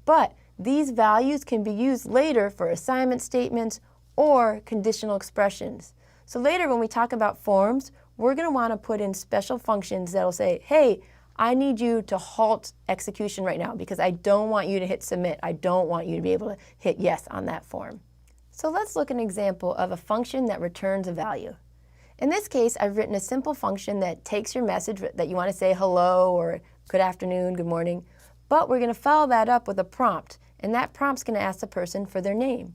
But these values can be used later for assignment statements or conditional expressions. So later when we talk about forms, we're going to want to put in special functions that will say, hey, I need you to halt execution right now because I don't want you to hit submit. I don't want you to be able to hit yes on that form. So let's look at an example of a function that returns a value. In this case, I've written a simple function that takes your message that you want to say hello or good afternoon, good morning, but we're going to follow that up with a prompt, and that prompt's going to ask the person for their name.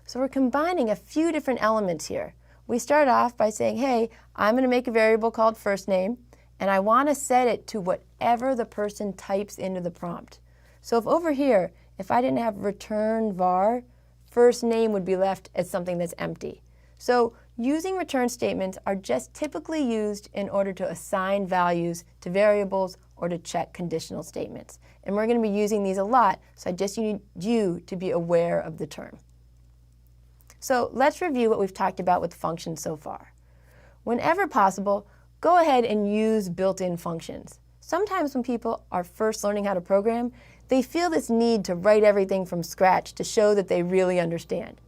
So we're combining a few different elements here. We start off by saying, hey, I'm going to make a variable called first name, and I want to set it to whatever the person types into the prompt. So if over here, if I didn't have return var, first name would be left as something that's empty. So using return statements are just typically used in order to assign values to variables or to check conditional statements. And we're going to be using these a lot, so I just need you to be aware of the term. So let's review what we've talked about with functions so far. Whenever possible, go ahead and use built-in functions. Sometimes when people are first learning how to program, they feel this need to write everything from scratch to show that they really understand.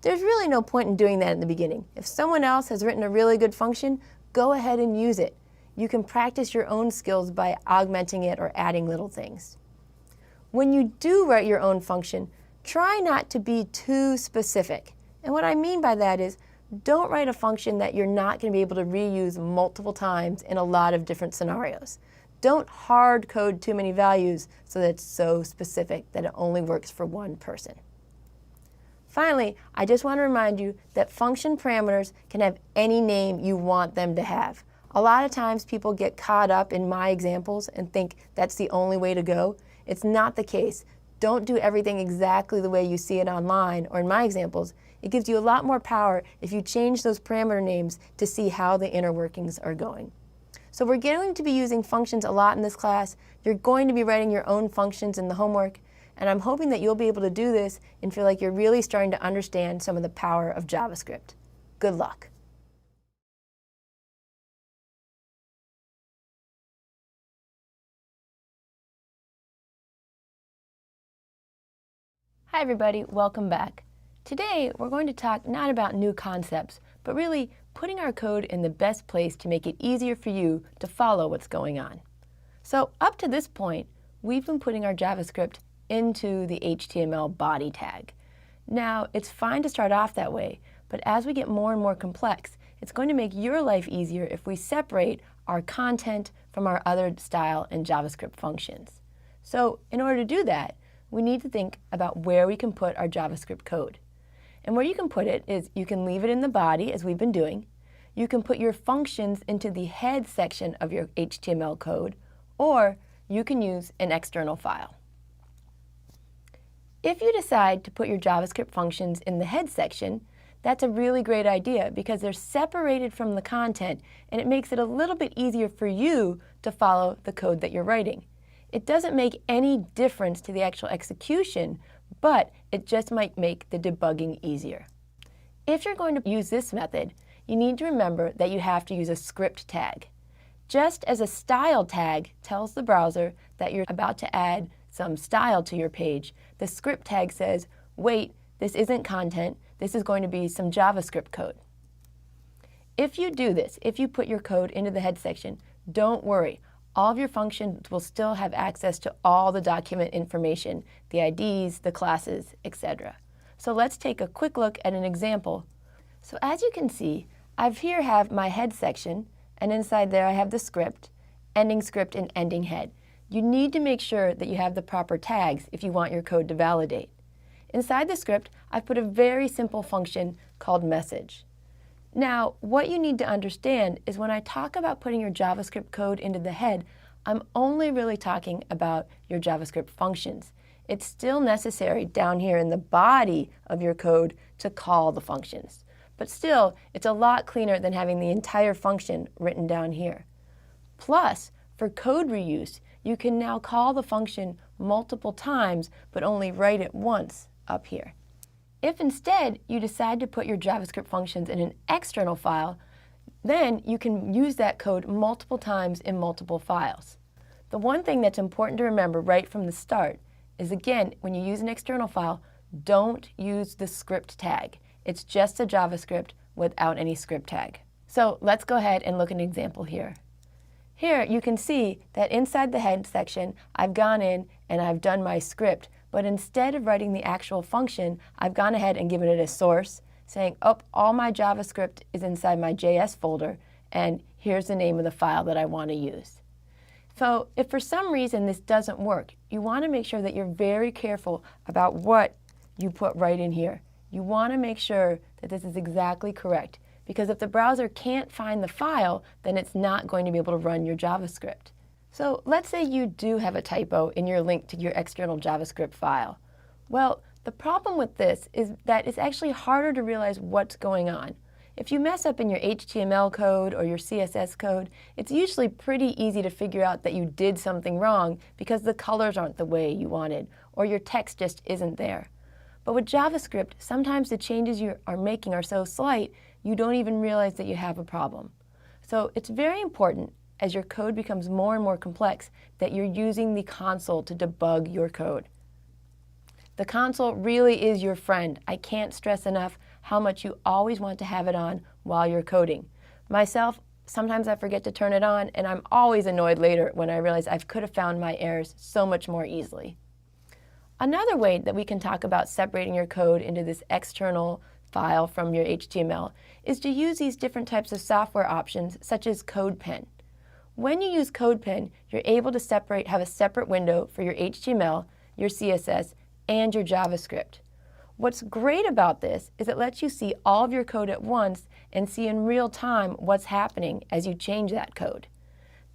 There's really no point in doing that in the beginning. If someone else has written a really good function, go ahead and use it. You can practice your own skills by augmenting it or adding little things. When you do write your own function, try not to be too specific. And what I mean by that is, don't write a function that you're not going to be able to reuse multiple times in a lot of different scenarios. Don't hard code too many values so that it's so specific that it only works for one person. Finally, I just want to remind you that function parameters can have any name you want them to have. A lot of times people get caught up in my examples and think that's the only way to go. It's not the case. Don't do everything exactly the way you see it online or in my examples. It gives you a lot more power if you change those parameter names to see how the inner workings are going. So we're going to be using functions a lot in this class. You're going to be writing your own functions in the homework, and I'm hoping that you'll be able to do this and feel like you're really starting to understand some of the power of JavaScript. Good luck. Hi everybody, welcome back. Today we're going to talk not about new concepts, but really putting our code in the best place to make it easier for you to follow what's going on. So up to this point, we've been putting our JavaScript into the HTML body tag. Now, it's fine to start off that way, but as we get more and more complex, it's going to make your life easier if we separate our content from our other style and JavaScript functions. So in order to do that, we need to think about where we can put our JavaScript code. And where you can put it is you can leave it in the body, as we've been doing. You can put your functions into the head section of your HTML code, or you can use an external file. If you decide to put your JavaScript functions in the head section, that's a really great idea because they're separated from the content and it makes it a little bit easier for you to follow the code that you're writing. It doesn't make any difference to the actual execution, but it just might make the debugging easier. If you're going to use this method, you need to remember that you have to use a script tag. Just as a style tag tells the browser that you're about to add some style to your page, the script tag says, wait, this isn't content, this is going to be some JavaScript code. If you do this, if you put your code into the head section, don't worry. All of your functions will still have access to all the document information, the IDs, the classes, etc. So let's take a quick look at an example. So as you can see, I've here have my head section, and inside there I have the script, ending script, and ending head. You need to make sure that you have the proper tags if you want your code to validate. Inside the script, I've put a very simple function called message. Now, what you need to understand is when I talk about putting your JavaScript code into the head, I'm only really talking about your JavaScript functions. It's still necessary down here in the body of your code to call the functions. But still, it's a lot cleaner than having the entire function written down here. Plus, for code reuse, you can now call the function multiple times, but only write it once up here. If instead you decide to put your JavaScript functions in an external file, Then you can use that code multiple times in multiple files. The one thing that's important to remember right from the start is, again, when you use an external file, don't use the script tag. It's just a JavaScript without any script tag. So let's go ahead and look at an example here. Here you can see that inside the head section, I've gone in and I've done my script, but instead of writing the actual function, I've gone ahead and given it a source, saying, oh, all my JavaScript is inside my JS folder, and here's the name of the file that I want to use. So if for some reason this doesn't work, you want to make sure that you're very careful about what you put right in here. You want to make sure that this is exactly correct, because if the browser can't find the file, then it's not going to be able to run your JavaScript. So let's say you do have a typo in your link to your external JavaScript file. Well, the problem with this is that it's actually harder to realize what's going on. If you mess up in your HTML code or your CSS code, it's usually pretty easy to figure out that you did something wrong because the colors aren't the way you wanted, or your text just isn't there. But with JavaScript, sometimes the changes you are making are so slight, you don't even realize that you have a problem. So it's very important, as your code becomes more and more complex, that you're using the console to debug your code. The console really is your friend. I can't stress enough how much you always want to have it on while you're coding. Myself, sometimes I forget to turn it on, and I'm always annoyed later when I realize I could have found my errors so much more easily. Another way that we can talk about separating your code into this external file from your HTML is to use these different types of software options, such as Codepen. When you use Codepen, you're able to have a separate window for your HTML, your CSS, and your JavaScript. What's great about this is it lets you see all of your code at once and see in real time what's happening as you change that code.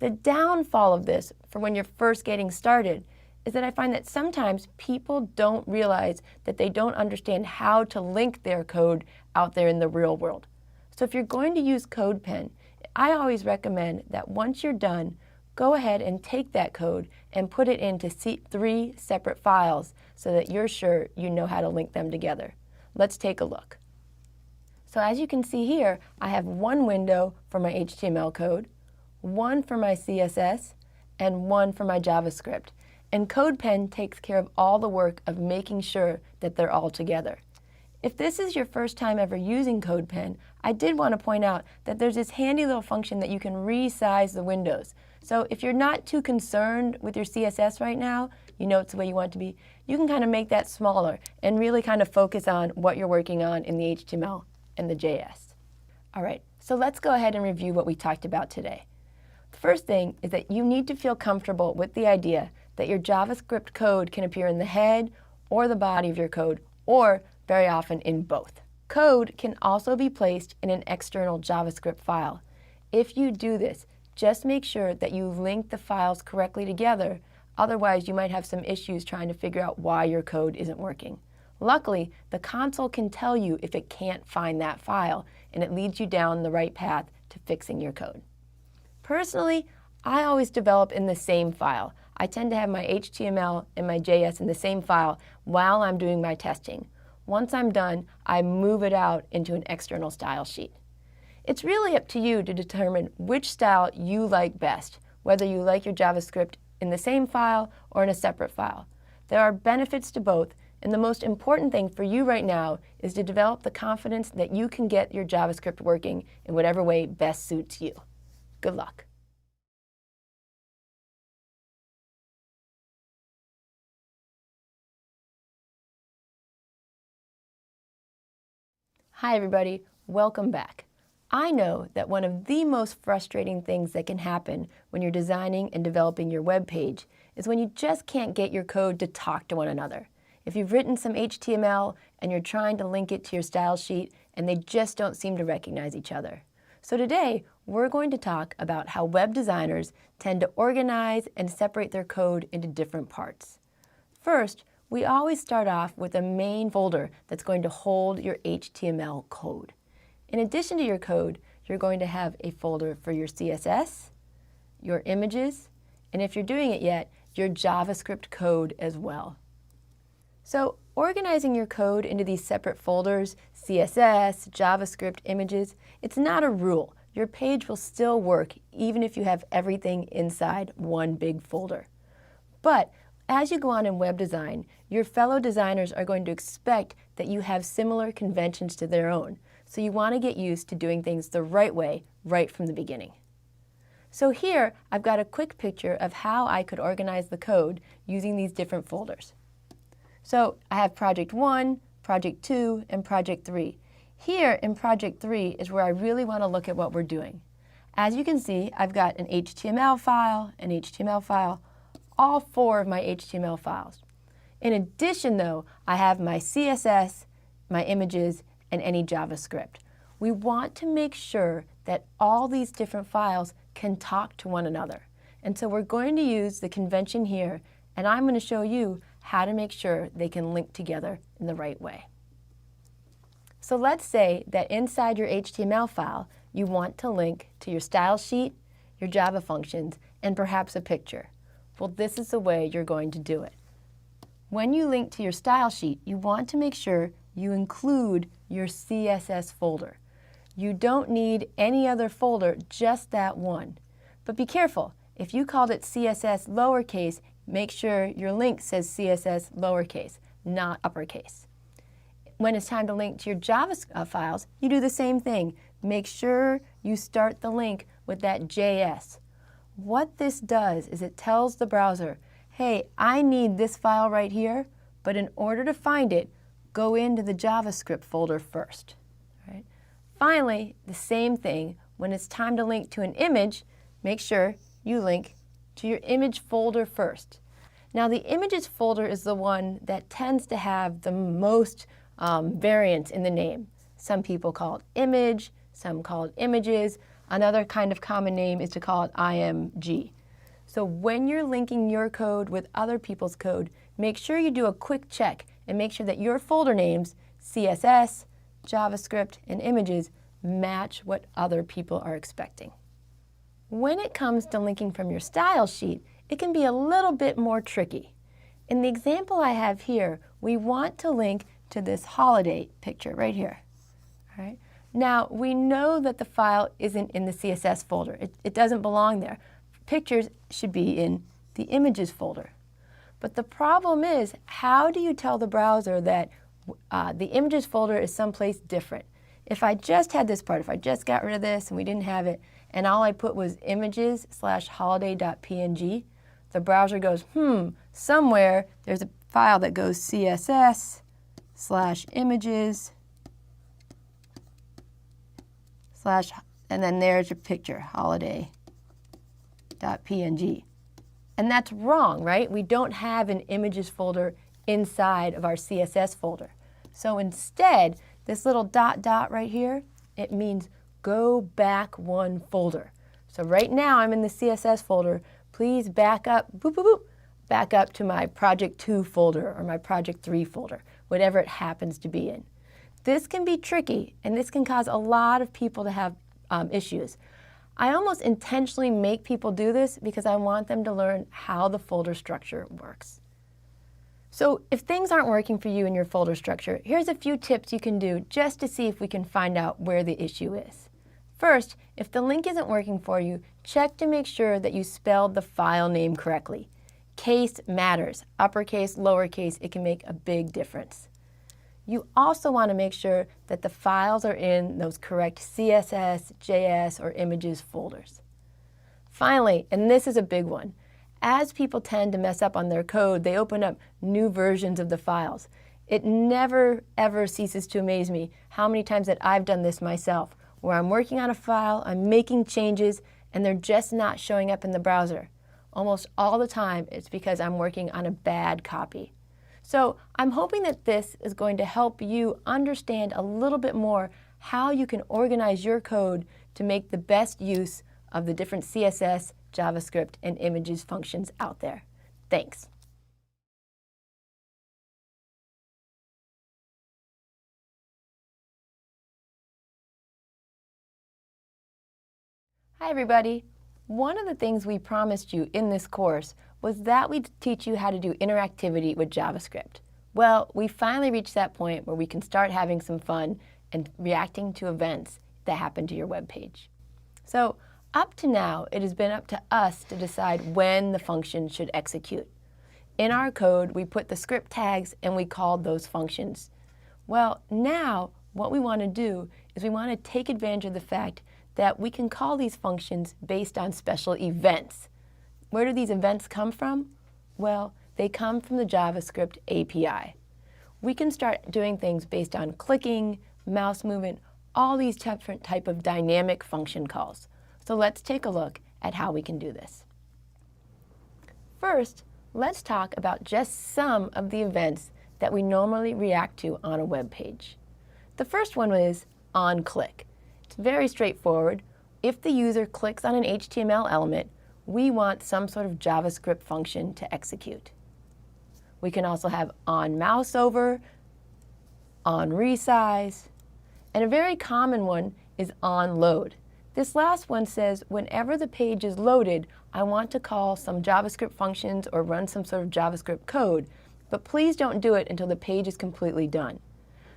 The downfall of this, for when you're first getting started, is that I find that sometimes people don't realize that they don't understand how to link their code out there in the real world. So if you're going to use Codepen, I always recommend that once you're done, go ahead and take that code and put it into 3 separate files so that you're sure you know how to link them together. Let's take a look. So as you can see here, I have one window for my HTML code, one for my CSS, and one for my JavaScript. And Codepen takes care of all the work of making sure that they're all together. If this is your first time ever using Codepen, I did want to point out that there's this handy little function that you can resize the windows. So if you're not too concerned with your CSS right now, you know it's the way you want it to be, you can kind of make that smaller and really kind of focus on what you're working on in the HTML and the JS. All right, so let's go ahead and review what we talked about today. The first thing is that you need to feel comfortable with the idea that your JavaScript code can appear in the head or the body of your code, or very often in both. Code can also be placed in an external JavaScript file. If you do this, just make sure that you link the files correctly together, otherwise you might have some issues trying to figure out why your code isn't working. Luckily, the console can tell you if it can't find that file, and it leads you down the right path to fixing your code. Personally, I always develop in the same file. I tend to have my HTML and my JS in the same file while I'm doing my testing. Once I'm done, I move it out into an external style sheet. It's really up to you to determine which style you like best, whether you like your JavaScript in the same file or in a separate file. There are benefits to both, and the most important thing for you right now is to develop the confidence that you can get your JavaScript working in whatever way best suits you. Good luck. Hi everybody, welcome back. I know that one of the most frustrating things that can happen when you're designing and developing your web page is when you just can't get your code to talk to one another. If you've written some HTML and you're trying to link it to your style sheet and they just don't seem to recognize each other. So today, we're going to talk about how web designers tend to organize and separate their code into different parts. First, we always start off with a main folder that's going to hold your HTML code. In addition to your code, you're going to have a folder for your CSS, your images, and if you're doing it yet, your JavaScript code as well. So organizing your code into these separate folders, CSS, JavaScript, images, it's not a rule. your page will still work even if you have everything inside one big folder. But as you go on in web design, your fellow designers are going to expect that you have similar conventions to their own. So you want to get used to doing things the right way right from the beginning. So here I've got a quick picture of how I could organize the code using these different folders. So I have Project 1, Project 2, and Project 3. Here in Project 3 is where I really want to look at what we're doing. As you can see, I've got an HTML file, all 4 of my HTML files. In addition though, I have my CSS, my images, and any JavaScript. We want to make sure that all these different files can talk to one another. And so we're going to use the convention here, and I'm going to show you how to make sure they can link together in the right way. So let's say that inside your HTML file, you want to link to your style sheet, your Java functions, and perhaps a picture. Well, this is the way you're going to do it. When you link to your style sheet, you want to make sure you include your CSS folder. You don't need any other folder, just that one. But be careful, if you called it CSS lowercase, make sure your link says CSS lowercase, not uppercase. When it's time to link to your Java files, you do the same thing. Make sure you start the link with that JS. What this does is it tells the browser, hey, I need this file right here, but in order to find it, go into the JavaScript folder first. Right? Finally, the same thing, when it's time to link to an image, make sure you link to your image folder first. Now the images folder is the one that tends to have the most variance in the name. Some people call it image, some call it images. Another kind of common name is to call it IMG. So when you're linking your code with other people's code, make sure you do a quick check and make sure that your folder names, CSS, JavaScript, and images, match what other people are expecting. When it comes to linking from your style sheet, it can be a little bit more tricky. In the example I have here, we want to link to this holiday picture right here. All right? Now, we know that the file isn't in the CSS folder. It doesn't belong there. Pictures should be in the images folder. But the problem is, how do you tell the browser that the images folder is someplace different? If I just had this part, if I just got rid of this and we didn't have it, and all I put was images/holiday.png, the browser goes, somewhere there's a file that goes CSS/images/ and then there's your picture, holiday.png. And that's wrong, right? We don't have an images folder inside of our CSS folder. So instead, this little dot right here, it means go back one folder. So right now I'm in the CSS folder. Please back up, back up to my Project 2 folder or my Project 3 folder, whatever it happens to be in. This can be tricky, and this can cause a lot of people to have issues. I almost intentionally make people do this because I want them to learn how the folder structure works. So if things aren't working for you in your folder structure, here's a few tips you can do just to see if we can find out where the issue is. First, if the link isn't working for you, check to make sure that you spelled the file name correctly. Case matters. Uppercase, lowercase, it can make a big difference. You also want to make sure that the files are in those correct CSS, JS, or images folders. Finally, and this is a big one, as people tend to mess up on their code, they open up new versions of the files. It never, ever ceases to amaze me how many times that I've done this myself, where I'm working on a file, I'm making changes, and they're just not showing up in the browser. Almost all the time, it's because I'm working on a bad copy. So I'm hoping that this is going to help you understand a little bit more how you can organize your code to make the best use of the different CSS, JavaScript, and images functions out there. Thanks. Hi everybody. One of the things we promised you in this course was that we'd teach you how to do interactivity with JavaScript. Well, we finally reached that point where we can start having some fun and reacting to events that happen to your web page. So up to now, it has been up to us to decide when the function should execute. In our code, we put the script tags and we called those functions. Well, now what we want to do is we want to take advantage of the fact that we can call these functions based on special events. Where do these events come from? Well, they come from the JavaScript API. We can start doing things based on clicking, mouse movement, all these different type of dynamic function calls. So let's take a look at how we can do this. First, let's talk about just some of the events that we normally react to on a web page. The first one is onClick. It's very straightforward. If the user clicks on an HTML element, we want some sort of JavaScript function to execute. We can also have onMouseOver, onResize, and a very common one is onLoad. This last one says whenever the page is loaded, I want to call some JavaScript functions or run some sort of JavaScript code, but please don't do it until the page is completely done.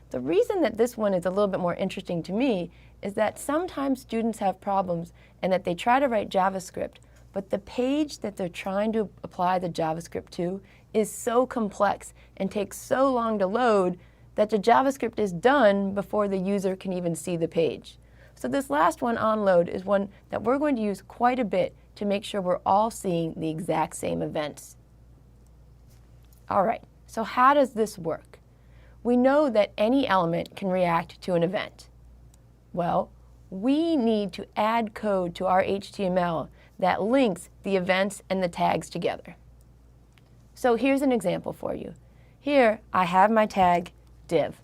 The reason that this one is a little bit more interesting to me is that sometimes students have problems and that they try to write JavaScript, but the page that they're trying to apply the JavaScript to is so complex and takes so long to load that the JavaScript is done before the user can even see the page. So this last one, onLoad, is one that we're going to use quite a bit to make sure we're all seeing the exact same events. All right, so how does this work? We know that any element can react to an event. Well, we need to add code to our HTML that links the events and the tags together. So here's an example for you. Here I have my tag div.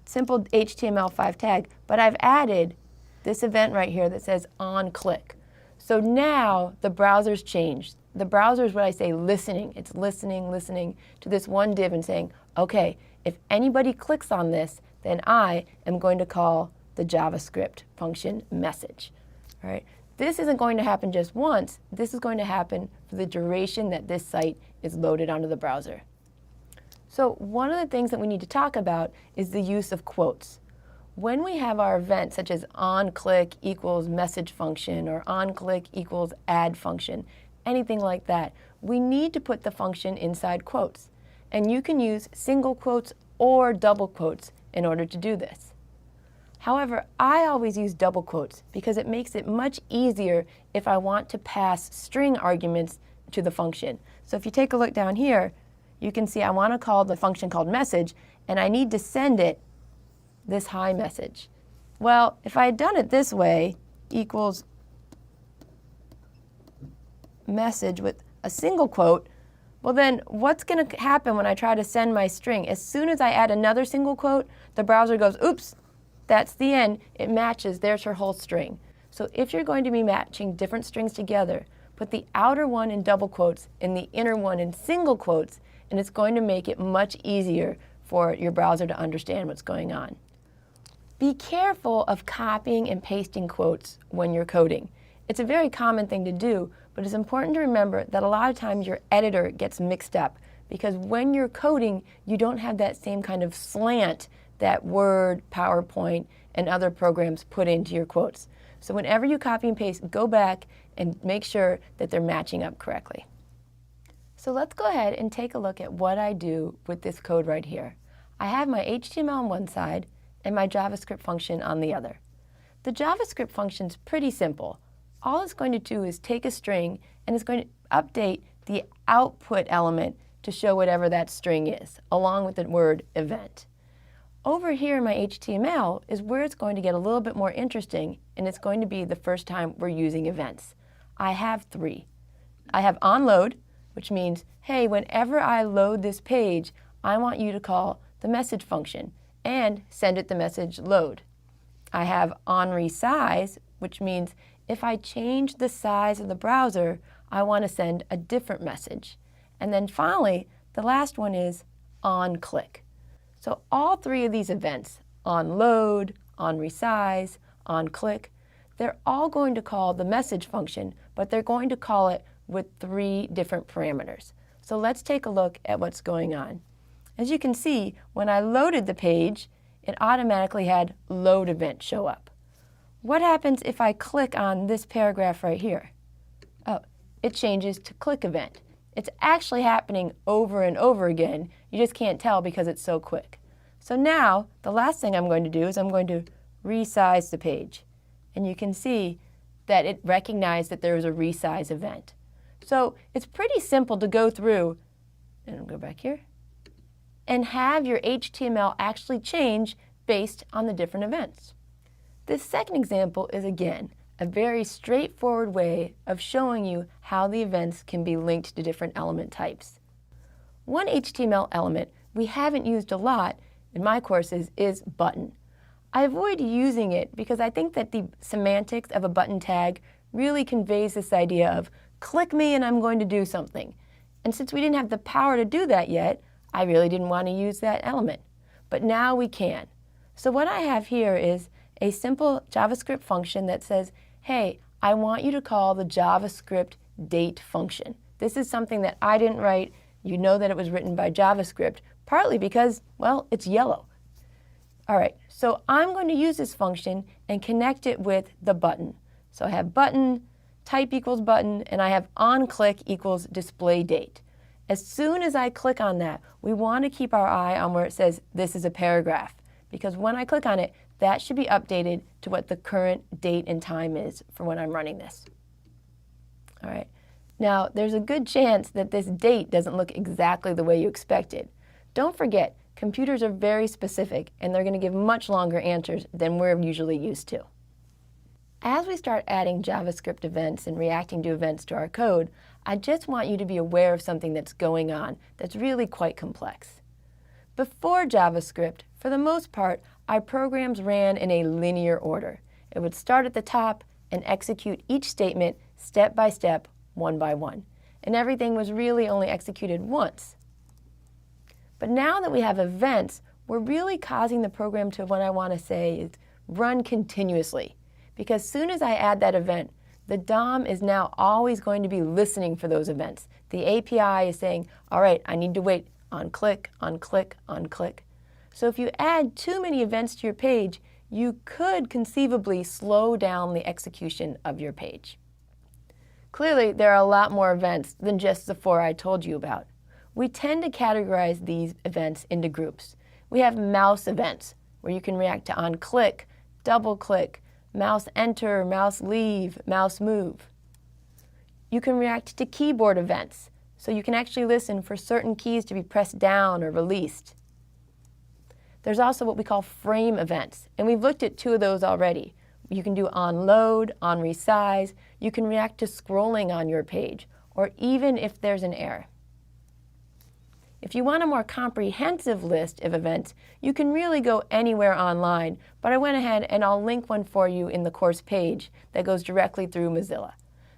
Simple HTML5 tag, but I've added this event right here that says onClick. So now the browser's changed. The browser is what I say listening. It's listening to this one div and saying, okay, if anybody clicks on this, then I am going to call the JavaScript function message. All right? This isn't going to happen just once. This is going to happen for the duration that this site is loaded onto the browser. So one of the things that we need to talk about is the use of quotes. When we have our event such as onClick equals message function or onClick equals add function, anything like that, we need to put the function inside quotes. And you can use single quotes or double quotes in order to do this. However, I always use double quotes because it makes it much easier if I want to pass string arguments to the function. So if you take a look down here, you can see I want to call the function called message, and I need to send it this hi message. Well, if I had done it this way, equals message with a single quote, well then what's going to happen when I try to send my string? As soon as I add another single quote, the browser goes, oops, that's the end. It matches, there's her whole string. So if you're going to be matching different strings together, put the outer one in double quotes and the inner one in single quotes, and it's going to make it much easier for your browser to understand what's going on. Be careful of copying and pasting quotes when you're coding. It's a very common thing to do, but it's important to remember that a lot of times your editor gets mixed up because when you're coding, you don't have that same kind of slant that Word, PowerPoint, and other programs put into your quotes. So whenever you copy and paste, go back and make sure that they're matching up correctly. So let's go ahead and take a look at what I do with this code right here. I have my HTML on one side and my JavaScript function on the other. The JavaScript function is pretty simple. All it's going to do is take a string and it's going to update the output element to show whatever that string is, along with the word event. Over here in my HTML is where it's going to get a little bit more interesting, and it's going to be the first time we're using events. I have 3. I have onLoad, which means, hey, whenever I load this page, I want you to call the message function and send it the message load. I have onResize, which means if I change the size of the browser, I want to send a different message. And then finally, the last one is onClick. So all 3 of these events, onLoad, onResize, onClick, they're all going to call the message function, but they're going to call it with 3 different parameters. So let's take a look at what's going on. As you can see, when I loaded the page, it automatically had load event show up. What happens if I click on this paragraph right here? Oh, it changes to click event. It's actually happening over and over again. You just can't tell because it's so quick. So now, the last thing I'm going to do is I'm going to resize the page. And you can see that it recognized that there was a resize event. So it's pretty simple to go through, and I'll go back here, and have your HTML actually change based on the different events. This second example is, again, a very straightforward way of showing you how the events can be linked to different element types. One HTML element we haven't used a lot in my courses is button. I avoid using it because I think that the semantics of a button tag really conveys this idea of click me and I'm going to do something. And since we didn't have the power to do that yet, I really didn't want to use that element. But now we can. So what I have here is a simple JavaScript function that says, hey, I want you to call the JavaScript date function. This is something that I didn't write. You know that it was written by JavaScript, partly because, well, it's yellow. All right, so I'm going to use this function and connect it with the button. So I have button, type equals button, and I have onClick equals display date. As soon as I click on that, we want to keep our eye on where it says this is a paragraph, because when I click on it, that should be updated to what the current date and time is for when I'm running this. All right. Now, there's a good chance that this date doesn't look exactly the way you expected. Don't forget, computers are very specific, and they're going to give much longer answers than we're usually used to. As we start adding JavaScript events and reacting to events to our code, I just want you to be aware of something that's going on that's really quite complex. Before JavaScript, for the most part, our programs ran in a linear order. It would start at the top and execute each statement step by step, one by one. And everything was really only executed once. But now that we have events, we're really causing the program to, what I want to say, is run continuously. Because as soon as I add that event, the DOM is now always going to be listening for those events. The API is saying, all right, I need to wait on click, on click, on click. So if you add too many events to your page, you could conceivably slow down the execution of your page. Clearly, there are a lot more events than just the 4 I told you about. We tend to categorize these events into groups. We have mouse events, where you can react to onClick, double click, mouse enter, mouse leave, mouse move. You can react to keyboard events, so you can actually listen for certain keys to be pressed down or released. There's also what we call frame events, and we've looked at 2 of those already. You can do onLoad, onResize. You can react to scrolling on your page, or even if there's an error. If you want a more comprehensive list of events, you can really go anywhere online, but I went ahead and I'll link one for you in the course page that goes directly through Mozilla.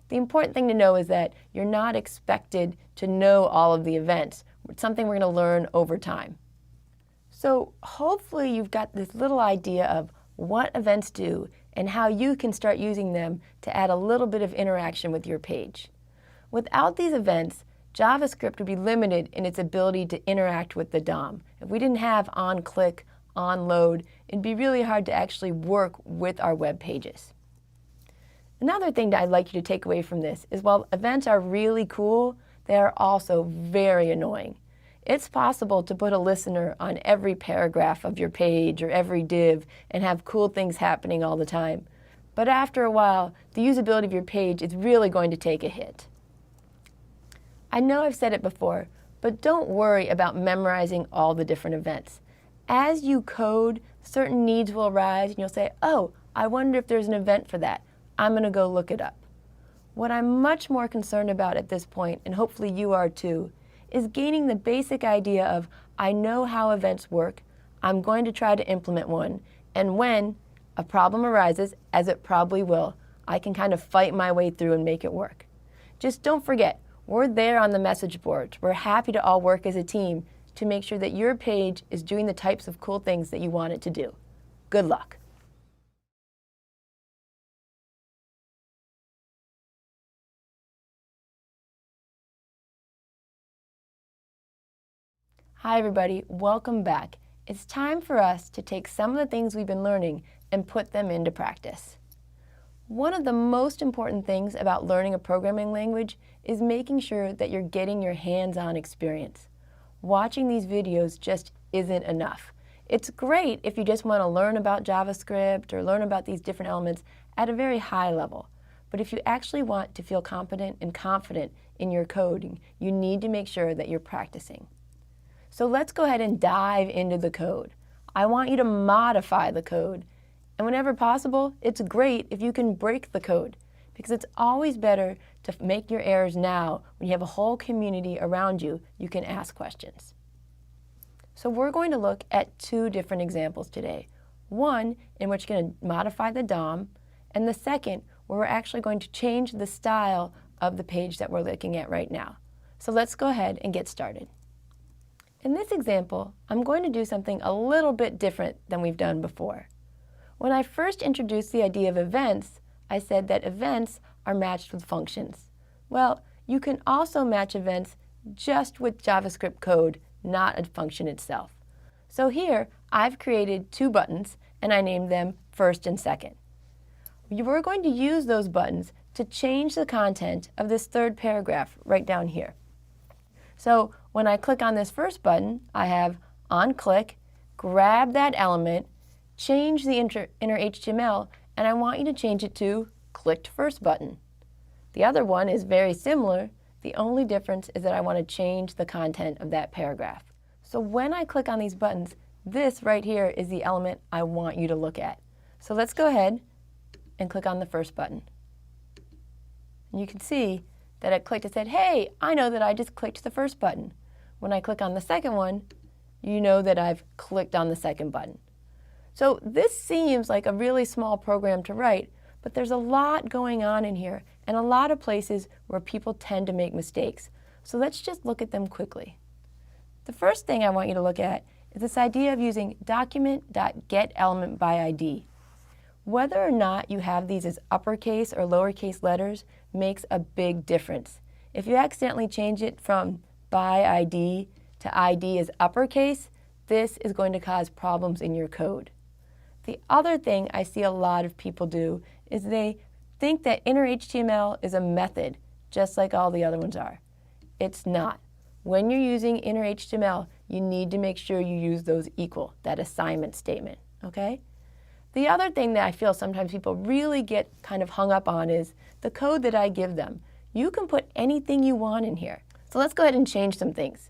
The important thing to know is that you're not expected to know all of the events. It's something we're going to learn over time. So hopefully you've got this little idea of what events do and how you can start using them to add a little bit of interaction with your page. Without these events, JavaScript would be limited in its ability to interact with the DOM. If we didn't have onClick, onLoad, it'd be really hard to actually work with our web pages. Another thing that I'd like you to take away from this is while events are really cool, they are also very annoying. It's possible to put a listener on every paragraph of your page or every div and have cool things happening all the time. But after a while, the usability of your page is really going to take a hit. I know I've said it before, but don't worry about memorizing all the different events. As you code, certain needs will arise and you'll say, oh, I wonder if there's an event for that. I'm going to go look it up. What I'm much more concerned about at this point, and hopefully you are too, is gaining the basic idea of, I know how events work, I'm going to try to implement one, and when a problem arises, as it probably will, I can kind of fight my way through and make it work. Just don't forget, we're there on the message boards. We're happy to all work as a team to make sure that your page is doing the types of cool things that you want it to do. Good luck. Hi everybody, welcome back. It's time for us to take some of the things we've been learning and put them into practice. One of the most important things about learning a programming language is making sure that you're getting your hands-on experience. Watching these videos just isn't enough. It's great if you just want to learn about JavaScript or learn about these different elements at a very high level. But if you actually want to feel competent and confident in your coding, you need to make sure that you're practicing. So let's go ahead and dive into the code. I want you to modify the code. And whenever possible, it's great if you can break the code, because it's always better to make your errors now when you have a whole community around you you can ask questions. So we're going to look at two different examples today. One in which you're going to modify the DOM, and the second where we're actually going to change the style of the page that we're looking at right now. So let's go ahead and get started. In this example, I'm going to do something a little bit different than we've done before. When I first introduced the idea of events, I said that events are matched with functions. Well, you can also match events just with JavaScript code, not a function itself. So here, I've created two buttons, and I named them first and second. We're going to use those buttons to change the content of this third paragraph right down here. So when I click on this first button, I have onClick, grab that element, change the inner HTML, and I want you to change it to clicked first button. The other one is very similar. The only difference is that I want to change the content of that paragraph. So when I click on these buttons, this right here is the element I want you to look at. So let's go ahead and click on the first button. And you can see that I clicked and said, hey, I know that I just clicked the first button. When I click on the second one, you know that I've clicked on the second button. So this seems like a really small program to write, but there's a lot going on in here and a lot of places where people tend to make mistakes. So let's just look at them quickly. The first thing I want you to look at is this idea of using document.getElementById. Whether or not you have these as uppercase or lowercase letters makes a big difference. If you accidentally change it from by ID to ID as uppercase, this is going to cause problems in your code. The other thing I see a lot of people do is they think that inner HTML is a method, just like all the other ones are. It's not. When you're using inner HTML, you need to make sure you use those equal, that assignment statement, okay? The other thing that I feel sometimes people really get kind of hung up on is the code that I give them. You can put anything you want in here. So let's go ahead and change some things.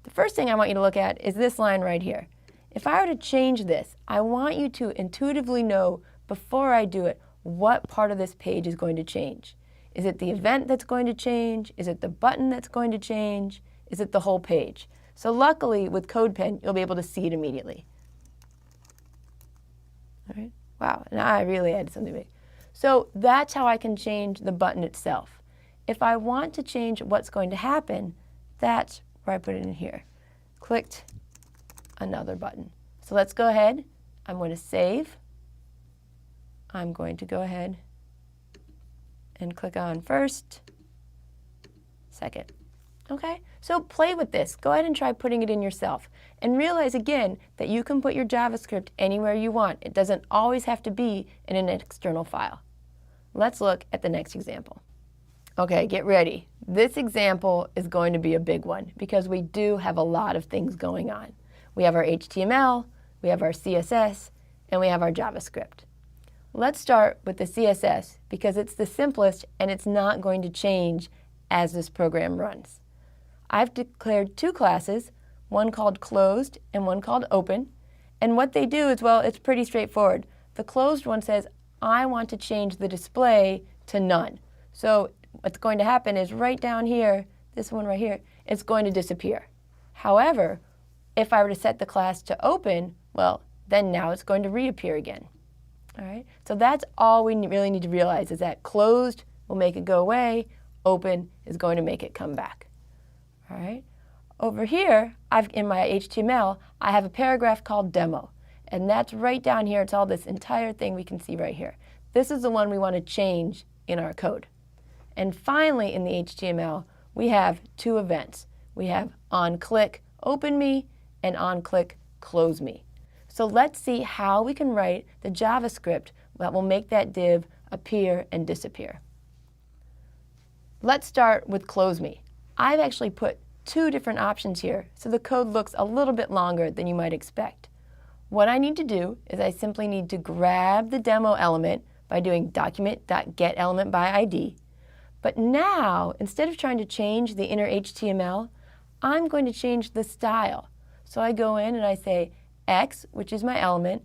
The first thing I want you to look at is this line right here. If I were to change this, I want you to intuitively know before I do it what part of this page is going to change. Is it the event that's going to change? Is it the button that's going to change? Is it the whole page? So luckily with Codepen, you'll be able to see it immediately. All right. Wow, and I really added something big. So that's how I can change the button itself. If I want to change what's going to happen, that's where I put it in here. Clicked another button. So let's go ahead. I'm going to save. I'm going to go ahead and click on first, second. Okay, so play with this. Go ahead and try putting it in yourself. And realize again that you can put your JavaScript anywhere you want. It doesn't always have to be in an external file. Let's look at the next example. Okay, get ready. This example is going to be a big one because we do have a lot of things going on. We have our HTML, we have our CSS, and we have our JavaScript. Let's start with the CSS because it's the simplest and it's not going to change as this program runs. I've declared two classes, one called closed and one called open. And what they do is, well, it's pretty straightforward. The closed one says, I want to change the display to none. So what's going to happen is right down here, this one right here, it's going to disappear. However, if I were to set the class to open, well, then now it's going to reappear again. All right, so that's all we really need to realize is that closed will make it go away, open is going to make it come back. All right, over here, in my HTML, I have a paragraph called demo, and that's right down here. It's all this entire thing we can see right here. This is the one we want to change in our code. And finally, in the HTML, we have two events. We have onClick, open me, and onClick, close me. So let's see how we can write the JavaScript that will make that div appear, and disappear. Let's start with close me. I've actually put two different options here, so the code looks a little bit longer than you might expect. What I need to do is I simply need to grab the demo element by doing document.getElementById. But now, instead of trying to change the inner HTML, I'm going to change the style. So I go in and I say x, which is my element,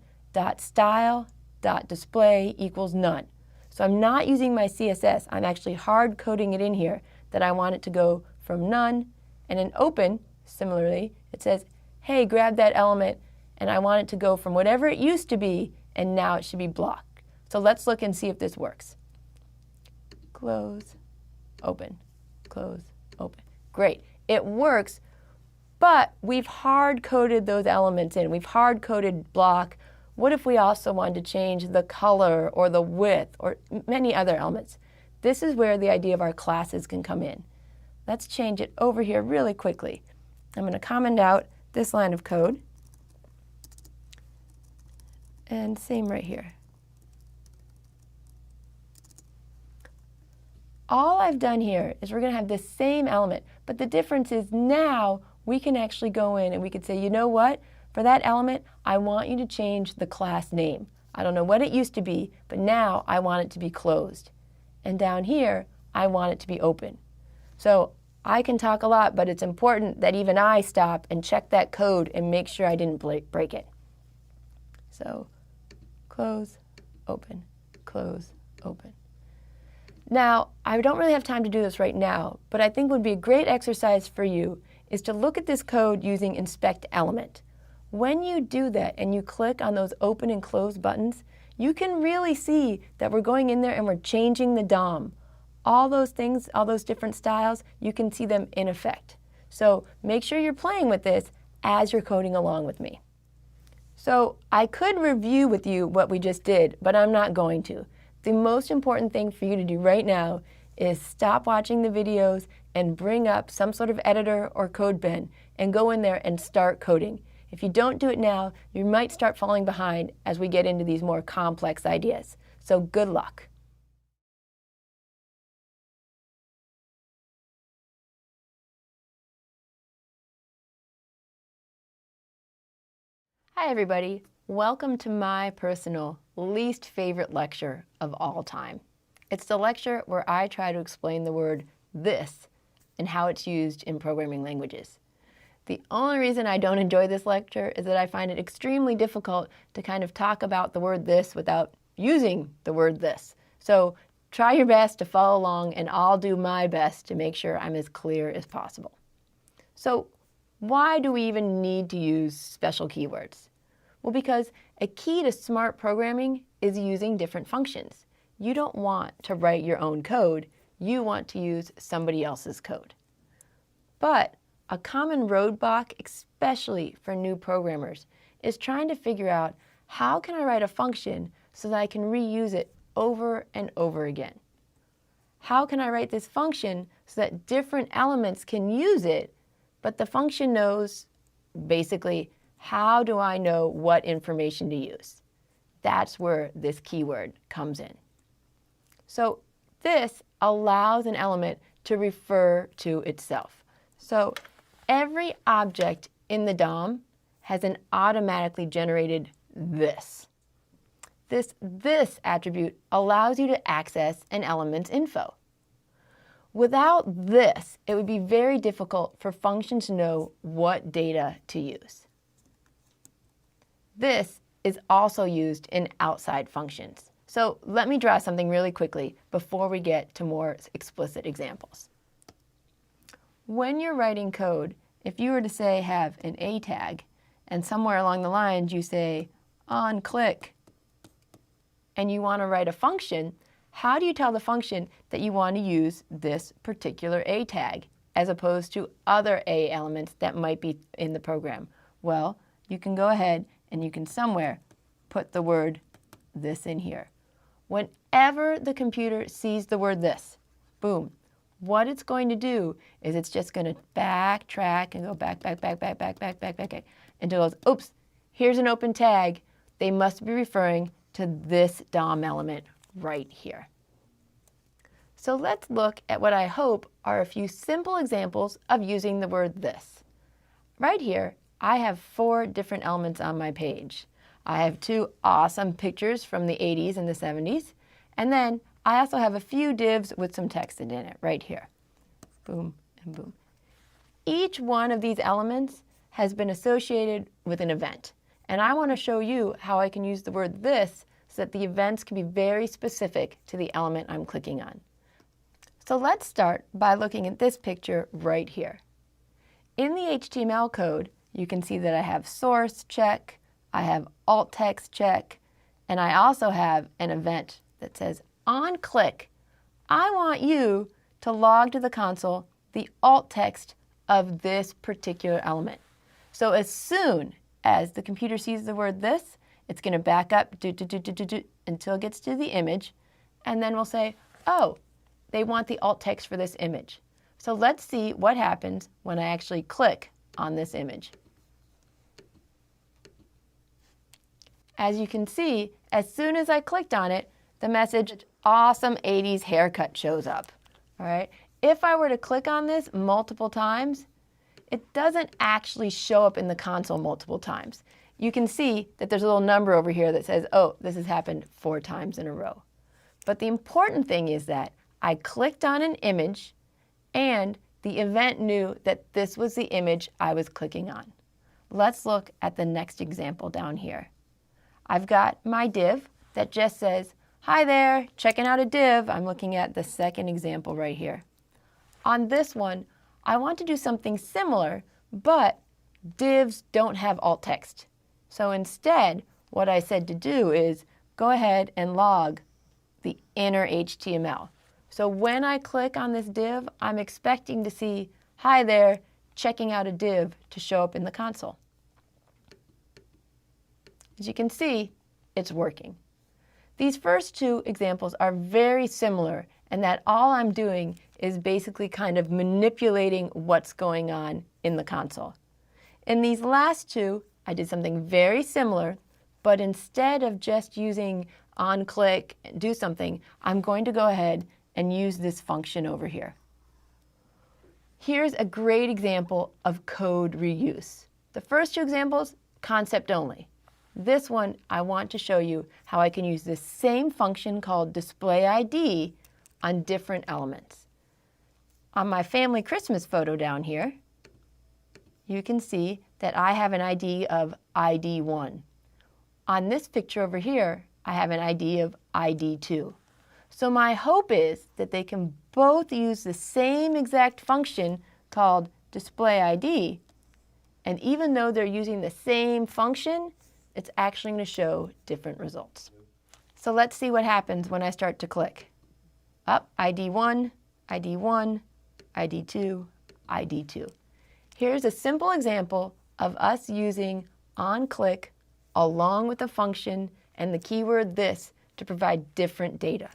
.style.display equals none. So I'm not using my CSS. I'm actually hard coding it in here that I want it to go from none. And in open, similarly, it says, hey, grab that element, and I want it to go from whatever it used to be, and now it should be blocked. So let's look and see if this works. Close, open, close, open. Great. It works, but we've hard-coded those elements in. We've hard-coded block. What if we also wanted to change the color or the width or many other elements? This is where the idea of our classes can come in. Let's change it over here really quickly. I'm going to comment out this line of code. And same right here. All I've done here is we're going to have this same element, but the difference is now we can actually go in and we could say, you know what? For that element, I want you to change the class name. I don't know what it used to be, but now I want it to be closed. And down here, I want it to be open. So I can talk a lot, but it's important that even I stop and check that code and make sure I didn't break it. So close, open, close, open. Now, I don't really have time to do this right now, but I think would be a great exercise for you is to look at this code using inspect element. When you do that and you click on those open and close buttons, you can really see that we're going in there and we're changing the DOM. All those things, all those different styles, you can see them in effect. So make sure you're playing with this as you're coding along with me. So I could review with you what we just did, but I'm not going to. The most important thing for you to do right now is stop watching the videos and bring up some sort of editor or Codepen and go in there and start coding. If you don't do it now, you might start falling behind as we get into these more complex ideas. So good luck. Hi everybody, welcome to my personal least favorite lecture of all time. It's the lecture where I try to explain the word this and how it's used in programming languages. The only reason I don't enjoy this lecture is that I find it extremely difficult to kind of talk about the word this without using the word this. So try your best to follow along and I'll do my best to make sure I'm as clear as possible. So why do we even need to use special keywords? Well, because a key to smart programming is using different functions. You don't want to write your own code. You want to use somebody else's code. But a common roadblock, especially for new programmers, is trying to figure out how can I write a function so that I can reuse it over and over again? How can I write this function so that different elements can use it, but the function knows basically how do I know what information to use? That's where this keyword comes in. So this allows an element to refer to itself. So every object in the DOM has an automatically generated this. This attribute allows you to access an element's info. Without this, it would be very difficult for functions to know what data to use. This is also used in outside functions. So let me draw something really quickly before we get to more explicit examples. When you're writing code, if you were to say have an A tag, and somewhere along the lines you say on click, and you want to write a function, how do you tell the function that you want to use this particular A tag as opposed to other A elements that might be in the program? Well, you can go ahead and you can somewhere put the word this in here. Whenever the computer sees the word this, boom, what it's going to do is it's just going to backtrack and go back, until it goes, oops, here's an open tag. They must be referring to this DOM element right here. So let's look at what I hope are a few simple examples of using the word this. Right here, I have 4 different elements on my page. I have 2 awesome pictures from the 80s and the 70s, and then I also have a few divs with some text in it right here. Boom and boom. Each one of these elements has been associated with an event, and I want to show you how I can use the word this so that the events can be very specific to the element I'm clicking on. So let's start by looking at this picture right here. In the HTML code, you can see that I have source check, I have alt text check, and I also have an event that says on click, I want you to log to the console the alt text of this particular element. So as soon as the computer sees the word this, it's going to back up until it gets to the image, and then we'll say, oh, they want the alt text for this image. So let's see what happens when I actually click on this image. As you can see, as soon as I clicked on it, the message, awesome 80s haircut, shows up. All right. If I were to click on this multiple times, it doesn't actually show up in the console multiple times. You can see that there's a little number over here that says, oh, this has happened 4 times in a row. But the important thing is that I clicked on an image and the event knew that this was the image I was clicking on. Let's look at the next example down here. I've got my div that just says, hi there, checking out a div. I'm looking at the second example right here. On this one, I want to do something similar, but divs don't have alt text. So instead, what I said to do is go ahead and log the inner HTML. So when I click on this div, I'm expecting to see, hi there, checking out a div to show up in the console. As you can see, it's working. These first 2 examples are very similar in that all I'm doing is basically kind of manipulating what's going on in the console. In these last 2, I did something very similar, but instead of just using onClick and do something, I'm going to go ahead and use this function over here. Here's a great example of code reuse. The first 2 examples, concept only. This one, I want to show you how I can use this same function called display ID on different elements. On my family Christmas photo down here, you can see that I have an ID of ID1. On this picture over here, I have an ID of ID2. So my hope is that they can both use the same exact function called display ID, and even though they're using the same function, it's actually going to show different results. So let's see what happens when I start to click. Up, ID1, ID1, ID2, ID2. Here's a simple example of us using onClick along with the function and the keyword this to provide different data.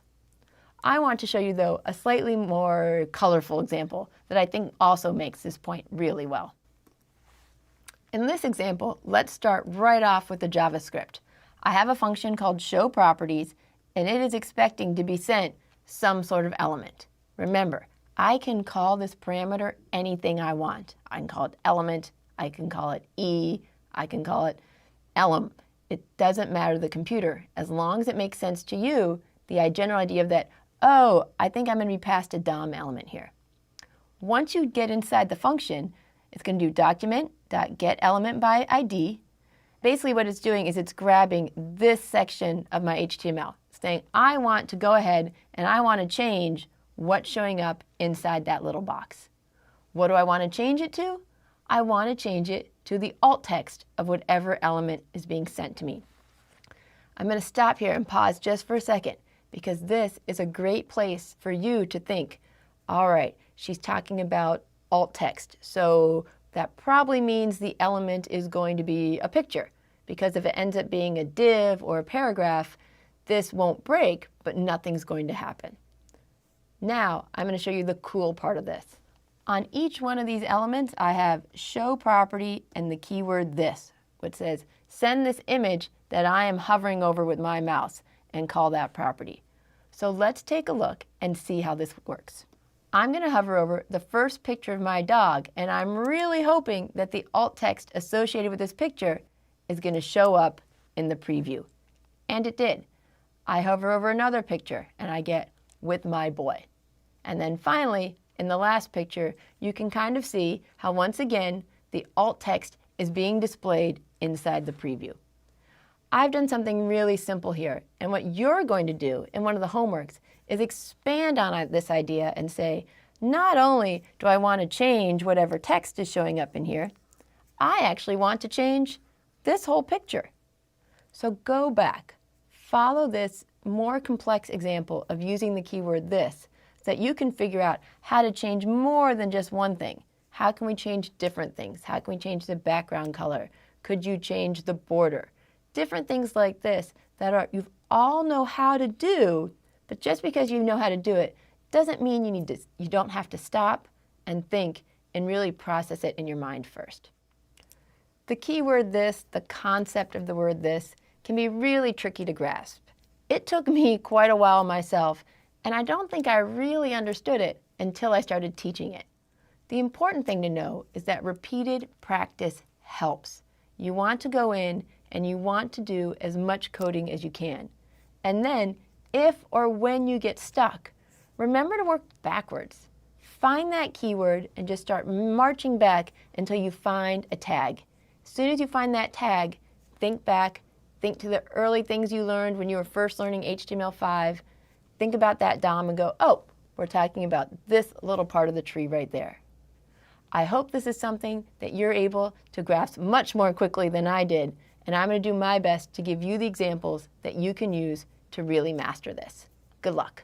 I want to show you, though, a slightly more colorful example that I think also makes this point really well. In this example, let's start right off with the JavaScript. I have a function called showProperties, and it is expecting to be sent some sort of element. Remember, I can call this parameter anything I want. I can call it element, I can call it E, I can call it elem. It doesn't matter to the computer. As long as it makes sense to you, the general idea of that, oh, I think I'm going to be passed a DOM element here. Once you get inside the function, it's going to do document.getElementById. Basically what it's doing is it's grabbing this section of my HTML, saying I want to go ahead and I want to change what's showing up inside that little box. What do I want to change it to? I want to change it to the alt text of whatever element is being sent to me. I'm going to stop here and pause just for a second, because this is a great place for you to think, all right, she's talking about alt text, so that probably means the element is going to be a picture, because if it ends up being a div or a paragraph, this won't break, but nothing's going to happen. Now, I'm going to show you the cool part of this. On each one of these elements, I have show property and the keyword this, which says send this image that I am hovering over with my mouse, and call that property. So let's take a look and see how this works. I'm going to hover over the first picture of my dog, and I'm really hoping that the alt text associated with this picture is going to show up in the preview. And it did. I hover over another picture, and I get with my boy. And then finally, in the last picture, you can kind of see how once again the alt text is being displayed inside the preview. I've done something really simple here, and what you're going to do in one of the homeworks is expand on this idea and say, not only do I want to change whatever text is showing up in here, I actually want to change this whole picture. So go back, follow this more complex example of using the keyword this, so that you can figure out how to change more than just one thing. How can we change different things? How can we change the background color? Could you change the border? Different things like this that you all know how to do, but just because you know how to do it doesn't mean you don't have to stop and think and really process it in your mind first. The keyword this, the concept of the word this, can be really tricky to grasp. It took me quite a while myself, and I don't think I really understood it until I started teaching it. The important thing to know is that repeated practice helps. You want to go in and you want to do as much coding as you can. And then, if or when you get stuck, remember to work backwards. Find that keyword and just start marching back until you find a tag. As soon as you find that tag, think back, think to the early things you learned when you were first learning HTML5. Think about that DOM and go, oh, we're talking about this little part of the tree right there. I hope this is something that you're able to grasp much more quickly than I did, and I'm going to do my best to give you the examples that you can use to really master this. Good luck.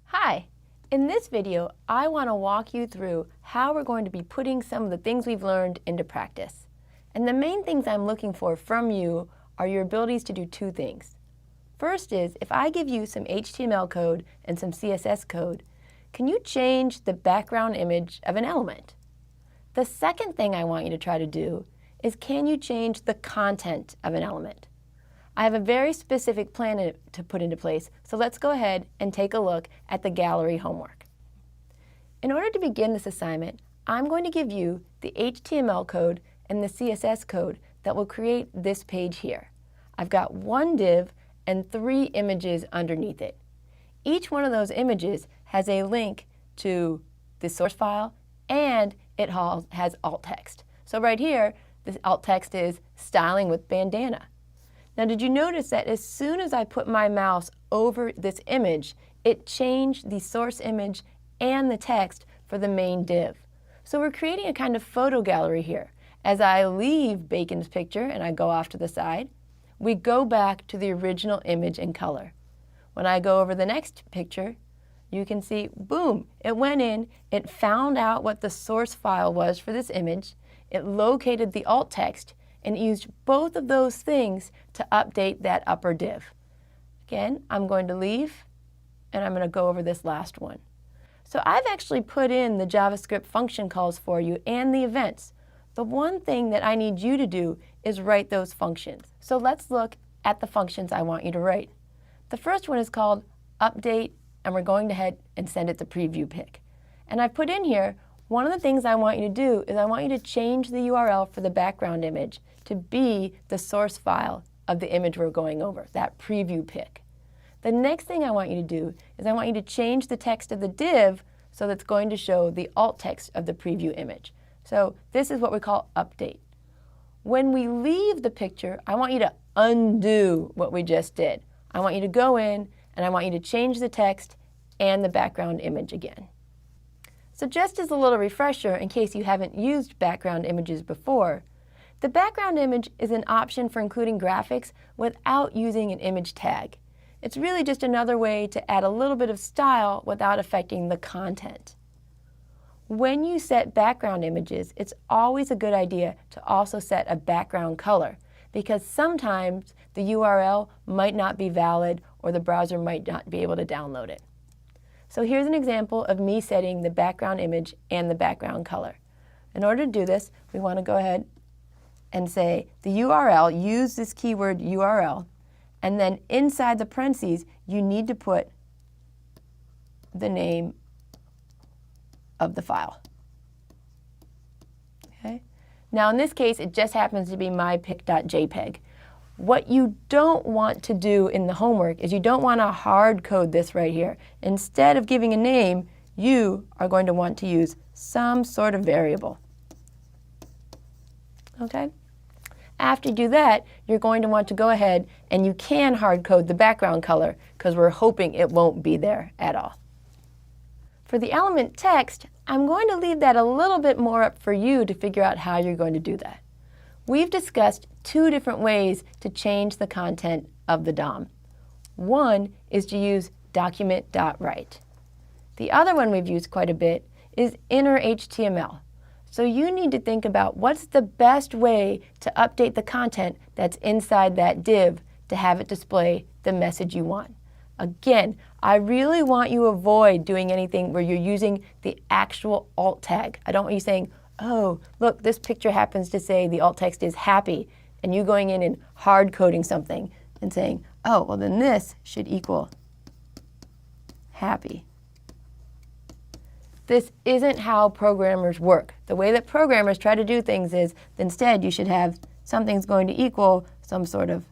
Hi. In this video, I want to walk you through how we're going to be putting some of the things we've learned into practice. And the main things I'm looking for from you are your abilities to do two things. First is, if I give you some HTML code and some CSS code, can you change the background image of an element? The second thing I want you to try to do is, can you change the content of an element? I have a very specific plan to put into place, so let's go ahead and take a look at the gallery homework. In order to begin this assignment, I'm going to give you the HTML code and the CSS code that will create this page here. I've got one div and 3 images underneath it. Each one of those images has a link to the source file, and it has alt text. So right here, this alt text is styling with bandana. Now, did you notice that as soon as I put my mouse over this image, it changed the source image and the text for the main div? So we're creating a kind of photo gallery here. As I leave Bacon's picture and I go off to the side, we go back to the original image and color. When I go over the next picture, you can see, boom, it went in, it found out what the source file was for this image, it located the alt text, and used both of those things to update that upper div. Again, I'm going to leave, and I'm going to go over this last one. So I've actually put in the JavaScript function calls for you and the events. The one thing that I need you to do is write those functions. So let's look at the functions I want you to write. The first one is called update, and we're going ahead and send it the preview pic. And I've put in here, one of the things I want you to do is I want you to change the URL for the background image to be the source file of the image we're going over, that preview pic. The next thing I want you to do is I want you to change the text of the div so that's going to show the alt text of the preview image. So this is what we call update. When we leave the picture, I want you to undo what we just did. I want you to go in and I want you to change the text and the background image again. So just as a little refresher, in case you haven't used background images before, the background image is an option for including graphics without using an image tag. It's really just another way to add a little bit of style without affecting the content. When you set background images, it's always a good idea to also set a background color, because sometimes the URL might not be valid or the browser might not be able to download it. So here's an example of me setting the background image and the background color. In order to do this, we want to go ahead and say the URL, use this keyword URL, and then inside the parentheses, you need to put the name of the file. Okay? Now in this case, it just happens to be mypic.jpg. What you don't want to do in the homework is you don't want to hard code this right here. Instead of giving a name, you are going to want to use some sort of variable. Okay? After you do that, you're going to want to go ahead and you can hard code the background color because we're hoping it won't be there at all. For the element text, I'm going to leave that a little bit more up for you to figure out how you're going to do that. We've discussed two different ways to change the content of the DOM. One is to use document.write. The other one we've used quite a bit is inner HTML. So you need to think about what's the best way to update the content that's inside that div to have it display the message you want. Again, I really want you to avoid doing anything where you're using the actual alt tag. I don't want you saying, oh, look, this picture happens to say the alt text is happy, and you going in and hard coding something and saying, oh, well then this should equal happy. This isn't how programmers work. The way that programmers try to do things is instead you should have something's going to equal some sort of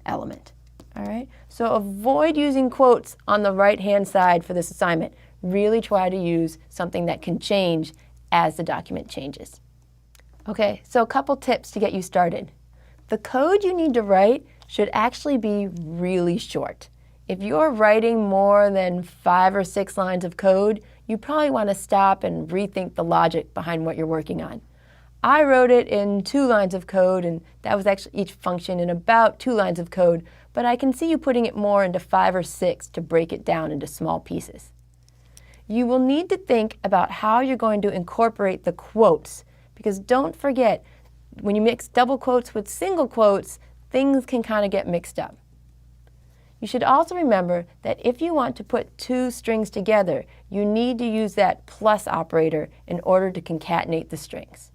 element. All right? So avoid using quotes on the right-hand side for this assignment. Really try to use something that can change as the document changes. Okay, so a couple tips to get you started. The code you need to write should actually be really short. If you're writing more than 5 or 6 lines of code, you probably want to stop and rethink the logic behind what you're working on. I wrote it in 2 lines of code, and that was actually each function in about 2 lines of code, but I can see you putting it more into 5 or 6 to break it down into small pieces. You will need to think about how you're going to incorporate the quotes, because don't forget, when you mix double quotes with single quotes, things can kind of get mixed up. You should also remember that if you want to put 2 strings together, you need to use that plus operator in order to concatenate the strings.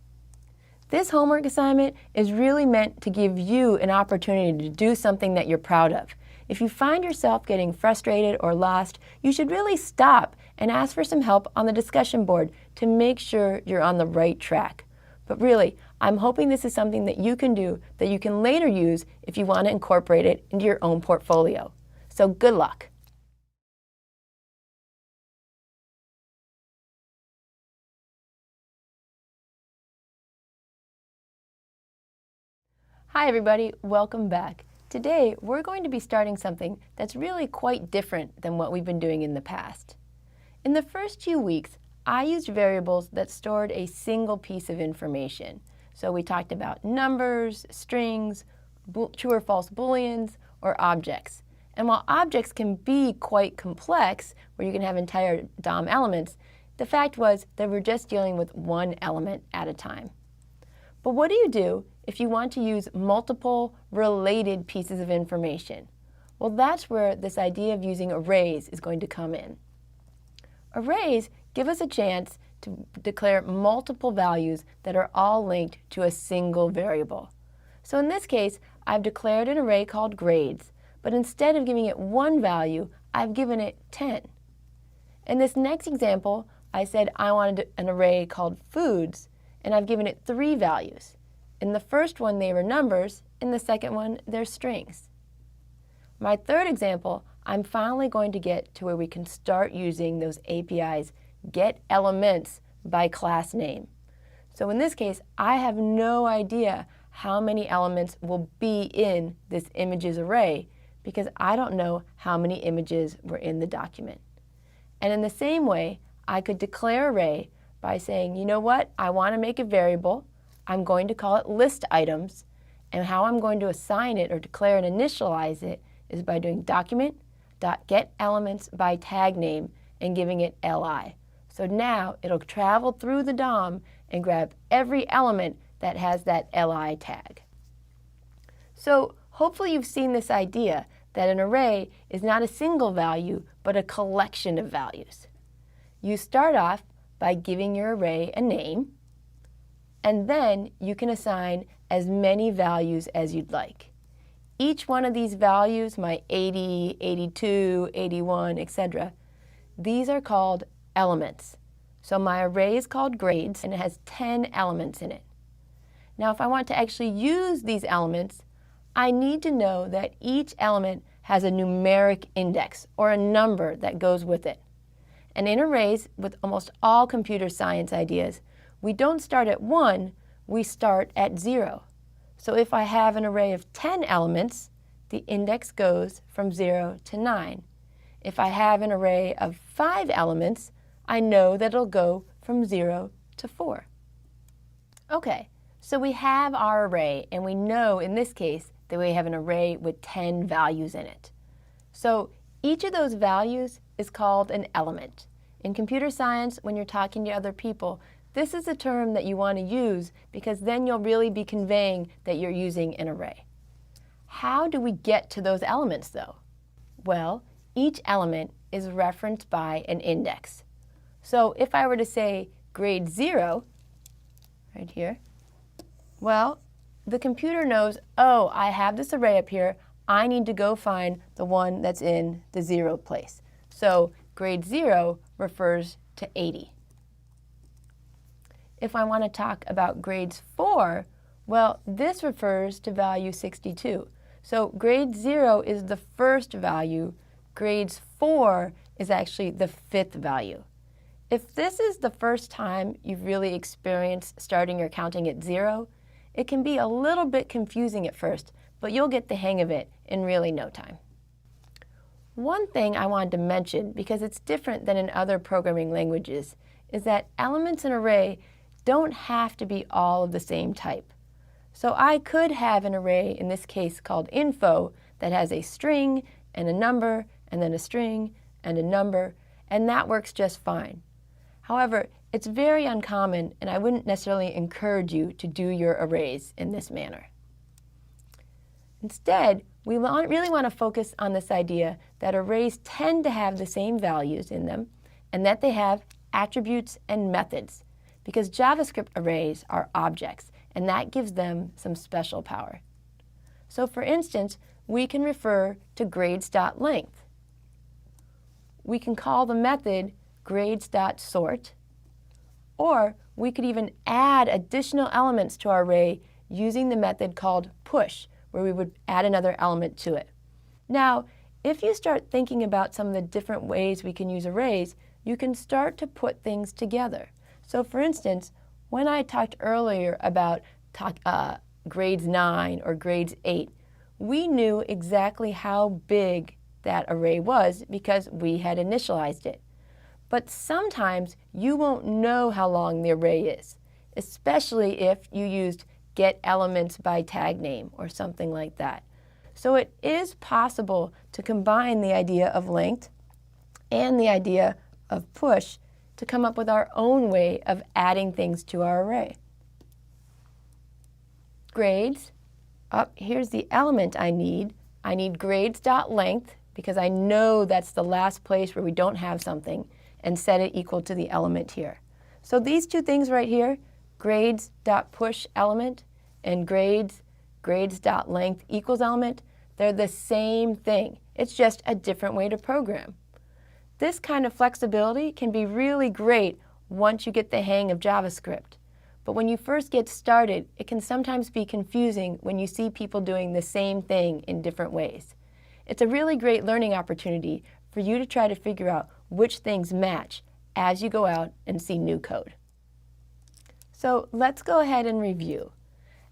This homework assignment is really meant to give you an opportunity to do something that you're proud of. If you find yourself getting frustrated or lost, you should really stop and ask for some help on the discussion board to make sure you're on the right track. But really, I'm hoping this is something that you can do that you can later use if you want to incorporate it into your own portfolio. So good luck. Hi everybody, welcome back. Today we're going to be starting something that's really quite different than what we've been doing in the past. In the first few weeks, I used variables that stored a single piece of information. So we talked about numbers, strings, true or false booleans, or objects. And while objects can be quite complex, where you can have entire DOM elements, the fact was that we're just dealing with one element at a time. But what do you do if you want to use multiple related pieces of information? Well, that's where this idea of using arrays is going to come in. Arrays give us a chance to declare multiple values that are all linked to a single variable. So in this case, I've declared an array called grades, but instead of giving it 1 value, I've given it 10. In this next example, I said I wanted an array called foods, and I've given it 3 values. In the first one, they were numbers. In the second one, they're strings. My third example, I'm finally going to get to where we can start using those APIs, get elements by class name. So in this case, I have no idea how many elements will be in this images array because I don't know how many images were in the document. And in the same way, I could declare array by saying, you know what, I want to make a variable. I'm going to call it list items, and how I'm going to assign it or declare and initialize it is by doing document.getElements by tag name and giving it li. So now it'll travel through the DOM and grab every element that has that li tag. So hopefully you've seen this idea that an array is not a single value, but a collection of values. You start off by giving your array a name, and then you can assign as many values as you'd like. Each one of these values, my 80, 82, 81, etc., these are called elements. So my array is called grades, and it has 10 elements in it. Now, if I want to actually use these elements, I need to know that each element has a numeric index, or a number that goes with it. And in arrays, with almost all computer science ideas, we don't start at 1, we start at 0. So if I have an array of 10 elements, the index goes from 0 to 9. If I have an array of 5 elements, I know that it'll go from 0 to 4. Okay, so we have our array, and we know in this case that we have an array with 10 values in it. So each of those values is called an element. In computer science, when you're talking to other people, this is a term that you want to use because then you'll really be conveying that you're using an array. How do we get to those elements, though? Well, each element is referenced by an index. So if I were to say grade 0, right here, well, the computer knows, oh, I have this array up here, I need to go find the one that's in the 0 place. So grade 0 refers to 80. If I want to talk about grades 4, well, this refers to value 62. So grade 0 is the first value, grades 4 is actually the 5th value. If this is the first time you've really experienced starting your counting at 0, it can be a little bit confusing at first, but you'll get the hang of it in really no time. One thing I wanted to mention, because it's different than in other programming languages, is that elements in an array don't have to be all of the same type. So I could have an array, in this case called info, that has a string and a number, and then a string and a number, and that works just fine. However, it's very uncommon, and I wouldn't necessarily encourage you to do your arrays in this manner. Instead, we really want to focus on this idea that arrays tend to have the same values in them, and that they have attributes and methods, because JavaScript arrays are objects, and that gives them some special power. So for instance, we can refer to grades.length. We can call the method grades.sort, or we could even add additional elements to our array using the method called push, where we would add another element to it. Now, if you start thinking about some of the different ways we can use arrays, you can start to put things together. So for instance, when I talked earlier about grades 9 or grades 8, we knew exactly how big that array was because we had initialized it. But sometimes you won't know how long the array is, especially if you used getElementsByTagName or something like that. So it is possible to combine the idea of length and the idea of push to come up with our own way of adding things to our array. Grades, here's the element I need. I need grades.length because I know that's the last place where we don't have something, and set it equal to the element here. So these two things right here, grades.pushElement and grades.length equals element, they're the same thing. It's just a different way to program. This kind of flexibility can be really great once you get the hang of JavaScript. But when you first get started, it can sometimes be confusing when you see people doing the same thing in different ways. It's a really great learning opportunity for you to try to figure out which things match as you go out and see new code. So let's go ahead and review.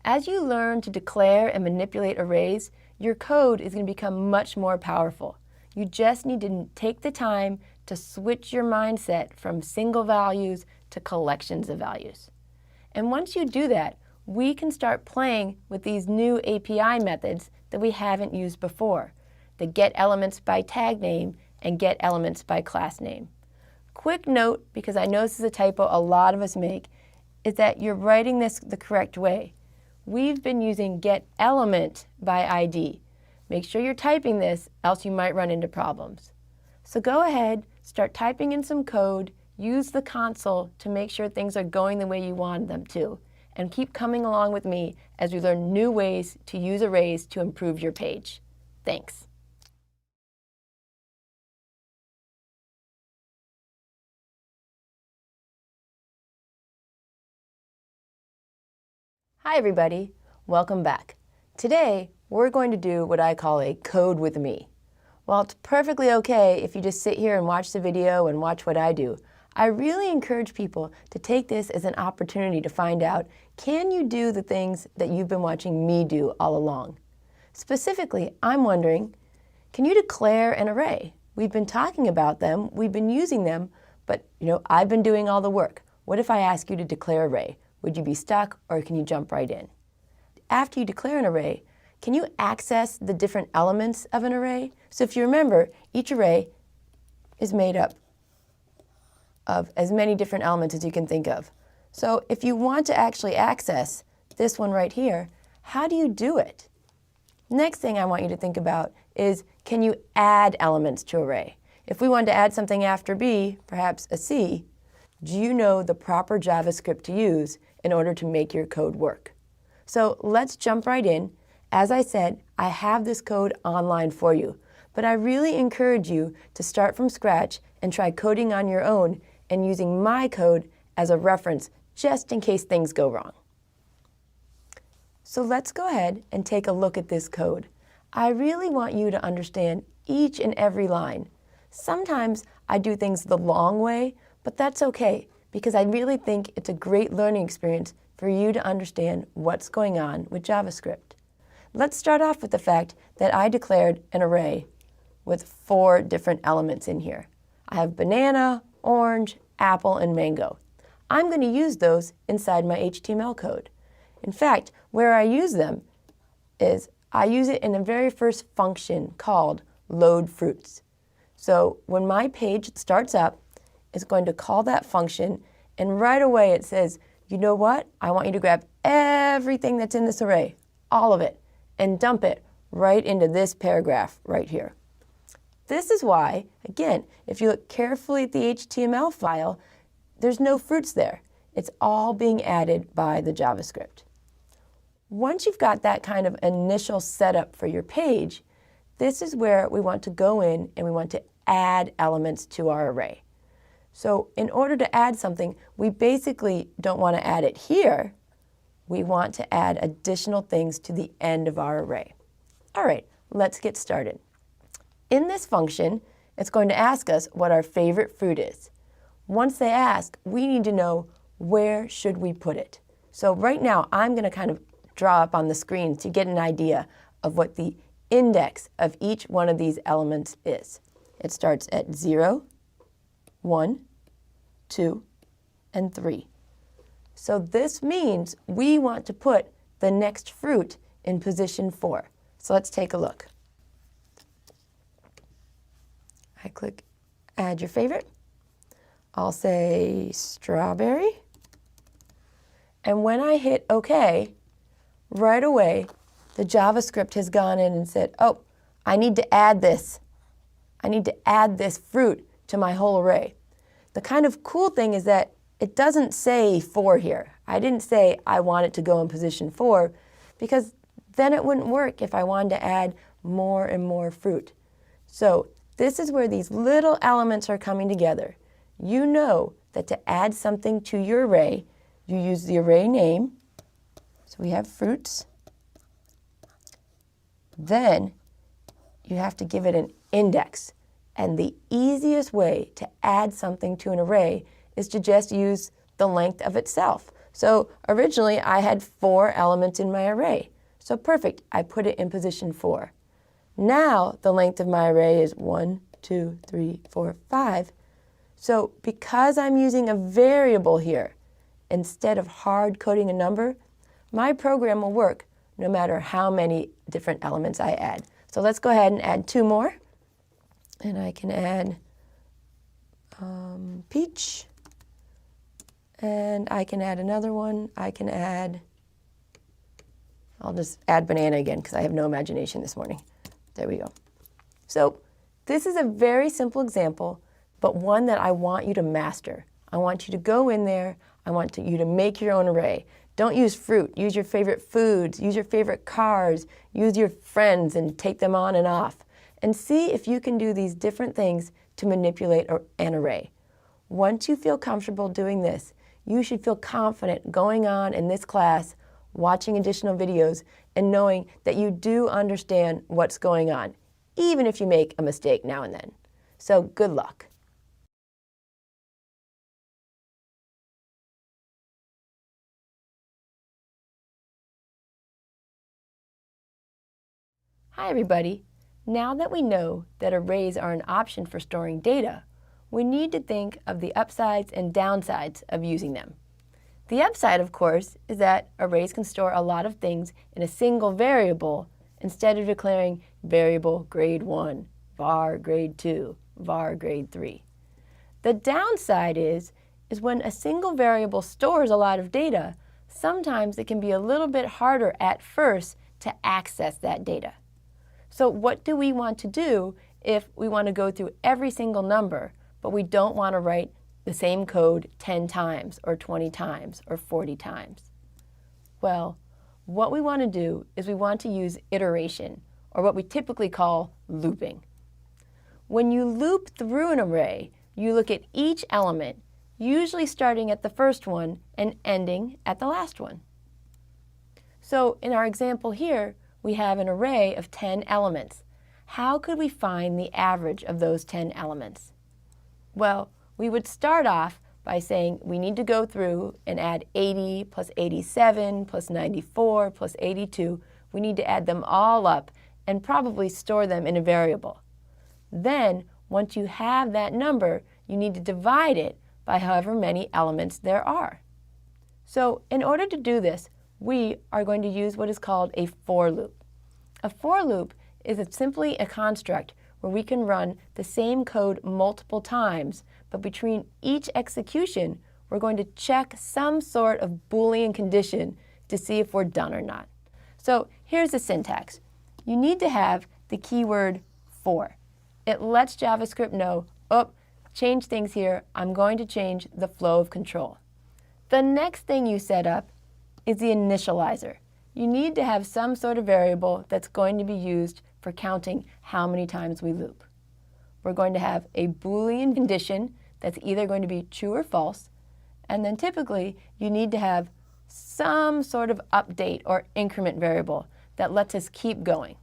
As you learn to declare and manipulate arrays, your code is going to become much more powerful. You just need to take the time to switch your mindset from single values to collections of values. And once you do that, we can start playing with these new API methods that we haven't used before, the getElementsByTagName and getElementsByClassName. Quick note, because I know this is a typo a lot of us make, is that you're writing this the correct way. We've been using getElementById. Make sure you're typing this, else you might run into problems. So go ahead, start typing in some code use the console to make sure things are going the way you want them to, and keep coming along with me as we learn new ways to use arrays to improve your page. Thanks. Hi everybody, welcome back. Today we're going to do what I call a code with me. While it's perfectly okay if you just sit here and watch the video and watch what I do, I really encourage people to take this as an opportunity to find out, can you do the things that you've been watching me do all along? Specifically, I'm wondering, can you declare an array? We've been talking about them, we've been using them, but I've been doing all the work. What if I ask you to declare an array? Would you be stuck, or can you jump right in? After you declare an array, can you access the different elements of an array? So if you remember, each array is made up of as many different elements as you can think of. So if you want to actually access this one right here, how do you do it? Next thing I want you to think about is, can you add elements to an array? If we wanted to add something after B, perhaps a C, do you know the proper JavaScript to use in order to make your code work? So let's jump right in. As I said, I have this code online for you, but I really encourage you to start from scratch and try coding on your own and using my code as a reference just in case things go wrong. So let's go ahead and take a look at this code. I really want you to understand each and every line. Sometimes I do things the long way, but that's okay, because I really think it's a great learning experience for you to understand what's going on with JavaScript. Let's start off with the fact that I declared an array with 4 different elements in here. I have banana, orange, apple, and mango. I'm going to use those inside my HTML code. In fact, where I use them is I use it in the very first function called load fruits. So when my page starts up, it's going to call that function, and right away it says, you know what? I want you to grab everything that's in this array, all of it, and dump it right into this paragraph right here. This is why, again, if you look carefully at the HTML file, there's no fruits there. It's all being added by the JavaScript. Once you've got that kind of initial setup for your page, this is where we want to go in and we want to add elements to our array. So in order to add something, we basically don't want to add it here. We want to add additional things to the end of our array. All right, let's get started. In this function, it's going to ask us what our favorite fruit is. Once they ask, we need to know, where should we put it? So right now, I'm going to kind of draw up on the screen to get an idea of what the index of each one of these elements is. It starts at 0, 1, 2, and 3. So this means we want to put the next fruit in position 4. So let's take a look. I click add your favorite. I'll say strawberry. And when I hit OK, right away, the JavaScript has gone in and said, oh, I need to add this. I need to add this fruit to my whole array. The kind of cool thing is that it doesn't say 4 here. I didn't say I want it to go in position 4, because then it wouldn't work if I wanted to add more and more fruit. So this is where these little elements are coming together. You know that to add something to your array, you use the array name. So we have fruits. Then you have to give it an index. And the easiest way to add something to an array is to just use the length of itself. So originally I had 4 elements in my array. So perfect, I put it in position 4. Now the length of my array is 1, 2, 3, 4, 5. So because I'm using a variable here, instead of hard coding a number, my program will work no matter how many different elements I add. So let's go ahead and add 2 more. And I can add peach. And I can add another one. I'll just add banana again because I have no imagination this morning. There we go. So this is a very simple example, but one that I want you to master. I want you to go in there. I want you to make your own array. Don't use fruit. Use your favorite foods. Use your favorite cars. Use your friends and take them on and off. And see if you can do these different things to manipulate an array. Once you feel comfortable doing this, you should feel confident going on in this class, watching additional videos, and knowing that you do understand what's going on, even if you make a mistake now and then. So good luck. Hi everybody. Now that we know that arrays are an option for storing data, we need to think of the upsides and downsides of using them. The upside, of course, is that arrays can store a lot of things in a single variable instead of declaring variable grade 1, var grade 2, var grade 3. The downside is when a single variable stores a lot of data, sometimes it can be a little bit harder at first to access that data. So what do we want to do if we want to go through every single number, but we don't want to write the same code 10 times or 20 times or 40 times? Well, what we want to do is we want to use iteration, or what we typically call looping. When you loop through an array, you look at each element, usually starting at the first one and ending at the last one. So in our example here, we have an array of 10 elements. How could we find the average of those 10 elements? Well, we would start off by saying we need to go through and add 80 plus 87 plus 94 plus 82. We need to add them all up and probably store them in a variable. Then, once you have that number, you need to divide it by however many elements there are. So in order to do this, we are going to use what is called a for loop. A for loop is simply a construct where we can run the same code multiple times, but between each execution, we're going to check some sort of Boolean condition to see if we're done or not. So here's the syntax. You need to have the keyword for. It lets JavaScript know, oh, change things here. I'm going to change the flow of control. The next thing you set up is the initializer. You need to have some sort of variable that's going to be used for counting how many times we loop. We're going to have a Boolean condition that's either going to be true or false, and then typically you need to have some sort of update or increment variable that lets us keep going.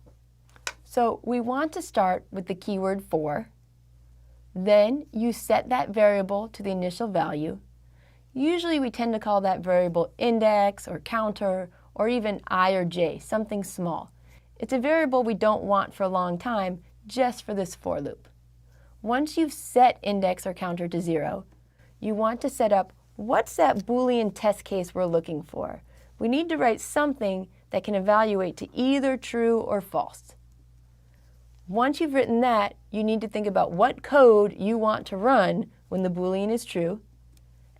So we want to start with the keyword for, then you set that variable to the initial value. Usually we tend to call that variable index or counter or even I or j, something small. It's a variable we don't want for a long time, just for this for loop. Once you've set index or counter to 0, you want to set up what's that Boolean test case we're looking for. We need to write something that can evaluate to either true or false. Once you've written that, you need to think about what code you want to run when the Boolean is true.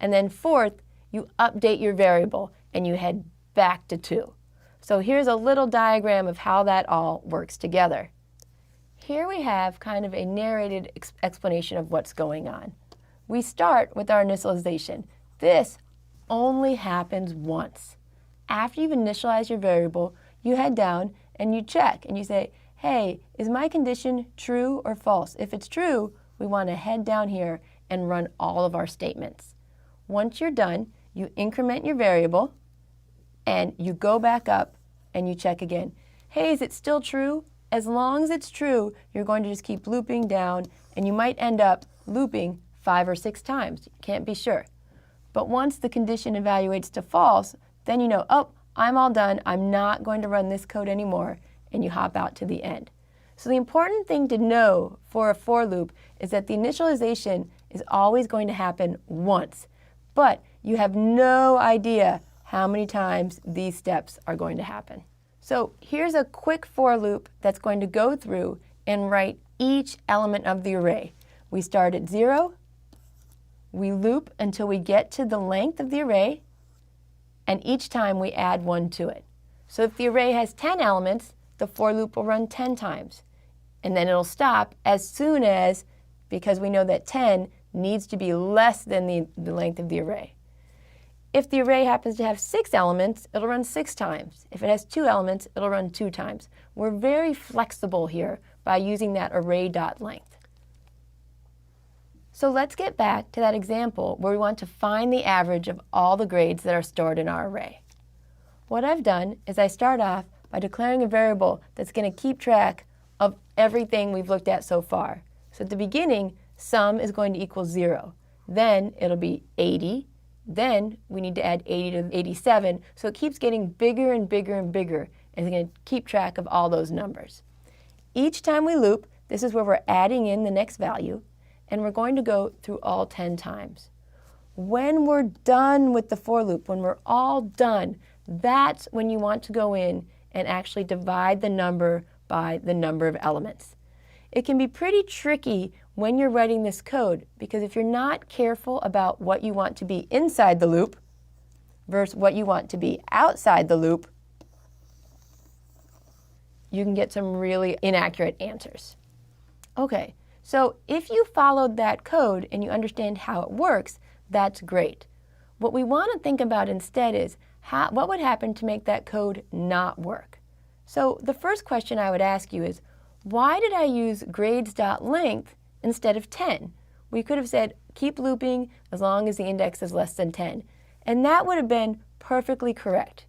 And then fourth, you update your variable and you head back to 2. So here's a little diagram of how that all works together. Here we have kind of a narrated explanation of what's going on. We start with our initialization. This only happens once. After you've initialized your variable, you head down and you check and you say, hey, is my condition true or false? If it's true, we want to head down here and run all of our statements. Once you're done, you increment your variable and you go back up and you check again. Hey, is it still true? As long as it's true, you're going to just keep looping down and you might end up looping 5 or 6 times. You can't be sure. But once the condition evaluates to false, then you know, oh, I'm all done. I'm not going to run this code anymore, and you hop out to the end. So the important thing to know for a for loop is that the initialization is always going to happen once, but you have no idea how many times these steps are going to happen. So here's a quick for loop that's going to go through and write each element of the array. We start at 0, we loop until we get to the length of the array, and each time we add 1 to it. So if the array has 10 elements, the for loop will run 10 times. And then it'll stop as soon as, because we know that 10 needs to be less than the length of the array. If the array happens to have 6 elements, it'll run 6 times. If it has 2 elements, it'll run 2 times. We're very flexible here by using that array.length. So let's get back to that example where we want to find the average of all the grades that are stored in our array. What I've done is I start off by declaring a variable that's going to keep track of everything we've looked at so far. So at the beginning, sum is going to equal 0. Then it'll be 80. Then we need to add 80 to 87, so it keeps getting bigger and bigger and bigger, and it's going to keep track of all those numbers. Each time we loop, this is where we're adding in the next value, and we're going to go through all 10 times. When we're done with the for loop, when we're all done, that's when you want to go in and actually divide the number by the number of elements. It can be pretty tricky when you're writing this code, because if you're not careful about what you want to be inside the loop versus what you want to be outside the loop, you can get some really inaccurate answers. Okay, so if you followed that code and you understand how it works, that's great. What we want to think about instead is what would happen to make that code not work? So the first question I would ask you is, why did I use grades.length instead of 10? We could have said keep looping as long as the index is less than 10, and that would have been perfectly correct.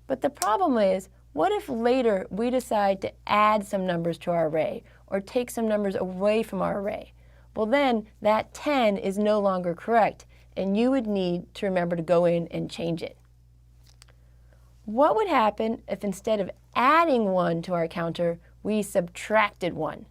But the problem is, what if later we decide to add some numbers to our array or take some numbers away from our array? Well, then that 10 is no longer correct, and you would need to remember to go in and change it. What would happen if instead of adding 1 to our counter, we subtracted 1?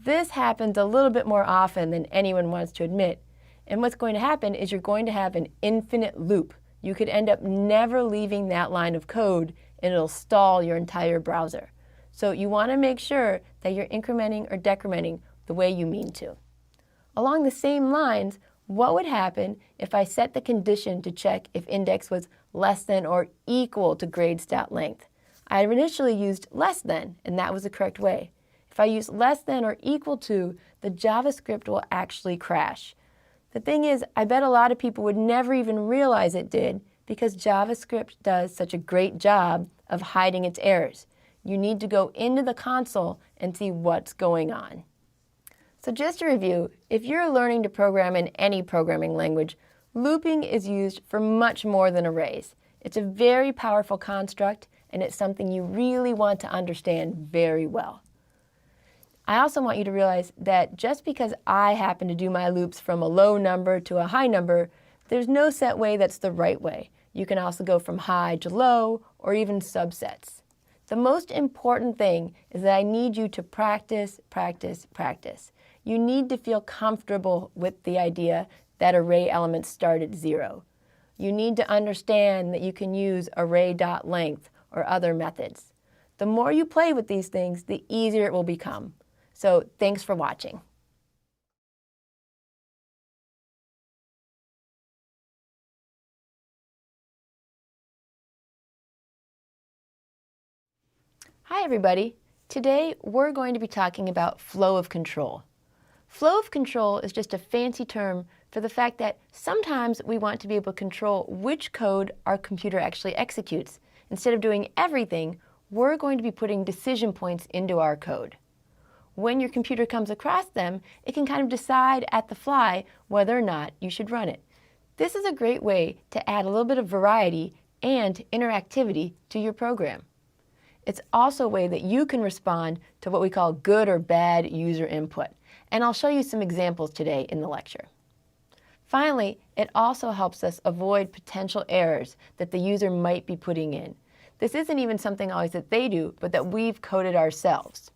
This happens a little bit more often than anyone wants to admit. And what's going to happen is you're going to have an infinite loop. You could end up never leaving that line of code, and it'll stall your entire browser. So you want to make sure that you're incrementing or decrementing the way you mean to. Along the same lines, what would happen if I set the condition to check if index was less than or equal to grades.length? I initially used less than, and that was the correct way. If I use less than or equal to, the JavaScript will actually crash. The thing is, I bet a lot of people would never even realize it did because JavaScript does such a great job of hiding its errors. You need to go into the console and see what's going on. So just to review, if you're learning to program in any programming language, looping is used for much more than arrays. It's a very powerful construct, and it's something you really want to understand very well. I also want you to realize that just because I happen to do my loops from a low number to a high number, there's no set way that's the right way. You can also go from high to low, or even subsets. The most important thing is that I need you to practice, practice, practice. You need to feel comfortable with the idea that array elements start at 0. You need to understand that you can use array.length or other methods. The more you play with these things, the easier it will become. So thanks for watching. Hi everybody. Today we're going to be talking about flow of control. Flow of control is just a fancy term for the fact that sometimes we want to be able to control which code our computer actually executes. Instead of doing everything, we're going to be putting decision points into our code. When your computer comes across them, it can kind of decide at the fly whether or not you should run it. This is a great way to add a little bit of variety and interactivity to your program. It's also a way that you can respond to what we call good or bad user input, and I'll show you some examples today in the lecture. Finally, it also helps us avoid potential errors that the user might be putting in. This isn't even something always that they do, but that we've coded ourselves.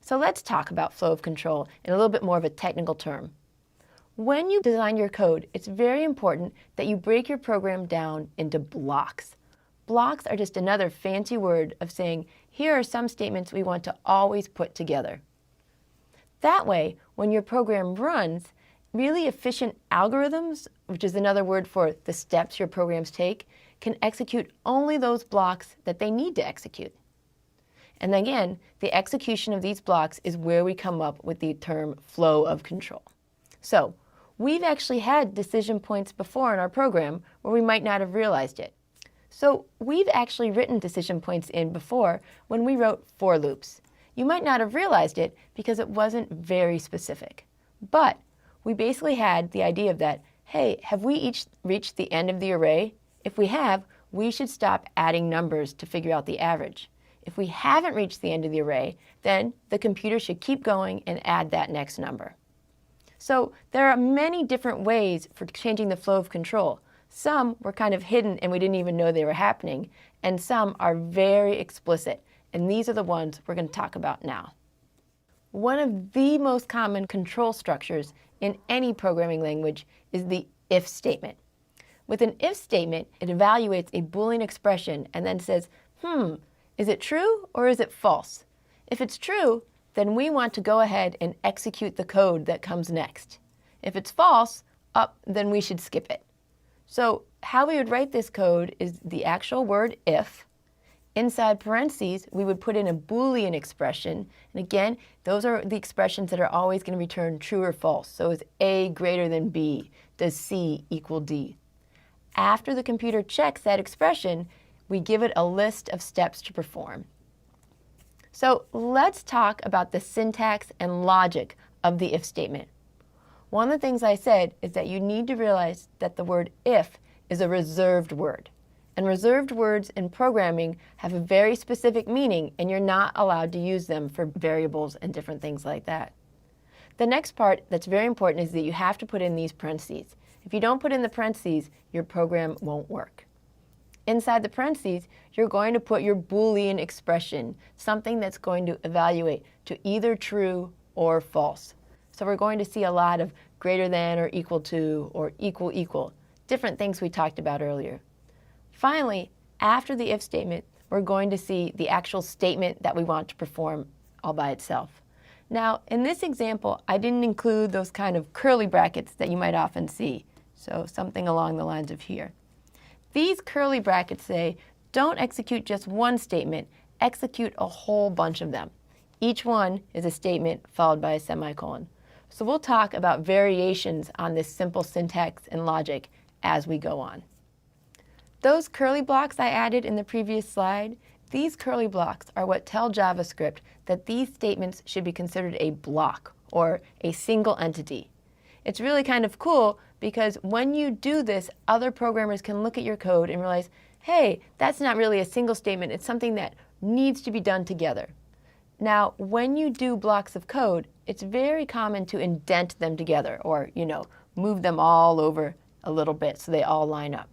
So let's talk about flow of control in a little bit more of a technical term. When you design your code, it's very important that you break your program down into blocks. Blocks are just another fancy word of saying, here are some statements we want to always put together. That way, when your program runs, really efficient algorithms, which is another word for the steps your programs take, can execute only those blocks that they need to execute. And again, the execution of these blocks is where we come up with the term flow of control. So we've actually had decision points before in our program where we might not have realized it. So we've actually written decision points in before when we wrote for loops. You might not have realized it because it wasn't very specific. But we basically had the idea of that, hey, have we each reached the end of the array? If we have, we should stop adding numbers to figure out the average. If we haven't reached the end of the array, then the computer should keep going and add that next number. So there are many different ways for changing the flow of control. Some were kind of hidden and we didn't even know they were happening, and some are very explicit, and these are the ones we're going to talk about now. One of the most common control structures in any programming language is the if statement. With an if statement, it evaluates a Boolean expression and then says, is it true or is it false? If it's true, then we want to go ahead and execute the code that comes next. If it's false, then we should skip it. So how we would write this code is the actual word if. Inside parentheses, we would put in a Boolean expression. And again, those are the expressions that are always going to return true or false. So is A greater than B? Does C equal D? After the computer checks that expression, we give it a list of steps to perform. So let's talk about the syntax and logic of the if statement. One of the things I said is that you need to realize that the word if is a reserved word. And reserved words in programming have a very specific meaning, and you're not allowed to use them for variables and different things like that. The next part that's very important is that you have to put in these parentheses. If you don't put in the parentheses, your program won't work. Inside the parentheses, you're going to put your Boolean expression, something that's going to evaluate to either true or false. So we're going to see a lot of greater than or equal to or equal, different things we talked about earlier. Finally, after the if statement, we're going to see the actual statement that we want to perform all by itself. Now, in this example, I didn't include those kind of curly brackets that you might often see. So something along the lines of here. These curly brackets say, don't execute just one statement, execute a whole bunch of them. Each one is a statement followed by a semicolon. So we'll talk about variations on this simple syntax and logic as we go on. Those curly blocks I added in the previous slide, these curly blocks are what tell JavaScript that these statements should be considered a block or a single entity. It's really kind of cool because when you do this, other programmers can look at your code and realize, hey, that's not really a single statement, it's something that needs to be done together. Now, when you do blocks of code, it's very common to indent them together or, move them all over a little bit so they all line up.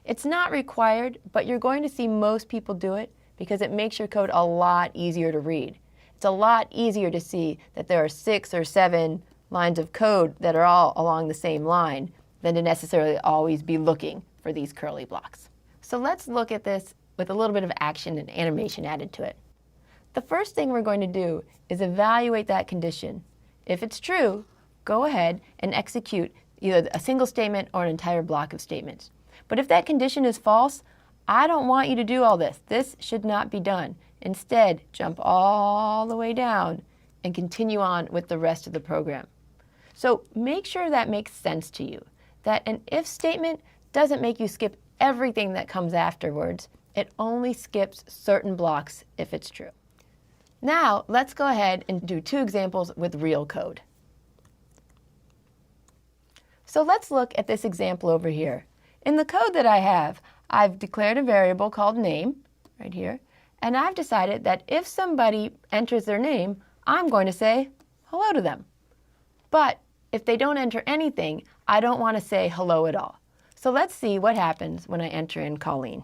It's not required, but you're going to see most people do it because it makes your code a lot easier to read. It's a lot easier to see that there are 6 or 7 lines of code that are all along the same line than to necessarily always be looking for these curly blocks. So let's look at this with a little bit of action and animation added to it. The first thing we're going to do is evaluate that condition. If it's true, go ahead and execute either a single statement or an entire block of statements. But if that condition is false, I don't want you to do all this. This should not be done. Instead, jump all the way down and continue on with the rest of the program. So make sure that makes sense to you, that an if statement doesn't make you skip everything that comes afterwards. It only skips certain blocks if it's true. Now, let's go ahead and do 2 examples with real code. So let's look at this example over here. In the code that I have, I've declared a variable called name, right here, and I've decided that if somebody enters their name, I'm going to say hello to them. But if they don't enter anything, I don't want to say hello at all. So let's see what happens when I enter in Colleen.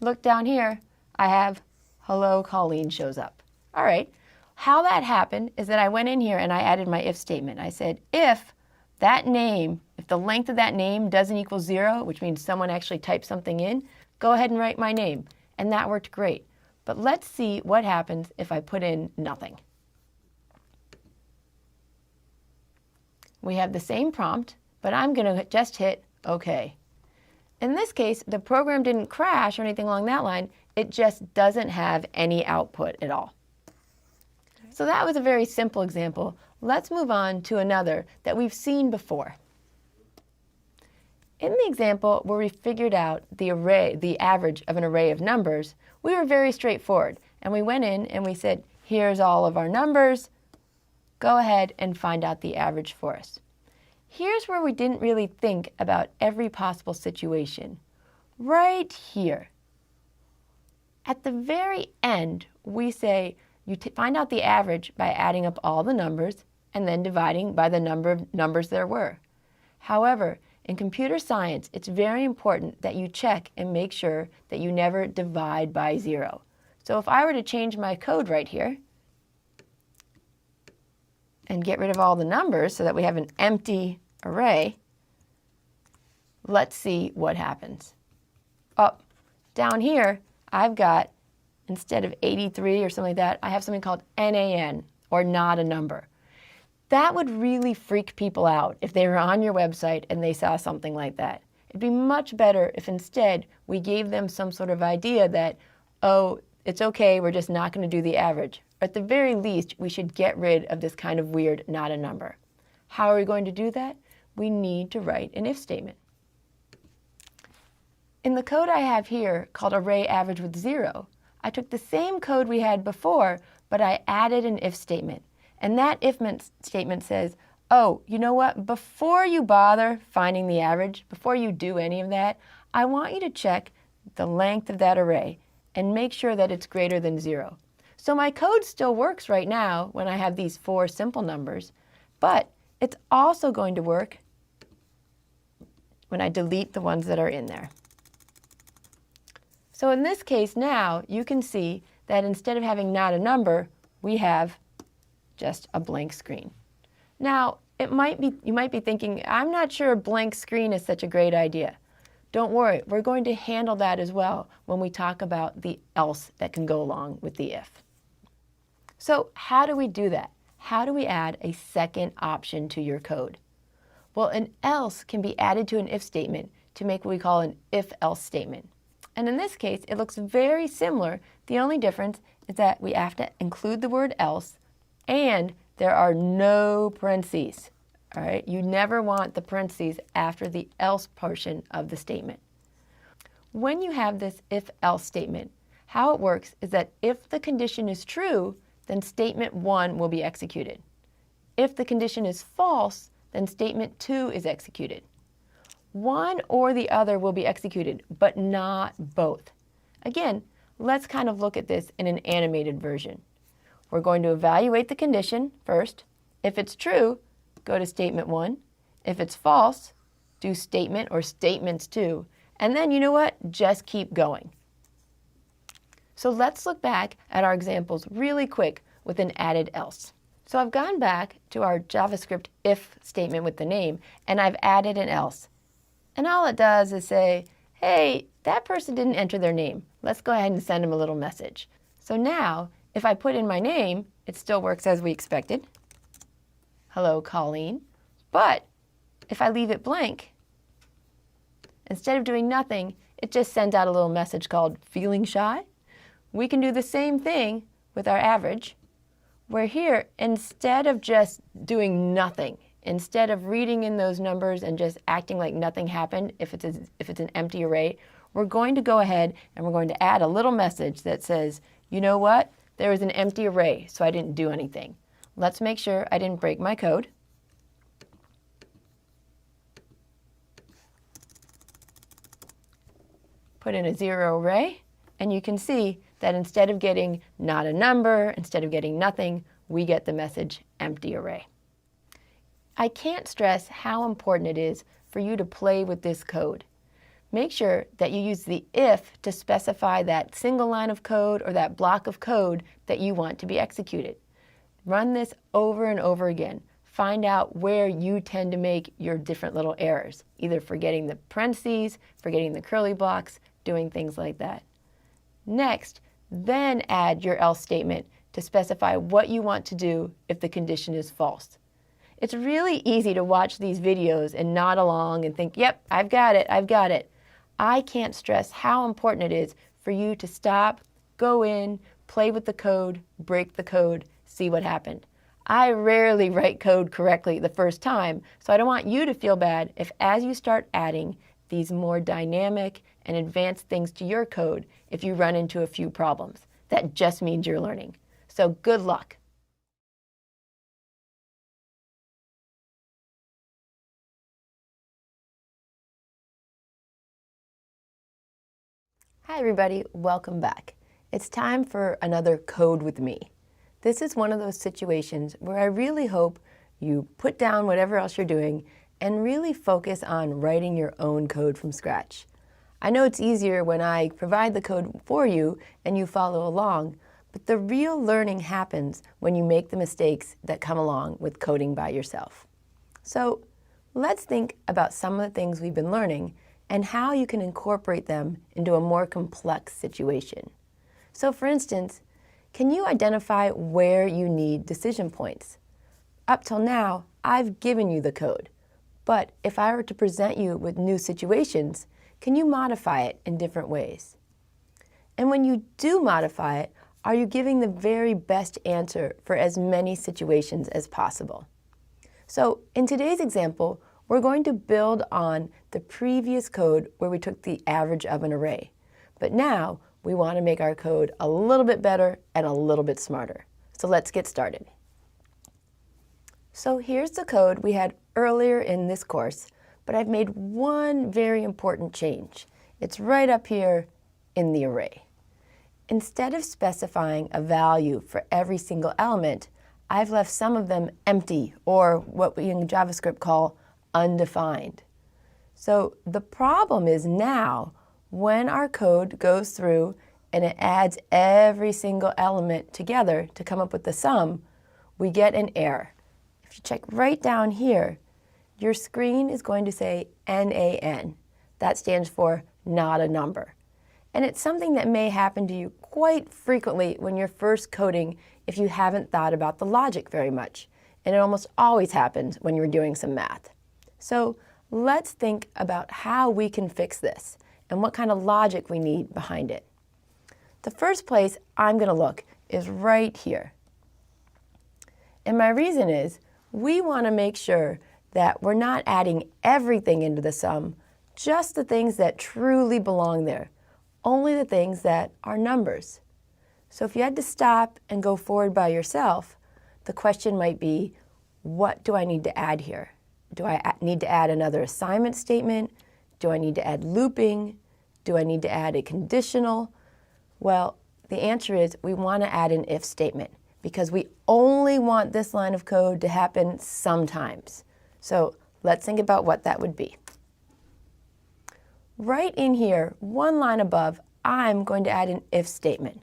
Look down here, I have hello Colleen shows up. All right, how that happened is that I went in here and I added my if statement. I said if that name, if the length of that name doesn't equal 0, which means someone actually typed something in, go ahead and write my name. And that worked great. But let's see what happens if I put in nothing. We have the same prompt, but I'm going to just hit OK. In this case, the program didn't crash or anything along that line. It just doesn't have any output at all. So that was a very simple example. Let's move on to another that we've seen before. In the example where we figured out the average of an array of numbers, we were very straightforward. And we went in and we said, here's all of our numbers. Go ahead and find out the average for us. Here's where we didn't really think about every possible situation. Right here. At the very end, we say you find out the average by adding up all the numbers and then dividing by the number of numbers there were. However, in computer science, it's very important that you check and make sure that you never divide by 0. So if I were to change my code right here and get rid of all the numbers so that we have an empty array, let's see what happens. Down here, I've got, instead of 83 or something like that, I have something called NaN, or not a number. That would really freak people out if they were on your website and they saw something like that. It'd be much better if instead we gave them some sort of idea that, oh, it's okay, we're just not going to do the average. Or at the very least, we should get rid of this kind of weird not a number. How are we going to do that? We need to write an if statement. In the code I have here, called array average with 0, I took the same code we had before, but I added an if statement. And that if statement says, oh, you know what? Before you bother finding the average, before you do any of that, I want you to check the length of that array and make sure that it's greater than 0. So my code still works right now when I have these 4 simple numbers, but it's also going to work when I delete the ones that are in there. So in this case now, you can see that instead of having not a number, we have just a blank screen. Now, you might be thinking, I'm not sure a blank screen is such a great idea. Don't worry, we're going to handle that as well when we talk about the else that can go along with the if. So how do we do that? How do we add a second option to your code? Well, an else can be added to an if statement to make what we call an if-else statement. And in this case, it looks very similar. The only difference is that we have to include the word else and there are no parentheses. All right? You never want the parentheses after the else portion of the statement. When you have this if-else statement, how it works is that if the condition is true, then statement 1 will be executed. If the condition is false, then statement 2 is executed. One or the other will be executed, but not both. Again, let's kind of look at this in an animated version. We're going to evaluate the condition first. If it's true, go to statement 1. If it's false, do statement or statements 2. And then, you know what? Just keep going. So let's look back at our examples really quick with an added else. So I've gone back to our JavaScript if statement with the name, and I've added an else. And all it does is say, hey, that person didn't enter their name. Let's go ahead and send them a little message. So now, if I put in my name, it still works as we expected. Hello, Colleen. But if I leave it blank, instead of doing nothing, it just sends out a little message called feeling shy. We can do the same thing with our average, where here, instead of just doing nothing, instead of reading in those numbers and just acting like nothing happened if it's an empty array, we're going to go ahead and we're going to add a little message that says, you know what? There was an empty array, so I didn't do anything. Let's make sure I didn't break my code. Put in a 0 array, and you can see that instead of getting not a number, instead of getting nothing, we get the message empty array. I can't stress how important it is for you to play with this code. Make sure that you use the if to specify that single line of code or that block of code that you want to be executed. Run this over and over again. Find out where you tend to make your different little errors, either forgetting the parentheses, forgetting the curly blocks, doing things like that. Next, then add your else statement to specify what you want to do if the condition is false. It's really easy to watch these videos and nod along and think, yep, I've got it, I've got it. I can't stress how important it is for you to stop, go in, play with the code, break the code, see what happened. I rarely write code correctly the first time, so I don't want you to feel bad if as you start adding these more dynamic and advanced things to your code, if you run into a few problems. That just means you're learning. So good luck. Hi everybody, welcome back. It's time for another Code with Me. This is one of those situations where I really hope you put down whatever else you're doing and really focus on writing your own code from scratch. I know it's easier when I provide the code for you and you follow along, but the real learning happens when you make the mistakes that come along with coding by yourself. So let's think about some of the things we've been learning and how you can incorporate them into a more complex situation. So for instance, can you identify where you need decision points? Up till now, I've given you the code, but if I were to present you with new situations, can you modify it in different ways? And when you do modify it, are you giving the very best answer for as many situations as possible? So in today's example, we're going to build on the previous code where we took the average of an array. But now we want to make our code a little bit better and a little bit smarter. So let's get started. So here's the code we had earlier in this course, but I've made one very important change. It's right up here in the array. Instead of specifying a value for every single element, I've left some of them empty, or what we in JavaScript call undefined. So the problem is now, when our code goes through and it adds every single element together to come up with the sum, we get an error. If you check right down here, your screen is going to say NaN. That stands for not a number. And it's something that may happen to you quite frequently when you're first coding if you haven't thought about the logic very much. And it almost always happens when you're doing some math. So let's think about how we can fix this and what kind of logic we need behind it. The first place I'm going to look is right here. And my reason is we want to make sure that we're not adding everything into the sum, just the things that truly belong there, only the things that are numbers. So if you had to stop and go forward by yourself, the question might be, what do I need to add here? Do I need to add another assignment statement? Do I need to add looping? Do I need to add a conditional? Well, the answer is we want to add an if statement because we only want this line of code to happen sometimes. So let's think about what that would be. Right in here, one line above, I'm going to add an if statement.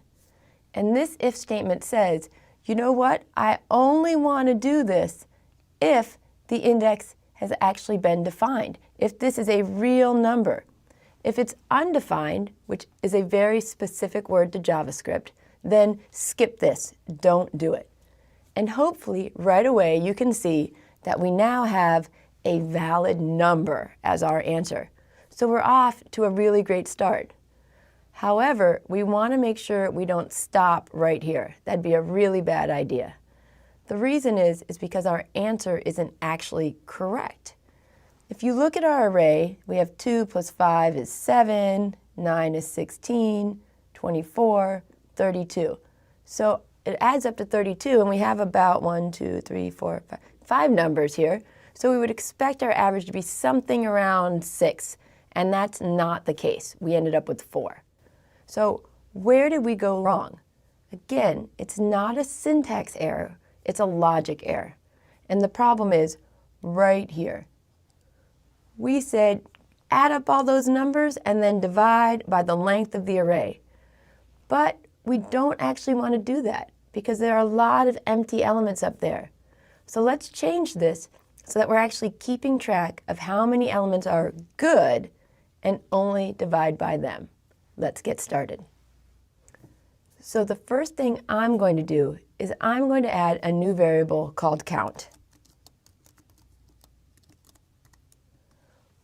And this if statement says, you know what? I only want to do this if the index has actually been defined, if this is a real number. If it's undefined, which is a very specific word to JavaScript, then skip this, don't do it. And hopefully right away you can see that we now have a valid number as our answer. So we're off to a really great start. However, we want to make sure we don't stop right here. That'd be a really bad idea. The reason is because our answer isn't actually correct. If you look at our array, we have 2 plus 5 is 7, 9 is 16, 24, 32. So it adds up to 32, and we have about 1, 2, 3, 4, 5 numbers here. So we would expect our average to be something around 6, and that's not the case. We ended up with 4. So where did we go wrong? Again, it's not a syntax error, it's a logic error. And the problem is right here. We said add up all those numbers and then divide by the length of the array. But we don't actually want to do that because there are a lot of empty elements up there. So let's change this so that we're actually keeping track of how many elements are good and only divide by them. Let's get started. So the first thing I'm going to do is I'm going to add a new variable called count.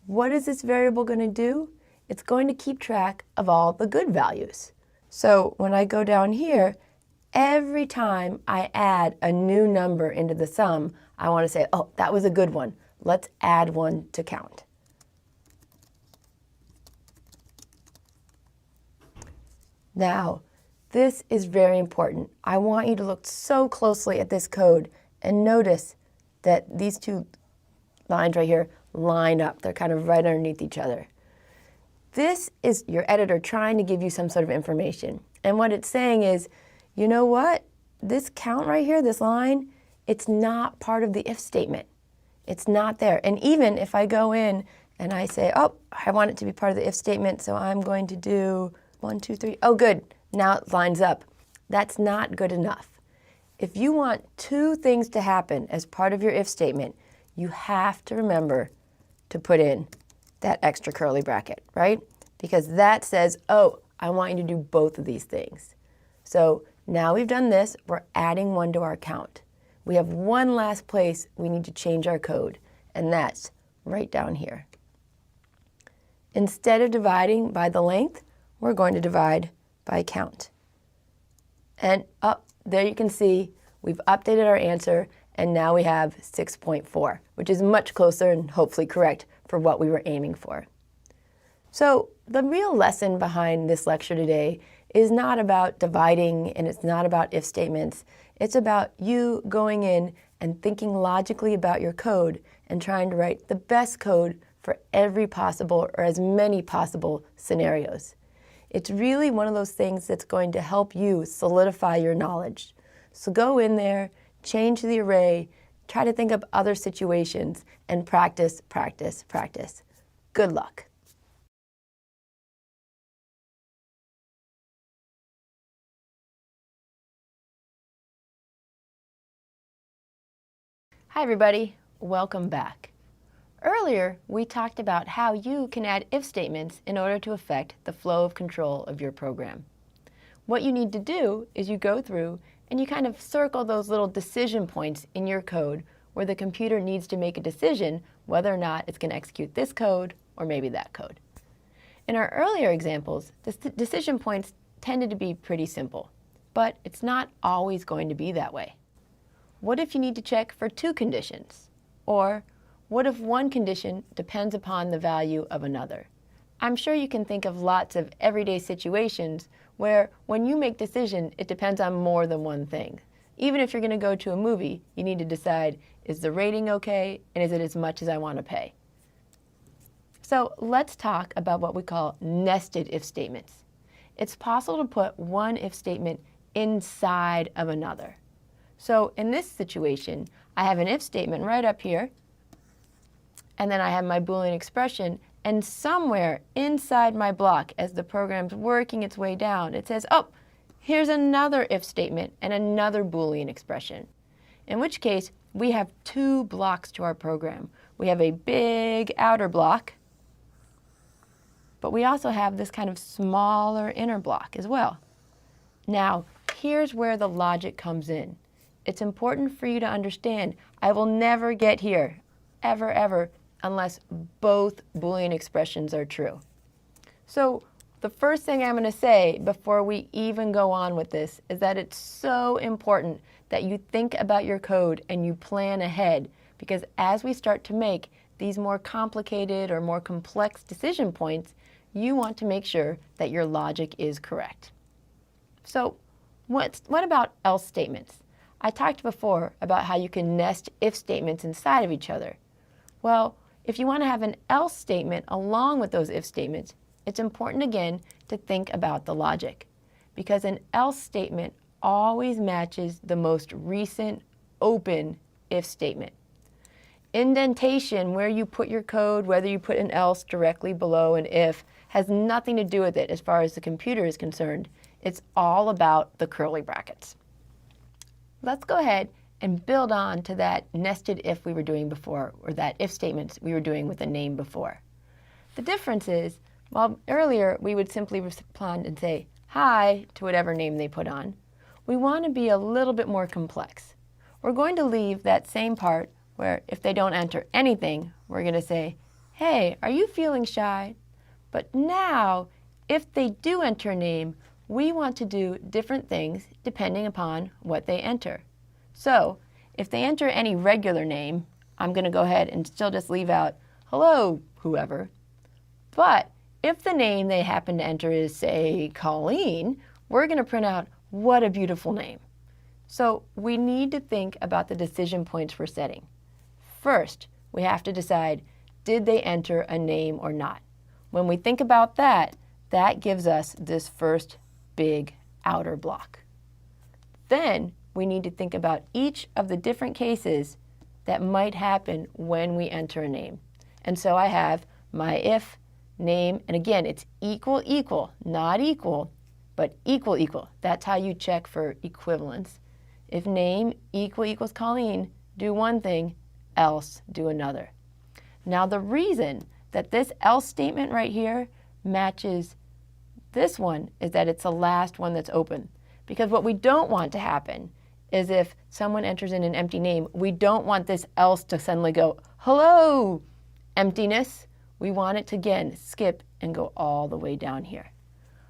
What is this variable going to do? It's going to keep track of all the good values. So when I go down here, every time I add a new number into the sum, I want to say, oh, that was a good one. Let's add one to count. Now, this is very important. I want you to look so closely at this code and notice that these two lines right here line up. They're kind of right underneath each other. This is your editor trying to give you some sort of information. And what it's saying is, you know what? This count right here, this line, it's not part of the if statement. It's not there. And even if I go in and I say, oh, I want it to be part of the if statement, so I'm going to do 1, 2, 3. Oh, good. Now it lines up. That's not good enough. If you want two things to happen as part of your if statement, you have to remember to put in that extra curly bracket, right? Because that says, oh, I want you to do both of these things. So now we've done this, we're adding one to our count. We have one last place we need to change our code, and that's right down here. Instead of dividing by the length, we're going to divide by count. And up there you can see we've updated our answer, and now we have 6.4, which is much closer and hopefully correct for what we were aiming for. So the real lesson behind this lecture today is not about dividing, and it's not about if statements. It's about you going in and thinking logically about your code and trying to write the best code for every possible or as many possible scenarios. It's really one of those things that's going to help you solidify your knowledge. So go in there, change the array, try to think of other situations, and practice, practice, practice. Good luck. Hi everybody, welcome back. Earlier, we talked about how you can add if statements in order to affect the flow of control of your program. What you need to do is you go through and you kind of circle those little decision points in your code where the computer needs to make a decision whether or not it's going to execute this code or maybe that code. In our earlier examples, the decision points tended to be pretty simple, but it's not always going to be that way. What if you need to check for two conditions? Or what if one condition depends upon the value of another? I'm sure you can think of lots of everyday situations where when you make decision, it depends on more than one thing. Even if you're going to go to a movie, you need to decide, is the rating okay, and is it as much as I want to pay? So let's talk about what we call nested if statements. It's possible to put one if statement inside of another. So in this situation, I have an if statement right up here, and then I have my Boolean expression, and somewhere inside my block, as the program's working its way down, it says, oh, here's another if statement and another Boolean expression. In which case, we have two blocks to our program. We have a big outer block, but we also have this kind of smaller inner block as well. Now, here's where the logic comes in. It's important for you to understand, I will never get here, ever, ever, unless both Boolean expressions are true. So the first thing I'm going to say before we even go on with this is that it's so important that you think about your code and you plan ahead, because as we start to make these more complicated or more complex decision points, you want to make sure that your logic is correct. So what about else statements? I talked before about how you can nest if statements inside of each other. Well, if you want to have an else statement along with those if statements, it's important again to think about the logic, because an else statement always matches the most recent open if statement. Indentation, where you put your code, whether you put an else directly below an if, has nothing to do with it as far as the computer is concerned. It's all about the curly brackets. Let's go ahead and build on to that nested if we were doing before, or that if statements we were doing with a name before. The difference is, while earlier we would simply respond and say hi to whatever name they put on, we want to be a little bit more complex. We're going to leave that same part where if they don't enter anything, we're going to say, hey, are you feeling shy? But now, if they do enter a name, we want to do different things depending upon what they enter. So if they enter any regular name, I'm going to go ahead and still just leave out hello, whoever. But if the name they happen to enter is, say, Colleen, we're going to print out what a beautiful name. So we need to think about the decision points we're setting. First, we have to decide, did they enter a name or not? When we think about that, that gives us this first big outer block. Then we need to think about each of the different cases that might happen when we enter a name. And so I have my if name, and again, it's equal, equal, not equal, but equal, equal. That's how you check for equivalence. If name equals Colleen, do one thing, else do another. Now the reason that this else statement right here matches this one is that it's the last one that's open. Because what we don't want to happen is if someone enters in an empty name, we don't want this else to suddenly go, hello, emptiness. We want it to, again, skip and go all the way down here.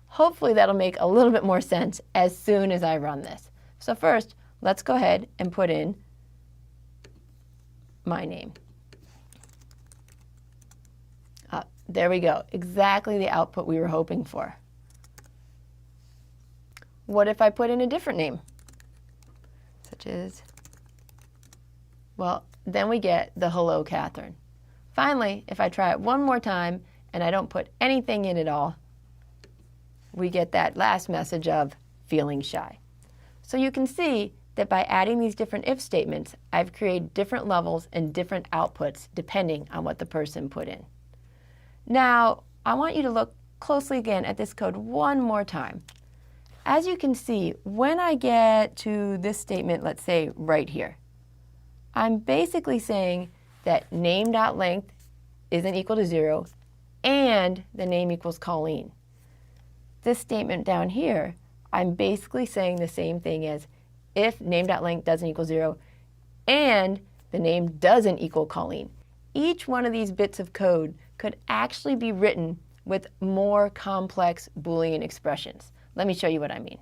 Hopefully that'll make a little bit more sense as soon as I run this. So first, let's go ahead and put in my name. There we go, exactly the output we were hoping for. What if I put in a different name? Such as, well, then we get the hello, Catherine. Finally, if I try it one more time and I don't put anything in at all, we get that last message of feeling shy. So you can see that by adding these different if statements, I've created different levels and different outputs depending on what the person put in. Now, I want you to look closely again at this code one more time. As you can see, when I get to this statement, let's say right here, I'm basically saying that name.length isn't equal to 0 and the name equals Colleen. This statement down here, I'm basically saying the same thing as if name.length doesn't equal 0 and the name doesn't equal Colleen. Each one of these bits of code could actually be written with more complex Boolean expressions. Let me show you what I mean.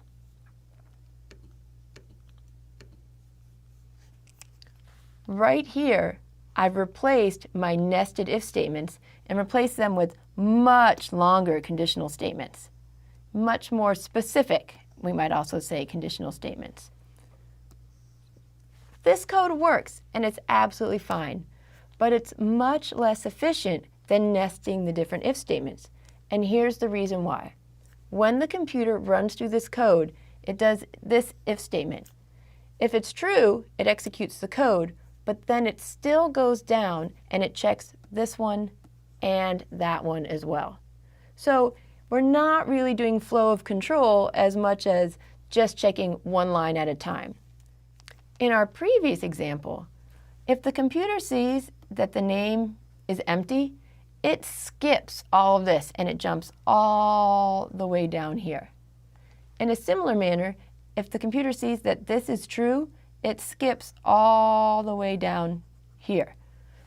Right here, I've replaced my nested if statements and replaced them with much longer conditional statements. Much more specific, we might also say, conditional statements. This code works and it's absolutely fine, but it's much less efficient than nesting the different if statements. And here's the reason why. When the computer runs through this code, it does this if statement. If it's true, it executes the code, but then it still goes down and it checks this one and that one as well. So we're not really doing flow of control as much as just checking one line at a time. In our previous example, if the computer sees that the name is empty, it skips all of this and it jumps all the way down here. In a similar manner, if the computer sees that this is true, it skips all the way down here.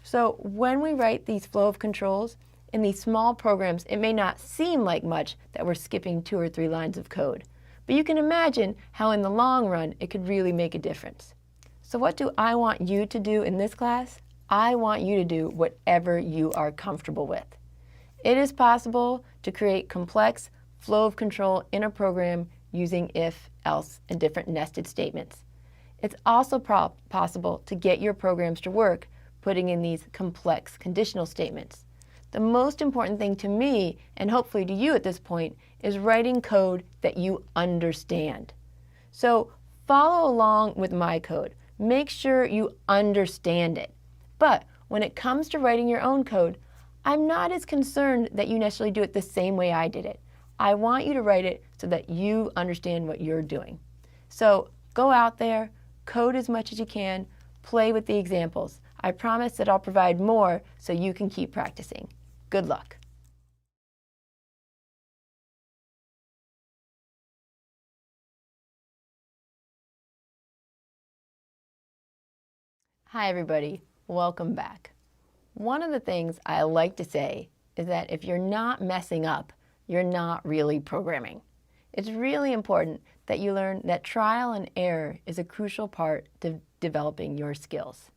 So when we write these flow of controls in these small programs, it may not seem like much that we're skipping 2 or 3 lines of code, but you can imagine how in the long run it could really make a difference. So what do I want you to do in this class? I want you to do whatever you are comfortable with. It is possible to create complex flow of control in a program using if, else, and different nested statements. It's also possible to get your programs to work putting in these complex conditional statements. The most important thing to me, and hopefully to you at this point, is writing code that you understand. So follow along with my code. Make sure you understand it. But when it comes to writing your own code, I'm not as concerned that you necessarily do it the same way I did it. I want you to write it so that you understand what you're doing. So go out there, code as much as you can, play with the examples. I promise that I'll provide more so you can keep practicing. Good luck. Hi everybody, welcome back. One of the things I like to say is that if you're not messing up, you're not really programming. it's really important that you learn that trial and error is a crucial part to developing your skills.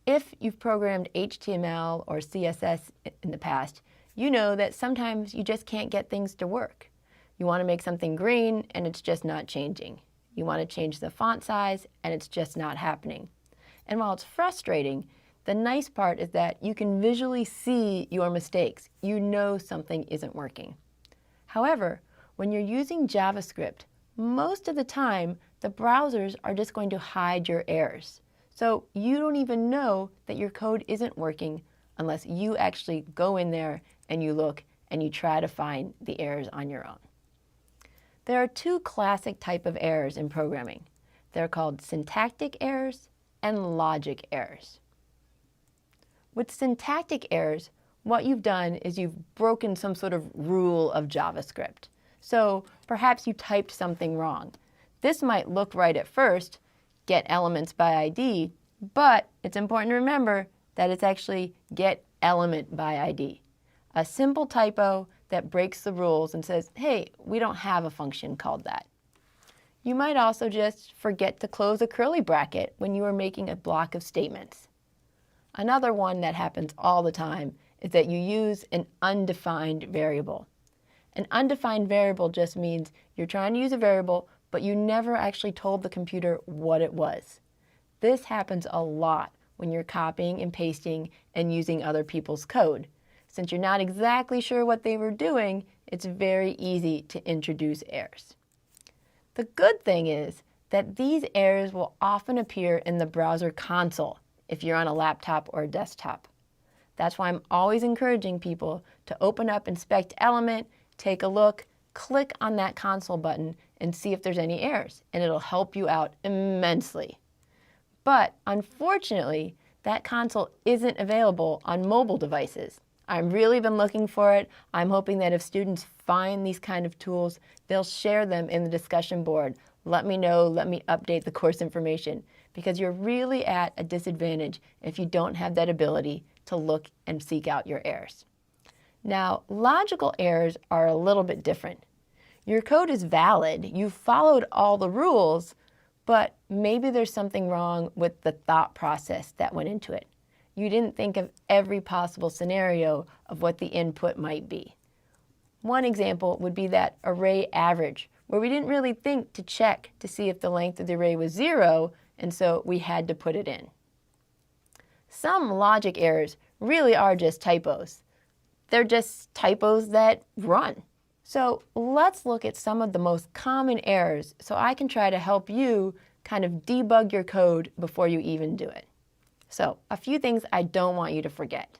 If you've programmed HTML or CSS in the past, you know that sometimes you just can't get things to work. You want to make something green and it's just not changing. You want to change the font size and it's just not happening. And while it's frustrating, the nice part is that you can visually see your mistakes. You know something isn't working. However, when you're using JavaScript, most of the time, the browsers are just going to hide your errors. So you don't even know that your code isn't working unless you actually go in there and you look and you try to find the errors on your own. There are two classic types of errors in programming. They're called syntactic errors and logic errors. With syntactic errors, what you've done is you've broken some sort of rule of JavaScript. So perhaps you typed something wrong. This might look right at first, get elements by ID, but it's important to remember that it's actually get element by ID. A simple typo that breaks the rules and says, hey, we don't have a function called that. You might also just forget to close a curly bracket when you are making a block of statements. Another one that happens all the time is that you use an undefined variable. An undefined variable just means you're trying to use a variable, but you never actually told the computer what it was. This happens a lot when you're copying and pasting and using other people's code. Since you're not exactly sure what they were doing, it's very easy to introduce errors. The good thing is that these errors will often appear in the browser console if you're on a laptop or a desktop. That's why I'm always encouraging people to open up Inspect Element, take a look, click on that console button, and see if there's any errors, and it'll help you out immensely. But unfortunately, that console isn't available on mobile devices. I've really been looking for it. I'm hoping that if students find these kind of tools, they'll share them in the discussion board. Let me know, let me update the course information, because you're really at a disadvantage if you don't have that ability to look and seek out your errors. Now, logical errors are a little bit different. Your code is valid, you followed all the rules, but maybe there's something wrong with the thought process that went into it. You didn't think of every possible scenario of what the input might be. One example would be that array average, where we didn't really think to check to see if the length of the array was 0, and so we had to put it in. Some logic errors really are just typos. They're just typos that run. So let's look at some of the most common errors so I can try to help you kind of debug your code before you even do it. So a few things I don't want you to forget.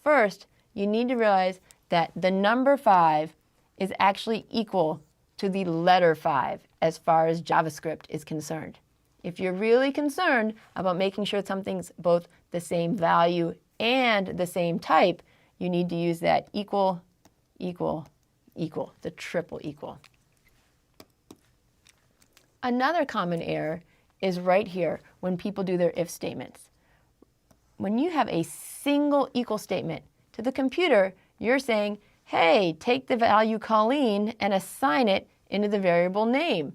First, you need to realize that the number 5 is actually equal to the letter 5 as far as JavaScript is concerned. If you're really concerned about making sure something's both the same value and the same type, you need to use that equal, equal, equal, the triple equal. Another common error is right here when people do their if statements. When you have a single equal statement to the computer, you're saying, hey, take the value Colleen and assign it into the variable name.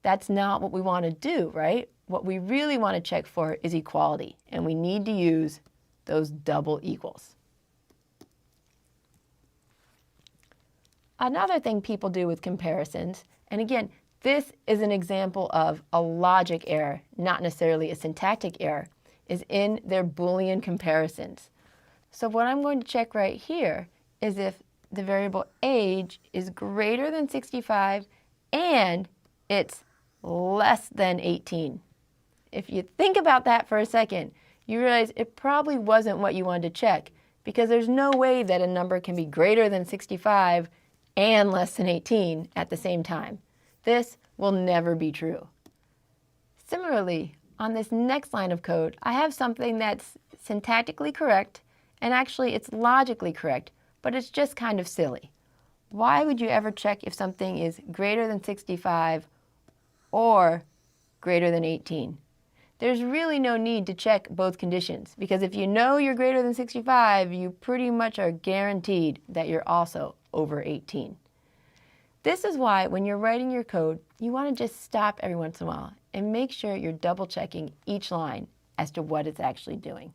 That's not what we want to do, right? What we really want to check for is equality, and we need to use those double equals. Another thing people do with comparisons, and again, this is an example of a logic error, not necessarily a syntactic error, is in their Boolean comparisons. So what I'm going to check right here is if the variable age is greater than 65 and it's less than 18. If you think about that for a second, you realize it probably wasn't what you wanted to check, because there's no way that a number can be greater than 65 and less than 18 at the same time. This will never be true. Similarly, on this next line of code, I have something that's syntactically correct, and actually it's logically correct, but it's just kind of silly. Why would you ever check if something is greater than 65 or greater than 18? There's really no need to check both conditions, because if you know you're greater than 65, you pretty much are guaranteed that you're also over 18. This is why when you're writing your code, you want to just stop every once in a while and make sure you're double checking each line as to what it's actually doing.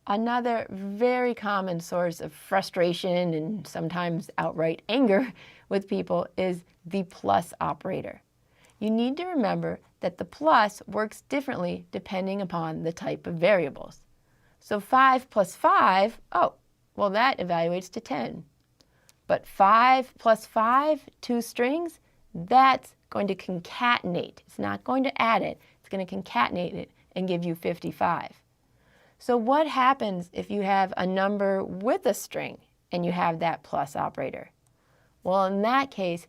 Another very common source of frustration and sometimes outright anger with people is the plus operator. You need to remember that the plus works differently depending upon the type of variables. So 5 plus 5, oh, well that evaluates to 10. But 5 plus 5, 2 strings, that's going to concatenate. It's not going to add it. It's going to concatenate it and give you 55. So what happens if you have a number with a string and you have that plus operator? Well, in that case,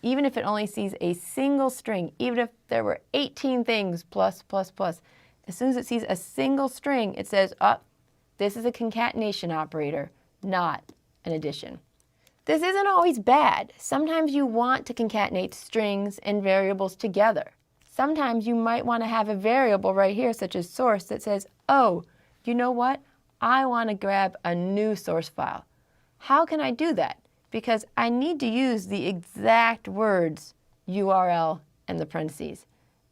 even if it only sees a single string, even if there were 18 things plus, plus, plus, as soon as it sees a single string, it says, oh, this is a concatenation operator, not an addition. This isn't always bad. Sometimes you want to concatenate strings and variables together. Sometimes you might want to have a variable right here, such as source, that says, oh, you know what? I want to grab a new source file. How can I do that? Because I need to use the exact words URL and the parentheses.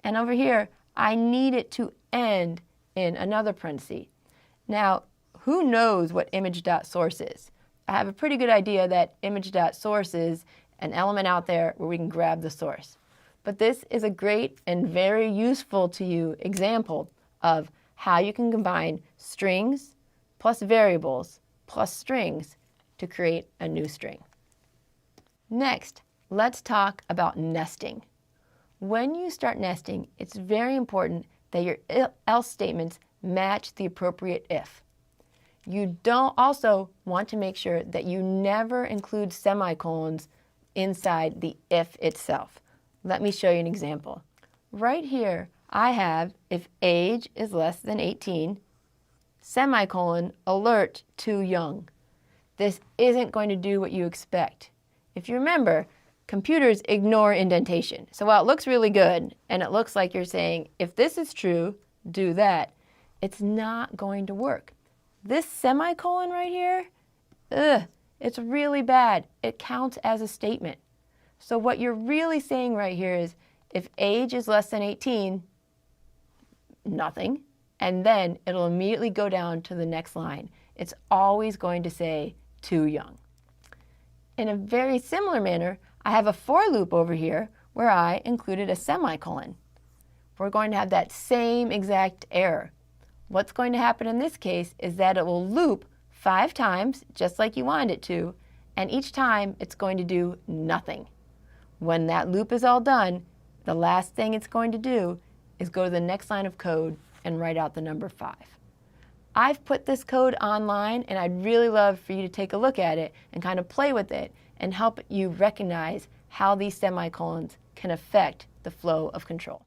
And over here, I need it to end in another parenthesis. Now, who knows what image.source is? I have a pretty good idea that image.source is an element out there where we can grab the source. But this is a great and very useful to you example of how you can combine strings plus variables plus strings to create a new string. Next, let's talk about nesting. When you start nesting, it's very important that your else statements match the appropriate if. You don't also want to make sure that you never include semicolons inside the if itself. Let me show you an example. Right here, I have if age is less than 18, semicolon, alert, too young. This isn't going to do what you expect. If you remember, computers ignore indentation. So while it looks really good, and it looks like you're saying, if this is true, do that, it's not going to work. This semicolon right here, it's really bad. It counts as a statement. So what you're really saying right here is, if age is less than 18, nothing, and then it'll immediately go down to the next line. It's always going to say too young. In a very similar manner, I have a for loop over here where I included a semicolon. We're going to have that same exact error. What's going to happen in this case is that it will loop 5 times, just like you wanted it to, and each time it's going to do nothing. When that loop is all done, the last thing it's going to do is go to the next line of code and write out the number 5. I've put this code online, and I'd really love for you to take a look at it and kind of play with it and help you recognize how these semicolons can affect the flow of control.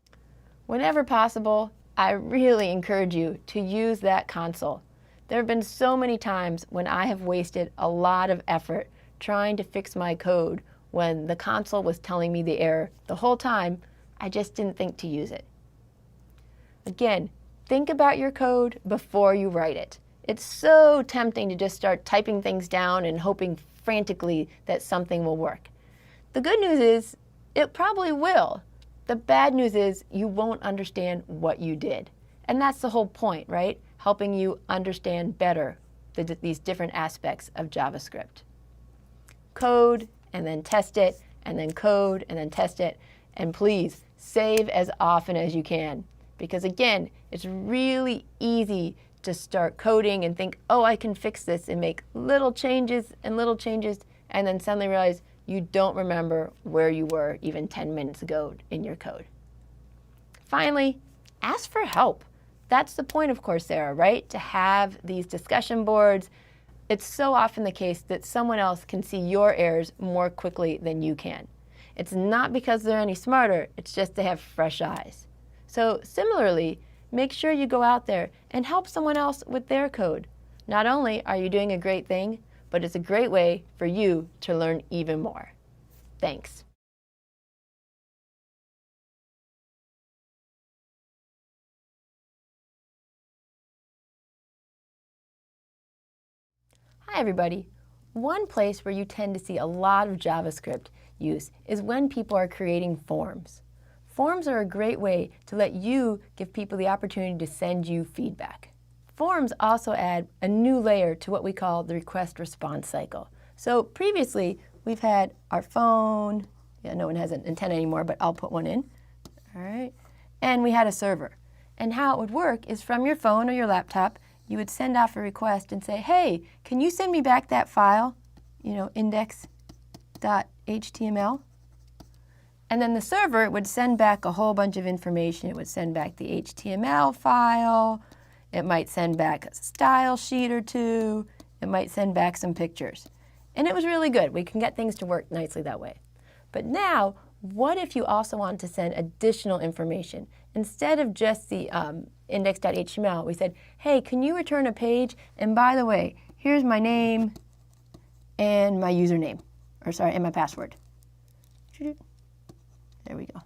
Whenever possible, I really encourage you to use that console. There have been so many times when I have wasted a lot of effort trying to fix my code when the console was telling me the error the whole time. I just didn't think to use it. Again, think about your code before you write it. It's so tempting to just start typing things down and hoping frantically that something will work. The good news is it probably will. The bad news is you won't understand what you did. And that's the whole point, right? Helping you understand better these different aspects of JavaScript. Code, and then test it, and then code, and then test it. And please, save as often as you can. Because again, it's really easy to start coding and think, oh, I can fix this, and make little changes, and then suddenly realize you don't remember where you were even 10 minutes ago in your code. Finally, ask for help. That's the point of Coursera, right? To have these discussion boards. It's so often the case that someone else can see your errors more quickly than you can. It's not because they're any smarter, it's just they have fresh eyes. So similarly, make sure you go out there and help someone else with their code. Not only are you doing a great thing, but it's a great way for you to learn even more. Thanks. Hi everybody. One place where you tend to see a lot of JavaScript use is when people are creating forms. Forms are a great way to let you give people the opportunity to send you feedback. Forms also add a new layer to what we call the request response cycle. So previously, we've had our phone. Yeah, no one has an antenna anymore, but I'll put one in. All right. And we had a server. And how it would work is from your phone or your laptop, you would send off a request and say, hey, can you send me back that file, index.html? And then the server would send back a whole bunch of information. It would send back the HTML file. It might send back a style sheet or two. It might send back some pictures. And it was really good. We can get things to work nicely that way. But now, what if you also want to send additional information? Instead of just the index.html, we said, hey, can you return a page? And by the way, here's my name and my username, and my password. There we go.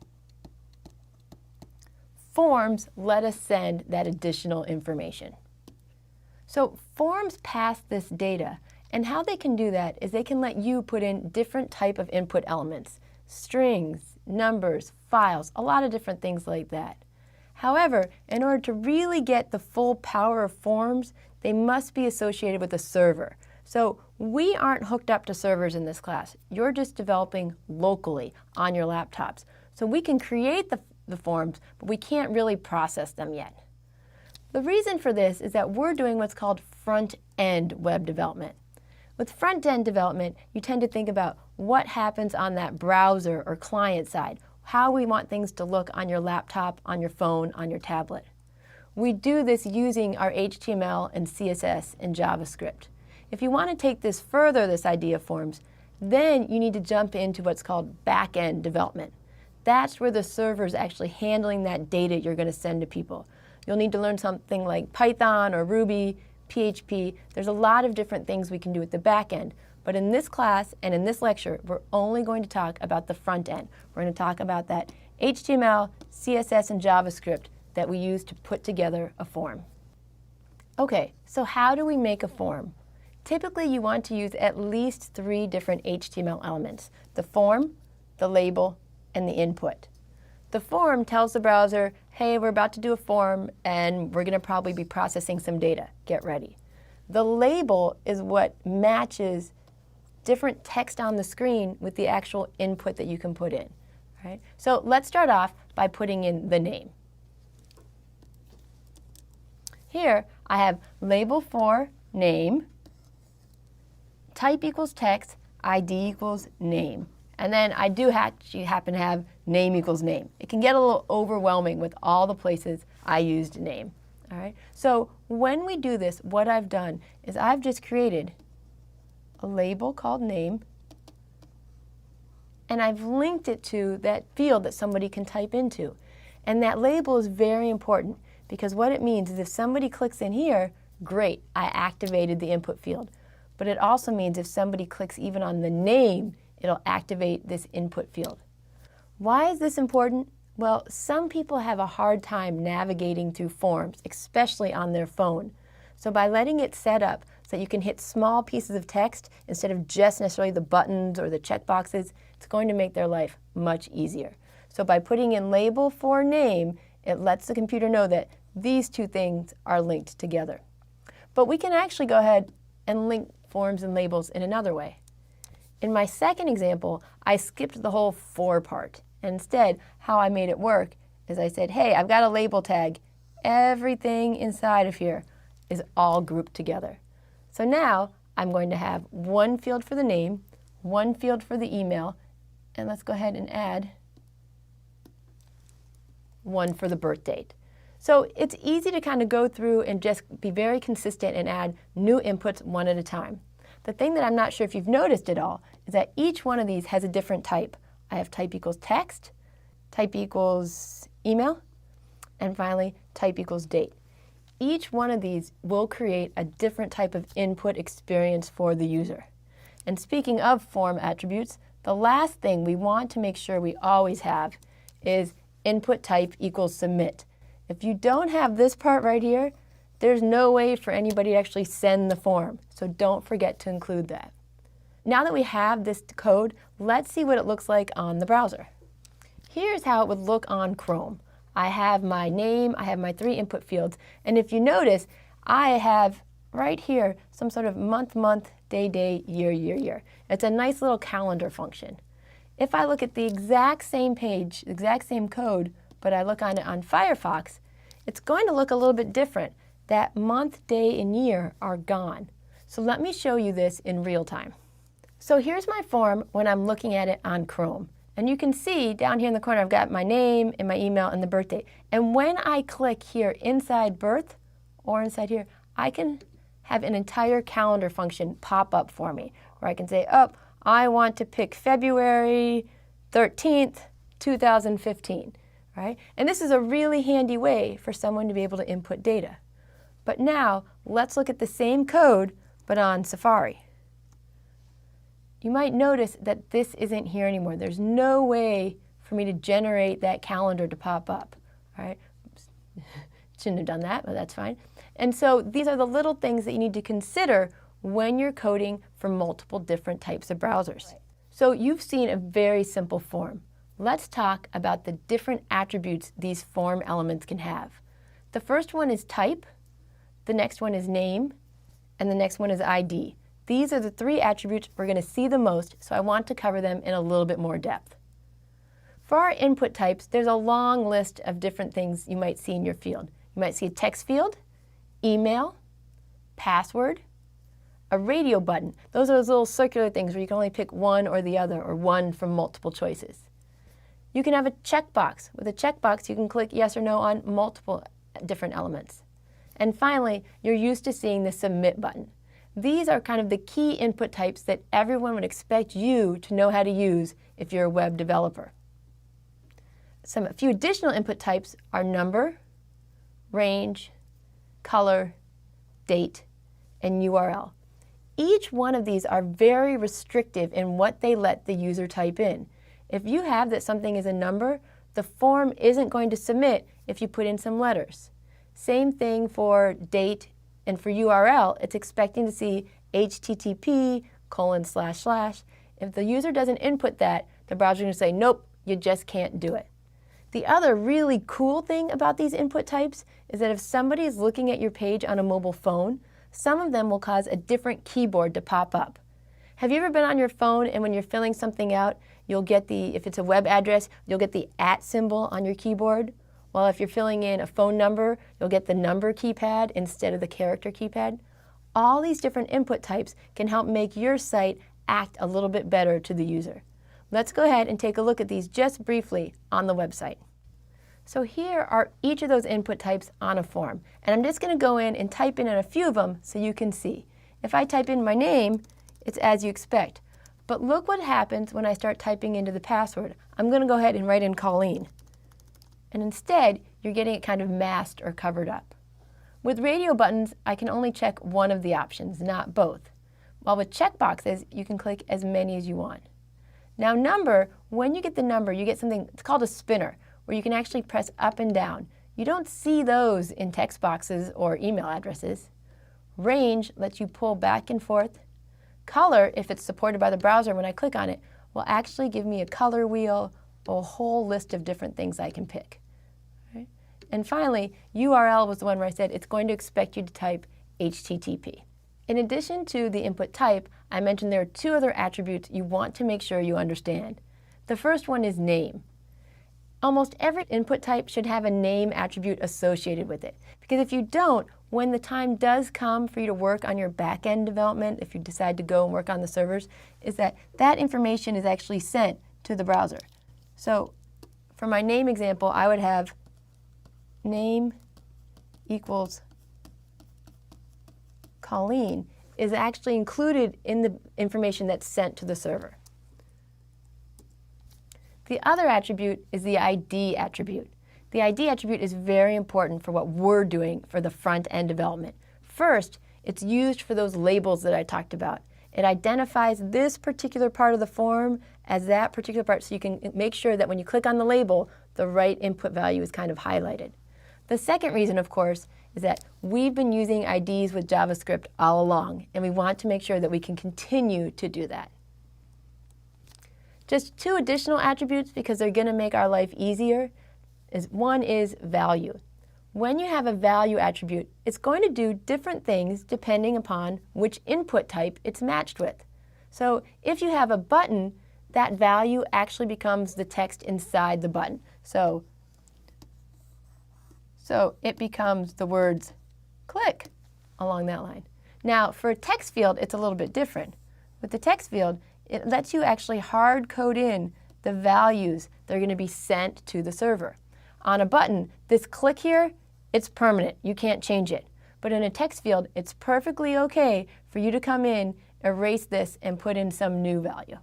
Forms let us send that additional information. So forms pass this data, and how they can do that is they can let you put in different type of input elements, strings, numbers, files, a lot of different things like that. However, in order to really get the full power of forms, they must be associated with a server. So we aren't hooked up to servers in this class. You're just developing locally on your laptops. So we can create the forms, but we can't really process them yet. The reason for this is that we're doing what's called front-end web development. With front-end development, you tend to think about what happens on that browser or client side, how we want things to look on your laptop, on your phone, on your tablet. We do this using our HTML and CSS and JavaScript. If you want to take this further, this idea of forms, then you need to jump into what's called back-end development. That's where the server is actually handling that data you're going to send to people. You'll need to learn something like Python or Ruby, PHP. There's a lot of different things we can do at the back end. But in this class and in this lecture, we're only going to talk about the front end. We're going to talk about that HTML, CSS, and JavaScript that we use to put together a form. Okay, so how do we make a form? Typically, you want to use at least 3 different HTML elements: the form, the label, and the input. The form tells the browser, hey, we're about to do a form, and we're going to probably be processing some data. Get ready. The label is what matches different text on the screen with the actual input that you can put in. Right? So let's start off by putting in the name. Here, I have label for name, type equals text, ID equals name. And then I do actually happen to have name equals name. It can get a little overwhelming with all the places I used name. All right? So when we do this, what I've done is I've just created a label called name, and I've linked it to that field that somebody can type into. And that label is very important because what it means is if somebody clicks in here, great, I activated the input field. But it also means if somebody clicks even on the name, it'll activate this input field. Why is this important? Well, some people have a hard time navigating through forms, especially on their phone. So by letting it set up so that you can hit small pieces of text instead of just necessarily the buttons or the checkboxes, it's going to make their life much easier. So by putting in label for name, it lets the computer know that these two things are linked together. But we can actually go ahead and link forms and labels in another way. In my second example, I skipped the whole for part. Instead, how I made it work is I said, hey, I've got a label tag. Everything inside of here is all grouped together. So now I'm going to have one field for the name, one field for the email, and let's go ahead and add one for the birth date. So it's easy to kind of go through and just be very consistent and add new inputs one at a time. The thing that I'm not sure if you've noticed at all is that each one of these has a different type. I have type equals text, type equals email, and finally type equals date. Each one of these will create a different type of input experience for the user. And speaking of form attributes, the last thing we want to make sure we always have is input type equals submit. If you don't have this part right here, there's no way for anybody to actually send the form. So don't forget to include that. Now that we have this code, let's see what it looks like on the browser. Here's how it would look on Chrome. I have my name, I have my 3 input fields, and if you notice, I have right here some sort of month, day, year. It's a nice little calendar function. If I look at the exact same page, the exact same code, but I look on it on Firefox, it's going to look a little bit different. That month, day, and year are gone. So let me show you this in real time. So here's my form when I'm looking at it on Chrome. And you can see down here in the corner I've got my name and my email and the birth date. And when I click here inside birth or inside here, I can have an entire calendar function pop up for me, where I can say, oh, I want to pick February 13th, 2015, right? And this is a really handy way for someone to be able to input data. But now let's look at the same code, but on Safari. You might notice that this isn't here anymore. There's no way for me to generate that calendar to pop up, right? Oops. Shouldn't have done that, but that's fine. And so these are the little things that you need to consider when you're coding for multiple different types of browsers. So you've seen a very simple form. Let's talk about the different attributes these form elements can have. The first one is type, the next one is name, and the next one is ID. These are the 3 attributes we're going to see the most, so I want to cover them in a little bit more depth. For our input types, there's a long list of different things you might see in your field. You might see a text field, email, password, a radio button. Those are those little circular things where you can only pick one or the other, or one from multiple choices. You can have a checkbox. With a checkbox, you can click yes or no on multiple different elements. And finally, you're used to seeing the submit button. These are kind of the key input types that everyone would expect you to know how to use if you're a web developer. A few additional input types are number, range, color, date, and URL. Each one of these are very restrictive in what they let the user type in. If you have that something is a number, the form isn't going to submit if you put in some letters. Same thing for date, and for URL, it's expecting to see http://. If the user doesn't input that, the browser is going to say, nope, you just can't do it. The other really cool thing about these input types is that if somebody is looking at your page on a mobile phone, some of them will cause a different keyboard to pop up. Have you ever been on your phone and when you're filling something out, you'll get if it's a web address, you'll get the @ symbol on your keyboard? Well, if you're filling in a phone number, you'll get the number keypad instead of the character keypad. All these different input types can help make your site act a little bit better to the user. Let's go ahead and take a look at these just briefly on the website. So here are each of those input types on a form. And I'm just going to go in and type in a few of them so you can see. If I type in my name, it's as you expect. But look what happens when I start typing into the password. I'm going to go ahead and write in Colleen. And instead, you're getting it kind of masked or covered up. With radio buttons, I can only check one of the options, not both. While with checkboxes, you can click as many as you want. Now number, when you get the number, you get something, it's called a spinner, where you can actually press up and down. You don't see those in text boxes or email addresses. Range lets you pull back and forth. Color, if it's supported by the browser when I click on it, will actually give me a color wheel, a whole list of different things I can pick. Right? And finally, URL was the one where I said it's going to expect you to type HTTP. In addition to the input type, I mentioned there are 2 other attributes you want to make sure you understand. The first one is name. Almost every input type should have a name attribute associated with it. Because if you don't, when the time does come for you to work on your back-end development, if you decide to go and work on the servers, is that information is actually sent to the browser. So for my name example, I would have name equals Colleen is actually included in the information that's sent to the server. The other attribute is the ID attribute. The ID attribute is very important for what we're doing for the front-end development. First, it's used for those labels that I talked about. It identifies this particular part of the form as that particular part, so you can make sure that when you click on the label, the right input value is kind of highlighted. The second reason, of course, is that we've been using IDs with JavaScript all along, and we want to make sure that we can continue to do that. Just two additional attributes, because they're going to make our life easier, one is value. When you have a value attribute, it's going to do different things depending upon which input type it's matched with. So if you have a button, that value actually becomes the text inside the button. So it becomes the words click along that line. Now for a text field, it's a little bit different. With the text field, it lets you actually hard code in the values that are going to be sent to the server. On a button, this click here, it's permanent. You can't change it. But in a text field, it's perfectly okay for you to come in, erase this, and put in some new value.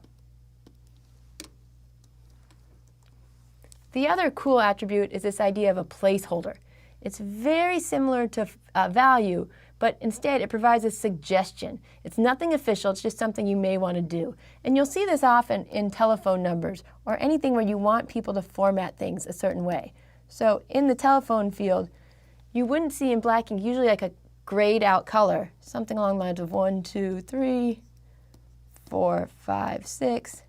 The other cool attribute is this idea of a placeholder. It's very similar to value, but instead it provides a suggestion. It's nothing official, it's just something you may want to do. And you'll see this often in telephone numbers or anything where you want people to format things a certain way. So in the telephone field, you wouldn't see in black ink usually like a grayed out color, something along the lines of 1, 2, 3, 4, 5, 6,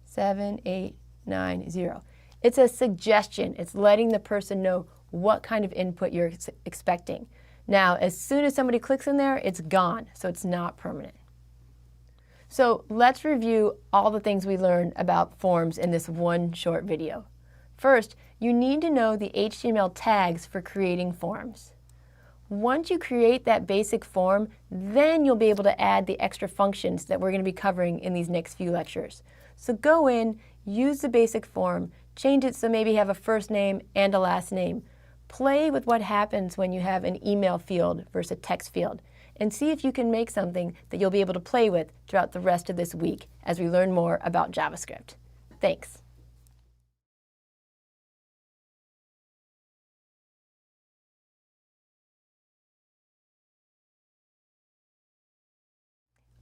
7, 8, 9, 0. It's a suggestion. It's letting the person know what kind of input you're expecting. Now, as soon as somebody clicks in there, it's gone, so it's not permanent. So let's review all the things we learned about forms in this one short video. First, you need to know the HTML tags for creating forms. Once you create that basic form, then you'll be able to add the extra functions that we're going to be covering in these next few lectures. So go in, use the basic form, change it so maybe you have a first name and a last name. Play with what happens when you have an email field versus a text field, and see if you can make something that you'll be able to play with throughout the rest of this week as we learn more about JavaScript. Thanks.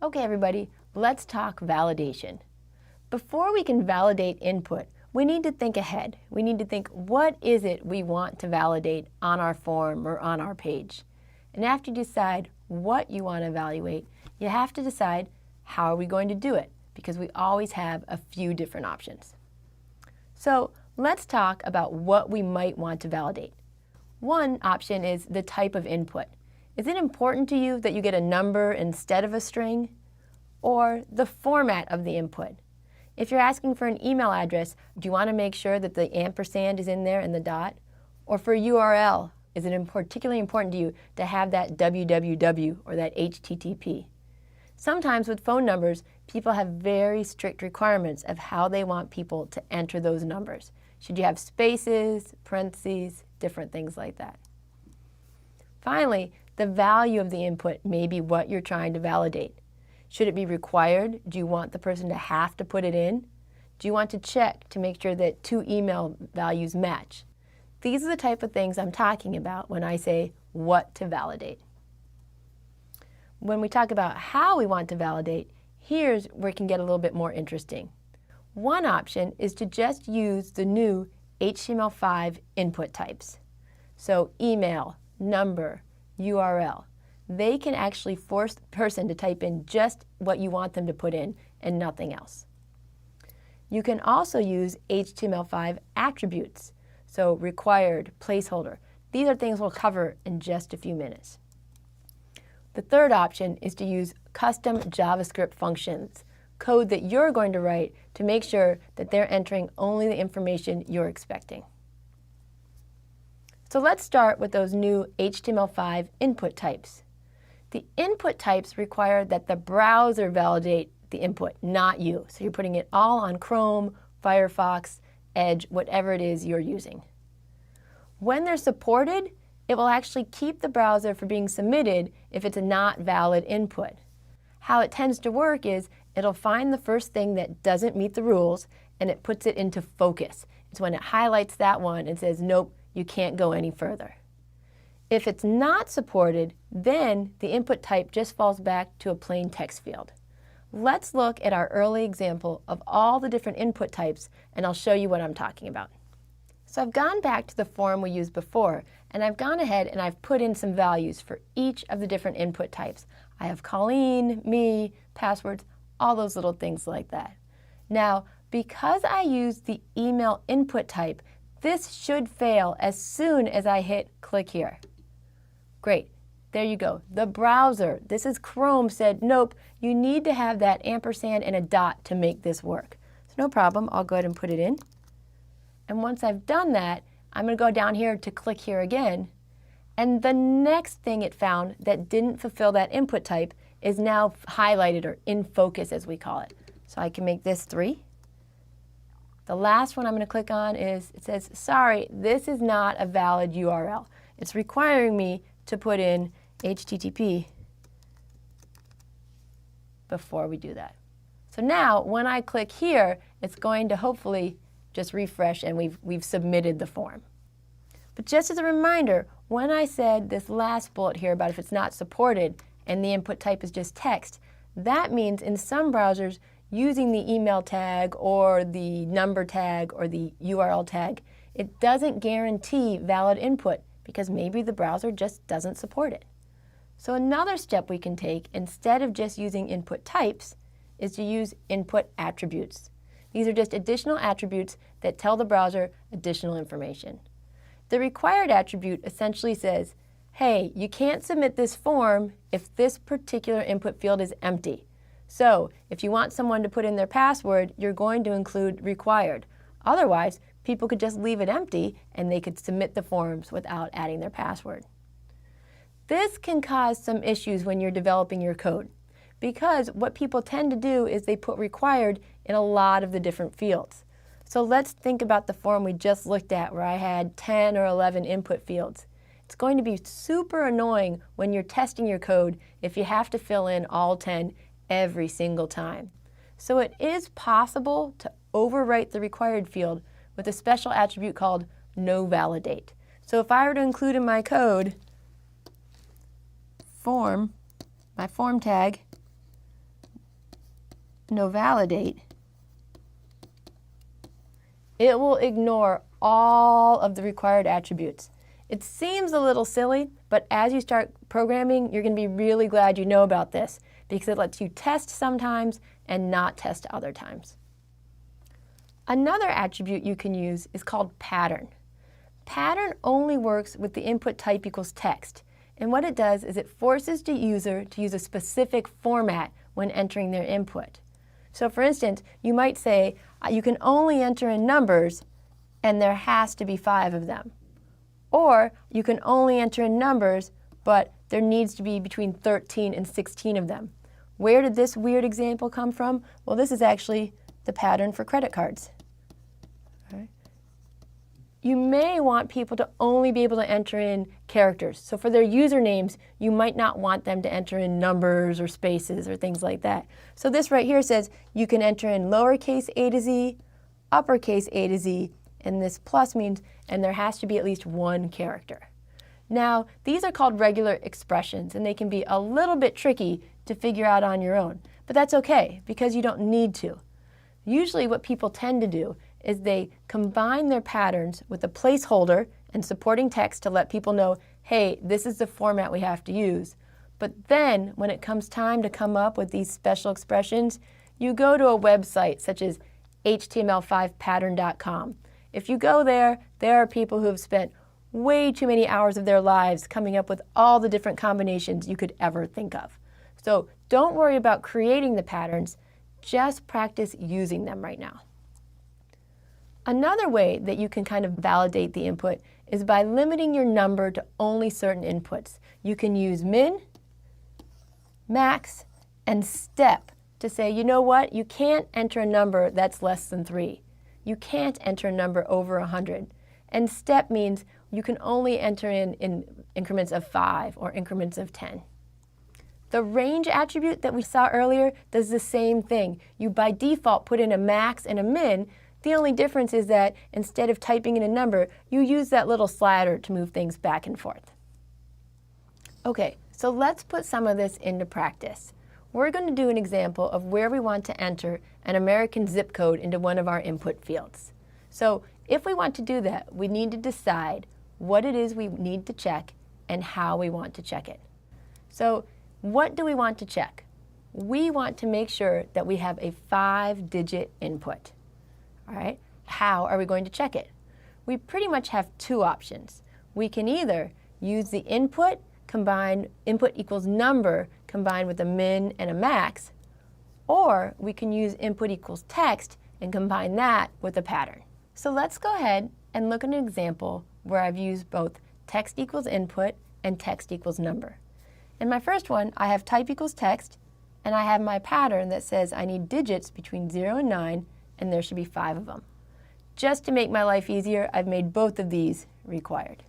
Okay, everybody, let's talk validation. Before we can validate input, we need to think ahead. We need to think, what is it we want to validate on our form or on our page? And after you decide what you want to evaluate, you have to decide how are we going to do it, because we always have a few different options. So let's talk about what we might want to validate. One option is the type of input. Is it important to you that you get a number instead of a string? Or the format of the input? If you're asking for an email address, do you want to make sure that the ampersand is in there and the dot? Or for URL, is it particularly important to you to have that www or that HTTP? Sometimes with phone numbers, people have very strict requirements of how they want people to enter those numbers. Should you have spaces, parentheses, different things like that? Finally, the value of the input may be what you're trying to validate. Should it be required? Do you want the person to have to put it in? Do you want to check to make sure that two email values match? These are the type of things I'm talking about when I say what to validate. When we talk about how we want to validate, here's where it can get a little bit more interesting. One option is to just use the new HTML5 input types. So email, number, URL. They can actually force the person to type in just what you want them to put in and nothing else. You can also use HTML5 attributes, so required, placeholder. These are things we'll cover in just a few minutes. The third option is to use custom JavaScript functions, code that you're going to write to make sure that they're entering only the information you're expecting. So let's start with those new HTML5 input types. The input types require that the browser validate the input, not you. So you're putting it all on Chrome, Firefox, Edge, whatever it is you're using. When they're supported, it will actually keep the browser from being submitted if it's a not valid input. How it tends to work is it'll find the first thing that doesn't meet the rules and it puts it into focus. It's when it highlights that one and says, nope, you can't go any further. If it's not supported, then the input type just falls back to a plain text field. Let's look at our early example of all the different input types, and I'll show you what I'm talking about. So I've gone back to the form we used before, and I've gone ahead and I've put in some values for each of the different input types. I have Colleen, me, passwords, all those little things like that. Now, because I used the email input type, this should fail as soon as I hit click here. Great, there you go. The browser, this is Chrome, said, nope, you need to have that ampersand and a dot to make this work. So no problem, I'll go ahead and put it in. And once I've done that, I'm going to go down here to click here again. And the next thing it found that didn't fulfill that input type is now highlighted, or in focus as we call it. So I can make this 3. The last one I'm going to click on is, it says, sorry, this is not a valid URL. It's requiring me to put in HTTP before we do that. So now when I click here, it's going to hopefully just refresh and we've submitted the form. But just as a reminder, when I said this last bullet here about if it's not supported and the input type is just text, that means in some browsers using the email tag or the number tag or the URL tag, it doesn't guarantee valid input because maybe the browser just doesn't support it. So another step we can take instead of just using input types is to use input attributes. These are just additional attributes that tell the browser additional information. The required attribute essentially says, hey, you can't submit this form if this particular input field is empty. So if you want someone to put in their password, you're going to include required. Otherwise, people could just leave it empty and they could submit the forms without adding their password. This can cause some issues when you're developing your code, because what people tend to do is they put required in a lot of the different fields. So let's think about the form we just looked at where I had 10 or 11 input fields. It's going to be super annoying when you're testing your code if you have to fill in all 10 every single time. So it is possible to overwrite the required field with a special attribute called noValidate. So if I were to include in my code form, my form tag, noValidate, it will ignore all of the required attributes. It seems a little silly, but as you start programming, you're going to be really glad you know about this because it lets you test sometimes and not test other times. Another attribute you can use is called pattern. Pattern only works with the input type equals text, and what it does is it forces the user to use a specific format when entering their input. So for instance, you might say, you can only enter in numbers and there has to be 5 of them. Or you can only enter in numbers, but there needs to be between 13 and 16 of them. Where did this weird example come from? Well, this is actually the pattern for credit cards. Okay. You may want people to only be able to enter in characters. So for their usernames, you might not want them to enter in numbers or spaces or things like that. So this right here says you can enter in lowercase a to z, uppercase a to z, and this plus means, and there has to be at least 1 character. Now, these are called regular expressions, and they can be a little bit tricky to figure out on your own. But that's okay, because you don't need to. Usually what people tend to do is they combine their patterns with a placeholder and supporting text to let people know, hey, this is the format we have to use. But then, when it comes time to come up with these special expressions, you go to a website such as HTML5pattern.com. If you go there, there are people who have spent way too many hours of their lives coming up with all the different combinations you could ever think of. So don't worry about creating the patterns, just practice using them right now. Another way that you can kind of validate the input is by limiting your number to only certain inputs. You can use min, max, and step to say, you know what, you can't enter a number that's less than 3. You can't enter a number over 100. And step means you can only enter in increments of 5 or increments of 10. The range attribute that we saw earlier does the same thing. You by default put in a max and a min. The only difference is that instead of typing in a number, you use that little slider to move things back and forth. Okay, so let's put some of this into practice. We're going to do an example of where we want to enter an American zip code into one of our input fields. So if we want to do that, we need to decide what it is we need to check and how we want to check it. So what do we want to check? We want to make sure that we have a 5-digit input. All right, how are we going to check it? We pretty much have two options. We can either use the input equals number combined with a min and a max, or we can use input equals text and combine that with a pattern. So let's go ahead and look at an example where I've used both text equals input and text equals number. In my first one, I have type equals text, and I have my pattern that says I need digits between 0 and 9, and there should be 5 of them. Just to make my life easier, I've made both of these required.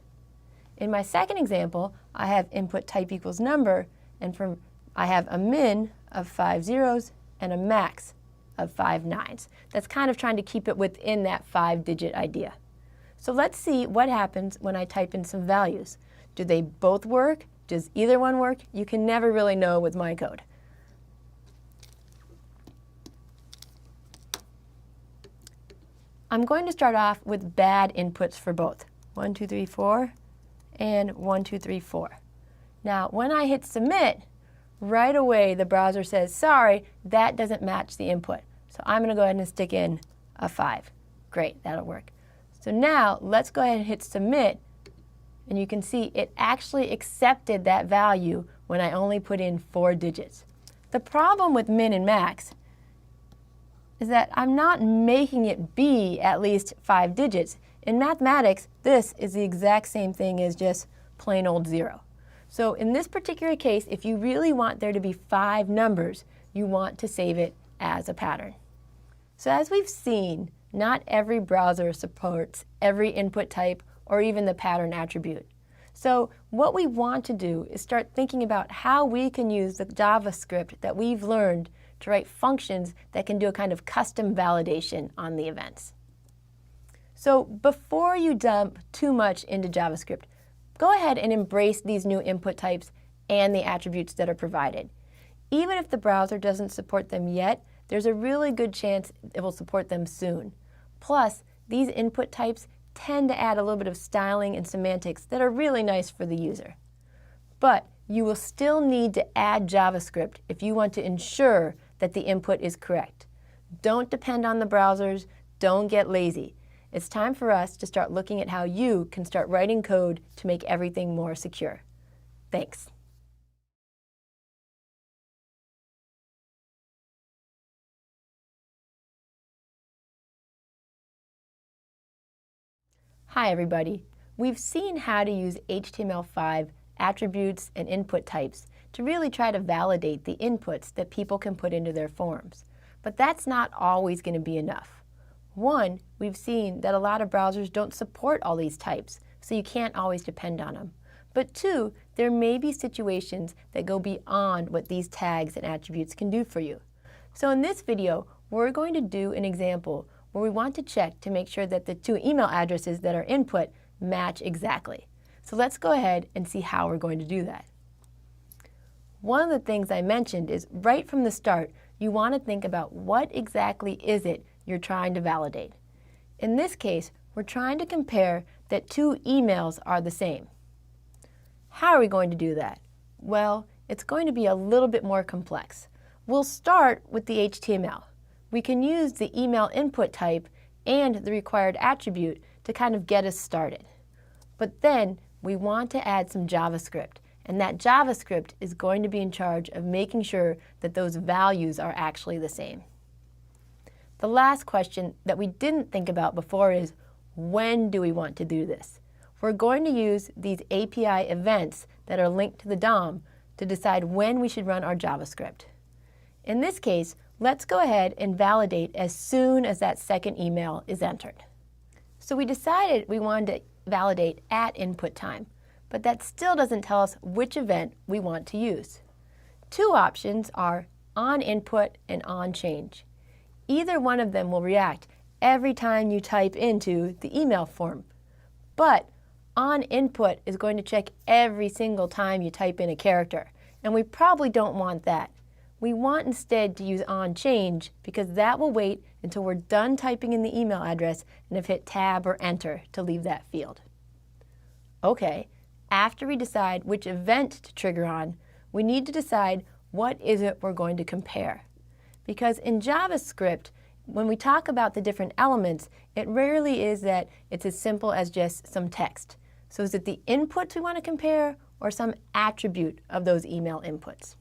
In my second example, I have input type equals number, and I have a min of 5 zeros and a max of 5 nines. That's kind of trying to keep it within that 5-digit idea. So let's see what happens when I type in some values. Do they both work? Does either one work? You can never really know with my code. I'm going to start off with bad inputs for both. 1, 2, 3, 4, and 1, 2, 3, 4. Now, when I hit submit, right away the browser says, sorry, that doesn't match the input. So I'm going to go ahead and stick in a 5. Great, that'll work. So now let's go ahead and hit submit, and you can see it actually accepted that value when I only put in 4 digits. The problem with min and max is that I'm not making it be at least 5 digits. In mathematics, this is the exact same thing as just plain old 0. So in this particular case, if you really want there to be 5 numbers, you want to save it as a pattern. So as we've seen, not every browser supports every input type or even the pattern attribute. So what we want to do is start thinking about how we can use the JavaScript that we've learned to write functions that can do a kind of custom validation on the events. So before you dump too much into JavaScript, go ahead and embrace these new input types and the attributes that are provided. Even if the browser doesn't support them yet, there's a really good chance it will support them soon. Plus, these input types tend to add a little bit of styling and semantics that are really nice for the user. But you will still need to add JavaScript if you want to ensure that the input is correct. Don't depend on the browsers, don't get lazy. It's time for us to start looking at how you can start writing code to make everything more secure. Thanks. Hi everybody. We've seen how to use HTML5 attributes and input types to really try to validate the inputs that people can put into their forms. But that's not always going to be enough. One, we've seen that a lot of browsers don't support all these types, so you can't always depend on them. But two, there may be situations that go beyond what these tags and attributes can do for you. So in this video, we're going to do an example where we want to check to make sure that the 2 email addresses that are input match exactly. So let's go ahead and see how we're going to do that. One of the things I mentioned is right from the start, you want to think about what exactly is it you're trying to validate. In this case, we're trying to compare that 2 emails are the same. How are we going to do that? Well, it's going to be a little bit more complex. We'll start with the HTML. We can use the email input type and the required attribute to kind of get us started. But then we want to add some JavaScript, and that JavaScript is going to be in charge of making sure that those values are actually the same. The last question that we didn't think about before is, when do we want to do this? We're going to use these API events that are linked to the DOM to decide when we should run our JavaScript. In this case, let's go ahead and validate as soon as that second email is entered. So we decided we wanted to validate at input time, but that still doesn't tell us which event we want to use. 2 options are on input and on change. Either one of them will react every time you type into the email form, but on input is going to check every single time you type in a character, and we probably don't want that. We want instead to use on change because that will wait until we're done typing in the email address and have hit tab or enter to leave that field. Okay, after we decide which event to trigger on, we need to decide what is it we're going to compare. Because in JavaScript, when we talk about the different elements, it rarely is that it's as simple as just some text. So is it the inputs we want to compare or some attribute of those email inputs?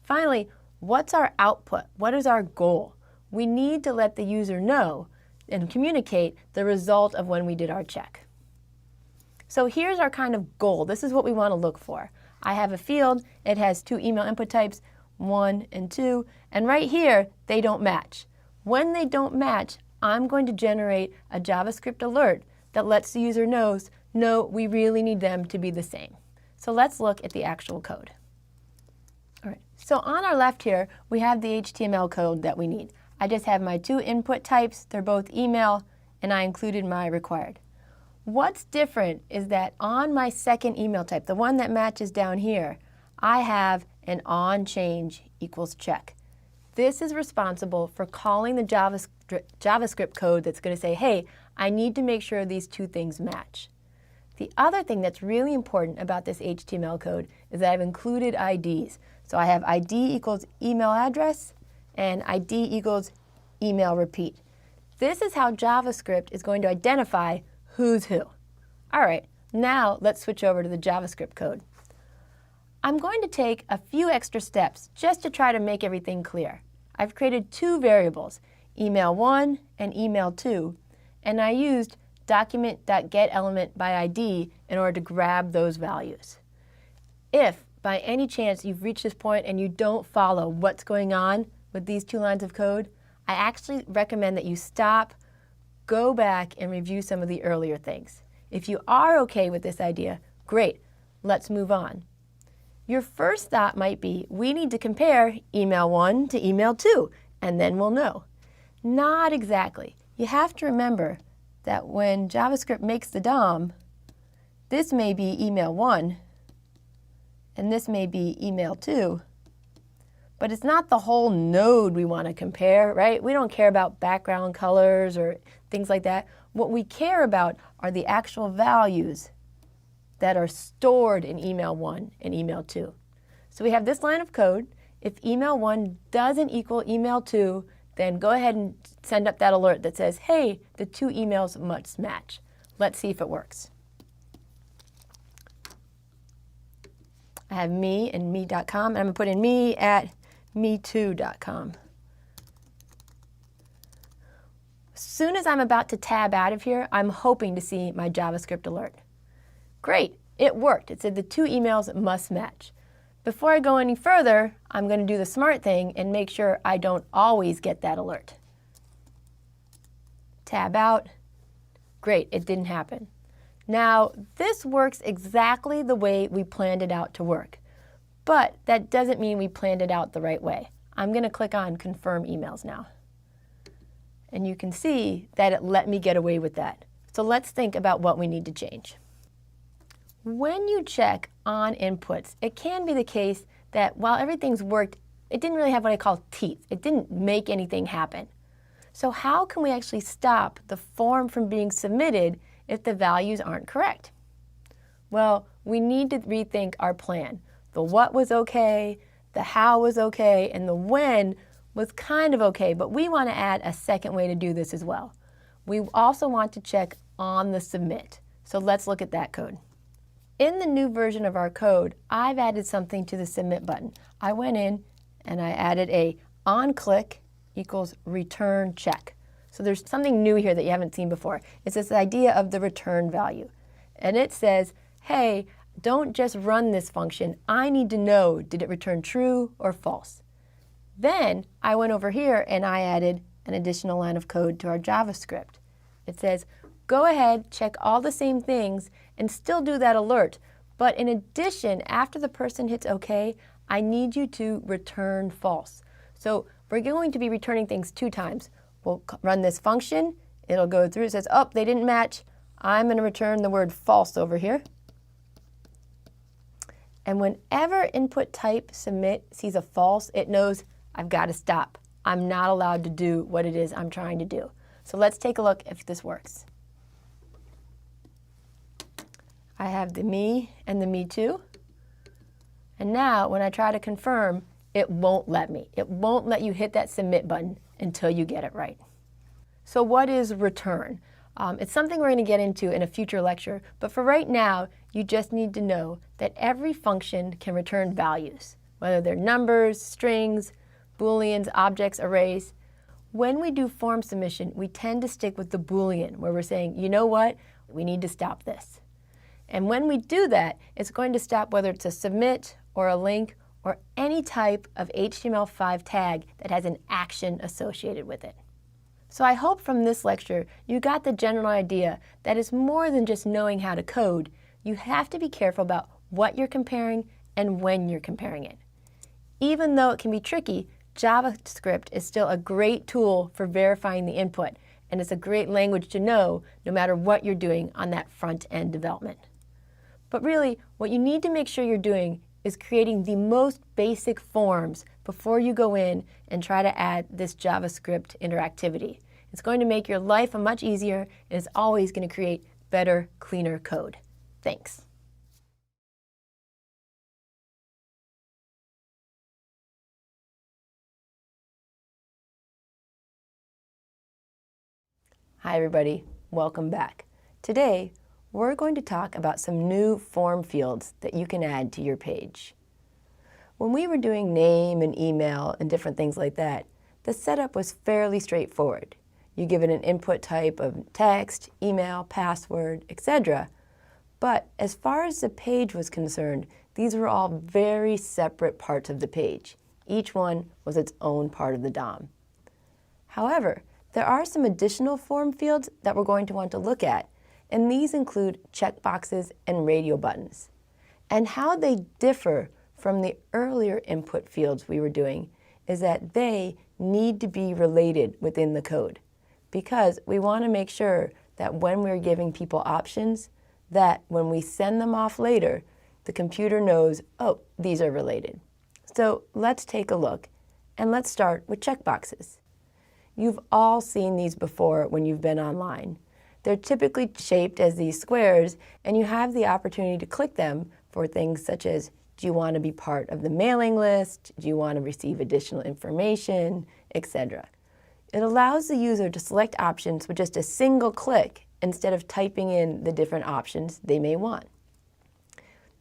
Finally, what's our output? What is our goal? We need to let the user know and communicate the result of when we did our check. So here's our kind of goal. This is what we want to look for. I have a field. It has two email input types, 1 and 2, and right here, they don't match. When they don't match, I'm going to generate a JavaScript alert that lets the user know, no, we really need them to be the same. So let's look at the actual code. All right. So on our left here, we have the HTML code that we need. I just have my two input types. They're both email, and I included my required. What's different is that on my second email type, the one that matches down here, I have an onChange equals check. This is responsible for calling the JavaScript code that's going to say, hey, I need to make sure these two things match. The other thing that's really important about this HTML code is that I've included IDs. So I have ID equals email address and ID equals email repeat. This is how JavaScript is going to identify who's who. All right, now let's switch over to the JavaScript code. I'm going to take a few extra steps just to try to make everything clear. I've created two variables, email1 and email2, and I used document.getElementById in order to grab those values. If by any chance you've reached this point and you don't follow what's going on with these two lines of code, I actually recommend that you stop, go back and review some of the earlier things. If you are okay with this idea, great, let's move on. Your first thought might be, we need to compare email 1 to email 2, and then we'll know. Not exactly. You have to remember that when JavaScript makes the DOM, this may be email 1, and this may be email 2, but it's not the whole node we want to compare, right? We don't care about background colors or things like that. What we care about are the actual values that are stored in email 1 and email 2. So we have this line of code. If email 1 doesn't equal email 2, then go ahead and send up that alert that says, hey, the two emails must match. Let's see if it works. I have me and me.com, and I'm going to put in me at me2.com. As soon as I'm about to tab out of here, I'm hoping to see my JavaScript alert. Great, it worked. It said the two emails must match. Before I go any further, I'm going to do the smart thing and make sure I don't always get that alert. Tab out. Great, it didn't happen. Now, this works exactly the way we planned it out to work, but that doesn't mean we planned it out the right way. I'm going to click on Confirm Emails now. And you can see that it let me get away with that. So let's think about what we need to change. When you check on inputs, it can be the case that while everything's worked, it didn't really have what I call teeth. It didn't make anything happen. So how can we actually stop the form from being submitted if the values aren't correct? Well, we need to rethink our plan. The what was okay, the how was okay, and the when was kind of okay, but we want to add a second way to do this as well. We also want to check on the submit. So let's look at that code. In the new version of our code, I've added something to the submit button. I went in and I added a onClick equals return check. So there's something new here that you haven't seen before. It's this idea of the return value. And it says, hey, don't just run this function. I need to know, did it return true or false? Then I went over here and I added an additional line of code to our JavaScript. It says, go ahead, check all the same things, and still do that alert. But in addition, after the person hits OK, I need you to return false. So we're going to be returning things 2 times. We'll run this function. It'll go through. It says, oh, they didn't match. I'm going to return the word false over here. And whenever input type submit sees a false, it knows I've got to stop. I'm not allowed to do what it is I'm trying to do. So let's take a look if this works. I have the me and the me too. And now when I try to confirm, it won't let me. It won't let you hit that submit button until you get it right. So what is return? It's something we're going to get into in a future lecture, but for right now, you just need to know that every function can return values, whether they're numbers, strings, booleans, objects, arrays. When we do form submission, we tend to stick with the boolean, where we're saying, you know what, we need to stop this. And when we do that, it's going to stop whether it's a submit or a link or any type of HTML5 tag that has an action associated with it. So I hope from this lecture you got the general idea that it's more than just knowing how to code. You have to be careful about what you're comparing and when you're comparing it. Even though it can be tricky, JavaScript is still a great tool for verifying the input, and it's a great language to know no matter what you're doing on that front-end development. But really, what you need to make sure you're doing is creating the most basic forms before you go in and try to add this JavaScript interactivity. It's going to make your life much easier, and it's always going to create better, cleaner code. Thanks. Hi everybody, welcome back. Today, we're going to talk about some new form fields that you can add to your page. When we were doing name and email and different things like that, the setup was fairly straightforward. You give it an input type of text, email, password, etc. But as far as the page was concerned, these were all very separate parts of the page. Each one was its own part of the DOM. However, there are some additional form fields that we're going to want to look at, and these include checkboxes and radio buttons. And how they differ from the earlier input fields we were doing is that they need to be related within the code, because we want to make sure that when we're giving people options, that when we send them off later, the computer knows, oh, these are related. So let's take a look, and let's start with checkboxes. You've all seen these before when you've been online. They're typically shaped as these squares, and you have the opportunity to click them for things such as, do you want to be part of the mailing list? Do you want to receive additional information, etc. It allows the user to select options with just a single click instead of typing in the different options they may want.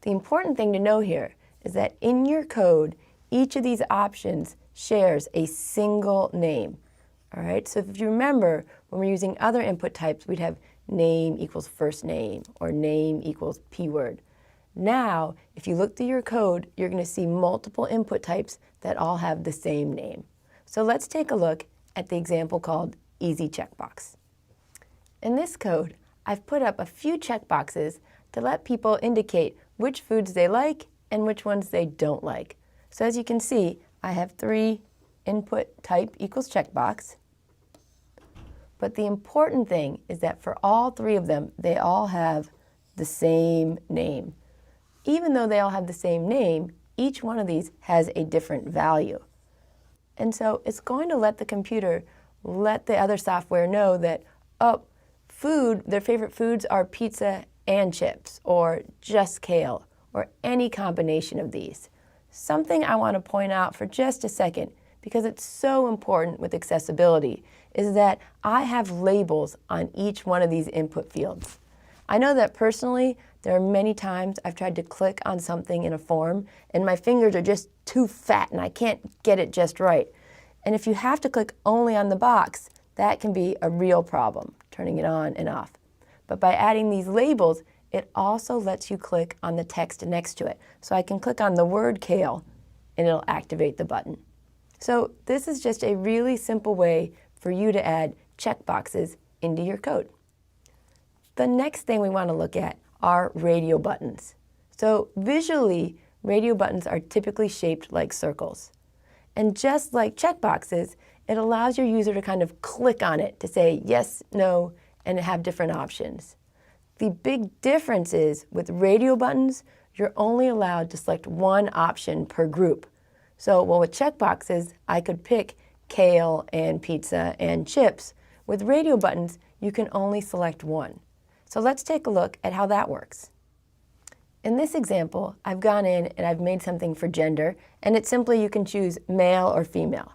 The important thing to know here is that in your code, each of these options shares a single name. All right, so if you remember, when we're using other input types, we'd have name equals first name or name equals p-word. Now, if you look through your code, you're going to see multiple input types that all have the same name. So let's take a look at the example called Easy Checkbox. In this code, I've put up a few checkboxes to let people indicate which foods they like and which ones they don't like. So as you can see, I have 3 input type equals checkbox. But the important thing is that for all 3 of them, they all have the same name. Even though they all have the same name, each one of these has a different value. And so it's going to let the computer let the other software know that, oh, food, their favorite foods are pizza and chips, or just kale, or any combination of these. Something I want to point out for just a second, because it's so important with accessibility, is that I have labels on each one of these input fields. I know that personally, there are many times I've tried to click on something in a form and my fingers are just too fat and I can't get it just right. And if you have to click only on the box, that can be a real problem, turning it on and off. But by adding these labels, it also lets you click on the text next to it. So I can click on the word kale and it'll activate the button. So this is just a really simple way for you to add checkboxes into your code. The next thing we want to look at are radio buttons. So visually, radio buttons are typically shaped like circles. And just like checkboxes, it allows your user to kind of click on it to say yes, no, and have different options. The big difference is with radio buttons, you're only allowed to select one option per group. So, well, with checkboxes, I could pick kale and pizza and chips. With radio buttons, you can only select one. So let's take a look at how that works. In this example, I've gone in and I've made something for gender, and it's simply you can choose male or female.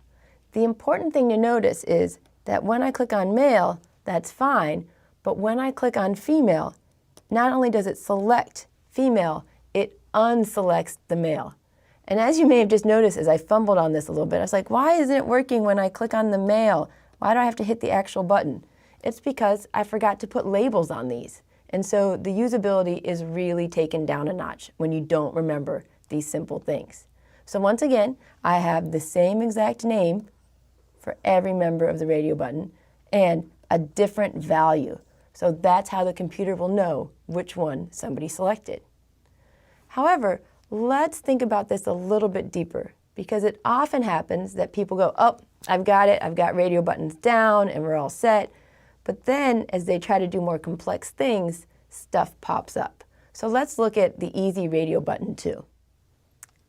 The important thing to notice is that when I click on male, that's fine, but when I click on female, not only does it select female, it unselects the male. And as you may have just noticed as I fumbled on this a little bit, I was like, why isn't it working when I click on the male? Why do I have to hit the actual button? It's because I forgot to put labels on these. And so the usability is really taken down a notch when you don't remember these simple things. So once again, I have the same exact name for every member of the radio button and a different value. So that's how the computer will know which one somebody selected. However, let's think about this a little bit deeper, because it often happens that people go, oh, I've got it, I've got radio buttons down and we're all set. But then as they try to do more complex things, stuff pops up. So let's look at the easy radio button too.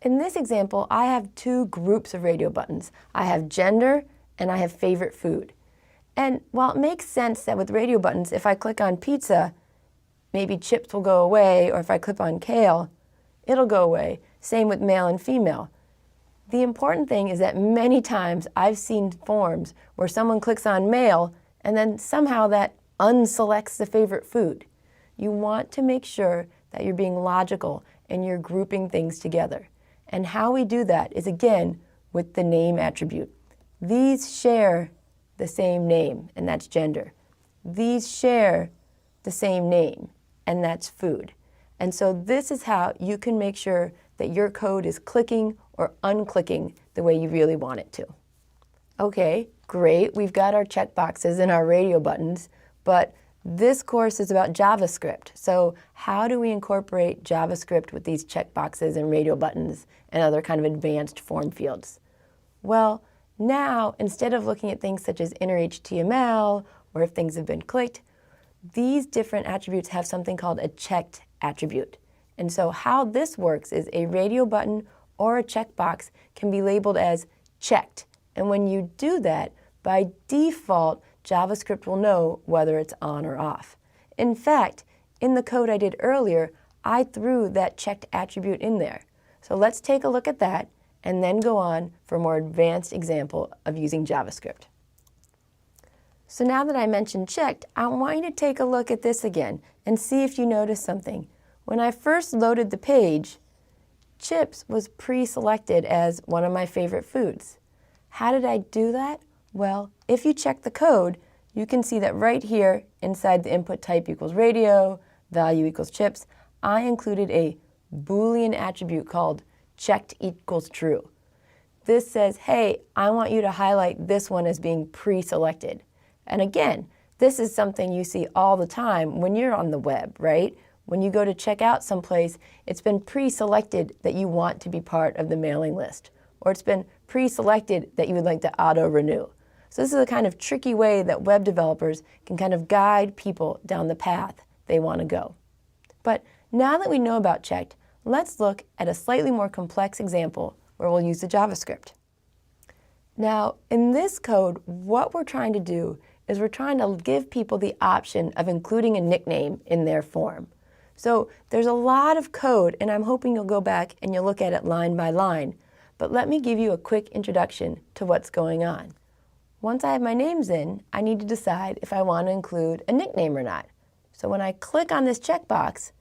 In this example, I have two groups of radio buttons. I have gender and I have favorite food. And while it makes sense that with radio buttons, if I click on pizza, maybe chips will go away, or if I click on kale, it'll go away. Same with male and female. The important thing is that many times I've seen forms where someone clicks on male and then somehow that unselects the favorite food. You want to make sure that you're being logical and you're grouping things together. And how we do that is, again, with the name attribute. These share the same name, and that's gender. These share the same name, and that's food. And so this is how you can make sure that your code is clicking or unclicking the way you really want it to. Okay, great, we've got our checkboxes and our radio buttons, but this course is about JavaScript. So how do we incorporate JavaScript with these checkboxes and radio buttons and other kind of advanced form fields? Well, now, instead of looking at things such as inner HTML or if things have been clicked, these different attributes have something called a checked attribute. And so how this works is a radio button or a checkbox can be labeled as checked. And when you do that, by default, JavaScript will know whether it's on or off. In fact, in the code I did earlier, I threw that checked attribute in there. So let's take a look at that and then go on for a more advanced example of using JavaScript. So now that I mentioned checked, I want you to take a look at this again and see if you notice something. When I first loaded the page, chips was pre-selected as one of my favorite foods. How did I do that? Well, if you check the code, you can see that right here inside the input type equals radio, value equals chips, I included a Boolean attribute called checked equals true. This says, hey, I want you to highlight this one as being pre-selected. And again, this is something you see all the time when you're on the web, right? When you go to check out someplace, it's been pre-selected that you want to be part of the mailing list, or it's been pre-selected that you would like to auto-renew. So this is a kind of tricky way that web developers can kind of guide people down the path they want to go. But now that we know about checked, let's look at a slightly more complex example where we'll use the JavaScript. Now, in this code, what we're trying to do is we're trying to give people the option of including a nickname in their form. So there's a lot of code, and I'm hoping you'll go back and you'll look at it line by line. But let me give you a quick introduction to what's going on. Once I have my names in, I need to decide if I want to include a nickname or not. So when I click on this checkbox,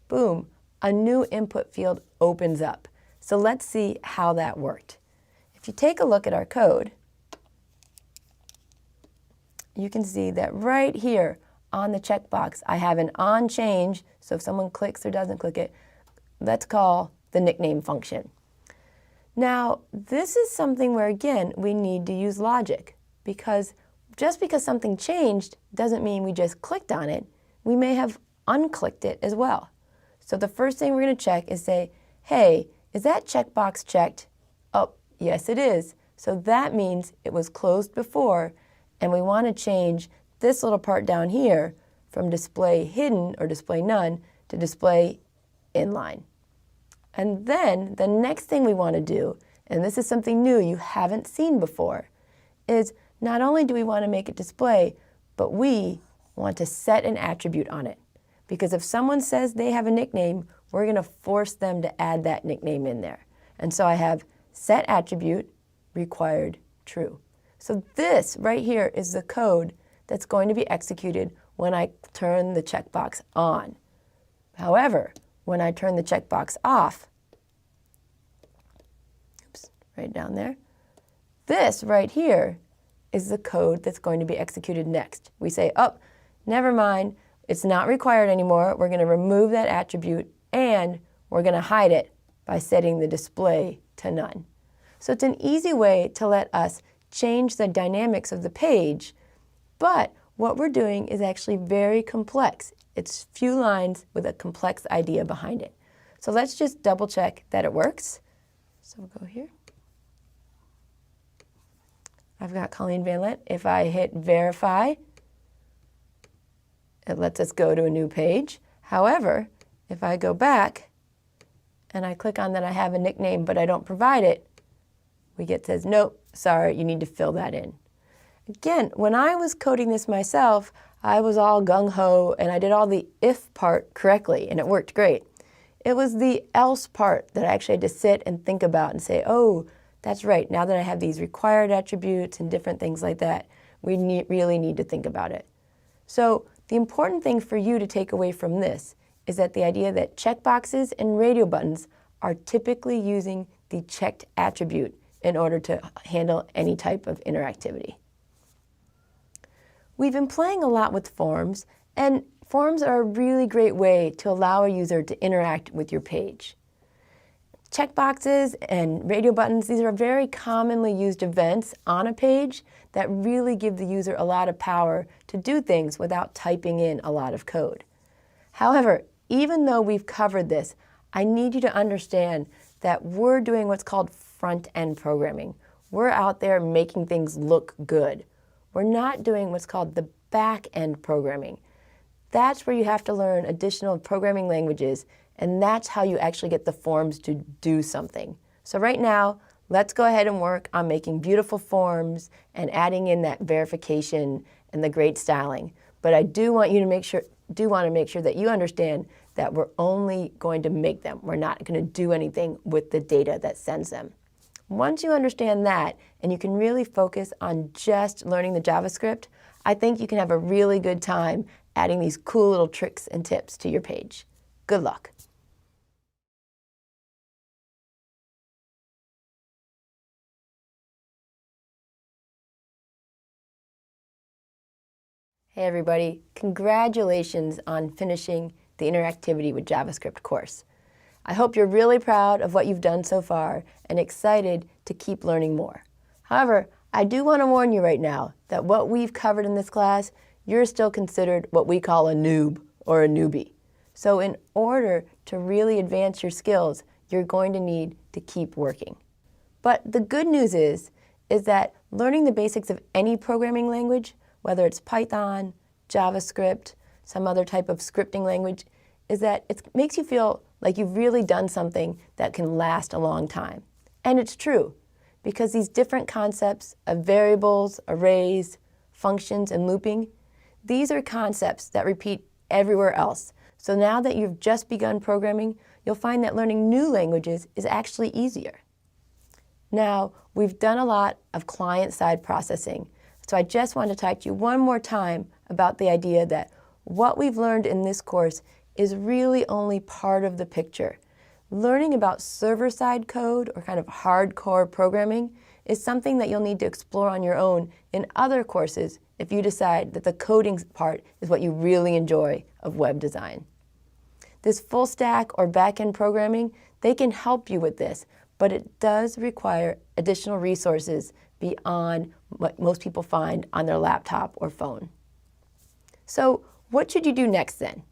boom, a new input field opens up. So let's see how that worked. If you take a look at our code, you can see that right here on the checkbox, I have an on change. So if someone clicks or doesn't click it, let's call the nickname function. Now, this is something where, again, we need to use logic, because just because something changed doesn't mean we just clicked on it. We may have unclicked it as well. So the first thing we're going to check is say, hey, is that checkbox checked? Oh, yes it is. So that means it was closed before, and we want to change this little part down here from display hidden or display none to display inline. And then the next thing we want to do, and this is something new you haven't seen before, is not only do we want to make it display, but we want to set an attribute on it. Because if someone says they have a nickname, we're going to force them to add that nickname in there. And so I have set attribute required true. So this right here is the code that's going to be executed when I turn the checkbox on. However, when I turn the checkbox off, oops, right down there, this right here is the code that's going to be executed next. We say, oh, never mind, it's not required anymore. We're going to remove that attribute and we're going to hide it by setting the display to none. So it's an easy way to let us change the dynamics of the page, but what we're doing is actually very complex. It's few lines with a complex idea behind it. So let's just double check that it works. So we'll go here. I've got Colleen Van Lent. If I hit verify, it lets us go to a new page. However, if I go back and I click on that I have a nickname but I don't provide it, we get says, nope, sorry, you need to fill that in. Again, when I was coding this myself, I was all gung-ho and I did all the if part correctly and it worked great. It was the else part that I actually had to sit and think about and say, oh, that's right, now that I have these required attributes and different things like that, we really need to think about it. So the important thing for you to take away from this is that the idea that checkboxes and radio buttons are typically using the checked attribute in order to handle any type of interactivity. We've been playing a lot with forms, and forms are a really great way to allow a user to interact with your page. Checkboxes and radio buttons, these are very commonly used events on a page that really give the user a lot of power to do things without typing in a lot of code. However, even though we've covered this, I need you to understand that we're doing what's called front-end programming. We're out there making things look good. We're not doing what's called the back-end programming. That's where you have to learn additional programming languages, and that's how you actually get the forms to do something. So right now, let's go ahead and work on making beautiful forms and adding in that verification and the great styling. But I do want to make sure that you understand that we're only going to make them. We're not going to do anything with the data that sends them. Once you understand that and you can really focus on just learning the JavaScript, I think you can have a really good time adding these cool little tricks and tips to your page. Good luck. Hey everybody, congratulations on finishing the Interactivity with JavaScript course. I hope you're really proud of what you've done so far and excited to keep learning more. However, I do want to warn you right now that what we've covered in this class, you're still considered what we call a noob or a newbie. So in order to really advance your skills, you're going to need to keep working. But the good news is that learning the basics of any programming language, whether it's Python, JavaScript, some other type of scripting language, is that it makes you feel like you've really done something that can last a long time. And it's true, because these different concepts of variables, arrays, functions, and looping, these are concepts that repeat everywhere else. So now that you've just begun programming, you'll find that learning new languages is actually easier. Now, we've done a lot of client-side processing, so I just want to talk to you one more time about the idea that what we've learned in this course is really only part of the picture. Learning about server-side code or kind of hardcore programming is something that you'll need to explore on your own in other courses if you decide that the coding part is what you really enjoy of web design. This full stack or back-end programming, they can help you with this, but it does require additional resources beyond what most people find on their laptop or phone. So what should you do next then?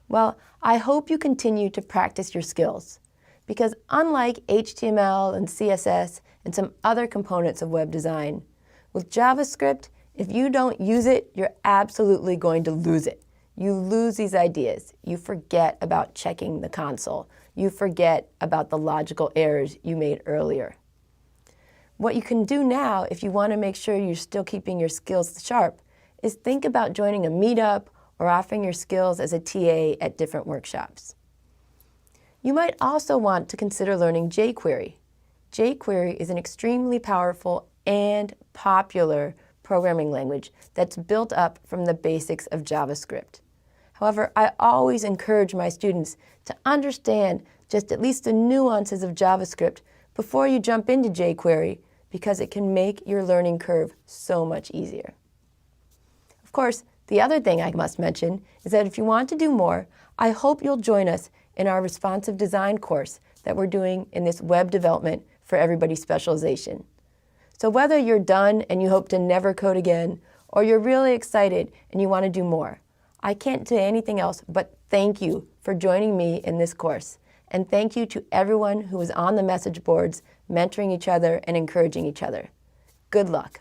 Well, I hope you continue to practice your skills, because unlike HTML and CSS and some other components of web design, with JavaScript, if you don't use it, you're absolutely going to lose it. You lose these ideas. You forget about checking the console. You forget about the logical errors you made earlier. What you can do now, if you want to make sure you're still keeping your skills sharp, is think about joining a meetup or offering your skills as a TA at different workshops. You might also want to consider learning jQuery. jQuery is an extremely powerful and popular programming language that's built up from the basics of JavaScript. However, I always encourage my students to understand just at least the nuances of JavaScript before you jump into jQuery, because it can make your learning curve so much easier. Of course, the other thing I must mention is that if you want to do more, I hope you'll join us in our responsive design course that we're doing in this web development for everybody specialization. So whether you're done and you hope to never code again, or you're really excited and you want to do more, I can't say anything else but thank you for joining me in this course. And thank you to everyone who was on the message boards, mentoring each other and encouraging each other. Good luck.